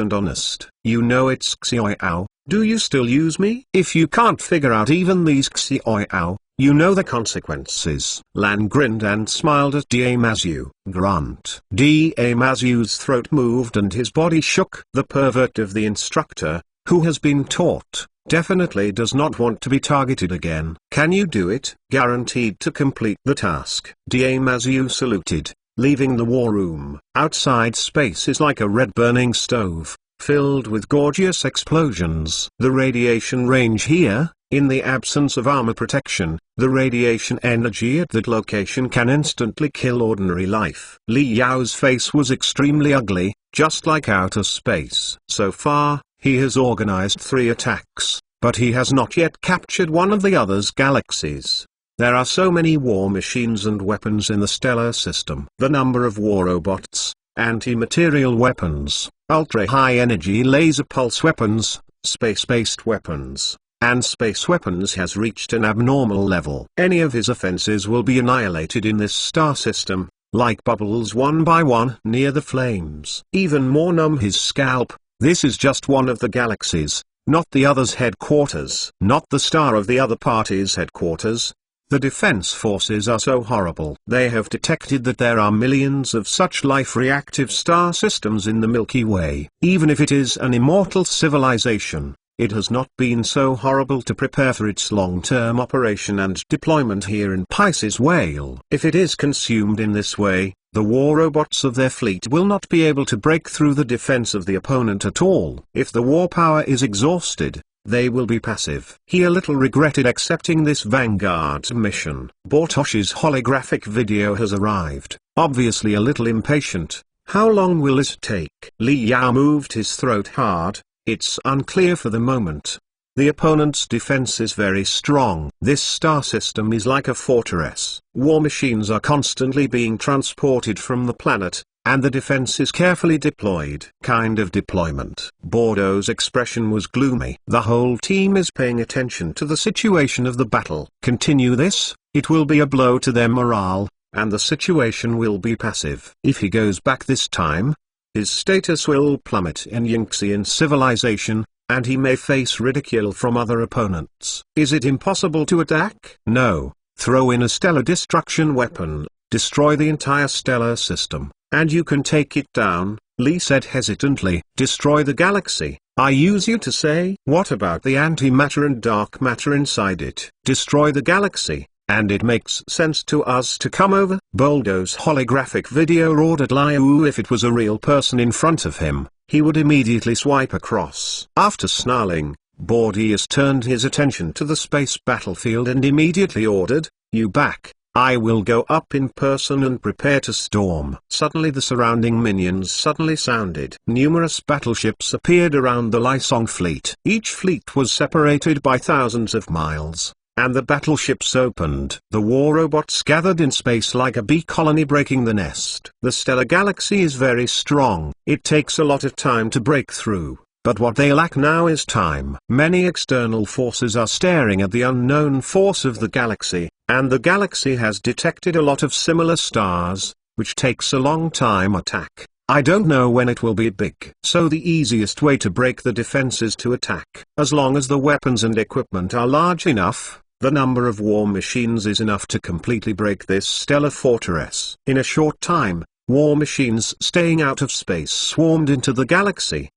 "You know it's Xiao. Do you still use me? If you can't figure out even these Xiao, you know the consequences." Lan grinned and smiled at Damazu. "Grunt." Damazu's throat moved and his body shook. The pervert of the instructor, who has been taught, definitely does not want to be targeted again. "Can you do it?" "Guaranteed to complete the task." Damazu saluted, leaving the war room. Outside space is like a red burning stove, filled with gorgeous explosions. The radiation range here, in the absence of armor protection, the radiation energy at that location can instantly kill ordinary life. Li Yao's face was extremely ugly, just like outer space. So far, he has organized 3 attacks, but he has not yet captured one of the other's galaxies. There are so many war machines and weapons in the stellar system. The number of war robots, anti-material weapons, ultra-high energy laser pulse weapons, space-based weapons, and space weapons has reached an abnormal level. Any of his offenses will be annihilated in this star system, like bubbles one by one near the flames. Even more numb his scalp. This is just one of the galaxies, not the other's headquarters, not the star of the other party's headquarters. The defense forces are so horrible. They have detected that there are millions of such life-reactive star systems in the Milky Way. Even if it is an immortal civilization, it has not been so horrible to prepare for its long-term operation and deployment here in Pisces Whale. If it is consumed in this way, the war robots of their fleet will not be able to break through the defense of the opponent at all. If the war power is exhausted, they will be passive. He a little regretted accepting this Vanguard mission. Bartosh's holographic video has arrived, obviously a little impatient. How long will it take? Li Yao moved his throat hard. It's unclear for the moment. The opponent's defense is very strong. This star system is like a fortress. War machines are constantly being transported from the planet, and the defense is carefully deployed. Kind of deployment. Bordeaux's expression was gloomy. The whole team is paying attention to the situation of the battle. Continue this, it will be a blow to their morale, and the situation will be passive. If he goes back this time, his status will plummet in Yingxian civilization, and he may face ridicule from other opponents. Is it impossible to attack? No. Throw in a stellar destruction weapon, destroy the entire stellar system, and you can take it down, Li said hesitantly. Destroy the galaxy, I use you to say? What about the antimatter and dark matter inside it? Destroy the galaxy, and it makes sense to us to come over. Boldo's holographic video ordered Liu. If it was a real person in front of him, he would immediately swipe across. After snarling, Bordeaux turned his attention to the space battlefield and immediately ordered, "You back. I will go up in person and prepare to storm." Suddenly the surrounding minions suddenly sounded. Numerous battleships appeared around the Lisong fleet. Each fleet was separated by thousands of miles, and the battleships opened. The war robots gathered in space like a bee colony breaking the nest. The stellar galaxy is very strong. It takes a lot of time to break through. But what they lack now is time. Many external forces are staring at the unknown force of the galaxy, and the galaxy has detected a lot of similar stars, which takes a long time attack. I don't know when it will be big. So the easiest way to break the defense is to attack. As long as the weapons and equipment are large enough, the number of war machines is enough to completely break this stellar fortress. In a short time, war machines staying out of space swarmed into the galaxy.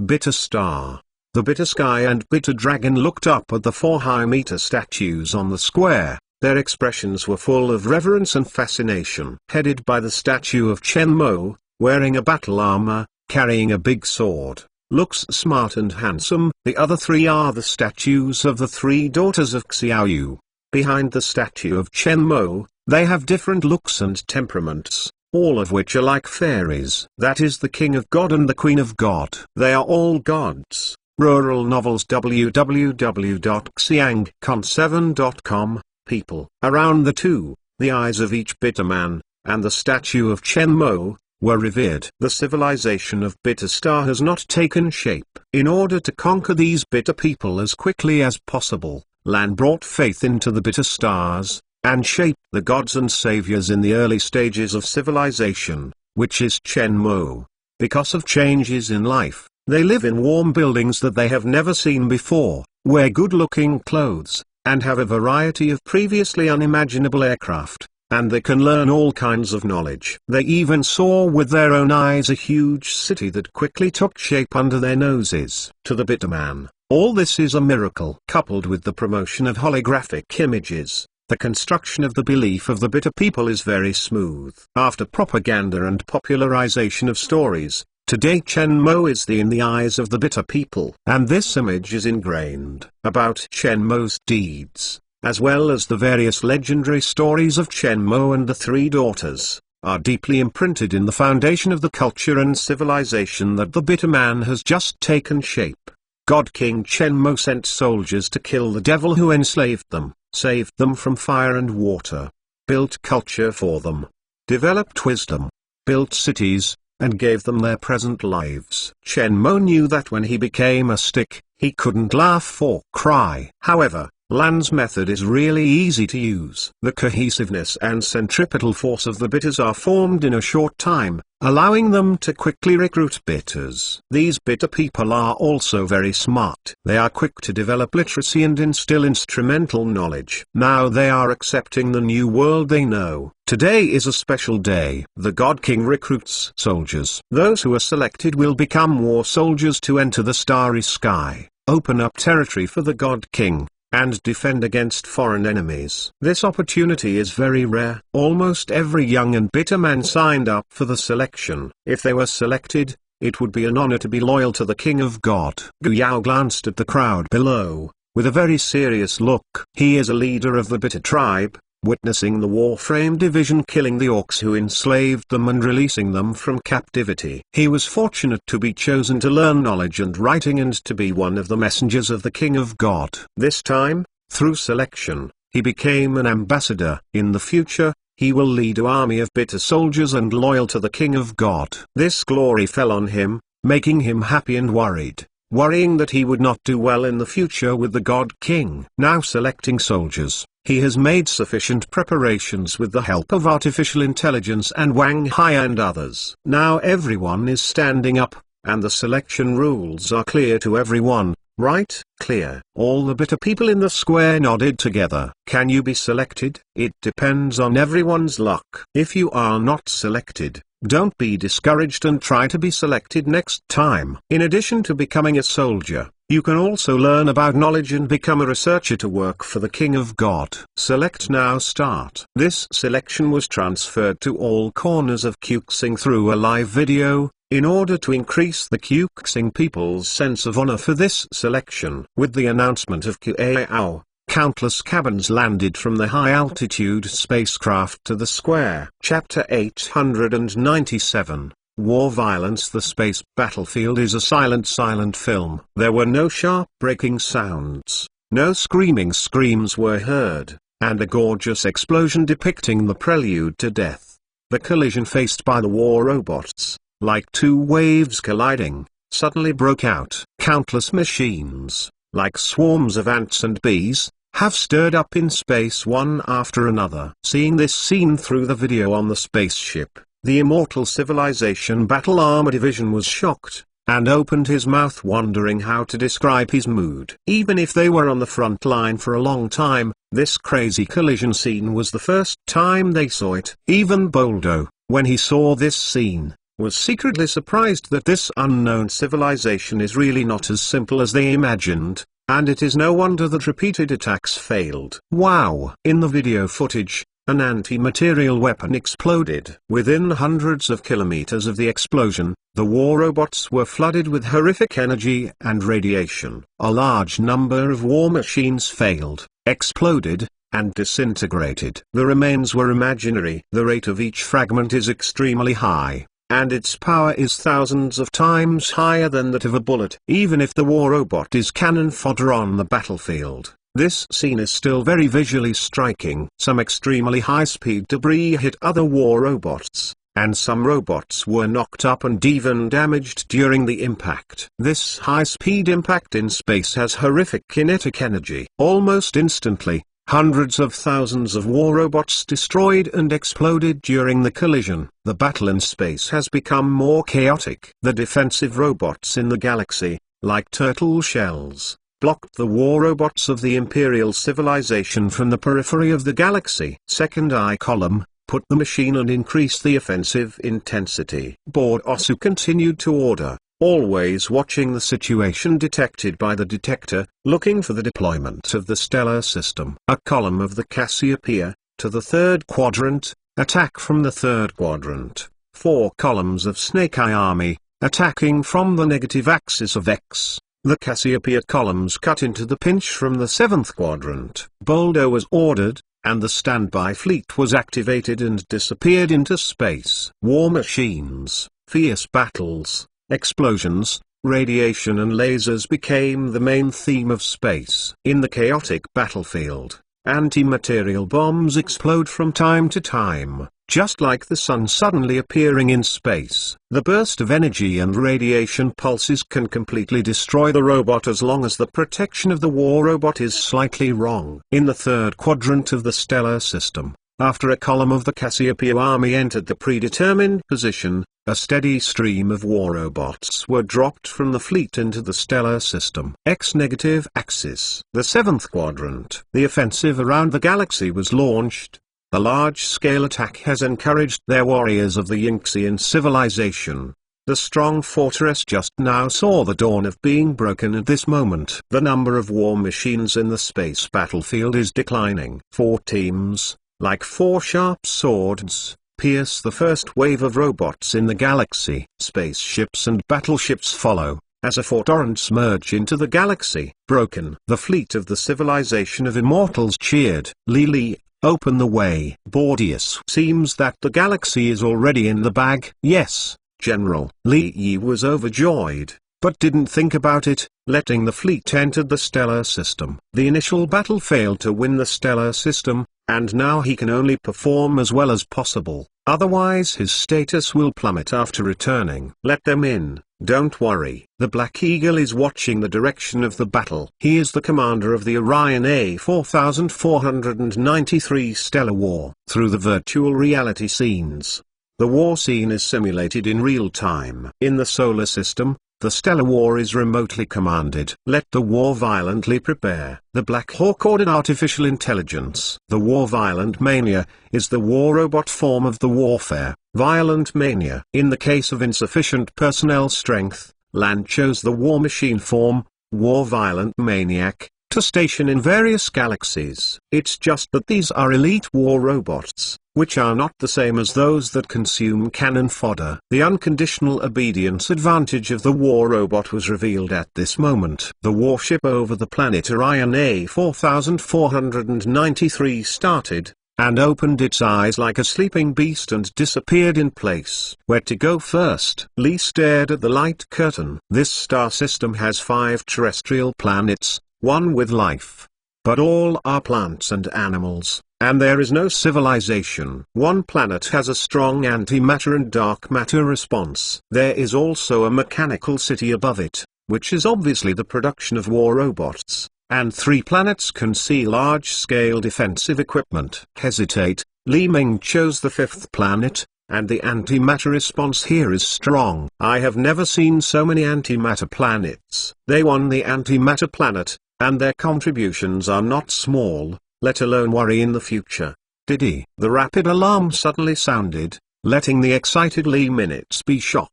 Bitter Star. The Bitter Sky and Bitter Dragon looked up at the 4 high-meter statues on the square. Their expressions were full of reverence and fascination. Headed by the statue of Chen Mo, wearing a battle armor, carrying a big sword, looks smart and handsome. The other 3 are the statues of the 3 daughters of Xiaoyu. Behind the statue of Chen Mo, they have different looks and temperaments. all of which are like fairies. That is the King of God and the Queen of God. They are all gods. Rural Novels www.xiangcon7.com. People. Around the eyes of each bitter man, and the statue of Chen Mo, were revered. The civilization of Bitter Star has not taken shape. In order to conquer these bitter people as quickly as possible, Lan brought faith into the Bitter Stars, and shaped the gods and saviors in the early stages of civilization, which is Chen Mo. Because of changes in life, they live in warm buildings that they have never seen before, wear good-looking clothes, and have a variety of previously unimaginable aircraft, and they can learn all kinds of knowledge. They even saw with their own eyes a huge city that quickly took shape under their noses. To the bitter man, all this is a miracle. Coupled with the promotion of holographic images, the construction of the belief of the bitter people is very smooth. After propaganda and popularization of stories, today Chen Mo is in the eyes of the bitter people. And this image is ingrained about Chen Mo's deeds, as well as the various legendary stories of Chen Mo and the three daughters, are deeply imprinted in the foundation of the culture and civilization that the bitter man has just taken shape. God King Chen Mo sent soldiers to kill the devil who enslaved them, saved them from fire and water, built culture for them, developed wisdom, built cities, and gave them their present lives. Chen Mo knew that when he became a stick, he couldn't laugh or cry. However, Lan's method is really easy to use. The cohesiveness and centripetal force of the bitters are formed in a short time, allowing them to quickly recruit bitters. These bitter people are also very smart. They are quick to develop literacy and instill instrumental knowledge. Now they are accepting the new world they know. Today is a special day. The God King recruits soldiers. Those who are selected will become war soldiers to enter the starry sky, open up territory for the God King, and defend against foreign enemies. This opportunity is very rare. Almost every young and bitter man signed up for the selection. If they were selected, it would be an honor to be loyal to the King of God. Gu Yao glanced at the crowd below, with a very serious look. He is a leader of the bitter tribe, witnessing the Warframe division killing the orcs who enslaved them and releasing them from captivity. He was fortunate to be chosen to learn knowledge and writing and to be one of the messengers of the King of God. This time, through selection, he became an ambassador. In the future, he will lead an army of bitter soldiers and loyal to the King of God. This glory fell on him, making him happy and worrying that he would not do well in the future with the God King. Now selecting soldiers, he has made sufficient preparations with the help of artificial intelligence and Wang Hai and others. Now everyone is standing up, and the selection rules are clear to everyone, right? Clear. All the bitter people in the square nodded together. Can you be selected? It depends on everyone's luck. If you are not selected, don't be discouraged and try to be selected next time. In addition to becoming a soldier, you can also learn about knowledge and become a researcher to work for the King of God. Select now. Start. This selection was transferred to all corners of Qixing through a live video, in order to increase the Qixing people's sense of honor for this selection. With the announcement of Qiao, countless cabins landed from the high-altitude spacecraft to the square. Chapter 897, War Violence. The space battlefield is a silent film. There were no sharp breaking sounds, no screaming screams were heard, and a gorgeous explosion depicting the prelude to death. The collision faced by the war robots, like two waves colliding, suddenly broke out. Countless machines, like swarms of ants and bees, have stirred up in space one after another. Seeing this scene through the video on the spaceship, the Immortal Civilization Battle Armor Division was shocked, and opened his mouth wondering how to describe his mood. Even if they were on the front line for a long time, this crazy collision scene was the first time they saw it. Even Boldo, when he saw this scene, was secretly surprised that this unknown civilization is really not as simple as they imagined, and it is no wonder that repeated attacks failed. Wow! In the video footage, an anti-material weapon exploded. Within hundreds of kilometers of the explosion, the war robots were flooded with horrific energy and radiation. A large number of war machines failed, exploded, and disintegrated. The remains were imaginary. The rate of each fragment is extremely high, and its power is thousands of times higher than that of a bullet. Even if the war robot is cannon fodder on the battlefield, this scene is still very visually striking. Some extremely high-speed debris hit other war robots, and some robots were knocked up and even damaged during the impact. This high-speed impact in space has horrific kinetic energy. Almost instantly, hundreds of thousands of war robots destroyed and exploded during the collision. The battle in space has become more chaotic. The defensive robots in the galaxy, like turtle shells, blocked the war robots of the Imperial civilization from the periphery of the galaxy. Second eye column, put the machine and increase the offensive intensity. Board Osu continued to order, always watching the situation detected by the detector, looking for the deployment of the stellar system. A column of the Cassiopeia, to the third quadrant, attack from the third quadrant. 4 columns of Snake Eye Army, attacking from the negative axis of X. The Cassiopeia columns cut into the pinch from the 7th quadrant. Boldo was ordered, and the standby fleet was activated and disappeared into space. War machines, fierce battles, explosions, radiation and lasers became the main theme of space. In the chaotic battlefield, anti-material bombs explode from time to time, just like the sun suddenly appearing in space. The burst of energy and radiation pulses can completely destroy the robot as long as the protection of the war robot is slightly wrong. In the third quadrant of the stellar system, after a column of the Cassiopeia army entered the predetermined position, a steady stream of war robots were dropped from the fleet into the stellar system. X-negative axis. The 7th quadrant. The offensive around the galaxy was launched. The large-scale attack has encouraged their warriors of the Yinxian civilization. The strong fortress just now saw the dawn of being broken at this moment. The number of war machines in the space battlefield is declining. 4 teams, like 4 sharp swords, pierce the first wave of robots in the galaxy. Spaceships and battleships follow, as a torrents merge into the galaxy. Broken. The fleet of the civilization of immortals cheered. Lili, open the way. Bordius. Seems that the galaxy is already in the bag. Yes, General. Li Yi was overjoyed, but didn't think about it, letting the fleet enter the stellar system. The initial battle failed to win the stellar system, and now he can only perform as well as possible, otherwise his status will plummet after returning. Let them in, don't worry. The Black Eagle is watching the direction of the battle. He is the commander of the Orion A4493 Stellar War. Through the virtual reality scenes, the war scene is simulated in real time. In the solar system, the stellar war is remotely commanded. Let the war violently prepare. The Black Hawk ordered artificial intelligence. The war violent mania is the war robot form of the warfare. Violent mania. In the case of insufficient personnel strength, Land chose the war machine form, war violent maniac, to station in various galaxies. It's just that these are elite war robots, which are not the same as those that consume cannon fodder. The unconditional obedience advantage of the war robot was revealed at this moment. The warship over the planet Orion A4493 started, and opened its eyes like a sleeping beast and disappeared in place. Where to go first? Lee stared at the light curtain. This star system has 5 terrestrial planets, 1 with life. But all are plants and animals, and there is no civilization. 1 planet has a strong antimatter and dark matter response. There is also a mechanical city above it, which is obviously the production of war robots. And 3 planets can see large-scale defensive equipment. Hesitate, Li Ming chose the 5th planet, and the antimatter response here is strong. I have never seen so many antimatter planets. They won the antimatter planet, and their contributions are not small, let alone worry in the future. Diddy. The rapid alarm suddenly sounded, letting the excited Li Minutes be shocked.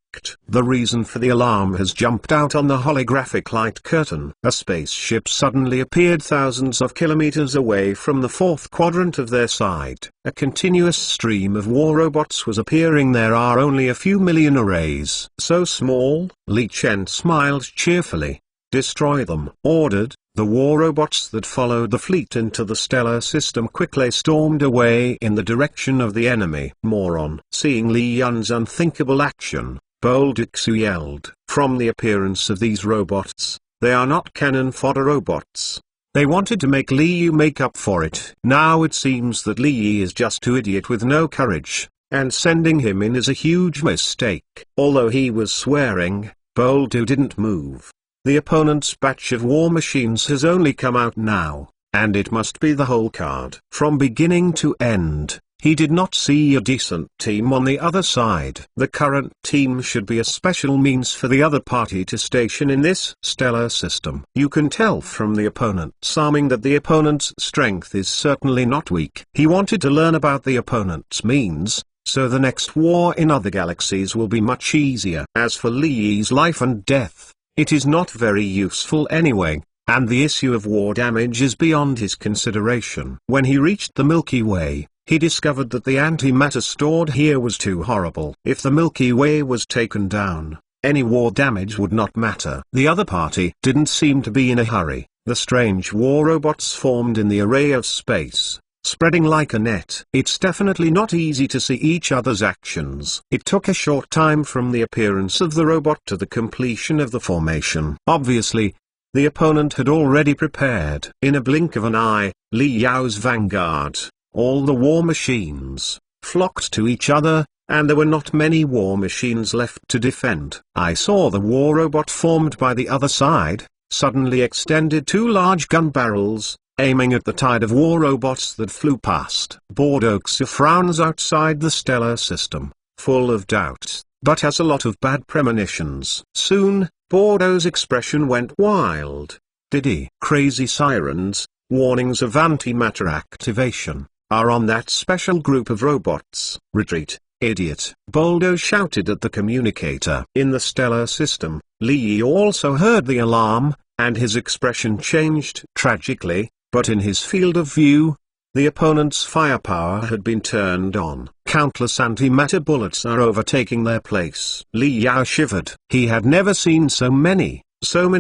The reason for the alarm has jumped out on the holographic light curtain. A spaceship suddenly appeared thousands of kilometers away from the 4th quadrant of their side. A continuous stream of war robots was appearing. There are only a few million arrays. So small? Li Chen smiled cheerfully. Destroy them. Ordered. The war robots that followed the fleet into the stellar system quickly stormed away in the direction of the enemy. Moron. Seeing Li Yun's unthinkable action, Boldixu yelled. From the appearance of these robots, they are not cannon fodder robots. They wanted to make Li Yu make up for it. Now it seems that Li Yi is just too idiot with no courage, and sending him in is a huge mistake. Although he was swearing, Boldu didn't move. The opponent's batch of war machines has only come out now, and it must be the whole card. From beginning to end, he did not see a decent team on the other side. The current team should be a special means for the other party to station in this stellar system. You can tell from the opponent's arming that the opponent's strength is certainly not weak. He wanted to learn about the opponent's means, so the next war in other galaxies will be much easier. As for Li Yi's life and death, it is not very useful anyway, and the issue of war damage is beyond his consideration. When he reached the Milky Way, he discovered that the antimatter stored here was too horrible. If the Milky Way was taken down, any war damage would not matter. The other party didn't seem to be in a hurry. The strange war robots formed in the array of space, spreading like a net. It's definitely not easy to see each other's actions. It took a short time from the appearance of the robot to the completion of the formation. Obviously, the opponent had already prepared. In a blink of an eye, Li Yao's vanguard, all the war machines, flocked to each other, and there were not many war machines left to defend. I saw the war robot formed by the other side, suddenly extended two large gun barrels, aiming at the tide of war robots that flew past. Boldixu frowns outside the stellar system, full of doubts, but has a lot of bad premonitions. Soon, Bordo's expression went wild. Did he? Crazy sirens, warnings of antimatter activation, are on that special group of robots. Retreat, idiot. Boldo shouted at the communicator. In the stellar system, Li Yi also heard the alarm, and his expression changed tragically. But in his field of view, the opponent's firepower had been turned on. Countless antimatter bullets are overtaking their place. Li Yao shivered. He had never seen so many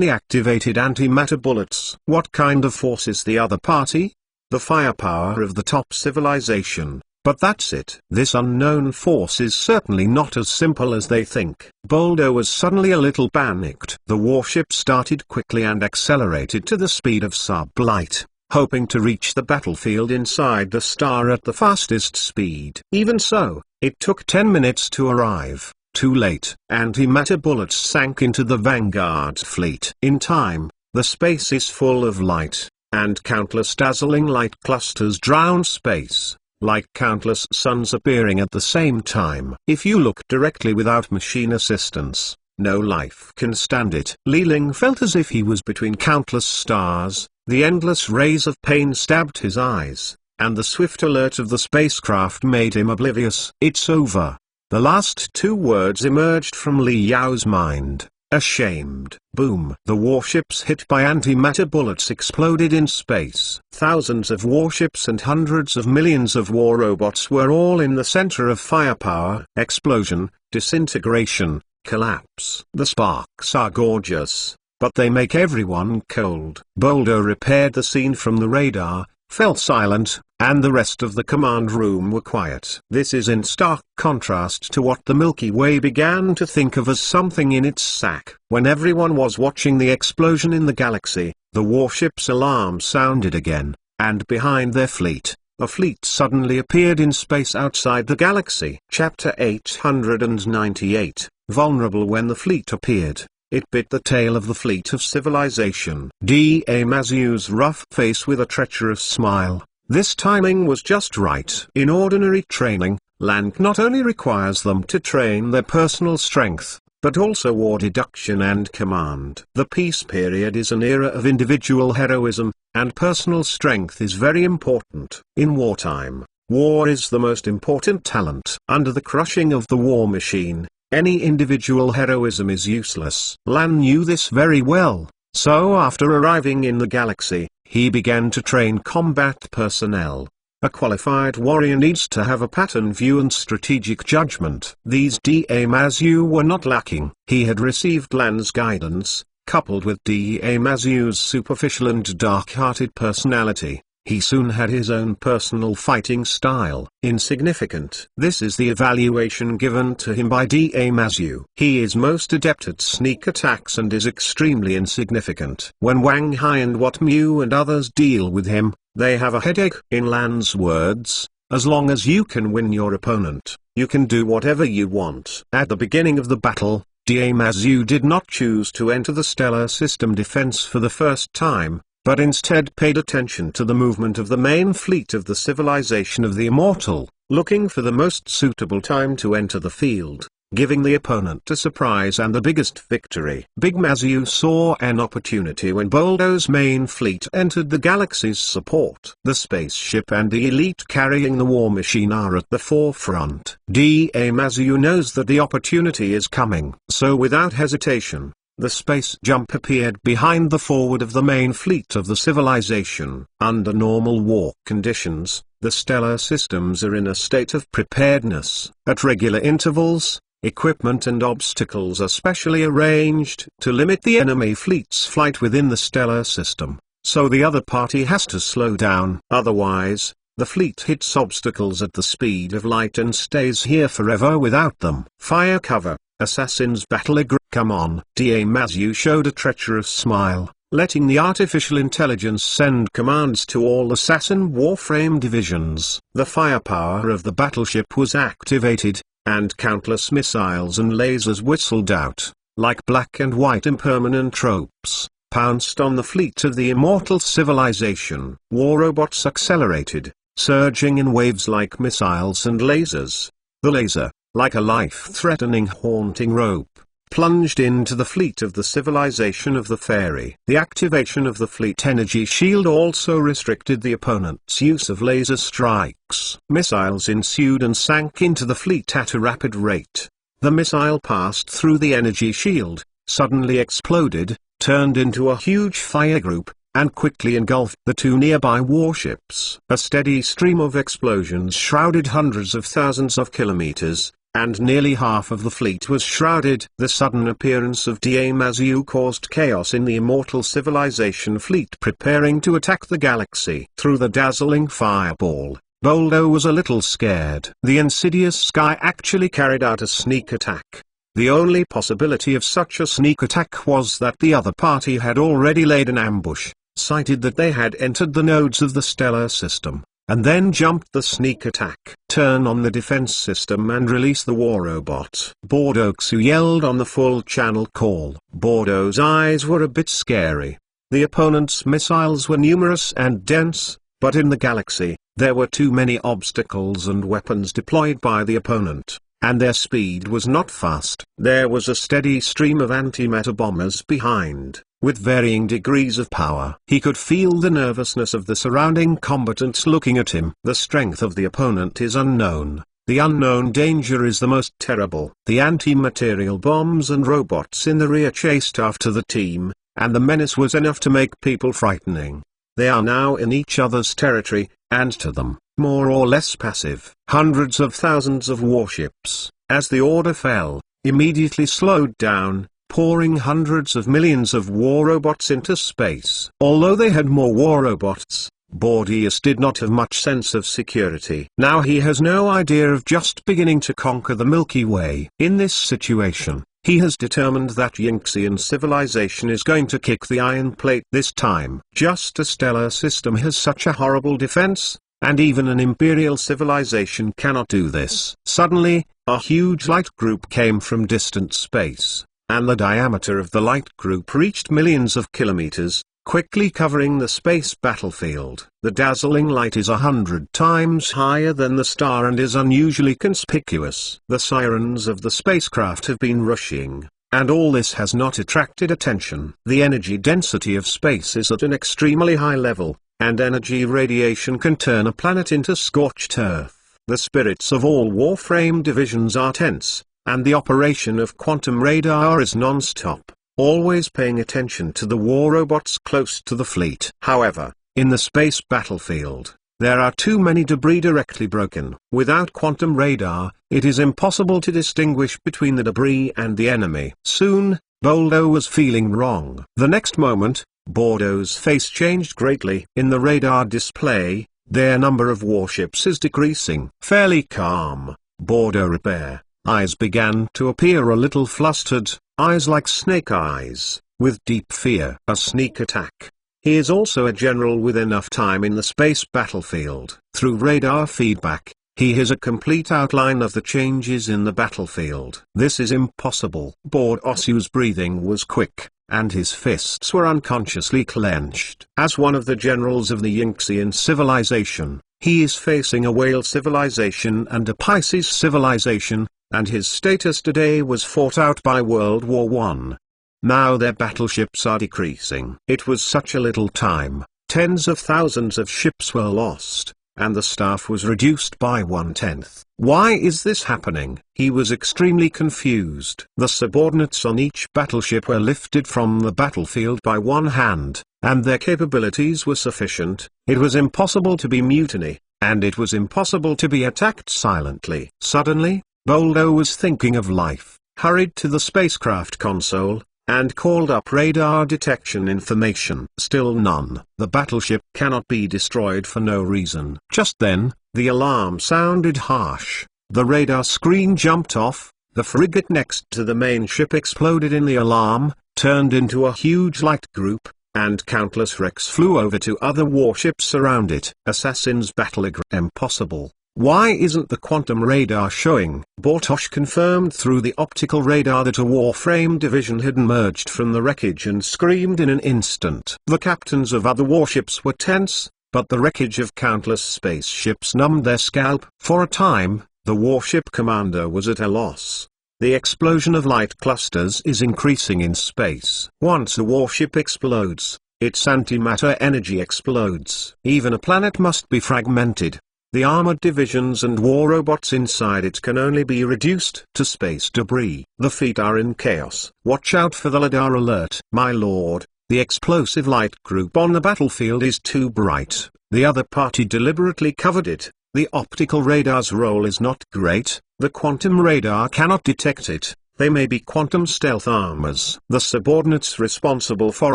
activated antimatter bullets. What kind of force is the other party? The firepower of the top civilization. But that's it. This unknown force is certainly not as simple as they think. Boldo was suddenly a little panicked. The warship started quickly and accelerated to the speed of sublight, hoping to reach the battlefield inside the star at the fastest speed. Even so, it took 10 minutes to arrive. Too late. Antimatter bullets sank into the vanguard fleet. In time, the space is full of light, and countless dazzling light clusters drown space, like countless suns appearing at the same time. If you look directly without machine assistance, no life can stand it. Li Ling felt as if he was between countless stars. The endless rays of pain stabbed his eyes, and the swift alert of the spacecraft made him oblivious. It's over. The last two words emerged from Li Yao's mind. Ashamed. Boom. The warships hit by antimatter bullets exploded in space. Thousands of warships and hundreds of millions of war robots were all in the center of firepower. Explosion, disintegration, collapse. The sparks are gorgeous, but they make everyone cold. Boldo repaired the scene from the radar, fell silent, and the rest of the command room were quiet. This is in stark contrast to what the Milky Way began to think of as something in its sack. When everyone was watching the explosion in the galaxy, the warship's alarm sounded again, and behind their fleet, a fleet suddenly appeared in space outside the galaxy. Chapter 898, Vulnerable. When the fleet appeared, it bit the tail of the fleet of civilization. D.A. Mazu's rough face with a treacherous smile. This timing was just right. In ordinary training, Lank not only requires them to train their personal strength, but also war deduction and command. The peace period is an era of individual heroism, and personal strength is very important. In wartime, war is the most important talent. Under the crushing of the war machine, any individual heroism is useless. Lan knew this very well, so after arriving in the galaxy, he began to train combat personnel. A qualified warrior needs to have a pattern view and strategic judgment. These D.A. Mazu were not lacking. He had received Lan's guidance, Coupled with D.A. Mazu's superficial and dark-hearted personality, he soon had his own personal fighting style. Insignificant. This is the evaluation given to him by D.A. Mazu. He is most adept at sneak attacks and is extremely insignificant. When Wang Hai and Wat Mu and others deal with him, they have a headache. In Lan's words, as long as you can win your opponent, you can do whatever you want. At the beginning of the battle, D.A. Mazu did not choose to enter the stellar system defense for the first time, but instead paid attention to the movement of the main fleet of the civilization of the Immortal, looking for the most suitable time to enter the field, giving the opponent a surprise and the biggest victory. Big Mazu saw an opportunity when Boldo's main fleet entered the galaxy's support. The spaceship and the elite carrying the war machine are at the forefront. D.A. Mazu knows that the opportunity is coming. So without hesitation, the space jump appeared behind the forward of the main fleet of the civilization. Under normal war conditions, the stellar systems are in a state of preparedness. At regular intervals, equipment and obstacles are specially arranged to limit the enemy fleet's flight within the stellar system, so the other party has to slow down. Otherwise, the fleet hits obstacles at the speed of light and stays here forever without them. Fire cover. Assassins battle agree. Come on. D.A. Mazu showed a treacherous smile, letting the artificial intelligence send commands to all assassin warframe divisions. The firepower of the battleship was activated, and countless missiles and lasers whistled out, like black and white impermanent tropes, pounced on the fleet of the Immortal civilization. War robots accelerated, surging in waves like missiles and lasers. The laser, like a life-threatening haunting rope, plunged into the fleet of the civilization of the fairy. The activation of the fleet energy shield also restricted the opponent's use of laser strikes. Missiles ensued and sank into the fleet at a rapid rate. The missile passed through the energy shield, suddenly exploded, turned into a huge fire group, and quickly engulfed the two nearby warships. A steady stream of explosions shrouded hundreds of thousands of kilometers, and nearly half of the fleet was shrouded. The sudden appearance of D.A. Mazu caused chaos in the Immortal civilization fleet preparing to attack the galaxy. Through the dazzling fireball, Boldo was a little scared. The insidious sky actually carried out a sneak attack. The only possibility of such a sneak attack was that the other party had already laid an ambush, cited that they had entered the nodes of the stellar system, and then jumped the sneak attack. Turn on the defense system and release the war robot. Bordoxu yelled on the full channel call. Bordo's eyes were a bit scary. The opponent's missiles were numerous and dense, but in the galaxy, there were too many obstacles and weapons deployed by the opponent, and their speed was not fast. There was a steady stream of anti-matter bombers behind, with varying degrees of power. He could feel the nervousness of the surrounding combatants looking at him. The strength of the opponent is unknown. The unknown danger is the most terrible. The anti-material bombs and robots in the rear chased after the team, and the menace was enough to make people frightening. They are now in each other's territory, and to them, more or less passive. Hundreds of thousands of warships, as the order fell, immediately slowed down, pouring hundreds of millions of war robots into space. Although they had more war robots, Bordeus did not have much sense of security. Now he has no idea of just beginning to conquer the Milky Way. In this situation, he has determined that Yinxian civilization is going to kick the iron plate this time. Just a stellar system has such a horrible defense, and even an imperial civilization cannot do this. Suddenly, a huge light group came from distant space, and the diameter of the light group reached millions of kilometers, quickly covering the space battlefield. The dazzling light is 100 times higher than the star and is unusually conspicuous. The sirens of the spacecraft have been rushing, and all this has not attracted attention. The energy density of space is at an extremely high level, and energy radiation can turn a planet into scorched earth. The spirits of all Warframe divisions are tense, and the operation of quantum radar is non-stop, always paying attention to the war robots close to the fleet. However, in the space battlefield, there are too many debris directly broken. Without quantum radar, it is impossible to distinguish between the debris and the enemy. Soon, Boldo was feeling wrong. The next moment, Bordeaux's face changed greatly. In the radar display, their number of warships is decreasing. Fairly calm, Bordeaux repair. Eyes began to appear a little flustered, eyes like snake eyes, with deep fear. A sneak attack. He is also a general with enough time in the space battlefield. Through radar feedback, he has a complete outline of the changes in the battlefield. This is impossible. Bordeaux's breathing was quick, and his fists were unconsciously clenched. As one of the generals of the Yinxian civilization, he is facing a whale civilization and a Pisces civilization, and his status today was fought out by World War I. Now their battleships are decreasing. It was such a little time, tens of thousands of ships were lost, and the staff was reduced by 1/10. Why is this happening? He was extremely confused. The subordinates on each battleship were lifted from the battlefield by one hand, and their capabilities were sufficient. It was impossible to be mutiny, and it was impossible to be attacked silently. Suddenly, Boldo was thinking of life, hurried to the spacecraft console, and called up radar detection information. Still none. The battleship cannot be destroyed for no reason. Just then, the alarm sounded harsh. The radar screen jumped off, the frigate next to the main ship exploded in the alarm, turned into a huge light group, and countless wrecks flew over to other warships around it. Assassin's Battleground. Impossible. Why isn't the quantum radar showing? Bartosz confirmed through the optical radar that a Warframe division had emerged from the wreckage and screamed in an instant. The captains of other warships were tense, but the wreckage of countless spaceships numbed their scalp. For a time, the warship commander was at a loss. The explosion of light clusters is increasing in space. Once a warship explodes, its antimatter energy explodes. Even a planet must be fragmented. The armored divisions and war robots inside it can only be reduced to space debris. The fleet are in chaos. Watch out for the LIDAR alert. My lord, the explosive light group on the battlefield is too bright. The other party deliberately covered it. The optical radar's role is not great. The quantum radar cannot detect it. They may be quantum stealth armors. The subordinates responsible for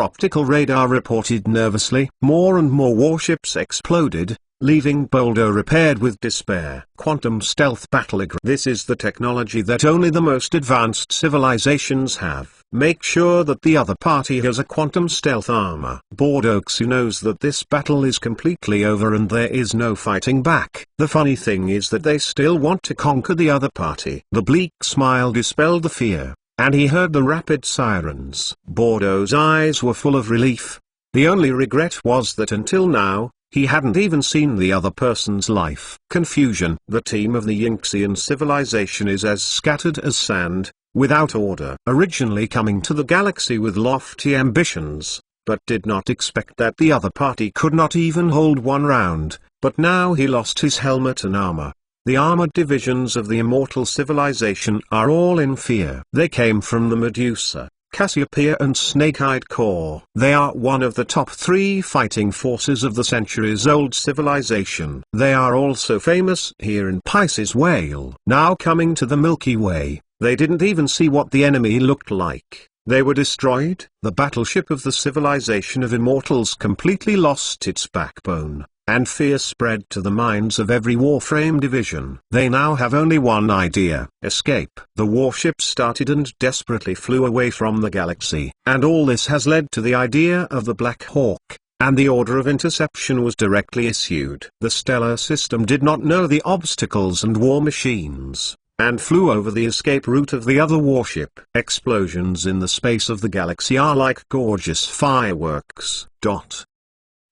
optical radar reported nervously. More and more warships exploded, leaving Boldo repaired with despair. Quantum stealth battleground. This is the technology that only the most advanced civilizations have. Make sure that the other party has a quantum stealth armor. Bordeaux knows that this battle is completely over and there is no fighting back. The funny thing is that they still want to conquer the other party. The bleak smile dispelled the fear, and he heard the rapid sirens. Bordeaux's eyes were full of relief. The only regret was that until now, he hadn't even seen the other person's life. Confusion. The team of the Yinxian civilization is as scattered as sand, without order. Originally coming to the galaxy with lofty ambitions, but did not expect that the other party could not even hold one round, but now he lost his helmet and armor. The armored divisions of the immortal civilization are all in fear. They came from the Medusa, Cassiopeia and Snake-Eyed Corps. They are one of the top 3 fighting forces of the centuries-old civilization. They are also famous here in Pisces Whale. Now coming to the Milky Way, they didn't even see what the enemy looked like. They were destroyed. The battleship of the civilization of immortals completely lost its backbone, and fear spread to the minds of every Warframe division. They now have only one idea: escape. The warship started and desperately flew away from the galaxy. And all this has led to the idea of the Black Hawk, and the order of interception was directly issued. The stellar system did not know the obstacles and war machines, and flew over the escape route of the other warship. Explosions in the space of the galaxy are like gorgeous fireworks.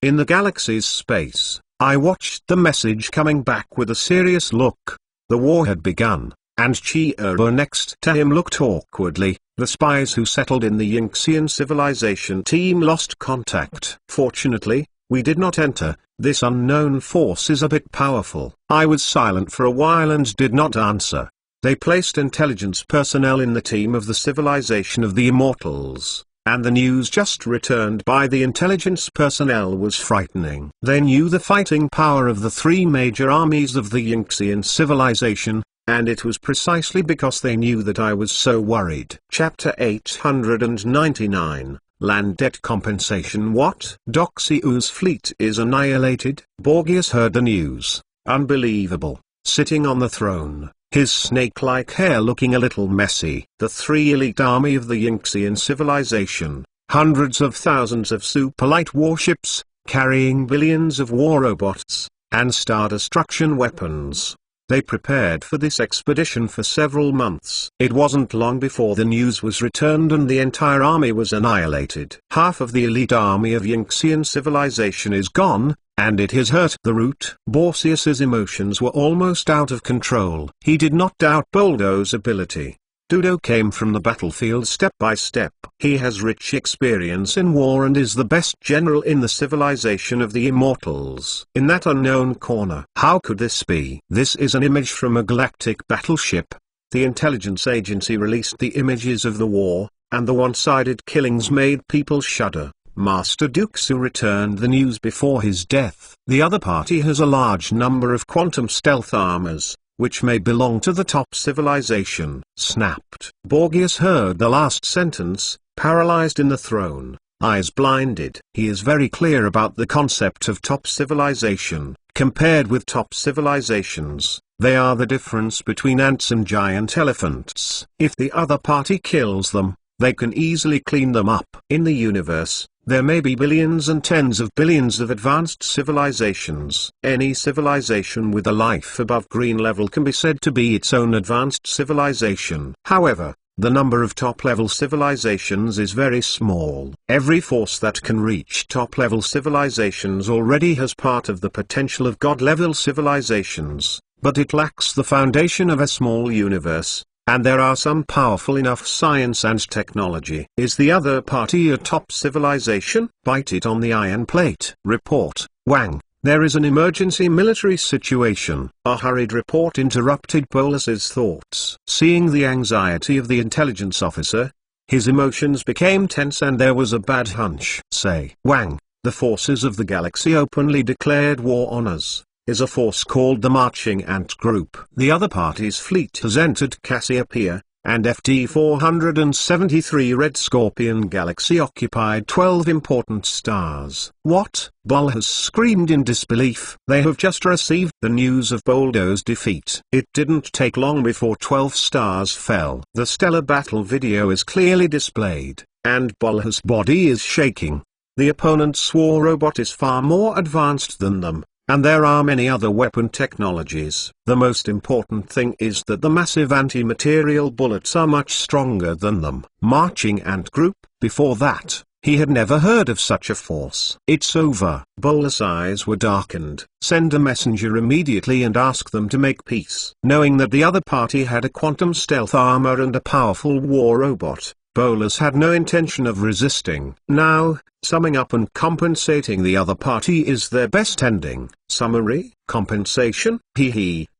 In the galaxy's space, I watched the message coming back with a serious look. The war had begun, and Chihiro next to him looked awkwardly. The spies who settled in the Yinxian civilization team lost contact. Fortunately, we did not enter. This unknown force is a bit powerful. I was silent for a while and did not answer. They placed intelligence personnel in the team of the civilization of the Immortals, and the news just returned by the intelligence personnel was frightening. They knew the fighting power of the 3 major armies of the Yinxian civilization, and it was precisely because they knew that I was so worried. Chapter 899, Land Debt Compensation. What? Doxiu's fleet is annihilated? Borgias heard the news. Unbelievable. Sitting on the throne, his snake-like hair looking a little messy. The three elite army of the Yinxian civilization, hundreds of thousands of super-light warships, carrying billions of war robots, and star destruction weapons. They prepared for this expedition for several months. It wasn't long before the news was returned and the entire army was annihilated. Half of the elite army of Yinxian civilization is gone, and it has hurt the root. Borsius's emotions were almost out of control. He did not doubt Boldo's ability. Dudo came from the battlefield step by step. He has rich experience in war and is the best general in the civilization of the immortals. In that unknown corner. How could this be? This is an image from a galactic battleship. The intelligence agency released the images of the war, and the one-sided killings made people shudder. Master Doxiu returned the news before his death. The other party has a large number of quantum stealth armors, which may belong to the top civilization. Snapped. Borgias heard the last sentence, paralyzed in the throne, eyes blinded. He is very clear about the concept of top civilization. Compared with top civilizations, they are the difference between ants and giant elephants. If the other party kills them, they can easily clean them up. In the universe, there may be billions and tens of billions of advanced civilizations. Any civilization with a life above green level can be said to be its own advanced civilization. However, the number of top-level civilizations is very small. Every force that can reach top-level civilizations already has part of the potential of god-level civilizations, but it lacks the foundation of a small universe. And there are some powerful enough science and technology. Is the other party a top civilization? Bite it on the iron plate. Report, Wang. There is an emergency military situation. A hurried report interrupted Bolus's thoughts. Seeing the anxiety of the intelligence officer, his emotions became tense and there was a bad hunch. Say, Wang, the forces of the galaxy openly declared war on us. Is a force called the Marching Ant Group. The other party's fleet has entered Cassiopeia, and FD-473 Red Scorpion Galaxy occupied 12 important stars. What? Bolhas screamed in disbelief. They have just received the news of Boldo's defeat. It didn't take long before 12 stars fell. The stellar battle video is clearly displayed, and Bolhas' body is shaking. The opponent's war robot is far more advanced than them. And there are many other weapon technologies. The most important thing is that the massive anti-material bullets are much stronger than them. Marching Ant Group. Before that, he had never heard of such a force. It's over. Bolus' eyes were darkened. Send a messenger immediately and ask them to make peace. Knowing that the other party had a quantum stealth armor and a powerful war robot, Bolus had no intention of resisting. Now, summing up and compensating the other party is their best ending. Summary: compensation.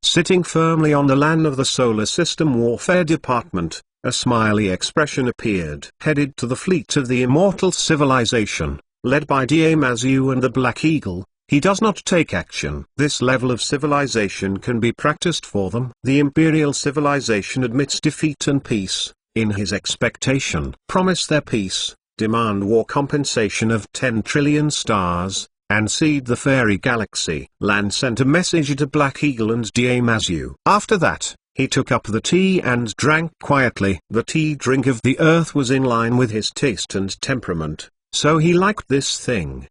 Sitting firmly on the LAN of the Solar System Warfare Department, a smiley expression appeared. Headed to the fleet of the immortal civilization, led by Damazu and the Black Eagle, he does not take action. This level of civilization can be practiced for them. The Imperial civilization admits defeat and peace. In his expectation, promise their peace, demand war compensation of 10 trillion stars, and cede the fairy galaxy. Lan sent a message to Black Eagle and Damazu. After that, he took up the tea and drank quietly. The tea drink of the earth was in line with his taste and temperament, so he liked this thing.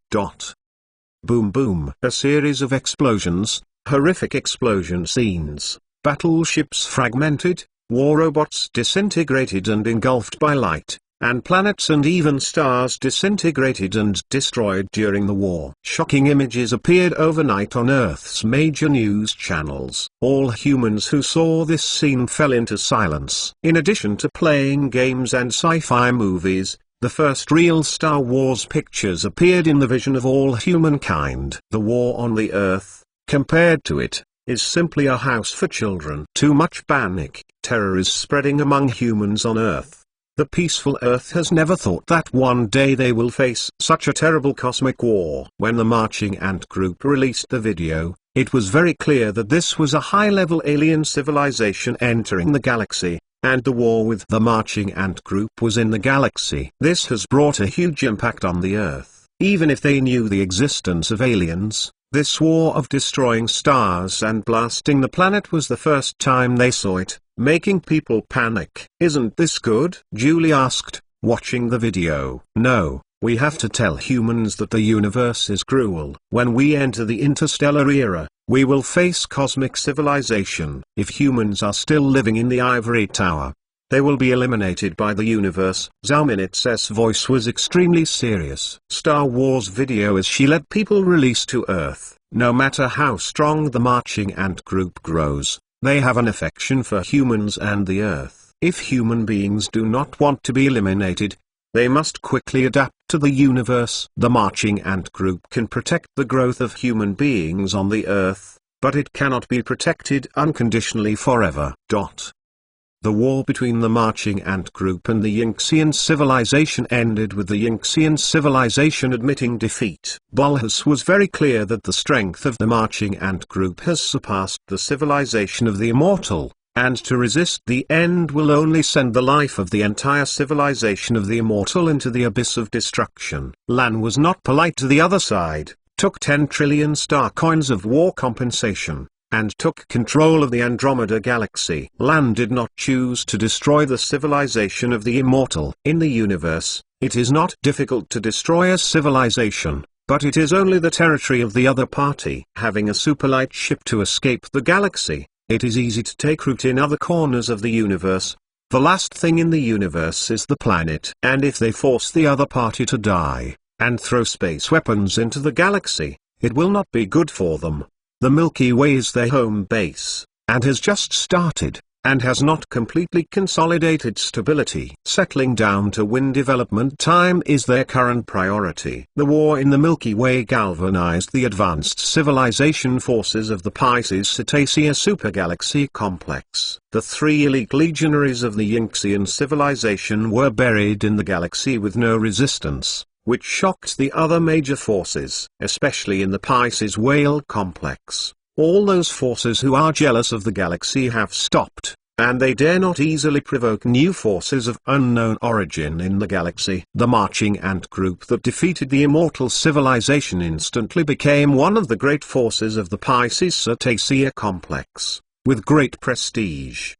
Boom boom. A series of explosions, horrific explosion scenes, battleships fragmented, war robots disintegrated and engulfed by light, and planets and even stars disintegrated and destroyed during the war. Shocking images appeared overnight on Earth's major news channels. All humans who saw this scene fell into silence. In addition to playing games and sci-fi movies, the first real Star Wars pictures appeared in the vision of all humankind. The war on the Earth, compared to it, is simply a house for children. Too much panic, terror is spreading among humans on Earth. The peaceful Earth has never thought that one day they will face such a terrible cosmic war. When the Marching Ant Group released the video, it was very clear that this was a high-level alien civilization entering the galaxy, and the war with the Marching Ant Group was in the galaxy. This has brought a huge impact on the Earth. Even if they knew the existence of aliens, this war of destroying stars and blasting the planet was the first time they saw it, making people panic. "Isn't this good?" Julie asked, watching the video. "No, we have to tell humans that the universe is cruel. When we enter the interstellar era, we will face cosmic civilization. If humans are still living in the ivory tower, they will be eliminated by the universe." Zhao Minit's voice was extremely serious. Star Wars video as she let people release to Earth. No matter how strong the Marching Ant Group grows, they have an affection for humans and the Earth. If human beings do not want to be eliminated, they must quickly adapt to the universe. The Marching Ant Group can protect the growth of human beings on the Earth, but it cannot be protected unconditionally forever. The war between the Marching Ant Group and the Yinxian civilization ended with the Yinxian civilization admitting defeat. Bulhus was very clear that the strength of the Marching Ant Group has surpassed the civilization of the Immortal, and to resist the end will only send the life of the entire civilization of the Immortal into the abyss of destruction. Lan was not polite to the other side, took 10 trillion star coins of war compensation, and took control of the Andromeda Galaxy. Lan did not choose to destroy the civilization of the Immortal. In the universe, it is not difficult to destroy a civilization, but it is only the territory of the other party. Having a superlight ship to escape the galaxy, it is easy to take root in other corners of the universe. The last thing in the universe is the planet. And if they force the other party to die, and throw space weapons into the galaxy, it will not be good for them. The Milky Way is their home base, and has just started, and has not completely consolidated stability. Settling down to win development time is their current priority. The war in the Milky Way galvanized the advanced civilization forces of the Pisces Cetacea supergalaxy complex. The 3 elite legionaries of the Yinxian civilization were buried in the galaxy with no resistance, which shocked the other major forces, especially in the Pisces Whale complex. All those forces who are jealous of the galaxy have stopped, and they dare not easily provoke new forces of unknown origin in the galaxy. The Marching Ant Group that defeated the Immortal civilization instantly became one of the great forces of the Pisces Cetacea complex, with great prestige.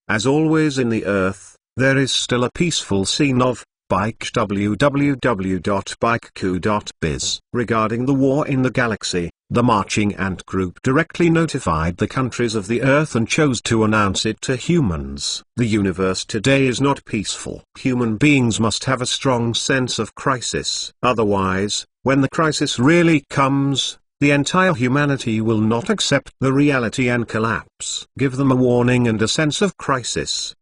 As always in the Earth, there is still a peaceful scene of Bike www.bikeku.biz. Regarding the war in the galaxy, the Marching Ant Group directly notified the countries of the Earth and chose to announce it to humans. The universe today is not peaceful. Human beings must have a strong sense of crisis. Otherwise, when the crisis really comes, the entire humanity will not accept the reality and collapse. Give them a warning and a sense of crisis.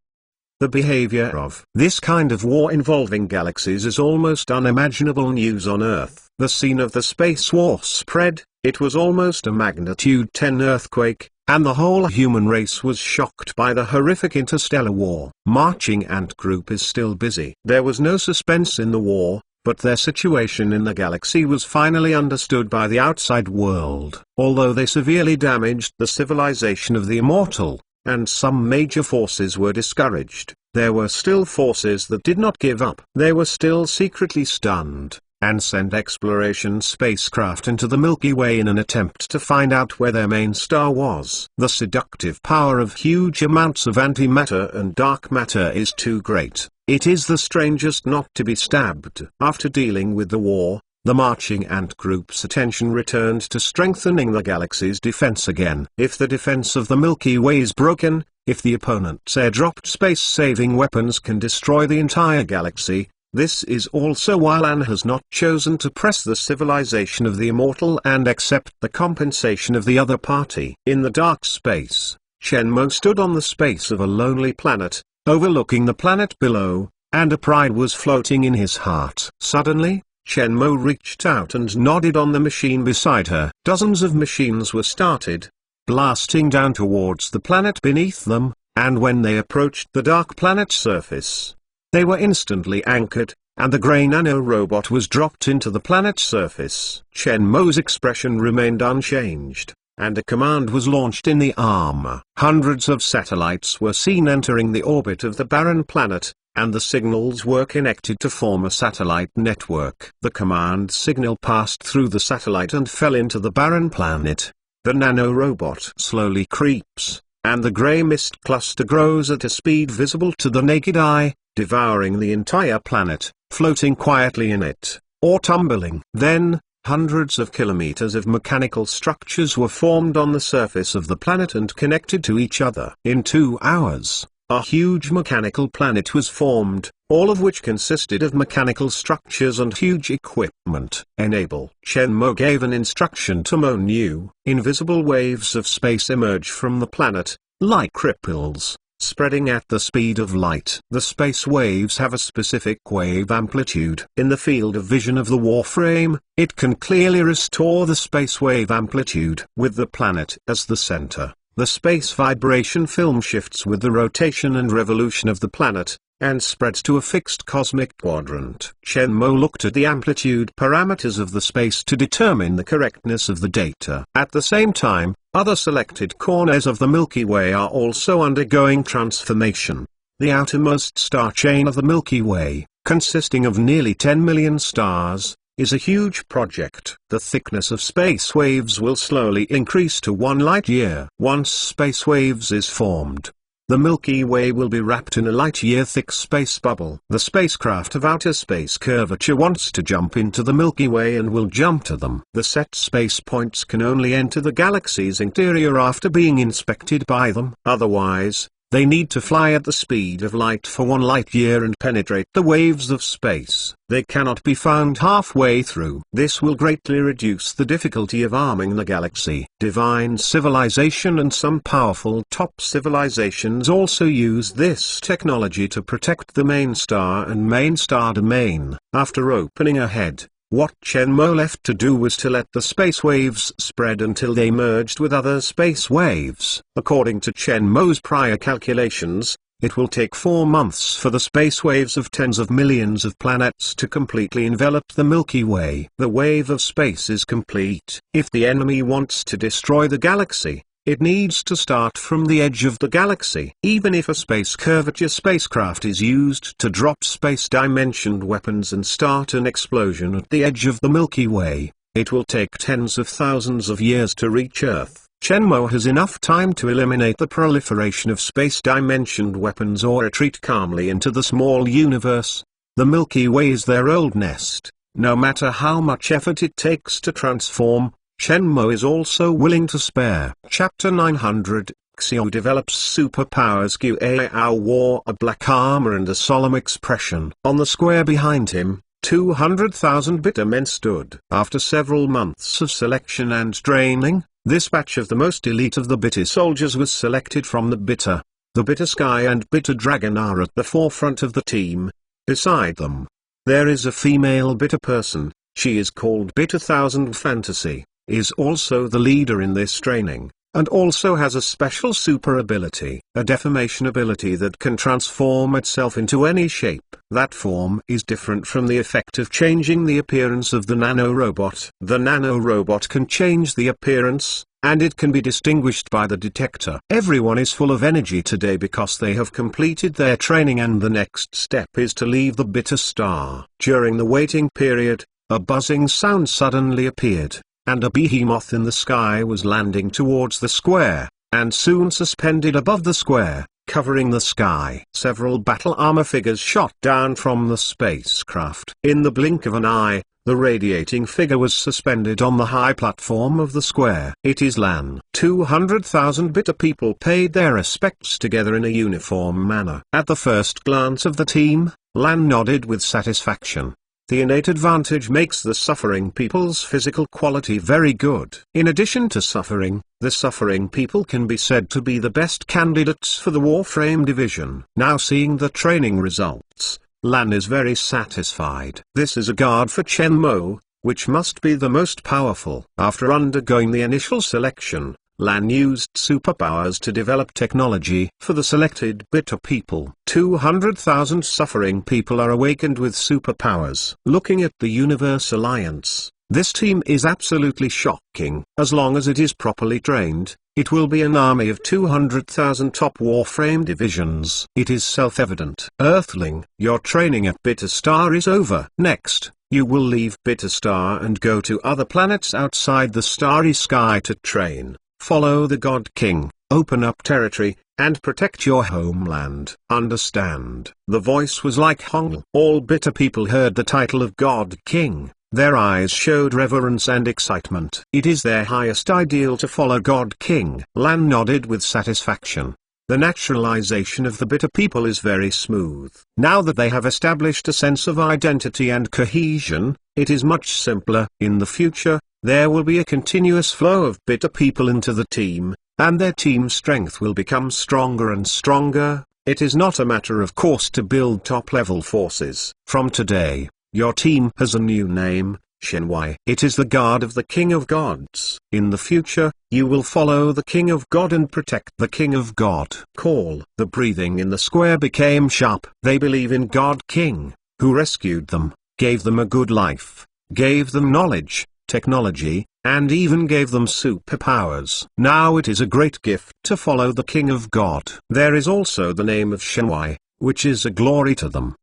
The behavior of this kind of war involving galaxies is almost unimaginable news on Earth. The scene of the space war spread, it was almost a magnitude 10 earthquake, and the whole human race was shocked by the horrific interstellar war. Marching Ant Group is still busy. There was no suspense in the war, but their situation in the galaxy was finally understood by the outside world. Although they severely damaged the civilization of the Immortal, and some major forces were discouraged, there were still forces that did not give up. They were still secretly stunned, and sent exploration spacecraft into the Milky Way in an attempt to find out where their main star was. The seductive power of huge amounts of antimatter and dark matter is too great. It is the strangest not to be stabbed. After dealing with the war, the Marching Ant Group's attention returned to strengthening the galaxy's defense again. If the defense of the Milky Way is broken, if the opponent's airdropped space-saving weapons can destroy the entire galaxy, this is also why Lan has not chosen to press the civilization of the Immortal and accept the compensation of the other party. In the dark space, Shenmue stood on the space of a lonely planet, overlooking the planet below, and a pride was floating in his heart. Suddenly, Shenmue reached out and nodded on the machine beside her. Dozens of machines were started, blasting down towards the planet beneath them, and when they approached the dark planet's surface, they were instantly anchored, and the grey nanorobot was dropped into the planet's surface. Shenmue's expression remained unchanged, and a command was launched in the armor. Hundreds of satellites were seen entering the orbit of the barren planet, and the signals were connected to form a satellite network. The command signal passed through the satellite and fell into the barren planet. The nanorobot slowly creeps, and the grey mist cluster grows at a speed visible to the naked eye, devouring the entire planet, floating quietly in it, or tumbling. Then, hundreds of kilometers of mechanical structures were formed on the surface of the planet and connected to each other. In 2 hours, a huge mechanical planet was formed, all of which consisted of mechanical structures and huge equipment. Enable. Shenmue gave an instruction to Monu. Invisible waves of space emerge from the planet, like ripples, spreading at the speed of light. The space waves have a specific wave amplitude. In the field of vision of the Warframe, it can clearly restore the space wave amplitude. With the planet as the center, the space vibration film shifts with the rotation and revolution of the planet, and spreads to a fixed cosmic quadrant. Shenmue looked at the amplitude parameters of the space to determine the correctness of the data. At the same time, other selected corners of the Milky Way are also undergoing transformation. The outermost star chain of the Milky Way, consisting of nearly 10 million stars, is a huge project. The thickness of space waves will slowly increase to 1 light-year. Once space waves is formed, the Milky Way will be wrapped in a light-year-thick space bubble. The spacecraft of outer space curvature wants to jump into the Milky Way and will jump to them. The set space points can only enter the galaxy's interior after being inspected by them. Otherwise, they need to fly at the speed of light for 1 light-year and penetrate the waves of space. They cannot be found halfway through. This will greatly reduce the difficulty of arming the galaxy. Divine civilization and some powerful top civilizations also use this technology to protect the main star and main star domain. After opening ahead, what Shenmue left to do was to let the space waves spread until they merged with other space waves. According to Shenmue's prior calculations, it will take 4 months for the space waves of tens of millions of planets to completely envelop the Milky Way. The wave of space is complete. If the enemy wants to destroy the galaxy, it needs to start from the edge of the galaxy. Even if a space curvature spacecraft is used to drop space-dimensioned weapons and start an explosion at the edge of the Milky Way, it will take tens of thousands of years to reach Earth. Shenmue has enough time to eliminate the proliferation of space-dimensioned weapons or retreat calmly into the small universe. The Milky Way is their old nest. No matter how much effort it takes to transform, Shenmue is also willing to spare. Chapter 900, Xiao develops superpowers. Qiao wore a black armor and a solemn expression. On the square behind him, 200,000 bitter men stood. After several months of selection and training, this batch of the most elite of the bitter soldiers was selected from the bitter. The bitter sky and bitter dragon are at the forefront of the team. Beside them, there is a female bitter person. She is called Bitter Thousand Fantasy, is also the leader in this training, and also has a special super ability, a deformation ability that can transform itself into any shape. That form is different from the effect of changing the appearance of the nanorobot. The nanorobot can change the appearance, and it can be distinguished by the detector. Everyone is full of energy today because they have completed their training, and the next step is to leave the bitter star. During the waiting period, a buzzing sound suddenly appeared, and a behemoth in the sky was landing towards the square, and soon suspended above the square, covering the sky. Several battle armor figures shot down from the spacecraft. In the blink of an eye, the radiating figure was suspended on the high platform of the square. It is Lan. 200,000 bitter people paid their respects together in a uniform manner. At the first glance of the team, Lan nodded with satisfaction. The innate advantage makes the suffering people's physical quality very good. In addition to suffering, the suffering people can be said to be the best candidates for the Warframe division. Now seeing the training results, Lan is very satisfied. This is a guard for Shenmue, which must be the most powerful. After undergoing the initial selection, Lan used superpowers to develop technology for the selected bitter people. 200,000 suffering people are awakened with superpowers. Looking at the Universe Alliance, this team is absolutely shocking. As long as it is properly trained, it will be an army of 200,000 top Warframe divisions. It is self-evident. Earthling, your training at Bitter Star is over. Next, you will leave Bitter Star and go to other planets outside the starry sky to train. Follow the God King, open up territory, and protect your homeland. Understand? The voice was like Hong. All bitter people heard the title of God King. Their eyes showed reverence and excitement. It is their highest ideal to follow God King. Lan nodded with satisfaction. The naturalization of the bitter people is very smooth. Now that they have established a sense of identity and cohesion, it is much simpler. In the future, there will be a continuous flow of bitter people into the team, and their team strength will become stronger and stronger. It is not a matter of course to build top-level forces. From today, your team has a new name, Shenwei. It is the guard of the King of Gods. In the future, you will follow the King of God and protect the King of God. Call. The breathing in the square became sharp. They believe in God King, who rescued them, gave them a good life, gave them knowledge, technology, and even gave them superpowers. Now it is a great gift to follow the King of God. There is also the name of Shenwei, which is a glory to them.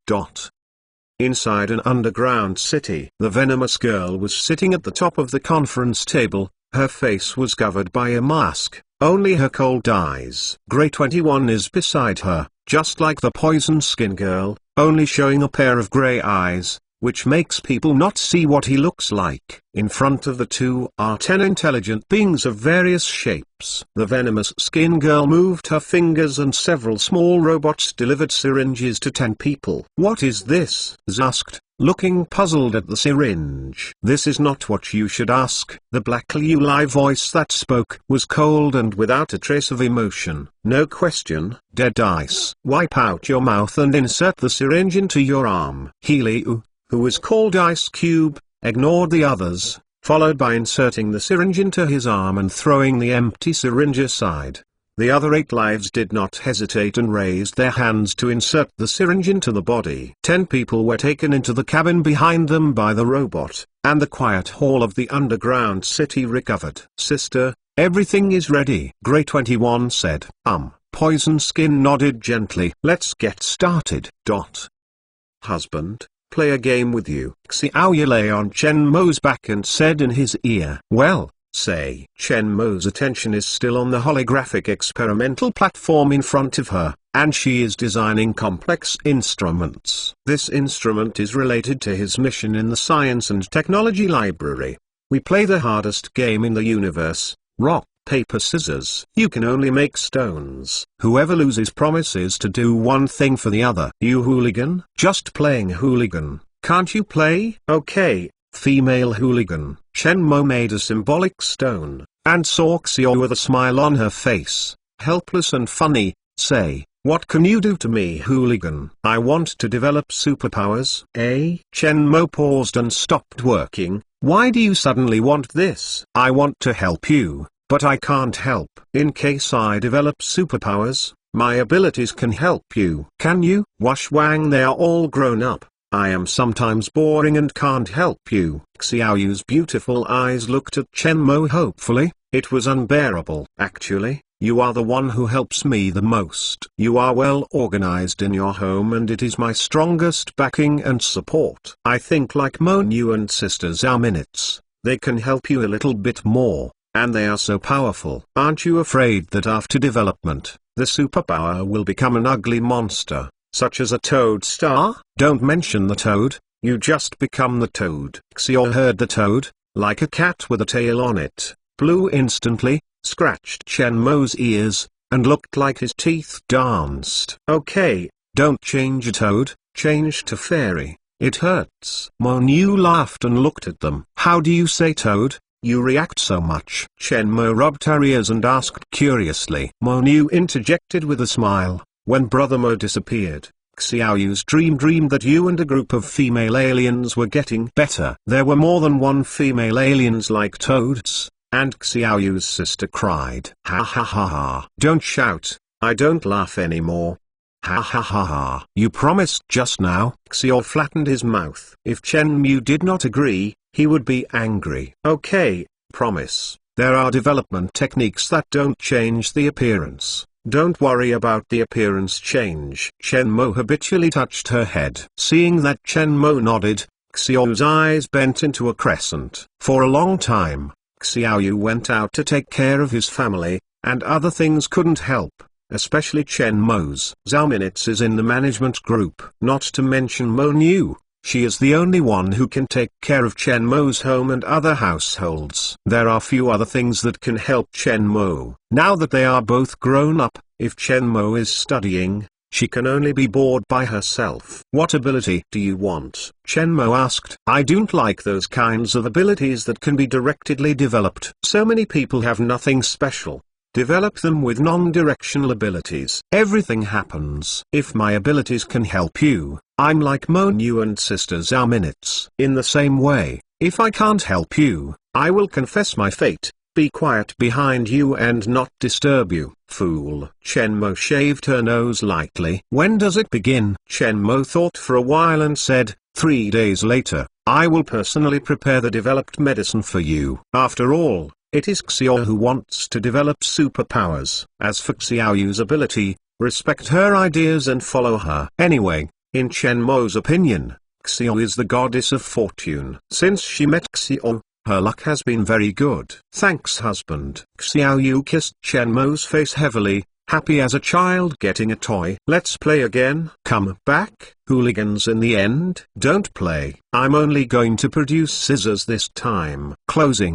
Inside an underground city, the venomous girl was sitting at the top of the conference table. Her face was covered by a mask, only her cold eyes. Grey 21 is beside her, just like the poison skin girl, only showing a pair of grey eyes, which makes people not see what he looks like. In front of the two are 10 intelligent beings of various shapes. The venomous skin girl moved her fingers and several small robots delivered syringes to 10 people. "What is this?" Z asked, looking puzzled at the syringe. "This is not what you should ask." The black Liu Lai voice that spoke was cold and without a trace of emotion. "No question, dead ice. Wipe out your mouth and insert the syringe into your arm." He Liu, who was called Ice Cube, ignored the others, followed by inserting the syringe into his arm and throwing the empty syringe aside. The other 8 lives did not hesitate and raised their hands to insert the syringe into the body. 10 people were taken into the cabin behind them by the robot, and the quiet hall of the underground city recovered. "Sister, everything is ready," Grey 21 said. Poison Skin nodded gently. "Let's get started." "Husband, play a game with you." Xiao Yi lay on Chen Mo's back and said in his ear, "Well, say." Chen Mo's attention is still on the holographic experimental platform in front of her, and she is designing complex instruments. This instrument is related to his mission in the Science and Technology Library. We play the hardest game in the universe, rock, paper, scissors. You can only make stones. Whoever loses promises to do one thing for the other. "You hooligan?" "Just playing hooligan. Can't you play?" "Okay, female hooligan." Chen Mo made a symbolic stone, and saw Xiao with a smile on her face, helpless and funny, say, "What can you do to me, hooligan?" "I want to develop superpowers." Chen Mo paused and stopped working. "Why do you suddenly want this?" "I want to help you, but I can't help." "In case I develop superpowers, my abilities can help you." "Can you?" "Wash Wang, they are all grown up. I am sometimes boring and can't help you." Xiaoyu's beautiful eyes looked at Chen Mo hopefully. It was unbearable. "Actually, you are the one who helps me the most. You are well organized in your home and it is my strongest backing and support. I think like Monu and sisters are minutes. They can help you a little bit more. And they are so powerful." "Aren't you afraid that after development, the superpower will become an ugly monster, such as a toad star?" "Don't mention the toad, you just become the toad." Xiao heard the toad, like a cat with a tail on it, flew instantly, scratched Chen Mo's ears, and looked like his teeth danced. "Okay, don't change a toad, change to fairy. It hurts." Monu laughed and looked at them. "How do you say toad? You react so much." Chen Mo rubbed her ears and asked curiously. Monu interjected with a smile. "When Brother Mo disappeared, Xiaoyu's dreamed that you and a group of female aliens were getting better. There were more than one female aliens like toads, and Xiaoyu's sister cried. Ha ha ha ha. Don't shout, I don't laugh anymore. Ha ha ha ha. You promised just now. Xiao flattened his mouth. If Chen Mu did not agree, he would be angry. Okay, promise. There are development techniques that don't change the appearance. Don't worry about the appearance change. Chen Mo habitually touched her head. Seeing that Chen Mo nodded, Xiaoyu's eyes bent into a crescent. For a long time, Xiaoyu went out to take care of his family, and other things couldn't help, especially Chen Mo's. Zhao Minutes is in the management group. Not to mention Mo Nu. She is the only one who can take care of Chen Mo's home and other households. There are few other things that can help Chen Mo. Now that they are both grown up, if Chen Mo is studying, she can only be bored by herself. What ability do you want? Chen Mo asked. I don't like those kinds of abilities that can be directly developed. So many people have nothing special. Develop them with non-directional abilities. Everything happens. If my abilities can help you, I'm like Mo Nu and Sister Zhao Minutes. In the same way, if I can't help you, I will confess my fate, be quiet behind you and not disturb you. Fool. Chen Mo shaved her nose lightly. When does it begin? Chen Mo thought for a while and said, 3 days later, I will personally prepare the developed medicine for you. After all, it is Xiao who wants to develop superpowers. As for Xiaoyu's ability, respect her ideas and follow her. Anyway, in Chen Mo's opinion, Xiao is the goddess of fortune. Since she met Xiao, her luck has been very good. Thanks, husband. Xiaoyu kissed Chen Mo's face heavily, happy as a child getting a toy. Let's play again. Come back, hooligans. In the end, don't play. I'm only going to produce scissors this time. Closing.